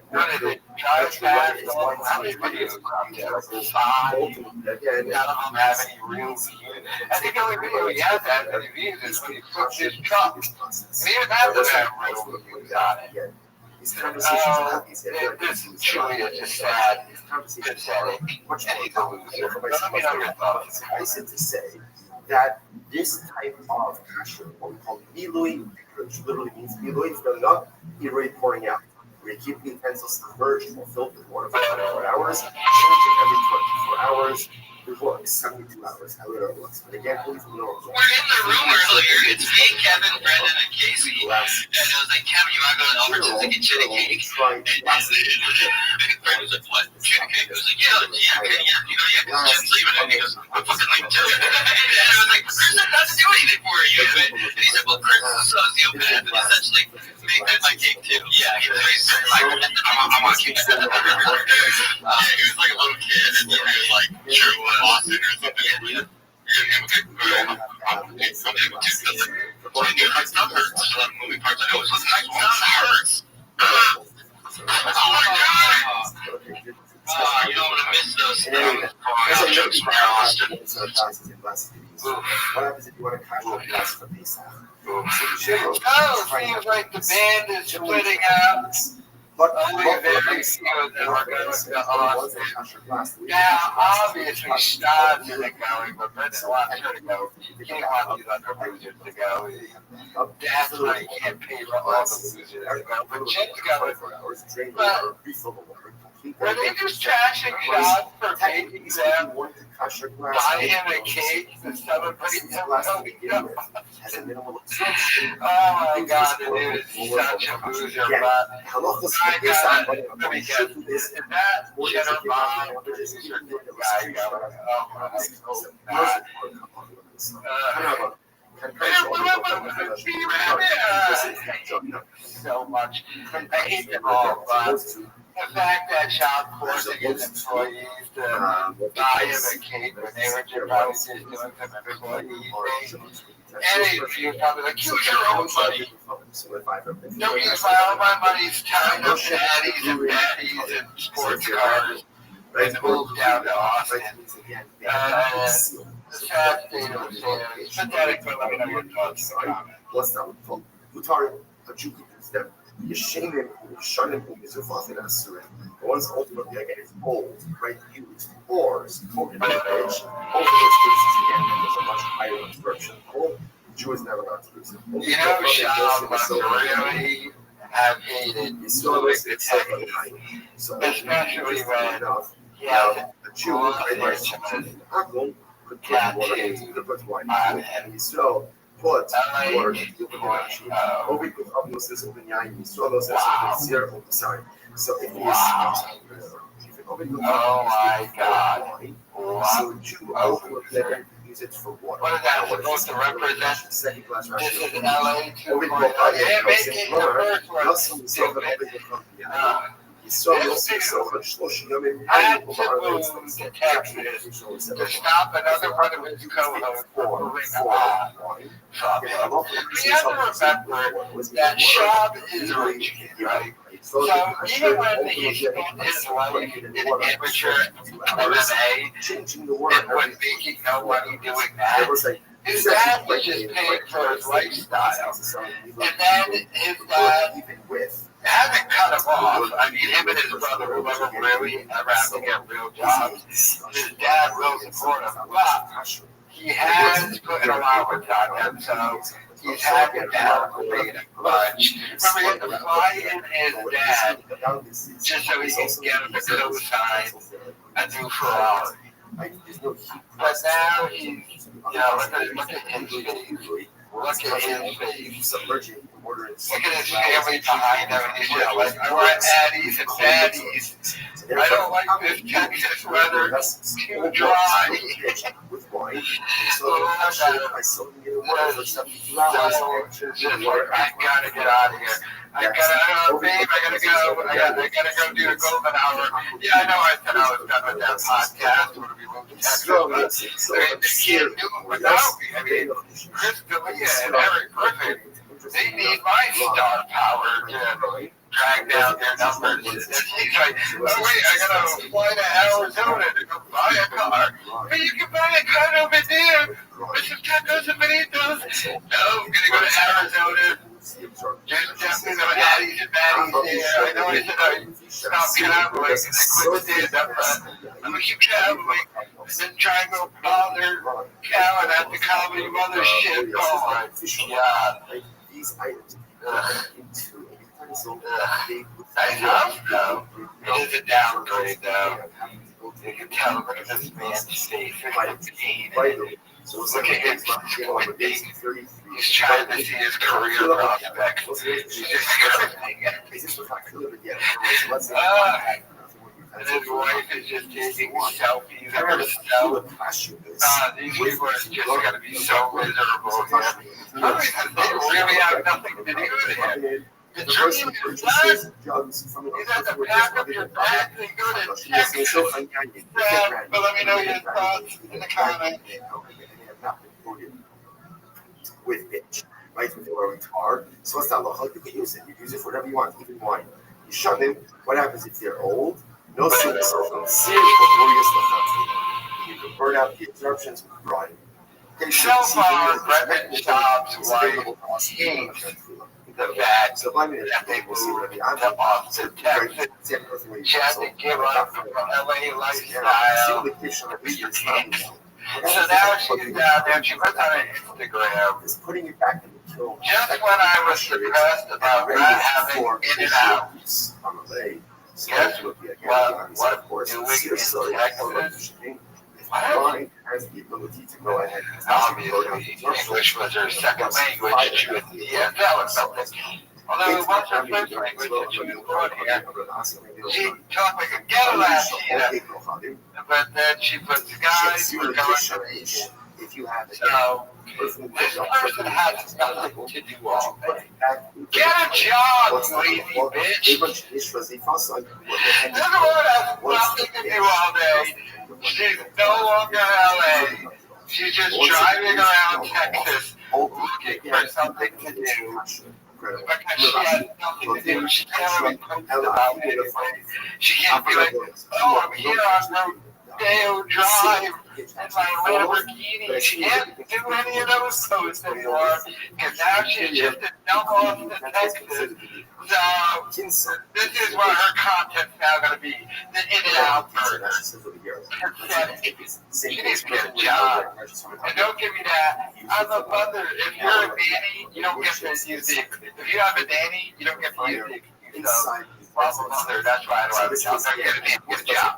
what is it, drive fast, how many videos out there? 5. None of them have any real views. I think the only video he has that many views is when he puts his truck. And even that doesn't have real views on it. This truly is just sad, pathetic, and he's a loser. Let me know your thoughts. Suffice it to say that this type of kasher, what we call milui, which literally means milui, filling up, literally pouring out. We keep the utensils submerged or filled with water for 24 hours, change it every 24 hours. It works 72 hours, however it works. But again, only from normal. We're in the room earlier. It's me, Kevin, Brendan, and Casey. And it was like, Kevin, you want to go to Albertsons to get chili cake? And Brendan was like, what? Chili cake? I was like, yeah, because Jen's leaving. And he goes, I'm fucking leaving too. And I was like, Chris doesn't have to do anything for you. And he said, well, Chris is a sociopath. And essentially, make my cake too. Yeah, he was basically like, I'm on cake. He was like a little kid. And he was like, sure, what? Austin or something. Yeah. My stomach hurts. There's a lot of moving parts. I know it's my stomach hurts. Oh my god. You don't want to miss those jokes from Austin. What happens if you want to catch a glass from Pesach? Oh, seems like the band is splitting up. But only a very few of them are going to Austin. Now, obviously, Stodds isn't going, but Brendan wants her to go. He can't want these other losers to go. That's why he can't pay for all the losers to go. But Jen's going. But were they just trashing Stodds for making them buy him a cake to celebrate him? Oh my god, the dude is such a loser, but my god, let me guess, is that Jenner Bond producer guy going? Oh my god. So much. I hate them all, but the fact that Sean forcing his employees to buy him a cake when they were just probably just doing some employee thing. And you're probably like, use your own money. Don't use all my money's tying up daddies and baddies and sports cars and move down to Austin. The sad state of affairs. Pathetic, but let me know your thoughts in the comments. Yeshayim, Yeshanim, Yisufafin Asurim. The ones ultimately again is old, right? Used, ores, coconut edge. Both of those cases again, there's a much higher absorption. Coal, Jew is never going to use it. You know, Sean must really have hated Luke Detective, especially when he has a Jew put water to the over with obviousness of the Yain, so those are zero of the sign. So if you oh my god. So Jew ultimately use it for water. What is that supposed to represent? Second class This is ration. LA 2.0. Yeah, make it the first one. So had to move to Texas to stop another one of his co-hosts from moving on from him. We have to remember that Shab is a rich kid, right? So even when he spent his life in amateur MMA and was making no money doing that, his dad was just paying for his lifestyle. And then his dad hasn't cut him off. I mean, him and his brother will never really ever have to get real jobs. His dad will support him, but he has put in a lot of time, so he's had to downgrade a bunch. Remember, he had to fly in his dad just so he can get him to co-sign a new Ferrari. But now he's, look at his face. Look at his face. Look at his family behind him, and he's just like, I want Addies and Baddies. I don't like this Texas weather. It's too dry. I gotta get out of here. Babe, I gotta go. I gotta go do a golden hour. Yeah, I know I said I was done with that podcast. We're gonna be moving to Texas, but they can't do it without me. I mean, Chris D'Elia and Eric Griffin, they need my star power to drag down their numbers. And he's like, oh wait, I gotta fly to Arizona to go buy a car. But you can buy a car over there. Mrs. Tacos and Benito's. No, I'm gonna go to Arizona. Just definitely no Addies and Baddies there. I know I said I stopped traveling and I quit stand-up, but I'm gonna keep traveling and then try and go bother Callan at the Comedy Mothership. Oh my God. These items into I hope so. It is a downgrade, though. You can tell, look at this man's face, look at the pain. Look at him, he's trying to see his career prospects. He's just everything. And his wife is just taking selfies of herself. These people are just going to be so miserable here. They really have nothing to do with it. The dream is done. You have to pack up your bags and go to Texas. But let me know your thoughts in the comments. With bitch, right? With your guitar. So what's that halacha? You can use it. You use it for whatever you want, even wine. You shut them. What happens if they're old? No serious serious you can burn out the interruptions with brine. So far, Bretman Jobs' wife hates the fact that they moved to Austin, Texas. She had to give up from the LA lifestyle. So now she's down there. She puts on Instagram. Just when I was depressed about not having in and out. Guess what doing in Texas? What? Obviously, English was her second language, and she was in the EFL or something. Although it was her first language that she was born here. She talked like a ghetto Latina, but then she puts guys who are going to Asia. So, this person has nothing to do all day. Get a job, you lazy bitch! This woman has nothing to do all day. She's no longer in LA. She's just driving around Texas looking for something to do. Because she has nothing to do. She can't really post about anything. She can't be like, oh, I'm here on Rodeo Drive in my Lamborghini. She can't do any of those posts anymore. Because now she's just a dumb off to Texas. So, this is what her content's now going to be. The In-N-Out burger. She needs to get a job. And don't give me that. I'm a mother. If you're a nanny, you don't get to use the... If you have a nanny, you don't get to use the excuse of, well, I'm a mother, that's why I don't have a job. No, get a job.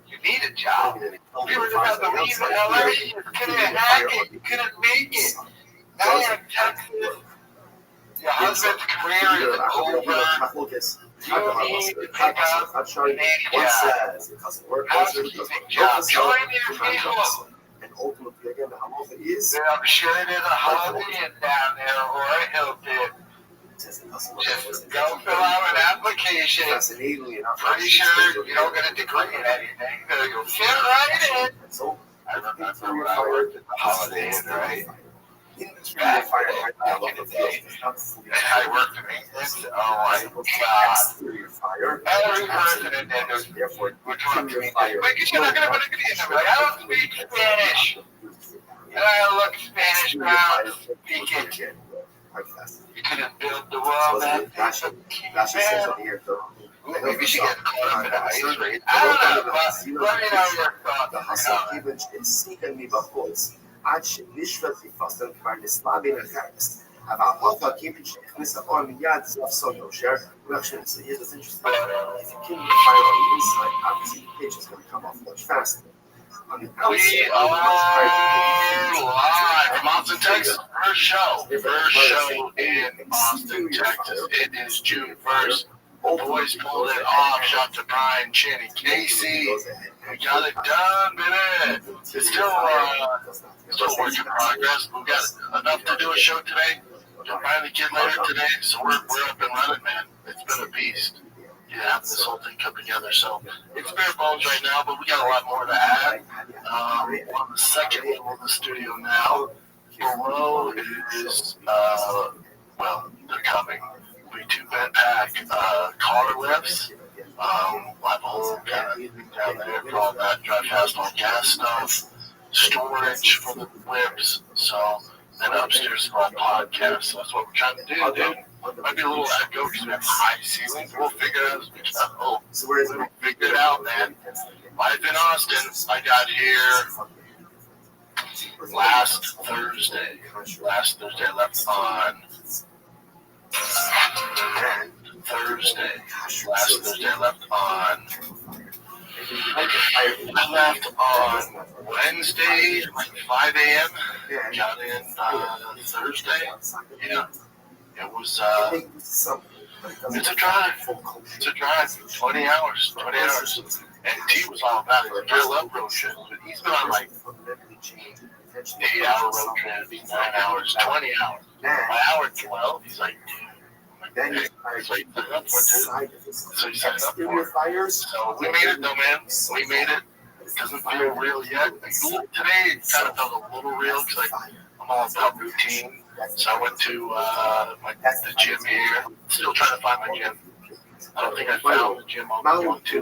You need a job. If you were about to leave LA, you couldn't hack it. You couldn't make it. Now you're in Texas. Your husband's career is over. You need to pick up a nanny job. Housekeeping job. Join your people. And ultimately, again, the halacha is. I'm sure there's a Holiday Inn down there or a Hilton. Just go fill out an application. Pretty sure you don't get a degree in anything, so you'll fit right in. I remember when I worked at the Holiday Inn, right? Back I worked in maintenance. Oh my God. Every person in there would come up to me and like, you're not going to put a video in there. Like, I don't speak Spanish. And I look Spanish now. Speak it. You could have built the world that maybe we should get caught up in a ice raid. I don't know, but let me know your thoughts. עד שנשווה תפסתם כבר נסלה בין החרס. אבל אותו הכיפת שהכניסה אור מיד זו סוד יושר, reaction is interesting. If you keep the fire on the inside, obviously the pitch is going to come off much faster. On the outside, we are live from Austin, Texas. First show in Austin, Texas. It is June 1st. Boys pulled it off. Shout to Brian, Channing, Casey. We got it done, baby. It's still a work in progress. We've got enough to do a show today. We'll finally get later today, so we're up and running, man. It's been a beast. Yeah, having this whole thing come together. So it's bare bones right now, but we got a lot more to add. We're on the second level of the studio now. Below is, well, they're coming. We do bed pack car lifts. We'll have a whole kind of thing down there for all that drive fast on gas stuff, storage for the whips. So then upstairs for our podcast. So that's what we're trying to do, dude. Might be a little echo because we have high ceilings. We'll figure it out as we go. So we'll figure it out, man. Life in Austin. I got here last Thursday. I left on Thursday. Last Thursday I left on. I left on Wednesday, like 5 a.m. Got in Thursday. Yeah. It was, it's a drive. 20 hours. And T was all about it. I love road trips, but he's been on like 8-hour road trips, 9 hours, 20 hours. By hour 12, he's like, then you so he signed up for it. So we made it though, man. We made it. It doesn't feel real yet. Today it kind of felt a little real because I'm all about routine. So I went to the gym here. Still trying to find my gym. I don't think I found the gym I'll be going to.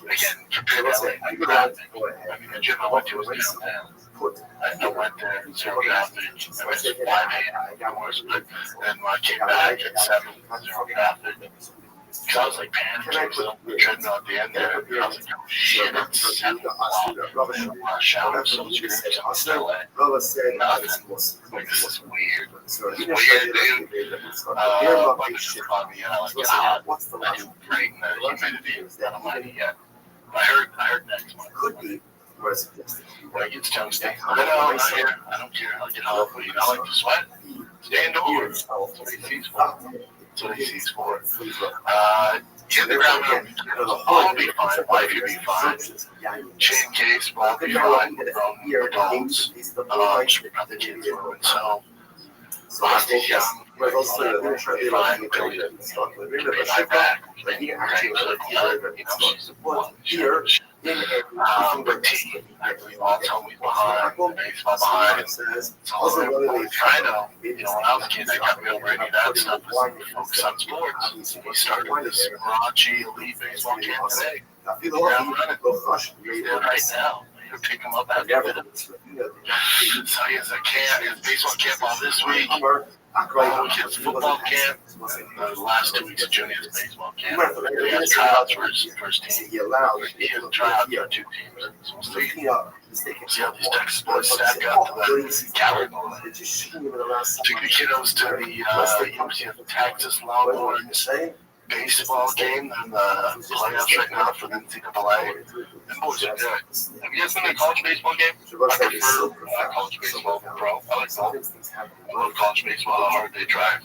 Again, compared to LA, the gym I went to was downtown. I went there, zero traffic. I went to 5 a.m. hours, but then when I came back at 7, zero traffic. Because I was like panicking, so the treadmill at the end there. I was like, oh shit, it's 7 o'clock. Rush hour, so it's good. I'm still at nothing. Like, this is weird. It's weird, dude. Like, it's just on me, like, God, I do great in the humidity. I don't mind it yet. I heard next month. Could be. When it gets toasty. I don't care. I get hot, but I like to sweat. Stay indoors. That's what AC's for. Hit the ground running. I'll be fine. Life will be fine. Chain case, will be fine. We're adults. We're not the kids. So, Boston's young. We're fine. Billy doesn't be right back. But T, I believe all told me behind, baseball behind. Also, I know, when I was a kid, I got me over any of that stuff. Focus on sports. We started this raunchy elite baseball camp today. He's running. He's there right now. You pick him up after a minute. So he has baseball camp all this week. His football camp, and the last 2 weeks of juniors baseball camp. He has tryouts for his first team. He has tryouts for 2 teams. So we'll see how these Texas boys stack up to that caliber. Took the kiddos to the University of Texas Longhorns baseball game and the playoffs right now for the NCAA. Them boys are good. Have you guys been to a college baseball game? I prefer college baseball over pro. I like both. I love college baseball, how hard they try.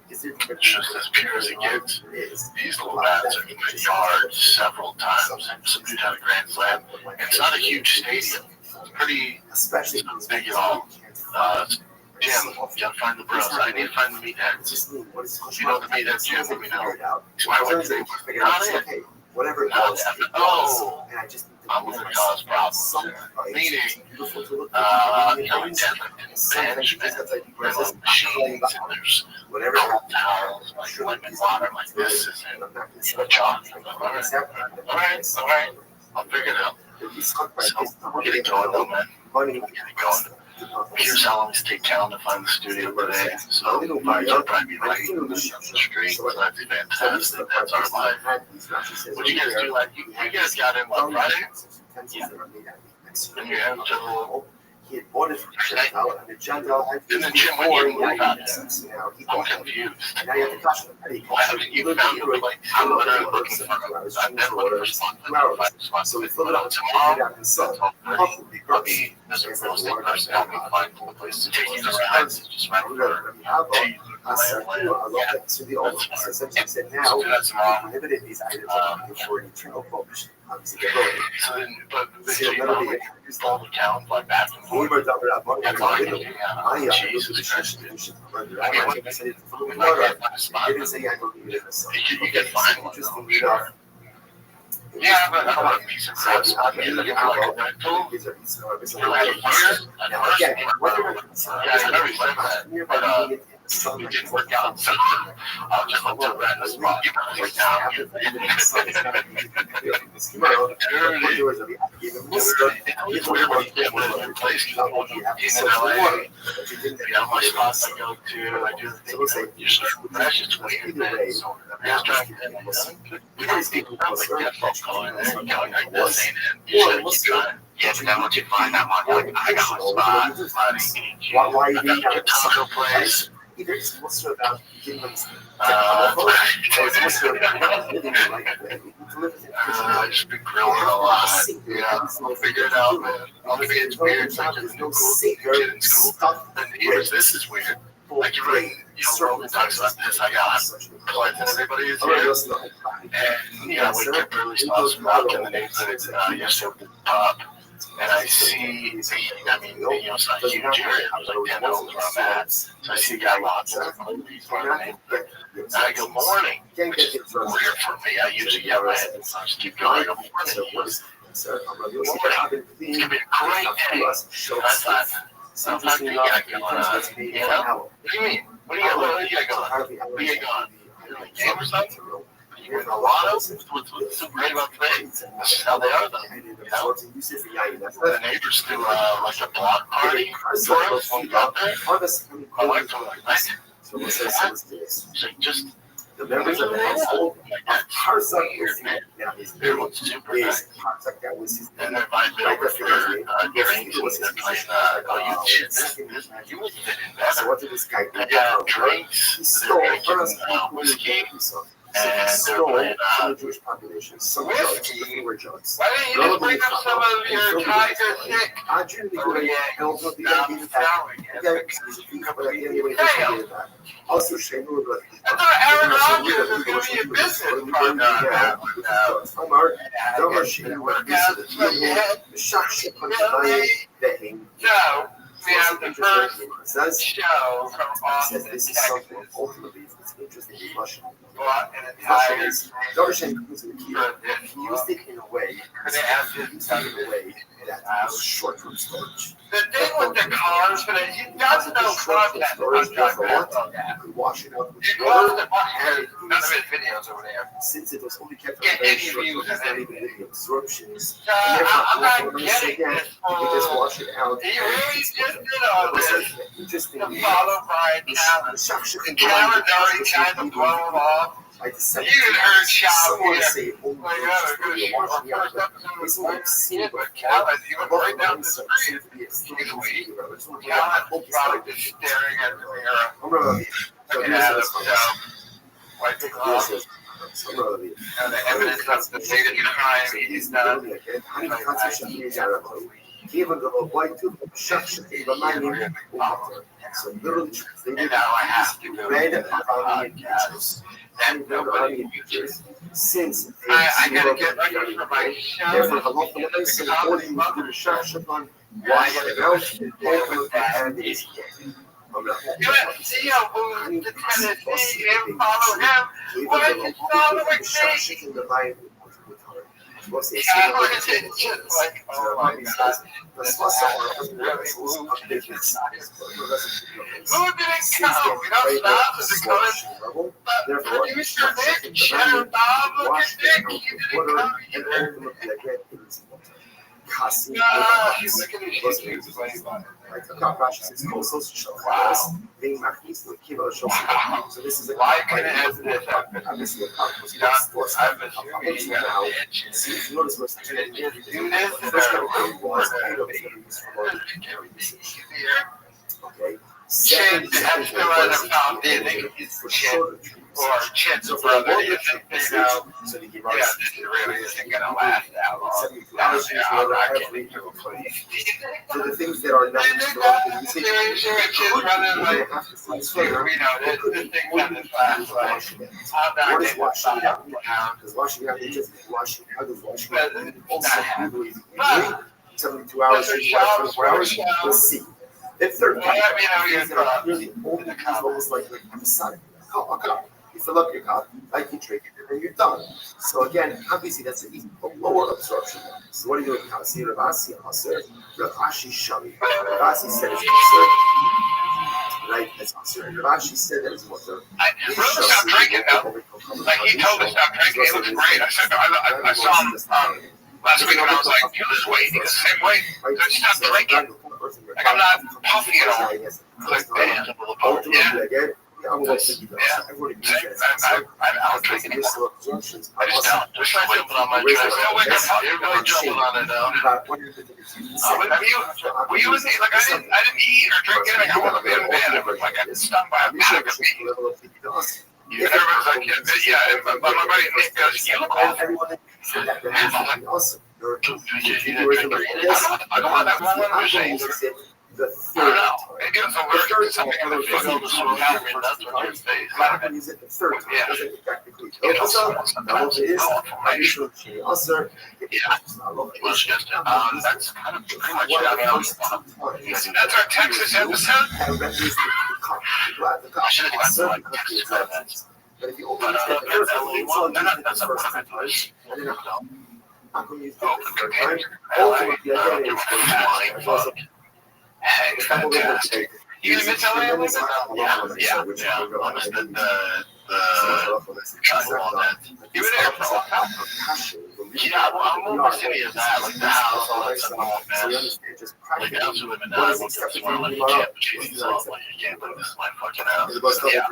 It's just as pure as it gets. These little bats are in the yard several times. Some dude had a grand slam. It's not a huge stadium. It's pretty, it's not big at all. Jim, you gotta find the bros. I need to find the meatheads. If you know the meathead, Jim, let me know. So I went to say, not it. Oh, I'm going to cause problems. Meaning, management, there's machines, and there's cold towels, like lemon water, like this isn't chocolate. All right. I'll figure it out. So, we're getting going though, man. We're getting going. Here's how long it take town to find the studio today. So, you'll probably be late on the street. So that's fantastic. That's our life. What you guys do? Like, you guys got in on Friday? Yeah. And you have to. He had bought it from Gentile, and the Gentile had And then Jim, when you moved out there, I'm confused. and now you have to catch them. Why haven't you found it? Like, I'm literally looking for it. I've been looking for spots. So we fill it up Tomorrow, and sell. Rabbi, as a real estate person, help me find a place to take you around. Just right over to the old system. He said now we prohibited these items for eternal publish. So then, but you know, like, all the towns, like back and forth. Jesus Christ. You can find one, sure. Yeah, but I don't want a piece of crap spot. You're looking for like a rental. For like a year. Yeah, I never said that. But it didn't work out. So I'll just look to rent a spot. You can take down. It's weird when you get one of your places. In LA, my spots I go to, I do the things that you start fresh. It's weird, man. So I'm just trying to get it done. We don't see people like that phone call in there. You're going like this ain't it. You said keep going. Yeah, but then once you find that one, you're like, I got my spot. I got your taco place. It's also about giving them Just been grilling a lot. Yeah, I'll figure it out, man. Maybe it's weird. It's like there's no cool kid in school. And here's this is weird. Like you Roman talks about this. I got clients and everybody is here. And we can barely stop smoking the names that it's yesterday with the top. And I see, it's not a huge area. There's like 10 homes where I'm at. So I see a guy lots of these running. And I go, morning, which is weird for me. I usually get my head and just keep going. I go, morning. It's going to be a great day. And I thought, sometimes you got going on. What do you mean? What do you got going? Where you going? Like game or something? You're in a lot of what's so great about today. This is how they are, though. The neighbors do like a block party for us when we got there. My wife told me, like, so just the members of the household, weird, man. Everyone's super nice. And they're inviting me over for drinks, and they're playing, shit, you would fit in better. They got drinks, they're drinking whiskey. And they're playing Jewish population. Some whiskey. Why don't you just bring up some of your Tiger Thick? Also, Shane would like. I thought Aaron Rodgers was going to be a business partner. No, we have the first show from Austin, Texas. Interesting discussion. Bought an entire used it in a way that was short-term storage. The thing with the cars, but he does know content. Storage does a lot. You could wash it out with water. None of his videos over there. Since it was only kept Get any views not even the absorptions. I'm not getting this. You could just wash it out. He really just did all this interesting. to follow Brian Callen. Callen's already kind of blown off. You heard Shaw here. First episode with Callen, he went right down the street. Callen was probably just staring at the mirror. Looking at him, wiping off. And the evidence of the state of crime he's done. Even the white tooth obstruction in the mining. So literally translated, now I have to go read to about and nobody since I gotta get ready for my show. Therefore, the local place and according to the instruction on why it out and is you went to see him move to Tennessee and follow him. Why did you follow me? Você just like, oh my God. This is how we're really moved. Who didn't come? We don't stop. Is it coming? But producer Nick, Cheddar Bob, look at Nick. He didn't come either. Look at his shoes. So this is a why couldn't it have this happen? I've been assuming you got notice what's do this okay. Chin has to run a fountain for Chin or Chin's brother. You think they know? So this really isn't going to last that long. I'm not getting to a place. So the things that are not we know this thing doesn't last like. I'm not getting to because washing out is just washing out of washing out. 72 hours, 24 hours, we'll see. The third kind really old, almost like the sun. You fill up your cup, like you drink it, and you're done. So again, obviously that's an even lower absorption. So what do you do with Kasi, Rabasi, Aser, Rashi, Shami? Rabasi said it's Aser, right? That's Aser. And Rashi said that it's Motor. He stopped drinking now. Like he told us stop drinking. It looks great. I said, I saw him last week and I was like, you lose weight. He's the same weight. So stop drinking. Like I'm not puffy at all. Like, damn. Yeah. I'm going to do that. I've already used that. I don't drink anymore. I just don't. Just like jumping on my drink. You're really jumping on it now. Were you with me? Like I didn't eat or drink anything. I wasn't in bed. Like I got stung by a bag of meat. Everyone's like, yeah. But my buddy Nick goes, you look awful. Awesome. I don't want that one. The third maybe it was allergic to something in the face. That's what your face. Use it the third time. It doesn't technically kill us. Also, that's kind of pretty much it. That's our Texas episode. I should have done like Texas events. But if you open the LA one, that's the first time. I'm going to use the hey, fantastic. You gonna miss LA? Yeah. I missed the travel on that. You were there for a while. Yeah, well, I'm more city as that, like the house, all that stuff, man. Like the house we live in now, I went to one, like you can't achieve yourself, like you can't live this is my fucking house. Yeah.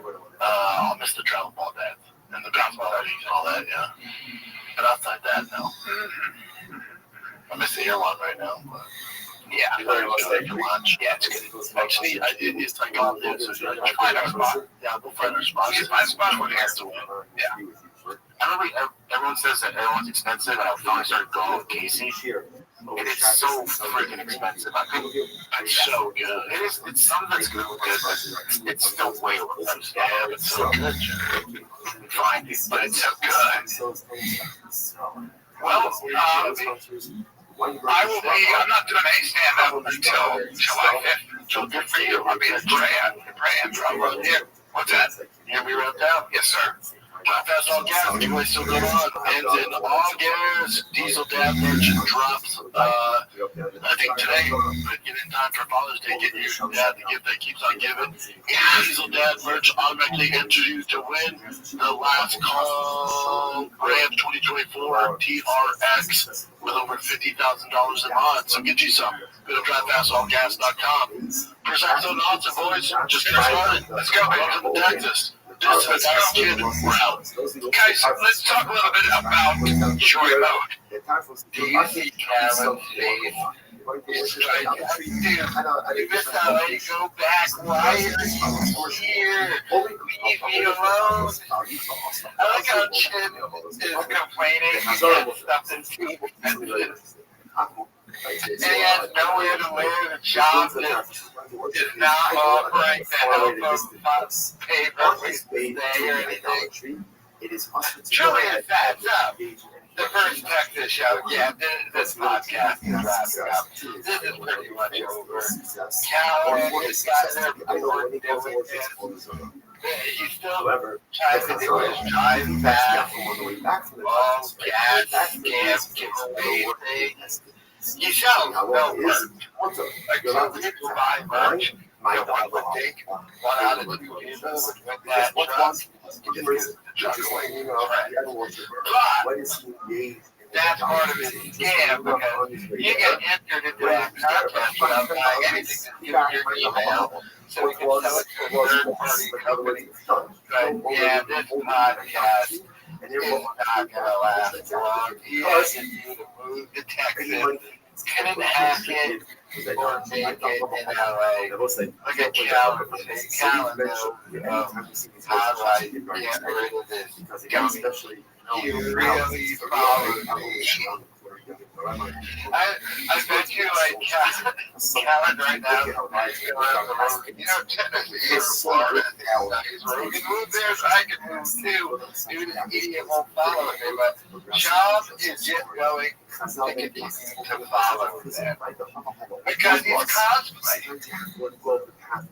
But I'll miss the travel ball dad and the basketball parties and all that, yeah. But outside that, no. I miss the airline right now, but yeah, I very much stay for lunch. Yeah, it's good. Actually, it's like all this. We'll find our spot. Yeah, we'll find our spot. We'll find a spot where it has to win. Yeah. I remember everyone says that everyone's expensive, and I finally started going with Casey. And it's so freaking expensive. It's so good. It's something that's good, but it's still way overpriced. Yeah, it's so good. Fine, but it's so good. Well, I will be. I'm not doing any stand-up until July 5th. So good for you. I'll be at Restream. Here. What's that? You gonna be around town? Yes, sir. Drop Fast All Gas. Giveaway still going on. Ends in August. Diesel Dad merch drops. I think today. But get in time for Father's Day. Get your dad the gift that keeps on giving. Diesel Dad merch automatically enters you to win the last call Ram 2024 TRX with over $50,000 in odds. So get you some. Go to drivefastallgas.com. Presents on odds, boys. Just get started. Let's go. Welcome to Texas. This is our kid. We're out. Guys, let's talk a little bit about joy mode. Do you think Kevin Faith is trying to you missed how I go back? Why are you here? Leave me alone. I like how Chin is complaining. He has something to and he has nowhere to live. A job that is not offering to help him pay for his stay or anything. Truly, it adds up. The first Texas show, yeah, this podcast is wrapping up. This is pretty much over. Cal and his guys are doing it. He's still However, trying to do his drive back. on the way back from the Oh, gas, scam, giveaway. He sells no merch. Like some people buy merch. One would think one out of two people would win that truck. He just gives the truck away. But that's part of his scam because you get entered into that contest without buying anything. Just give your email so we can sell it to a third-party company. But yeah, this podcast is not going to last long. He asking you to move to Texas. Couldn't hack it or make it in LA. Look at Calvin. Calvin knows how do I get rid of this gummy. He really followed me. I bet you like Calvin right now. Technically he's Florida. He can move there, so I can move too. Maybe this idiot won't follow me, but Charles is just going to continue to follow them because he's cosplaying.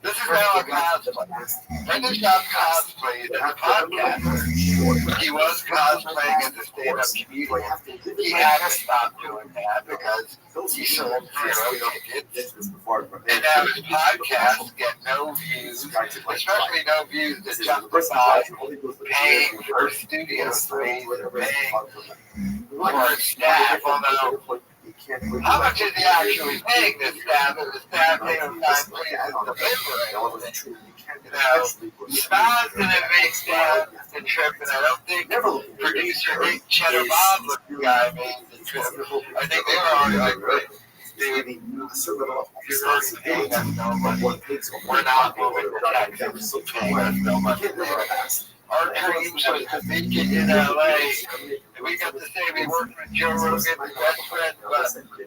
This is now a cosplay. Brendan Schaub cosplayed as a podcaster. He was cosplaying as a stand-up comedian. He had to stop doing that because he sold 0 tickets. And now his podcasts get no views, especially no views that justify paying for studio space or paying for staff, although how much is he actually paying this staff? If the staff takes time places to deliberate, Styles didn't make the trip, and I don't think producer Nick Cheddar Bob looked the guy made the trip. I think they were already like, dude, you're already paying us no money. We're not moving to Texas, so paying us no money. Our dream was to make it in LA. And we got to say we worked with Joe Rogan's best friend, but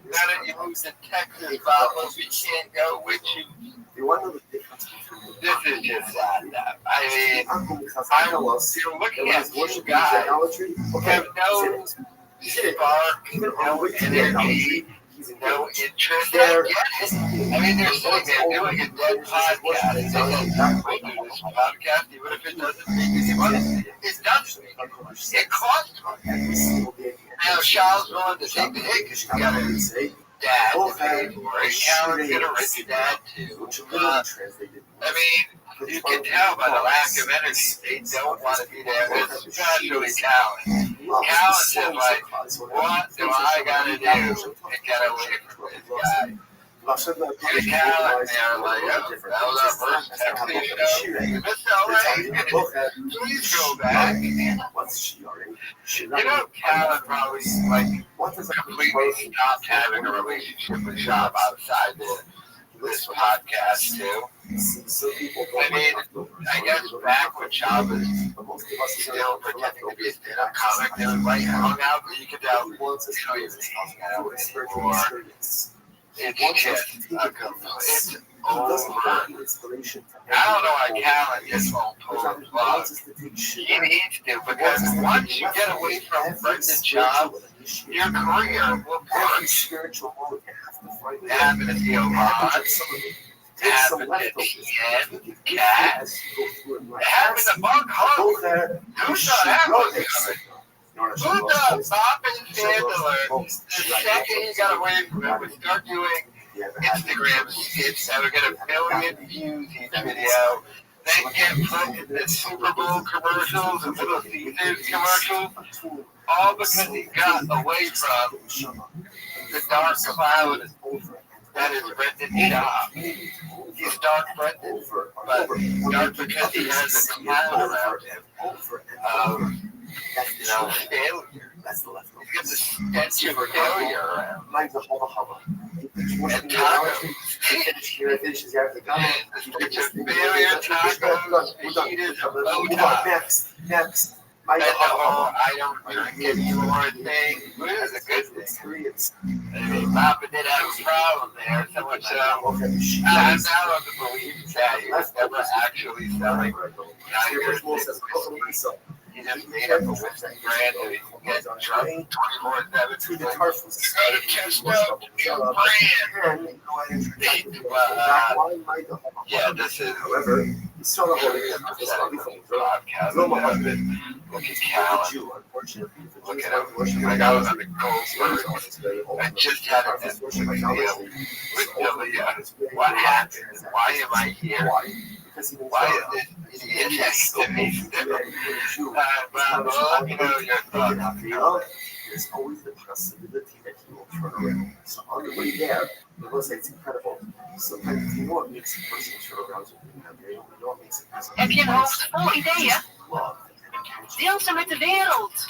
now that you moved to Texas, Bob, we can't go with you. This is just sad. I mean, you're looking at two guys who have no spark, no energy, no interest. I mean, they're sitting there doing a dead podcast. They said, we'll do this podcast even if it doesn't make any money. It doesn't make any money. It costs money. Now, Shaw's willing to take the hit because you got a dad to pay for it. Callan's got a rich dad, too. I mean, you can tell by the lack of energy, they don't want to be there, especially Callan. Callan's just like, what do I got to do to get away from this guy? Here's Callan there, like, oh, that was our first Texas show. You missed LA? Please go back. You know, Callan probably, like, completely stopped having a relationship with Shop outside this podcast, too. I mean, I guess back when Shop was still pretending to be a stand-up comic, they would like hung out, but you could tell they don't even hang out anymore. It's just a complete over. I don't know why Callan just won't pull his plug. He needs to, because once you get away from Brendan Schaub, your career will flourish. It happened to Theo Vaughn. It happened to Tien, Cat. It happened to Buck Hunt. Who saw that one coming? Who thought Bob and Chandler, the second he got away from it, would start doing Instagram skits that would get 1 million views each video, then get put in the Super Bowl commercials and Little Caesars commercials, all because he got away from the dark cloud that is Brendan Schaub. He's dark Brendan, but dark because he has a cloud around him. Failure. He's got the stench of failure around. And tacos. The stench of failure, tacos, fajitas, low top. Next. And the whole I don't drink anymore thing. It is a good thing. I mean, Papa did have a problem there, so much so. I'm now of the belief that he was never actually selling he just made up a whiskey brand and he can get drunk 24/7. Yeah, this is Look at Callan. Look at him. Like I was on the Goldberg. I just had a deal with Ilya. What happened? Why am I here? Why is this idiot next to me still? Well, you know your thoughts. There's always the possibility that he will turn around. So on the way there, the website's incredible. Sometimes you know what makes a person turn around. You know what makes a person. Heb je een hoofd vol ideeën? Deel ze met de wereld.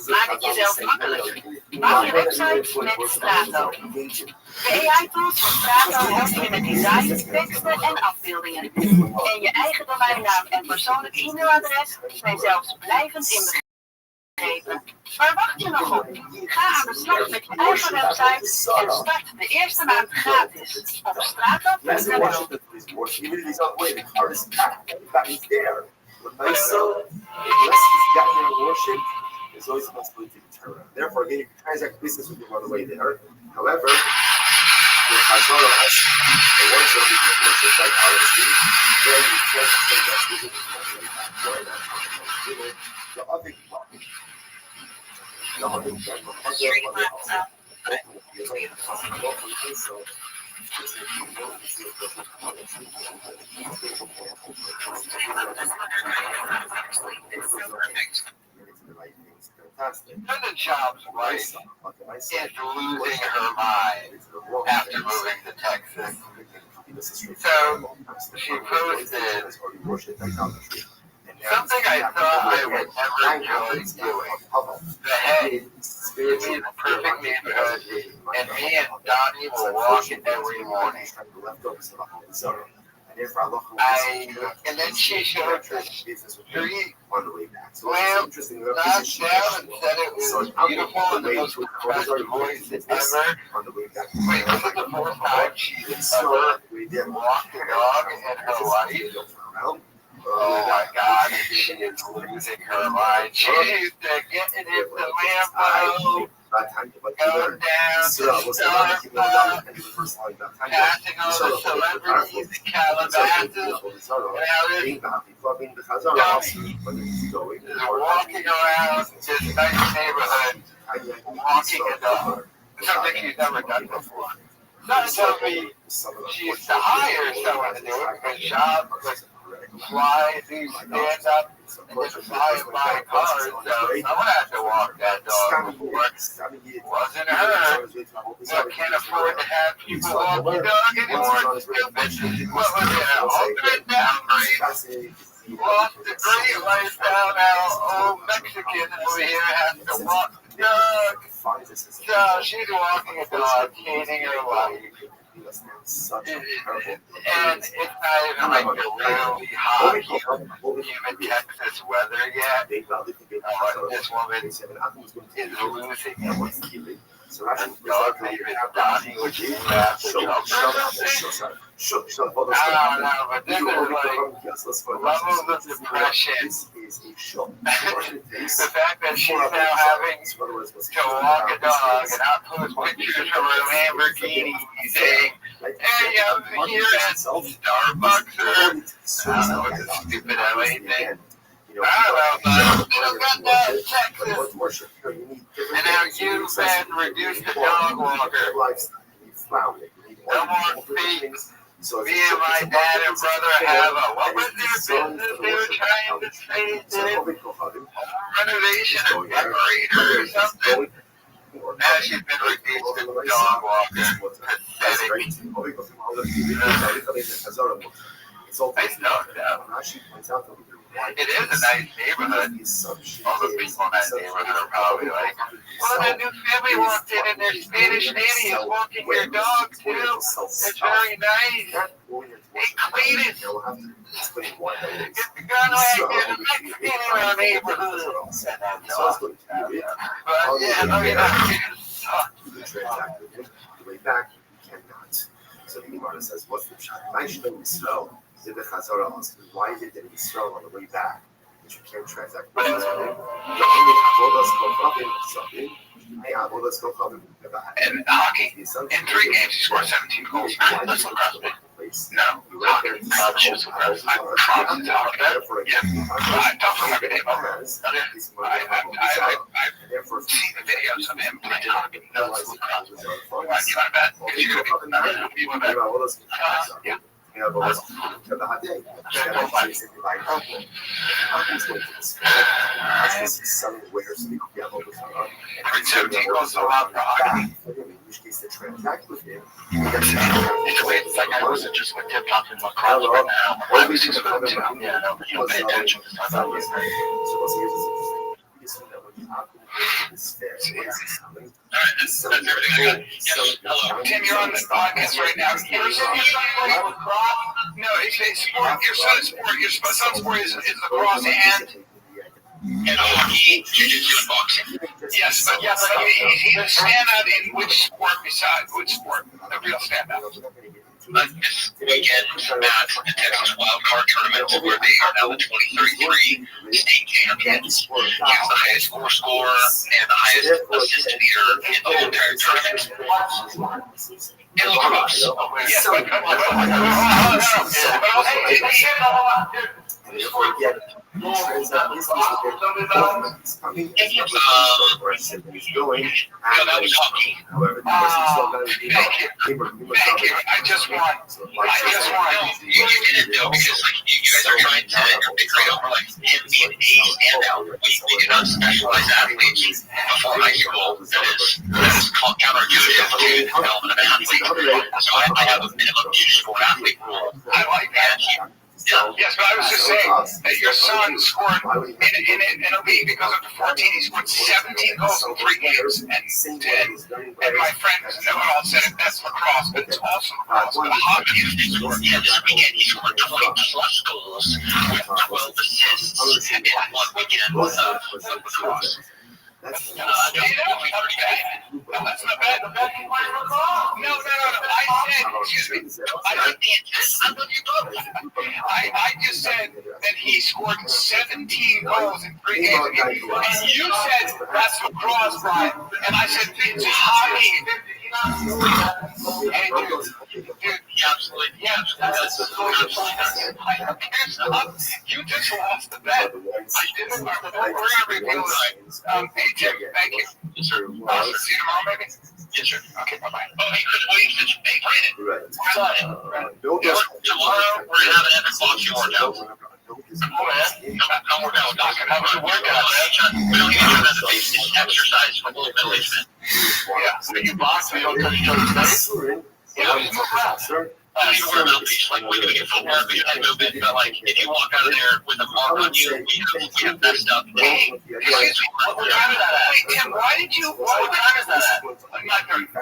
Maak het jezelf makkelijk. Bouw je website met Strato. De AI-tools van Strato helpen je met design, teksten en afbeeldingen. En je eigen domeinnaam en persoonlijk e-mailadres zijn zelfs blijvend inbegrepen. Waar wacht je nog op? Ga aan de slag met je eigen website en start de eerste maand gratis op strato.nl. Unless he's gotten there and worshipped, there's always a possibility to turn around. Therefore, again, you can transact business with him on the way there. However, the Chazorah has the ones that we can worship like honesty, then you can't transact business with him on the way back. Why not? The other one. The other one. So, When the job's wife is losing her mind after moving to Texas. So she posted something I thought I would never enjoy doing. The hey, it's the perfect neighborhood, and me and Donnie will walk it every morning. And then she showed the street lamp knocked down and said it was beautiful and the most impressive voice ever. Wait, this is the first time she's ever walked a dog in her life. Oh my God, she is losing her mind. She used to get in the Lambo, go down to Starbucks, passing all the celebrities in Calabasas, and walking around this nice neighborhood, walking a dog. Something she's never done before. Not until she used to hire someone to do it, because job was fly, these stand up, and just fly by cars, so someone had to walk that dog before. Wasn't her. But can't afford to have people walk the dog anymore. Stupid. What was it, an ultimate downgrade? Lost the great lifestyle now. Old Mexican over here has to walk the dog. So she's walking a dog, hating her life. And it's not even like the really hot, humid Texas weather yet. This woman is losing it. And dog named Donnie, which is massive. I don't know, but this is like levels of depression. The fact that she's now having to walk a dog and not post pictures of her Lamborghini saying, hey, I'm here at Starbucks or I don't know what the stupid LA thing. I don't know, but still got that Texas. And now you've been reduced to dog walker. No more feet. Me and my dad and brother have a, what was their business they were trying to say? Renovation and decorator or something. Now she's been reduced to dog walker. Pathetic. I know that. It is a nice neighborhood. All the people in that neighborhood are probably like, well, that new family walked in and their Spanish nanny is walking their dog too. It's very nice. They clean it. Get the gun away, get a Mexican in our neighborhood. But yeah, I mean, the way back, you cannot. So the Gemara says, what's the shot? I should know slow. Did the Chazorah ask me, why did it be slow on the way back? That you can't transact business with him. And hockey, in 3 games, he scored 17 goals. Let's look up. No, hockey. shoes with her. I don't remember the name of her. I've seen the videos of him playing hockey. You want to bet? You want to bet? Yeah. Every 17 goes around for hockey. It's like I was just with tip top in my car right now. I was just about to. Yeah, no, you don't pay attention to stuff. Alright, that's everything I got. Yes, hello. Tim, you're on the podcast right now. No, it's sport. Your son's sport. Your son's sport is lacrosse and hockey, jiu-jitsu, and boxing. Yes, but he's a standout in which sport besides which sport? The real standout. This weekend, Matt from the Texas Wildcard Tournament, where they are now the 2033 state champions. He has the highest score and the highest assist leader in the whole entire tournament. In lacrosse. Yes, that was hockey. Thank you. I just won. You didn't know because you guys are trying to integrate over him being a standout. We do not specialize athletes before high school. That is called counterintuitive to the development of an athlete. So I have a minimum sport athlete rule. I like that. Yes, but I was just saying that your son scored in a league because up to 14. He scored 17 goals in 3 games, and my friend was no one all said it. That's lacrosse, but it's also lacrosse. But hockey is this weekend he scored 20 plus goals with 12 assists in one weekend of lacrosse. That's not bad. That's not bad. No. I said, excuse me. I love you both. I just said that he scored 17 goals in 3 games. And you said that's lacrosse, Brian. And I said it's hockey. Absolutely. You just lost the bet. I didn't. We're gonna reveal it. Hey Jim, thank you. Yes, sir. See you tomorrow, maybe. Yes, sir. Okay, bye bye. Oh, hey, Chris Williams, hey, Brandon. Tomorrow we're gonna have an epic boxing workout. Come on, man. Come work out, Doc. How was your workout, man? We don't even do that basic exercise for middle-aged men. Yeah. So you box, we don't touch each other's face. Yeah, we move around, sir. You wear a mouthpiece, like we can footwork, we can head movement, but like if you walk out of there with a mark on you, we have messed up. Hey, excuse me, what time is that at? Wait, Tim, what time is that at? I'm not going to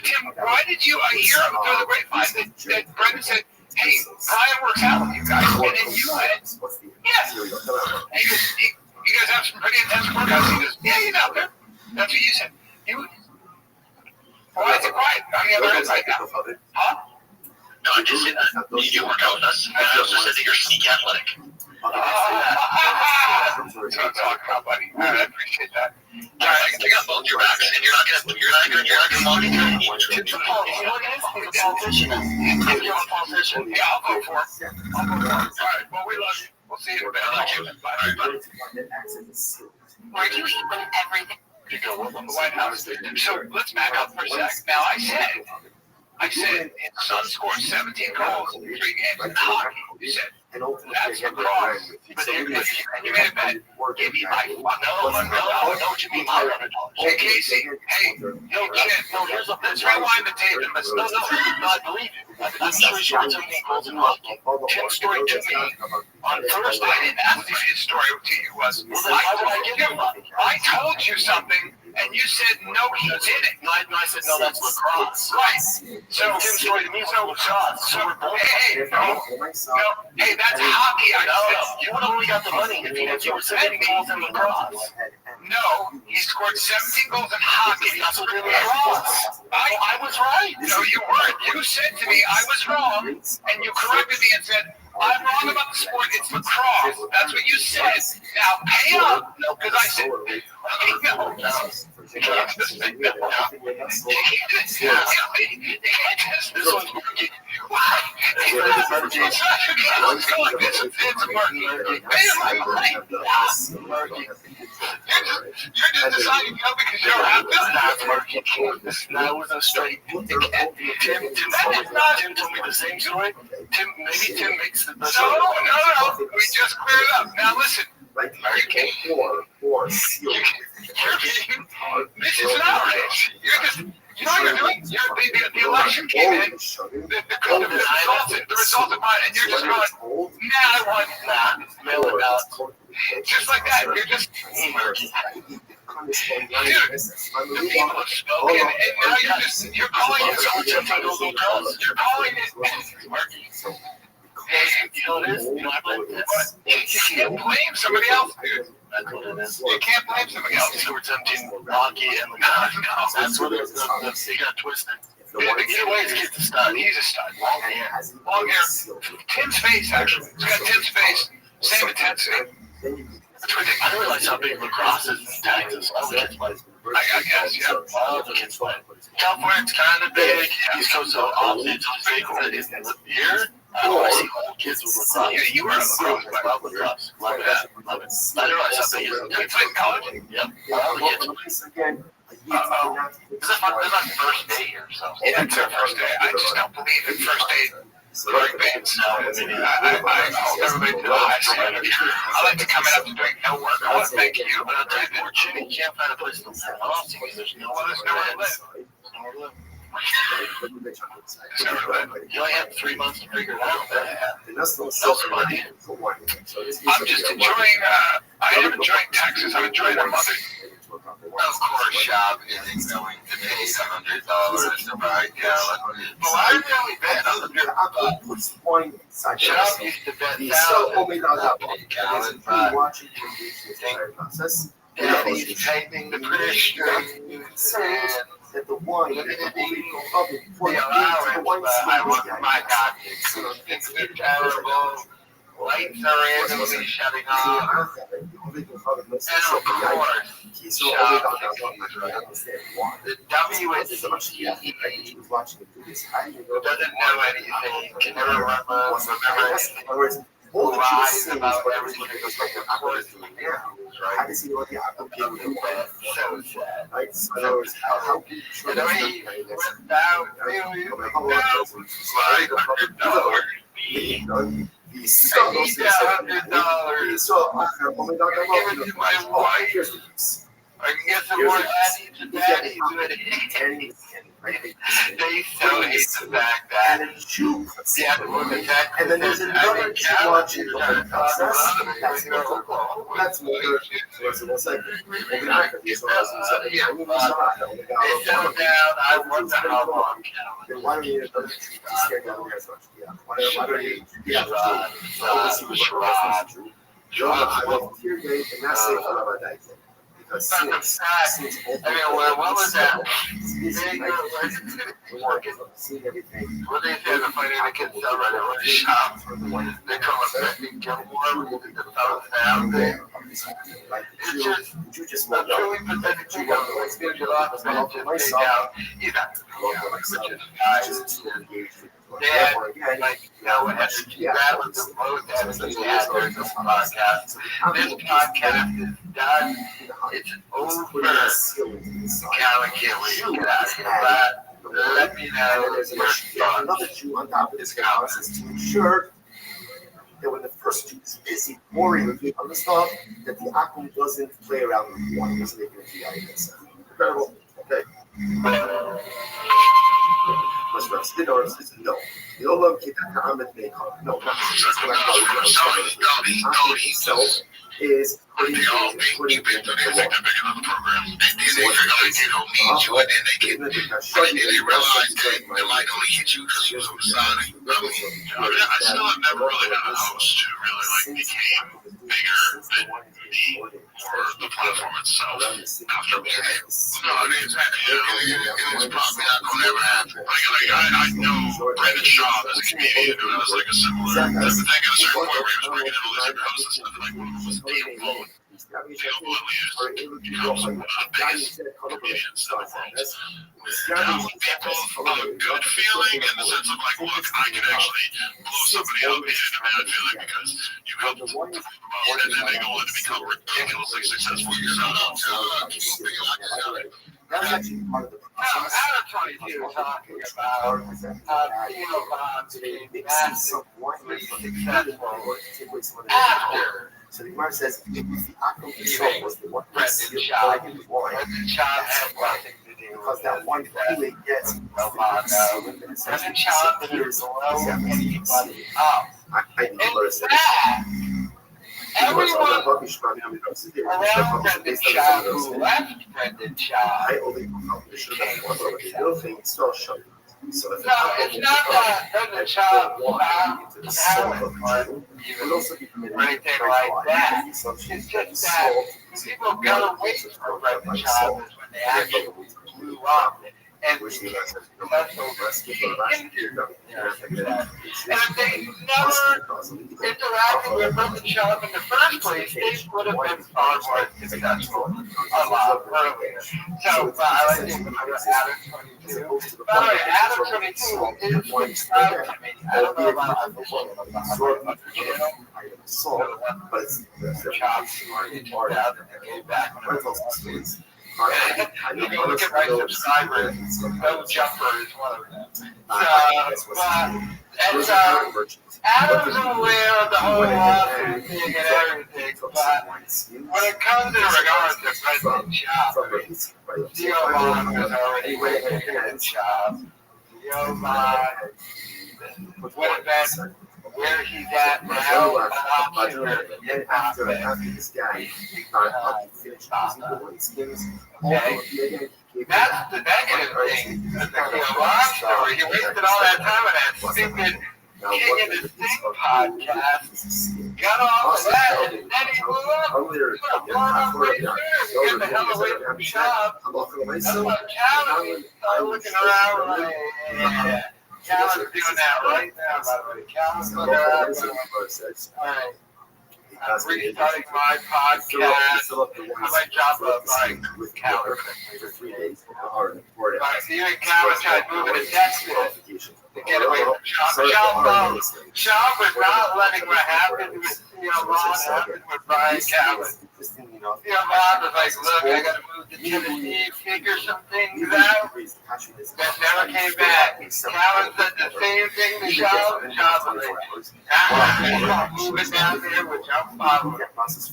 Tim, why did you, I hear through the grapevine that Brendan said, hey, Brian works out with you guys, and then you went, yes. And you guys have some pretty intense workouts. He goes, yeah, he's out there. That's what you said. Why is it quiet on the other end right now? Huh? No, I just said that. You work out with us. And I also said that you're sneaky athletic. That's what I'm talking about, buddy. I appreciate that. All right, I got both your backs, and you're not gonna monitor anyone. You're a politician. You're a politician. Yeah, I'll go for it. All right, well, we love you. We'll see you in a bit. I like you. Bye. Where do you eat when everything? You go with the White House. So let's back up for a sec. Now, I said, his son scored 17 goals in 3 games in hockey. You said, that's lacrosse. But you made a bet. Give me my $1. I know what you mean. Hey, Casey. Hey, yo, kid. Let's rewind the tape and let's. No, I believe you. I'm sure he scored 17 goals in hockey. Tim's story to me on Thursday. I didn't ask what his story to you was. I told you something. And you said, no, he didn't. I said, no, that's lacrosse. Right. So, Tim's story to me is no shots. So, hey, that's hockey. You would have only got the money if you were 17 goals in lacrosse. No, he scored 17 goals in hockey. That's what lacrosse. I was right. No, you weren't. You said to me, I was wrong, and you corrected me and said, I'm wrong about the sport. It's lacrosse. That's what you said. Now, pay up. No, because I said, no. This one's working. Why? Murky. It's not your account. It's going like this. It's Murky. You're just deciding no because you're happy. That's Murky. That was a straight. Tim told me the same story. Tim makes the best. No. We just cleared it up. Now listen. Murky. This is an outrage. You're just. You know what you're doing? The election came in, the result of mine, and you're just going, nah, I want that. Mail it out. Just like that. You're just, dude, the people have spoken, and now you're calling it You're calling it Marky. You know what it is? You know what it is? You can't blame somebody else, dude. You can't blame somebody else. So we're tempting Rocky and that's where they got twisted. Either way, he's a stud. He's a stud. Long hair. Tim's face, actually. He's got Tim's face. Same intensity. That's ridiculous. I didn't realize how big lacrosse is in Texas. All the kids play. I guess, yeah. All the kids play. California's kind of big. East Coast, so obviously it's big. Here, I see old kids with lacrosse. Yeah, you were on lacrosse. I love lacrosse. Love it. I didn't realize how big it is. You play in college? Yep. All the kids play. This is my first day here, so. Yeah, it's our first day. I just don't believe in first day. Like bands. I hope everybody did a high standard. I like to come in after doing no work. I want to thank you, but I'll tell you that you can't find a place to live. There's nowhere to live. You only have 3 months to figure it out. Money. I'm just enjoying, I am enjoying Texas. I'm enjoying our mother. Of course, shop isn't going to pay $100 to buy a gallon. Well, I really bet $100. Shop used to bet $1,000 to pay a gallon, but Daddy's tightening the pressure that the wine the allowance, but I want my God, it's terrible. Lights are randomly shutting off. And of course, the WSC doesn't know anything, can never remember lies about everything. Of course, right? So sad. Right? So how he went down $500. These I need $100. So give it to my wife. I can get some more daddies with it. They so hate the fact that and then there's another two watching the process. That's more I want the help on then why don't you get another treat to scare down as much? Why don't you I volunteer day and not say about that. Because since what was that? Seeing everything. What they say, the funny the kids sell right at the shop. They call it Becky Gilmore. The fellas down there. It's just I'm sure we presented you guys. It's good you lost the man just take out. He's not which is Dad, like, what energy that was the most energy we had during this podcast. This podcast is done. It's over. Callie can't wait to get out of here. But let me know your thoughts. Another Jew on top of this process to ensure that when the first Jew is busy worrying on the stuff, that the Akum doesn't play around with one, doesn't make it a incredible. Okay. No. The Olam Kitaka Ahmed Mekon. No, not himself is They all think you've been to the program. And then they figure like they don't need you, and then they realize that the light only hit you because you was on the side. I still have never really had a host who really became bigger than me or the platform itself after being there. No, it's probably not going to ever happen. I know Brandon Shaw as a comedian who has a similar type of thing at a certain point where he was bringing in a lizard host and stuff, one of them was Dale Bowen. Dale Bowen becomes one of the biggest comedians in the world. Now, people have a good feeling in the sense of look, I can actually blow somebody else needed to manage it because you come to promote and then they go on to become ridiculously successful yourself. That's actually part of the process. Out of 22 talking about how Theo Bonds became massively successful after So the Gemara says, if the Akam leaving was the one Brendan Schaub. in his wine, Brendan Schaub had nothing to do because that one really gets Brendan Schaub didn't blow anybody up. I In fact, everyone around Brendan Schaub who left Brendan Schaub became successful. So No, it's not that Brendan Schaub found talent or anything like that. It's just that people got away from Brendan Schaub when they actually blew up and became successful. And if they never interacted with Brendan Schaub in the first place, they would have been far more successful a lot earlier. So, I like to Adam 22. By the way, Adam 22 is subscribed to me. I don't know about other channel. but it's Chops already tore out and they gave back when I was you can look at my subscribers. No Jumper is one of them. Adam's aware of the whole lawsuit thing and everything, but when it comes in regards to Brendan Schaub, Theo Von was already waiting at Schaub. Theo Von would have been where he's at now, a lot sooner than after this guy finished that's the negative thing. The Theo story. He wasted all that time on that stupid King of the Sting podcast. Got off of that, and then he blew up. Get the hell away from Schaub. That's what Calvin started looking around like, yeah. Calvin's doing that right now, by the way. Calvin's looking around like, all right. I'm restarting my podcast. I might drop a bike with Calvin for 3 days. See, even Calvin tried moving to Texas to get away from Schaub. Schaub was not letting what happened with Theo Von happen with Brian Calvin. Theo Von was like, look, I gotta move to Tennessee, figure some things out. That never came back. Calvin said the same thing to Schaub, and Schaub was like, I'm moving down there, which I'm following. For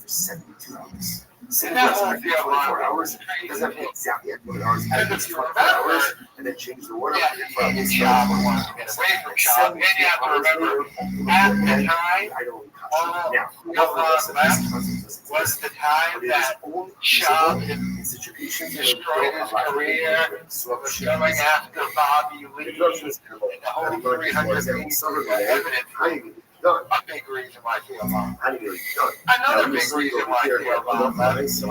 72 hours. That whole Theo Von 24 hours. Doesn't have exactly 24 hours. And then change the word. Yeah, and Schaub wanted to get away from Schaub. And you have to remember, at the time, Theo Von left was the time that Schaub destroyed his career, was going after Bobby Lee, and the whole 300 evidence. A big reason why Theo Von. Another big reason why Theo Von left was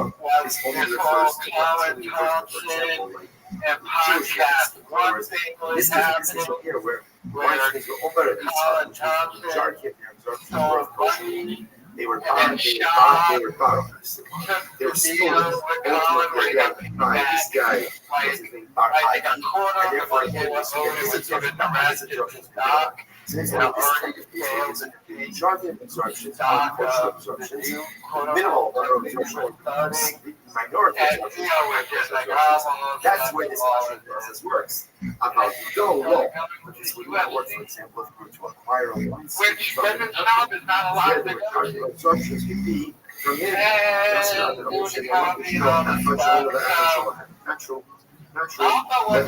this whole Colin Thompson and podcast. One thing was happening where Colin Thompson sold money. They were and Schaub took the deal with Colin where he got paid back like a quarter of what he was owed was given the rest of the stock. Already failed to pay stock of the new quote-unquote minority. And, we're just like, that's where this process works. About go low, which is what works, for example, if to acquire a license. Which Brendan Schaub is not allowed to go. Instructions can be from him. Natural. But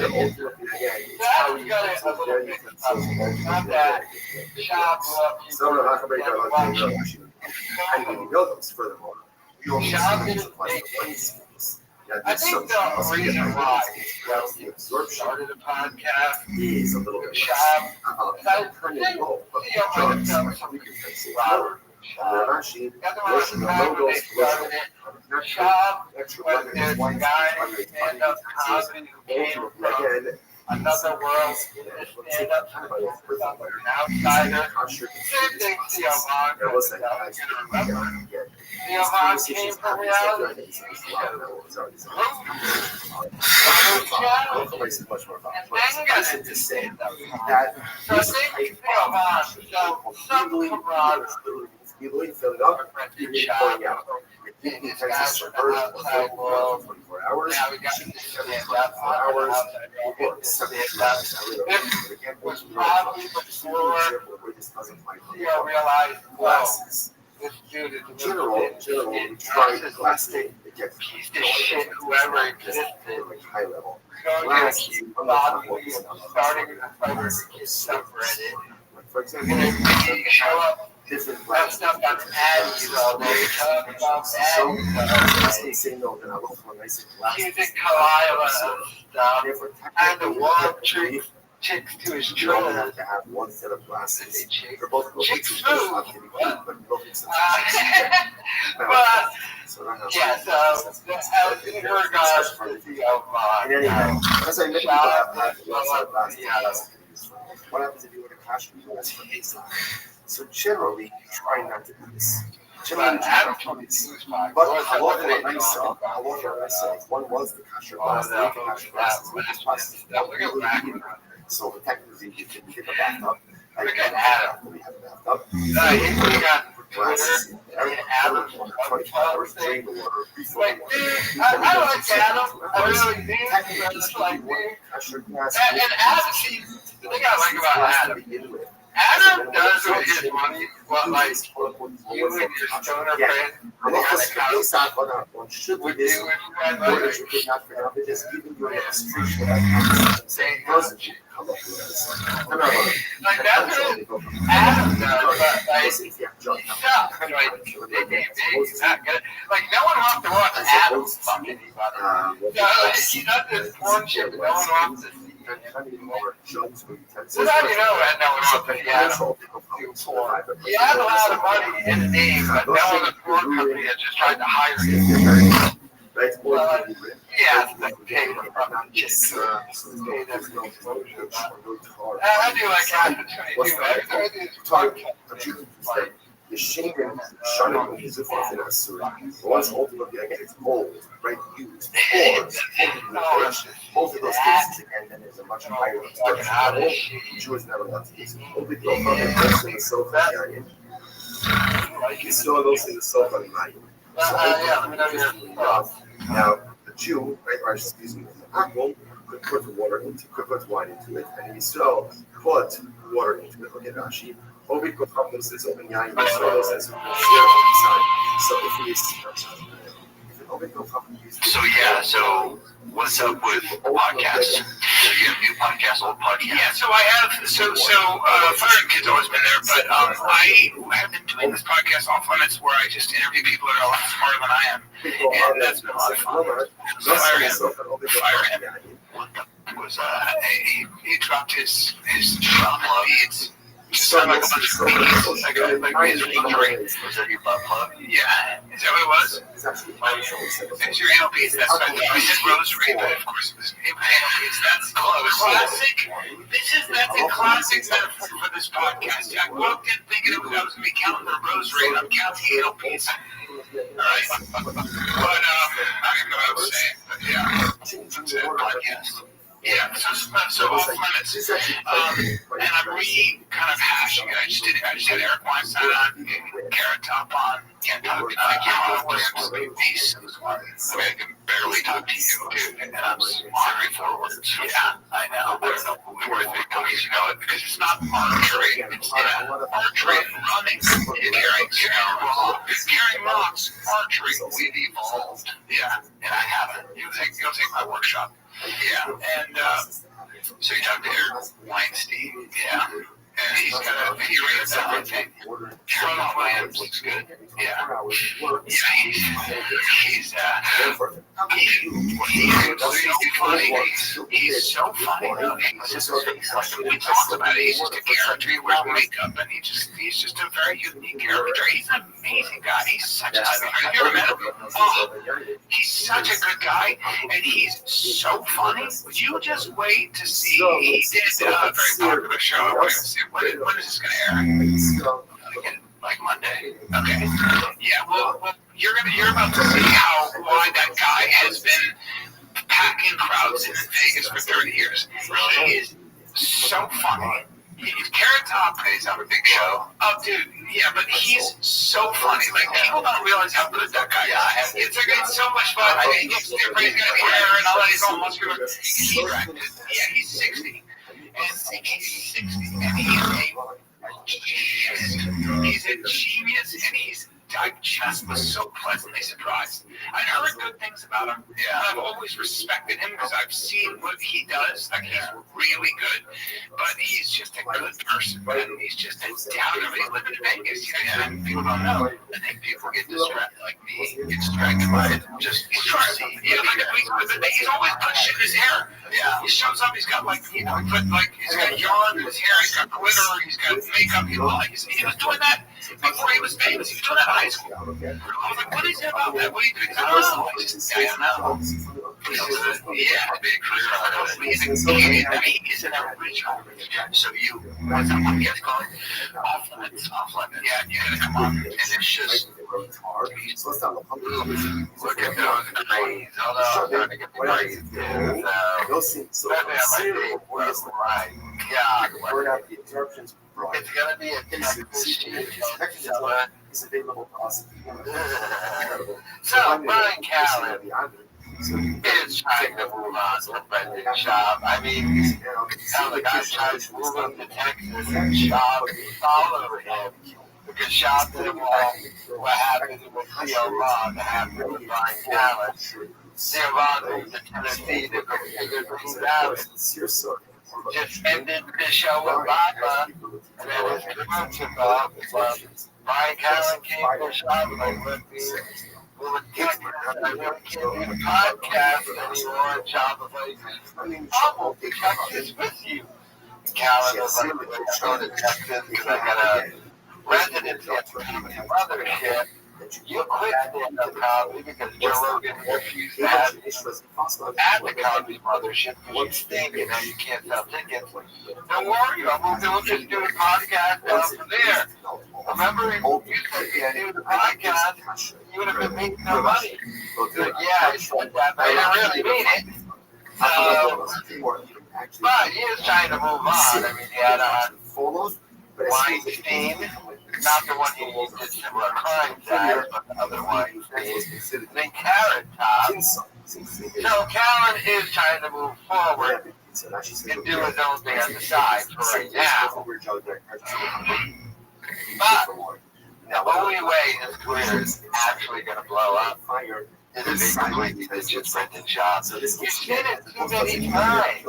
the ultimate, again, it's how you get to the very not that Schaub how do you know those furthermore? Schaub didn't make I think the reason why he started a podcast is a little bit Schaub. Robert. Schaub was this guy stand-up comedy who came from another world, stand up to an outsider. Same thing Theo Von was going to remember. Theo Von came from reality. To say that So I think Theo Von, some camaraderie. Eloy filling up, going out. Making Texas subvert outside world 24 hours. Now we got to stand up 4 hours. work 72 hours. It was probably before Theo realized, Glasses. this dude is In general, we try to glass tape. It gets piece of shit, whoever existed. like high level. Going to keep bothering you, starting with the fighter to get separated. For example, You show up, different that glasses. stuff got Addies all day, talking about Addies all day. Using Kalila stuff, and the one trick chicks to his trailer. To have one set of glasses. Chicks They're both move. But yeah, so in regards to Theo Von, as I mentioned, what happens if you were to clash with US for baseline? So generally, you try not to do this. Generally, but I love what I saw. One was the clash your glasses, the clash your glasses, which is possible. So technically, you can get a bathtub. I can have a bathtub. he got Glasses in there. Adam, 24 hours, drain the water, refill the water. I like Adam. I really do. I just like him. And Adam, see, the thing I like about Adam, Adam does with his money what, like, you and your stoner friend, the kind of couch would do if you had money. Like, that's what Adam does, but, like, he sucks. Like, he's not good. Like, no one wants to watch Adam fuck anybody. So, like, he does this porn shit, but no one wants to see. Well, how do you know that no one wants to see Adam do porn? He has a lot of money in the name, but no other porn company has just tried to hire him. Yeah, it's like pay for fucking chicks. Pay them no exposure. I do like Adam 22. Everything is podcast. The shame and shunning is a fucking answer. Once ultimately I get it old, right? Used, or both of those cases again, then there's a much higher exposure level. Jews never got to use it. Only go from the person in the sofa area. You saw those in the sofa area. Now, the Jew, right, or excuse me, the apple could put wine into it, and he still put water into it. Okay, Rashi. Ovid could come to this open yain, and so those as you can see on the side. So if we So yeah, so what's up with podcasts? So you have new podcasts, old podcasts? Yeah, so I have, Fire and Kid's always been there, but I have been doing this podcast off limits where I just interview people that are a lot smarter than I am, and that's been a lot of fun. So Fire what the was he dropped his beats. Sound like a bunch of beats, like his featuring. Was that your butt plug? Yeah, is that what it was? It's your anal beats. That's what I thought. I said rosary, but of course it was anal beats. That's classic. That's a classic metaphor for this podcast. I walked in thinking I was going to be counting the rosary, and I'm counting anal beats. All right, but I'm gonna go out and say it. But yeah, it's a podcast. Yeah, so off limits. And I'm kind of hashing it. I just had Eric Weinstein on, Carrot Top on, can't talk to peace. I mean, I can barely talk to you, dude, and I'm sorry for words. Yeah, I know. I don't know where they come, you know it, because it's not archery. It's archery and running. Carrying rocks, archery. We've evolved. Yeah, and I haven't. You'll take my workshop. Yeah, and so you talked to Eric Weinstein, yeah, and he's got a theory of everything. Carolyn Williams looks good, yeah, he's He's so funny. He's just like we talked about it. He's just a character. He wears makeup, and he's just a very unique character. He's an amazing guy. He's such a have you ever met him? Oh, he's such a good guy, and he's so funny. You just wait to see. He did a very popular show. When is this going to air? Like Monday. Okay. Yeah. Well, you're about to see why that guy has been packing crowds in Vegas for 30 years. He is so funny. Carrot Top pays on a big show. Oh, dude, yeah, but he's so funny. Like, people don't realize how good that guy is. It's so much fun. I mean, he's got hair and all that. He's all muscular. He's 60. And he's a genius, and I just was so pleasantly surprised. I'd heard good things about him. Yeah. I've always respected him because I've seen what he does. Like, he's really good, but he's just a good person. And he's just a down. He's living in Vegas, and people don't know. I think people get distracted, like me, get distracted by it. Just he's always put shit in his hair. Yeah. He shows up. He's got he's got yarn in his hair. He's got glitter. He's got makeup. He was doing that before he was famous. He was doing that in high school. I was like, what is it about that? What are you doing? I don't know. I don't know. He's a kid. I mean, he's an original. So what's that one you guys call it? Off limits. Yeah, you gotta come on. And it's just look at those grades. Hold on, I'm trying to get the grades. Right. Yeah. It's gonna be a is available to us. So, Brian Callen is trying to move on to Brendan's shop. I mean, how the guy tries moving to Texas and shop follow him. Because shop didn't want what happened with Theo Vaughn to happen with Brian Callen. Theo Vaughn moved to Tennessee to go figure things out. Just ended the show with Baba, and then his crew took off. Brian Callen came to the shop and we were talking about I really can't do the podcast anymore. Shopify, I mean, I won't be Texas with you. Callen was like, let's go to Texas because I got a residency at the mothership. You quit stand-up comedy because Joe Rogan refused to have at the comedy mothership because you stink and now you can't sell tickets. Don't worry, we'll just do a podcast down from there. Remember, you said you do the podcast, you would have been making no money. Like, yeah, I said that, but I didn't really mean it. But he is trying to move on. I mean, he had Weinstein. Not the one he did similar crimes as, but the other Weinstein. Then Carrot Top. So Callen is trying to move forward and do his own thing on the side for right now. But the only way his career is actually going to blow up is if he completely ditches Brendan's shop. He's did it too many times.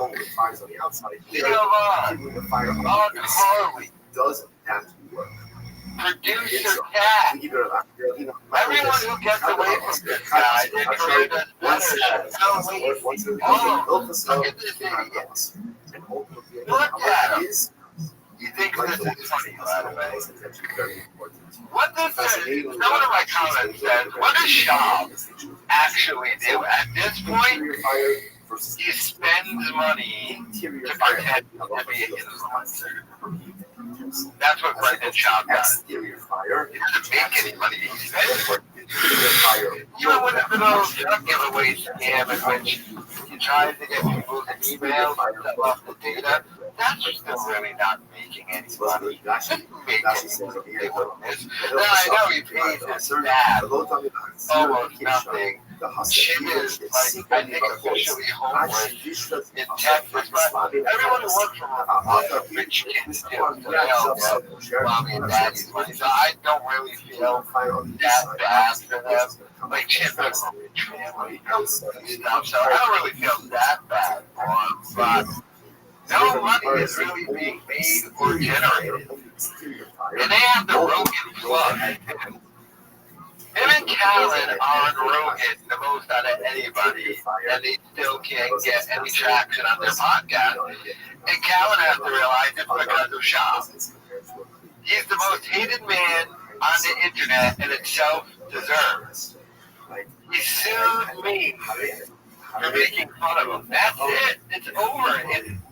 Theo Vaughn, Ron Harley, doesn't have to work. Producer Cat. Everyone who gets away from this guy, their career does better. Oh, look at this idiot. Look at him. You think this is funny, by the way? What does someone in my comments says, what does Shab actually do? At this point, he spends money to pretend to be an influencer. That's what Brendan Schaub does. He doesn't make any money. He spends it. Even with the little drug giveaway scam in which he tries to get people's emails and sell off the data, that's still really not making any money. He doesn't make any money. Now, I know he pays his staff almost nothing. Jim is, like, I think, officially homeless in Texas, but everyone who works for him are rich kids still. Mommy and daddy's money, so I don't really feel that bad for them. Like, Jim has a rich family and stuff, so I don't really feel that bad for him, but no money is really being made or generated. And they have the Rogan plug. Him and Callan on Rogan the most out of anybody, and they still can't get any traction on their podcast. And Callan has to realize it's because of Shah. He's the most hated man on the internet, and it's self-deserved. He sued me for making fun of him. That's it. It's over.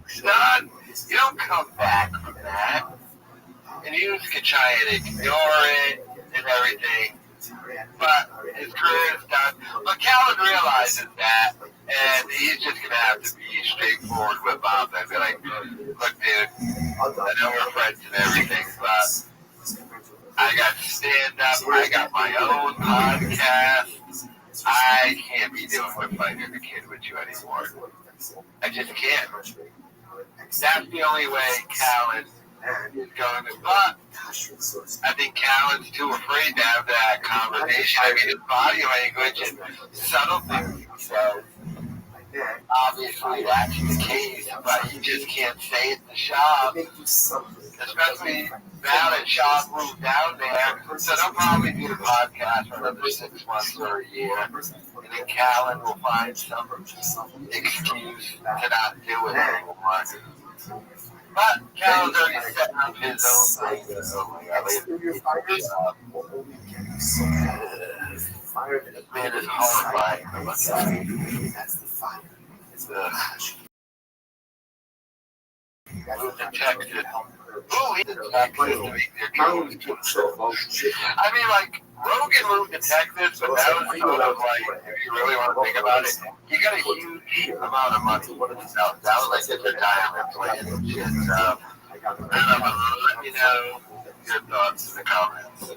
It's done. You don't come back from that. And you can try and ignore it and everything. But his career is done. But Callan realizes that, and he's just going to have to be straightforward with Bob and be like, look, dude, I know we're friends and everything, but I got stand-up, I got my own podcast. I can't be doing the fighting the kid with you anymore. I just can't. That's the only way Callan is going to. But I think Callan's too afraid to have that conversation. I mean, his body language and subtle things he says. Obviously, that's the case, but you just can't say it to Shah. Especially now that Shah moved down there, so they'll probably do the podcast for another 6 months or a year, and then Callan will find some excuse to not do it anymore. But Callan's already setting up his own thing. This man is horrifying to look at. Moved to Texas. Ooh, he's in Texas to make their deals. I mean, like, Rogan moved to Texas, but that was sort of like, if you really want to think about it, he got a huge amount of money. That was like his retirement plan and shit. So, and I'm going to let you know your thoughts in the comments.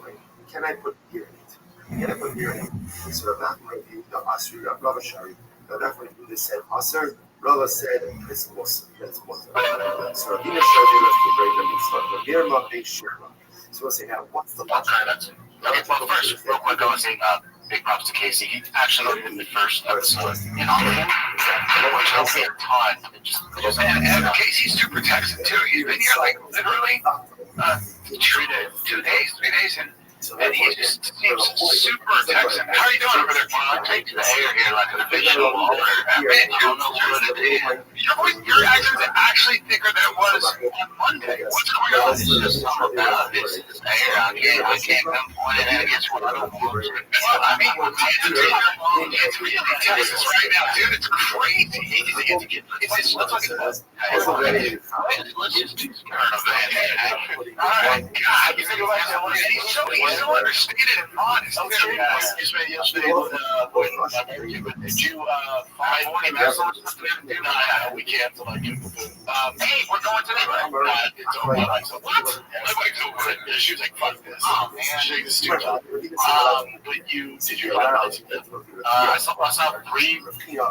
Can I put beer in it? Can I put beer in it? So I'm not going to do the Asr Rabbi Shari. I'm not going to do the same Asr. Rabbi said, this was so he was showing us to break them and start. But they're not being sure. So we'll say, now, what's the logic? Okay, well, first, real quick, I want to say big props to Casey. He actually did the first episode in all of them, which helped me a ton. And Casey's super Texan, too. He's been here, like, literally 2 days, 3 days, and he just seems super Texan. How are you doing over there, Paul? Take to the air here like an official baller. Man, you don't know what it is. Your accent is actually thicker than it was on Monday. What's going on? It's just something about this air. I can't complain. I guess what I don't want. I mean, it's really Texas right now, dude. It's crazy. Let's look at this. Let's just do some kind of all right, God, you think about that? He's so understated and honest. You spent yesterday with American, but did you find any vessels? No, we canceled. Hey, we're going today. It's over. What? Everybody's over it. She was like, fuck this. Oh, man. She's stupid. But did you realize I saw 3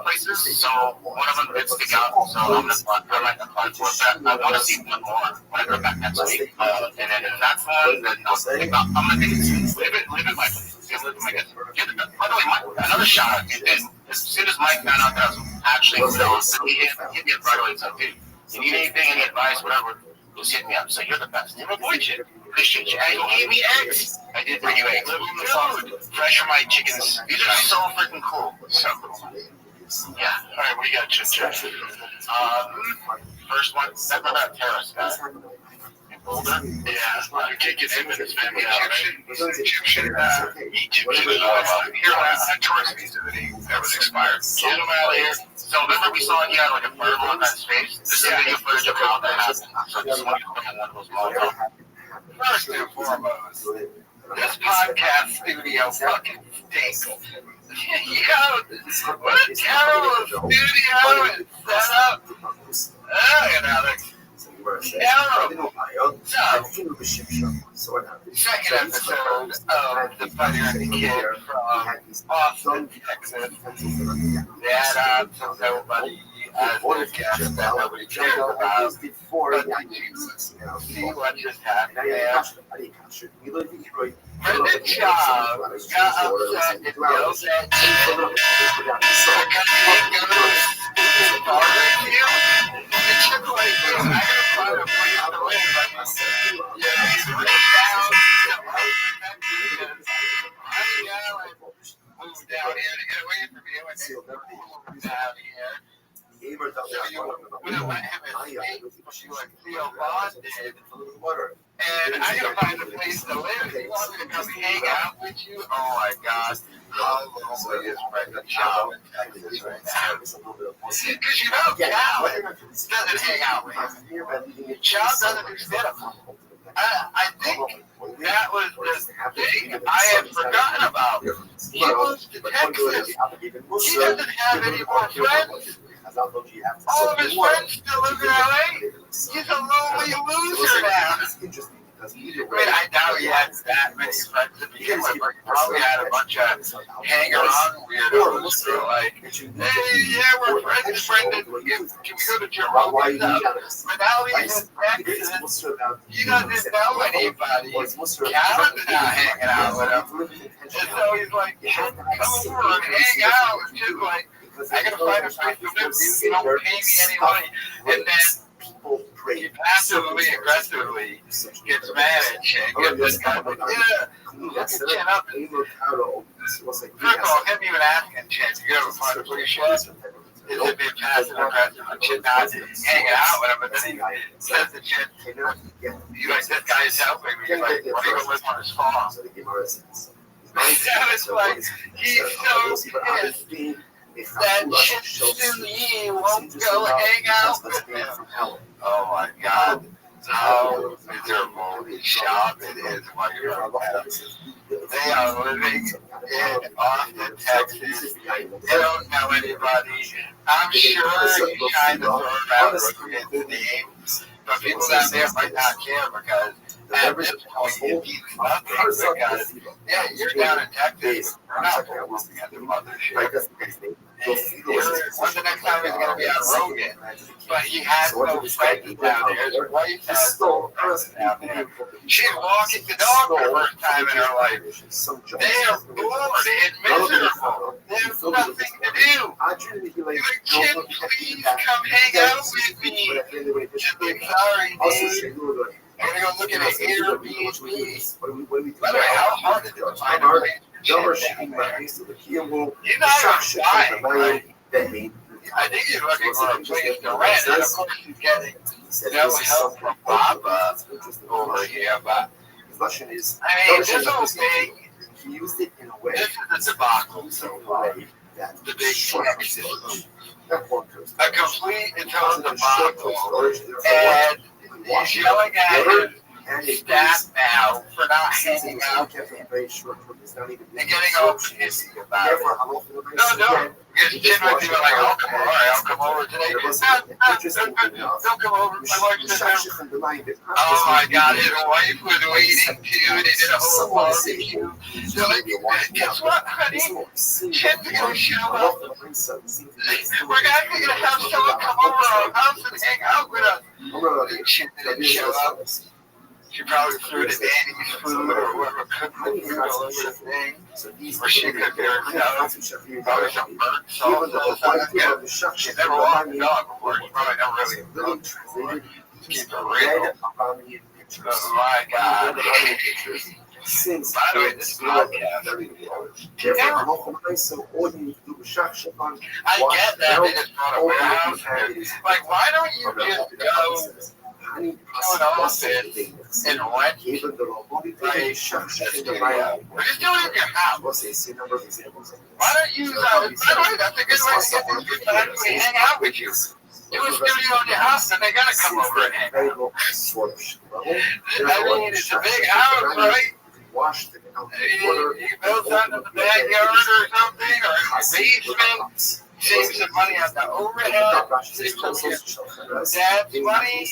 places, so one of them did stick out, so I'm going to apply for that. I want to see one more when I go back next week. And then if that's one, then I'm going to live in my place. By the way, Mike, another shout out. As soon as Mike found out that I was actually he hit me up right away and said, dude, you need anything, any advice, whatever, just hit me up. So you're the best. You're a boy chick. Appreciate you. And you gave me eggs. I did bring you eggs. Dude, fresh from my chickens. These are so freaking cool. So cool. Yeah. All right, what do you got, Chip? First one, that's about terrorist guy. Boulder? Yeah, you're kicking him and his family out, right? Egyptian, here on a tourist visa that was expired. Get him out of here. So remember we saw he had like a fireball on his face? This is video footage of how that happened. So this one is one of those moments. First and foremost, this podcast studio fucking stinks. Yo, what a terrible studio and setup. Oh, Alex. Terrible. Second episode of The Fighter and the Kid from Austin, Texas. They had nobody as their guest that nobody cares about. But did you see what just happened there? Brendan Shaw got upset and yelled at you because he didn't go to his bar review. It took away from I gotta find a place to live. Yeah, he's really down. I'm yelling. you like Theo Vaughn did. And I gotta find a place to live. You want me to come hang out with you? Oh my God. How lonely is Brendan Chow in Texas right now? Because you know, Chow doesn't hang out with him. Chow doesn't do stand-up. I think that was the thing I had forgotten about. He moves to Texas. He doesn't have any more friends. All of his friends still live in LA. He's a lonely loser now. I mean, I doubt he had that many friends to begin with. He probably had a bunch of hang-around weirdos who were like, hey, yeah, we're friends, Brendan. Can we go to Joe Rogan's house? But now he's in Texas. He doesn't know anybody. Calvin's not hanging out with him. And so he's like, come over and hang out. It's just like, I gotta find a place to live. You don't pay me any money. And then he passively, aggressively gets mad at Chin. Gets this guy like, yeah, look Chin up. First of all, him even asking Chin, you ever find a place show? Is it being passive aggressive and Chin not hanging out with him? But then he says to Chin, you like, this guy is helping me. He's like, why do you go live on his farm? That was like, he's so pissed that Chin Lee won't go hang out with him. Oh my God, how miserable the shop it is while you're from Texas. They are living in Austin, Texas. They don't know anybody. I'm sure he's trying to throw around Rookian's name, but people down there might not care because at this point it means nothing because, yeah, you're down in Texas, we're not looking at the mothership. When's the next time he's going to be on Rogan? But he has no friends down there. His wife has no friends down there. She's walking the dog for the first time in her life. They are bored and miserable. They have nothing to do. He's like, Chin, please come hang out with me. She's like, sorry, Dave. I'm going to go look at an Airbnb. By the way, how hard is it to find a place? You're not buying, right? I think he's looking for a place to rent, and of course he's getting no help from Baba over here, but I mean, this whole thing, this is a debacle so far. The big Texas, a complete and total debacle, and he's yelling at his staff now for not hanging out with him and getting all pissy about it. No, because Chin might be like, I'll come over, all right, I'll come over today. Don't come over, my wife said no. Oh my God, his wife was waiting too, they did a whole barbecue. They're like, guess what, honey? Chin's gonna show up. We're actually gonna have someone come over our house and hang out with us. Chin didn't show up. She probably threw the Danny's food or whoever cooked the food all over the thing. Or she cooked it herself. Probably some burnt sauce or something. She never walked the dog before. She probably never really cooked before. Keep it real. Oh my God. By the way, this podcast. I get that they just brought a warehouse here. Like, why don't you just go to an office and rent a studio? Or just do it in your house. Why don't you, by the way, that's a good way to get these people to actually hang out with you. Do a studio in your house and they gotta come over and hang out. I mean, it's a big house, right? You build something in the backyard or something, or in your basement. Save some money on the overhead. Save some of your dad's money.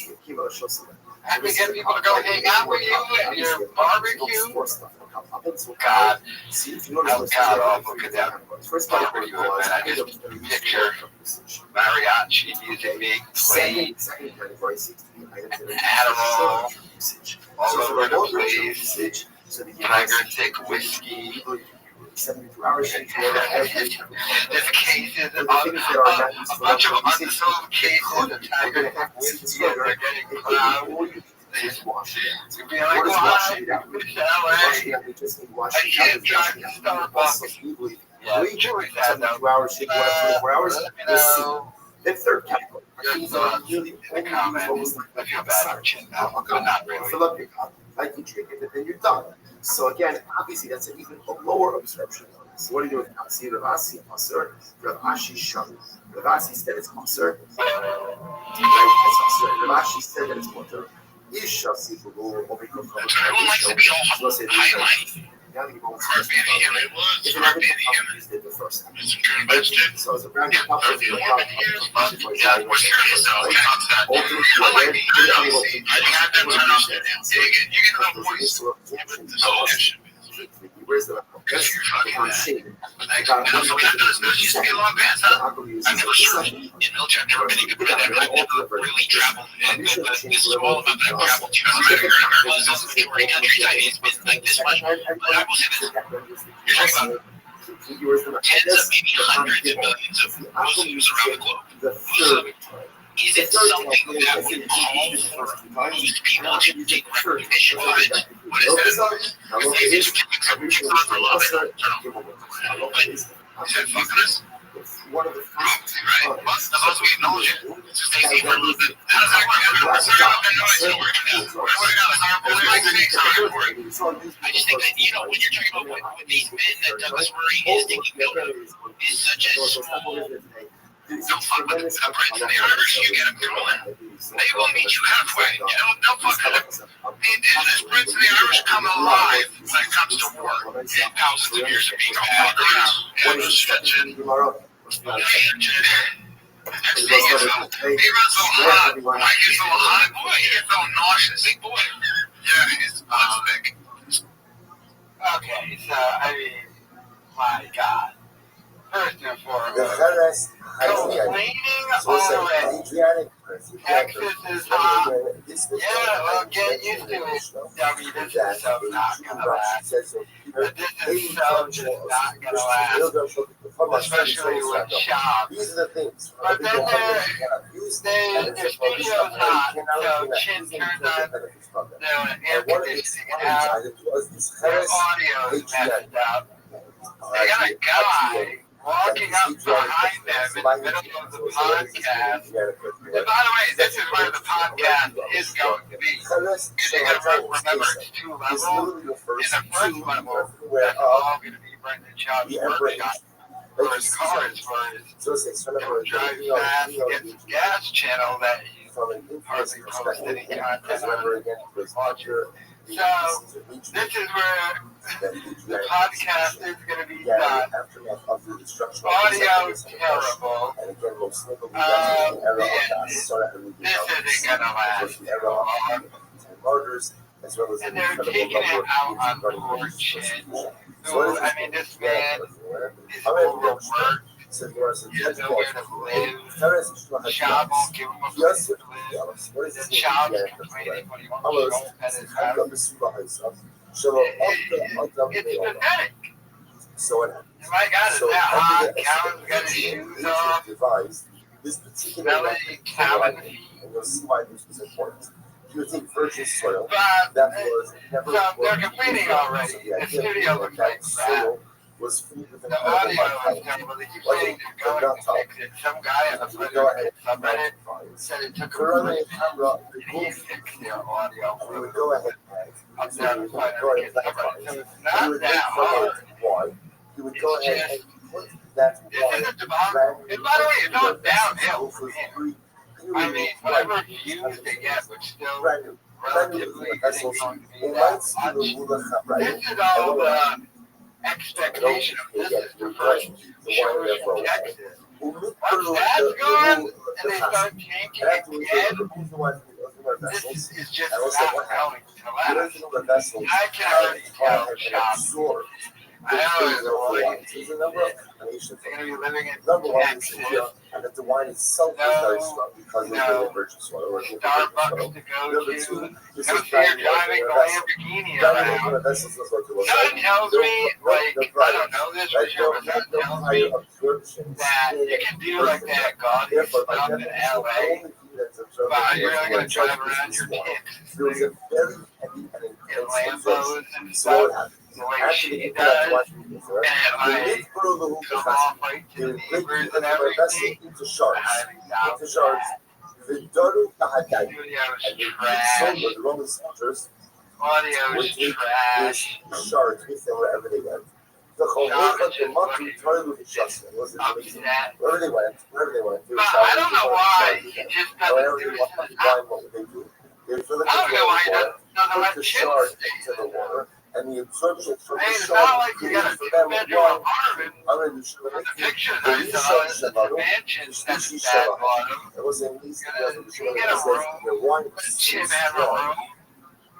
Have to get people to go hang out with you at your barbecue. God, how god awful could that barbecue have been? I just picture mariachi music being played, Adderall all over the place, Tiger Thick whiskey. 72 hours. There's cases, a bunch of unsold cases of Tiger Thick whiskey that are getting clouded. You'd be like, why? I can't drive to Starbucks. Yeah, Julie's had them. 24 hours. Then third category. your thoughts in the comments. I feel bad for Chin now, but not really. Fill up your cup, like you drink it, and then you're done. So again, obviously that's an even a lower absorption. So what do you do with Asi? Ravasi Asr, Ravashi Sham. Ravasi said it's Asr. Right? It's Asr. Ravashi said that it's water. Isha Sibu, what we call Everyone likes to be all highlight. If another companies did the first time. So it's a brand new company. We're curious though. I like the I have them turn off the you get the voice. Where's the Because you're fucking shit. Like, that used to be a long pants, huh? I've never served in military. I've never been in good I've never really traveled. And this is all about that I traveled to America. America is the majority countries. It's been like this much. But I will say this. You're talking about tens of maybe hundreds of millions of Muslims around the globe. Is it something that would call for most people to take recognition of it? What is that? Is it for love it? Is that fucking us? One of the right. Most of us, we acknowledge it. Just stay safe for a little bit. How does that work? I just think that, when you're talking about with these men that Douglas Murray is taking note of, is such a small. Don't fuck with the Prince and the Irish, you get them going. They will meet you halfway. Don't fuck with them. The Indigenous Prince and the Irish come alive when it comes to war. And thousands of years of being all fucked around. And stretching. He runs so hot. Why he's so hot? Boy, he gets so nauseous. Big boy. Yeah, he's big. Okay, so, my God. First and foremost, complaining already. Texas is hot. Yeah, well, get used to it. This is so not gonna last. This is so just not gonna last. Especially with shops. But then their studio's hot, so Chin turns on their air conditioning out. Their audio is messed up. They got a guy walking up behind them in the middle of the podcast. And by the way, this is where the podcast is going to be. Because you got to remember it's 2 levels. In the first level, that's all going to be Brendan Child's workshop. For his cars, for his drive fast, get some gas channel that he's hardly posted any content on. So, this is where the podcast is going to be done. Audio is terrible. This isn't going to last long. And they're taking it out on poor Chin. Who, this man is overworked. He has nowhere to live. Child won't give him a place to live. The child is complaining when he wants to go at his house. It's pathetic. And my God, is that hot? Calvin's got his shoes off. Smelly Calvin feet. But they're complaining already. The studio looks like crap. The audio is terrible. They keep saying they're going to fix it. Some guy on the subreddit said it took him 3 months and he fixed their audio. Up there on the side of the kid's subreddit. So it's not that hard. It's just, this isn't about, and by the way, it's all downhill from here. Whatever views they get, which still relatively isn't going to be that much. This is all the expectation of this is the first shows from Texas. Once that's gone, and they start tanking again, this is just not going to last. I can already tell shops. I know it's they're going to be living in Texas. And that the wine itself is very strong because of the virgin soil. Starbucks to go to. No fear driving a Lamborghini around. That tells me, I don't know this for sure, but that tells me that you can do like that gaudy stuff in LA, but you're not going to drive around your kicks in Lambos and stuff. The way she does, and come off right to the neighbors and everything. I highly doubt that. Vidaru Tahadai, Studio and is the trash. the Roman soldiers Audio would is take trash. these shards with them wherever they went. The Cholhocha, the Matu, Tarlu, the Shasman was amazing. Wherever they went, they would But I don't know why he just however doesn't do they this wanted in to his wine, what would they do? They would fill it I don't with know why he water, doesn't put let the chips shard stay. into the water, and the absorption from I the mean, it's shard not like you got a creates for them two-bedroom wine. apartment. I'm going to show From the you pictures the I Risha saw, it's a Shabbat, mansion the that's Shishi bad Shabbat. bottom. It was a nice You can get a says room. the wine Put a was chip so in a strong. room.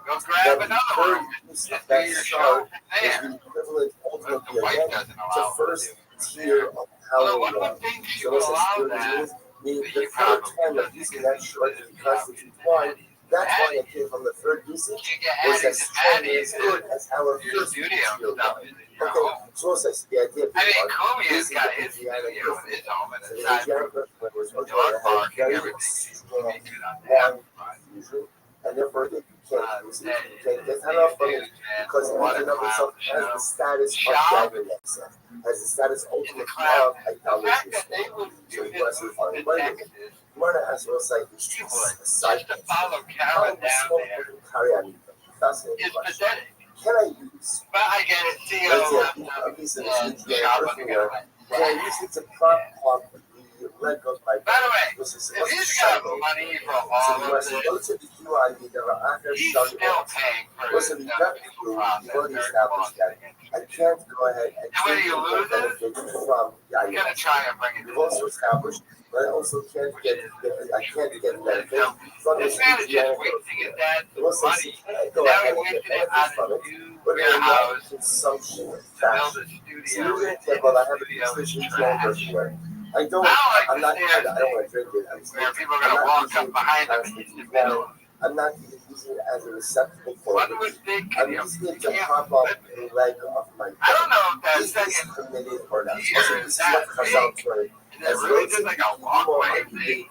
Go That grab the another third room and use do of that your shard show is there. the equivalent But ultimately the wife again doesn't to allow him first to do tier of Although power one wine. would think she So would what's allow third that, is the but you third probably time of doesn't using because that shard to constitute wine. That wine that came from the third usage you get was Addie's as and strong and Maddie's as good as our your first studio tier stuff wine. is in your Okay, home. so what's the idea I mean, behind Kumia's got his Indiana studio in his home and so a the side Indiana room. was Dog had barking, very everything. strong Make it on that. wine fusion, and therefore you can't use it. You can't get These enough from it dudes, man, because it what a in and of itself clown has the show. status of Shop Dagger Nexa, has the status in the ultimately cloud. of The idolatry. fact that they would So do you want to this find in money. Texas, You want to ask what's like this she would. side Just to follow Karen down there fascinating is question. pathetic. Can I use But I get it. Theo let's say left a piece of shop earthenware? Can I use it to prop up the leg of my By the way, This is if he's got money for all of this, he's still paying for listen, the you got people to process. already established that I can't go ahead and And whether you lose it, benefit from you're going to try and bring it You've to also established but I also can't get benefit from this man is just wasting his dad's money. Go Now ahead he's and wasting get it on benefit from a it. new But warehouse to consumption build fashion. a So studio. you're And gonna get, well, I have a position in everywhere. I'm not, I don't want to drink it. where people are going to walk up behind him and hit the middle. I'm not even using it as a receptacle for One it. would think I'm using it to prop up the leg of my I don't know if that Is this second permitted or not? tier Also, is this is that what comes out big. to it. Is it really just like a walkway thing?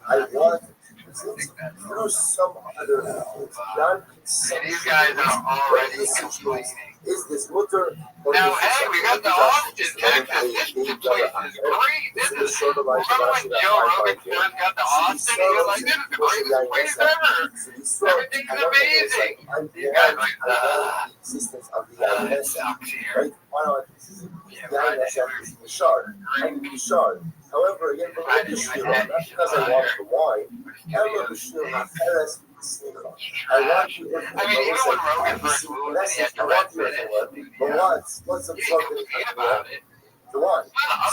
I want through some other non-consumption. These guys are already complaining. Is this mutter or Now, is hey, we got the Austin, Texas. This place is great. This is, remember when Joe Rogan first got to Austin? He was like, this is the greatest place ever. Everything's amazing. These guys are like, existence of the it sucks here. right? Why not? The shard. I'm the shard. However, again, not because I want the wine. I want you. I mean, even when Rogan first moved and he had to rent it, but what's he didn't absorbing complain about it. the wine?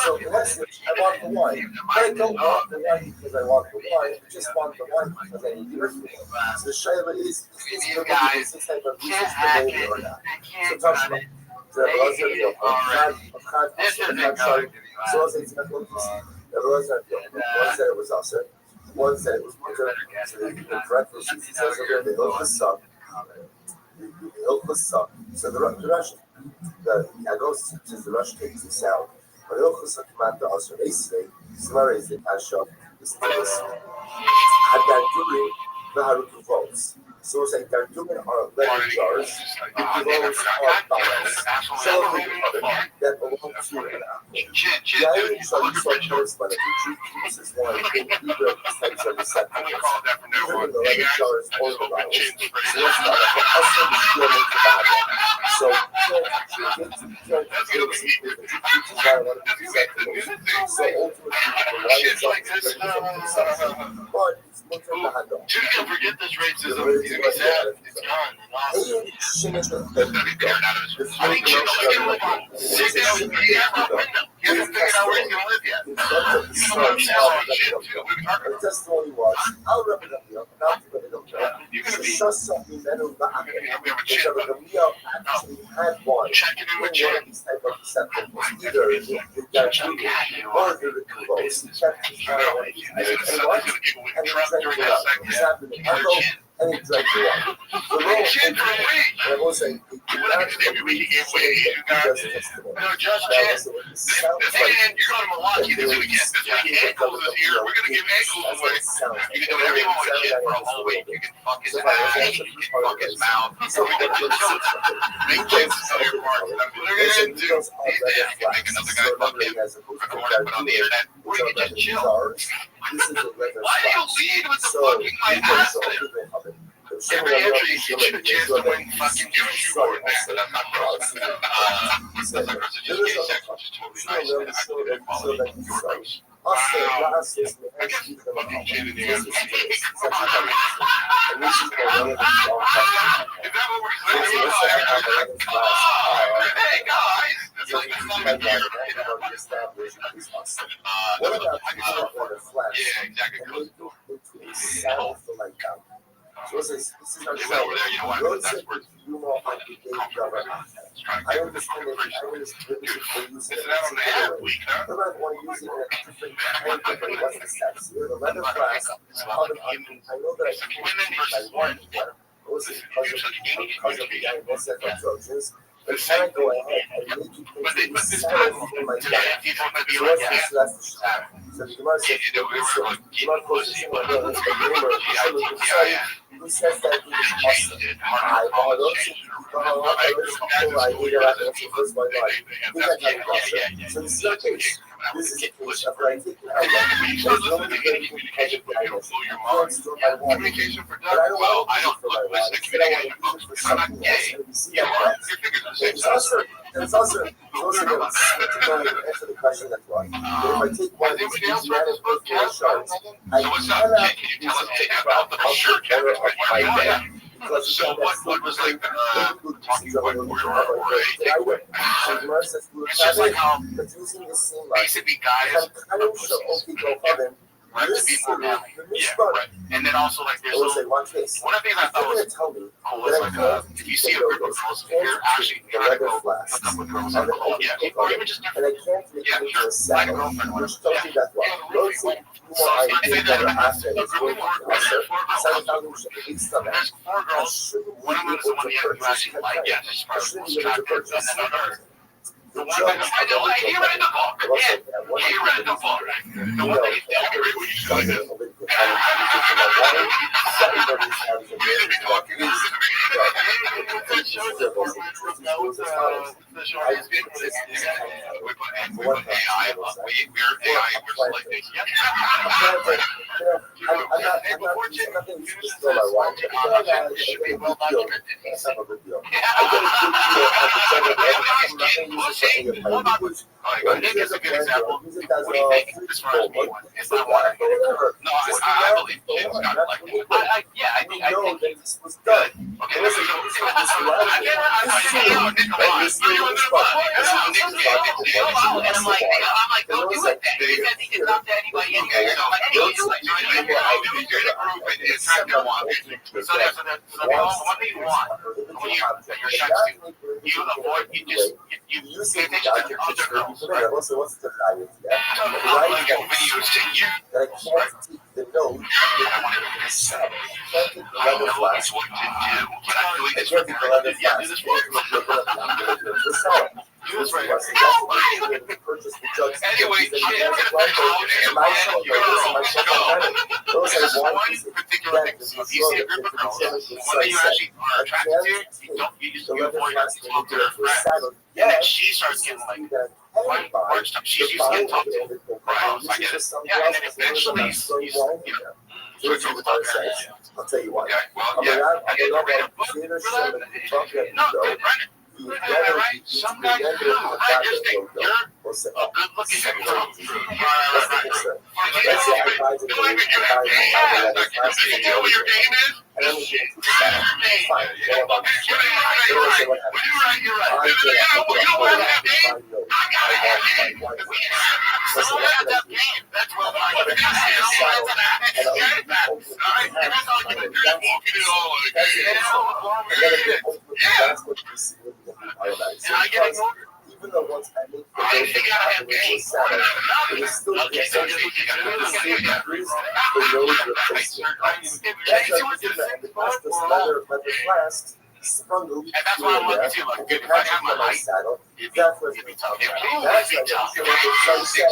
So Other in people essence, I want the wine. I don't want the wine because I want the wine. I just want the wine because I need the earth. So the shayla is these guys this type of can't research hack related it. or not. They can't So talk cut about it. They hate it already. This isn't going to be So last. it's not going to one said it was also. One said it was the parentheses. It says over the Hilchas the Hilchas. So the Russian, the Agos is the Russian takes this out. But the Hilchas command also basically Samara is the Kasha. This is Hadar the Haruki votes. So it's like they're doing our letter jars. Those are dollars. So that belong to the Irish are so close by the Jews is one of the either types of receptacles. Even the letter jars or the dollars. So it's not also the feeling to that. So so ultimately the wine is but it's much of the handle. You're gonna forget this racism. You're gonna be sad. It's gone. I mean, you can live on 6 hours a day out the window. You haven't figured out where he's gonna live yet. You know what I'm saying? Shit, too. The testimony was, I'll rub it up here, not to put it up there. You're gonna be. Just something that will not We have a because chip. the meal actually had one. Checking in with One Jim. of these type of receptacles, either the diabetes or the convulse. I said somebody's gonna give away the truck during that segment. And it drank the water. The talking shit for a week. And I was like, What I can say, we can wait. You got no just chance. And you're going to Milwaukee this weekend. This week, ankles is here. We're going to give ankles away. You can do whatever you want with a kid for a whole week. You can fuck his ass. You can fuck his mouth. So we can just make kids sell your parts. We're going to do. Yeah, you can make another guy fuck him. Record it, put on the internet. Or you can just chill. Why do you lead with the fucking my ass? Every entry gives you a chance to win fucking Yoshi War, man, but I'm not gross. That's not gross. It's just gay sex, which is totally nice. And I put it in quality. You're gross. Wow. I guess fucking shit in the ass. Is that what we're saying? Come on! Hey, guys! That's like the year. What about yeah, exactly. So this is our They went over there, you know what? That's where I understand that I was it's not on the app week, huh? but I want to use it in a different kind of way. What's the steps? You're the leather class. I know that I can women versus men. also because of the diagnosis of Trojans. But can I go ahead and make you think But this time, today, people might be like, yeah. So the Gemara says, do not close the single again. Who says that he is awesome? So this is a case. This is a case of where I take it out. There's no communication for communication for Doug. Well, I don't look, listen to communication folks. I'm not gay. There's also to answer the question that's why. If I take one of these genetic shards, I cannot can you tell us about the shirt? So what was like talking about it's just like how basically guys like to be more manly. Yeah, right. And then also like there's little, one of the things I thought was cool is like if you see a group of girls, if you're actually trying to go hook up with girls, or even just different, sure, like a girlfriend or whatever. So I'd say that a group of there's 4 girls, one of them is the one you actually like, yeah, as far as most attractive, and then another. The one that I know, he read the book. Yeah, he read the book. The one that he agree with you guys. Nick is a good example. What do you think as far as me? It's not water. No, I believe Jim's got it like that. Yeah, I think this was good. Okay, listen. And I'm like, don't do it then. Because he can talk to anybody in here. So, anyways, like, you're in a group and it's time to want. So that's what do you want when you're shy to? You avoid, you pay attention to other girls, right? What's the value? I like videos to you. I can't take the note and I can't take the leather flash. What to do, but I'm doing this I can't take the leather flash. do this for Do this right. Purchase the jugs. Anyway, there's one particular thing. So if you see a group of girls, the one that you actually are attracted to, you avoid her, you talk to her friends. And then she starts getting like, word stuff. She's used to getting talked to. Right? I get it. Yeah, and then eventually, you know, switch over to her. I'll tell you what. Okay, well, yeah, I get to read a book for that. No, good, right? Right? Some guys do. I just think you're a good-looking girl. You know what your game is? You're right. You don't want to have that game? I gotta have that game. That's what I want to do. And that's all you're going to do. Walking it all like, yeah. And I get ignored. even though once I make the I road think I have game. saddle, it is still Okay, so the you got road replacement. That's a and the past leather flasks sprung loop. And that's why I'm looking too. Like, if I have my height, saddle, it'd that's what be we tough. talk about. That's That's tough. what we said.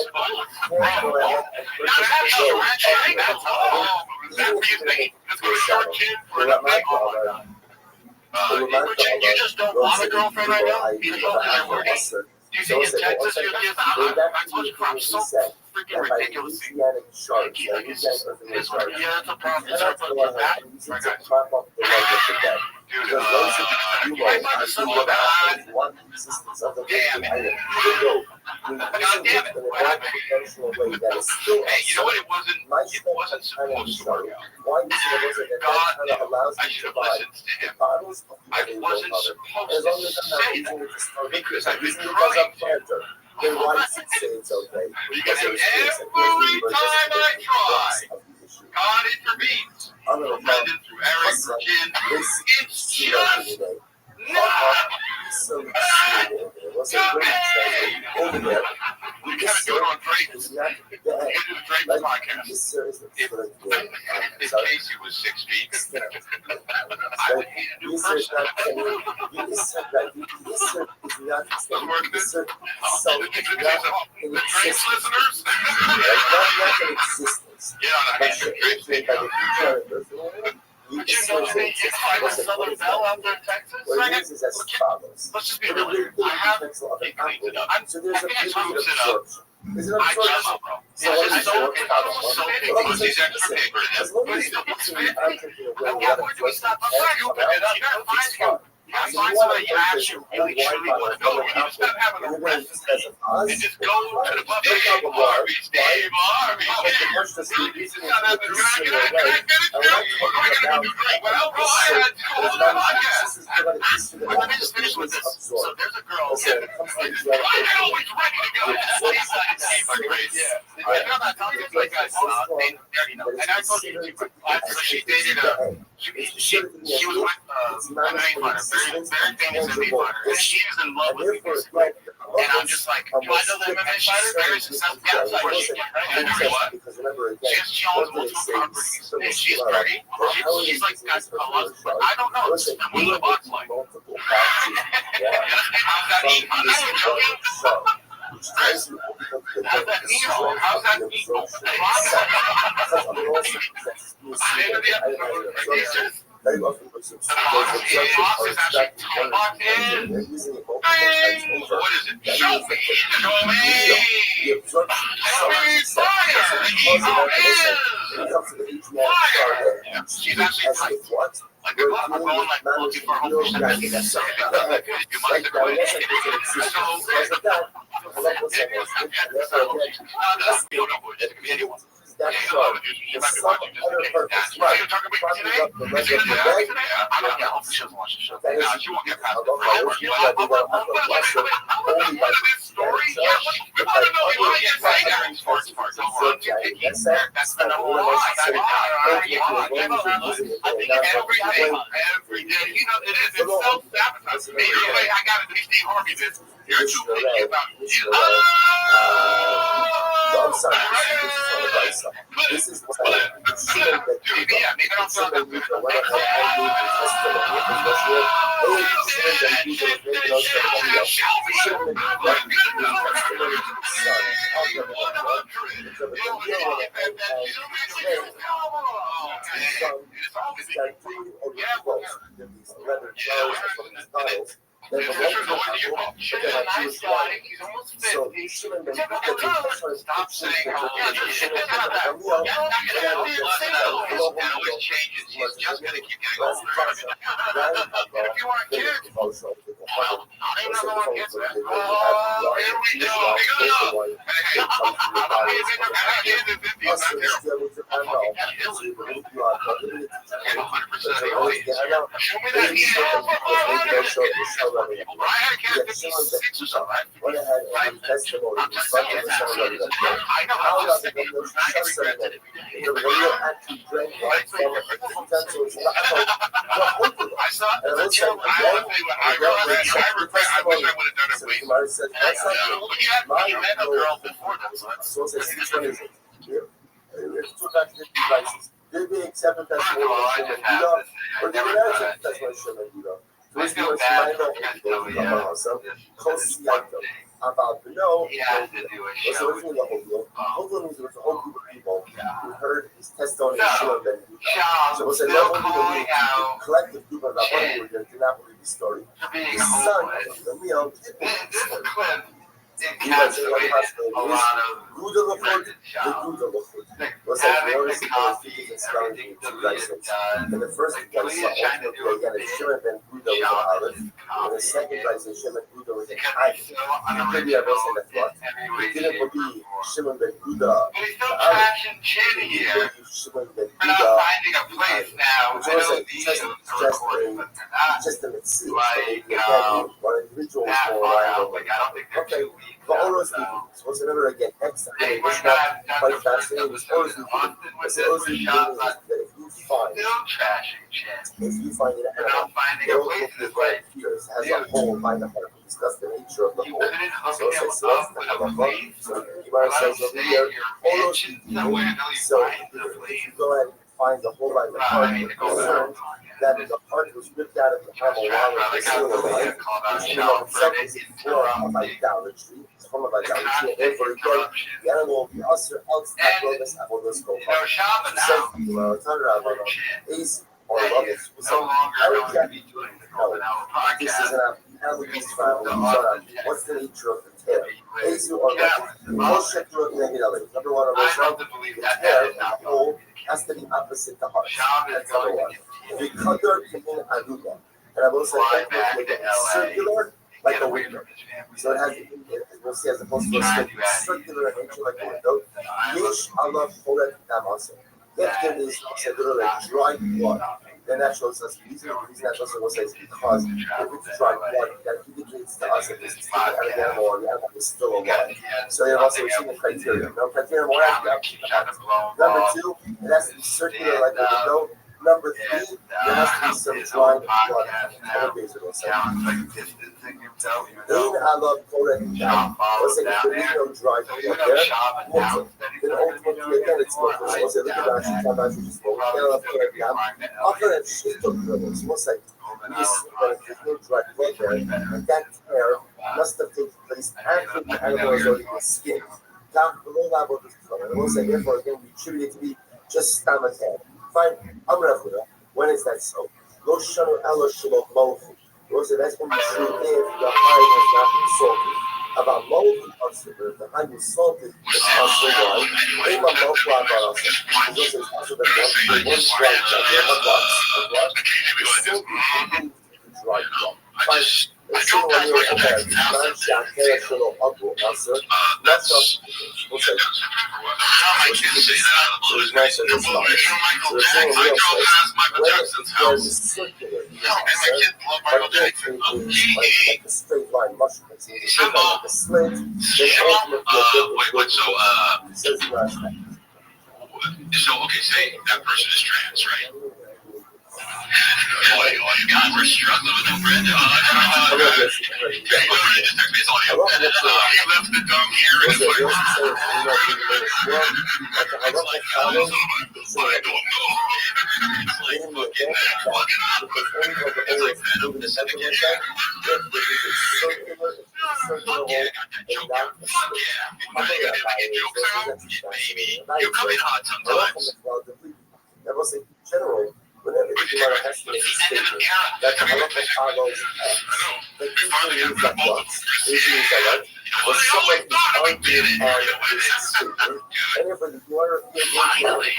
Let's go to short chin for an update. Oh my God. You just don't want a girlfriend right now? Because you're working? Do you think in Texas you'll get I told you I'm so freaking ridiculously picky. Like, it's just, it's what, yeah, it's a problem. It's our budget. Dude, you might find someone that damn it. God damn it. What happened? Hey, you know what? It wasn't supposed to work out. God damn, I should have listened to him. I wasn't supposed to say that because I've been trying to. Their rights say it's okay. Because every time I try, God intervenes. Brendan through Eric, through Jen. It's just not okay. We gotta go on Drake. We gotta do the Drake podcast. If Casey was 6 feet, I would hate a new person. The Drake's listeners? Get on a Drake's thing. But you know, you find a Southern Belle out there in Texas? Let's just be real here. I have it cleaned it up. I think I chunks it up. Is it I just so it's so big because he's extra paper in it. But he's it's 50. Yeah, where do we stop? I'm sorry, you open it up. You gotta find somebody you actually really truly want to go. You just gotta have an arrest and just go to the pub. Dave Harvey. He just gotta have a can I get it too? We're gonna do great. Well, go ahead. Hold the podcast. Let me just finish with this. So there's a girl. I'm always ready to go. Yeah. I'm not telling you like guys. They already know. And I told you so she dated she was my main fighter, very famous MMA fighter, and she was in love with me. And I'm just like, do I know the MMA fighter? Very successful. Yeah, it's like she, and I know what? She owns multiple properties, and she's pretty. She's like got a lot, but I don't know. What the box like? How's that eat? How's that Nemo? How's that Nemo? The box is actually locked in. What is it? Show me! Show me! Fire! Fire! She's actually tight. Like I'm going like looking for home fish. That's so you might have quit. That's right. There's some other purpose. Right. You're talking about today? I don't know. Hope she doesn't watch the show. No, she won't get past the framework. This story? Yeah. We want to know why you say that. Sports part. Don't worry. That's the number one. I think every day. You know, it is. It's self-sabotage. Maybe I got to do Steve Harvey this. You're too picky about it. I'm sorry. This is what I He's a nice guy. He's almost 50. Stop saying how old he is. It always changes. He's just going to keep getting older. And if you want kids, well, ain't nothing wrong with kids, man. Oh, here we go. Hey, I'm not getting in the 50s. I'm not terrible. get 100% of the I audience. know. Show me that email for 500. But I had to get 56 or something. Went ahead and did testimony. I'm just saying, I know, I'm just saying, I regret it every day. The real actually drank from utensils. I saw the joke. I realized I regret. I wish I would have done it way sooner. But you met a girl before that, so So it's two factors devices. Did they accept the testimony of Shimon Buddha, or did they not accept the testimony of Shimon Buddha? So this was my no about no. So it's the whole deal. Hopefully means there was a whole group of people who heard his testimony of Shimon Ben Buddha. So it was a collective group of Rabbi who did not believe the story. His son, the Leo, did believe the story. encapsulated a lot of Gouda Lachut, the Gouda Lachut. Was like having noticing the those copy, people and spelling everything two deleted license. done. And the first Like, one deleted saw trying to do ultimately again, a it's Shimon ben Gouda with an Aleph. And the second license, Shimon Gouda with an Aleph. Maybe I was in the thought. He didn't believe Shimon ben Gouda. But he's still trashing shit here. Shimon ben We're not Gouda. finding a place now. I know these are recorded, but they're not Just a mitzvah. like One individual was that more far aligned out. with Like, I don't think they're okay. 2 weeks But out, always so. so remember again, next time, They it's might not not have done quite the first fascinating. It's episode always in Austin with it's this, always but the Sean's not that if you find still trashing shit. if you find it They're not finding a place in this way. years has a whole by the heart to discuss the nature of the You whole. couldn't hook So him it's up with a place. so you might Let him say over stay here, in your all those mansion somewhere until you so find the if place. you go ahead and find the whole by the heart, I mean, to go concerned that the heart was ripped out of the hammer while it was still alive, which in and of itself is a form of idolatry. It's a form of idolatry, and therefore again, the animal will be usher else not will this apple this go No Shabbat now. Ace or love it. No longer going to be doing the Golden Hour This is podcast. an animal what's the nature of the tail? Ace or love it. Number one, I love to believe the that tail that is not the whole has to be opposite the heart. Shabbat is That's number going one. to The continue. color can be aruba. And I will say Fly back make to it LA. circular like Get a away window. from his family. So it has, we'll see as opposed to a circular nature like a window. Yish Allah Choret Namasa. If there is like dry blood, then that shows us the reason that also says because if it's dry blood, that indicates to us that this is taken out of the animal and the animal is still alive. So you have also seen the criteria. No criteria more Number two, it has to be circular like a window. Number three, there has to be some dry blood. I love Koren down. Let's say if there is no dry blood there, then ultimately again it's more close. Let's say look at that, she's talking about she's spoken. I love Koren down. After that, she's talking about it. So we'll say, yes, but if there's no dry blood there, and that tear must have taken place after the animal is already been skinned. Down below that, what is color? And we'll say, therefore, again, we attribute it to be just stomach head. Fine, when is that so? Lo shanu elo shelo mochi. So that's when we see if the hide has not been salted. About mochi, if the hide was salted, it's also why. Ema mochi about us. Because it's also the one dry blood. You have a box of blood. The salted removed the dry blood. Fine. It's similar to the man shakeh shelo abu answer. Not just what's that? I can say that out of the blue. It's nice and it's not. So the thing real says, when it is circular, like a straight line mushroom, it's a straight line like a slit, then ultimately says the last name. So, okay, say that person is trans, right? God, we're struggling with that, Brandon. He left the dumb here and it's like, you come in hot sometimes. That was in general. Whenever you want to estimate the statement, that the halacha follows X. But usually means that what? Usually means that what? was somewhat argued on this statement, and therefore the Gemara finally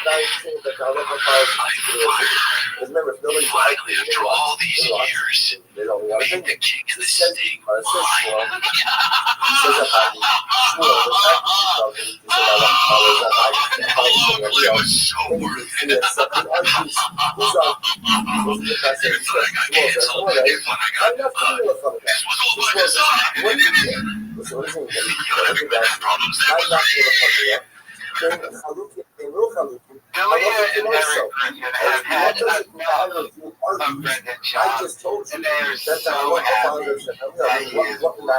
that halacha follows because remember, if nobody's Finally, after all these years, they don't want made the king and the sting. It was so worth it. It's like I canceled it when I got this was all by design. You don't have problems there. Delia and Eric have had enough of Brendan John, and they are so happy that he is moving to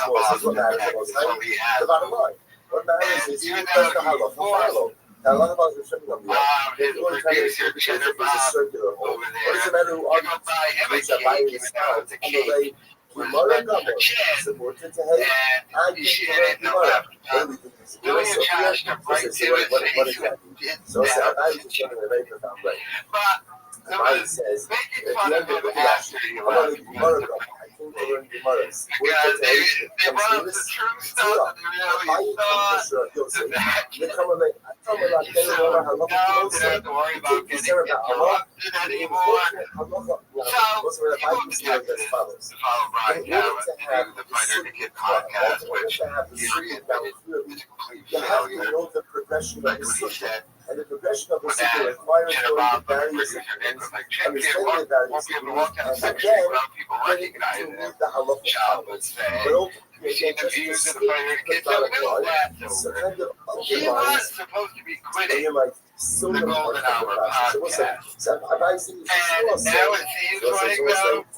Boston, Texas, so we have the bottom line. What matters is even you though does not have a he follow. Now, a lot of us are tripping on his producer, Cheddar Bob, circular hole. over What there, does it matter who you argues? can buy him a Which are cake, buying even though it's a cake with Gemara a Gamor, chin, supported to hate, and she didn't know Gemara. that. What do we do? Doing a charge to right to his face What with is that? his So it's down. not just showing a very profound way. But The Bible says, making fun of him after he left Gemara Gamor. I think they learn Gemara. because they brought up the true stuff that they really thought that you don't have to worry about getting interrupted anymore. So, you will detect this to follow Brian Callen through the Fighter to Kid podcast, which he readmitted is a complete failure. Like what he said, and the progression of the when city that requires Jenna going to Bob, the various producer, things, was like, Jim understanding Kid the various won't be able to things, walk down the and section again, without people recognizing him. the halacha. John would say, But ultimately, we've seen the just views to of the Fighter to Kid, so we know that's so over. kind of He was undermines supposed to be and quitting you're like, so the many Golden parts of the Hour process. So what's like, podcast. so I've seen this And also. now it seems like, though,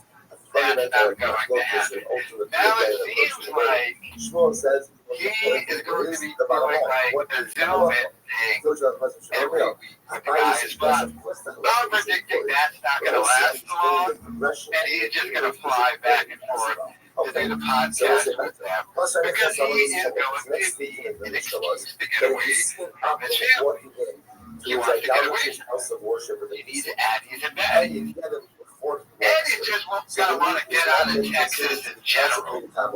that's not going to happen. Now it seems like Shmuel says he is going to be doing like a Zoom thing every week with the guys, but I'm predicting that's not going to last long, and he's just going to fly back and forth to do the podcast with them, because he is going to be an excuse to get away from his family. He wants to get away from it. He needs Addie's in bed. Eddie just going to want to get out of Texas in general. You have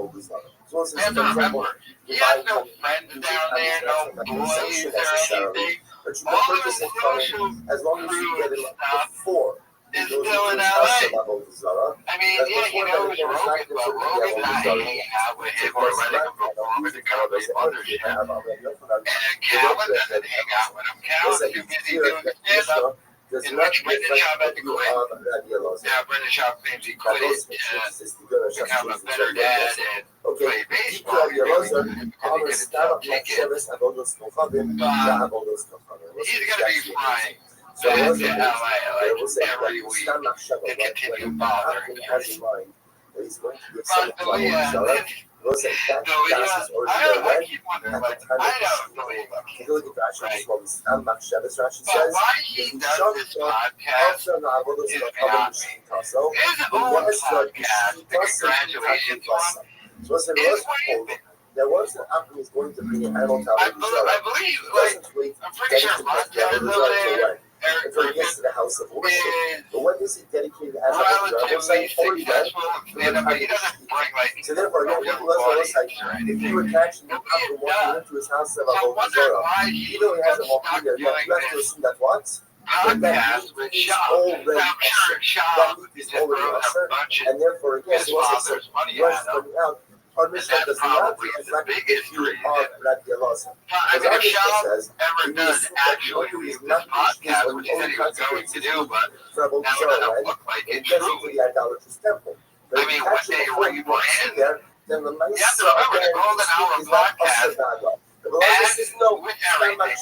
to remember, he has no friends down there, no boys or anything. All of his social crew and stuff is still in LA. I mean, yeah, he knows Rogan, but Rogan's not hanging out with him or letting him perform at the comedy mothership. And Calvin doesn't hang out with him. Calvin's too busy doing stand-up. In which Brendan Schaub had to quit. Now Brendan Schaub claims he quit it to become a better dad and play baseball. He really couldn't get himself tickets. But he's going to be flying back to LA like every week to continue bothering us. But Delia, I keep wondering, like, I don't believe him. Right. But why he does this podcast is beyond me. His own podcast, the Congratulations one, is way bigger. There was an app who's going to bring animal I believe, like, I'm pretty sure Montana is over there. Eric until he gets to the house of worship. is But when is he dedicated as a relatively successful in stand-up, but he doesn't bring, like, so therefore, no no, young let's audience like, or if you anything. were catching him Nobody after walking into his house of So I'm wondering Zora, why he even though he got hasn't walked stuck in there, doing you have to this assume that what? podcast with Schaub. Now, I'm sure Schaub just throws a bunch of and therefore, again, his father's money at him. And that's probably the biggest reason. But I mean, if Schaub ever does actually leave this podcast, which he said he was going to do, but now it doesn't look like it truly. I mean, when they rebrand, you have to remember the Golden Hour podcast, and with everything,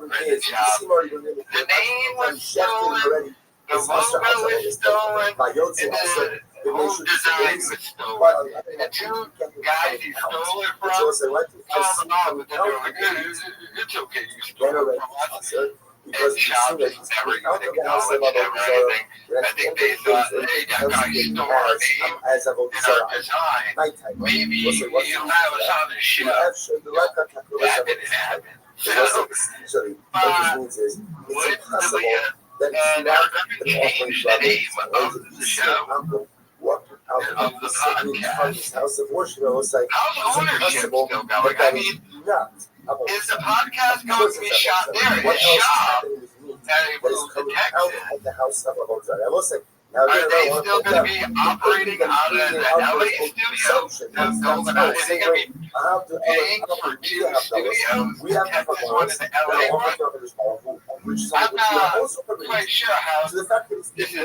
Brendan Schaub, the name was stolen, the logo is stolen, and the whole design was stolen. And the two guys he stole it from called them out, but then they were like, it's okay, you stole it from us. And Schaub just never even acknowledged them or anything. I think they thought, hey, that guy stole our name and our design. Maybe he'll have us on the show. That didn't happen. So, would Delia and Eric change the name of the show? out of this house of worship. It was like, how's ownership impossible still that going? I that mean, is not. is the podcast going to be shot there? What It's else is shot happening with me at a that is move to coming out Texas. of the house of Avodah? I will say, now Are they still going to be operating out of the LA studio? That's Going out? Is it going to be paying for two studios? We have The Texas one and the LA one? I'm not quite sure how this is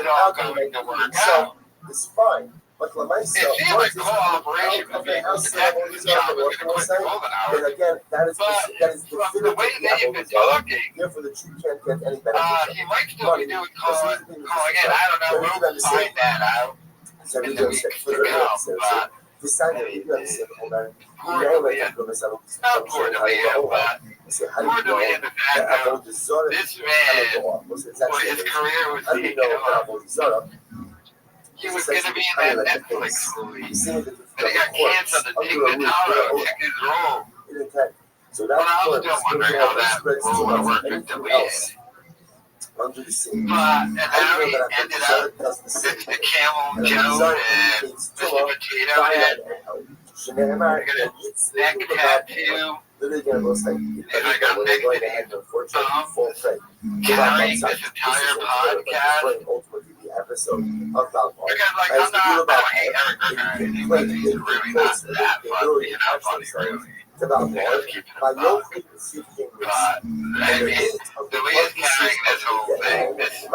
all going to work out. It's fine. But It seems like cooperation between the Texas and China was going to quit golden hour. then again, that is From the way they've been talking, therefore the truth can't get any better. he might still be doing calling in. I don't know. We'll find that out. So in we the don't weeks say to for the come, next but decided you understand all that. poor Delia, not poor Delia, but poor Delia, the fact that this man, well, his career was taken off. He was going to be in that Netflix movie, and he got canceled to take Notaro, took his role. So Well, that's I'm still wondering how that role would work with Delia. under the sea. But, and now he ended up with the Camel Joe and Mr. Potato Head. I got a neck tattoo. And I got neck carrying this entire podcast. Because, like, I'm not, I don't hate Eric Griffin or anything, but he's really not that funny. He's not funny, really. He does keep it in thought. But, I mean, the way he's carrying this whole thing, this is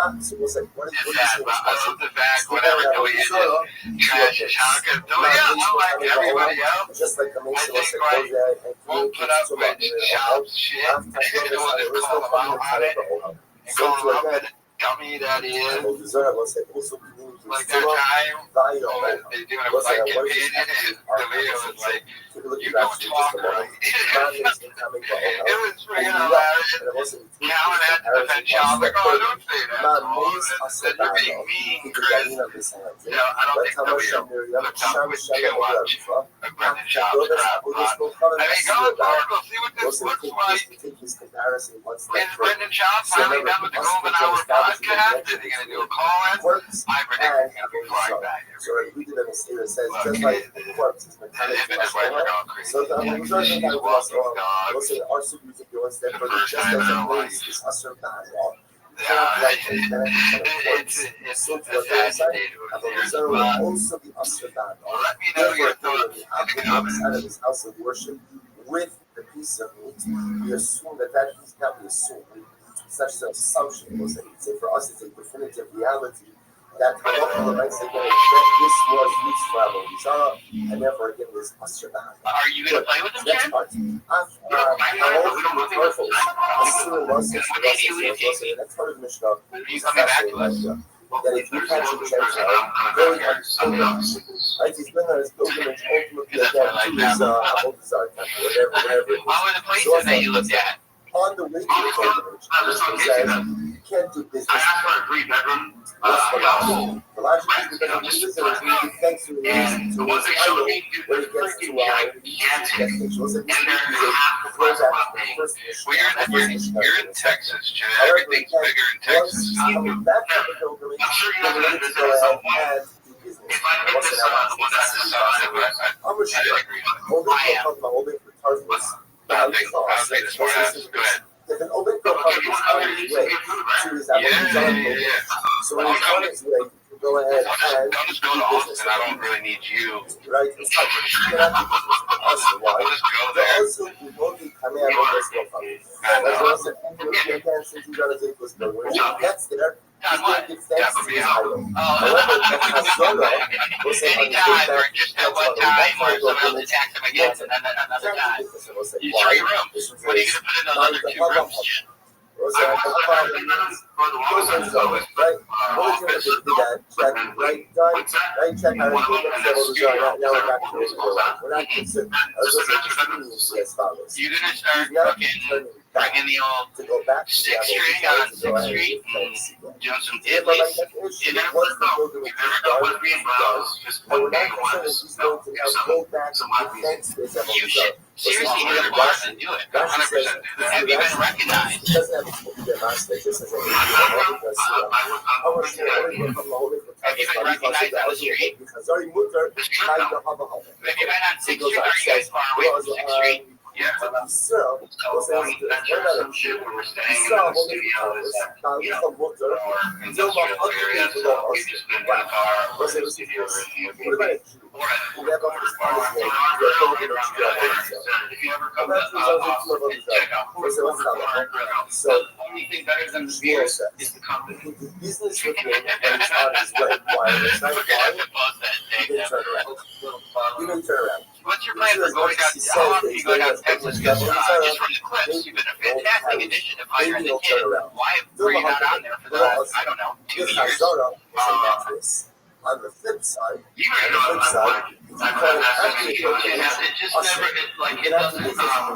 sad. But I love the fact whenever Delia just trashes Hanukkah, Delia, unlike everybody else, I think, like, won't put up with Shab's shit. And will just call him out on it and call him out for the dummy that he is. Like that time when they doing a fight campaign and Delia was like, you don't talk right. It was freaking hilarious. Calvin had to defend Sean, like, oh, don't say that. And said, you're being mean, Chris. You know, I don't think Delia puts up with too much of Brendan Schaub's crap. But, I mean, going forward, we'll see what this looks like. Is Brendan Schaub finally done with the Golden Hour podcast? Is he going to do a call-in? I predict he's going to be flying back every week. But him and his wife are going crazy. She's walking dogs. The first time in her life. It's a sad state of affairs. But let me know your thoughts in the comments. With the piece of meat, we assume that is not we assume. Such an assumption was that for us it's a definitive reality that the local events again that this was used for Avodah Zarah and therefore again was Asher B'Hana. Are you going to play with them, Next Jen? part. The next part of the Mishnah. Are you coming back to us? That if you catch a chance, right, he's been on his pilgrimage ultimately again to his Avodah Zarah temple, whatever. What were the places that you looked at? On the way to the pilgrimage, he says, you can't do business. I asked for a 3-bedroom. The logic is because of the visitors, we give thanks to And the ones they showed me, dude, they're freaking gigantic. And they're half the price of what I'm paying. Well, you're in Texas, Jen. Everything's bigger in Texas. I'm sure you know that this is a one. If I get this the one that's the I'm sure holding retardants. I don't think this one has. Go ahead. If an open door comes on his way to his application, so when he's on his way, go ahead and I'll just go to Austin. I don't really need you. right? It's like you cannot do business. Also, why? I'll just go there. Also, we won't be coming out of this one. As well as the people who can since you got to take this bill. When he gets there, he's going to give thanks to his idol. However, the Hazara was saying on his way Anytime, or back, just at one time, or someone else attacks him again, and then another time. You 3 rooms. What are you going to put in those other 2 rooms, Jen? Was there a problem? Right? What was going to do that? Check right done. Right check how to do it. Now we're back to this. We're not concerned. I was listening as follows. You're going to start fucking bringing the old to go back 6th Street on 6th Street and doing some diddlies. You never know. You never know what's being brought. Just And we're one day not one concerned is he's going to now go back to thanks this you should seriously go to bars and do it. 100% do that. Have you been recognized? Doesn't have to be their master, just as a Have you been recognized on the street? This trip, though. Have you been on 6th Street? Are you guys far away from 6th Street? Yeah. So we mentioned some shit when we're staying in the studio is, you know, more industrial area, so we've just been in the car or in the studio or in the Airbnb. Or at the bar. So around if you ever come to Austin, check out Corner Bar Grill. The only thing better than the beer is the company. Business with me and it's on his way. Why? It's not why. You didn't turn around. You didn't turn around. What's your plan for going down? How often are you going down to Texas? Because just from the clips, you've been a fantastic addition to Fire and the Kid. Why were you not on there for the last, I don't know, 2 years? On the flip side, you were on the flip side. It just never, it doesn't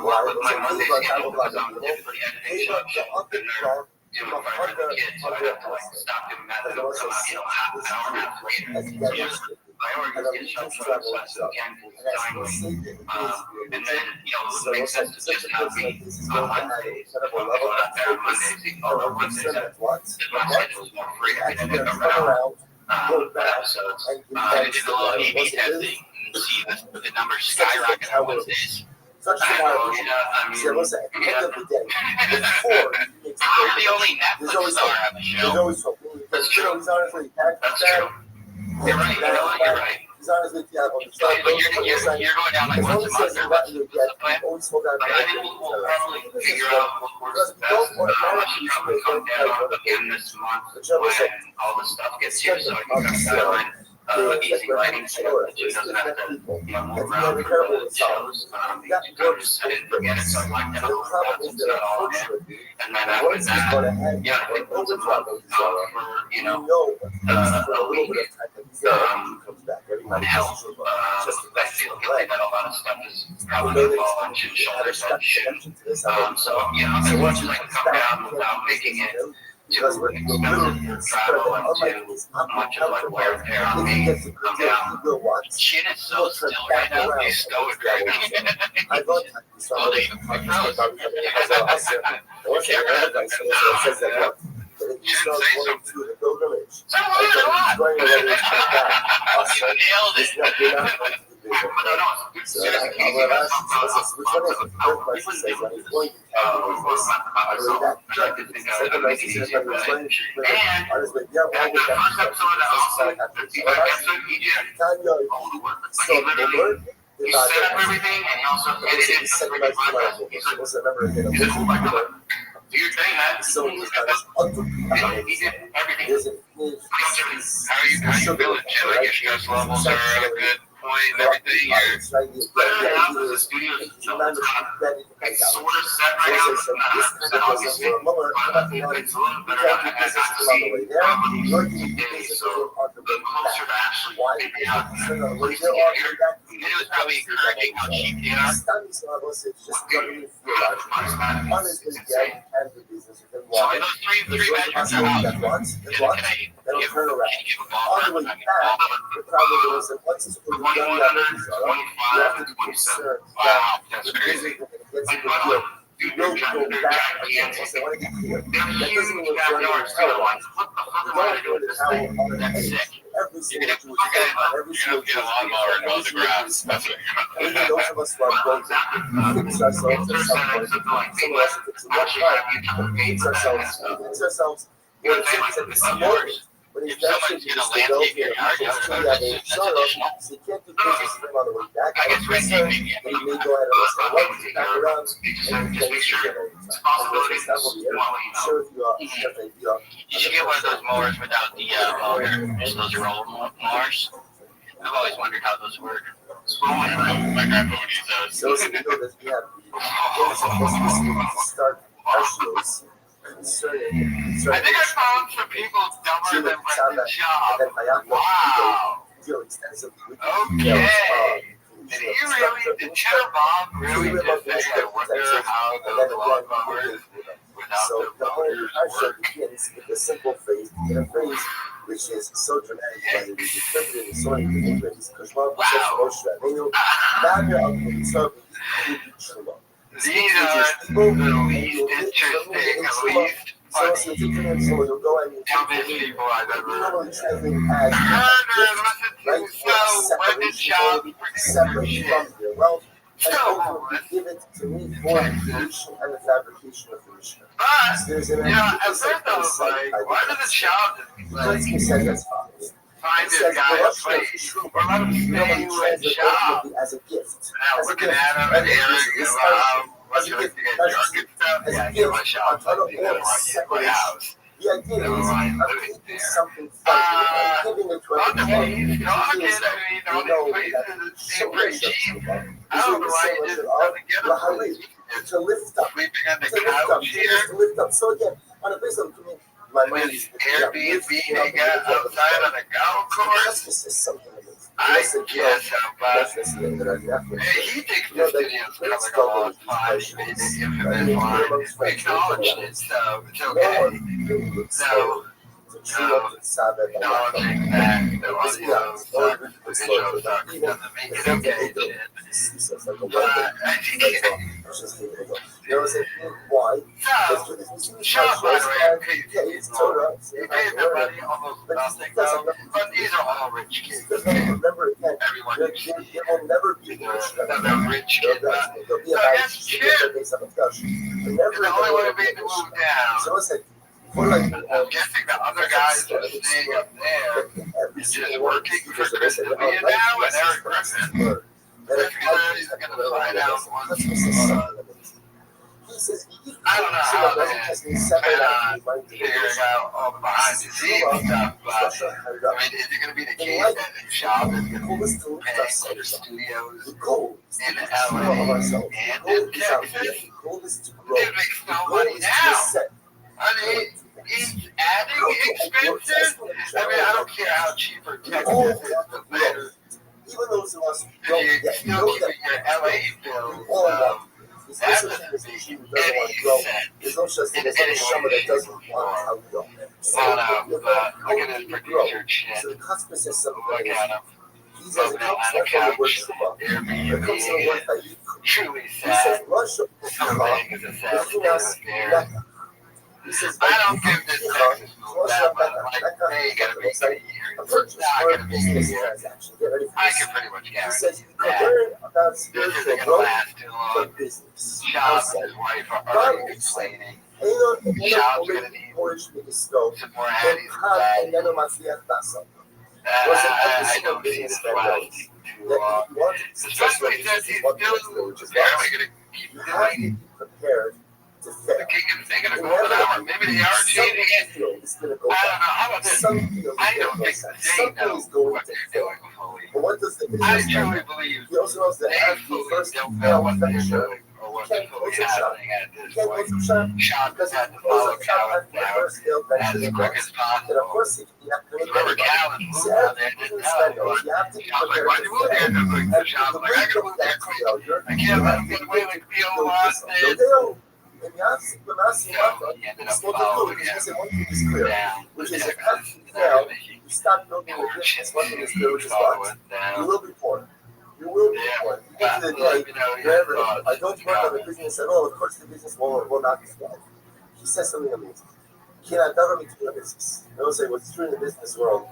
work with my Monday schedule because I'm typically editing shows. You know, if I were the kid, so I'd have to stop doing that and come out, half an hour and a half later. My organization shows up so again timely. And then, it makes sense to just not be on Mondays. Go out there on Mondays, although Mondays, my schedule is more free. I can get around episodes. I did a little A/B testing and see the numbers skyrocket on Wednesdays. Such a listen, at the end of the day, before you're the only Netflix star on the show. There's always hope. That's true. He's honestly That's true. You're right. You're right. He's honestly But you're going down like once a month or what's the plan? I think we'll probably figure out what works the best. I should probably come down again this month when all the stuff gets here so I can come down easy lighting so that it doesn't have to move around for the shows. I didn't forget it, so I like that a little bit since that all in. And then after that, I think once a month for, help. I feel guilty that a lot of stuff is probably going to fall on your shoulders that shouldn't. So, as much as I can come down without making it too expensive travel and too much of like wear and tear on me, come down. Shit is so still right now. It's stoic right now. I love Well, they froze. But if you start going through the pilgrimage, So what? going away to come back, You nailed it. you're not going to do the pilgrimage. So I'm going to ask you, which one is the third question says when he's going to tell you this? I really that. Second question says when he's going to I was like, yeah, well, we're back to the word. He set up everything and he also edited everything. He's a cool guy. Do your thing, man. So he did everything. How are you feeling, Jim? I guess your stress levels are at a good point and everything. The studio is sort of set right now. It's not obviously, but it's a little better. I got to see probably 2 days, so the closer to actually figuring out the place to get here. And it was probably encouraging how cheap they are. It's insane. So in those three bedrooms are out. They'll turn around. On the way back, the problem is that once it's put together, you have to be concerned Wow, that that's the crazy. music gets in the deal. You don't go back again. So I want to get clear. That doesn't mean we're going to tell one. You don't go to tell on the edge. Every single Jewish family, every single Jewish family, even those of us who are going to fix ourselves at some point, some of us if it's enough time, fix ourselves. When he's actually just the wealthy and just to have a sorrow, so you can't do business with him on the way back. I was concerned that he may go ahead and listen, why would you back around and you can share it? That will be it. I'm sure if you are, You should get one of those mowers without the motor. Just those roll mowers. I've always wondered how those work. My grandpa would use those. So we know that we have the start our shows concerning. I think I found some people dumber than Brendan Schaub. Wow. Okay. Did Cheddar Bob really just say, I wonder how the lawnmower works without the motors work? Begins with a simple phrase, in a phrase which is so dramatic that it is interpreted in so many different ways. These are the least interesting, at least So you'll go and you How many people I've ever normally translate as right? So when did Shab separate from here? Well, So, give it to me for the creation and the fabrication of the Mishnah. but, There's you know, at first I was like, why did the Shab like, he said that's fine. find this guy a place or let him stay with Shab? As a gift. Now looking at him and hearing what should I get drunk and stuff? Yeah, I get my Shab like the other one in my house. The idea is something fun. Giving it to on the way he's talking, I mean, all these places seem pretty cheap. I don't know why he just doesn't get them. To lift up. Sleeping on the couch here. To lift up. So again, on a basis of with Airbnb they got outside on the golf course. I guess how bad. Hey, he thinks this video's coming along fine. He made it infamous line. We acknowledged it, so it's okay. So, acknowledging that the audio sucks, the visual sucks, doesn't make it okay. Shop, by the way, he pays no money, almost nothing, though. But these are all rich kids. Everyone you see, they're rich kids. So that's cheap. And the only way to make the move down. I'm guessing the other guys are staying up there and just working for Chris and Mia now and Eric Griffin. He's going to find out once. I don't know how they plan on figuring out all the behind the scenes stuff, but I mean, is it going to be the case that the shop is going to be paying for the studios in LA and in Texas? It makes no money now. I mean, he's adding expenses. I mean, I don't care how cheap or Texas is, the better. Even those of us If you're still keeping your LA bills, that doesn't make any sense. There's no such thing as someone that doesn't want how we go. Look at his producer chin. So the customer says something. Look at him. He says it comes from the words of the It comes from the word that he truly He says sad. Russia is Something is a sad state of affairs. He says I don't give this Texas move that much. Like, hey, you gotta make it a year. It's not gonna be a year. I can pretty much guarantee that this isn't gonna last too long. Shab and his wife are already complaining. Shab's gonna need some more Addies and I don't see this lasting too long. Especially since he's still apparently gonna keep doing prepared. they're gonna go down. Maybe they are changing it. I don't know. How about this? I don't think they know what they're doing fully. I truly believe they fully don't know what they're doing or what's fully happening at this point. Shab has had to follow Calvin down as quick as possible. Remember Calvin moved down there, didn't tell anyone. Shab's like, why'd you move there? Shab's like, I gotta move there quick. I can't let him get away like Theo lost it. So he ended up following him down Which is a Texas. now, you stop building your business. One thing is good, which is what? You will be poor. You will be poor. You get to the day wherever I don't work on the business at all, of course the business will not be thrive. He says something amazing. Cannot never be to do a business. I will say what's true in the business world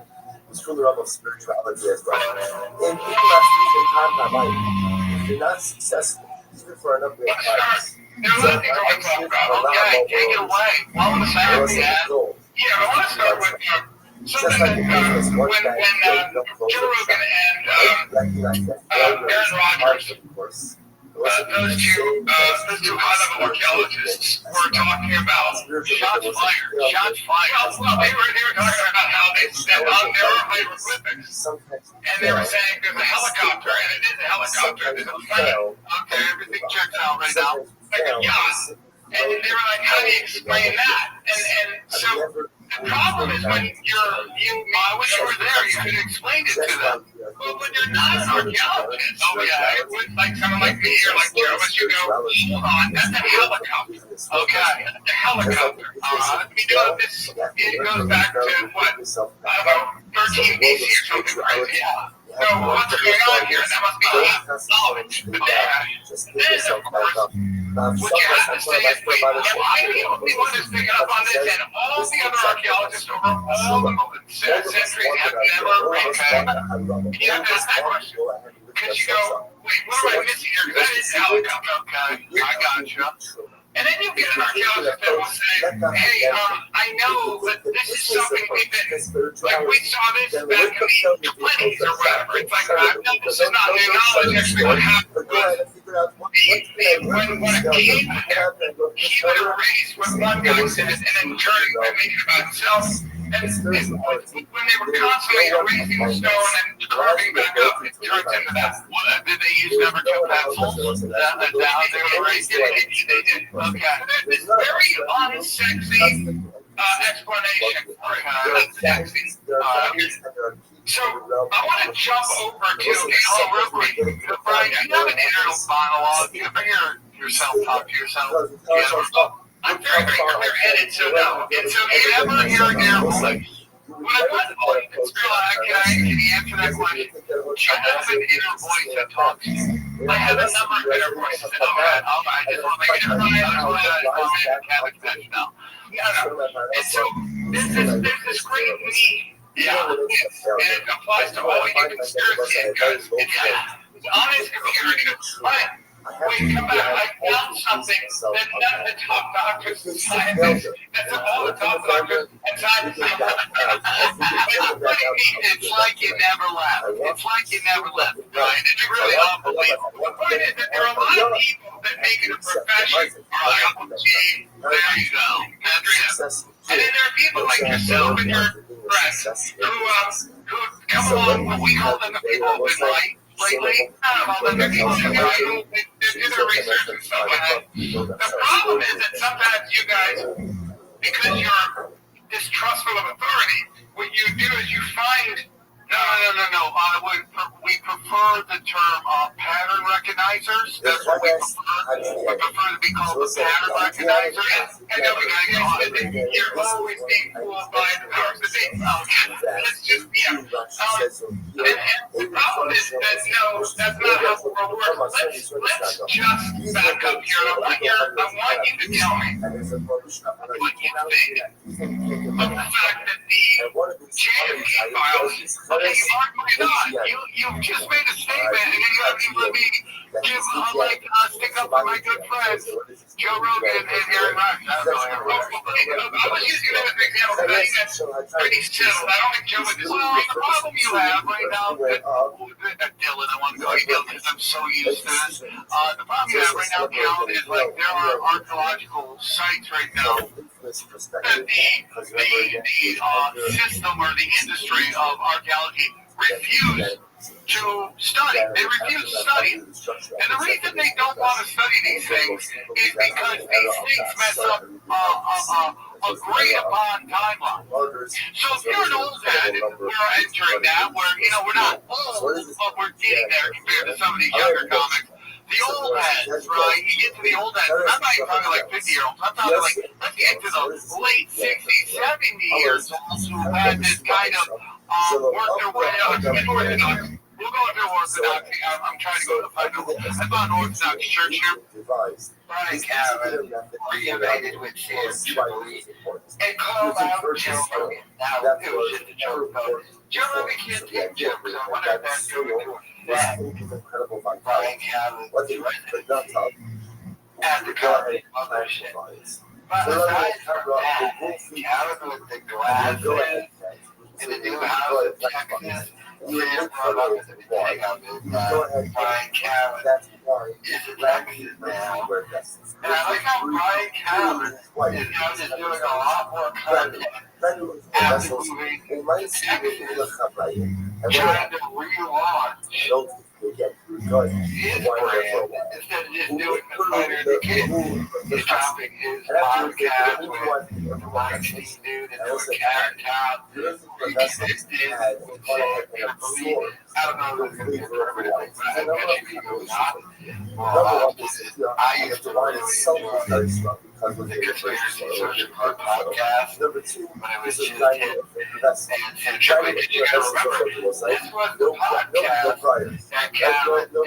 is true in the realm of spirituality as well. And people are speaking time by life. If you're not successful, even for an upgrade price. Okay, take it away. All of a sudden, yeah, I want to start with something that when Joe Rogan and Aaron Rodgers, those two high-level archaeologists were talking about shots fired. Well, they were talking about how they said there are hieroglyphics, and they were saying there's a helicopter, and it is a helicopter. There's a plane. Okay, everything checks out right now. Like a yacht. And they were like, how do you explain that? And so the problem is when you were there, you could explain it to them. But when you're not an archaeologist, it was like someone like me or like Joe, you go, hold on, that's a helicopter. Okay, a helicopter. Because it goes back to what, I don't know, 13 BC or something crazy. So what's going on here? That must be knowledge. But then, of course, What you have to say is, wait, am I the only one who's picking up on this? And all the other archaeologists over all the centuries have never okay? And you have to ask that question. Because you go, wait, what am I missing here? Because that is helicopter. Okay, I got you. And then you get an archaeologist that will say, hey, I know, but this is something we've been, like, we saw this back in the 20s or whatever. It's like, no, this is not new knowledge. Actually, what happened was, when a king would erase what one guy said and then turn it and make it about himself. And when they were constantly erasing the stone and carving back up, it turns into that. Did they use number 2 pencils? That they were erasing it? They did. Okay. There's this very unsexy explanation for sexy. So I want to jump over to real quick. Brian, do you have an internal monologue? Do you ever hear yourself talk to yourself? I'm very, very clear-headed, so no. And so you ever hear your voice? When I was on can you answer that question? Do you have an inner voice that talks? I have a number of inner voices. I just want to make sure I have a connection now. No. And so there's this great need. Yeah. And it applies to all you conspiracy guys. It's honest community. But when you come back, I found something that none of the top doctors and scientists, that's all the top doctors and scientists. It's like you never left. It's like you never left, right? It's really unbelievable. The point is that there are a lot of people that make it a profession. Right? Gee, there you go. Andrea. And then there are people like yourself and your friends who come along, what we call them the people who've been right. Lately, they're do their research and stuff like that. The problem is that sometimes you guys, because you're distrustful of authority, what you do is you find, no. We prefer the term pattern recognizers. That's what we prefer. We prefer to be called the pattern recognizer. And then we gotta get on it. You're always being fooled by the powers that be. Let's just, the problem is that, no, that's not how the world works. Let's just back up here. I want you to tell me what you think of the fact that the JFK files, okay, you just made a statement, and you have to let me give, stick up for my good friends, Joe Rogan and Aaron Rodgers. I was using that as an example because I think that's pretty simple. I don't think Joe would just, the problem you have right now, Dylan, I want to go to Dylan because I'm so used to this. The problem you have right now, Dylan, is like there are archaeological sites right now that the system or the industry of archaeology refuse to study. They refuse to study. And the reason they don't want to study these things is because these things mess up agreed upon timeline. So if you're an old head, we're entering that where, we're not old, but we're getting there compared to some of these younger comics. The old heads, right? You get to the old heads. I'm not even talking like 50-year-olds. I'm talking like, let's get to the late 60s, 70-year-olds who had this kind of work their way up. Orthodox. We'll go into Orthodoxy. I'm trying to go to the final. I found an Orthodox church here. Brian Calvin reunited with Sam Tripoli and called out Joe Rogan. Now, it was just a joke about it. Joe Rogan can't take jokes. I wonder if that's going to that. Brian Calvin at the comedy mothership. But aside from that, Calvin with the glasses in the new house in Texas, Brian Calvin is in Texas now. And I like how Brian Calvin is now just doing a lot more content after moving to Texas, trying to relaunch his brand instead of just doing the fighter the kid. He's dropping his podcast with the Weinstein dude and doing Carrot Top, Resisted, I don't know if it's going to be a permanent thing, but I bet you people not. I used to really enjoy the Conspiracy Social Club podcast, but it was just him and Tim Tripley. Did you guys remember? This was the podcast that Calvin did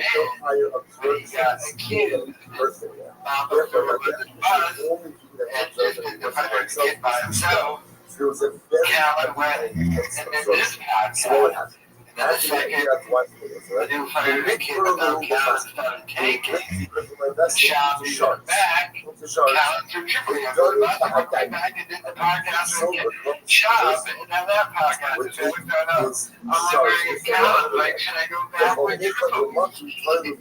when he got a kid. Therefore, not the only people that observed it was by himself. There was a very Callan went and did this podcast. So what happened? And the second, the new fireman came out, Callan started taking. Shop is back. Callan threw Tripoli under the bus. I went right back and did the podcast again. Shop, and now that podcast is going to I'm wondering, Callan, like, should I go back with Tripoli?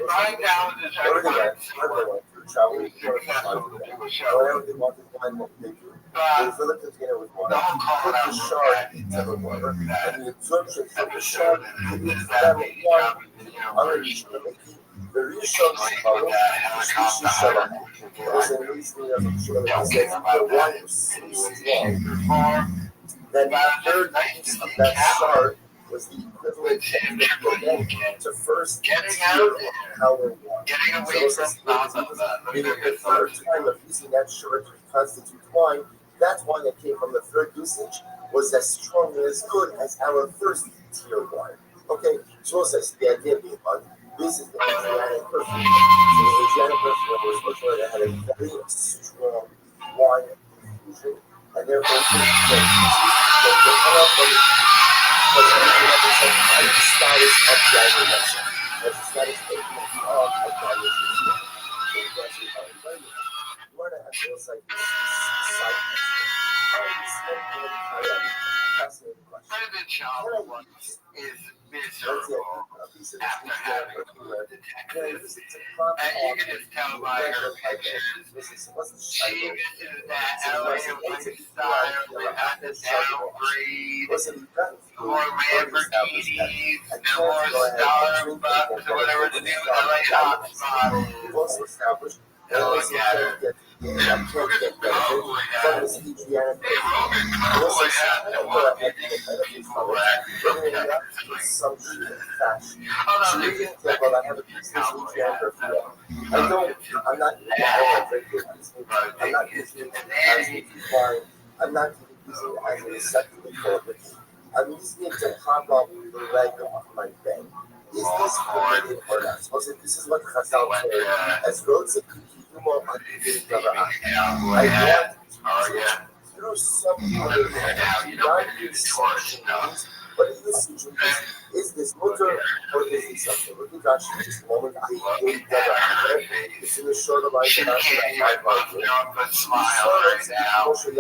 Brian Callan is trying to the whole call out and the absorption of the shark is that water underneath the resource was then the third piece of that shark was the equivalent to first getting out of power water. Getting away from the third time of using that shark to constitute wine, that wine that came from the third usage was as strong and as good as our first tier wine. Okay, so says the idea being on this is the Asiatic perfume. So the Asiatic perfume was much more that had a very strong wine infusion, and therefore the status of diagonalism, as the status of diagonalism. You want to have those like this side President Child is miserable after having detectives. And you can just tell by her pictures. She misses that LA lifestyle without the downgrade. More Lamborghinis, no more Starbucks, or whatever the new LA hotspot is. And look at her. Roman Cooley I'm not using it as an acceptable purpose. I'm using it to pop up the leg off my bed. Is this permitted or not? So this is what Chazal said. As roads of humor on the beginning of I want through some other non-usage, but usage is this motor or is this something? Look at Rashi this moment. I hate it's in the short of my she can't even up a smile right now. She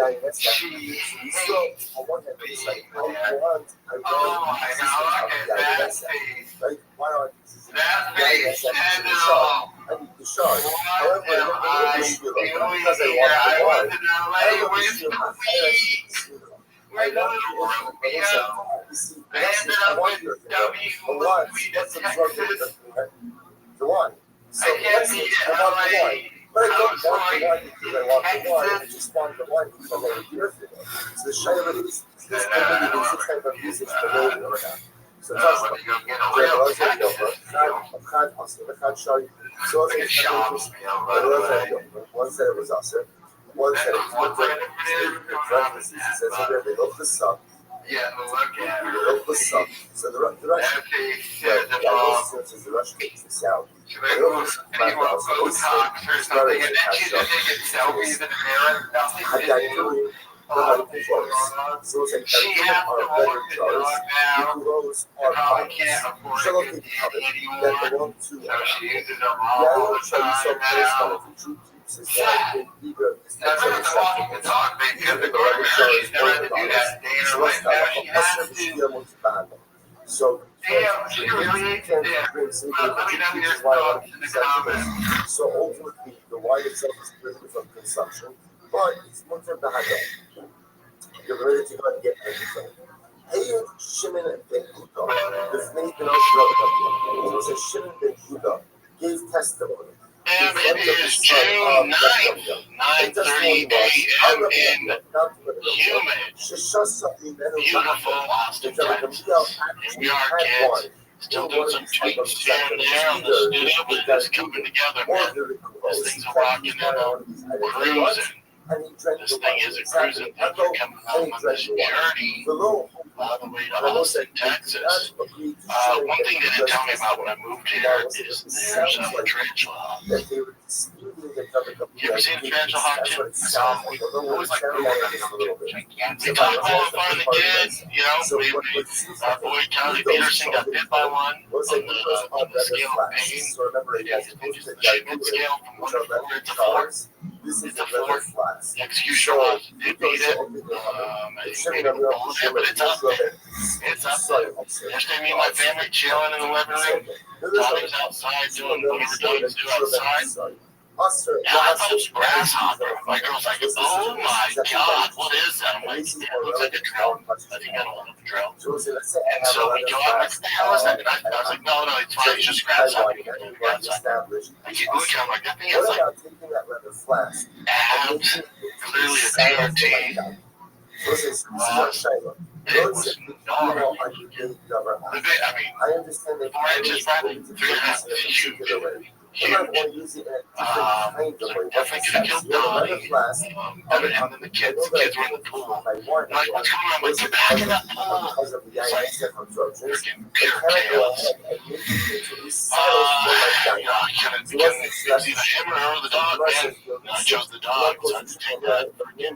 hates on one hand, it's like, I want oh my God, look at that face. Right? Why aren't that face said it all. I need the shark. What am I doing here? I was in LA with we're going to Rubio. I ended up with W. Texas. The one. So I can't be in LA. But I don't want the one because I want the one. I just want the one because I'm over here for it. So the Shayla is this type of music related or not. So just one said it was awesome. One said it was parentheses. It says here they love the sun. Yeah, look at they love the sun. So the Russian is the Russian takes the sound. Should I go Botox or something and then she's just taking selfies in the mirror? Nothing to do. She has to walk the dog now. Probably can't afford to get anymore. So she uses them all the time now. That's not walking the dog because the gardener, she's never had to do that day in her life. Now she has to. So, damn, she really hates it. Let me know your thoughts in the comments. So ultimately, the wine itself is prohibited from consumption, but it's mutter b'hadam. You're ready to go and get anything. Hey, Shimon ben Yehuda, the Fnei ben Oshra, so Shimon ben Yehuda gave testimony. And it is June 9th, 9:30 a.m. in humid, beautiful Austin, Texas. And we are kids. Still doing some tweaks here and there on the studio, but it's coming together, man. This thing's rocking and cruising. This thing isn't cruising, but you're coming home on this journey all the way to Austin, Texas. One thing they didn't tell me about when I moved here is there's a trench law. You ever seen Tarantula Hawk too? Always like we talk about in front of the kids, you know, our boy Charlie Peterson got bit by one on the scale of pain. They just the treatment scale from 1 to 4 to 4. It's a 4. The execution was did beat it. I think maybe a little bit, but it's up there. It's up there. Yesterday, me and my family chilling in the living room. Tommy's outside doing whatever dogs do outside. Yeah, I thought it was a grasshopper. My girl's like, oh my God, what is that? I'm like, yeah, it looks like a drill. I think I don't want a drill. And so we go out, what the hell is that? And I was like, no, it's fine, it's just grasshopper. I keep looking, I'm like, that thing has like abs, clearly a TNT. It was gnarly. I mean, 4 inches, probably 3.5 huge. Huge. Definitely could have killed Donnie. And then the kids were in the pool. I'm like, what's going on? I'm like, get back in that pool. It's like freaking pure chaos. It was either him or the dog, man. I chose the dog, so I just take that freaking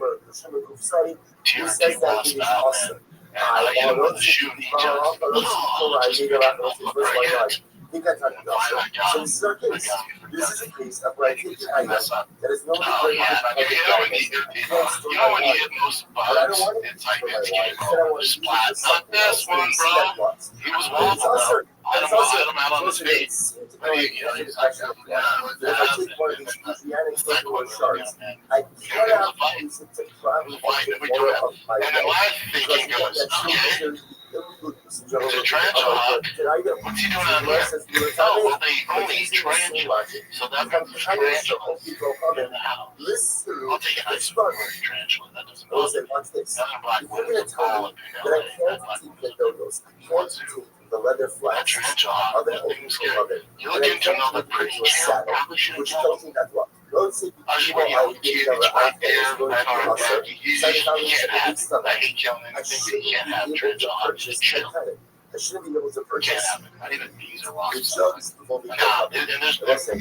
TNT blast out, man. And I hit him with the shoe and he just looked right at it. So this is our case. This is a case of where I take the item that is no longer you know when you hit most bugs, it's like it's game over. Splat. Not this one, bro. He was wobbling though. I hit him out on his feet. He was like, I cannot fight. It was a fight that we do it. And then my thinking goes, okay. The tarantula, what's he doing out here? Oh, well, they only eat tarantula, so that means the tarantula in the house. I'll take a nice one for a tarantula, that doesn't bother me. Nothing black with a ball up in LA, that black with the leather flash, tarantula, that thing was scary. You look into another pretty tail, probably should have killed him. I was just waiting on the kid, it's right there, right on our back. He can't have it. I hate killing anything, but he can't have tarantula. I'm just chill. I shouldn't be able to purchase. Can't have it. Not even bees or wasps. Nah, and there's because they're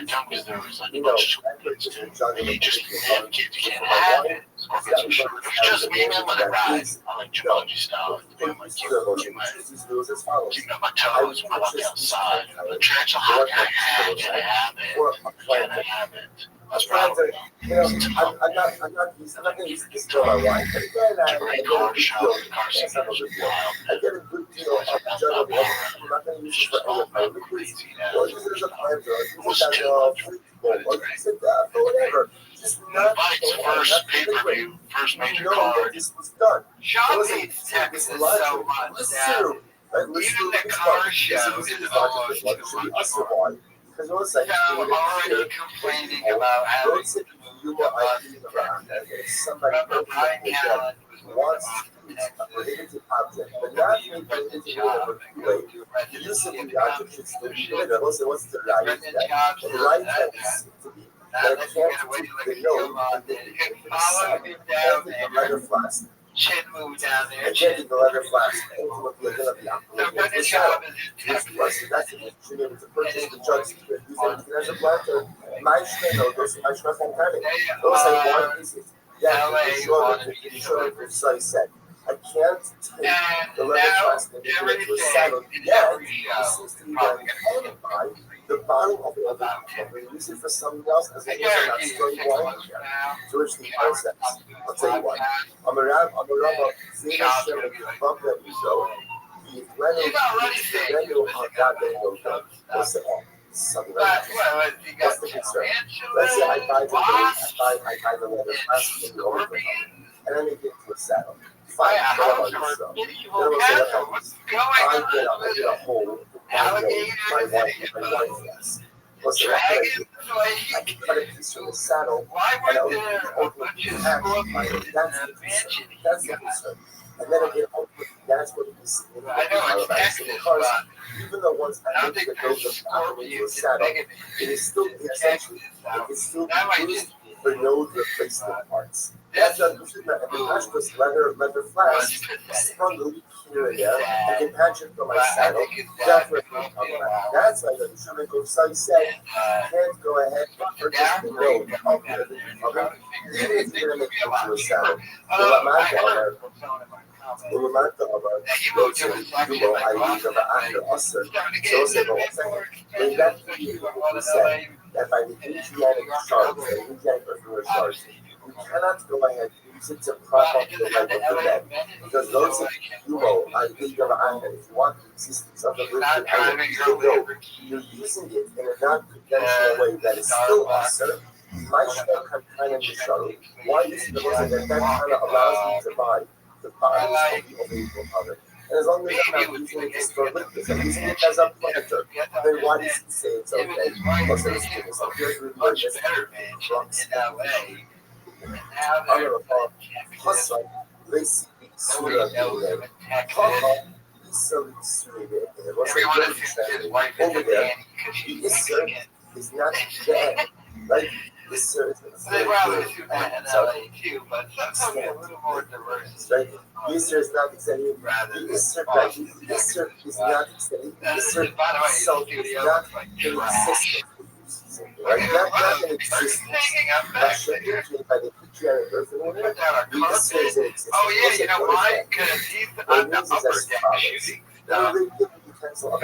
dumb because there was like a bunch of kids too. And you just have kids, you can't have it. Scorpions are sure. If it's just me, man, let it ride. I like Jumanji style. I'm like, keep me on my toes when I walk outside. The tarantula, can I have it? Can I have it? That's probably I'm not going to use this for my wife. But again, I get a good deal. I get a good deal of juggle. I'm not going to use it for any of my liquids. Or use it as a planter. Or use it as a fruit bowl. Or use it for whatever. Just not first pay-per-view, first major card. This was done. Sean hates Texas so much now. Even the car show is almost too much. Because also, I'm already complaining about having to move the bus around. Remember, Brian Callen wants a prohibited object, but not make it into whatever way. The use of the object should still be good. Also, what's the right? The right has to be. That I can't take the note and follow him down there. The leather flask. Chin move down there. I can't take the leather flask. The job is that's it. Should be able to purchase the drugs using it as a planter. My channel, those my trust and timing. Those I want is it. Yeah, the short precise set. I can't take the leather flask and put it to a saddle. Yeah, this seems to be what I can buy. The bottle of the other we use it for something else as it was not straight wine. So it's the concepts. I'll tell you what. I'm around Zena Sherman bump that we show. The Renault on that Renault what's it all? Something like that. What's the concern? Let's say I buy the leather plastic in the overcoat and then they get to a saddle. Fine, I get a hole. My wife yes. What's the I can cut a piece from the saddle and I'll open the hatch. That's the concern. And then I get home, that's what it is. I know it's Texas, even though once I make the goat of into a saddle, it is still essentially, it is still used for no replacement parts. That's a leather flask, sprung a leak here and there. I can patch it from my saddle. Definitely problematic. That's why the Truman Gosai said you can't go ahead and purchase the road of the cover, even if you're going to make it into a saddle. ולמדת אבל לא ציידו היו גבען לעשר, שעושה בעצם, וגם he said that by the Asiatic shards, the Asiatic earthenware shards, you cannot go ahead and use it to prop up the leg of the bed, because those of you are gava'an, if you want the existence of the living item, you're using it in a non-conventional way that is still awesome. My shell can kind of shuttle. Why is it that kind of allows me to buy the bodies of the evil other? And as long as I'm not using it just for liquids, I'm using it as a planter, then why does he say it's okay? Most of this thing is like, here's the word that's drunks. I'm going to call plus like, Lacey, Surah, over there, the Isser is not bad, right? This is they probably do that in LA too, but sometimes a little more diverse. Right? This is not extending. This is not extending. This is not existence. Right? Not an existence. By the patriarchal earthenware. This is an existence. Oh yeah, you know why? Because he's on the upper deck shooting. I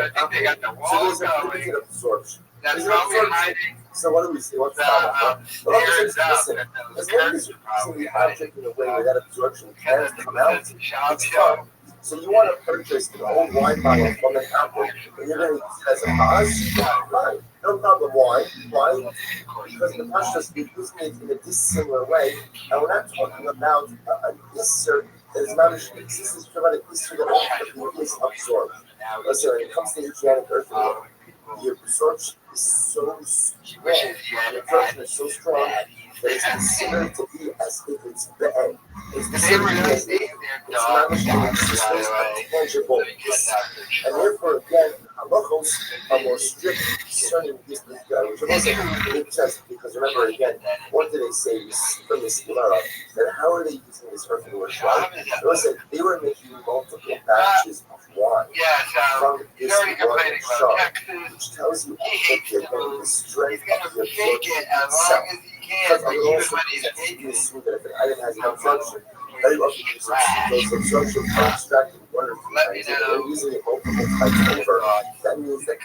think they got the wall going. Absorption. That's probably hiding. So what do we see? What's the problem? Listen, as long as you're using the object in a way where that absorption can come out, it's fine. So you want to purchase an old wine bottle from an apple, and you're going to use it as a vase? Fine. No problem. Why? Why? Because the Pashtas is using it in a dissimilar way, and we're not talking about an Isser that is not an existence, we're talking about an Isser that ultimately is absorbed. Listen, when it comes to Asiatic earthenware, the absorption is so strong. The absorption is so strong that it's considered to be as if it's bad. It's considered as if it's not a tangible. And therefore, again, halachos are more strict concerning this guy, which also makes sense because remember again, what did they say from this Gemara? That how are they using this earthenware shard? Listen, they were making multiple batches of wine from this one shard, which tells you the strength of the absorption itself. Because I'm also assume that if an item has an absorption, very often those absorptions are extracted one or two times, and they're using it multiple times over. That means that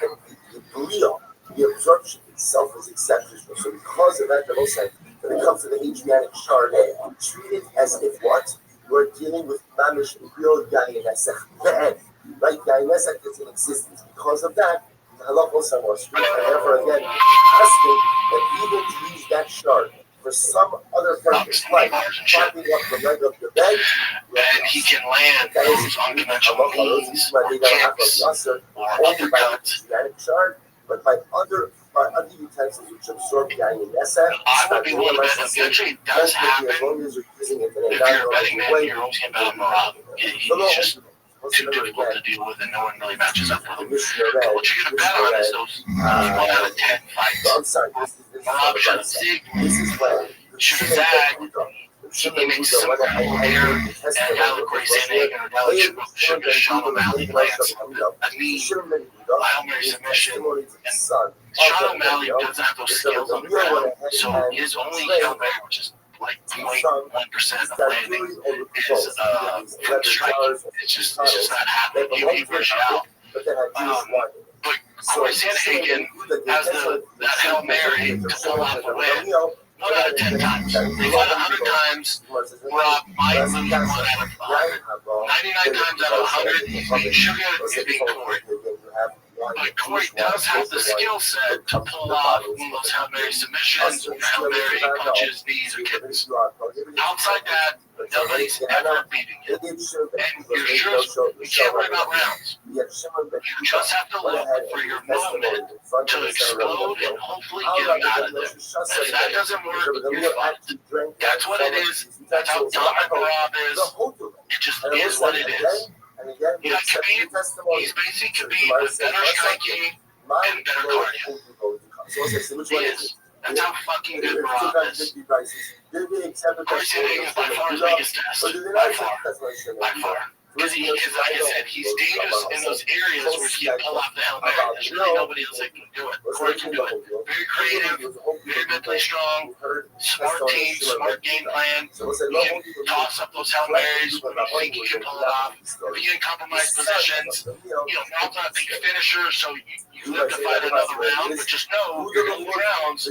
the absorption itself is exceptional. So because of that, the most when it comes to the Adriatic Chardonnay, treat it as if what? We're dealing with mamish real Yain Nesach. Right? Yain Nesach is in existence. Because of that, the halachos are more strict, and therefore again, asking that even to use that shard for some other purpose, like propping up the leg of the bed, and he can land those unconventional means, or kicks, or undercuts, shard, but by other utensils which absorb Yain Nesach. I would be willing to bet eventually it does happen. As long as you're using it in a if you're a betting man, you're always going to bet him. He's just too difficult to deal with, and no one really matches up with him. But what you're going to bet on is those 1 out of 10 fights. I'm sorry. Marab should zig, should zag. He makes some air, and Alec Sanhagen or Dalek should have shot him out in Lance. I mean, Hail Mary submission, and Sean O'Malley doesn't have those skills on the ground, so his only Hail Mary, which is like 0.1% of landing, is from striking. It's just not happening. He rushed out. But Corey Sanhagen has that Hail Mary to pull off a win 1 out of 10 times. They got 100 times. Rob might lose 1 out of 100. 99 times out of 100, he's being Sugar, he's being Corey. But Corey does have the skill set to pull off one of those Hail Mary submissions, or Hail Mary punches, knees, or kicks. Outside that, nobody's ever beating him. And you're sure you can't worry about rounds. You just have to look for your moment to explode and hopefully get him out of there. And if that doesn't work, you're fucked. That's what it is. That's how dumb Marab is. It just is what it is. You got Khabib, he's basically Khabib with better striking and better cardio. He is. That's how fucking good Rob is. Of course, Hitting is by far his biggest test. By far. Because like I said, he's dangerous in those areas where he can pull off the Hail Mary. There's really nobody else that can do it. Corey can do it. Very creative, very mentally strong, smart team, smart game plan. He can toss up those Hail Marys when you think he can pull it off. He can compromise positions. Rob's not a big finisher, so you live to fight another round, but just know you're going to lose rounds.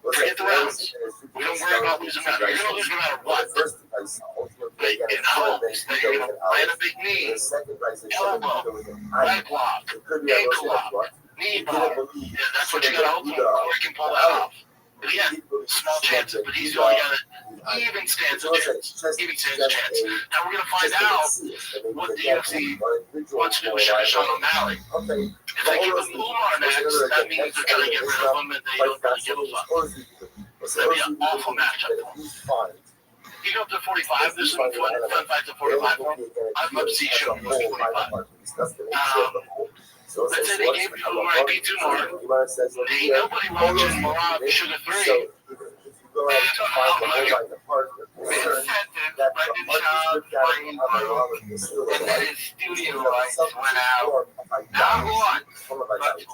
Forget the rounds. We don't worry about losing rounds. You're going to lose no matter what. But it helps that you're going to land a big knee, elbow, leg lock, ankle lock, knee bar. Yeah, that's what you got to hope for. Corey can pull that off. But again, small chances, but he's the only guy that even stands a chance. Even stands a chance. Now we're going to find out what the UFC wants to do with Sean O'Malley. If they give him Umar next, that means they're trying to get rid of him and they don't really give a fuck. That'd be an awful matchup for him. He go up to 45. This one fights at 45. I'd love to see Sean go to 45. Let's say they gave it to him, or beat Umar. Ain't nobody watching Rob Sugar 3. And then his studio rights went out. Not one, but two.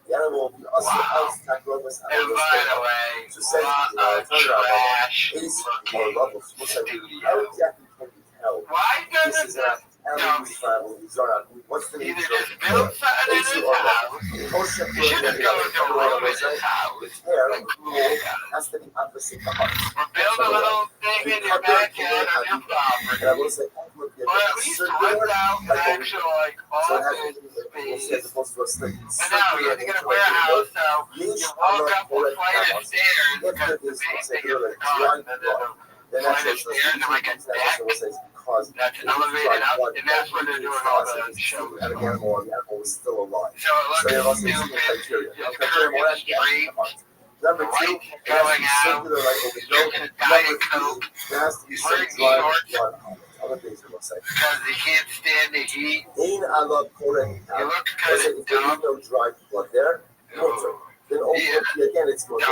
Wow. And by the way, trash studio. Why doesn't that dummy either just build something in his house? You should have gone to a room in his house. Or build a little thing in your backyard on your property. Or at least rent out an actual office space. But now you're going to warehouse, so you walk up a flight of stairs because the basement is the car, and then there's a flight of stairs and like a deck. That's elevated up, and that's where they're doing all the shows. So it looks stupid, just curving straight, the lights going out, drinking a Diet Coke, wearing shorts, because he can't stand the heat. You look kind of dumb. Then again, it's more when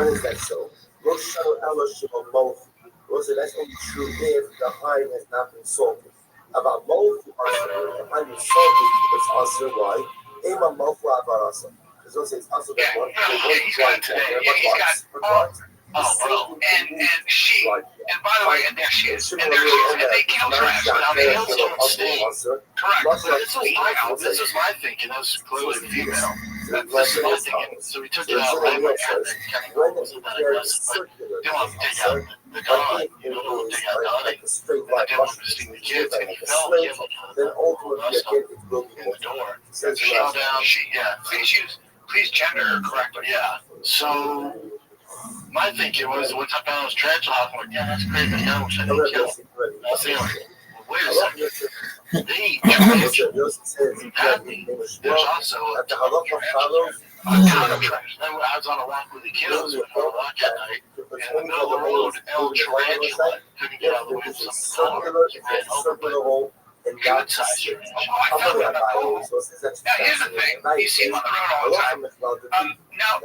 is that so? That's only true if the hind has not been salted. About both are hind is salted, it's also why. Ema Mofu Abarasa. Because it's also the one. He's got today. And she, and by the way, and there she is, and they kill trash. Now the hills don't sting. Correct. But this is my thinking. That's clearly female. This is my thinking. So we took it out right away. Kevin wasn't that aggressive, but they want to take out the dog. You know, take out the honey. And they want to sting the kids, and he fell. He had a whole rust in the door. So down. Please gender her correct, but yeah. So. My thinking was, what's up on those tarantula house? I'm like, yeah, that's great, but yeah, I didn't kill him. That's the only. Well, wait a second. They eat trash. There's also a ton of trash. Then I was on a walk with the kiddos on a walk at night. In the middle of the road, El Tarantula couldn't get out of the way of some car. He ran over, but good size range. Now, here's the thing. You see him on the road all the time. Now,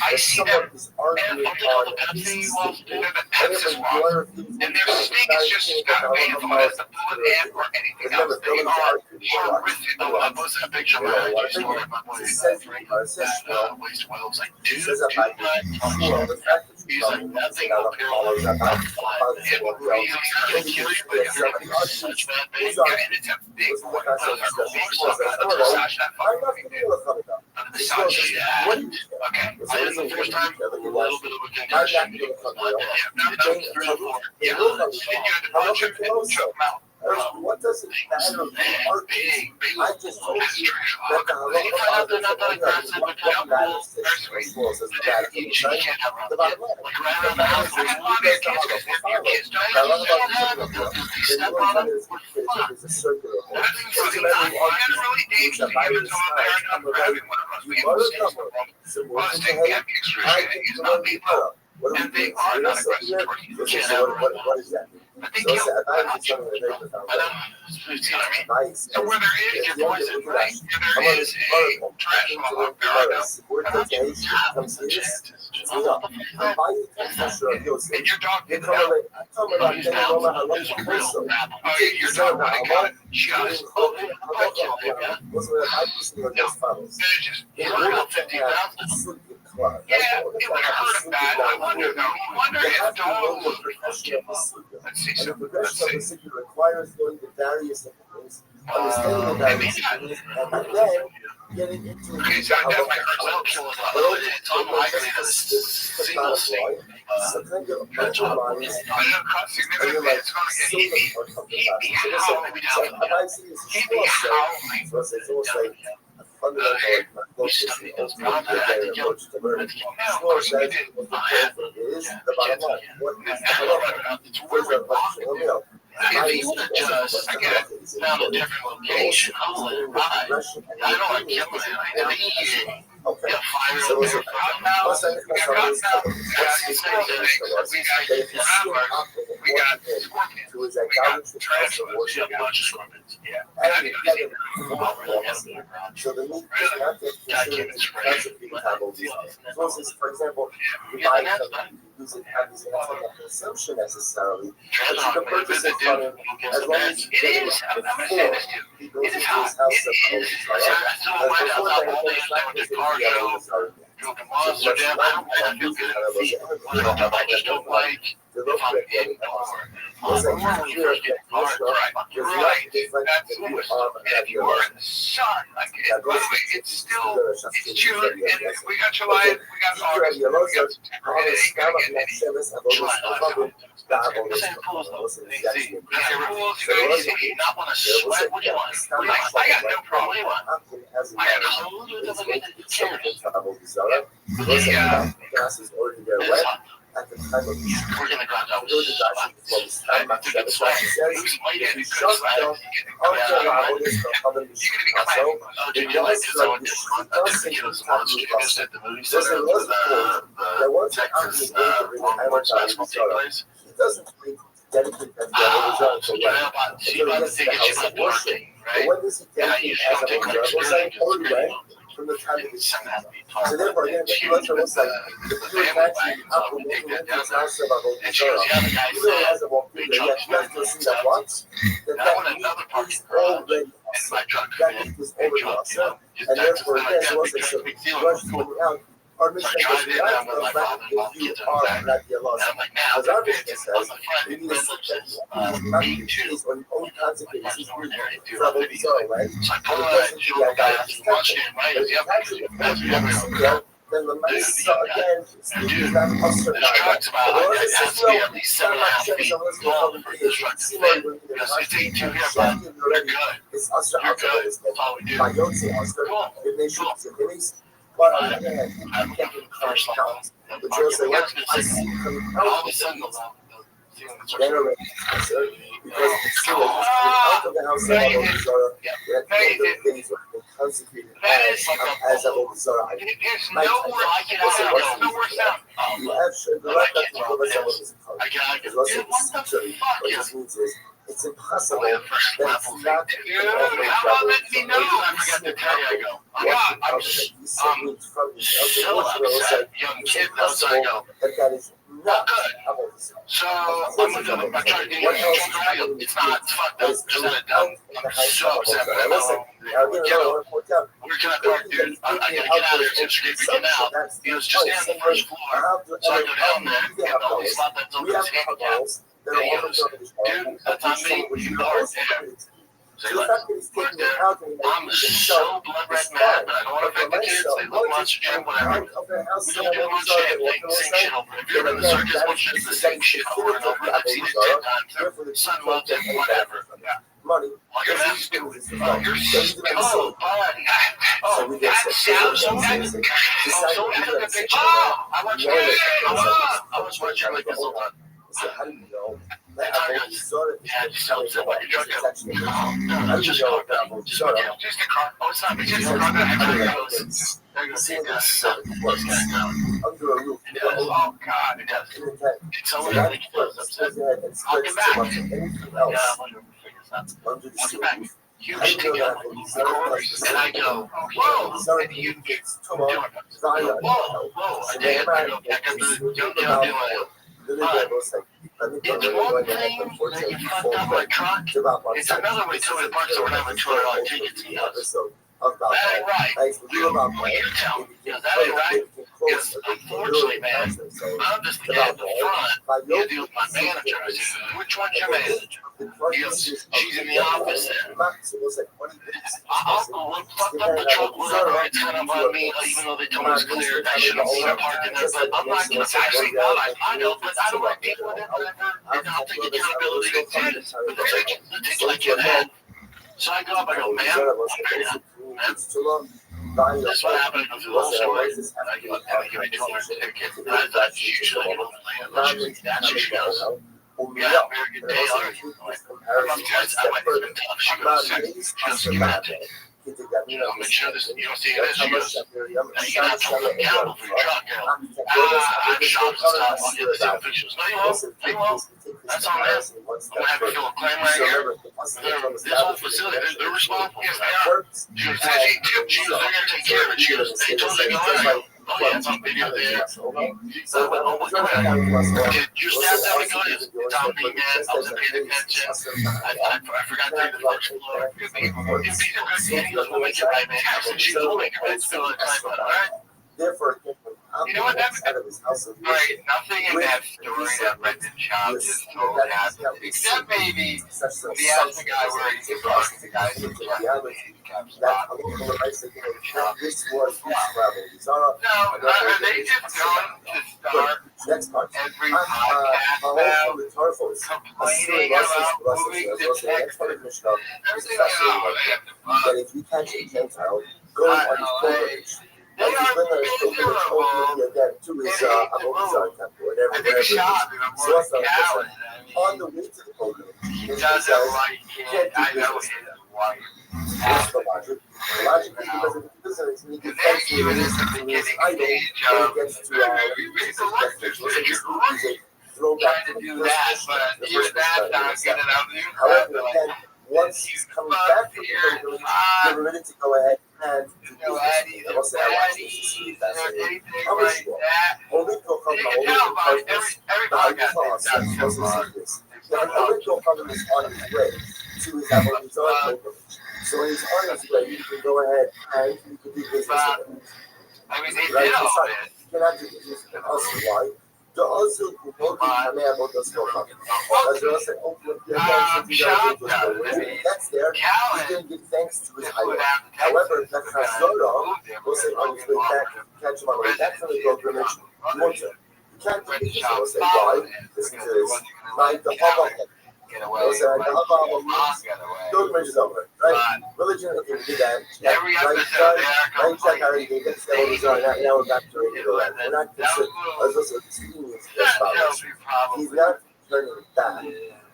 I see them, and what they call the Pepsi walls, they're the Pepsi walls, and their sting is just not painful as the bullet ant or anything else. They are horrific. I posted a picture of my story of my boy Frank that waste oil. It's like, dude, he's like, nothing will kill you. He's not going to kill you, but you're going to be such bad pain. And it's a big one. Massage that fucking thing, dude. Massage that. Okay. This is the first time a little bit of a condition. Not 3 or 4. Yeah. Then you had to punch him and choke him out. What does it matter? Big. I just told you that the halacha They're not that aggressive, but kind of cool. You can't have the bottom line. like right around the house. Your kids don't step on them. It's a circular hole. Generally, Dave's the humans on there are not grabbing one of us. We have mistakes from them. Honestly, can't be extreme. He's not being low. And they are not aggressive toward you. You can't have what is that? I think you know what I mean? So where there is your voice is right. Where there is a trash log, there are no. And your dog did that. Your dog when it got just yeah, it would have hurt him bad. I wonder though. I wonder if dogs. Let's see something. Let's see. Requires knowing the various things, understanding the various things, and then getting into Okay, so it definitely hurts. It's unlikely that it's single thing. sometimes your mental mind is But it'll cost significantly. It's going to get he'd be howling. He'd be howling. So it's almost like a fundamental approach is the ultimate approach to learning. Sure says what the goal is the bottom line. What is the bottom line? Where's our question? If he would have just found a different location, I would let it ride. I don't like killing it. I mean, Okay. fire So over it's there. plus I think that's how it is. We got scorpions. To his acknowledge the trust of worship. So the meat is not just considered as a vegetable. So for example, you buy something, you use it, obviously that's not a consumption necessarily, but you can purchase it from him as long as you get it before he goes into his house of Moses, I just don't like if I'm in If you are in the sun, like it's still it's June, and we got July, we got August, we got September, not want to sweat. What do you want? I got no problem. I have at the time of we're gonna go out he doesn't dedicate that to worship. But when does he dedicate as a from the time of the so therefore, again, the culture was like the pure actually up with the house of Avodah Zarah. You realize that walk through there, yes, you have to see that once, that meat is already that meat is already awesome, and therefore, again, so once they should rush going out, our mission is not the fact that you are not the Allah. As our mission says, you need to see that not the cheese or the own consequences is real. For Avodah Zarah, right? Then the mice again, Steve is not usher now. But it says, well, it's usher outside. My don't say usher. If they should say police. But on the other hand, you can't get first count. The Jews say, what? I see coming out of the generate answer because it's still out of the house of Avodah Zarah. That the things were consecrated as Avodah Zarah. There's no worse sound. You have the right to go with Avodah Zarah. What this means is, it's impossible that it's not. How about let me know? I forgot to tell you. I go. I'm so upset. Young kid knows I go. That is not good. So I'm gonna do my try to do it. It's not fucked up. Just let it down. I'm so upset. We're gonna talk, dude. I gotta get out of here since you're getting out. He was just on the first floor. So I go down there and all these buttons over his handicap. He goes, dude, that's on me. You are there. Say like, look, I'm so blood red mad, but I don't want to affect the kids. They love monster truck, whatever. We don't do the monster truck thing. Same shit over. If you're in the circus, monster is the same shit over and over. I've seen it 10 times. Son loves it, whatever. Yeah. Like a man's stupid. Oh, you're stupid. Oh, oh, that sounds so bad. So I took a picture. Oh, I want you to like this whole time. How do you know? Yeah, just tell them what you're talking about. No, just call it that. Just the car. Oh, it's not me. Just the car. They're going to see this. What's going on? It does. Oh, God, it does. It's always I think it does upset. I'll get back. Yeah, I'm going to figure this out. I'll get back. Huge together. And I go, whoa. And you get doing it. Whoa. And they go back up to young doing it. It's one thing that you fucked up my truck. It's another way to the parts that we're having $200 tickets. That ain't right. What you tell me, that ain't right. Because unfortunately, man, I'm just the guy at the front. You deal with my manager. I said, which one's your manager? He goes, she's in the office there. I'll fuck up the truck, whatever. It's kind of on me, even though they told me it's clear. I shouldn't have parked in there, but I'm not going to actually know. I know, but I don't want people in it. And I'll take accountability. But the ticket I can't have. So I go up, I go, man, this is what happened. I go through the whole story. And I go, I give me $200 ticket. And I thought, usually, that's what she goes. Yeah, very good day already. I might have been tough. She goes, give me that ticket. Make sure this, you don't see this. She goes, now you're going to have to hold accountable for your truck. I have shops and stuff. I'll get this officials. No, you won't. That's on them. I'm going to have to fill a claim right here. This whole facility, they're responsible. Yes, they are. She goes, they're going to take care of it. She goes, they told me to go in. Oh, yeah, it's on video there. So I went, oh, what the heck? Did your staff tell me to go in? It's on me, man. I wasn't paying attention. I forgot to take the first floor. If Peter goes, he goes, we'll make it right, man. I said, she goes, we'll make it right. It's still a time, all right? You know what? That's right. Nothing in that story that Brendan Schaub just told has, except maybe he asked the guy where he's talking to the guy who's no, are they just going to start every podcast now complaining about moving to Texas? Everything that if you catch a Gentile, go on his pilgrimage. They are miserable. I think Schaub is more than Callan. On the way to the pilgrimage, he doesn't like it. I know his wife. That's the logic. The logic is because if it doesn't, and they're even in the beginning stage of trying to do that, but even that's not good enough. However, again, once he's coming back from the pilgrimage, they're ready to go ahead and do business. Only will come on his way to his pilgrimage. So when he's on his way, you can go ahead and you can do business with him. I mean, they did all this. You cannot do business with us. Why? The also who know about the store company. As well as that's there. He's going to give thanks to his highway. However, that Chazorah will say on his way back, catch him on the way back from the pilgrimage. You can't do business. Will say why? Listen to this. Like the Hava. Pilgrimage is over, right? Religion, okay, we did that. Every episode now we're back to regular life. We're not concerned. He's not turning back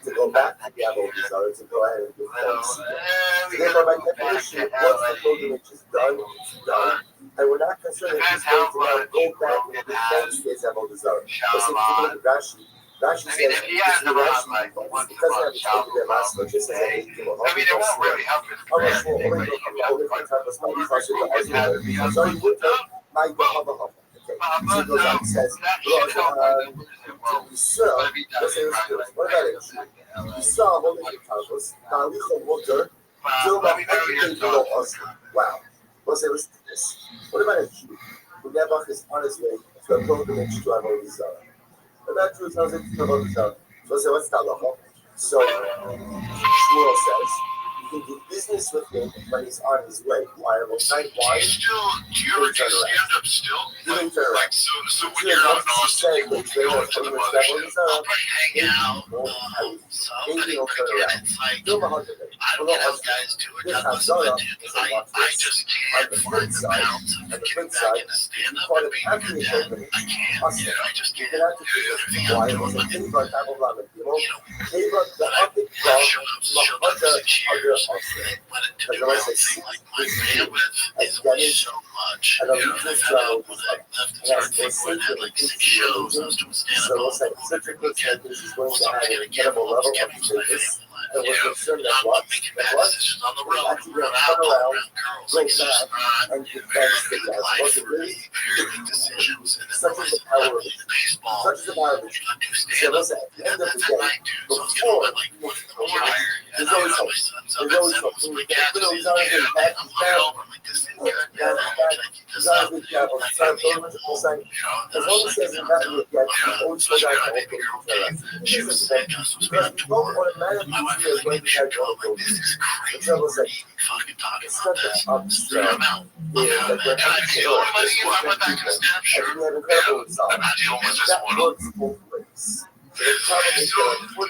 to go back to the Abel Desire to go ahead and give thanks. Therefore, by definition, once the pilgrimage is done, it's done. And we're not concerned that he's going to now go back and give thanks to his Abel Desire. Let's say, Rashi. Rashi says, if he has them on, like, once because they have to take their last look, just as I mean, it won't really help his career. So you would take my Okay. So he goes on and says, wow. We'll say, listen to this. What about a Jew who never is on his way to a pilgrimage to Avodah Zarah? That Jew tells him to Avodah Zarah. So we'll say, what's the halacha? So Shmuel says, You can do business with him when he's on his way. Why? Well, why? Do you ever do stand up still? Like, so when you're out in Austin, you won't be going to the mothership. I'll probably hang out. So I'm gonna again, it's like, I don't get out guys too, or God knows what I do, because I just can't find the balance of getting back into stand up and being a good dad. I can't. I just can't do everything I'm doing. But, you know, I've shown up for 6 years, and when it to do everything, like my bandwidth is only so much. I've had up when I left and started thinking I had like 6 shows, I was doing stand up all over the weekend. So I'm gonna get all those schedules my family. I'm making bad decisions on the road, run out, around girls, like it's just not a very good life for me. Very big decisions, and then the rest of the time playing baseball, I do stand up, and that's at night, dude. So I was getting home at like 1 in the morning, and I know my son's up at 7 with my cat, because he's a kid, and I'm looking over, I'm like, this isn't good, man. Can I keep this up? Like, I mean, and then I was like, you know, especially I had a baby girl, okay, she was sick, I was supposed to be on tour, and my wife was like, maybe we should go. I'm like, this is crazy. We're fucking talking about this. So I'm out. I'm out, man. Can I deal with money if I went back to stand? Sure. I'm not dealing with this one. So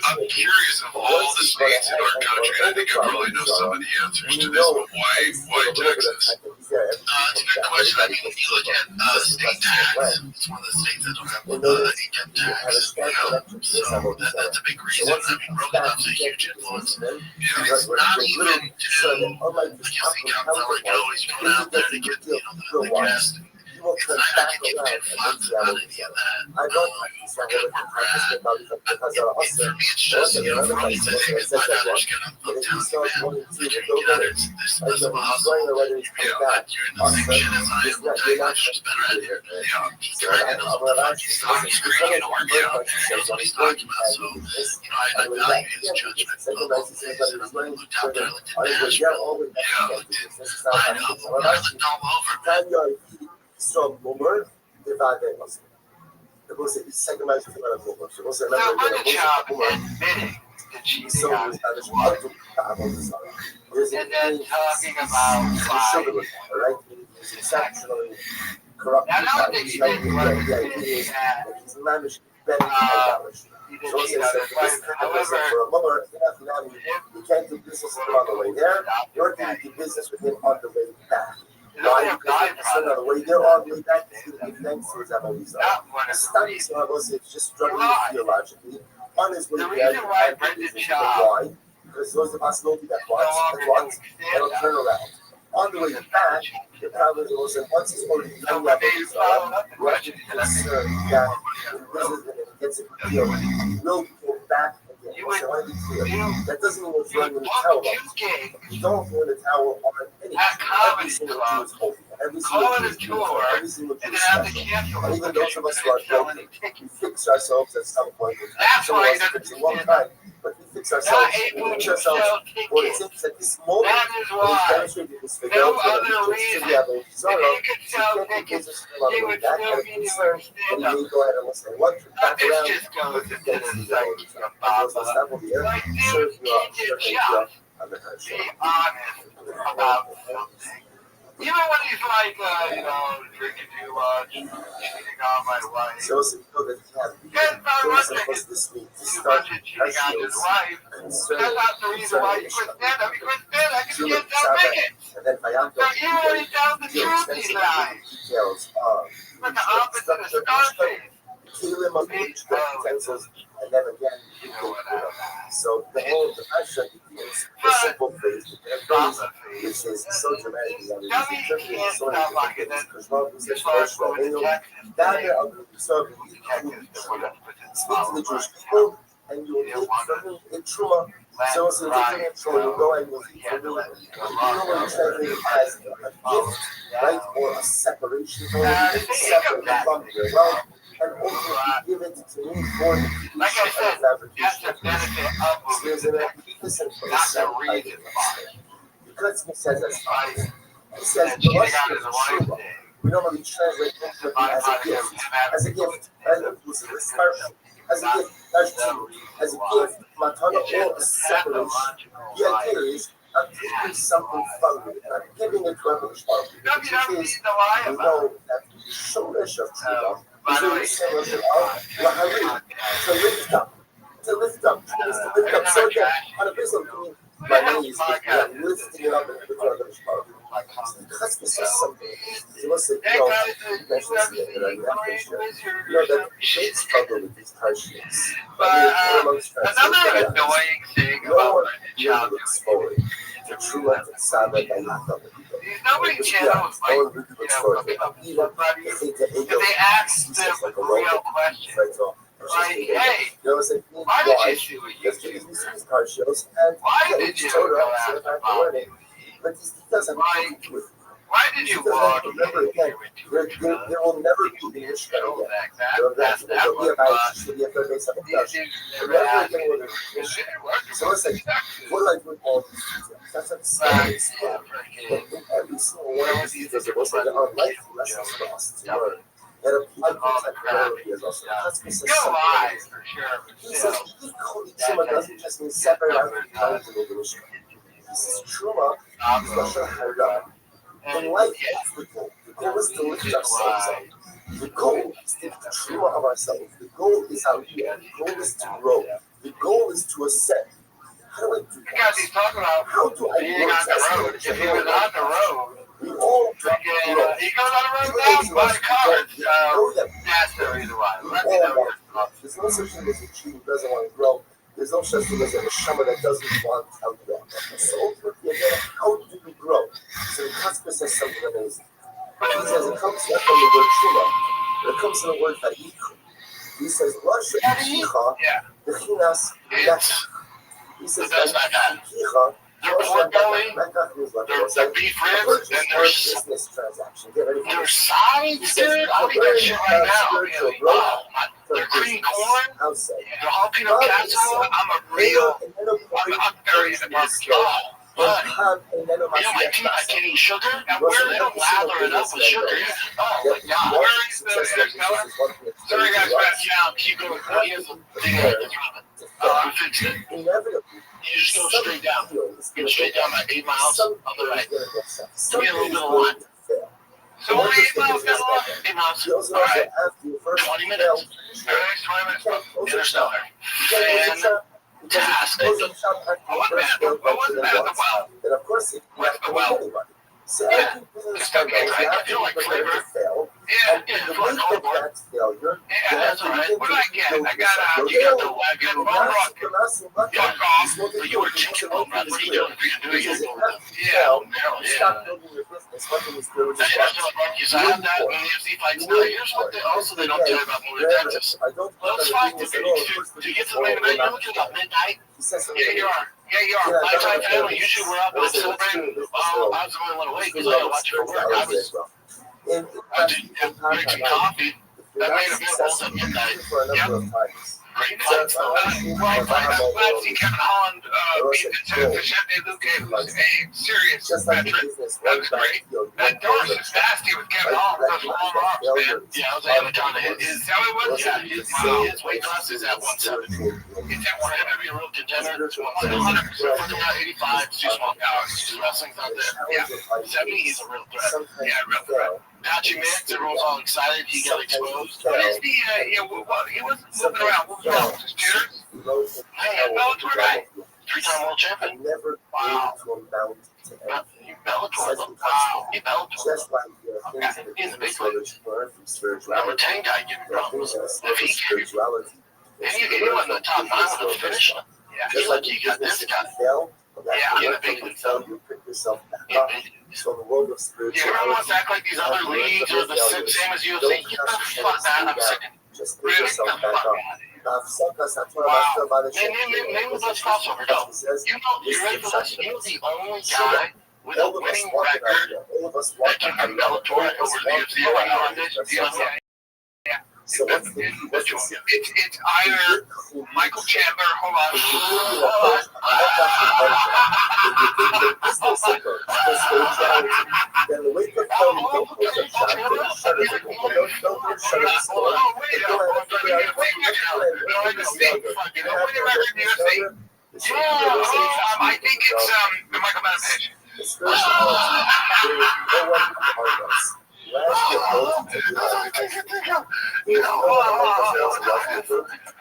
I'm curious of all the states in our country. I think I probably know some of the answers to this, but why Texas? It's a good question. I mean, when you look at state tax, it's one of the states that don't have income tax. So that's a big reason. I mean, Rothschild's a huge influence. It's not even to, like, you'll see cops are like, oh, he's going out there to get, the guest. It's not like you give two fucks about any of that. We're gonna rap. For me, it's just, for me, it's, I think it's my daughter's gonna look down at me, man. Like, your daughter's this much of a hustle. You're in the same shit as I am. I'll tell you, I'm just better at it. He kind of knows what the fuck he's talking. He's really gonna work it out. He knows what he's talking about. So, I value his judgment. I looked out there, I looked at Nashville. I looked at Idaho. I looked all over, man. So, Boomer, divided us. Você segue mais o final da boca. Se você não admitting that cheating on his wife, and then talking about right? He's exceptionally corrupt. Now, I don't think he did what he did. He's managed better than he did cheat on his wife. However, for a moment, you can't do business with him on the way there, nor can you do business with him on the way back. Why? Because on the way there, on the way back, he's going to be thanks to his Amalisa. Studies it's just struggling theologically. On his way there, why? Because there's the possibility that once, it'll turn around. On the way back, the problem is once he's already done that, what you concern that the business gets a deal, will go back again. So I want to be clear. That doesn't mean we're throwing in the towel. You don't throw in the towel on anything. Every single deal is holy. Every single deal is special. And even those of us who are broken, we fix ourselves at some point. That's why it takes a long time. But we fix ourselves. We fix ourselves. What it seems at this moment, when we demonstrated this figure, no other reason. If he could sell tickets, he would still be doing stand-up. Go ahead and listen. But this just goes into the psyche of Baba. Like, dude, he did just be honest about something. Even when he's like, drinking too much, cheating on my wife. So it's that that's not much of cheating on his wife. That's not the reason why he quit stand-up. He quit stand-up because he can't sell tickets. So even when he tells the truth, he's lying. But the opposite of Scarface. And then again, so the whole passion is the simple phrase, which is so dramatic that it is so many because love is such a down there, I'll be serving speak to the Jewish people, and you will take from him a truma. So it's a different truma. You go and you'll normally translate it as a gift, right, or a separation from it, separate from your wealth. And ultimately give it to me for the like I said, that's the benefit of not the reason why. Because he says that's fine. He says we normally translate it as a gift. As a gift. As a gift. As a gift. Matana or a separation. The idea is I'm doing something fun with it. I'm giving it to everyone. The truth is, we know that the shoulders of Truma is really similar to Lahari, to lift up. To lift up. It means to lift up. So again, on a business, my knees, I'm lifting it up and put it on the Shpar. Because this is something, you must say, you mentioned something that I mentioned, that they struggle with these hardships. Another annoying thing about the job story, the true and Sabbath and not the nobody channels like, if they ask them real questions, like, hey, why did you do what you do? Why did you go out to body? But this doesn't why did you walk? Remember again, there will never be the Ishka again. There will be a third base of the So listen, what do I do with all these things? That's what standards for. In every single one of these there's also there are life lessons for us to learn. That apply to technology as also. You're alive for sure. He says, Truma doesn't just mean separate out the time to make an Ishka. This is Truma, Lashon Hara. In life, that's the goal. The goal is to lift ourselves up. The goal is to the Truma of ourselves. The goal is how we are. The goal is to grow. The goal is to ascend. How do I do that? Because he's talking about how do I being on the road. If he was on the road, we all drop he goes on the road now, buy cars. That's the reason why. There's no such thing as a Jew who doesn't want to grow. There's no such thing as a Neshama that doesn't want to grow. So ultimately, again, how do we grow? So the Kasper says something amazing. He says it comes not from the word Truma, but it comes from the word Vayichu. He says, Russia Yicha, the Chinas Mekach. He says, Yicha, They're pork belly, they're beef ribs, and there's business transaction. Get ready for there's sides, dude. I'll eat that shit right now. They're cream corn, they're jalapeno casserole. I'm very into barbecue. But, you know, my teeth, I can't eat sugar. And where they don't lather it up with sugar. Oh my God. Where is the color? Sorry guys, back down. Keep going. Here's the thing I fixed it. You just go straight down. Go straight down about 8 miles on the right. Get a little bit of line. So what are 8 miles down the line? 8 miles. All right. 20 minutes. Next 20 minutes. Interstellar. Fantastic. I wasn't mad at the well. And of course, it went the well. Yeah, it's okay, right? I feel like flavor. Yeah, for an old one. Yeah, that's all right. What did I get? I got you got the Wagyu bone broth. Fuck off. But you were chicken bone broth. What are you doing? If you're doing it, yeah, Maryland, yeah. I have that when the UFC fights now. Here's what they also they don't tell you about moving to Texas. Those fights, do you get to the main event? You're looking about midnight. Yeah, you are. Yeah, you are. My time family, usually we're up and celebrating. I was the only one awake because I had to watch it for work. I did drink some coffee. That made a bit of at midnight. Yep. Great fights. I'm glad to see Kevin Holland beat Vicente Luque, who's a serious veteran. That was great. That Doris is nasty with Kevin Holland with those long arms, man. Yeah, I was able to hit his. Is that what it was? Yeah, his weight class is at 170. It's at 170. Be a real contender. 100%. For the 85, it's too small powers. Wrestling's not there. Yeah. 70, he's a real threat. Yeah, real threat. Patchy Mix, everyone's all excited. He got exposed. What is the, he wasn't moving around. What was that? His jitters? Hey, Bellator guy. 3-time world champion. Wow. Bellator. Wow. He Bellator. Okay. He's a big league. Number 10 guy giving problems. If he gave you, and he wasn't the top 9 with the finish line. Yeah, he's like, you got this guy. Yeah, in the big league. So the world of spirituality. You almost act like these other leagues are the same as UFC. Get the fuck out. I'm sick. Really? Get the fuck out. Wow. Name the best crossover, though. You ready for this? You're the only guy with a winning record that can come Bellator over the UFC right now. Yeah. So what's the it's either Michael Chandler, hold on. Then the weight of film, don't push the shot, don't shut it, don't shut it. I think it's the Michael Bennett page. Especially because there is no one among us who has the ability to do that. There's no one among us who has the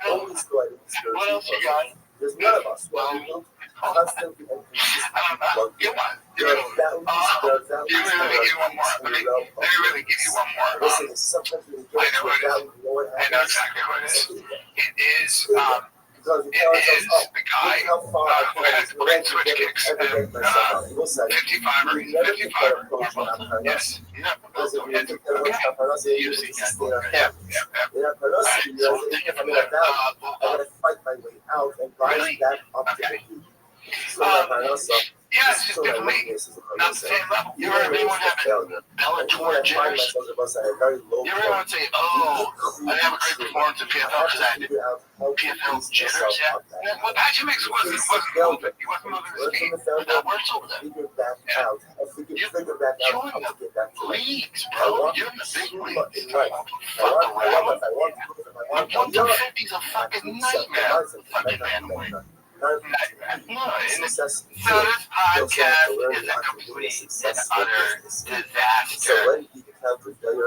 only squad in spiritual process. There's none of us who are able to constantly and consistently work. There are values, Let me really give you one more. Listen, sometimes when you get to a value, you know what happens? I know exactly what it is. It is because the guy how far who has great switch kicks and 55 or 55. Yes. I gotta fight my way out and rise back up to the peak. Yeah, it's just different league. Not the same level. You heard everyone having Bellator jitters. You heard everyone say, oh, I have a great performance in PFL because I did PFL jitters. Yeah. Well, Patrick Mix wasn't moving. He wasn't moving his feet. But that works over there. Yeah. You're in the leagues, bro. You're in the big leagues. Fuck around. 150's a fucking nightmare. Fucking man. So this podcast is a complete and utter disaster. First of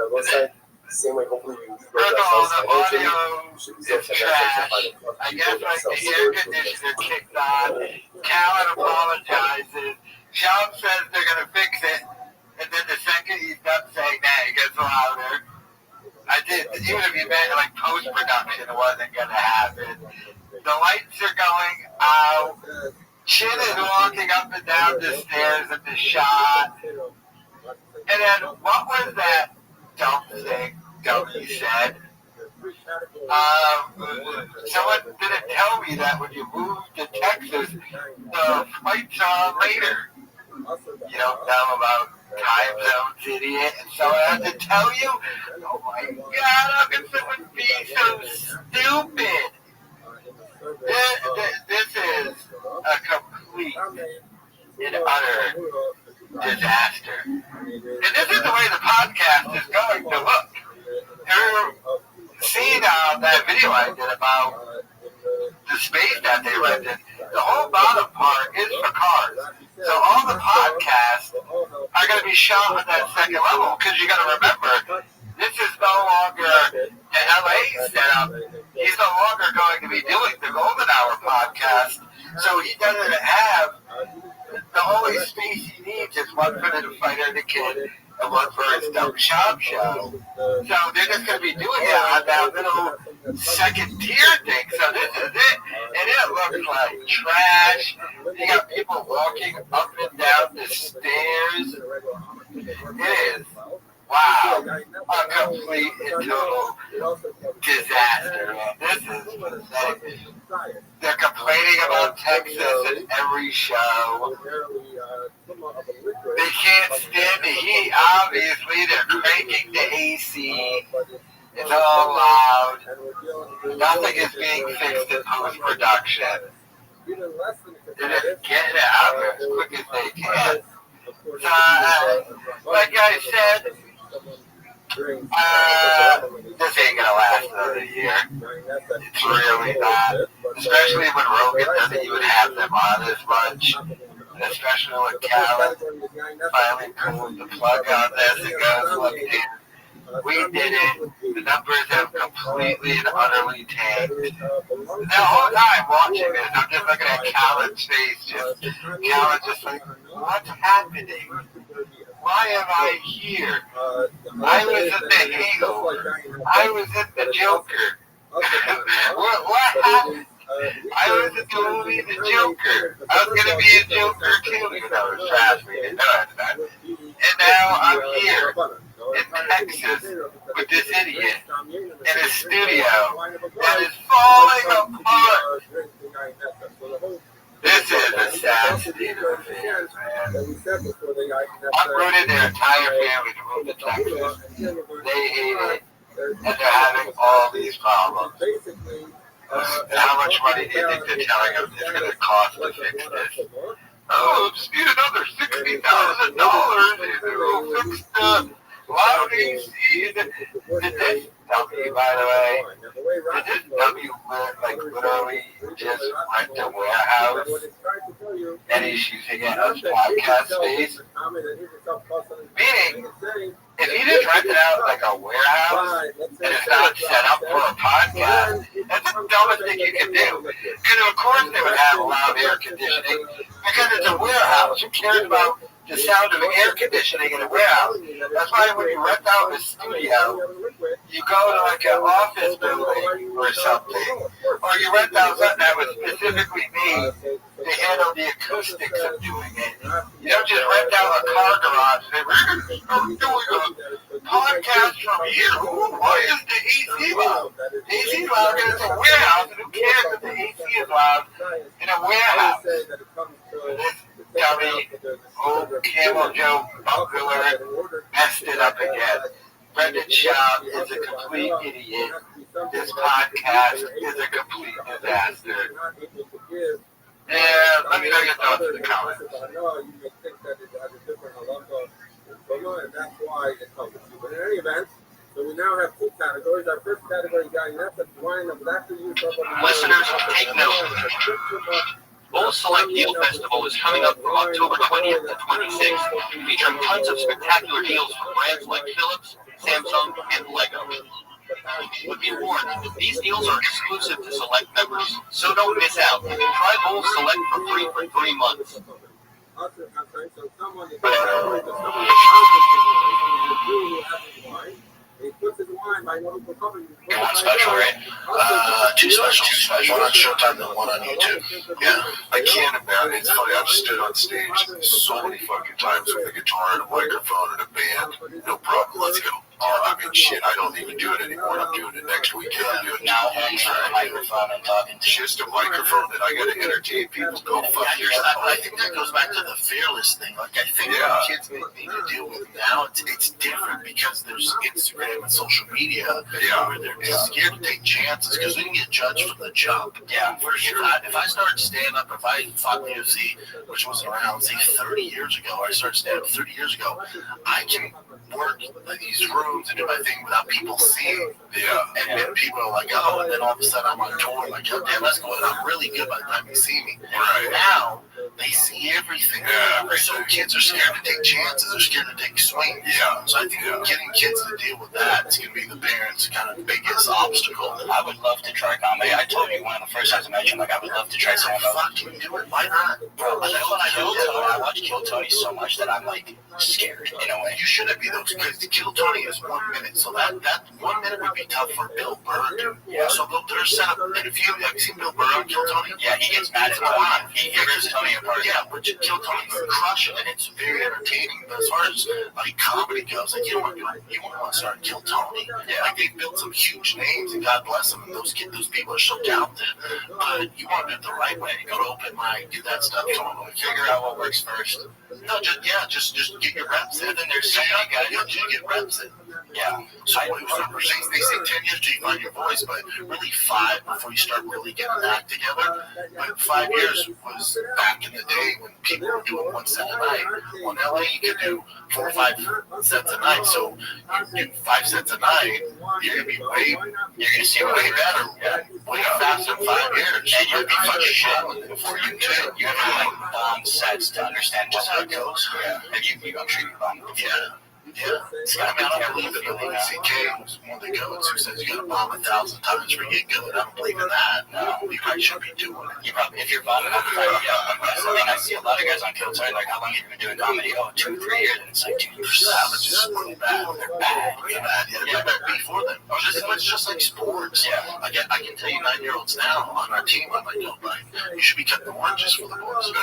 all, the audio is trash. I guess like the air conditioner kicked on. Callan apologizes. Sean says they're going to fix it. And then the second he stops saying that, it gets louder. I did, even if you meant like post-production, it wasn't going to happen. The lights are going out. Chin is walking up and down the stairs at the shot. And then what was that dumb thing Dummy said? Someone didn't tell me that when you moved to Texas, the flight's on later. You don't know about time zones, idiot. And someone had to tell you? Oh my God, how can someone be so stupid? This is a complete and utter disaster. And this is the way the podcast is going to look. You're seeing that video I did about the space that they rented. The whole bottom part is for cars. So all the podcasts are going to be shot on that second level because you got to remember, this is no longer an LA setup. He's no longer going to be doing the Golden Hour podcast. So he doesn't have the only space he needs is one for the Fighter and the Kid and one for his Dumb Shop show. So they're just going to be doing it on that little second tier thing. So this is it. And it looks like trash. You got people walking up and down the stairs. It is. Wow, a complete and total disaster, man. This is pathetic. They're complaining about Texas in every show. They can't stand the heat, obviously. They're cranking the AC. It's all loud. Nothing is being fixed in post-production. They're just getting it out there as quick as they can. So, like I said, this ain't gonna last another year. It's really not. Especially when Rogan doesn't even have them on as much. And especially when Callan finally pulled the plug on this and goes, look, dude, we did it. The numbers have completely and utterly tanked. The whole time watching this, I'm just looking at Callan's face. Callan just like, what's happening? Why am I here? I was in the Hangover. I was in the Joker. What happened? I was in the movie The Joker. I was going to be a Joker too, even though it was trash. We didn't know at the time. And now I'm here in Texas with this idiot in a studio that is falling apart. This is a sad state of affairs, man. Uprooted their entire family to move to Texas. They hate it, and they're having all these problems. And how much money do you think they're telling them it's going to cost to fix this? Oh, just need another $60,000 to fix the loud AC. W, by the way. Did this W like literally just rent a warehouse and he's using it as podcast space? Meaning, if he just rented out like a warehouse and it's not set up for a podcast, that's the dumbest thing you can do. Because of course they would have loud air conditioning because it's a warehouse. Who cares about the sound of air conditioning in a warehouse? That's why when you rent out a studio, you go to like an office building or something, or you rent out something that was specifically made to handle the acoustics of doing it. You don't just rent out a car garage and say, we're doing a podcast from here. Why is the AC loud? The AC is loud because it's a warehouse, and who cares if the AC is loud in a warehouse? This dummy, old Camel Joe Buckler messed it up again. Brendan Schaub is a complete idiot. This podcast is a complete disaster. Yeah, let me know your thoughts in the comments. And that's why it helps you. But in any event, so we now have two categories. Our first category, guy, that's a wine that was actually used for Listeners, take note. Bull Select Deal Festival is coming up from October 20th to 26th, featuring tons of spectacular deals from brands like Philips, Samsung, and Lego. Would be warned, these deals are exclusive to select members, so don't miss out. Try Bull Select for free for 3 months. One special, right? Two special. One on Showtime and one on YouTube. Yeah. I can't imagine. It's funny. I've stood on stage so many fucking times with a guitar and a microphone and a band. No problem. Let's go. I mean, shit, I don't even do it anymore. I'm doing it next weekend. I'm doing it now. A microphone and talking to just a microphone that I got to entertain people. Go fuck yourself. I think that goes back to the fearless thing. Like, I think what kids need to deal with now, it's different because there's Instagram and social media where they're scared to take chances because we can get judged from the jump. Yeah, for sure. If I started stand up, if I fought the UFC, which was around, say, 30 years ago, I started stand up 30 years ago, I can work like these rooms and do my thing without people seeing. And then people are like, oh, and then all of a sudden I'm on tour, like, oh, damn, that's cool. And I'm really good by the time you see me. Right. Now, they see everything. So kids are scared to take chances. They're scared to take swings. So I think getting kids to deal with that is going to be the parents' kind of biggest obstacle. I would love to try comedy. I told you one of the first times I mentioned, like, I would love to try something. Fuck, you do it. Why not? Bro, I watch Kill Tony so much that I'm, like, scared in a way. You shouldn't be, though, because the Kill Tony is 1 minute. So that 1 minute would be tough for Bill Burr, dude. So they're set up. And if you have seen Bill Burr on Kill Tony, he gets mad at the He rips Tony apart. Yeah, but Kill Tony can crush it, and it's very entertaining. But as far as like comedy goes, like you don't want to start Kill Tony. Like they've built some huge names, and God bless them. And those people are so talented. But you want to do it the right way. Go to open mic, do that stuff. Figure out what works first. No, just get your reps in. And then there's so many guys you get reps in. Yeah. So they say 10 years till you find your voice, but really 5 before you start really getting that together. But 5 years was back in the day when people were doing 1 set a night. Well, in LA you could do 4 or 5 sets a night. So you do 5 sets a night, you're gonna see way better, way faster in 5 years. And you'll be fucking shit before you do. You have to like bomb sets to understand just how it goes. And I'm sure you bomb. I can't believe that the CK was one of the goats who says you gotta bomb 1,000 times for you get good. I don't believe in that. No, you probably shouldn't be doing it. If you're bombing 1,000 times, that's the thing. I see a lot of guys on Kill Tony, like, how long have you been doing comedy? Oh, 2 or 3 years. And it's like, dude, you're savage. It's really bad. They're bad. They're bad before them. It's just like sports. I can tell you 9-year-olds now on our team, I'm like, no, Brian, you should be cutting oranges for the boys.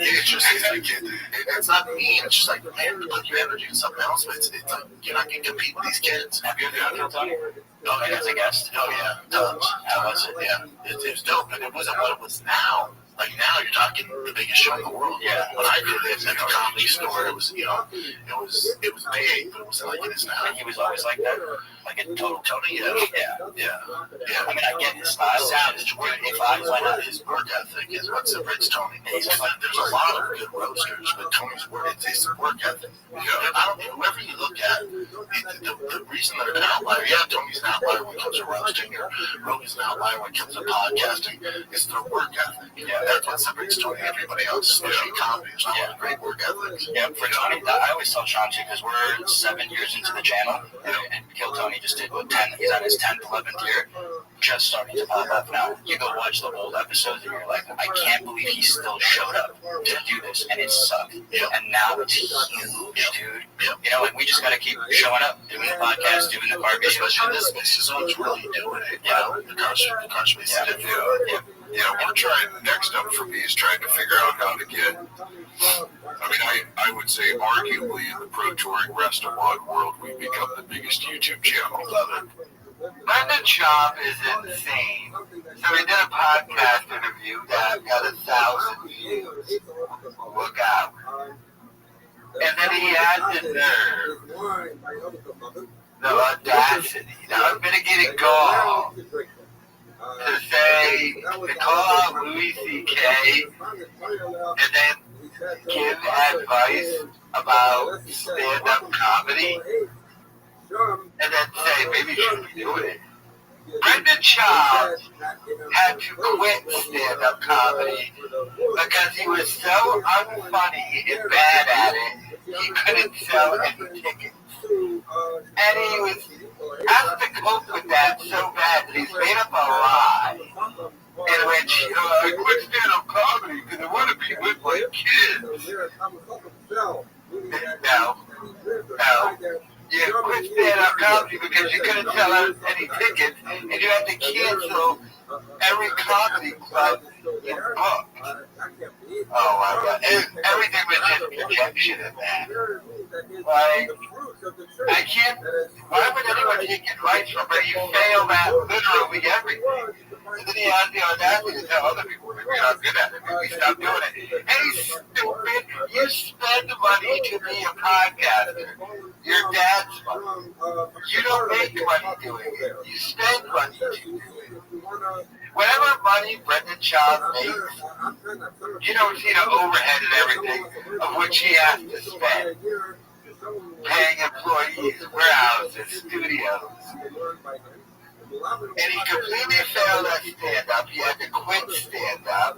It's just, it's not mean. It's just like, man, put your energy in something else, but it's like you're not going to compete with these kids. Have you ever done Kill Tony? Oh, yeah, as a guest. Oh, yeah, tons. How was it? Yeah, it was dope, but it wasn't what it was now. Like now, you're talking the biggest show in the world. Yeah. When I did it at the Comedy Store, it was, you know, it was big, but it wasn't like it is now. And he was always like that, like a total Tony. Yeah. I mean, I get his style. Sound is great. If I went on his work ethic, is what separates Tony. There's a lot of good roasters, but Tony's work, it's his work ethic. You know, I don't. Whoever you look at, the reason they're an outlier. Yeah, Tony's an outlier when it comes to roasting, or Roby's an outlier when it comes to podcasting. It's their work ethic. Yeah, that's what separates Tony and everybody else, especially comedy. It's not a great work ethic. Yeah, for Tony, I always tell Sean too, because we're 7 years into the channel, and Kill Tony just did what 10. He's on his 10th, 11th year, just starting to pop up now. You go watch the old episodes, and you're like, I can't believe he still showed up to do this, and it sucked. And now it's huge, dude. You know, and we just got to keep showing up, doing the podcast, doing the car videos. Especially this space, someone's really doing it. Yeah, the car space. Yeah, we're trying, next up for me is trying to figure out how to get, I mean, I would say arguably in the pro touring restaurant world, we've become the biggest YouTube channel. Love it. Brendan Schaub is insane. So he did a podcast interview that got 1,000 views. Look out. And then he had the nerve, the audacity, the mitigated gall to say, to call out Louis C.K. and then give advice about stand-up comedy and then say, maybe you shouldn't be doing it. Brendan Schaub had to quit stand-up comedy because he was so unfunny and bad at it, he couldn't sell any tickets. And he was has to cope with that so bad that he's made up a lie in which, you know, I quit stand-up comedy because I want to be with my kids. No. You quit stand-up comedy because you couldn't sell out any tickets and you had to cancel every comedy club you booked. Oh my God. Everything was just projection in that. Like, I can't, why would anyone take advice from her? You failed at literally everything. And then he has the audacity to tell other people, maybe you're not good at it, maybe stop doing it. Hey, stupid, you spend money to be a podcaster. Your dad's money. You don't make money doing it. You spend money to do it. Whatever money Brendan Schaub makes, you don't see the overhead and everything of which he has to spend. Paying employees, warehouses, studios. And he completely failed at stand-up. He had to quit stand-up.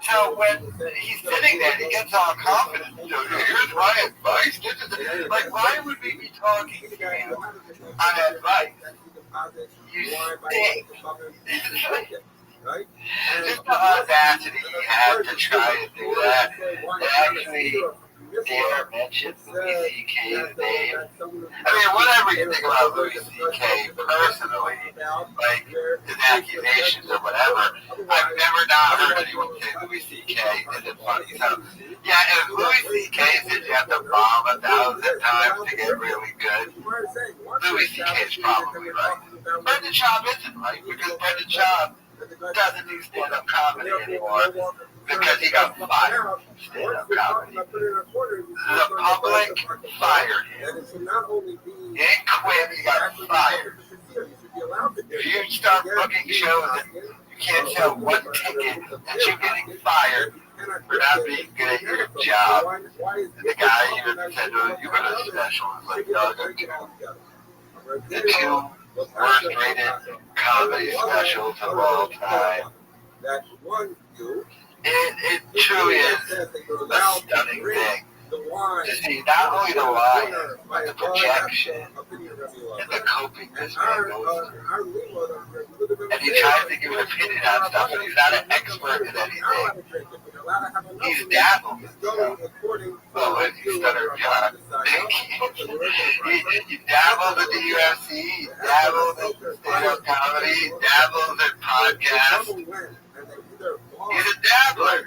So when he's sitting there, he gets all confident. You know, here's my advice. Like, why would we be talking to you on advice? You stink. Just the audacity he had to try to do that. To actually dare mention Louis C.K's name. I mean, whatever you think about Louis C.K. personally, like his accusations or whatever, I've never not heard anyone say Louis C.K. isn't funny. So, yeah, if Louis C.K. said you have to bomb 1,000 times to get really good, Louis C.K. is probably right. Brendan Schaub isn't right because Brendan Schaub doesn't do stand-up comedy anymore because he got fired from stand-up comedy. The public fired him. He didn't quit, he got fired. If you start booking shows and you can't sell one ticket, that you're getting fired for not being good at your job. And the guy even said, you got a special. It's like, no, I don't care. The two worst rated comedy specials of all time. It truly is a stunning thing to see not only the line, but the projection and the coping this man goes through. And he tries to give an opinion on stuff, and he's not an expert in anything. He's dabbled in stuff. Oh, and you stuttered, John. He dabbled in the UFC, he dabbled in stand-up comedy, dabbled in podcasts. He's a dabbler.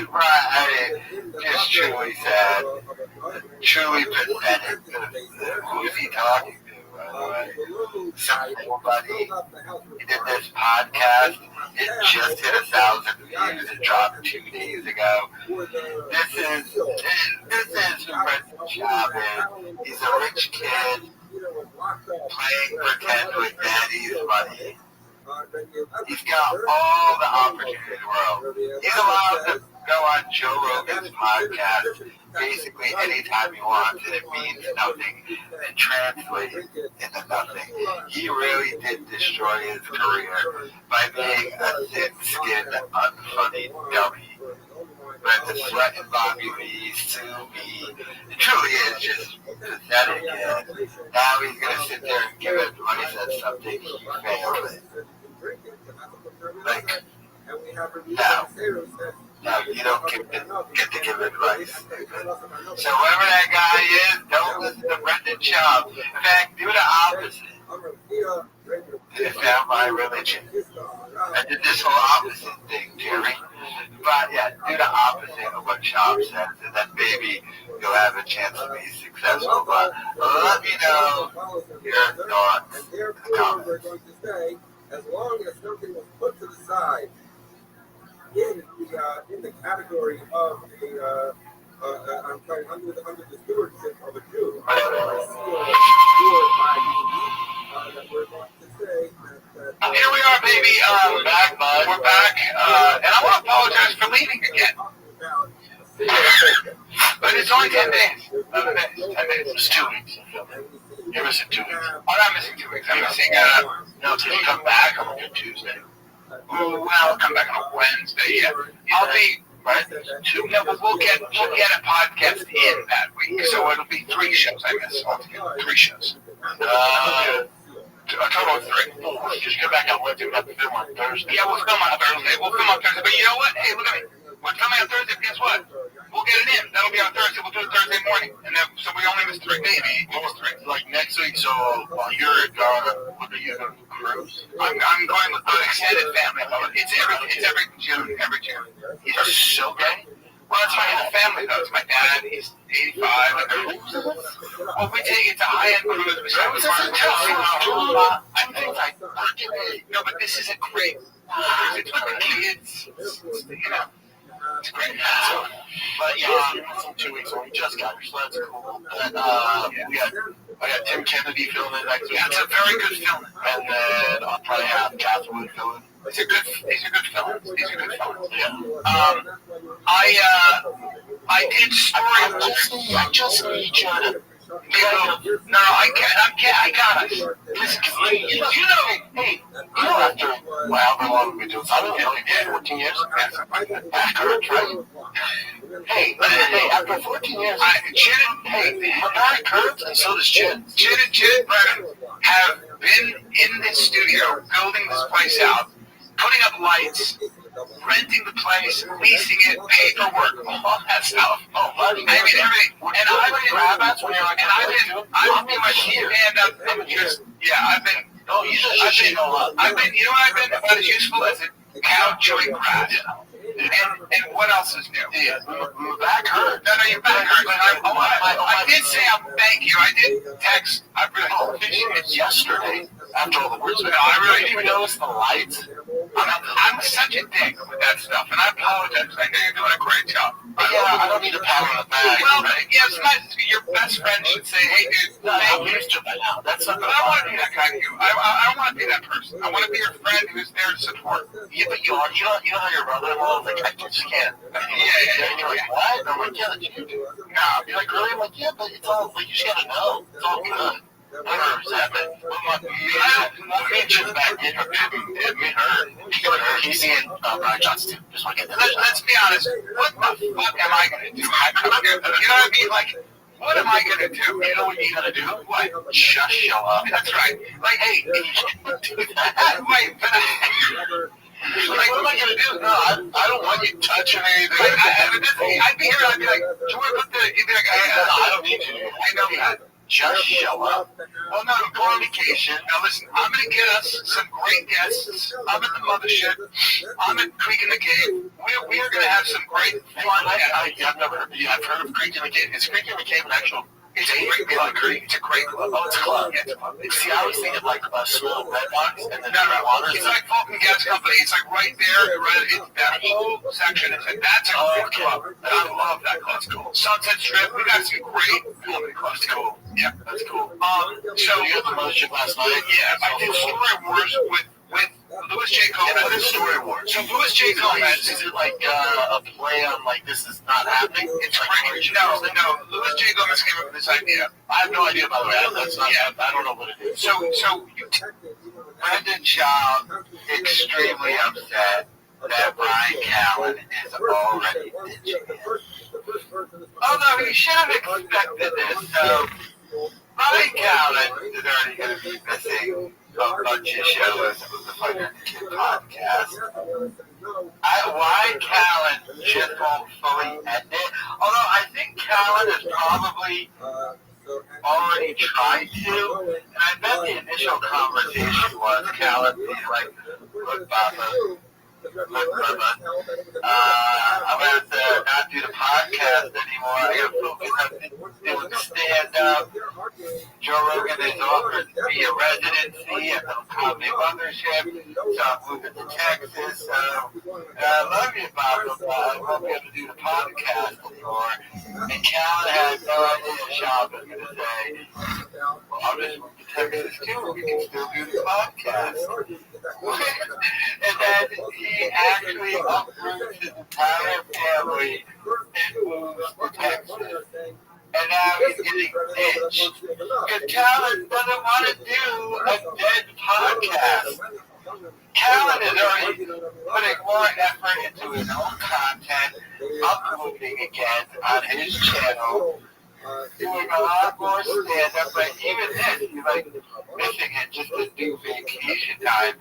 Right, I mean, just truly sad. Truly pathetic. Who is he talking to? Simple Buddy. He did this podcast. It just hit 1,000 views. It dropped 2 days ago. This is who Brendan Schaub is. He's a rich kid playing pretend with daddy's money. He's got all the opportunity in the world. He's allowed to go on Joe Rogan's podcast basically anytime he wants, and it means nothing and translates into nothing. He really did destroy his career by being a thin-skinned, unfunny dummy. But to threaten Bobby Lee, sue me, it truly is just pathetic. And now he's going to sit there and give advice on something he failed at. Like, no, you don't get to give advice. So whoever that guy is, don't listen to Brendan Schaub. In fact, do the opposite. It's not my religion. I did this whole opposite thing, Jerry. But yeah, do the opposite of what Schaub says, and then maybe you'll have a chance to be successful. But let me know your thoughts in the comments. As long as something was put to the side in the category of under the stewardship of a Jew, Here we are, baby. We're back, bud. We're back, and I want to apologize for leaving again. But it's only 10 days. 11 days. 10 days. It's 2 weeks. You're missing 2 weeks. I'm not missing 2 weeks. I'm missing, till you come back on Tuesday. Well, I'll come back on Wednesday. Yeah. I'll be, right? We'll get a podcast in that week. So it'll be 3 shows I miss altogether. 3 shows. A total of 3. Just come back on Wednesday. We'll have to film on Thursday. Yeah, we'll film on Thursday. But you know what? Hey, look at me. We're filming on Thursday. Guess what? We'll get it in. That'll be on Thursday. We'll do it Thursday morning. And then, so we only miss 3 days. Almost 3. Like next week, so while you're gone, what are you going to cruise? I'm going with the extended family. It's every June. Every June. You're so gay? Well, it's my family, though. It's my dad. He's 85. Well, we take it to high-end cruise. We start with I think no, but this is a great cruise. It's with the kids. You know. It's great. But yeah, 2 weeks, so we just got here, so that's cool. And I got Tim Kennedy filming next week. That's a very good film. And then I'll probably have Catherine filming. These are good films. Yeah. I did story. I just need you to. No, I got it. Listen, hey, after however long we've been doing something, 14 years? Hey, after 14 years, Barry Kurtz, and so does Chin. Chin and Brennan have been in this studio, building this place out, putting up lights, renting the place, leasing it, paperwork, all that stuff. Oh, money. I mean, everything. And I've been my stand-up amateurs. Yeah, I've been, you know what I've been about as useful as a cow chewing grass. And what else is new? Yeah, my back hurt. No, your back hurt. I did say thank you. I did text. I really appreciate it yesterday. After all the words, I really didn't even notice the lights. I'm such a dick with that stuff, and I apologize. I know you're doing a great job. Yeah, I don't need a pat on the back. Well, yeah, it's nice. Your best friend should say, "Hey, dude, I'm used to that now." That's not. But I want to be that guy to you. I don't want to be that person. I want to be your friend who's there to support. Yeah, but you are. You know how your brother-in-law is like, I just can't. Yeah. You're like, what? I'm like, yeah, you do. No, you're like, really? I'm like, yeah, but it's all. Like, you just gotta know. It's all good. Never resentment. Me and Jim back did hurt. He's seeing Brian Johnson too. Just want to get that. Let's be honest. What the fuck am I going to do? You know what I mean? Like, what am I going to do? You know what you got to do? What? Just show up. That's right. Like, hey, do that. Wait, but like, what am I going to do? No, I don't want you touching anything. I'd be here. I'd be like, do you want to put the? You'd be like, I don't need you. I know that. Just show up. Well, no, go on vacation. Now, listen, I'm going to get us some great guests. I'm at the mothership. I'm at Creek in the Cave. We're going to have some great fun. I've never heard. I've heard of Creek in the Cave. Is Creek in the Cave an actual It's a great club. Oh, it's a club. Yeah, it's a club. See, I was thinking like a small red box and then water. It's like Fulton Gas Company. It's like right there, right in that whole section. It's like that's a great club. And I love that club. That's cool. Sunset Strip. We got some great comedy clubs. That's cool. Yeah, that's cool. So you had the mothership last night? Yeah, I did Story Wars with Louis J. Coleman. I did Story Wars. So Louis J. Coleman, is it like a play on like this is not happening? It's like no. Louis J. Coleman came up with this idea. I have no idea, by the way. That's not. Yeah, I don't know what it is. So Brendan Schaub extremely upset that Brian Callen is already ditching him. Although he should have expected this. So Brian Callen is already going to be missing a bunch of shows with the Fighter Kid podcast. Why Callen just won't fully end it? Although I think Callen has probably already tried to, and I bet the initial conversation was Callen being like, look, Baba, I'm going to not do the podcast anymore. I got to focus on doing stand-up. Joe Rogan has offered me a residency at the comedy mothership, so I'm moving to Texas. I love you, Bob, but I won't be able to do the podcast anymore. And Callen had no idea Schaub was going to say, well, I'll just move to Texas too. We can still do the podcast. And then he actually uproots his entire family and moves to Texas. And now he's getting ditched. Because Callen doesn't want to do a dead podcast. Callen is already putting more effort into his own content, uploading again on his channel, doing a lot more stand-up, but even then, he's like missing it just to do vacation time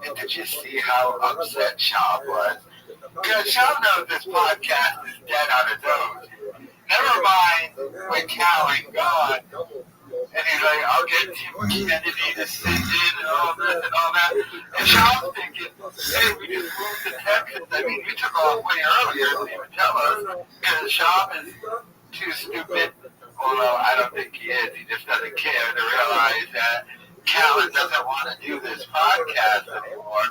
and to just see how upset Schaub was. Because Schaub knows this podcast is dead on its own. Never mind with Callen gone. And he's like, I'll get Tim Kennedy to sit in and all this and all that. And Schaub's thinking, hey, we just moved to Texas. I mean, we took off way earlier, didn't even tell us. Because Schaub is too stupid. Although I don't think he is. He just doesn't care to realize that Callen doesn't want to do this podcast anymore.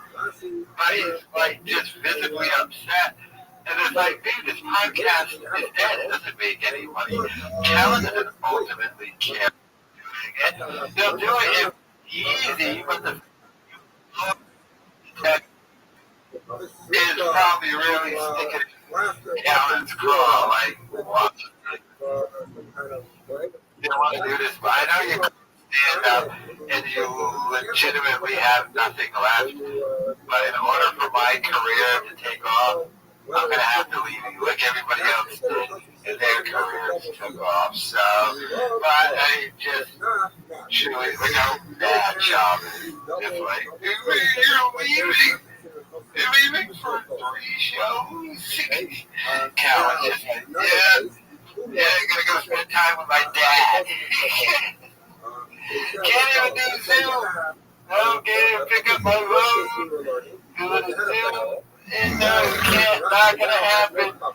But he's like just visibly upset. And it's like, dude, this podcast is dead. It doesn't make any money. Callen doesn't ultimately care. They'll do it easy, but the is probably really sticking Callen's craw. Like, what? You don't want to do this, but I know you stand up and you legitimately have nothing left. But in order for my career to take off, I'm going to have to leave you like everybody else did, and their careers took off. So, but I just truly, look how bad Schaub is. It's like, you're leaving. You're leaving for 3 shows. Callen just like, yeah, I'm going to go spend time with my dad. Can't even do Zoom. No, can't even pick up my phone. Do the Zoom. And no, can't, not gonna happen. I'm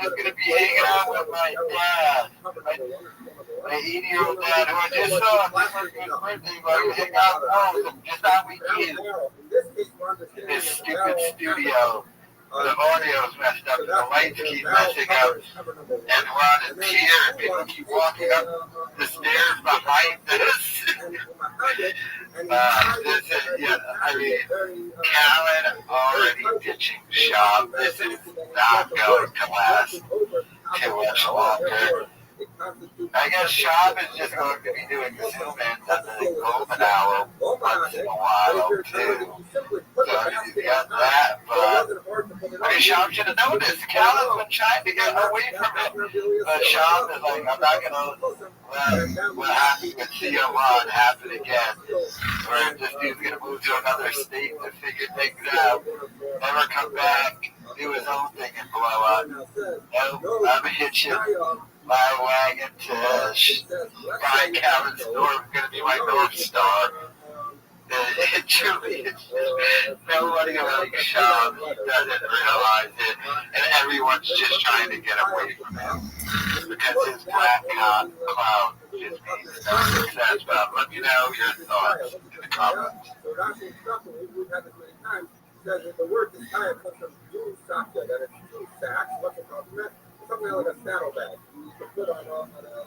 just gonna be hanging out with my dad, my 80-year-old dad, who I just saw on his birthday, but I hang out with him just on weekends in this stupid studio. The audio's messed up, and the lights keep messing up, and we're on a tier, and people keep walking up the stairs behind us. I mean, Callen already ditching Schaub. This is not going to last too much longer. I guess Schaub is just going to be doing the Zoom-ins at the Golden Hour once in a while, too. So he's got that, but I mean, Schaub should have noticed. Callen's been trying to get away from it, but Schaub is like, I'm not going to let what happened with CO1 happen again, where this dude's going to move to another state to figure things out, never come back, do his own thing and blow up. Nope, I'm going to hit you. My wagon to Brian Callen's door is going to be my North Star. It truly is. Nobody like Schaub doesn't realize it, and everyone's just trying to get away from him. because his black cloud just means no success. But let me know your thoughts in the comments. So that's instruction we would have as many times because the word this time comes from Jew sakya, that it's Jew sacks. What's it called? It's something like a saddlebag. You used to put on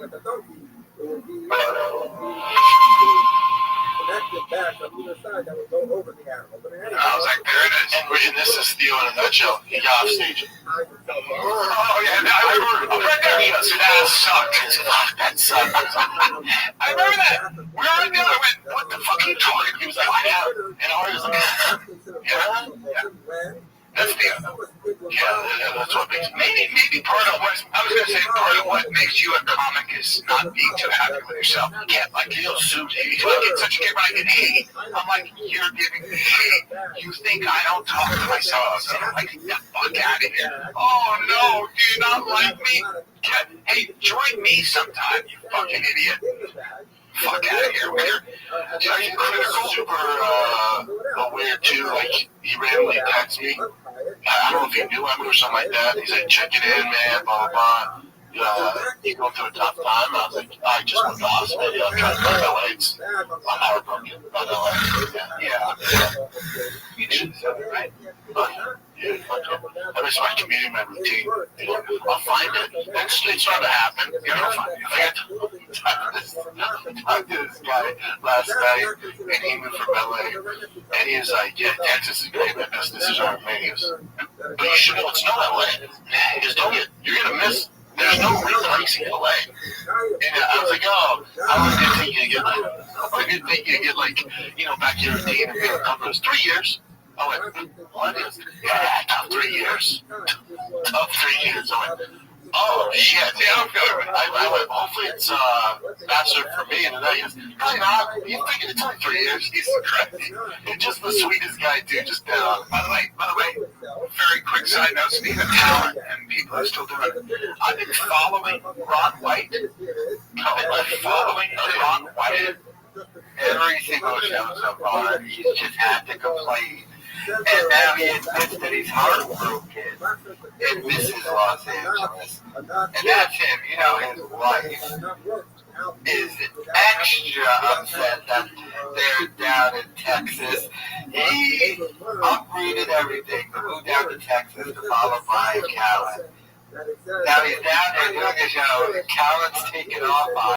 like a donkey. It would be connected back on either side that would go over the animal. But anyway, I was like, there it is. And this is Theo in a nutshell. He got off stage. Oh, yeah. I remember. Right there. He goes, that sucked. That sucked. I remember that. We were right there. I went, what the fuck are you talking? He was like, yeah. And I was like, yeah. That's Theo. Yeah, that's what makes maybe part of what I was gonna say. Part of what makes you a comic is not being too happy with yourself. You can't like suit. You get such a kick when I get hate. I'm like, you're giving me hate. You think I don't talk to myself? So I'm like, get the fuck out of here. Oh no, do you not like me? Hey, join me sometime, you fucking idiot. Fuck out of here, weird. Yeah, he's critical, super aware too. Like he randomly texts me. I don't know if he knew him or something like that. He's like, check it in, man, blah, blah, blah. You going through a tough time? I was like, I just went to the hospital. I'm trying to find my legs. I'm heartbroken. Yeah. You didn't say it, right? Yeah, fuck yeah. I miss my community, my routine. I'll find it. It's not to happen. You know, I talked to this guy last night, and he moved from LA. And he was like, yeah, Texas is great, but this is our menus. But you should know it's not LA. Just don't get, you're going to miss. There's no replacing LA. And I was like, oh, I didn't think you'd get like, you know, back to your routine and be able to cover us 3 years. I went, what is it? Yeah, tough 3 years. Tough 3 years. I went, oh shit, yeah, I'm good. I went, hopefully it's faster for me. And then he goes, probably not. You think it's only 3 years? He's crazy. He's just the sweetest guy, dude. Just by the way, very quick side note, speaking of talent and people who still do it, I've been following Ron White. Every single show so far. He's just had to complain. And now he admits that he's heartbroken and misses Los Angeles. And that's him. You know, his wife is extra upset that they're down in Texas. He uprooted everything to move down to Texas to follow Brian Callen. Now he's down there doing a show. Callen's taking off on